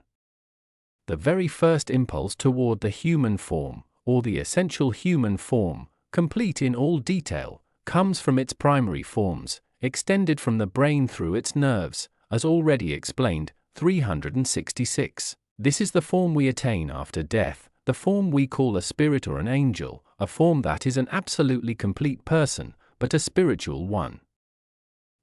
The very first impulse toward the human form, or the essential human form, complete in all detail, comes from its primary forms, extended from the brain through its nerves, as already explained. 366. This is the form we attain after death, the form we call a spirit or an angel, a form that is an absolutely complete person, but a spiritual one.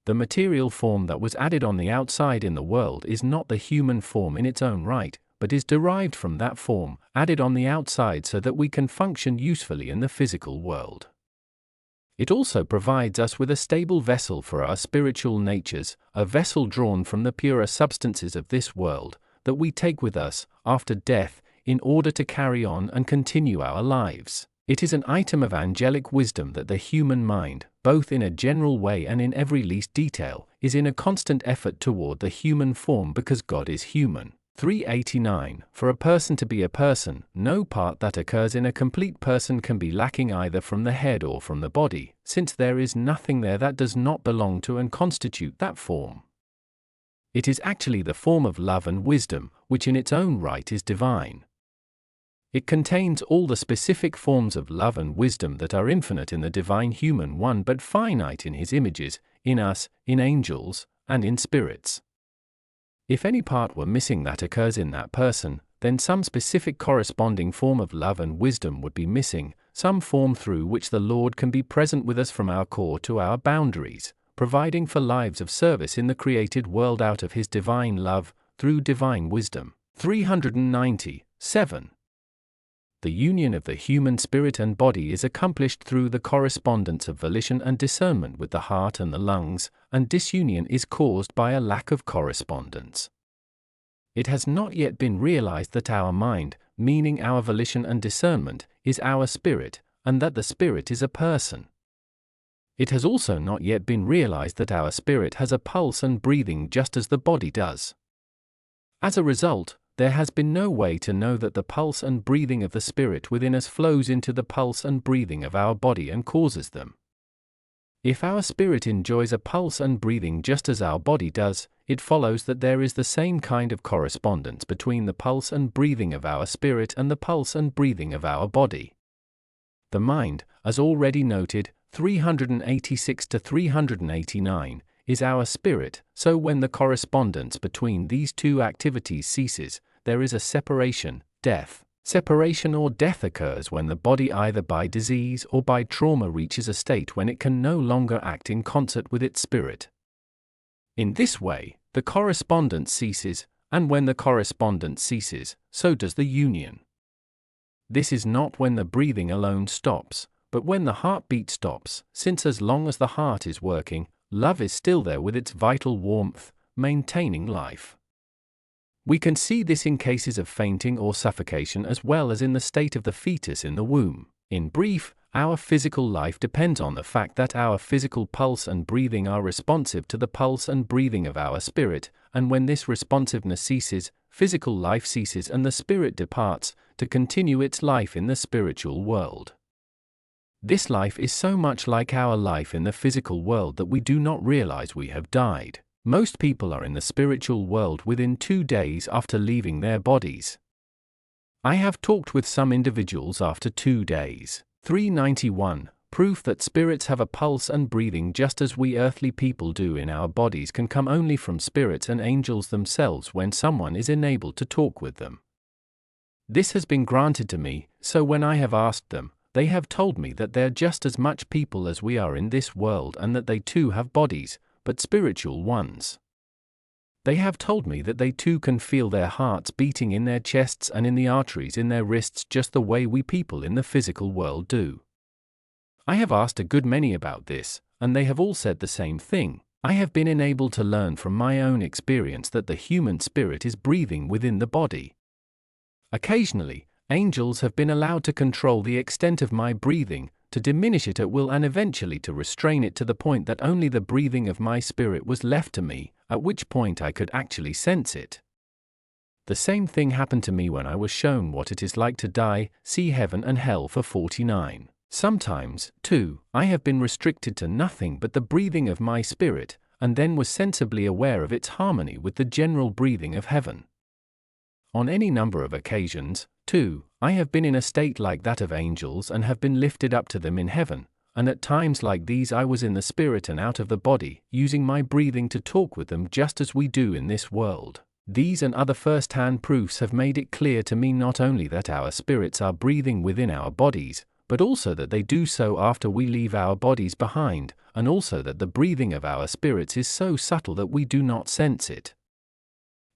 The material form that was added on the outside in the world is not the human form in its own right, but is derived from that form, added on the outside so that we can function usefully in the physical world. It also provides us with a stable vessel for our spiritual natures, a vessel drawn from the purer substances of this world, that we take with us, after death, in order to carry on and continue our lives. It is an item of angelic wisdom that the human mind, both in a general way and in every least detail, is in a constant effort toward the human form because God is human. 389. For a person to be a person, no part that occurs in a complete person can be lacking either from the head or from the body, since there is nothing there that does not belong to and constitute that form. It is actually the form of love and wisdom, which in its own right is divine. It contains all the specific forms of love and wisdom that are infinite in the divine human one but finite in his images, in us, in angels, and in spirits. If any part were missing that occurs in that person, then some specific corresponding form of love and wisdom would be missing, some form through which the Lord can be present with us from our core to our boundaries, providing for lives of service in the created world out of his divine love, through divine wisdom. 397. The union of the human spirit and body is accomplished through the correspondence of volition and discernment with the heart and the lungs, and disunion is caused by a lack of correspondence. It has not yet been realized that our mind, meaning our volition and discernment, is our spirit, and that the spirit is a person. It has also not yet been realized that our spirit has a pulse and breathing just as the body does. As a result, there has been no way to know that the pulse and breathing of the spirit within us flows into the pulse and breathing of our body and causes them. If our spirit enjoys a pulse and breathing just as our body does, it follows that there is the same kind of correspondence between the pulse and breathing of our spirit and the pulse and breathing of our body. The mind, as already noted, 386 to 389, is our spirit, so when the correspondence between these two activities ceases, there is a separation, death. Separation or death occurs when the body either by disease or by trauma reaches a state when it can no longer act in concert with its spirit. In this way, the correspondence ceases, and when the correspondence ceases, so does the union. This is not when the breathing alone stops, but when the heartbeat stops, since as long as the heart is working, love is still there with its vital warmth, maintaining life. We can see this in cases of fainting or suffocation as well as in the state of the fetus in the womb. In brief, our physical life depends on the fact that our physical pulse and breathing are responsive to the pulse and breathing of our spirit, and when this responsiveness ceases, physical life ceases and the spirit departs, to continue its life in the spiritual world. This life is so much like our life in the physical world that we do not realize we have died. Most people are in the spiritual world within 2 days after leaving their bodies. I have talked with some individuals after 2 days. 391. Proof that spirits have a pulse and breathing just as we earthly people do in our bodies can come only from spirits and angels themselves when someone is enabled to talk with them. This has been granted to me, so when I have asked them, they have told me that they're just as much people as we are in this world and that they too have bodies, but spiritual ones. They have told me that they too can feel their hearts beating in their chests and in the arteries in their wrists just the way we people in the physical world do. I have asked a good many about this, and they have all said the same thing. I have been enabled to learn from my own experience that the human spirit is breathing within the body. Occasionally, angels have been allowed to control the extent of my breathing, to diminish it at will and eventually to restrain it to the point that only the breathing of my spirit was left to me, at which point I could actually sense it. The same thing happened to me when I was shown what it is like to die, see heaven and hell for 49. Sometimes, too, I have been restricted to nothing but the breathing of my spirit, and then was sensibly aware of its harmony with the general breathing of heaven. On any number of occasions, too, I have been in a state like that of angels and have been lifted up to them in heaven, and at times like these I was in the spirit and out of the body, using my breathing to talk with them just as we do in this world. These and other first-hand proofs have made it clear to me not only that our spirits are breathing within our bodies, but also that they do so after we leave our bodies behind, and also that the breathing of our spirits is so subtle that we do not sense it.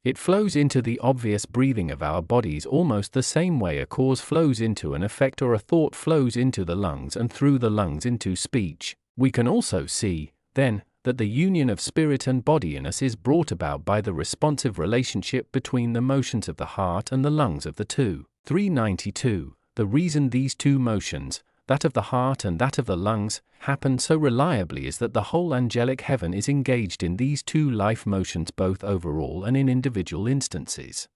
It flows into the obvious breathing of our bodies almost the same way a cause flows into an effect or a thought flows into the lungs and through the lungs into speech. We can also see, then, that the union of spirit and body in us is brought about by the responsive relationship between the motions of the heart and the lungs of the two. 392. The reason these two motions, that of the heart and that of the lungs, happen so reliably is that the whole angelic heaven is engaged in these two life motions both overall and in individual instances.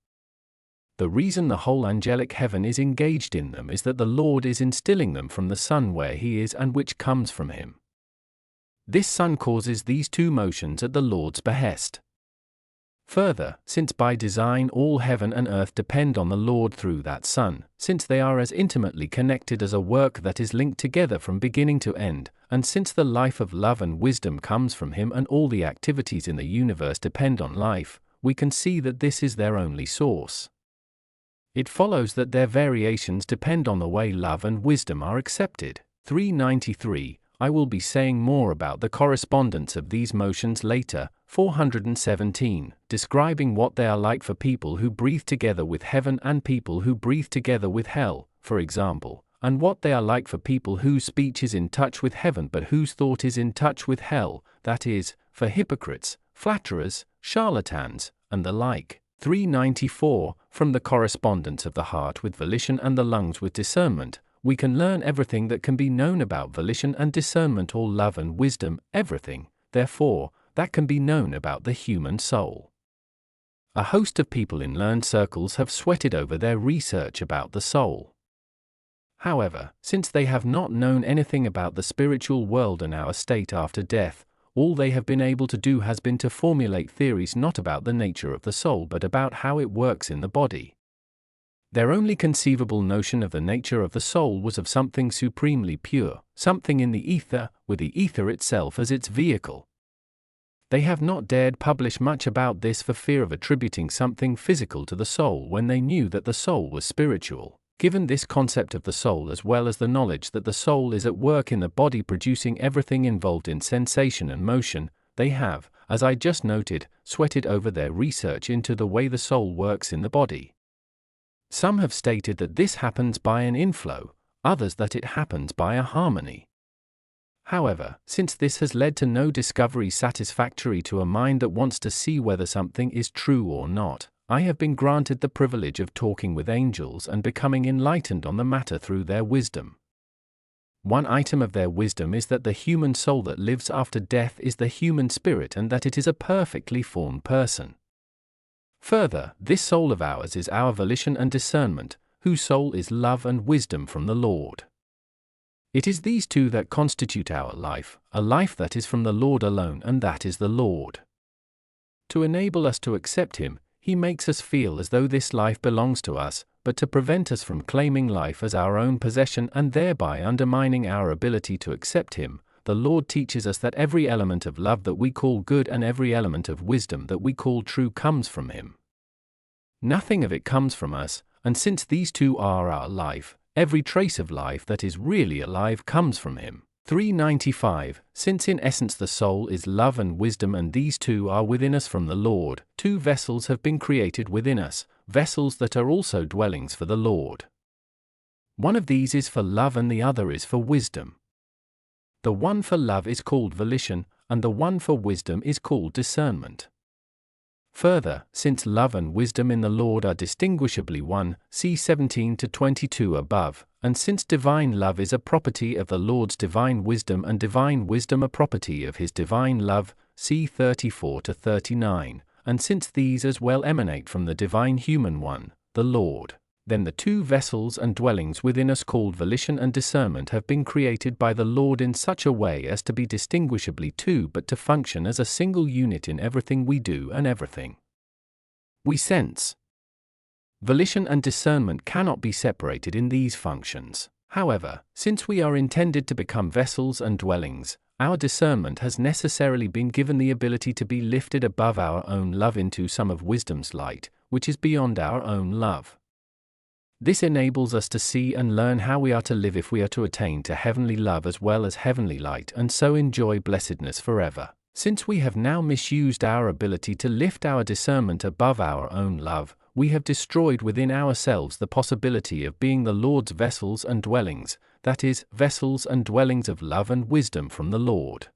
The reason the whole angelic heaven is engaged in them is that the Lord is instilling them from the Son where He is and which comes from Him. This Son causes these two motions at the Lord's behest. Further, since by design all heaven and earth depend on the Lord through that Son, since they are as intimately connected as a work that is linked together from beginning to end, and since the life of love and wisdom comes from Him and all the activities in the universe depend on life, we can see that this is their only source. It follows that their variations depend on the way love and wisdom are accepted. 393. I will be saying more about the correspondence of these motions later. 417. Describing what they are like for people who breathe together with heaven and people who breathe together with hell, for example, and what they are like for people whose speech is in touch with heaven but whose thought is in touch with hell, that is, for hypocrites, flatterers, charlatans, and the like. 394. From the correspondence of the heart with volition and the lungs with discernment, we can learn everything that can be known about volition and discernment or love and wisdom, everything, therefore, that can be known about the human soul. A host of people in learned circles have sweated over their research about the soul. However, since they have not known anything about the spiritual world and our state after death, all they have been able to do has been to formulate theories not about the nature of the soul but about how it works in the body. Their only conceivable notion of the nature of the soul was of something supremely pure, something in the ether, with the ether itself as its vehicle. They have not dared publish much about this for fear of attributing something physical to the soul when they knew that the soul was spiritual. Given this concept of the soul as well as the knowledge that the soul is at work in the body producing everything involved in sensation and motion, they have, as I just noted, sweated over their research into the way the soul works in the body. Some have stated that this happens by an inflow, others that it happens by a harmony. However, since this has led to no discovery satisfactory to a mind that wants to see whether something is true or not, I have been granted the privilege of talking with angels and becoming enlightened on the matter through their wisdom. One item of their wisdom is that the human soul that lives after death is the human spirit and that it is a perfectly formed person. Further, this soul of ours is our volition and discernment, whose soul is love and wisdom from the Lord. It is these two that constitute our life, a life that is from the Lord alone, and that is the Lord. To enable us to accept Him, He makes us feel as though this life belongs to us, but to prevent us from claiming life as our own possession and thereby undermining our ability to accept Him, the Lord teaches us that every element of love that we call good and every element of wisdom that we call true comes from Him. Nothing of it comes from us, and since these two are our life, every trace of life that is really alive comes from Him. 395. Since in essence the soul is love and wisdom and these two are within us from the Lord, two vessels have been created within us, vessels that are also dwellings for the Lord. One of these is for love and the other is for wisdom. The one for love is called volition, and the one for wisdom is called discernment. Further, since love and wisdom in the Lord are distinguishably one, see 17-22 above, and since divine love is a property of the Lord's divine wisdom and divine wisdom a property of His divine love, see 34-39, and since these as well emanate from the divine human one, the Lord, then the two vessels and dwellings within us called volition and discernment have been created by the Lord in such a way as to be distinguishably two but to function as a single unit in everything we do and everything we sense. Volition and discernment cannot be separated in these functions. However, since we are intended to become vessels and dwellings, our discernment has necessarily been given the ability to be lifted above our own love into some of wisdom's light, which is beyond our own love. This enables us to see and learn how we are to live if we are to attain to heavenly love as well as heavenly light and so enjoy blessedness forever. Since we have now misused our ability to lift our discernment above our own love, we have destroyed within ourselves the possibility of being the Lord's vessels and dwellings, that is, vessels and dwellings of love and wisdom from the Lord.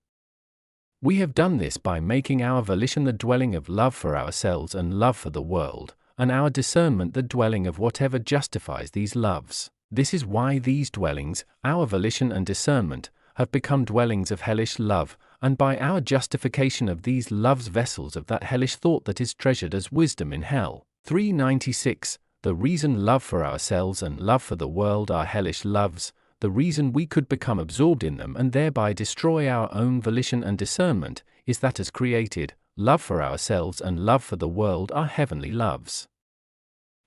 We have done this by making our volition the dwelling of love for ourselves and love for the world, and our discernment the dwelling of whatever justifies these loves. This is why these dwellings, our volition and discernment, have become dwellings of hellish love, and by our justification of these loves vessels of that hellish thought that is treasured as wisdom in hell. 396. The reason love for ourselves and love for the world are hellish loves, the reason we could become absorbed in them and thereby destroy our own volition and discernment, is that as created, love for ourselves and love for the world are heavenly loves.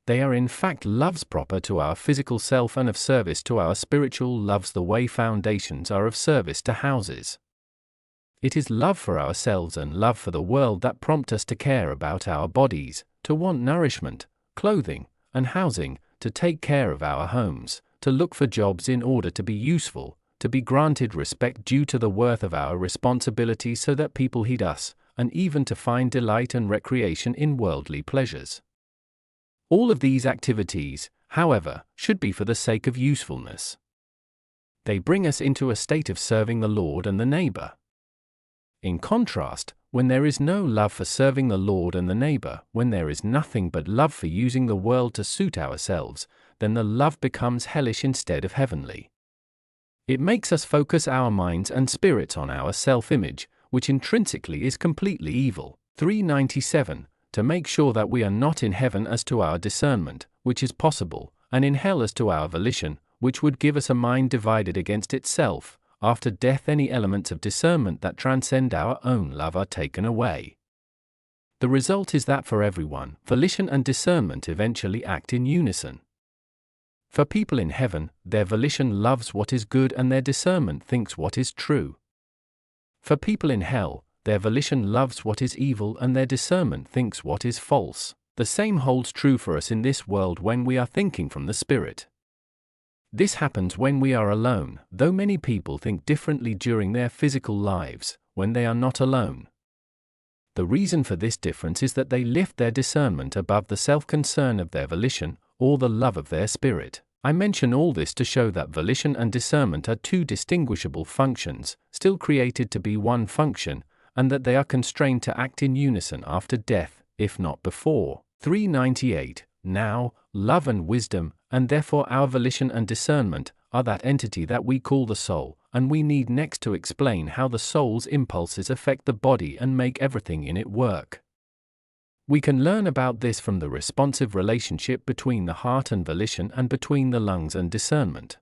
They are in fact loves proper to our physical self and of service to our spiritual loves the way foundations are of service to houses. It is love for ourselves and love for the world that prompt us to care about our bodies, to want nourishment, clothing, and housing, to take care of our homes, to look for jobs in order to be useful, to be granted respect due to the worth of our responsibility so that people heed us, and even to find delight and recreation in worldly pleasures. All of these activities, however, should be for the sake of usefulness. They bring us into a state of serving the Lord and the neighbor. In contrast, when there is no love for serving the Lord and the neighbor, when there is nothing but love for using the world to suit ourselves, then the love becomes hellish instead of heavenly. It makes us focus our minds and spirits on our self-image, which intrinsically is completely evil. 397. To make sure that we are not in heaven as to our discernment, which is possible, and in hell as to our volition, which would give us a mind divided against itself, after death any elements of discernment that transcend our own love are taken away. The result is that for everyone, volition and discernment eventually act in unison. For people in heaven, their volition loves what is good and their discernment thinks what is true. For people in hell, their volition loves what is evil and their discernment thinks what is false. The same holds true for us in this world when we are thinking from the Spirit. This happens when we are alone, though many people think differently during their physical lives, when they are not alone. The reason for this difference is that they lift their discernment above the self-concern of their volition, or the love of their spirit. I mention all this to show that volition and discernment are two distinguishable functions, still created to be one function, and that they are constrained to act in unison after death, if not before. 398. Now, love and wisdom, and therefore our volition and discernment, are that entity that we call the soul, and we need next to explain how the soul's impulses affect the body and make everything in it work. We can learn about this from the responsive relationship between the heart and volition and between the lungs and discernment.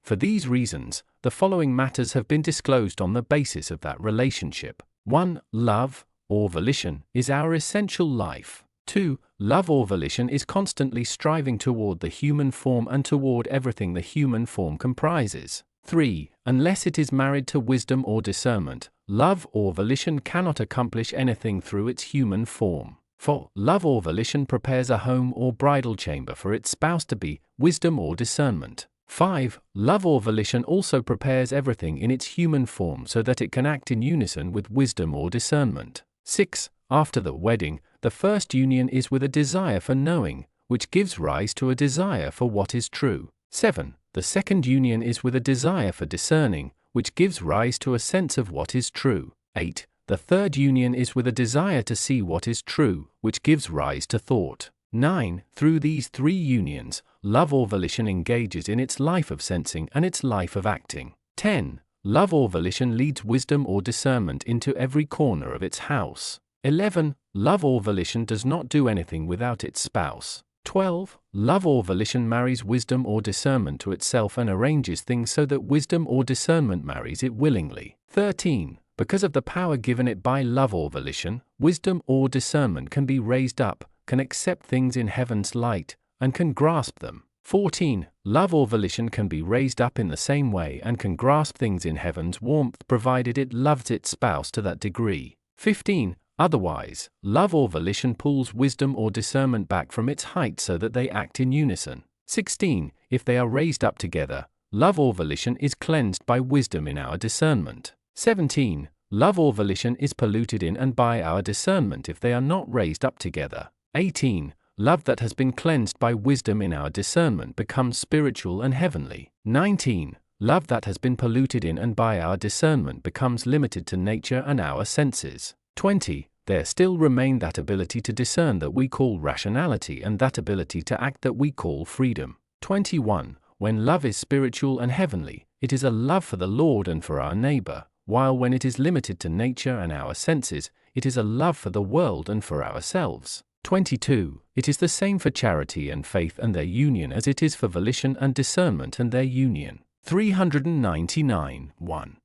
For these reasons, the following matters have been disclosed on the basis of that relationship. 1. Love, or volition, is our essential life. 2. Love or volition is constantly striving toward the human form and toward everything the human form comprises. 3. Unless it is married to wisdom or discernment, love or volition cannot accomplish anything through its human form. 4. Love or volition prepares a home or bridal chamber for its spouse to be wisdom or discernment. 5. Love or volition also prepares everything in its human form so that it can act in unison with wisdom or discernment. 6. After the wedding, the first union is with a desire for knowing, which gives rise to a desire for what is true. 7. The second union is with a desire for discerning, which gives rise to a sense of what is true. 8. The third union is with a desire to see what is true, which gives rise to thought. 9. Through these three unions, love or volition engages in its life of sensing and its life of acting. 10. Love or volition leads wisdom or discernment into every corner of its house. 11. Love or volition does not do anything without its spouse. 12. Love or volition marries wisdom or discernment to itself and arranges things so that wisdom or discernment marries it willingly. 13. Because of the power given it by love or volition, wisdom or discernment can be raised up, can accept things in heaven's light, and can grasp them. 14. Love or volition can be raised up in the same way and can grasp things in heaven's warmth provided it loves its spouse to that degree. 15. Otherwise, love or volition pulls wisdom or discernment back from its height so that they act in unison. 16. If they are raised up together, love or volition is cleansed by wisdom in our discernment. 17. Love or volition is polluted in and by our discernment if they are not raised up together. 18. Love that has been cleansed by wisdom in our discernment becomes spiritual and heavenly. 19. Love that has been polluted in and by our discernment becomes limited to nature and our senses. 20. There still remain that ability to discern that we call rationality and that ability to act that we call freedom. 21. When love is spiritual and heavenly, it is a love for the Lord and for our neighbor, while when it is limited to nature and our senses, it is a love for the world and for ourselves. 22. It is the same for charity and faith and their union as it is for volition and discernment and their union. 399. 1.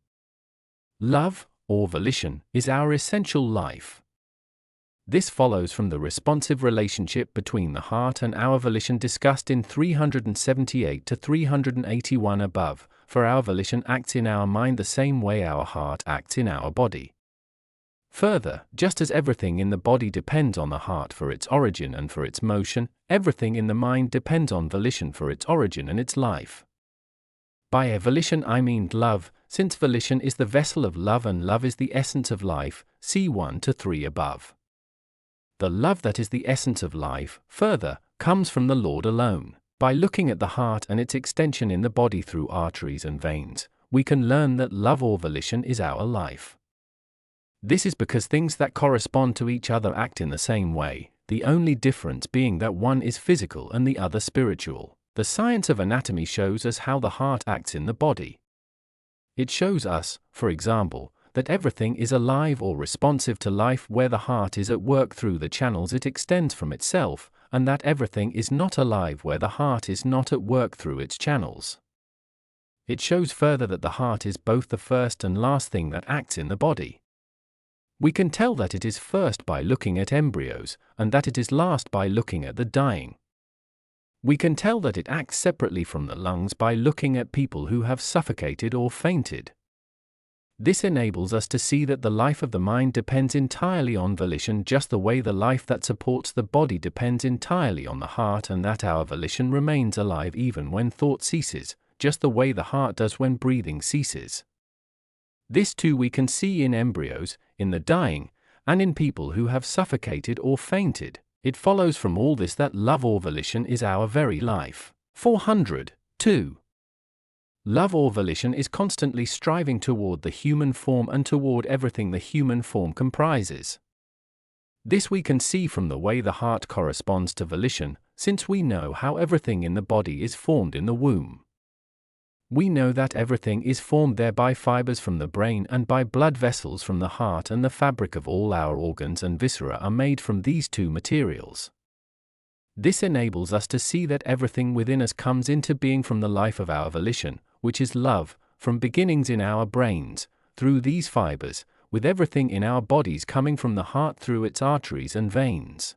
Love, or volition, is our essential life. This follows from the responsive relationship between the heart and our volition discussed in 378 to 381 above, for our volition acts in our mind the same way our heart acts in our body. Further, just as everything in the body depends on the heart for its origin and for its motion, everything in the mind depends on volition for its origin and its life. By a volition I mean love, since volition is the vessel of love and love is the essence of life, see 1 to 3 above. The love that is the essence of life, further, comes from the Lord alone. By looking at the heart and its extension in the body through arteries and veins, we can learn that love or volition is our life. This is because things that correspond to each other act in the same way, the only difference being that one is physical and the other spiritual. The science of anatomy shows us how the heart acts in the body. It shows us, for example, that everything is alive or responsive to life where the heart is at work through the channels it extends from itself, and that everything is not alive where the heart is not at work through its channels. It shows further that the heart is both the first and last thing that acts in the body. We can tell that it is first by looking at embryos, and that it is last by looking at the dying. We can tell that it acts separately from the lungs by looking at people who have suffocated or fainted. This enables us to see that the life of the mind depends entirely on volition just the way the life that supports the body depends entirely on the heart, and that our volition remains alive even when thought ceases, just the way the heart does when breathing ceases. This too we can see in embryos, in the dying, and in people who have suffocated or fainted. It follows from all this that love or volition is our very life. 402. Love or volition is constantly striving toward the human form and toward everything the human form comprises. This we can see from the way the heart corresponds to volition, since we know how everything in the body is formed in the womb. We know that everything is formed there by fibers from the brain and by blood vessels from the heart, and the fabric of all our organs and viscera are made from these two materials. This enables us to see that everything within us comes into being from the life of our volition, which is love, from beginnings in our brains, through these fibers, with everything in our bodies coming from the heart through its arteries and veins.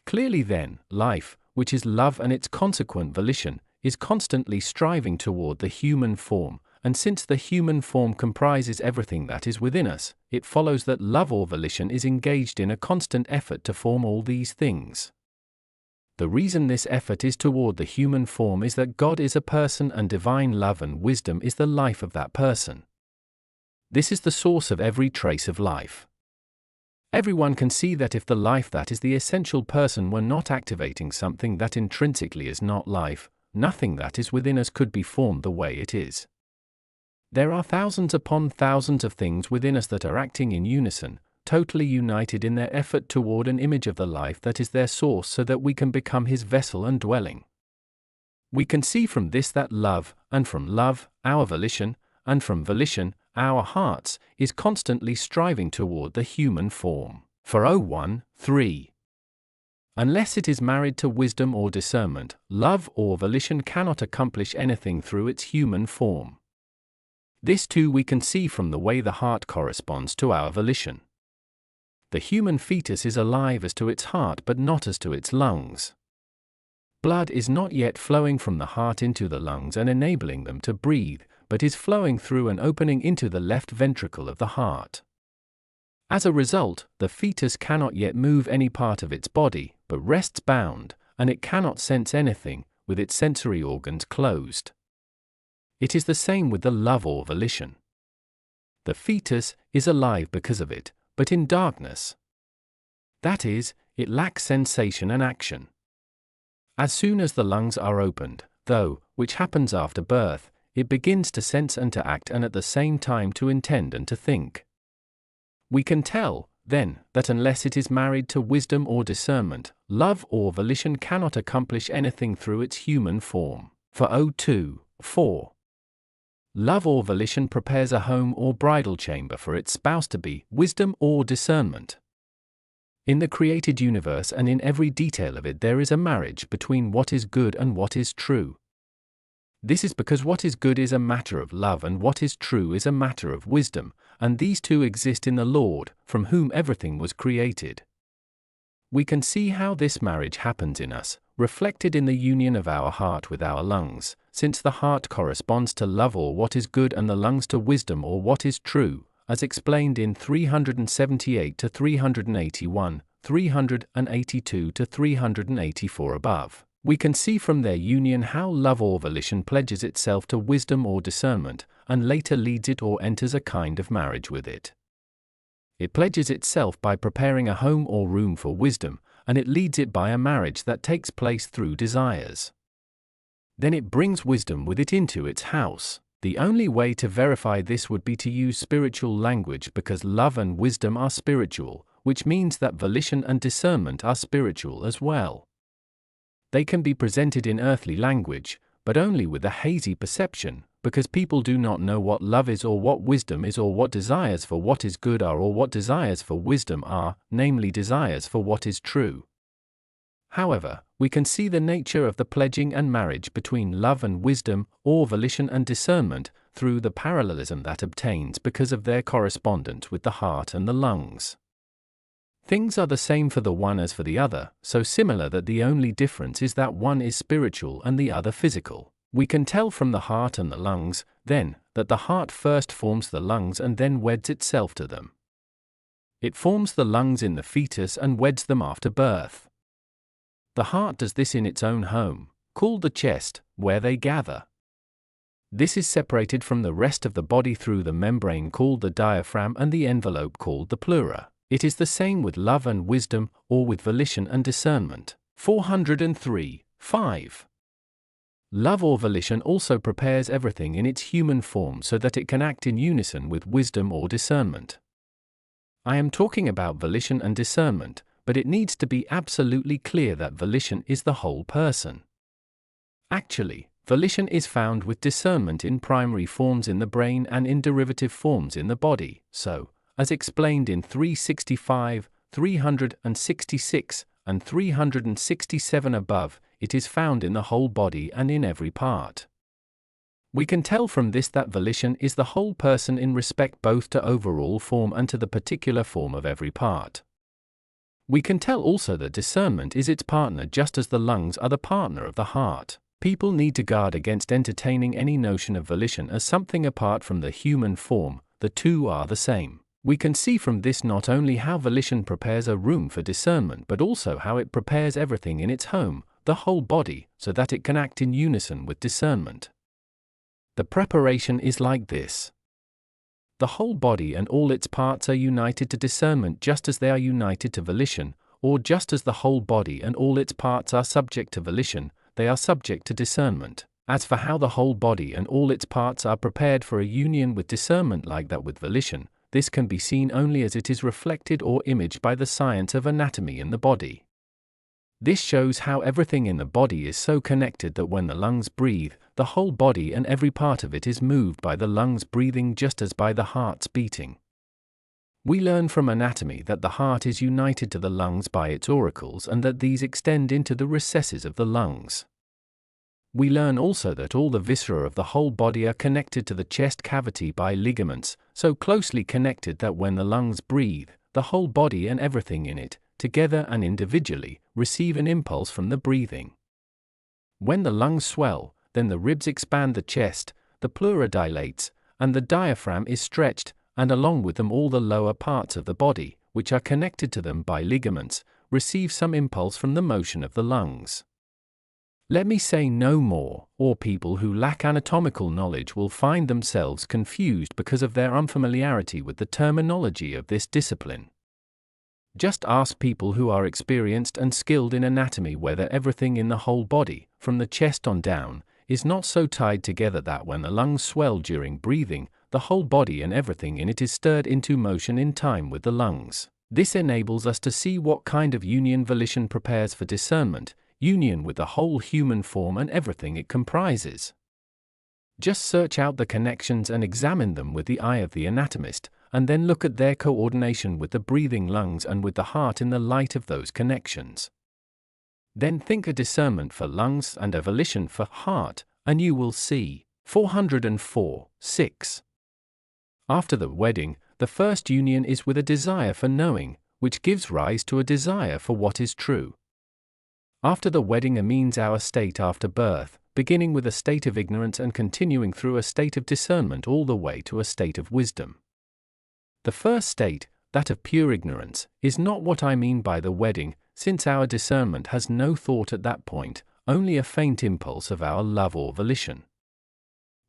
Clearly then, life, which is love and its consequent volition, is constantly striving toward the human form, and since the human form comprises everything that is within us, it follows that love or volition is engaged in a constant effort to form all these things. The reason this effort is toward the human form is that God is a person and divine love and wisdom is the life of that person. This is the source of every trace of life. Everyone can see that if the life that is the essential person were not activating something that intrinsically is not life, nothing that is within us could be formed the way it is. There are thousands upon thousands of things within us that are acting in unison, totally united in their effort toward an image of the life that is their source so that we can become His vessel and dwelling. We can see from this that love, and from love, our volition, and from volition, our hearts, is constantly striving toward the human form. For 1:3. Unless it is married to wisdom or discernment, love or volition cannot accomplish anything through its human form. This too we can see from the way the heart corresponds to our volition. The human fetus is alive as to its heart but not as to its lungs. Blood is not yet flowing from the heart into the lungs and enabling them to breathe, but is flowing through an opening into the left ventricle of the heart. As a result, the fetus cannot yet move any part of its body, but rests bound, and it cannot sense anything, with its sensory organs closed. It is the same with the love or volition. The fetus is alive because of it, but in darkness. That is, it lacks sensation and action. As soon as the lungs are opened, though, which happens after birth, it begins to sense and to act and at the same time to intend and to think. We can tell, then, that unless it is married to wisdom or discernment, love or volition cannot accomplish anything through its human form. For 2:4. Love or volition prepares a home or bridal chamber for its spouse to be wisdom or discernment. In the created universe and in every detail of it there is a marriage between what is good and what is true. This is because what is good is a matter of love and what is true is a matter of wisdom, and these two exist in the Lord, from whom everything was created. We can see how this marriage happens in us, reflected in the union of our heart with our lungs, since the heart corresponds to love or what is good and the lungs to wisdom or what is true, as explained in 378 to 381, 382 to 384 above. We can see from their union how love or volition pledges itself to wisdom or discernment, and later leads it or enters a kind of marriage with it. It pledges itself by preparing a home or room for wisdom, and it leads it by a marriage that takes place through desires. Then it brings wisdom with it into its house. The only way to verify this would be to use spiritual language because love and wisdom are spiritual, which means that volition and discernment are spiritual as well. They can be presented in earthly language, but only with a hazy perception, because people do not know what love is or what wisdom is or what desires for what is good are or what desires for wisdom are, namely desires for what is true. However, we can see the nature of the pledging and marriage between love and wisdom, or volition and discernment, through the parallelism that obtains because of their correspondence with the heart and the lungs. Things are the same for the one as for the other, so similar that the only difference is that one is spiritual and the other physical. We can tell from the heart and the lungs, then, that the heart first forms the lungs and then weds itself to them. It forms the lungs in the fetus and weds them after birth. The heart does this in its own home, called the chest, where they gather. This is separated from the rest of the body through the membrane called the diaphragm and the envelope called the pleura. It is the same with love and wisdom, or with volition and discernment. 403:5. Love or volition also prepares everything in its human form so that it can act in unison with wisdom or discernment. I am talking about volition and discernment, but it needs to be absolutely clear that volition is the whole person. Actually, volition is found with discernment in primary forms in the brain and in derivative forms in the body, so, as explained in 365, 366, and 367 above, it is found in the whole body and in every part. We can tell from this that volition is the whole person in respect both to overall form and to the particular form of every part. We can tell also that discernment is its partner just as the lungs are the partner of the heart. People need to guard against entertaining any notion of volition as something apart from the human form. The two are the same. We can see from this not only how volition prepares a room for discernment but also how it prepares everything in its home, the whole body, so that it can act in unison with discernment. The preparation is like this. The whole body and all its parts are united to discernment just as they are united to volition, or just as the whole body and all its parts are subject to volition, they are subject to discernment. As for how the whole body and all its parts are prepared for a union with discernment like that with volition, this can be seen only as it is reflected or imaged by the science of anatomy in the body. This shows how everything in the body is so connected that when the lungs breathe, the whole body and every part of it is moved by the lungs breathing just as by the heart's beating. We learn from anatomy that the heart is united to the lungs by its auricles and that these extend into the recesses of the lungs. We learn also that all the viscera of the whole body are connected to the chest cavity by ligaments, so closely connected that when the lungs breathe, the whole body and everything in it, together and individually, receive an impulse from the breathing. When the lungs swell, then the ribs expand, the chest, the pleura dilates, and the diaphragm is stretched, and along with them all the lower parts of the body, which are connected to them by ligaments, receive some impulse from the motion of the lungs. Let me say no more, or people who lack anatomical knowledge will find themselves confused because of their unfamiliarity with the terminology of this discipline. Just ask people who are experienced and skilled in anatomy whether everything in the whole body, from the chest on down, is not so tied together that when the lungs swell during breathing, the whole body and everything in it is stirred into motion in time with the lungs. This enables us to see what kind of union volition prepares for discernment, union with the whole human form and everything it comprises. Just search out the connections and examine them with the eye of the anatomist, and then look at their coordination with the breathing lungs and with the heart in the light of those connections. Then think a discernment for lungs and a volition for heart, and you will see. 404.6. After the wedding, the first union is with a desire for knowing, which gives rise to a desire for what is true. After the wedding means our state after birth, beginning with a state of ignorance and continuing through a state of discernment all the way to a state of wisdom. The first state, that of pure ignorance, is not what I mean by the wedding, since our discernment has no thought at that point, only a faint impulse of our love or volition.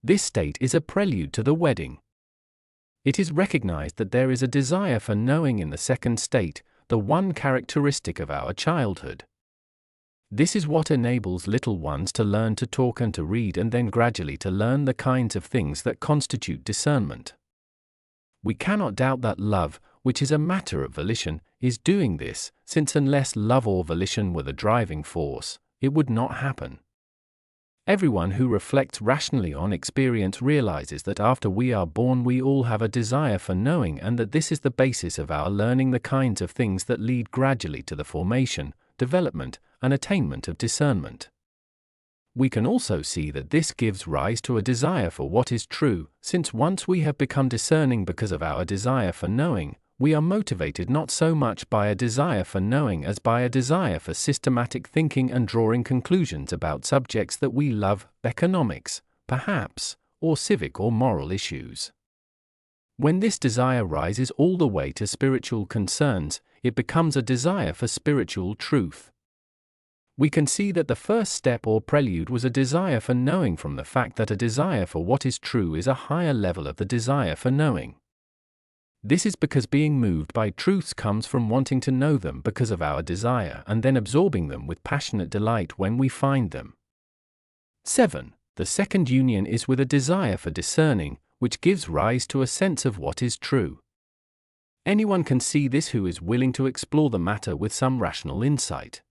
This state is a prelude to the wedding. It is recognized that there is a desire for knowing in the second state, the one characteristic of our childhood. This is what enables little ones to learn to talk and to read and then gradually to learn the kinds of things that constitute discernment. We cannot doubt that love, which is a matter of volition, is doing this, since unless love or volition were the driving force, it would not happen. Everyone who reflects rationally on experience realizes that after we are born we all have a desire for knowing and that this is the basis of our learning the kinds of things that lead gradually to the formation, development, and attainment of discernment. We can also see that this gives rise to a desire for what is true, since once we have become discerning because of our desire for knowing, we are motivated not so much by a desire for knowing as by a desire for systematic thinking and drawing conclusions about subjects that we love, economics, perhaps, or civic or moral issues. When this desire rises all the way to spiritual concerns, it becomes a desire for spiritual truth. We can see that the first step or prelude was a desire for knowing from the fact that a desire for what is true is a higher level of the desire for knowing. This is because being moved by truths comes from wanting to know them because of our desire and then absorbing them with passionate delight when we find them. 7. The second union is with a desire for discerning, which gives rise to a sense of what is true. Anyone can see this who is willing to explore the matter with some rational insight.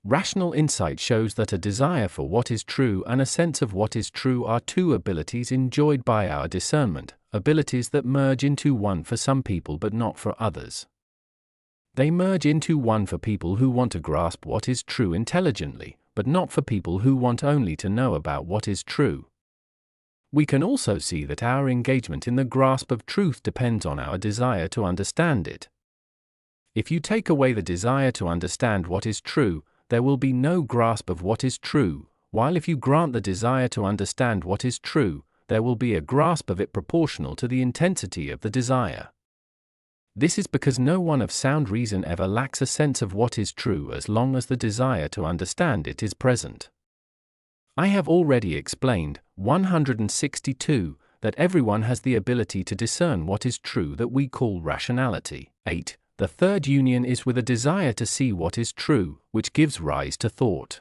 Rational insight shows that a desire for what is true and a sense of what is true are two abilities enjoyed by our discernment, abilities that merge into one for some people but not for others. They merge into one for people who want to grasp what is true intelligently, but not for people who want only to know about what is true. We can also see that our engagement in the grasp of truth depends on our desire to understand it. If you take away the desire to understand what is true, there will be no grasp of what is true, while if you grant the desire to understand what is true, there will be a grasp of it proportional to the intensity of the desire. This is because no one of sound reason ever lacks a sense of what is true as long as the desire to understand it is present. I have already explained, 162, that everyone has the ability to discern what is true that we call rationality. 8. The third union is with a desire to see what is true, which gives rise to thought.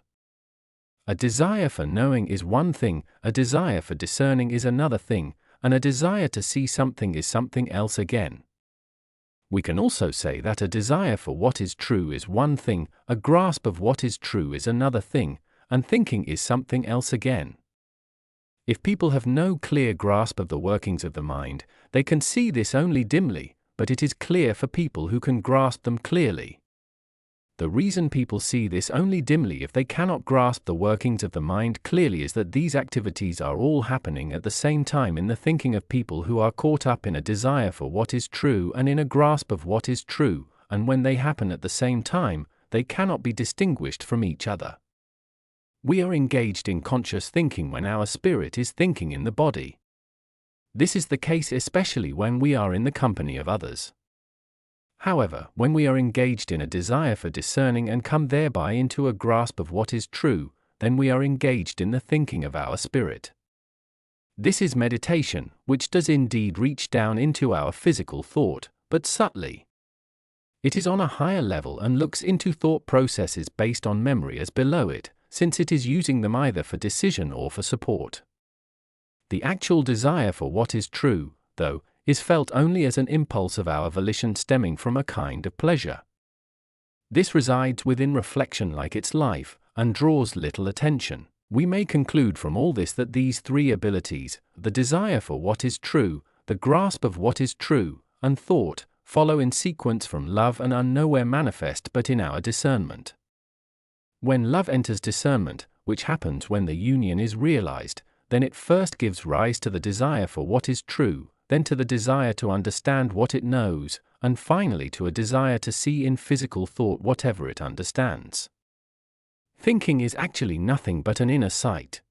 A desire for knowing is one thing, a desire for discerning is another thing, and a desire to see something is something else again. We can also say that a desire for what is true is one thing, a grasp of what is true is another thing, and thinking is something else again. If people have no clear grasp of the workings of the mind, they can see this only dimly, but it is clear for people who can grasp them clearly. The reason people see this only dimly if they cannot grasp the workings of the mind clearly is that these activities are all happening at the same time in the thinking of people who are caught up in a desire for what is true and in a grasp of what is true, and when they happen at the same time, they cannot be distinguished from each other. We are engaged in conscious thinking when our spirit is thinking in the body. This is the case especially when we are in the company of others. However, when we are engaged in a desire for discerning and come thereby into a grasp of what is true, then we are engaged in the thinking of our spirit. This is meditation, which does indeed reach down into our physical thought, but subtly. It is on a higher level and looks into thought processes based on memory as below it, since it is using them either for decision or for support. The actual desire for what is true, though, is felt only as an impulse of our volition stemming from a kind of pleasure. This resides within reflection like its life, and draws little attention. We may conclude from all this that these three abilities, the desire for what is true, the grasp of what is true, and thought, follow in sequence from love and are nowhere manifest but in our discernment. When love enters discernment, which happens when the union is realized, then it first gives rise to the desire for what is true, then to the desire to understand what it knows, and finally to a desire to see in physical thought whatever it understands. Thinking is actually nothing but an inner sight.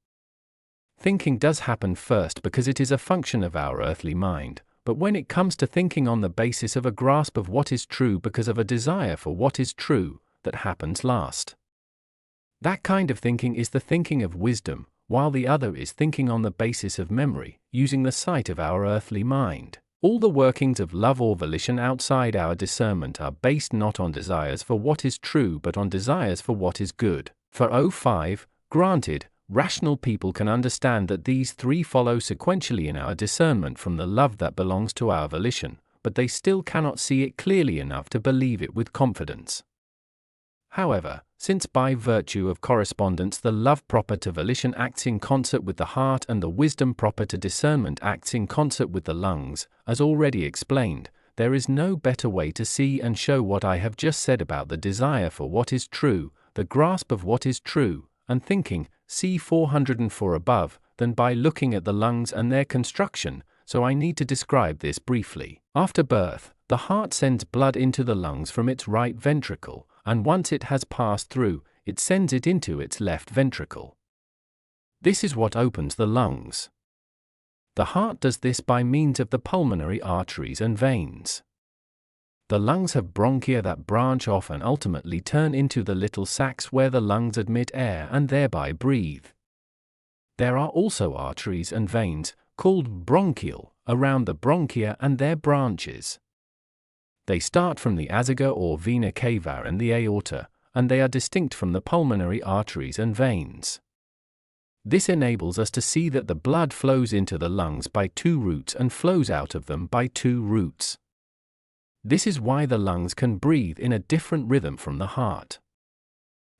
Thinking does happen first because it is a function of our earthly mind, but when it comes to thinking on the basis of a grasp of what is true because of a desire for what is true, that happens last. That kind of thinking is the thinking of wisdom, while the other is thinking on the basis of memory, using the sight of our earthly mind. All the workings of love or volition outside our discernment are based not on desires for what is true but on desires for what is good. For 05, granted, rational people can understand that these three follow sequentially in our discernment from the love that belongs to our volition, but they still cannot see it clearly enough to believe it with confidence. However, since by virtue of correspondence the love proper to volition acts in concert with the heart and the wisdom proper to discernment acts in concert with the lungs, as already explained, there is no better way to see and show what I have just said about the desire for what is true, the grasp of what is true, and thinking, see 404 above, than by looking at the lungs and their construction, so I need to describe this briefly. After birth, the heart sends blood into the lungs from its right ventricle, and once it has passed through, it sends it into its left ventricle. This is what opens the lungs. The heart does this by means of the pulmonary arteries and veins. The lungs have bronchia that branch off and ultimately turn into the little sacs where the lungs admit air and thereby breathe. There are also arteries and veins, called bronchial, around the bronchia and their branches. They start from the azygua or vena cava and the aorta, and they are distinct from the pulmonary arteries and veins. This enables us to see that the blood flows into the lungs by two routes and flows out of them by two routes. This is why the lungs can breathe in a different rhythm from the heart.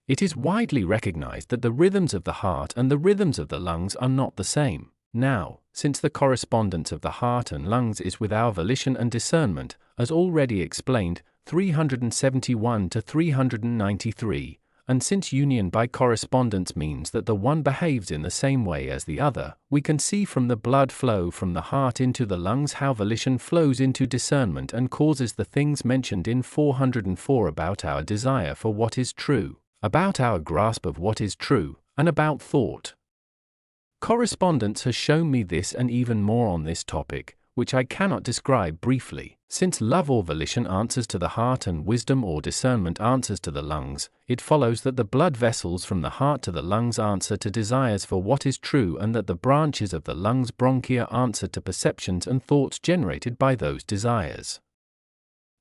It is widely recognized that the rhythms of the heart and the rhythms of the lungs are not the same. Now, since the correspondence of the heart and lungs is with our volition and discernment, as already explained, 371 to 393, and since union by correspondence means that the one behaves in the same way as the other, we can see from the blood flow from the heart into the lungs how volition flows into discernment and causes the things mentioned in 404 about our desire for what is true, about our grasp of what is true, and about thought. Correspondence has shown me this and even more on this topic, which I cannot describe briefly. Since love or volition answers to the heart and wisdom or discernment answers to the lungs, it follows that the blood vessels from the heart to the lungs answer to desires for what is true and that the branches of the lungs bronchia answer to perceptions and thoughts generated by those desires.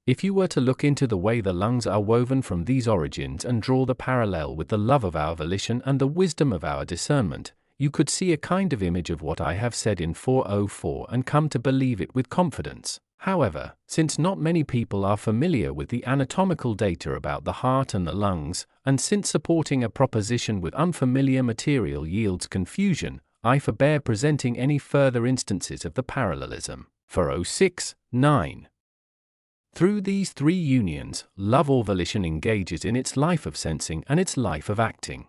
If you were to look into the way the lungs are woven from these origins and draw the parallel with the love of our volition and the wisdom of our discernment, you could see a kind of image of what I have said in 404 and come to believe it with confidence. However, since not many people are familiar with the anatomical data about the heart and the lungs, and since supporting a proposition with unfamiliar material yields confusion, I forbear presenting any further instances of the parallelism. 406, 9. Through these three unions, love or volition engages in its life of sensing and its life of acting.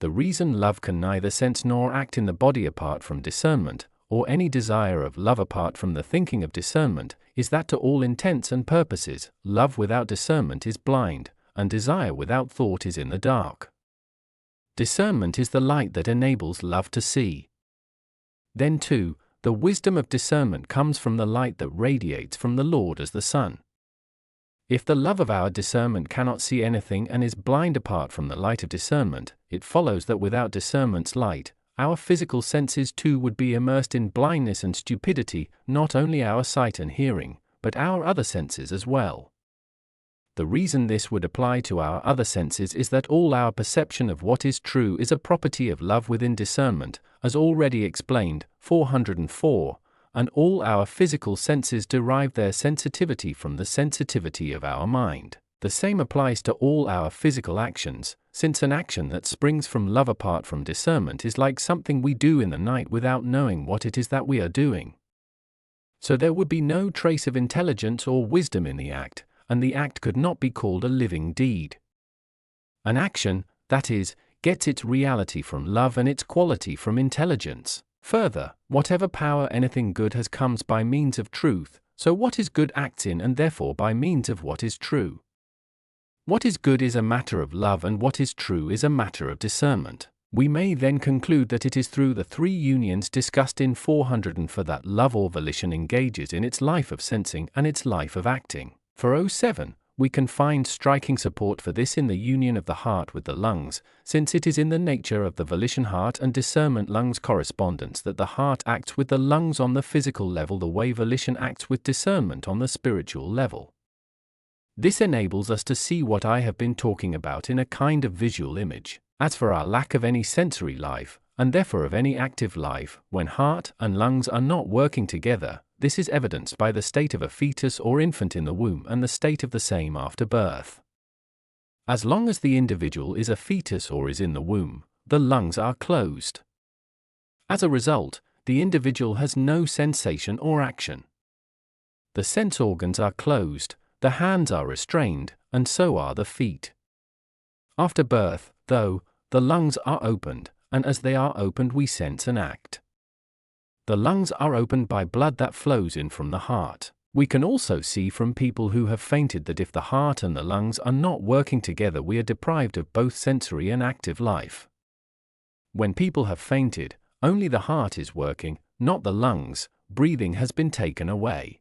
The reason love can neither sense nor act in the body apart from discernment, or any desire of love apart from the thinking of discernment, is that to all intents and purposes, love without discernment is blind, and desire without thought is in the dark. Discernment is the light that enables love to see. Then too, the wisdom of discernment comes from the light that radiates from the Lord as the sun. If the love of our discernment cannot see anything and is blind apart from the light of discernment, it follows that without discernment's light, our physical senses too would be immersed in blindness and stupidity, not only our sight and hearing, but our other senses as well. The reason this would apply to our other senses is that all our perception of what is true is a property of love within discernment, as already explained, 404, and all our physical senses derive their sensitivity from the sensitivity of our mind. The same applies to all our physical actions, since an action that springs from love apart from discernment is like something we do in the night without knowing what it is that we are doing. So there would be no trace of intelligence or wisdom in the act, and the act could not be called a living deed. An action, that is, gets its reality from love and its quality from intelligence. Further, whatever power anything good has comes by means of truth, so what is good acts in and therefore by means of what is true. What is good is a matter of love and what is true is a matter of discernment. We may then conclude that it is through the three unions discussed in 404 that love or volition engages in its life of sensing and its life of acting. For 07, we can find striking support for this in the union of the heart with the lungs, since it is in the nature of the volition heart and discernment lungs correspondence that the heart acts with the lungs on the physical level the way volition acts with discernment on the spiritual level. This enables us to see what I have been talking about in a kind of visual image. As for our lack of any sensory life, and therefore of any active life, when heart and lungs are not working together, this is evidenced by the state of a fetus or infant in the womb and the state of the same after birth. As long as the individual is a fetus or is in the womb, the lungs are closed. As a result, the individual has no sensation or action. The sense organs are closed, the hands are restrained, and so are the feet. After birth, though, the lungs are opened, and as they are opened we sense and act. The lungs are opened by blood that flows in from the heart. We can also see from people who have fainted that if the heart and the lungs are not working together we are deprived of both sensory and active life. When people have fainted, only the heart is working, not the lungs, breathing has been taken away.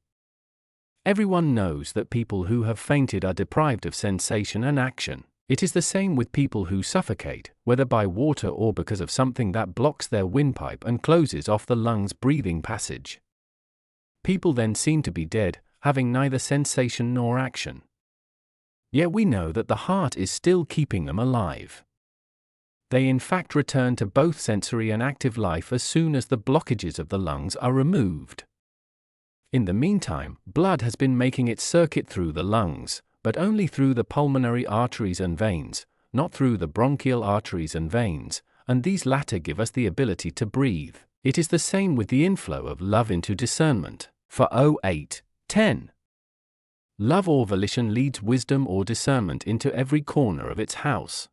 Everyone knows that people who have fainted are deprived of sensation and action. It is the same with people who suffocate, whether by water or because of something that blocks their windpipe and closes off the lungs' breathing passage. People then seem to be dead, having neither sensation nor action. Yet we know that the heart is still keeping them alive. They in fact return to both sensory and active life as soon as the blockages of the lungs are removed. In the meantime, blood has been making its circuit through the lungs, but only through the pulmonary arteries and veins, not through the bronchial arteries and veins, and these latter give us the ability to breathe. It is the same with the inflow of love into discernment. For 08:10, love or volition leads wisdom or discernment into every corner of its house.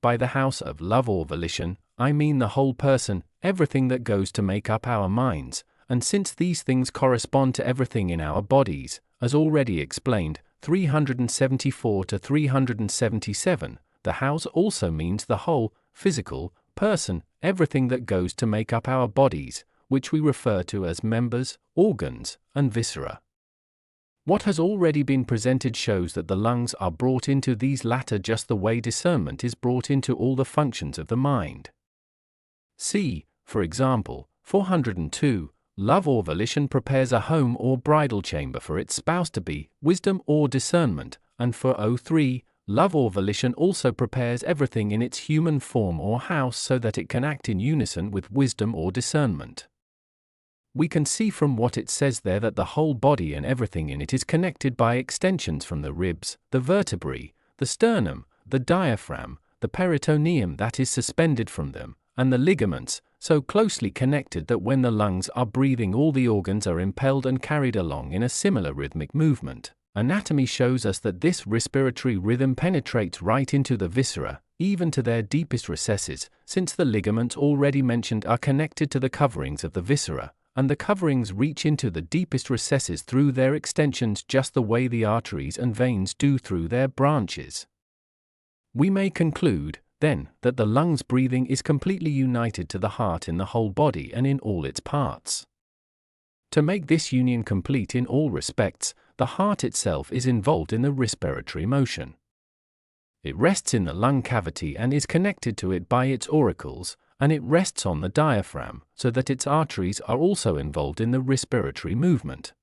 By the house of love or volition, I mean the whole person, everything that goes to make up our minds, and since these things correspond to everything in our bodies, as already explained, 374 to 377, the house also means the whole, physical, person, everything that goes to make up our bodies, which we refer to as members, organs, and viscera. What has already been presented shows that the lungs are brought into these latter just the way discernment is brought into all the functions of the mind. See, for example, 402, love or volition prepares a home or bridal chamber for its spouse to be, wisdom or discernment, and for 03, love or volition also prepares everything in its human form or house so that it can act in unison with wisdom or discernment. We can see from what it says there that the whole body and everything in it is connected by extensions from the ribs, the vertebrae, the sternum, the diaphragm, the peritoneum that is suspended from them, and the ligaments, so closely connected that when the lungs are breathing, all the organs are impelled and carried along in a similar rhythmic movement. Anatomy shows us that this respiratory rhythm penetrates right into the viscera, even to their deepest recesses, since the ligaments already mentioned are connected to the coverings of the viscera, and the coverings reach into the deepest recesses through their extensions just the way the arteries and veins do through their branches. We may conclude, then, that the lungs breathing is completely united to the heart in the whole body and in all its parts. To make this union complete in all respects, the heart itself is involved in the respiratory motion. It rests in the lung cavity and is connected to it by its auricles, and it rests on the diaphragm, so that its arteries are also involved in the respiratory movement.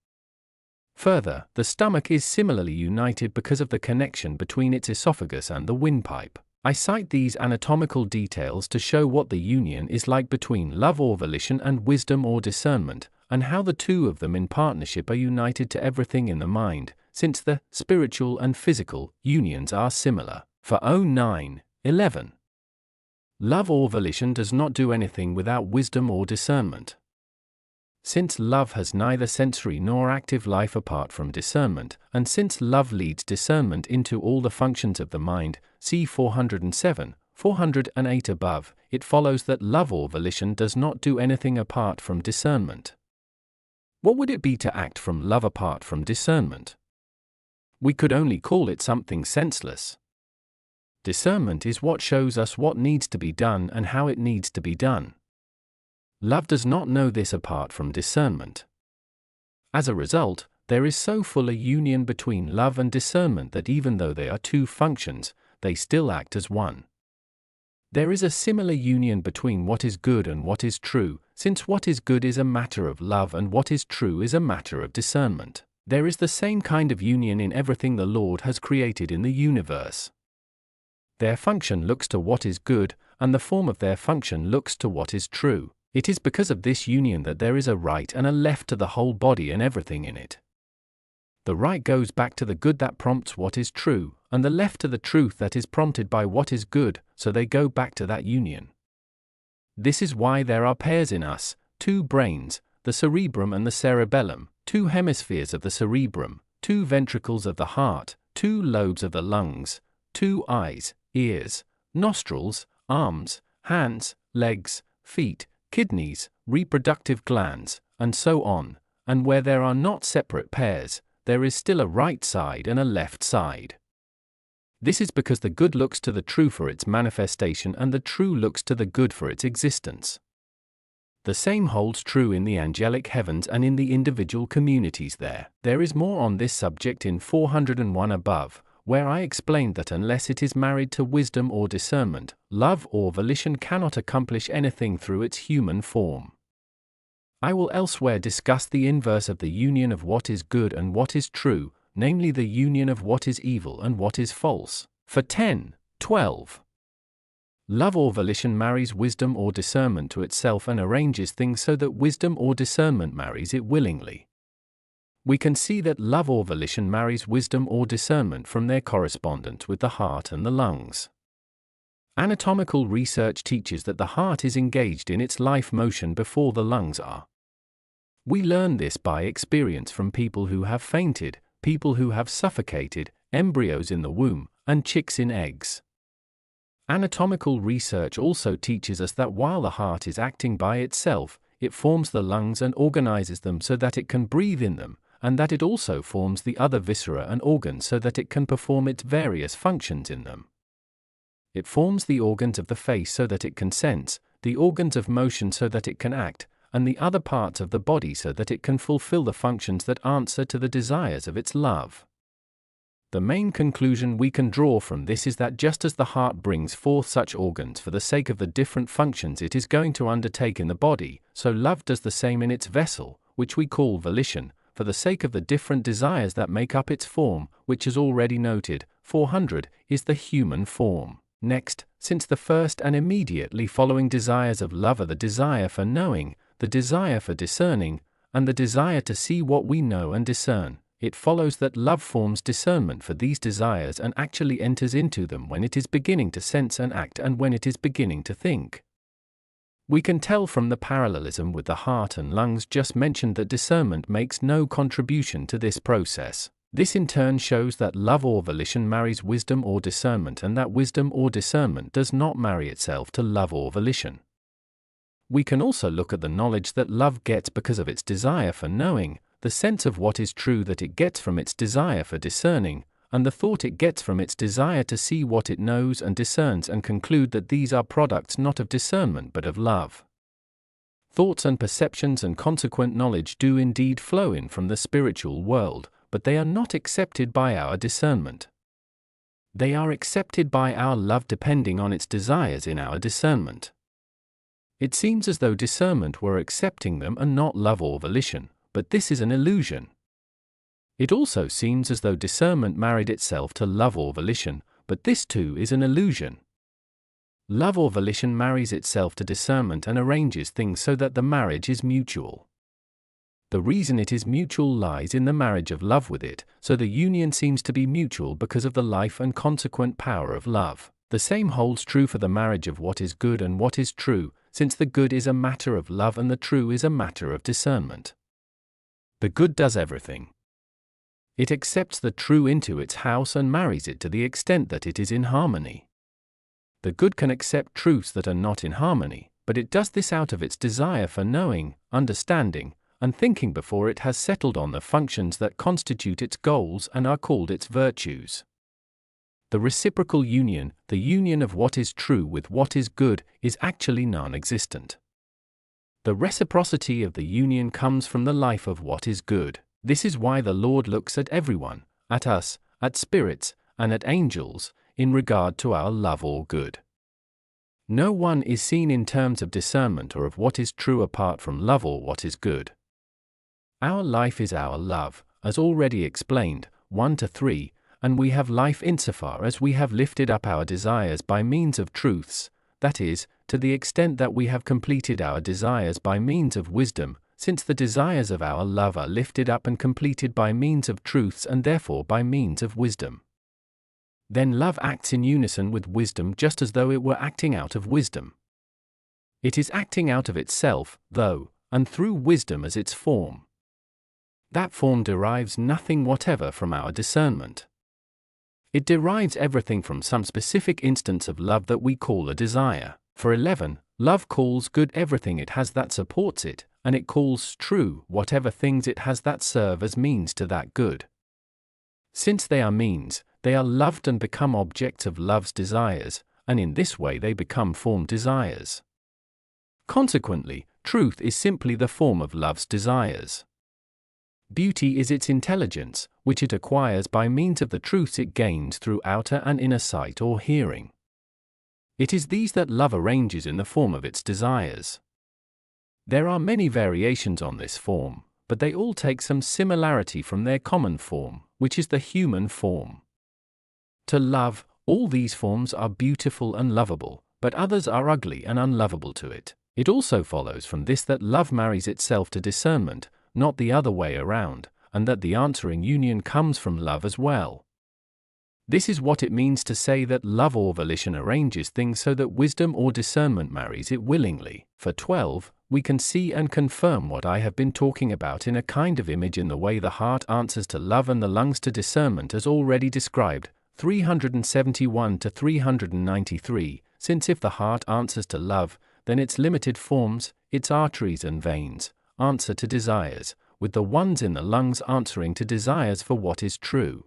Further, the stomach is similarly united because of the connection between its esophagus and the windpipe. I cite these anatomical details to show what the union is like between love or volition and wisdom or discernment, and how the two of them in partnership are united to everything in the mind, since the spiritual and physical unions are similar. For 09:11. Love or volition does not do anything without wisdom or discernment. Since love has neither sensory nor active life apart from discernment, and since love leads discernment into all the functions of the mind, see 407, 408 above, it follows that love or volition does not do anything apart from discernment. What would it be to act from love apart from discernment? We could only call it something senseless. Discernment is what shows us what needs to be done and how it needs to be done. Love does not know this apart from discernment. As a result, there is so full a union between love and discernment that even though they are two functions, they still act as one. There is a similar union between what is good and what is true, since what is good is a matter of love and what is true is a matter of discernment. There is the same kind of union in everything the Lord has created in the universe. Their function looks to what is good, and the form of their function looks to what is true. It is because of this union that there is a right and a left to the whole body and everything in it. The right goes back to the good that prompts what is true, and the left to the truth that is prompted by what is good, so they go back to that union. This is why there are pairs in us, two brains, the cerebrum and the cerebellum, two hemispheres of the cerebrum, two ventricles of the heart, two lobes of the lungs, two eyes, ears, nostrils, arms, hands, legs, feet, kidneys, reproductive glands, and so on, and where there are not separate pairs, there is still a right side and a left side. This is because the good looks to the true for its manifestation and the true looks to the good for its existence. The same holds true in the angelic heavens and in the individual communities there. There is more on this subject in 401 above, where I explained that unless it is married to wisdom or discernment, love or volition cannot accomplish anything through its human form. I will elsewhere discuss the inverse of the union of what is good and what is true, namely the union of what is evil and what is false. For 10:12. Love or volition marries wisdom or discernment to itself and arranges things so that wisdom or discernment marries it willingly. We can see that love or volition marries wisdom or discernment from their correspondence with the heart and the lungs. Anatomical research teaches that the heart is engaged in its life motion before the lungs are. We learn this by experience from people who have fainted, people who have suffocated, embryos in the womb, and chicks in eggs. Anatomical research also teaches us that while the heart is acting by itself, it forms the lungs and organizes them so that it can breathe in them, and that it also forms the other viscera and organs so that it can perform its various functions in them. It forms the organs of the face so that it can sense, the organs of motion so that it can act, and the other parts of the body so that it can fulfill the functions that answer to the desires of its love. The main conclusion we can draw from this is that just as the heart brings forth such organs for the sake of the different functions it is going to undertake in the body, so love does the same in its vessel, which we call volition, for the sake of the different desires that make up its form, which as already noted, 400, is the human form. Next, since the first and immediately following desires of love are the desire for knowing, the desire for discerning, and the desire to see what we know and discern, it follows that love forms discernment for these desires and actually enters into them when it is beginning to sense and act and when it is beginning to think. We can tell from the parallelism with the heart and lungs just mentioned that discernment makes no contribution to this process. This in turn shows that love or volition marries wisdom or discernment, and that wisdom or discernment does not marry itself to love or volition. We can also look at the knowledge that love gets because of its desire for knowing, the sense of what is true that it gets from its desire for discerning, and the thought it gets from its desire to see what it knows and discerns, and conclude that these are products not of discernment but of love. Thoughts and perceptions and consequent knowledge do indeed flow in from the spiritual world, but they are not accepted by our discernment. They are accepted by our love depending on its desires in our discernment. It seems as though discernment were accepting them and not love or volition, but this is an illusion. It also seems as though discernment married itself to love or volition, but this too is an illusion. Love or volition marries itself to discernment and arranges things so that the marriage is mutual. The reason it is mutual lies in the marriage of love with it, so the union seems to be mutual because of the life and consequent power of love. The same holds true for the marriage of what is good and what is true, since the good is a matter of love and the true is a matter of discernment. The good does everything. It accepts the true into its house and marries it to the extent that it is in harmony. The good can accept truths that are not in harmony, but it does this out of its desire for knowing, understanding, and thinking before it has settled on the functions that constitute its goals and are called its virtues. The reciprocal union, the union of what is true with what is good, is actually non-existent. The reciprocity of the union comes from the life of what is good. This is why the Lord looks at everyone, at us, at spirits, and at angels, in regard to our love or good. No one is seen in terms of discernment or of what is true apart from love or what is good. Our life is our love, as already explained, 1-3, and we have life insofar as we have lifted up our desires by means of truths, that is, to the extent that we have completed our desires by means of wisdom, since the desires of our love are lifted up and completed by means of truths and therefore by means of wisdom. Then love acts in unison with wisdom just as though it were acting out of wisdom. It is acting out of itself, though, and through wisdom as its form. That form derives nothing whatever from our discernment. It derives everything from some specific instance of love that we call a desire. For 11, love calls good everything it has that supports it, and it calls true whatever things it has that serve as means to that good. Since they are means, they are loved and become objects of love's desires, and in this way they become formed desires. Consequently, truth is simply the form of love's desires. Beauty is its intelligence, which it acquires by means of the truths it gains through outer and inner sight or hearing. It is these that love arranges in the form of its desires. There are many variations on this form, but they all take some similarity from their common form, which is the human form. To love, all these forms are beautiful and lovable, but others are ugly and unlovable to it. It also follows from this that love marries itself to discernment, not the other way around, and that the answering union comes from love as well. This is what it means to say that love or volition arranges things so that wisdom or discernment marries it willingly. For 12, we can see and confirm what I have been talking about in a kind of image in the way the heart answers to love and the lungs to discernment as already described, 371-393, since if the heart answers to love, then its limited forms, its arteries and veins, answer to desires, with the ones in the lungs answering to desires for what is true.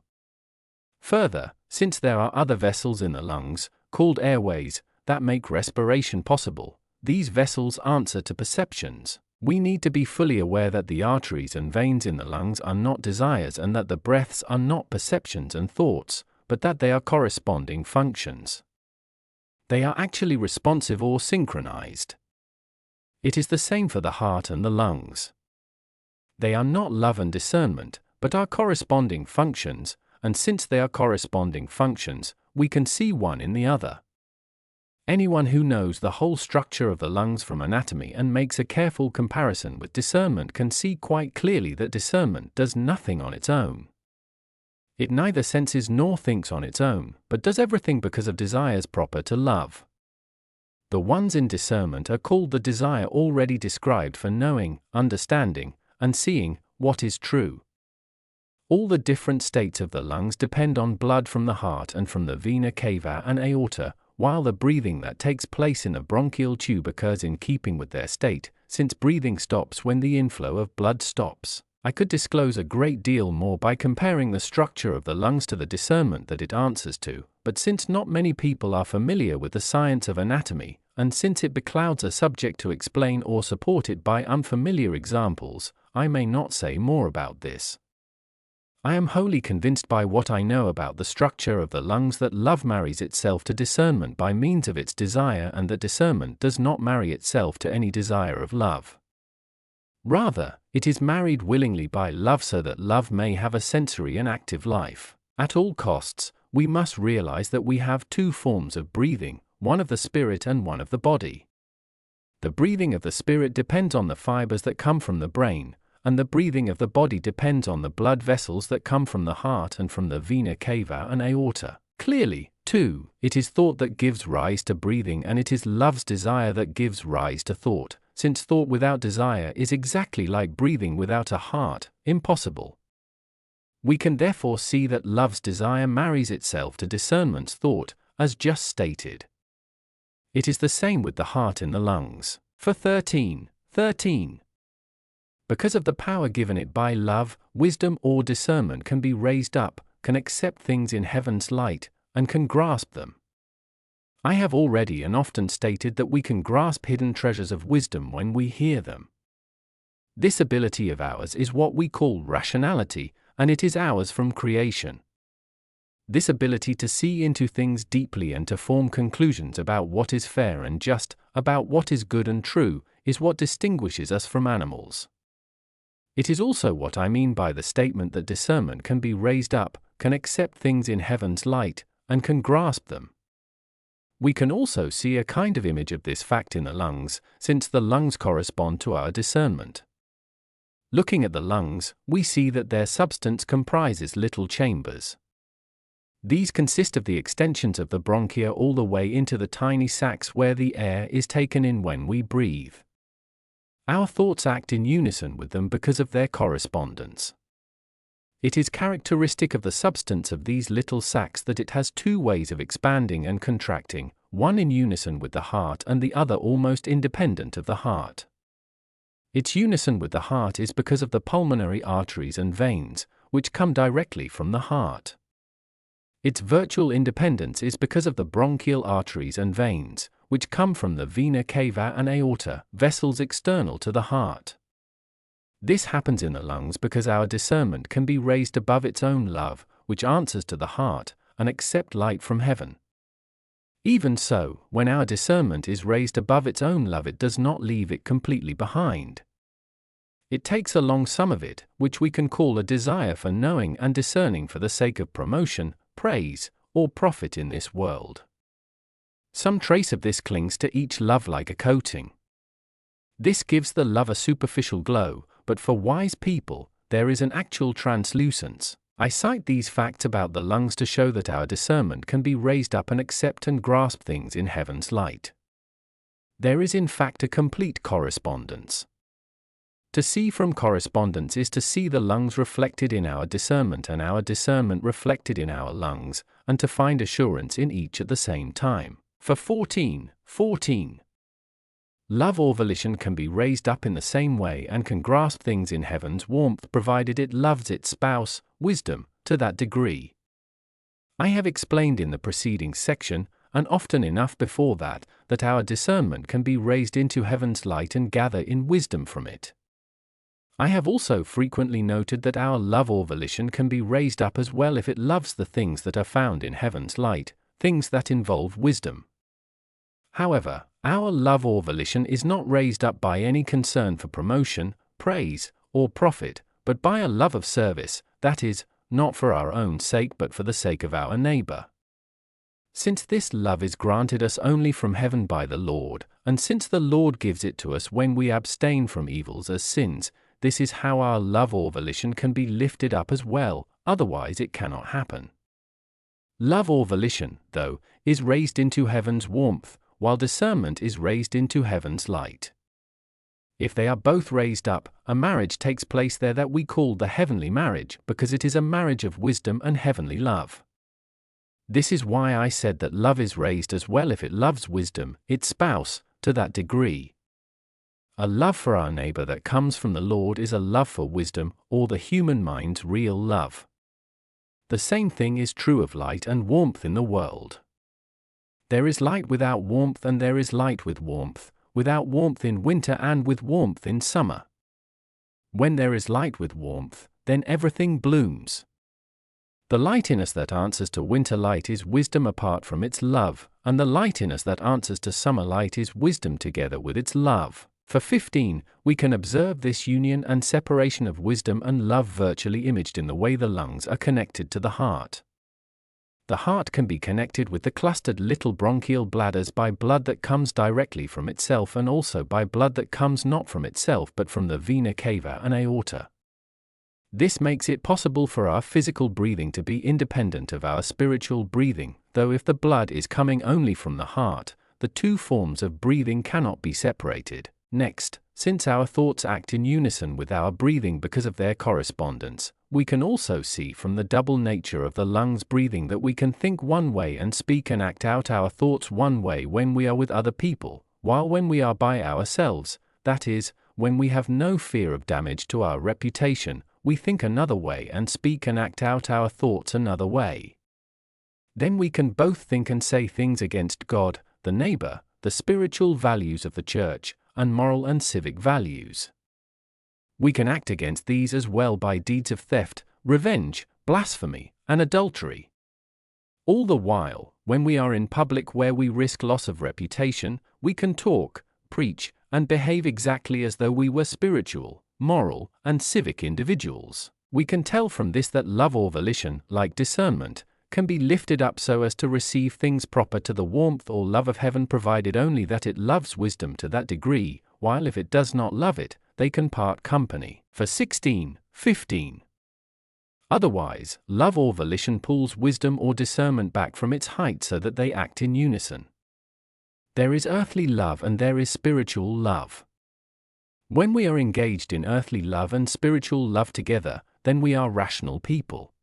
Further, since there are other vessels in the lungs, called airways, that make respiration possible, these vessels answer to perceptions. We need to be fully aware that the arteries and veins in the lungs are not desires and that the breaths are not perceptions and thoughts, but that they are corresponding functions. They are actually responsive or synchronized. It is the same for the heart and the lungs. They are not love and discernment, but are corresponding functions, and since they are corresponding functions, we can see one in the other. Anyone who knows the whole structure of the lungs from anatomy and makes a careful comparison with discernment can see quite clearly that discernment does nothing on its own. It neither senses nor thinks on its own, but does everything because of desires proper to love. The ones in discernment are called the desire already described for knowing, understanding, and seeing what is true. All the different states of the lungs depend on blood from the heart and from the vena cava and aorta, while the breathing that takes place in the bronchial tube occurs in keeping with their state, since breathing stops when the inflow of blood stops. I could disclose a great deal more by comparing the structure of the lungs to the discernment that it answers to, but since not many people are familiar with the science of anatomy, and since it beclouds a subject to explain or support it by unfamiliar examples, I may not say more about this. I am wholly convinced by what I know about the structure of the lungs that love marries itself to discernment by means of its desire, and that discernment does not marry itself to any desire of love. Rather, it is married willingly by love so that love may have a sensory and active life. At all costs, we must realize that we have two forms of breathing, one of the spirit and one of the body. The breathing of the spirit depends on the fibers that come from the brain, and the breathing of the body depends on the blood vessels that come from the heart and from the vena cava and aorta. Clearly, too, it is thought that gives rise to breathing, and it is love's desire that gives rise to thought, since thought without desire is exactly like breathing without a heart, impossible. We can therefore see that love's desire marries itself to discernment's thought, as just stated. It is the same with the heart in the lungs. For 13. Because of the power given it by love, wisdom or discernment can be raised up, can accept things in heaven's light, and can grasp them. I have already and often stated that we can grasp hidden treasures of wisdom when we hear them. This ability of ours is what we call rationality, and it is ours from creation. This ability to see into things deeply and to form conclusions about what is fair and just, about what is good and true, is what distinguishes us from animals. It is also what I mean by the statement that discernment can be raised up, can accept things in heaven's light, and can grasp them. We can also see a kind of image of this fact in the lungs, since the lungs correspond to our discernment. Looking at the lungs, we see that their substance comprises little chambers. These consist of the extensions of the bronchia all the way into the tiny sacs where the air is taken in when we breathe. Our thoughts act in unison with them because of their correspondence. It is characteristic of the substance of these little sacs that it has two ways of expanding and contracting, one in unison with the heart and the other almost independent of the heart. Its unison with the heart is because of the pulmonary arteries and veins, which come directly from the heart. Its virtual independence is because of the bronchial arteries and veins, which come from the vena cava and aorta, vessels external to the heart. This happens in the lungs because our discernment can be raised above its own love, which answers to the heart, and accept light from heaven. Even so, when our discernment is raised above its own love, it does not leave it completely behind. It takes along some of it, which we can call a desire for knowing and discerning for the sake of promotion, praise, or profit in this world. Some trace of this clings to each love like a coating. This gives the love a superficial glow, but for wise people, there is an actual translucence. I cite these facts about the lungs to show that our discernment can be raised up and accept and grasp things in heaven's light. There is in fact a complete correspondence. To see from correspondence is to see the lungs reflected in our discernment and our discernment reflected in our lungs, and to find assurance in each at the same time. For 14. Love or volition can be raised up in the same way and can grasp things in heaven's warmth provided it loves its spouse, wisdom, to that degree. I have explained in the preceding section, and often enough before that, that our discernment can be raised into heaven's light and gather in wisdom from it. I have also frequently noted that our love or volition can be raised up as well if it loves the things that are found in heaven's light, things that involve wisdom. However, our love or volition is not raised up by any concern for promotion, praise, or profit, but by a love of service, that is, not for our own sake but for the sake of our neighbor. Since this love is granted us only from heaven by the Lord, and since the Lord gives it to us when we abstain from evils as sins, this is how our love or volition can be lifted up as well, otherwise it cannot happen. Love or volition, though, is raised into heaven's warmth, while discernment is raised into heaven's light. If they are both raised up, a marriage takes place there that we call the heavenly marriage, because it is a marriage of wisdom and heavenly love. This is why I said that love is raised as well if it loves wisdom, its spouse, to that degree. A love for our neighbor that comes from the Lord is a love for wisdom, or the human mind's real love. The same thing is true of light and warmth in the world. There is light without warmth, and there is light with warmth, without warmth in winter and with warmth in summer. When there is light with warmth, then everything blooms. The light in us that answers to winter light is wisdom apart from its love, and the light in us that answers to summer light is wisdom together with its love. For 15, we can observe this union and separation of wisdom and love virtually imaged in the way the lungs are connected to the heart. The heart can be connected with the clustered little bronchial bladders by blood that comes directly from itself, and also by blood that comes not from itself but from the vena cava and aorta. This makes it possible for our physical breathing to be independent of our spiritual breathing, though if the blood is coming only from the heart, the two forms of breathing cannot be separated. Next, since our thoughts act in unison with our breathing because of their correspondence, we can also see from the double nature of the lungs' breathing that we can think one way and speak and act out our thoughts one way when we are with other people, while when we are by ourselves, that is, when we have no fear of damage to our reputation, we think another way and speak and act out our thoughts another way. Then we can both think and say things against God, the neighbor, the spiritual values of the church, and moral and civic values. We can act against these as well by deeds of theft, revenge, blasphemy, and adultery. All the while, when we are in public where we risk loss of reputation, we can talk, preach, and behave exactly as though we were spiritual, moral, and civic individuals. We can tell from this that love or volition, like discernment, can be lifted up so as to receive things proper to the warmth or love of heaven, provided only that it loves wisdom to that degree, while if it does not love it, they can part company. For 16, 15. Otherwise, love or volition pulls wisdom or discernment back from its height so that they act in unison. There is earthly love and there is spiritual love. When we are engaged in earthly love and spiritual love together, then we are rational people.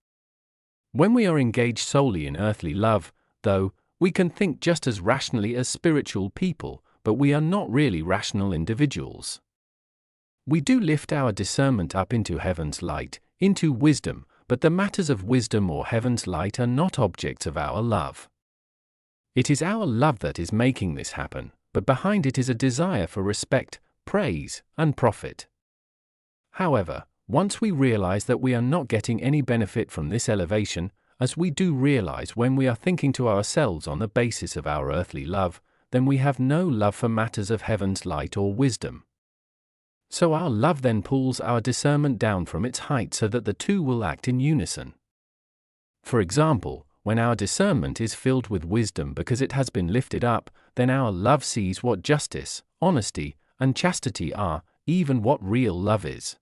When we are engaged solely in earthly love, though, we can think just as rationally as spiritual people, but we are not really rational individuals. We do lift our discernment up into heaven's light, into wisdom, but the matters of wisdom or heaven's light are not objects of our love. It is our love that is making this happen, but behind it is a desire for respect, praise, and profit. However, once we realize that we are not getting any benefit from this elevation, as we do realize when we are thinking to ourselves on the basis of our earthly love, then we have no love for matters of heaven's light or wisdom. So our love then pulls our discernment down from its height so that the two will act in unison. For example, when our discernment is filled with wisdom because it has been lifted up, then our love sees what justice, honesty, and chastity are, even what real love is.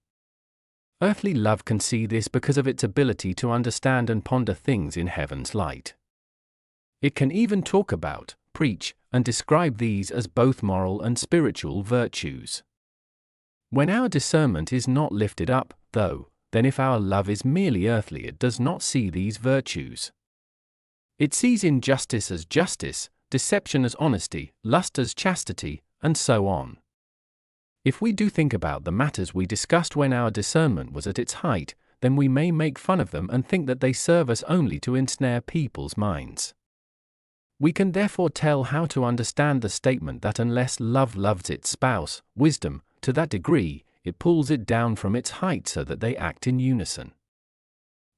Earthly love can see this because of its ability to understand and ponder things in heaven's light. It can even talk about, preach, and describe these as both moral and spiritual virtues. When our discernment is not lifted up, though, then if our love is merely earthly, it does not see these virtues. It sees injustice as justice, deception as honesty, lust as chastity, and so on. If we do think about the matters we discussed when our discernment was at its height, then we may make fun of them and think that they serve us only to ensnare people's minds. We can therefore tell how to understand the statement that unless love loves its spouse, wisdom, to that degree, it pulls it down from its height so that they act in unison.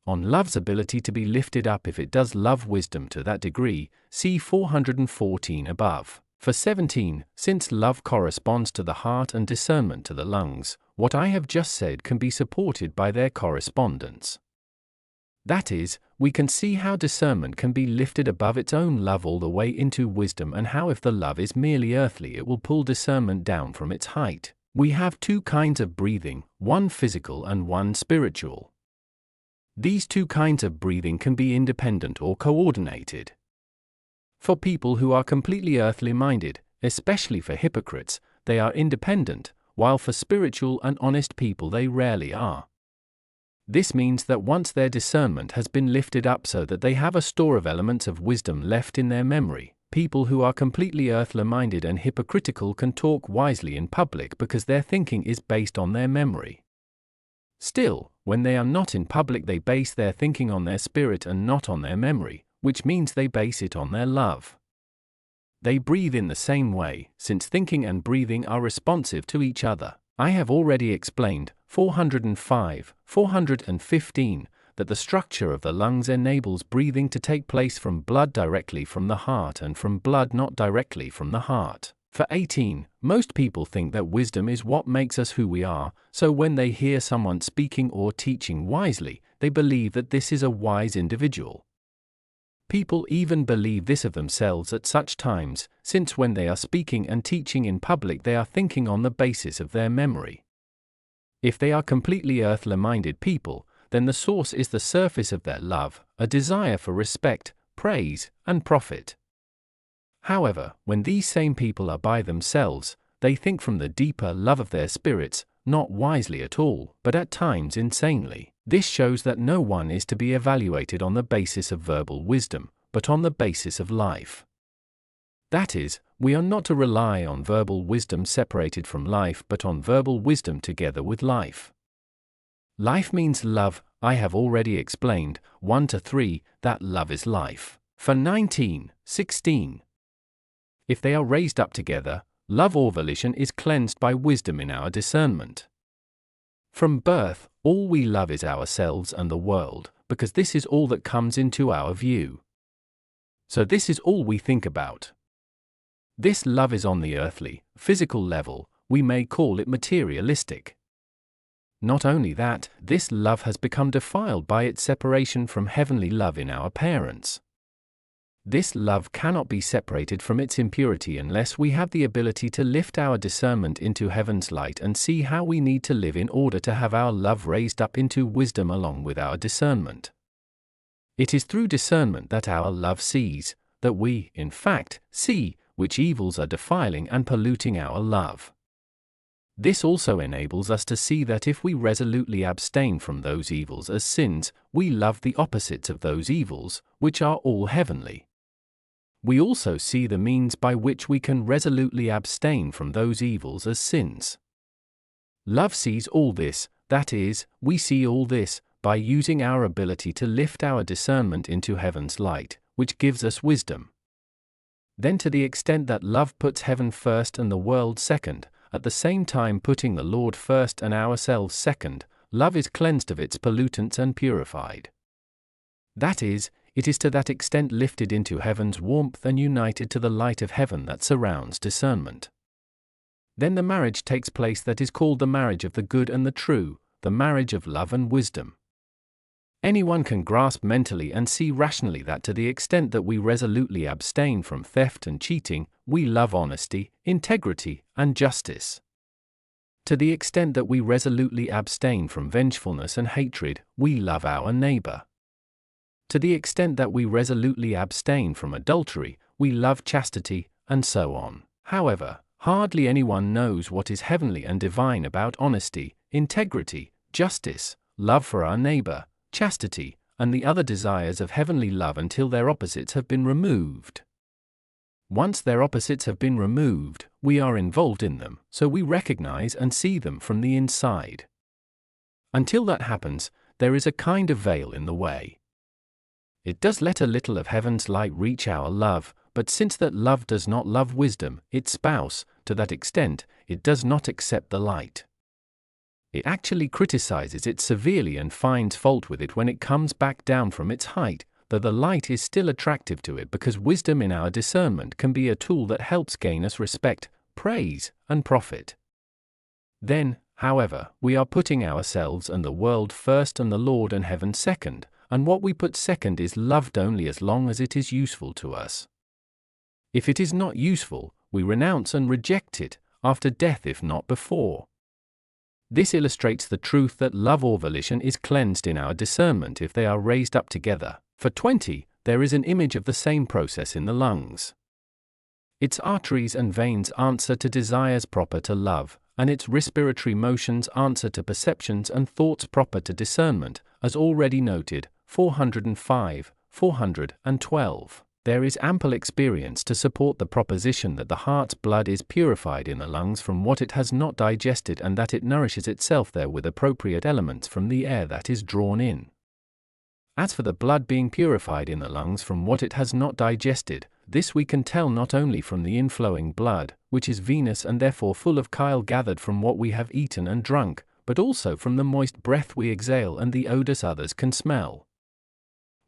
On love's ability to be lifted up if it does love wisdom to that degree, see 414 above. For 17, since love corresponds to the heart and discernment to the lungs, what I have just said can be supported by their correspondence. That is, we can see how discernment can be lifted above its own love all the way into wisdom, and how if the love is merely earthly it will pull discernment down from its height. We have two kinds of breathing, one physical and one spiritual. These two kinds of breathing can be independent or coordinated. For people who are completely earthly minded, especially for hypocrites, they are independent, while for spiritual and honest people they rarely are. This means that once their discernment has been lifted up so that they have a store of elements of wisdom left in their memory, people who are completely earthly minded and hypocritical can talk wisely in public because their thinking is based on their memory. Still, when they are not in public, they base their thinking on their spirit and not on their memory, which means they base it on their love. They breathe in the same way, since thinking and breathing are responsive to each other. I have already explained, 405, 415, that the structure of the lungs enables breathing to take place from blood directly from the heart and from blood not directly from the heart. For 18, most people think that wisdom is what makes us who we are, so when they hear someone speaking or teaching wisely, they believe that this is a wise individual. People even believe this of themselves at such times, since when they are speaking and teaching in public they are thinking on the basis of their memory. If they are completely earthly-minded people, then the source is the surface of their love, a desire for respect, praise, and profit. However, when these same people are by themselves, they think from the deeper love of their spirits, not wisely at all, but at times insanely. This shows that no one is to be evaluated on the basis of verbal wisdom, but on the basis of life. That is, we are not to rely on verbal wisdom separated from life, but on verbal wisdom together with life. Life means love. I have already explained, 1 to 3, that love is life. For 19, 16. If they are raised up together, love or volition is cleansed by wisdom in our discernment. From birth, all we love is ourselves and the world, because this is all that comes into our view. So this is all we think about. This love is on the earthly, physical level, we may call it materialistic. Not only that, this love has become defiled by its separation from heavenly love in our parents. This love cannot be separated from its impurity unless we have the ability to lift our discernment into heaven's light and see how we need to live in order to have our love raised up into wisdom along with our discernment. It is through discernment that our love sees, that we, in fact, see, which evils are defiling and polluting our love. This also enables us to see that if we resolutely abstain from those evils as sins, we love the opposites of those evils, which are all heavenly. We also see the means by which we can resolutely abstain from those evils as sins. Love sees all this, that is, we see all this, by using our ability to lift our discernment into heaven's light, which gives us wisdom. Then to the extent that love puts heaven first and the world second, at the same time putting the Lord first and ourselves second, love is cleansed of its pollutants and purified. That is, it is to that extent lifted into heaven's warmth and united to the light of heaven that surrounds discernment. Then the marriage takes place that is called the marriage of the good and the true, the marriage of love and wisdom. Anyone can grasp mentally and see rationally that to the extent that we resolutely abstain from theft and cheating, we love honesty, integrity, and justice. To the extent that we resolutely abstain from vengefulness and hatred, we love our neighbor. To the extent that we resolutely abstain from adultery, we love chastity, and so on. However, hardly anyone knows what is heavenly and divine about honesty, integrity, justice, love for our neighbor, chastity, and the other desires of heavenly love until their opposites have been removed. Once their opposites have been removed, we are involved in them, so we recognize and see them from the inside. Until that happens, there is a kind of veil in the way. It does let a little of heaven's light reach our love, but since that love does not love wisdom, its spouse, to that extent, it does not accept the light. It actually criticizes it severely and finds fault with it when it comes back down from its height, though the light is still attractive to it because wisdom in our discernment can be a tool that helps gain us respect, praise, and profit. Then, however, we are putting ourselves and the world first and the Lord and heaven second, and what we put second is loved only as long as it is useful to us. If it is not useful, we renounce and reject it, after death if not before. This illustrates the truth that love or volition is cleansed in our discernment if they are raised up together. For 20, there is an image of the same process in the lungs. Its arteries and veins answer to desires proper to love, and its respiratory motions answer to perceptions and thoughts proper to discernment, as already noted, 405, 412. There is ample experience to support the proposition that the heart's blood is purified in the lungs from what it has not digested and that it nourishes itself there with appropriate elements from the air that is drawn in. As for the blood being purified in the lungs from what it has not digested, this we can tell not only from the inflowing blood, which is venous and therefore full of chyle gathered from what we have eaten and drunk, but also from the moist breath we exhale and the odors others can smell.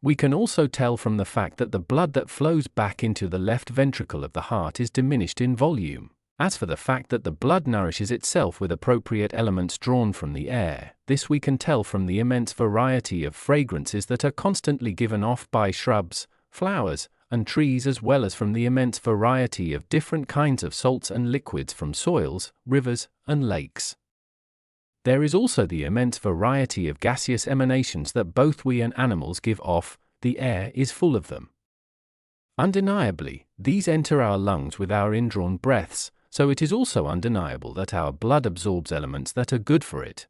We can also tell from the fact that the blood that flows back into the left ventricle of the heart is diminished in volume. As for the fact that the blood nourishes itself with appropriate elements drawn from the air, this we can tell from the immense variety of fragrances that are constantly given off by shrubs, flowers, and trees, as well as from the immense variety of different kinds of salts and liquids from soils, rivers, and lakes. There is also the immense variety of gaseous emanations that both we and animals give off. The air is full of them. Undeniably, these enter our lungs with our indrawn breaths, so it is also undeniable that our blood absorbs elements that are good for it.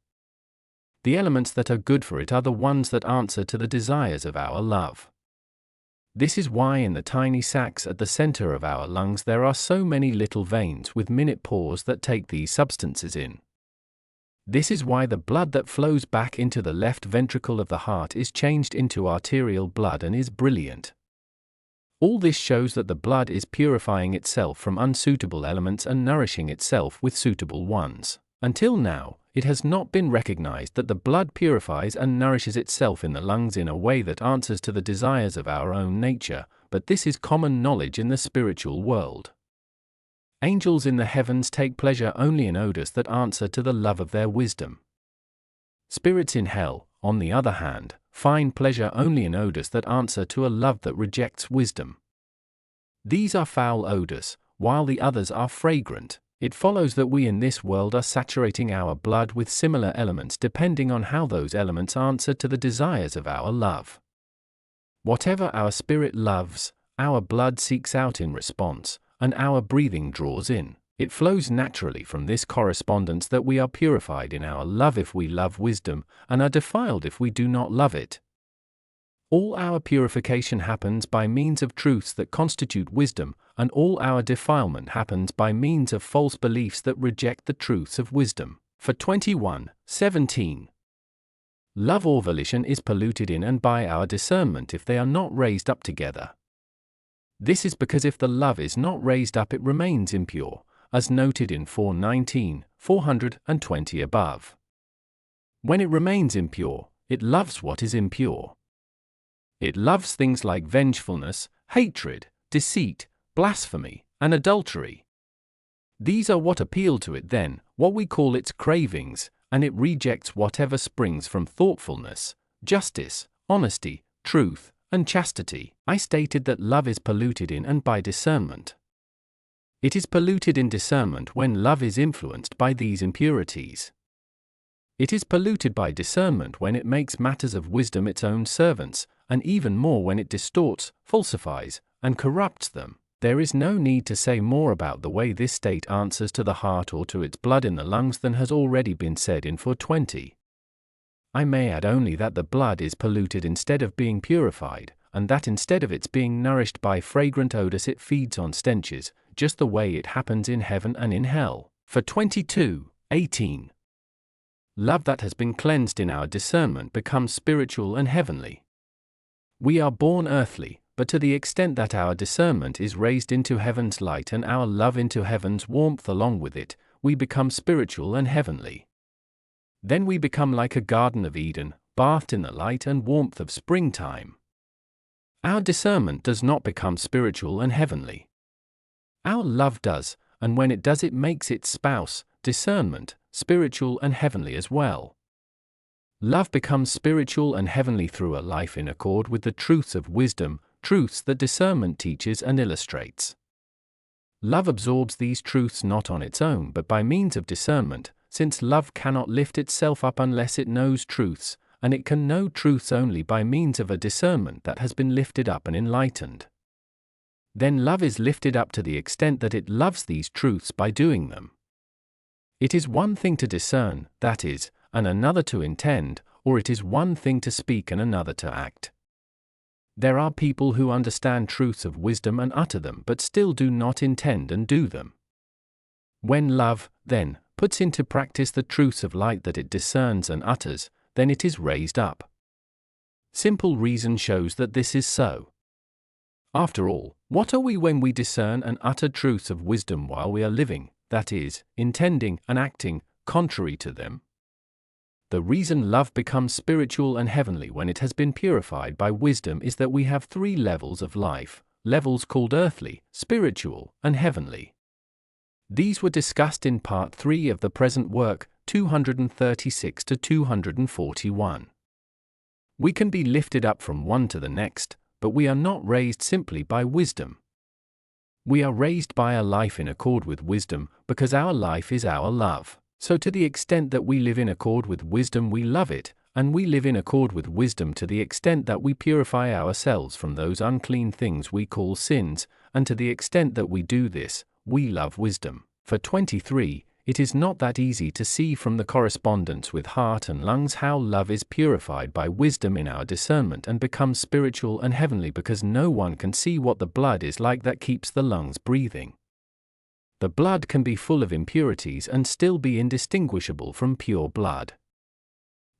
The elements that are good for it are the ones that answer to the desires of our love. This is why in the tiny sacs at the center of our lungs there are so many little veins with minute pores that take these substances in. This is why the blood that flows back into the left ventricle of the heart is changed into arterial blood and is brilliant. All this shows that the blood is purifying itself from unsuitable elements and nourishing itself with suitable ones. Until now, it has not been recognized that the blood purifies and nourishes itself in the lungs in a way that answers to the desires of our own nature, but this is common knowledge in the spiritual world. Angels in the heavens take pleasure only in odors that answer to the love of their wisdom. Spirits in hell, on the other hand, find pleasure only in odors that answer to a love that rejects wisdom. These are foul odors, while the others are fragrant. It follows that we in this world are saturating our blood with similar elements depending on how those elements answer to the desires of our love. Whatever our spirit loves, our blood seeks out in response, and our breathing draws in. It flows naturally from this correspondence that we are purified in our love if we love wisdom, and are defiled if we do not love it. All our purification happens by means of truths that constitute wisdom, and all our defilement happens by means of false beliefs that reject the truths of wisdom. For 21:17. Love or volition is polluted in and by our discernment if they are not raised up together. This is because if the love is not raised up it remains impure, as noted in 419, 420 above. When it remains impure, it loves what is impure. It loves things like vengefulness, hatred, deceit, blasphemy, and adultery. These are what appeal to it then, what we call its cravings, and it rejects whatever springs from thoughtfulness, justice, honesty, truth, and chastity. I stated that love is polluted in and by discernment. It is polluted in discernment when love is influenced by these impurities. It is polluted by discernment when it makes matters of wisdom its own servants, and even more when it distorts, falsifies, and corrupts them. There is no need to say more about the way this state answers to the heart or to its blood in the lungs than has already been said in 420. I may add only that the blood is polluted instead of being purified, and that instead of its being nourished by fragrant odors it feeds on stenches, just the way it happens in heaven and in hell. For 22:18. Love that has been cleansed in our discernment becomes spiritual and heavenly. We are born earthly, but to the extent that our discernment is raised into heaven's light and our love into heaven's warmth along with it, we become spiritual and heavenly. Then we become like a Garden of Eden, bathed in the light and warmth of springtime. Our discernment does not become spiritual and heavenly. Our love does, and when it does it makes its spouse, discernment, spiritual and heavenly as well. Love becomes spiritual and heavenly through a life in accord with the truths of wisdom, truths that discernment teaches and illustrates. Love absorbs these truths not on its own but by means of discernment, since love cannot lift itself up unless it knows truths, and it can know truths only by means of a discernment that has been lifted up and enlightened. Then love is lifted up to the extent that it loves these truths by doing them. It is one thing to discern, that is, and another to intend, or it is one thing to speak and another to act. There are people who understand truths of wisdom and utter them but still do not intend and do them. When love, then, puts into practice the truths of light that it discerns and utters, then it is raised up. Simple reason shows that this is so. After all, what are we when we discern and utter truths of wisdom while we are living, that is, intending and acting contrary to them? The reason love becomes spiritual and heavenly when it has been purified by wisdom is that we have 3 levels of life, levels called earthly, spiritual, and heavenly. These were discussed in Part 3 of the present work, 236 to 241. We can be lifted up from one to the next, but we are not raised simply by wisdom. We are raised by a life in accord with wisdom, because our life is our love. So to the extent that we live in accord with wisdom, we love it, and we live in accord with wisdom to the extent that we purify ourselves from those unclean things we call sins, and to the extent that we do this, we love wisdom. For 23, it is not that easy to see from the correspondence with heart and lungs how love is purified by wisdom in our discernment and becomes spiritual and heavenly, because no one can see what the blood is like that keeps the lungs breathing. The blood can be full of impurities and still be indistinguishable from pure blood.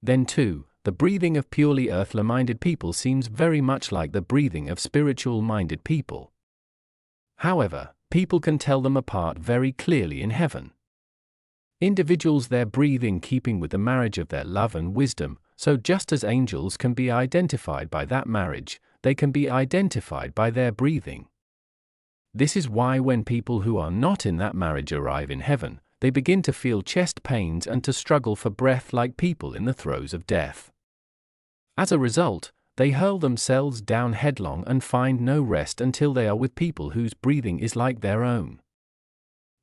Then too, the breathing of purely earthly-minded people seems very much like the breathing of spiritual-minded people. However, people can tell them apart very clearly in heaven. Individuals there breathe in keeping with the marriage of their love and wisdom, so just as angels can be identified by that marriage, they can be identified by their breathing. This is why when people who are not in that marriage arrive in heaven, they begin to feel chest pains and to struggle for breath like people in the throes of death. As a result, they hurl themselves down headlong and find no rest until they are with people whose breathing is like their own.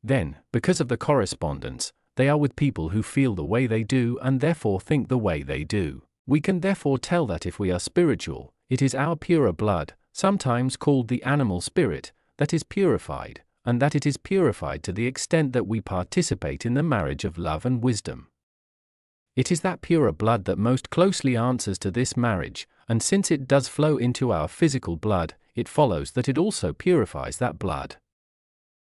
Then, because of the correspondence, they are with people who feel the way they do and therefore think the way they do. We can therefore tell that if we are spiritual, it is our purer blood, sometimes called the animal spirit, that is purified, and that it is purified to the extent that we participate in the marriage of love and wisdom. It is that purer blood that most closely answers to this marriage, and since it does flow into our physical blood, it follows that it also purifies that blood.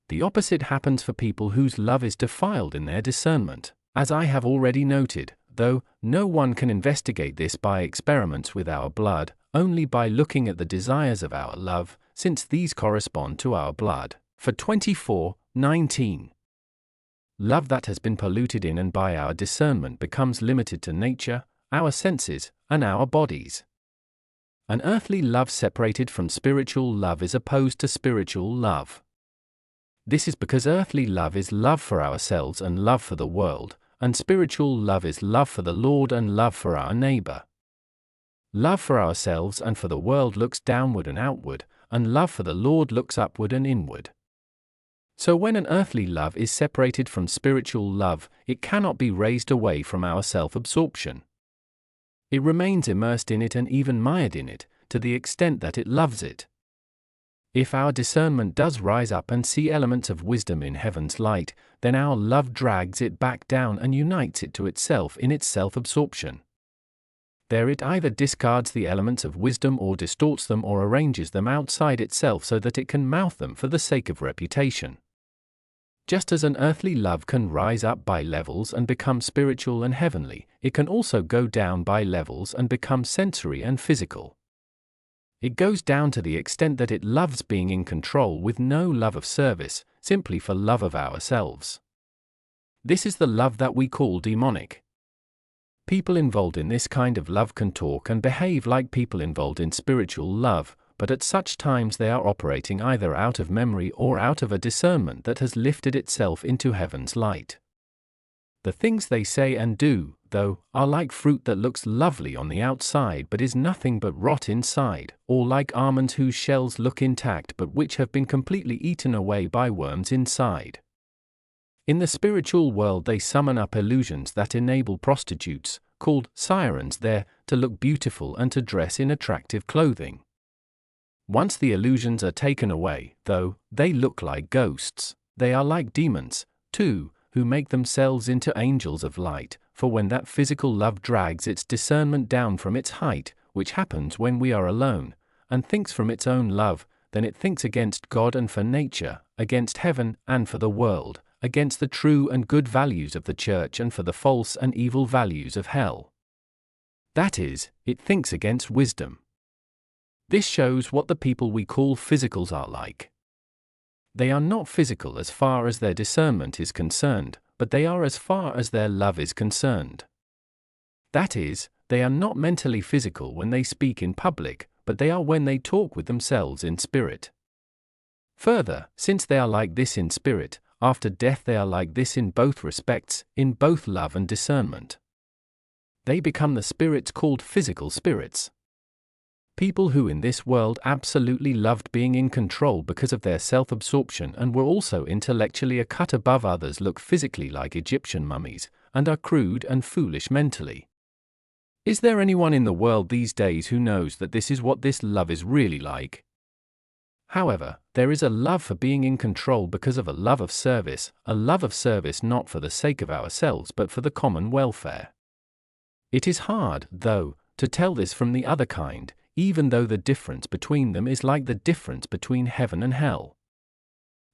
The opposite happens for people whose love is defiled in their discernment, as I have already noted, though no one can investigate this by experiments with our blood, only by looking at the desires of our love, since these correspond to our blood. For 24:19. Love that has been polluted in and by our discernment becomes limited to nature, our senses, and our bodies. An earthly love separated from spiritual love is opposed to spiritual love. This is because earthly love is love for ourselves and love for the world, and spiritual love is love for the Lord and love for our neighbor. Love for ourselves and for the world looks downward and outward, and love for the Lord looks upward and inward. So when an earthly love is separated from spiritual love, it cannot be raised away from our self-absorption. It remains immersed in it and even mired in it, to the extent that it loves it. If our discernment does rise up and see elements of wisdom in heaven's light, then our love drags it back down and unites it to itself in its self-absorption. There it either discards the elements of wisdom or distorts them or arranges them outside itself so that it can mouth them for the sake of reputation. Just as an earthly love can rise up by levels and become spiritual and heavenly, it can also go down by levels and become sensory and physical. It goes down to the extent that it loves being in control with no love of service, simply for love of ourselves. This is the love that we call demonic. People involved in this kind of love can talk and behave like people involved in spiritual love, but at such times they are operating either out of memory or out of a discernment that has lifted itself into heaven's light. The things they say and do, though, are like fruit that looks lovely on the outside but is nothing but rot inside, or like almonds whose shells look intact but which have been completely eaten away by worms inside. In the spiritual world they summon up illusions that enable prostitutes, called sirens there, to look beautiful and to dress in attractive clothing. Once the illusions are taken away, though, they look like ghosts. They are like demons, too, who make themselves into angels of light, for when that physical love drags its discernment down from its height, which happens when we are alone, and thinks from its own love, then it thinks against God and for nature, against heaven and for the world, against the true and good values of the church and for the false and evil values of hell. That is, it thinks against wisdom. This shows what the people we call physicals are like. They are not physical as far as their discernment is concerned, but they are as far as their love is concerned. That is, they are not mentally physical when they speak in public, but they are when they talk with themselves in spirit. Further, since they are like this in spirit, after death they are like this in both respects, in both love and discernment. They become the spirits called physical spirits. People who in this world absolutely loved being in control because of their self-absorption and were also intellectually a cut above others look physically like Egyptian mummies, and are crude and foolish mentally. Is there anyone in the world these days who knows that this is what this love is really like? However, there is a love for being in control because of a love of service not for the sake of ourselves but for the common welfare. It is hard, though, to tell this from the other kind, even though the difference between them is like the difference between heaven and hell.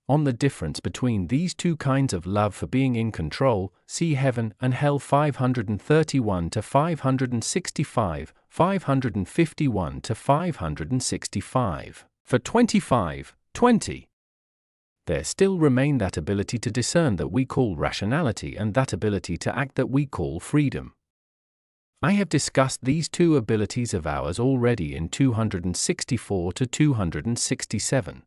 On the difference between these two kinds of love for being in control, see Heaven and Hell 531 to 565, 551 to 565. For 25:20. There still remain that ability to discern that we call rationality and that ability to act that we call freedom. I have discussed these two abilities of ours already in 264 to 267.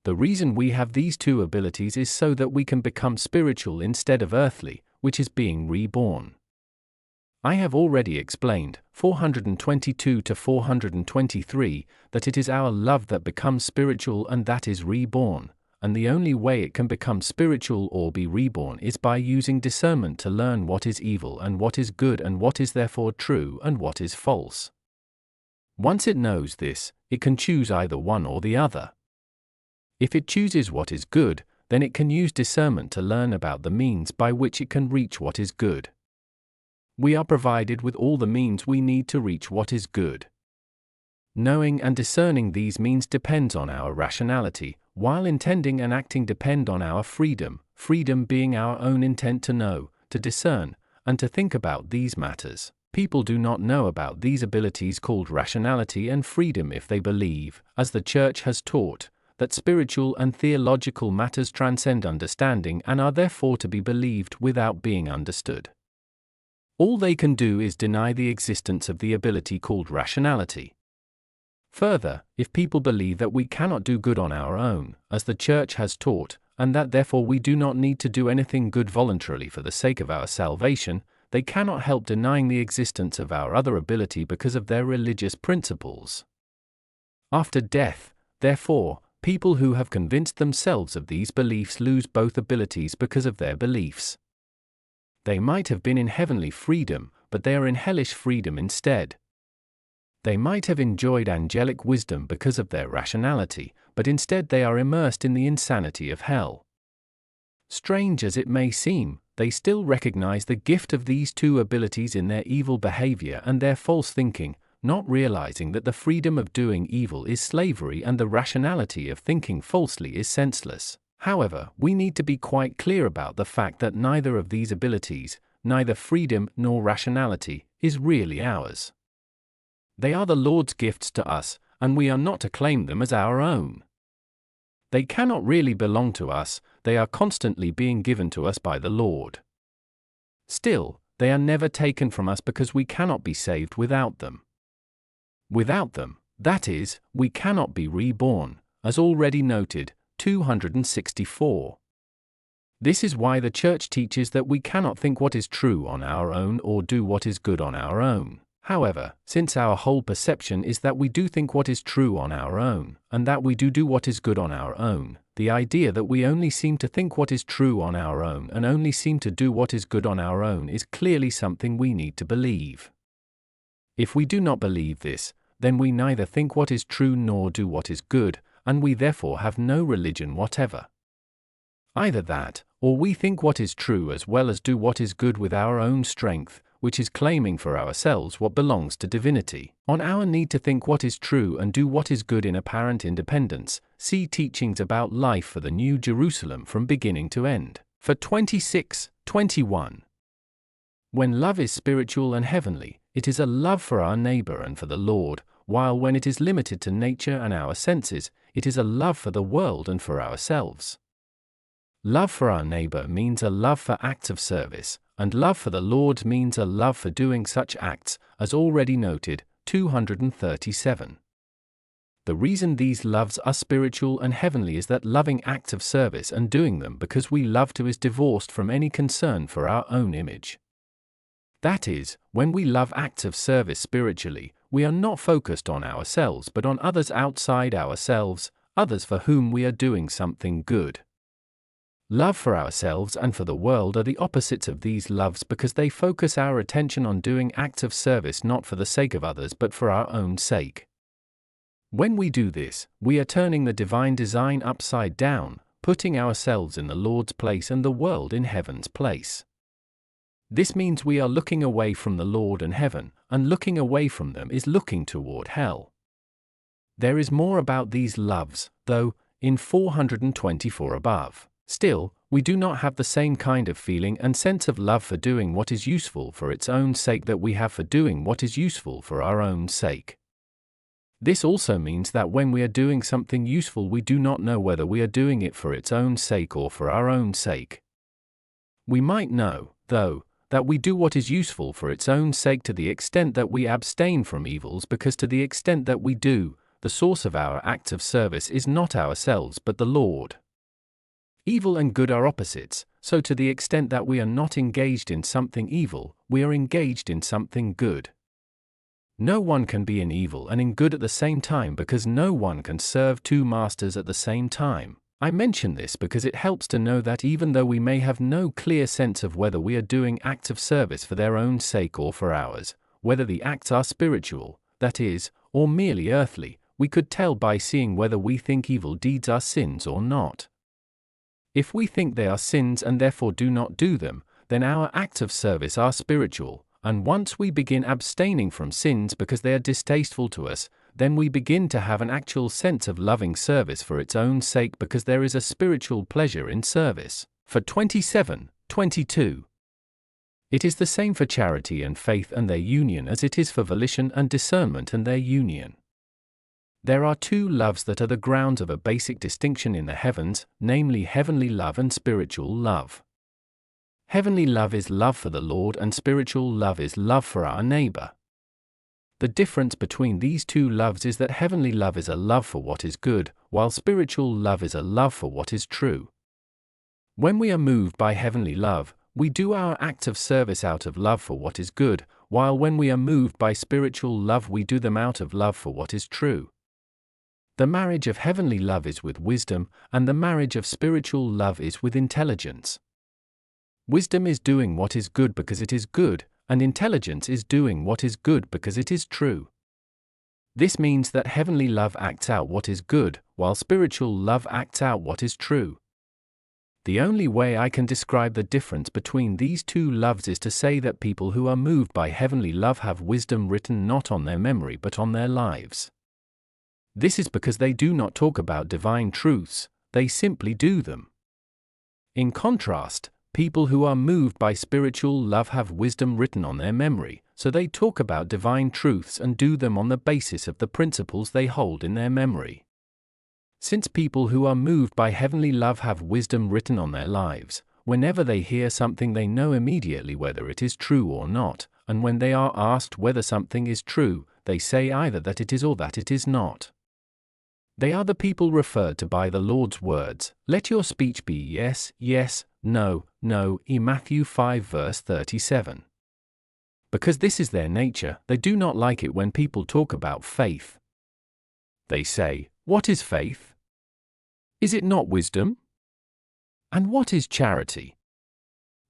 The reason we have these two abilities is so that we can become spiritual instead of earthly, which is being reborn. I have already explained, 422 to 423, that it is our love that becomes spiritual and that is reborn, and the only way it can become spiritual or be reborn is by using discernment to learn what is evil and what is good and what is therefore true and what is false. Once it knows this, it can choose either one or the other. If it chooses what is good, then it can use discernment to learn about the means by which it can reach what is good. We are provided with all the means we need to reach what is good. Knowing and discerning these means depends on our rationality, while intending and acting depend on our freedom, freedom being our own intent to know, to discern, and to think about these matters. People do not know about these abilities called rationality and freedom if they believe, as the Church has taught, that spiritual and theological matters transcend understanding and are therefore to be believed without being understood. All they can do is deny the existence of the ability called rationality. Further, if people believe that we cannot do good on our own, as the Church has taught, and that therefore we do not need to do anything good voluntarily for the sake of our salvation, they cannot help denying the existence of our other ability because of their religious principles. After death, therefore, people who have convinced themselves of these beliefs lose both abilities because of their beliefs. They might have been in heavenly freedom, but they are in hellish freedom instead. They might have enjoyed angelic wisdom because of their rationality, but instead they are immersed in the insanity of hell. Strange as it may seem, they still recognize the gift of these two abilities in their evil behavior and their false thinking, not realizing that the freedom of doing evil is slavery and the rationality of thinking falsely is senseless. However, we need to be quite clear about the fact that neither of these abilities, neither freedom nor rationality, is really ours. They are the Lord's gifts to us, and we are not to claim them as our own. They cannot really belong to us, they are constantly being given to us by the Lord. Still, they are never taken from us because we cannot be saved without them. Without them, that is, we cannot be reborn, as already noted, 264. This is why the Church teaches that we cannot think what is true on our own or do what is good on our own. However, since our whole perception is that we do think what is true on our own, and that we do what is good on our own, the idea that we only seem to think what is true on our own and only seem to do what is good on our own is clearly something we need to believe. If we do not believe this, then we neither think what is true nor do what is good, and we therefore have no religion whatever. Either that, or we think what is true as well as do what is good with our own strength, which is claiming for ourselves what belongs to divinity. On our need to think what is true and do what is good in apparent independence, see teachings about life for the New Jerusalem from beginning to end. For 26:21. When love is spiritual and heavenly, it is a love for our neighbor and for the Lord, while when it is limited to nature and our senses, it is a love for the world and for ourselves. Love for our neighbor means a love for acts of service, and love for the Lord means a love for doing such acts, as already noted, 237. The reason these loves are spiritual and heavenly is that loving acts of service and doing them because we love to is divorced from any concern for our own image. That is, when we love acts of service spiritually, we are not focused on ourselves but on others outside ourselves, others for whom we are doing something good. Love for ourselves and for the world are the opposites of these loves because they focus our attention on doing acts of service not for the sake of others but for our own sake. When we do this, we are turning the divine design upside down, putting ourselves in the Lord's place and the world in heaven's place. This means we are looking away from the Lord and heaven, and looking away from them is looking toward hell. There is more about these loves, though, in 424 above. Still, we do not have the same kind of feeling and sense of love for doing what is useful for its own sake that we have for doing what is useful for our own sake. This also means that when we are doing something useful we do not know whether we are doing it for its own sake or for our own sake. We might know, though, that we do what is useful for its own sake to the extent that we abstain from evils because to the extent that we do, the source of our acts of service is not ourselves but the Lord. Evil and good are opposites, so to the extent that we are not engaged in something evil, we are engaged in something good. No one can be in evil and in good at the same time because no one can serve two masters at the same time. I mention this because it helps to know that even though we may have no clear sense of whether we are doing acts of service for their own sake or for ours, whether the acts are spiritual, that is, or merely earthly, we could tell by seeing whether we think evil deeds are sins or not. If we think they are sins and therefore do not do them, then our acts of service are spiritual, and once we begin abstaining from sins because they are distasteful to us, then we begin to have an actual sense of loving service for its own sake because there is a spiritual pleasure in service. For 27:22. It is the same for charity and faith and their union as it is for volition and discernment and their union. There are two loves that are the grounds of a basic distinction in the heavens, namely heavenly love and spiritual love. Heavenly love is love for the Lord and spiritual love is love for our neighbor. The difference between these two loves is that heavenly love is a love for what is good, while spiritual love is a love for what is true. When we are moved by heavenly love, we do our acts of service out of love for what is good, while when we are moved by spiritual love we do them out of love for what is true. The marriage of heavenly love is with wisdom, and the marriage of spiritual love is with intelligence. Wisdom is doing what is good because it is good, and intelligence is doing what is good because it is true. This means that heavenly love acts out what is good, while spiritual love acts out what is true. The only way I can describe the difference between these two loves is to say that people who are moved by heavenly love have wisdom written not on their memory but on their lives. This is because they do not talk about divine truths, they simply do them. In contrast, people who are moved by spiritual love have wisdom written on their memory, so they talk about divine truths and do them on the basis of the principles they hold in their memory. Since people who are moved by heavenly love have wisdom written on their lives, whenever they hear something they know immediately whether it is true or not, and when they are asked whether something is true, they say either that it is or that it is not. They are the people referred to by the Lord's words, "Let your speech be yes, yes, no, no," in Matthew 5 verse 37. Because this is their nature, they do not like it when people talk about faith. They say, "What is faith? Is it not wisdom? And what is charity?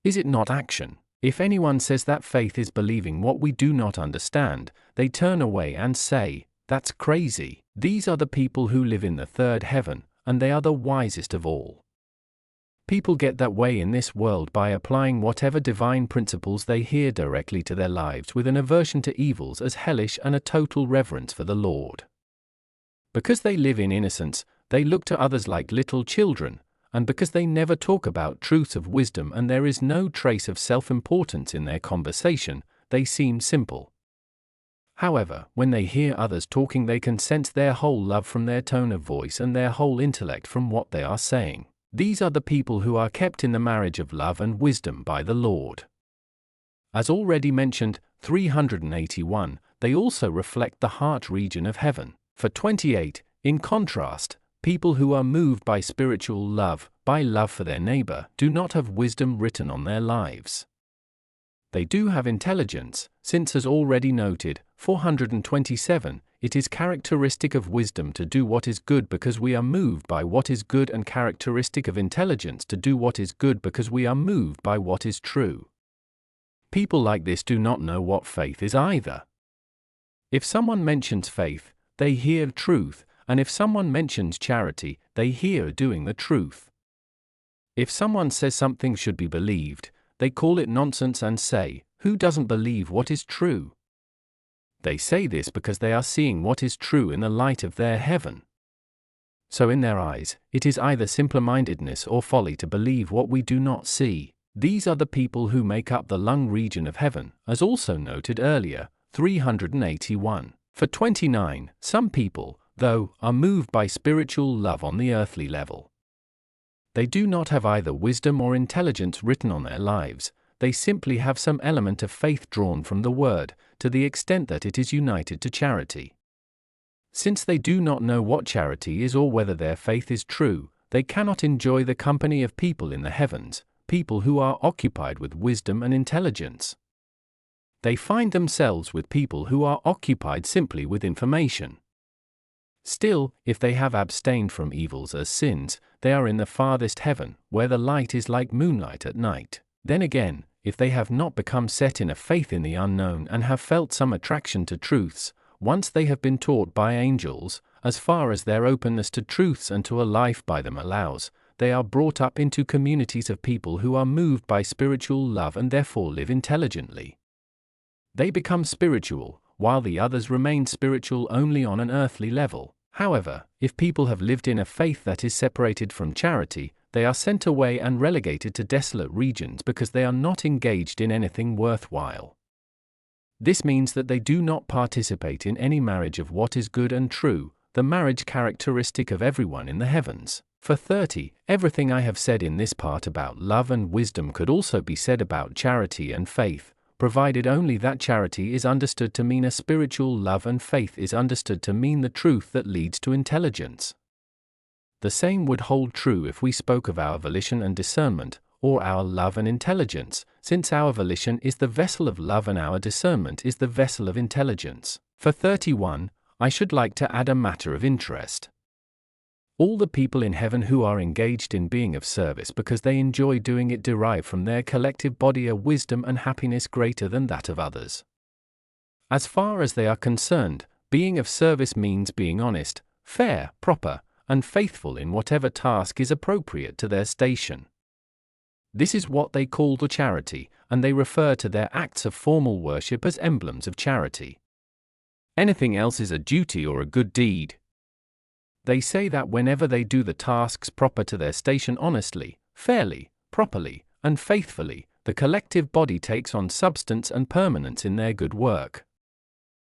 Is it not action?" If anyone says that faith is believing what we do not understand, they turn away and say, "That's crazy." These are the people who live in the third heaven, and they are the wisest of all. People get that way in this world by applying whatever divine principles they hear directly to their lives with an aversion to evils as hellish and a total reverence for the Lord. Because they live in innocence, they look to others like little children, and because they never talk about truths of wisdom and there is no trace of self-importance in their conversation, they seem simple. However, when they hear others talking, they can sense their whole love from their tone of voice and their whole intellect from what they are saying. These are the people who are kept in the marriage of love and wisdom by the Lord. As already mentioned, 381, they also reflect the heart region of heaven. For 28, in contrast, people who are moved by spiritual love, by love for their neighbor, do not have wisdom written on their lives. They do have intelligence, since as already noted, 427, it is characteristic of wisdom to do what is good because we are moved by what is good, and characteristic of intelligence to do what is good because we are moved by what is true. People like this do not know what faith is either. If someone mentions faith, they hear truth, and if someone mentions charity, they hear doing the truth. If someone says something should be believed, they call it nonsense and say, "Who doesn't believe what is true?" They say this because they are seeing what is true in the light of their heaven. So in their eyes, it is either simple-mindedness or folly to believe what we do not see. These are the people who make up the lung region of heaven, as also noted earlier, 381. For 29, some people, though, are moved by spiritual love on the earthly level. They do not have either wisdom or intelligence written on their lives, they simply have some element of faith drawn from the Word, to the extent that it is united to charity. Since they do not know what charity is or whether their faith is true, they cannot enjoy the company of people in the heavens, people who are occupied with wisdom and intelligence. They find themselves with people who are occupied simply with information. Still, if they have abstained from evils as sins, they are in the farthest heaven, where the light is like moonlight at night. Then again, if they have not become set in a faith in the unknown and have felt some attraction to truths, once they have been taught by angels, as far as their openness to truths and to a life by them allows, they are brought up into communities of people who are moved by spiritual love and therefore live intelligently. They become spiritual, while the others remain spiritual only on an earthly level. However, if people have lived in a faith that is separated from charity, they are sent away and relegated to desolate regions because they are not engaged in anything worthwhile. This means that they do not participate in any marriage of what is good and true, the marriage characteristic of everyone in the heavens. For 30, everything I have said in this part about love and wisdom could also be said about charity and faith, provided only that charity is understood to mean a spiritual love and faith is understood to mean the truth that leads to intelligence. The same would hold true if we spoke of our volition and discernment, or our love and intelligence, since our volition is the vessel of love and our discernment is the vessel of intelligence. For 31, I should like to add a matter of interest. All the people in heaven who are engaged in being of service because they enjoy doing it derive from their collective body a wisdom and happiness greater than that of others. As far as they are concerned, being of service means being honest, fair, proper, and faithful in whatever task is appropriate to their station. This is what they call the charity, and they refer to their acts of formal worship as emblems of charity. Anything else is a duty or a good deed. They say that whenever they do the tasks proper to their station honestly, fairly, properly, and faithfully, the collective body takes on substance and permanence in their good work.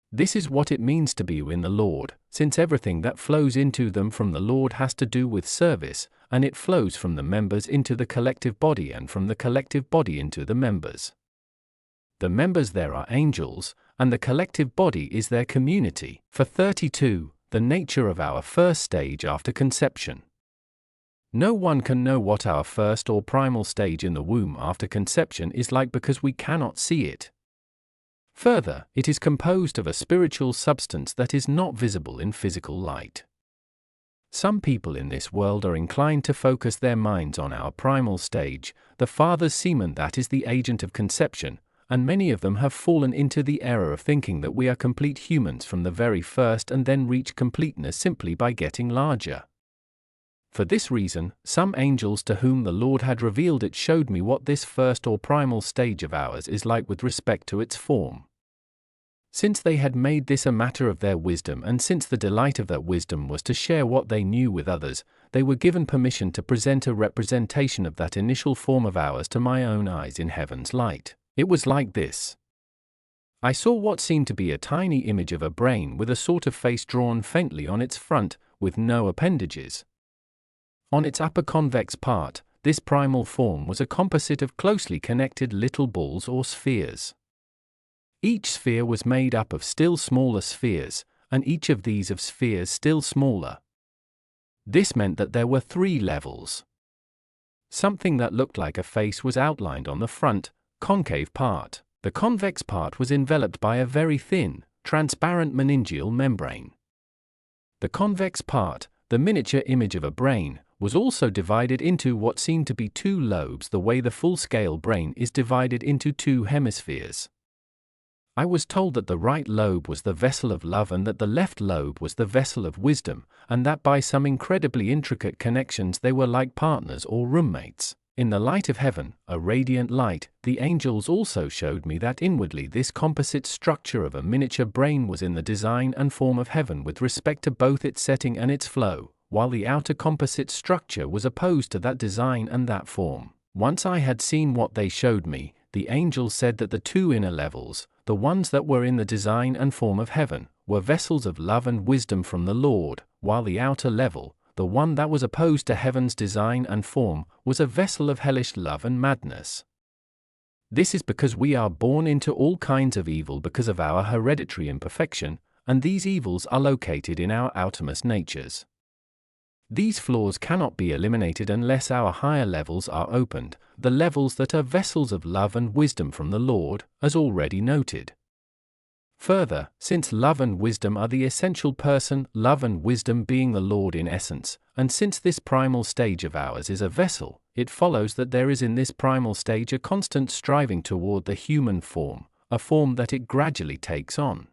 This is what it means to be in the Lord, since everything that flows into them from the Lord has to do with service, and it flows from the members into the collective body and from the collective body into the members. The members there are angels, and the collective body is their community. For 32, the nature of our first stage after conception. No one can know what our first or primal stage in the womb after conception is like because we cannot see it. Further, it is composed of a spiritual substance that is not visible in physical light. Some people in this world are inclined to focus their minds on our primal stage, the father's semen that is the agent of conception, and many of them have fallen into the error of thinking that we are complete humans from the very first and then reach completeness simply by getting larger. For this reason, some angels to whom the Lord had revealed it showed me what this first or primal stage of ours is like with respect to its form. Since they had made this a matter of their wisdom, and since the delight of that wisdom was to share what they knew with others, they were given permission to present a representation of that initial form of ours to my own eyes in heaven's light. It was like this. I saw what seemed to be a tiny image of a brain with a sort of face drawn faintly on its front, with no appendages. On its upper convex part, this primal form was a composite of closely connected little balls or spheres. Each sphere was made up of still smaller spheres, and each of these of spheres still smaller. This meant that there were 3 levels. Something that looked like a face was outlined on the front, concave part. The convex part was enveloped by a very thin, transparent meningeal membrane. The convex part, the miniature image of a brain, was also divided into what seemed to be 2 lobes the way the full-scale brain is divided into 2 hemispheres. I was told that the right lobe was the vessel of love and that the left lobe was the vessel of wisdom, and that by some incredibly intricate connections they were like partners or roommates. In the light of heaven, a radiant light, the angels also showed me that inwardly this composite structure of a miniature brain was in the design and form of heaven with respect to both its setting and its flow, while the outer composite structure was opposed to that design and that form. Once I had seen what they showed me, the angels said that the 2 inner levels, the ones that were in the design and form of heaven, were vessels of love and wisdom from the Lord, while the outer level, the one that was opposed to heaven's design and form, was a vessel of hellish love and madness. This is because we are born into all kinds of evil because of our hereditary imperfection, and these evils are located in our outermost natures. These flaws cannot be eliminated unless our higher levels are opened, the levels that are vessels of love and wisdom from the Lord, as already noted. Further, since love and wisdom are the essential person, love and wisdom being the Lord in essence, and since this primal stage of ours is a vessel, it follows that there is in this primal stage a constant striving toward the human form, a form that it gradually takes on.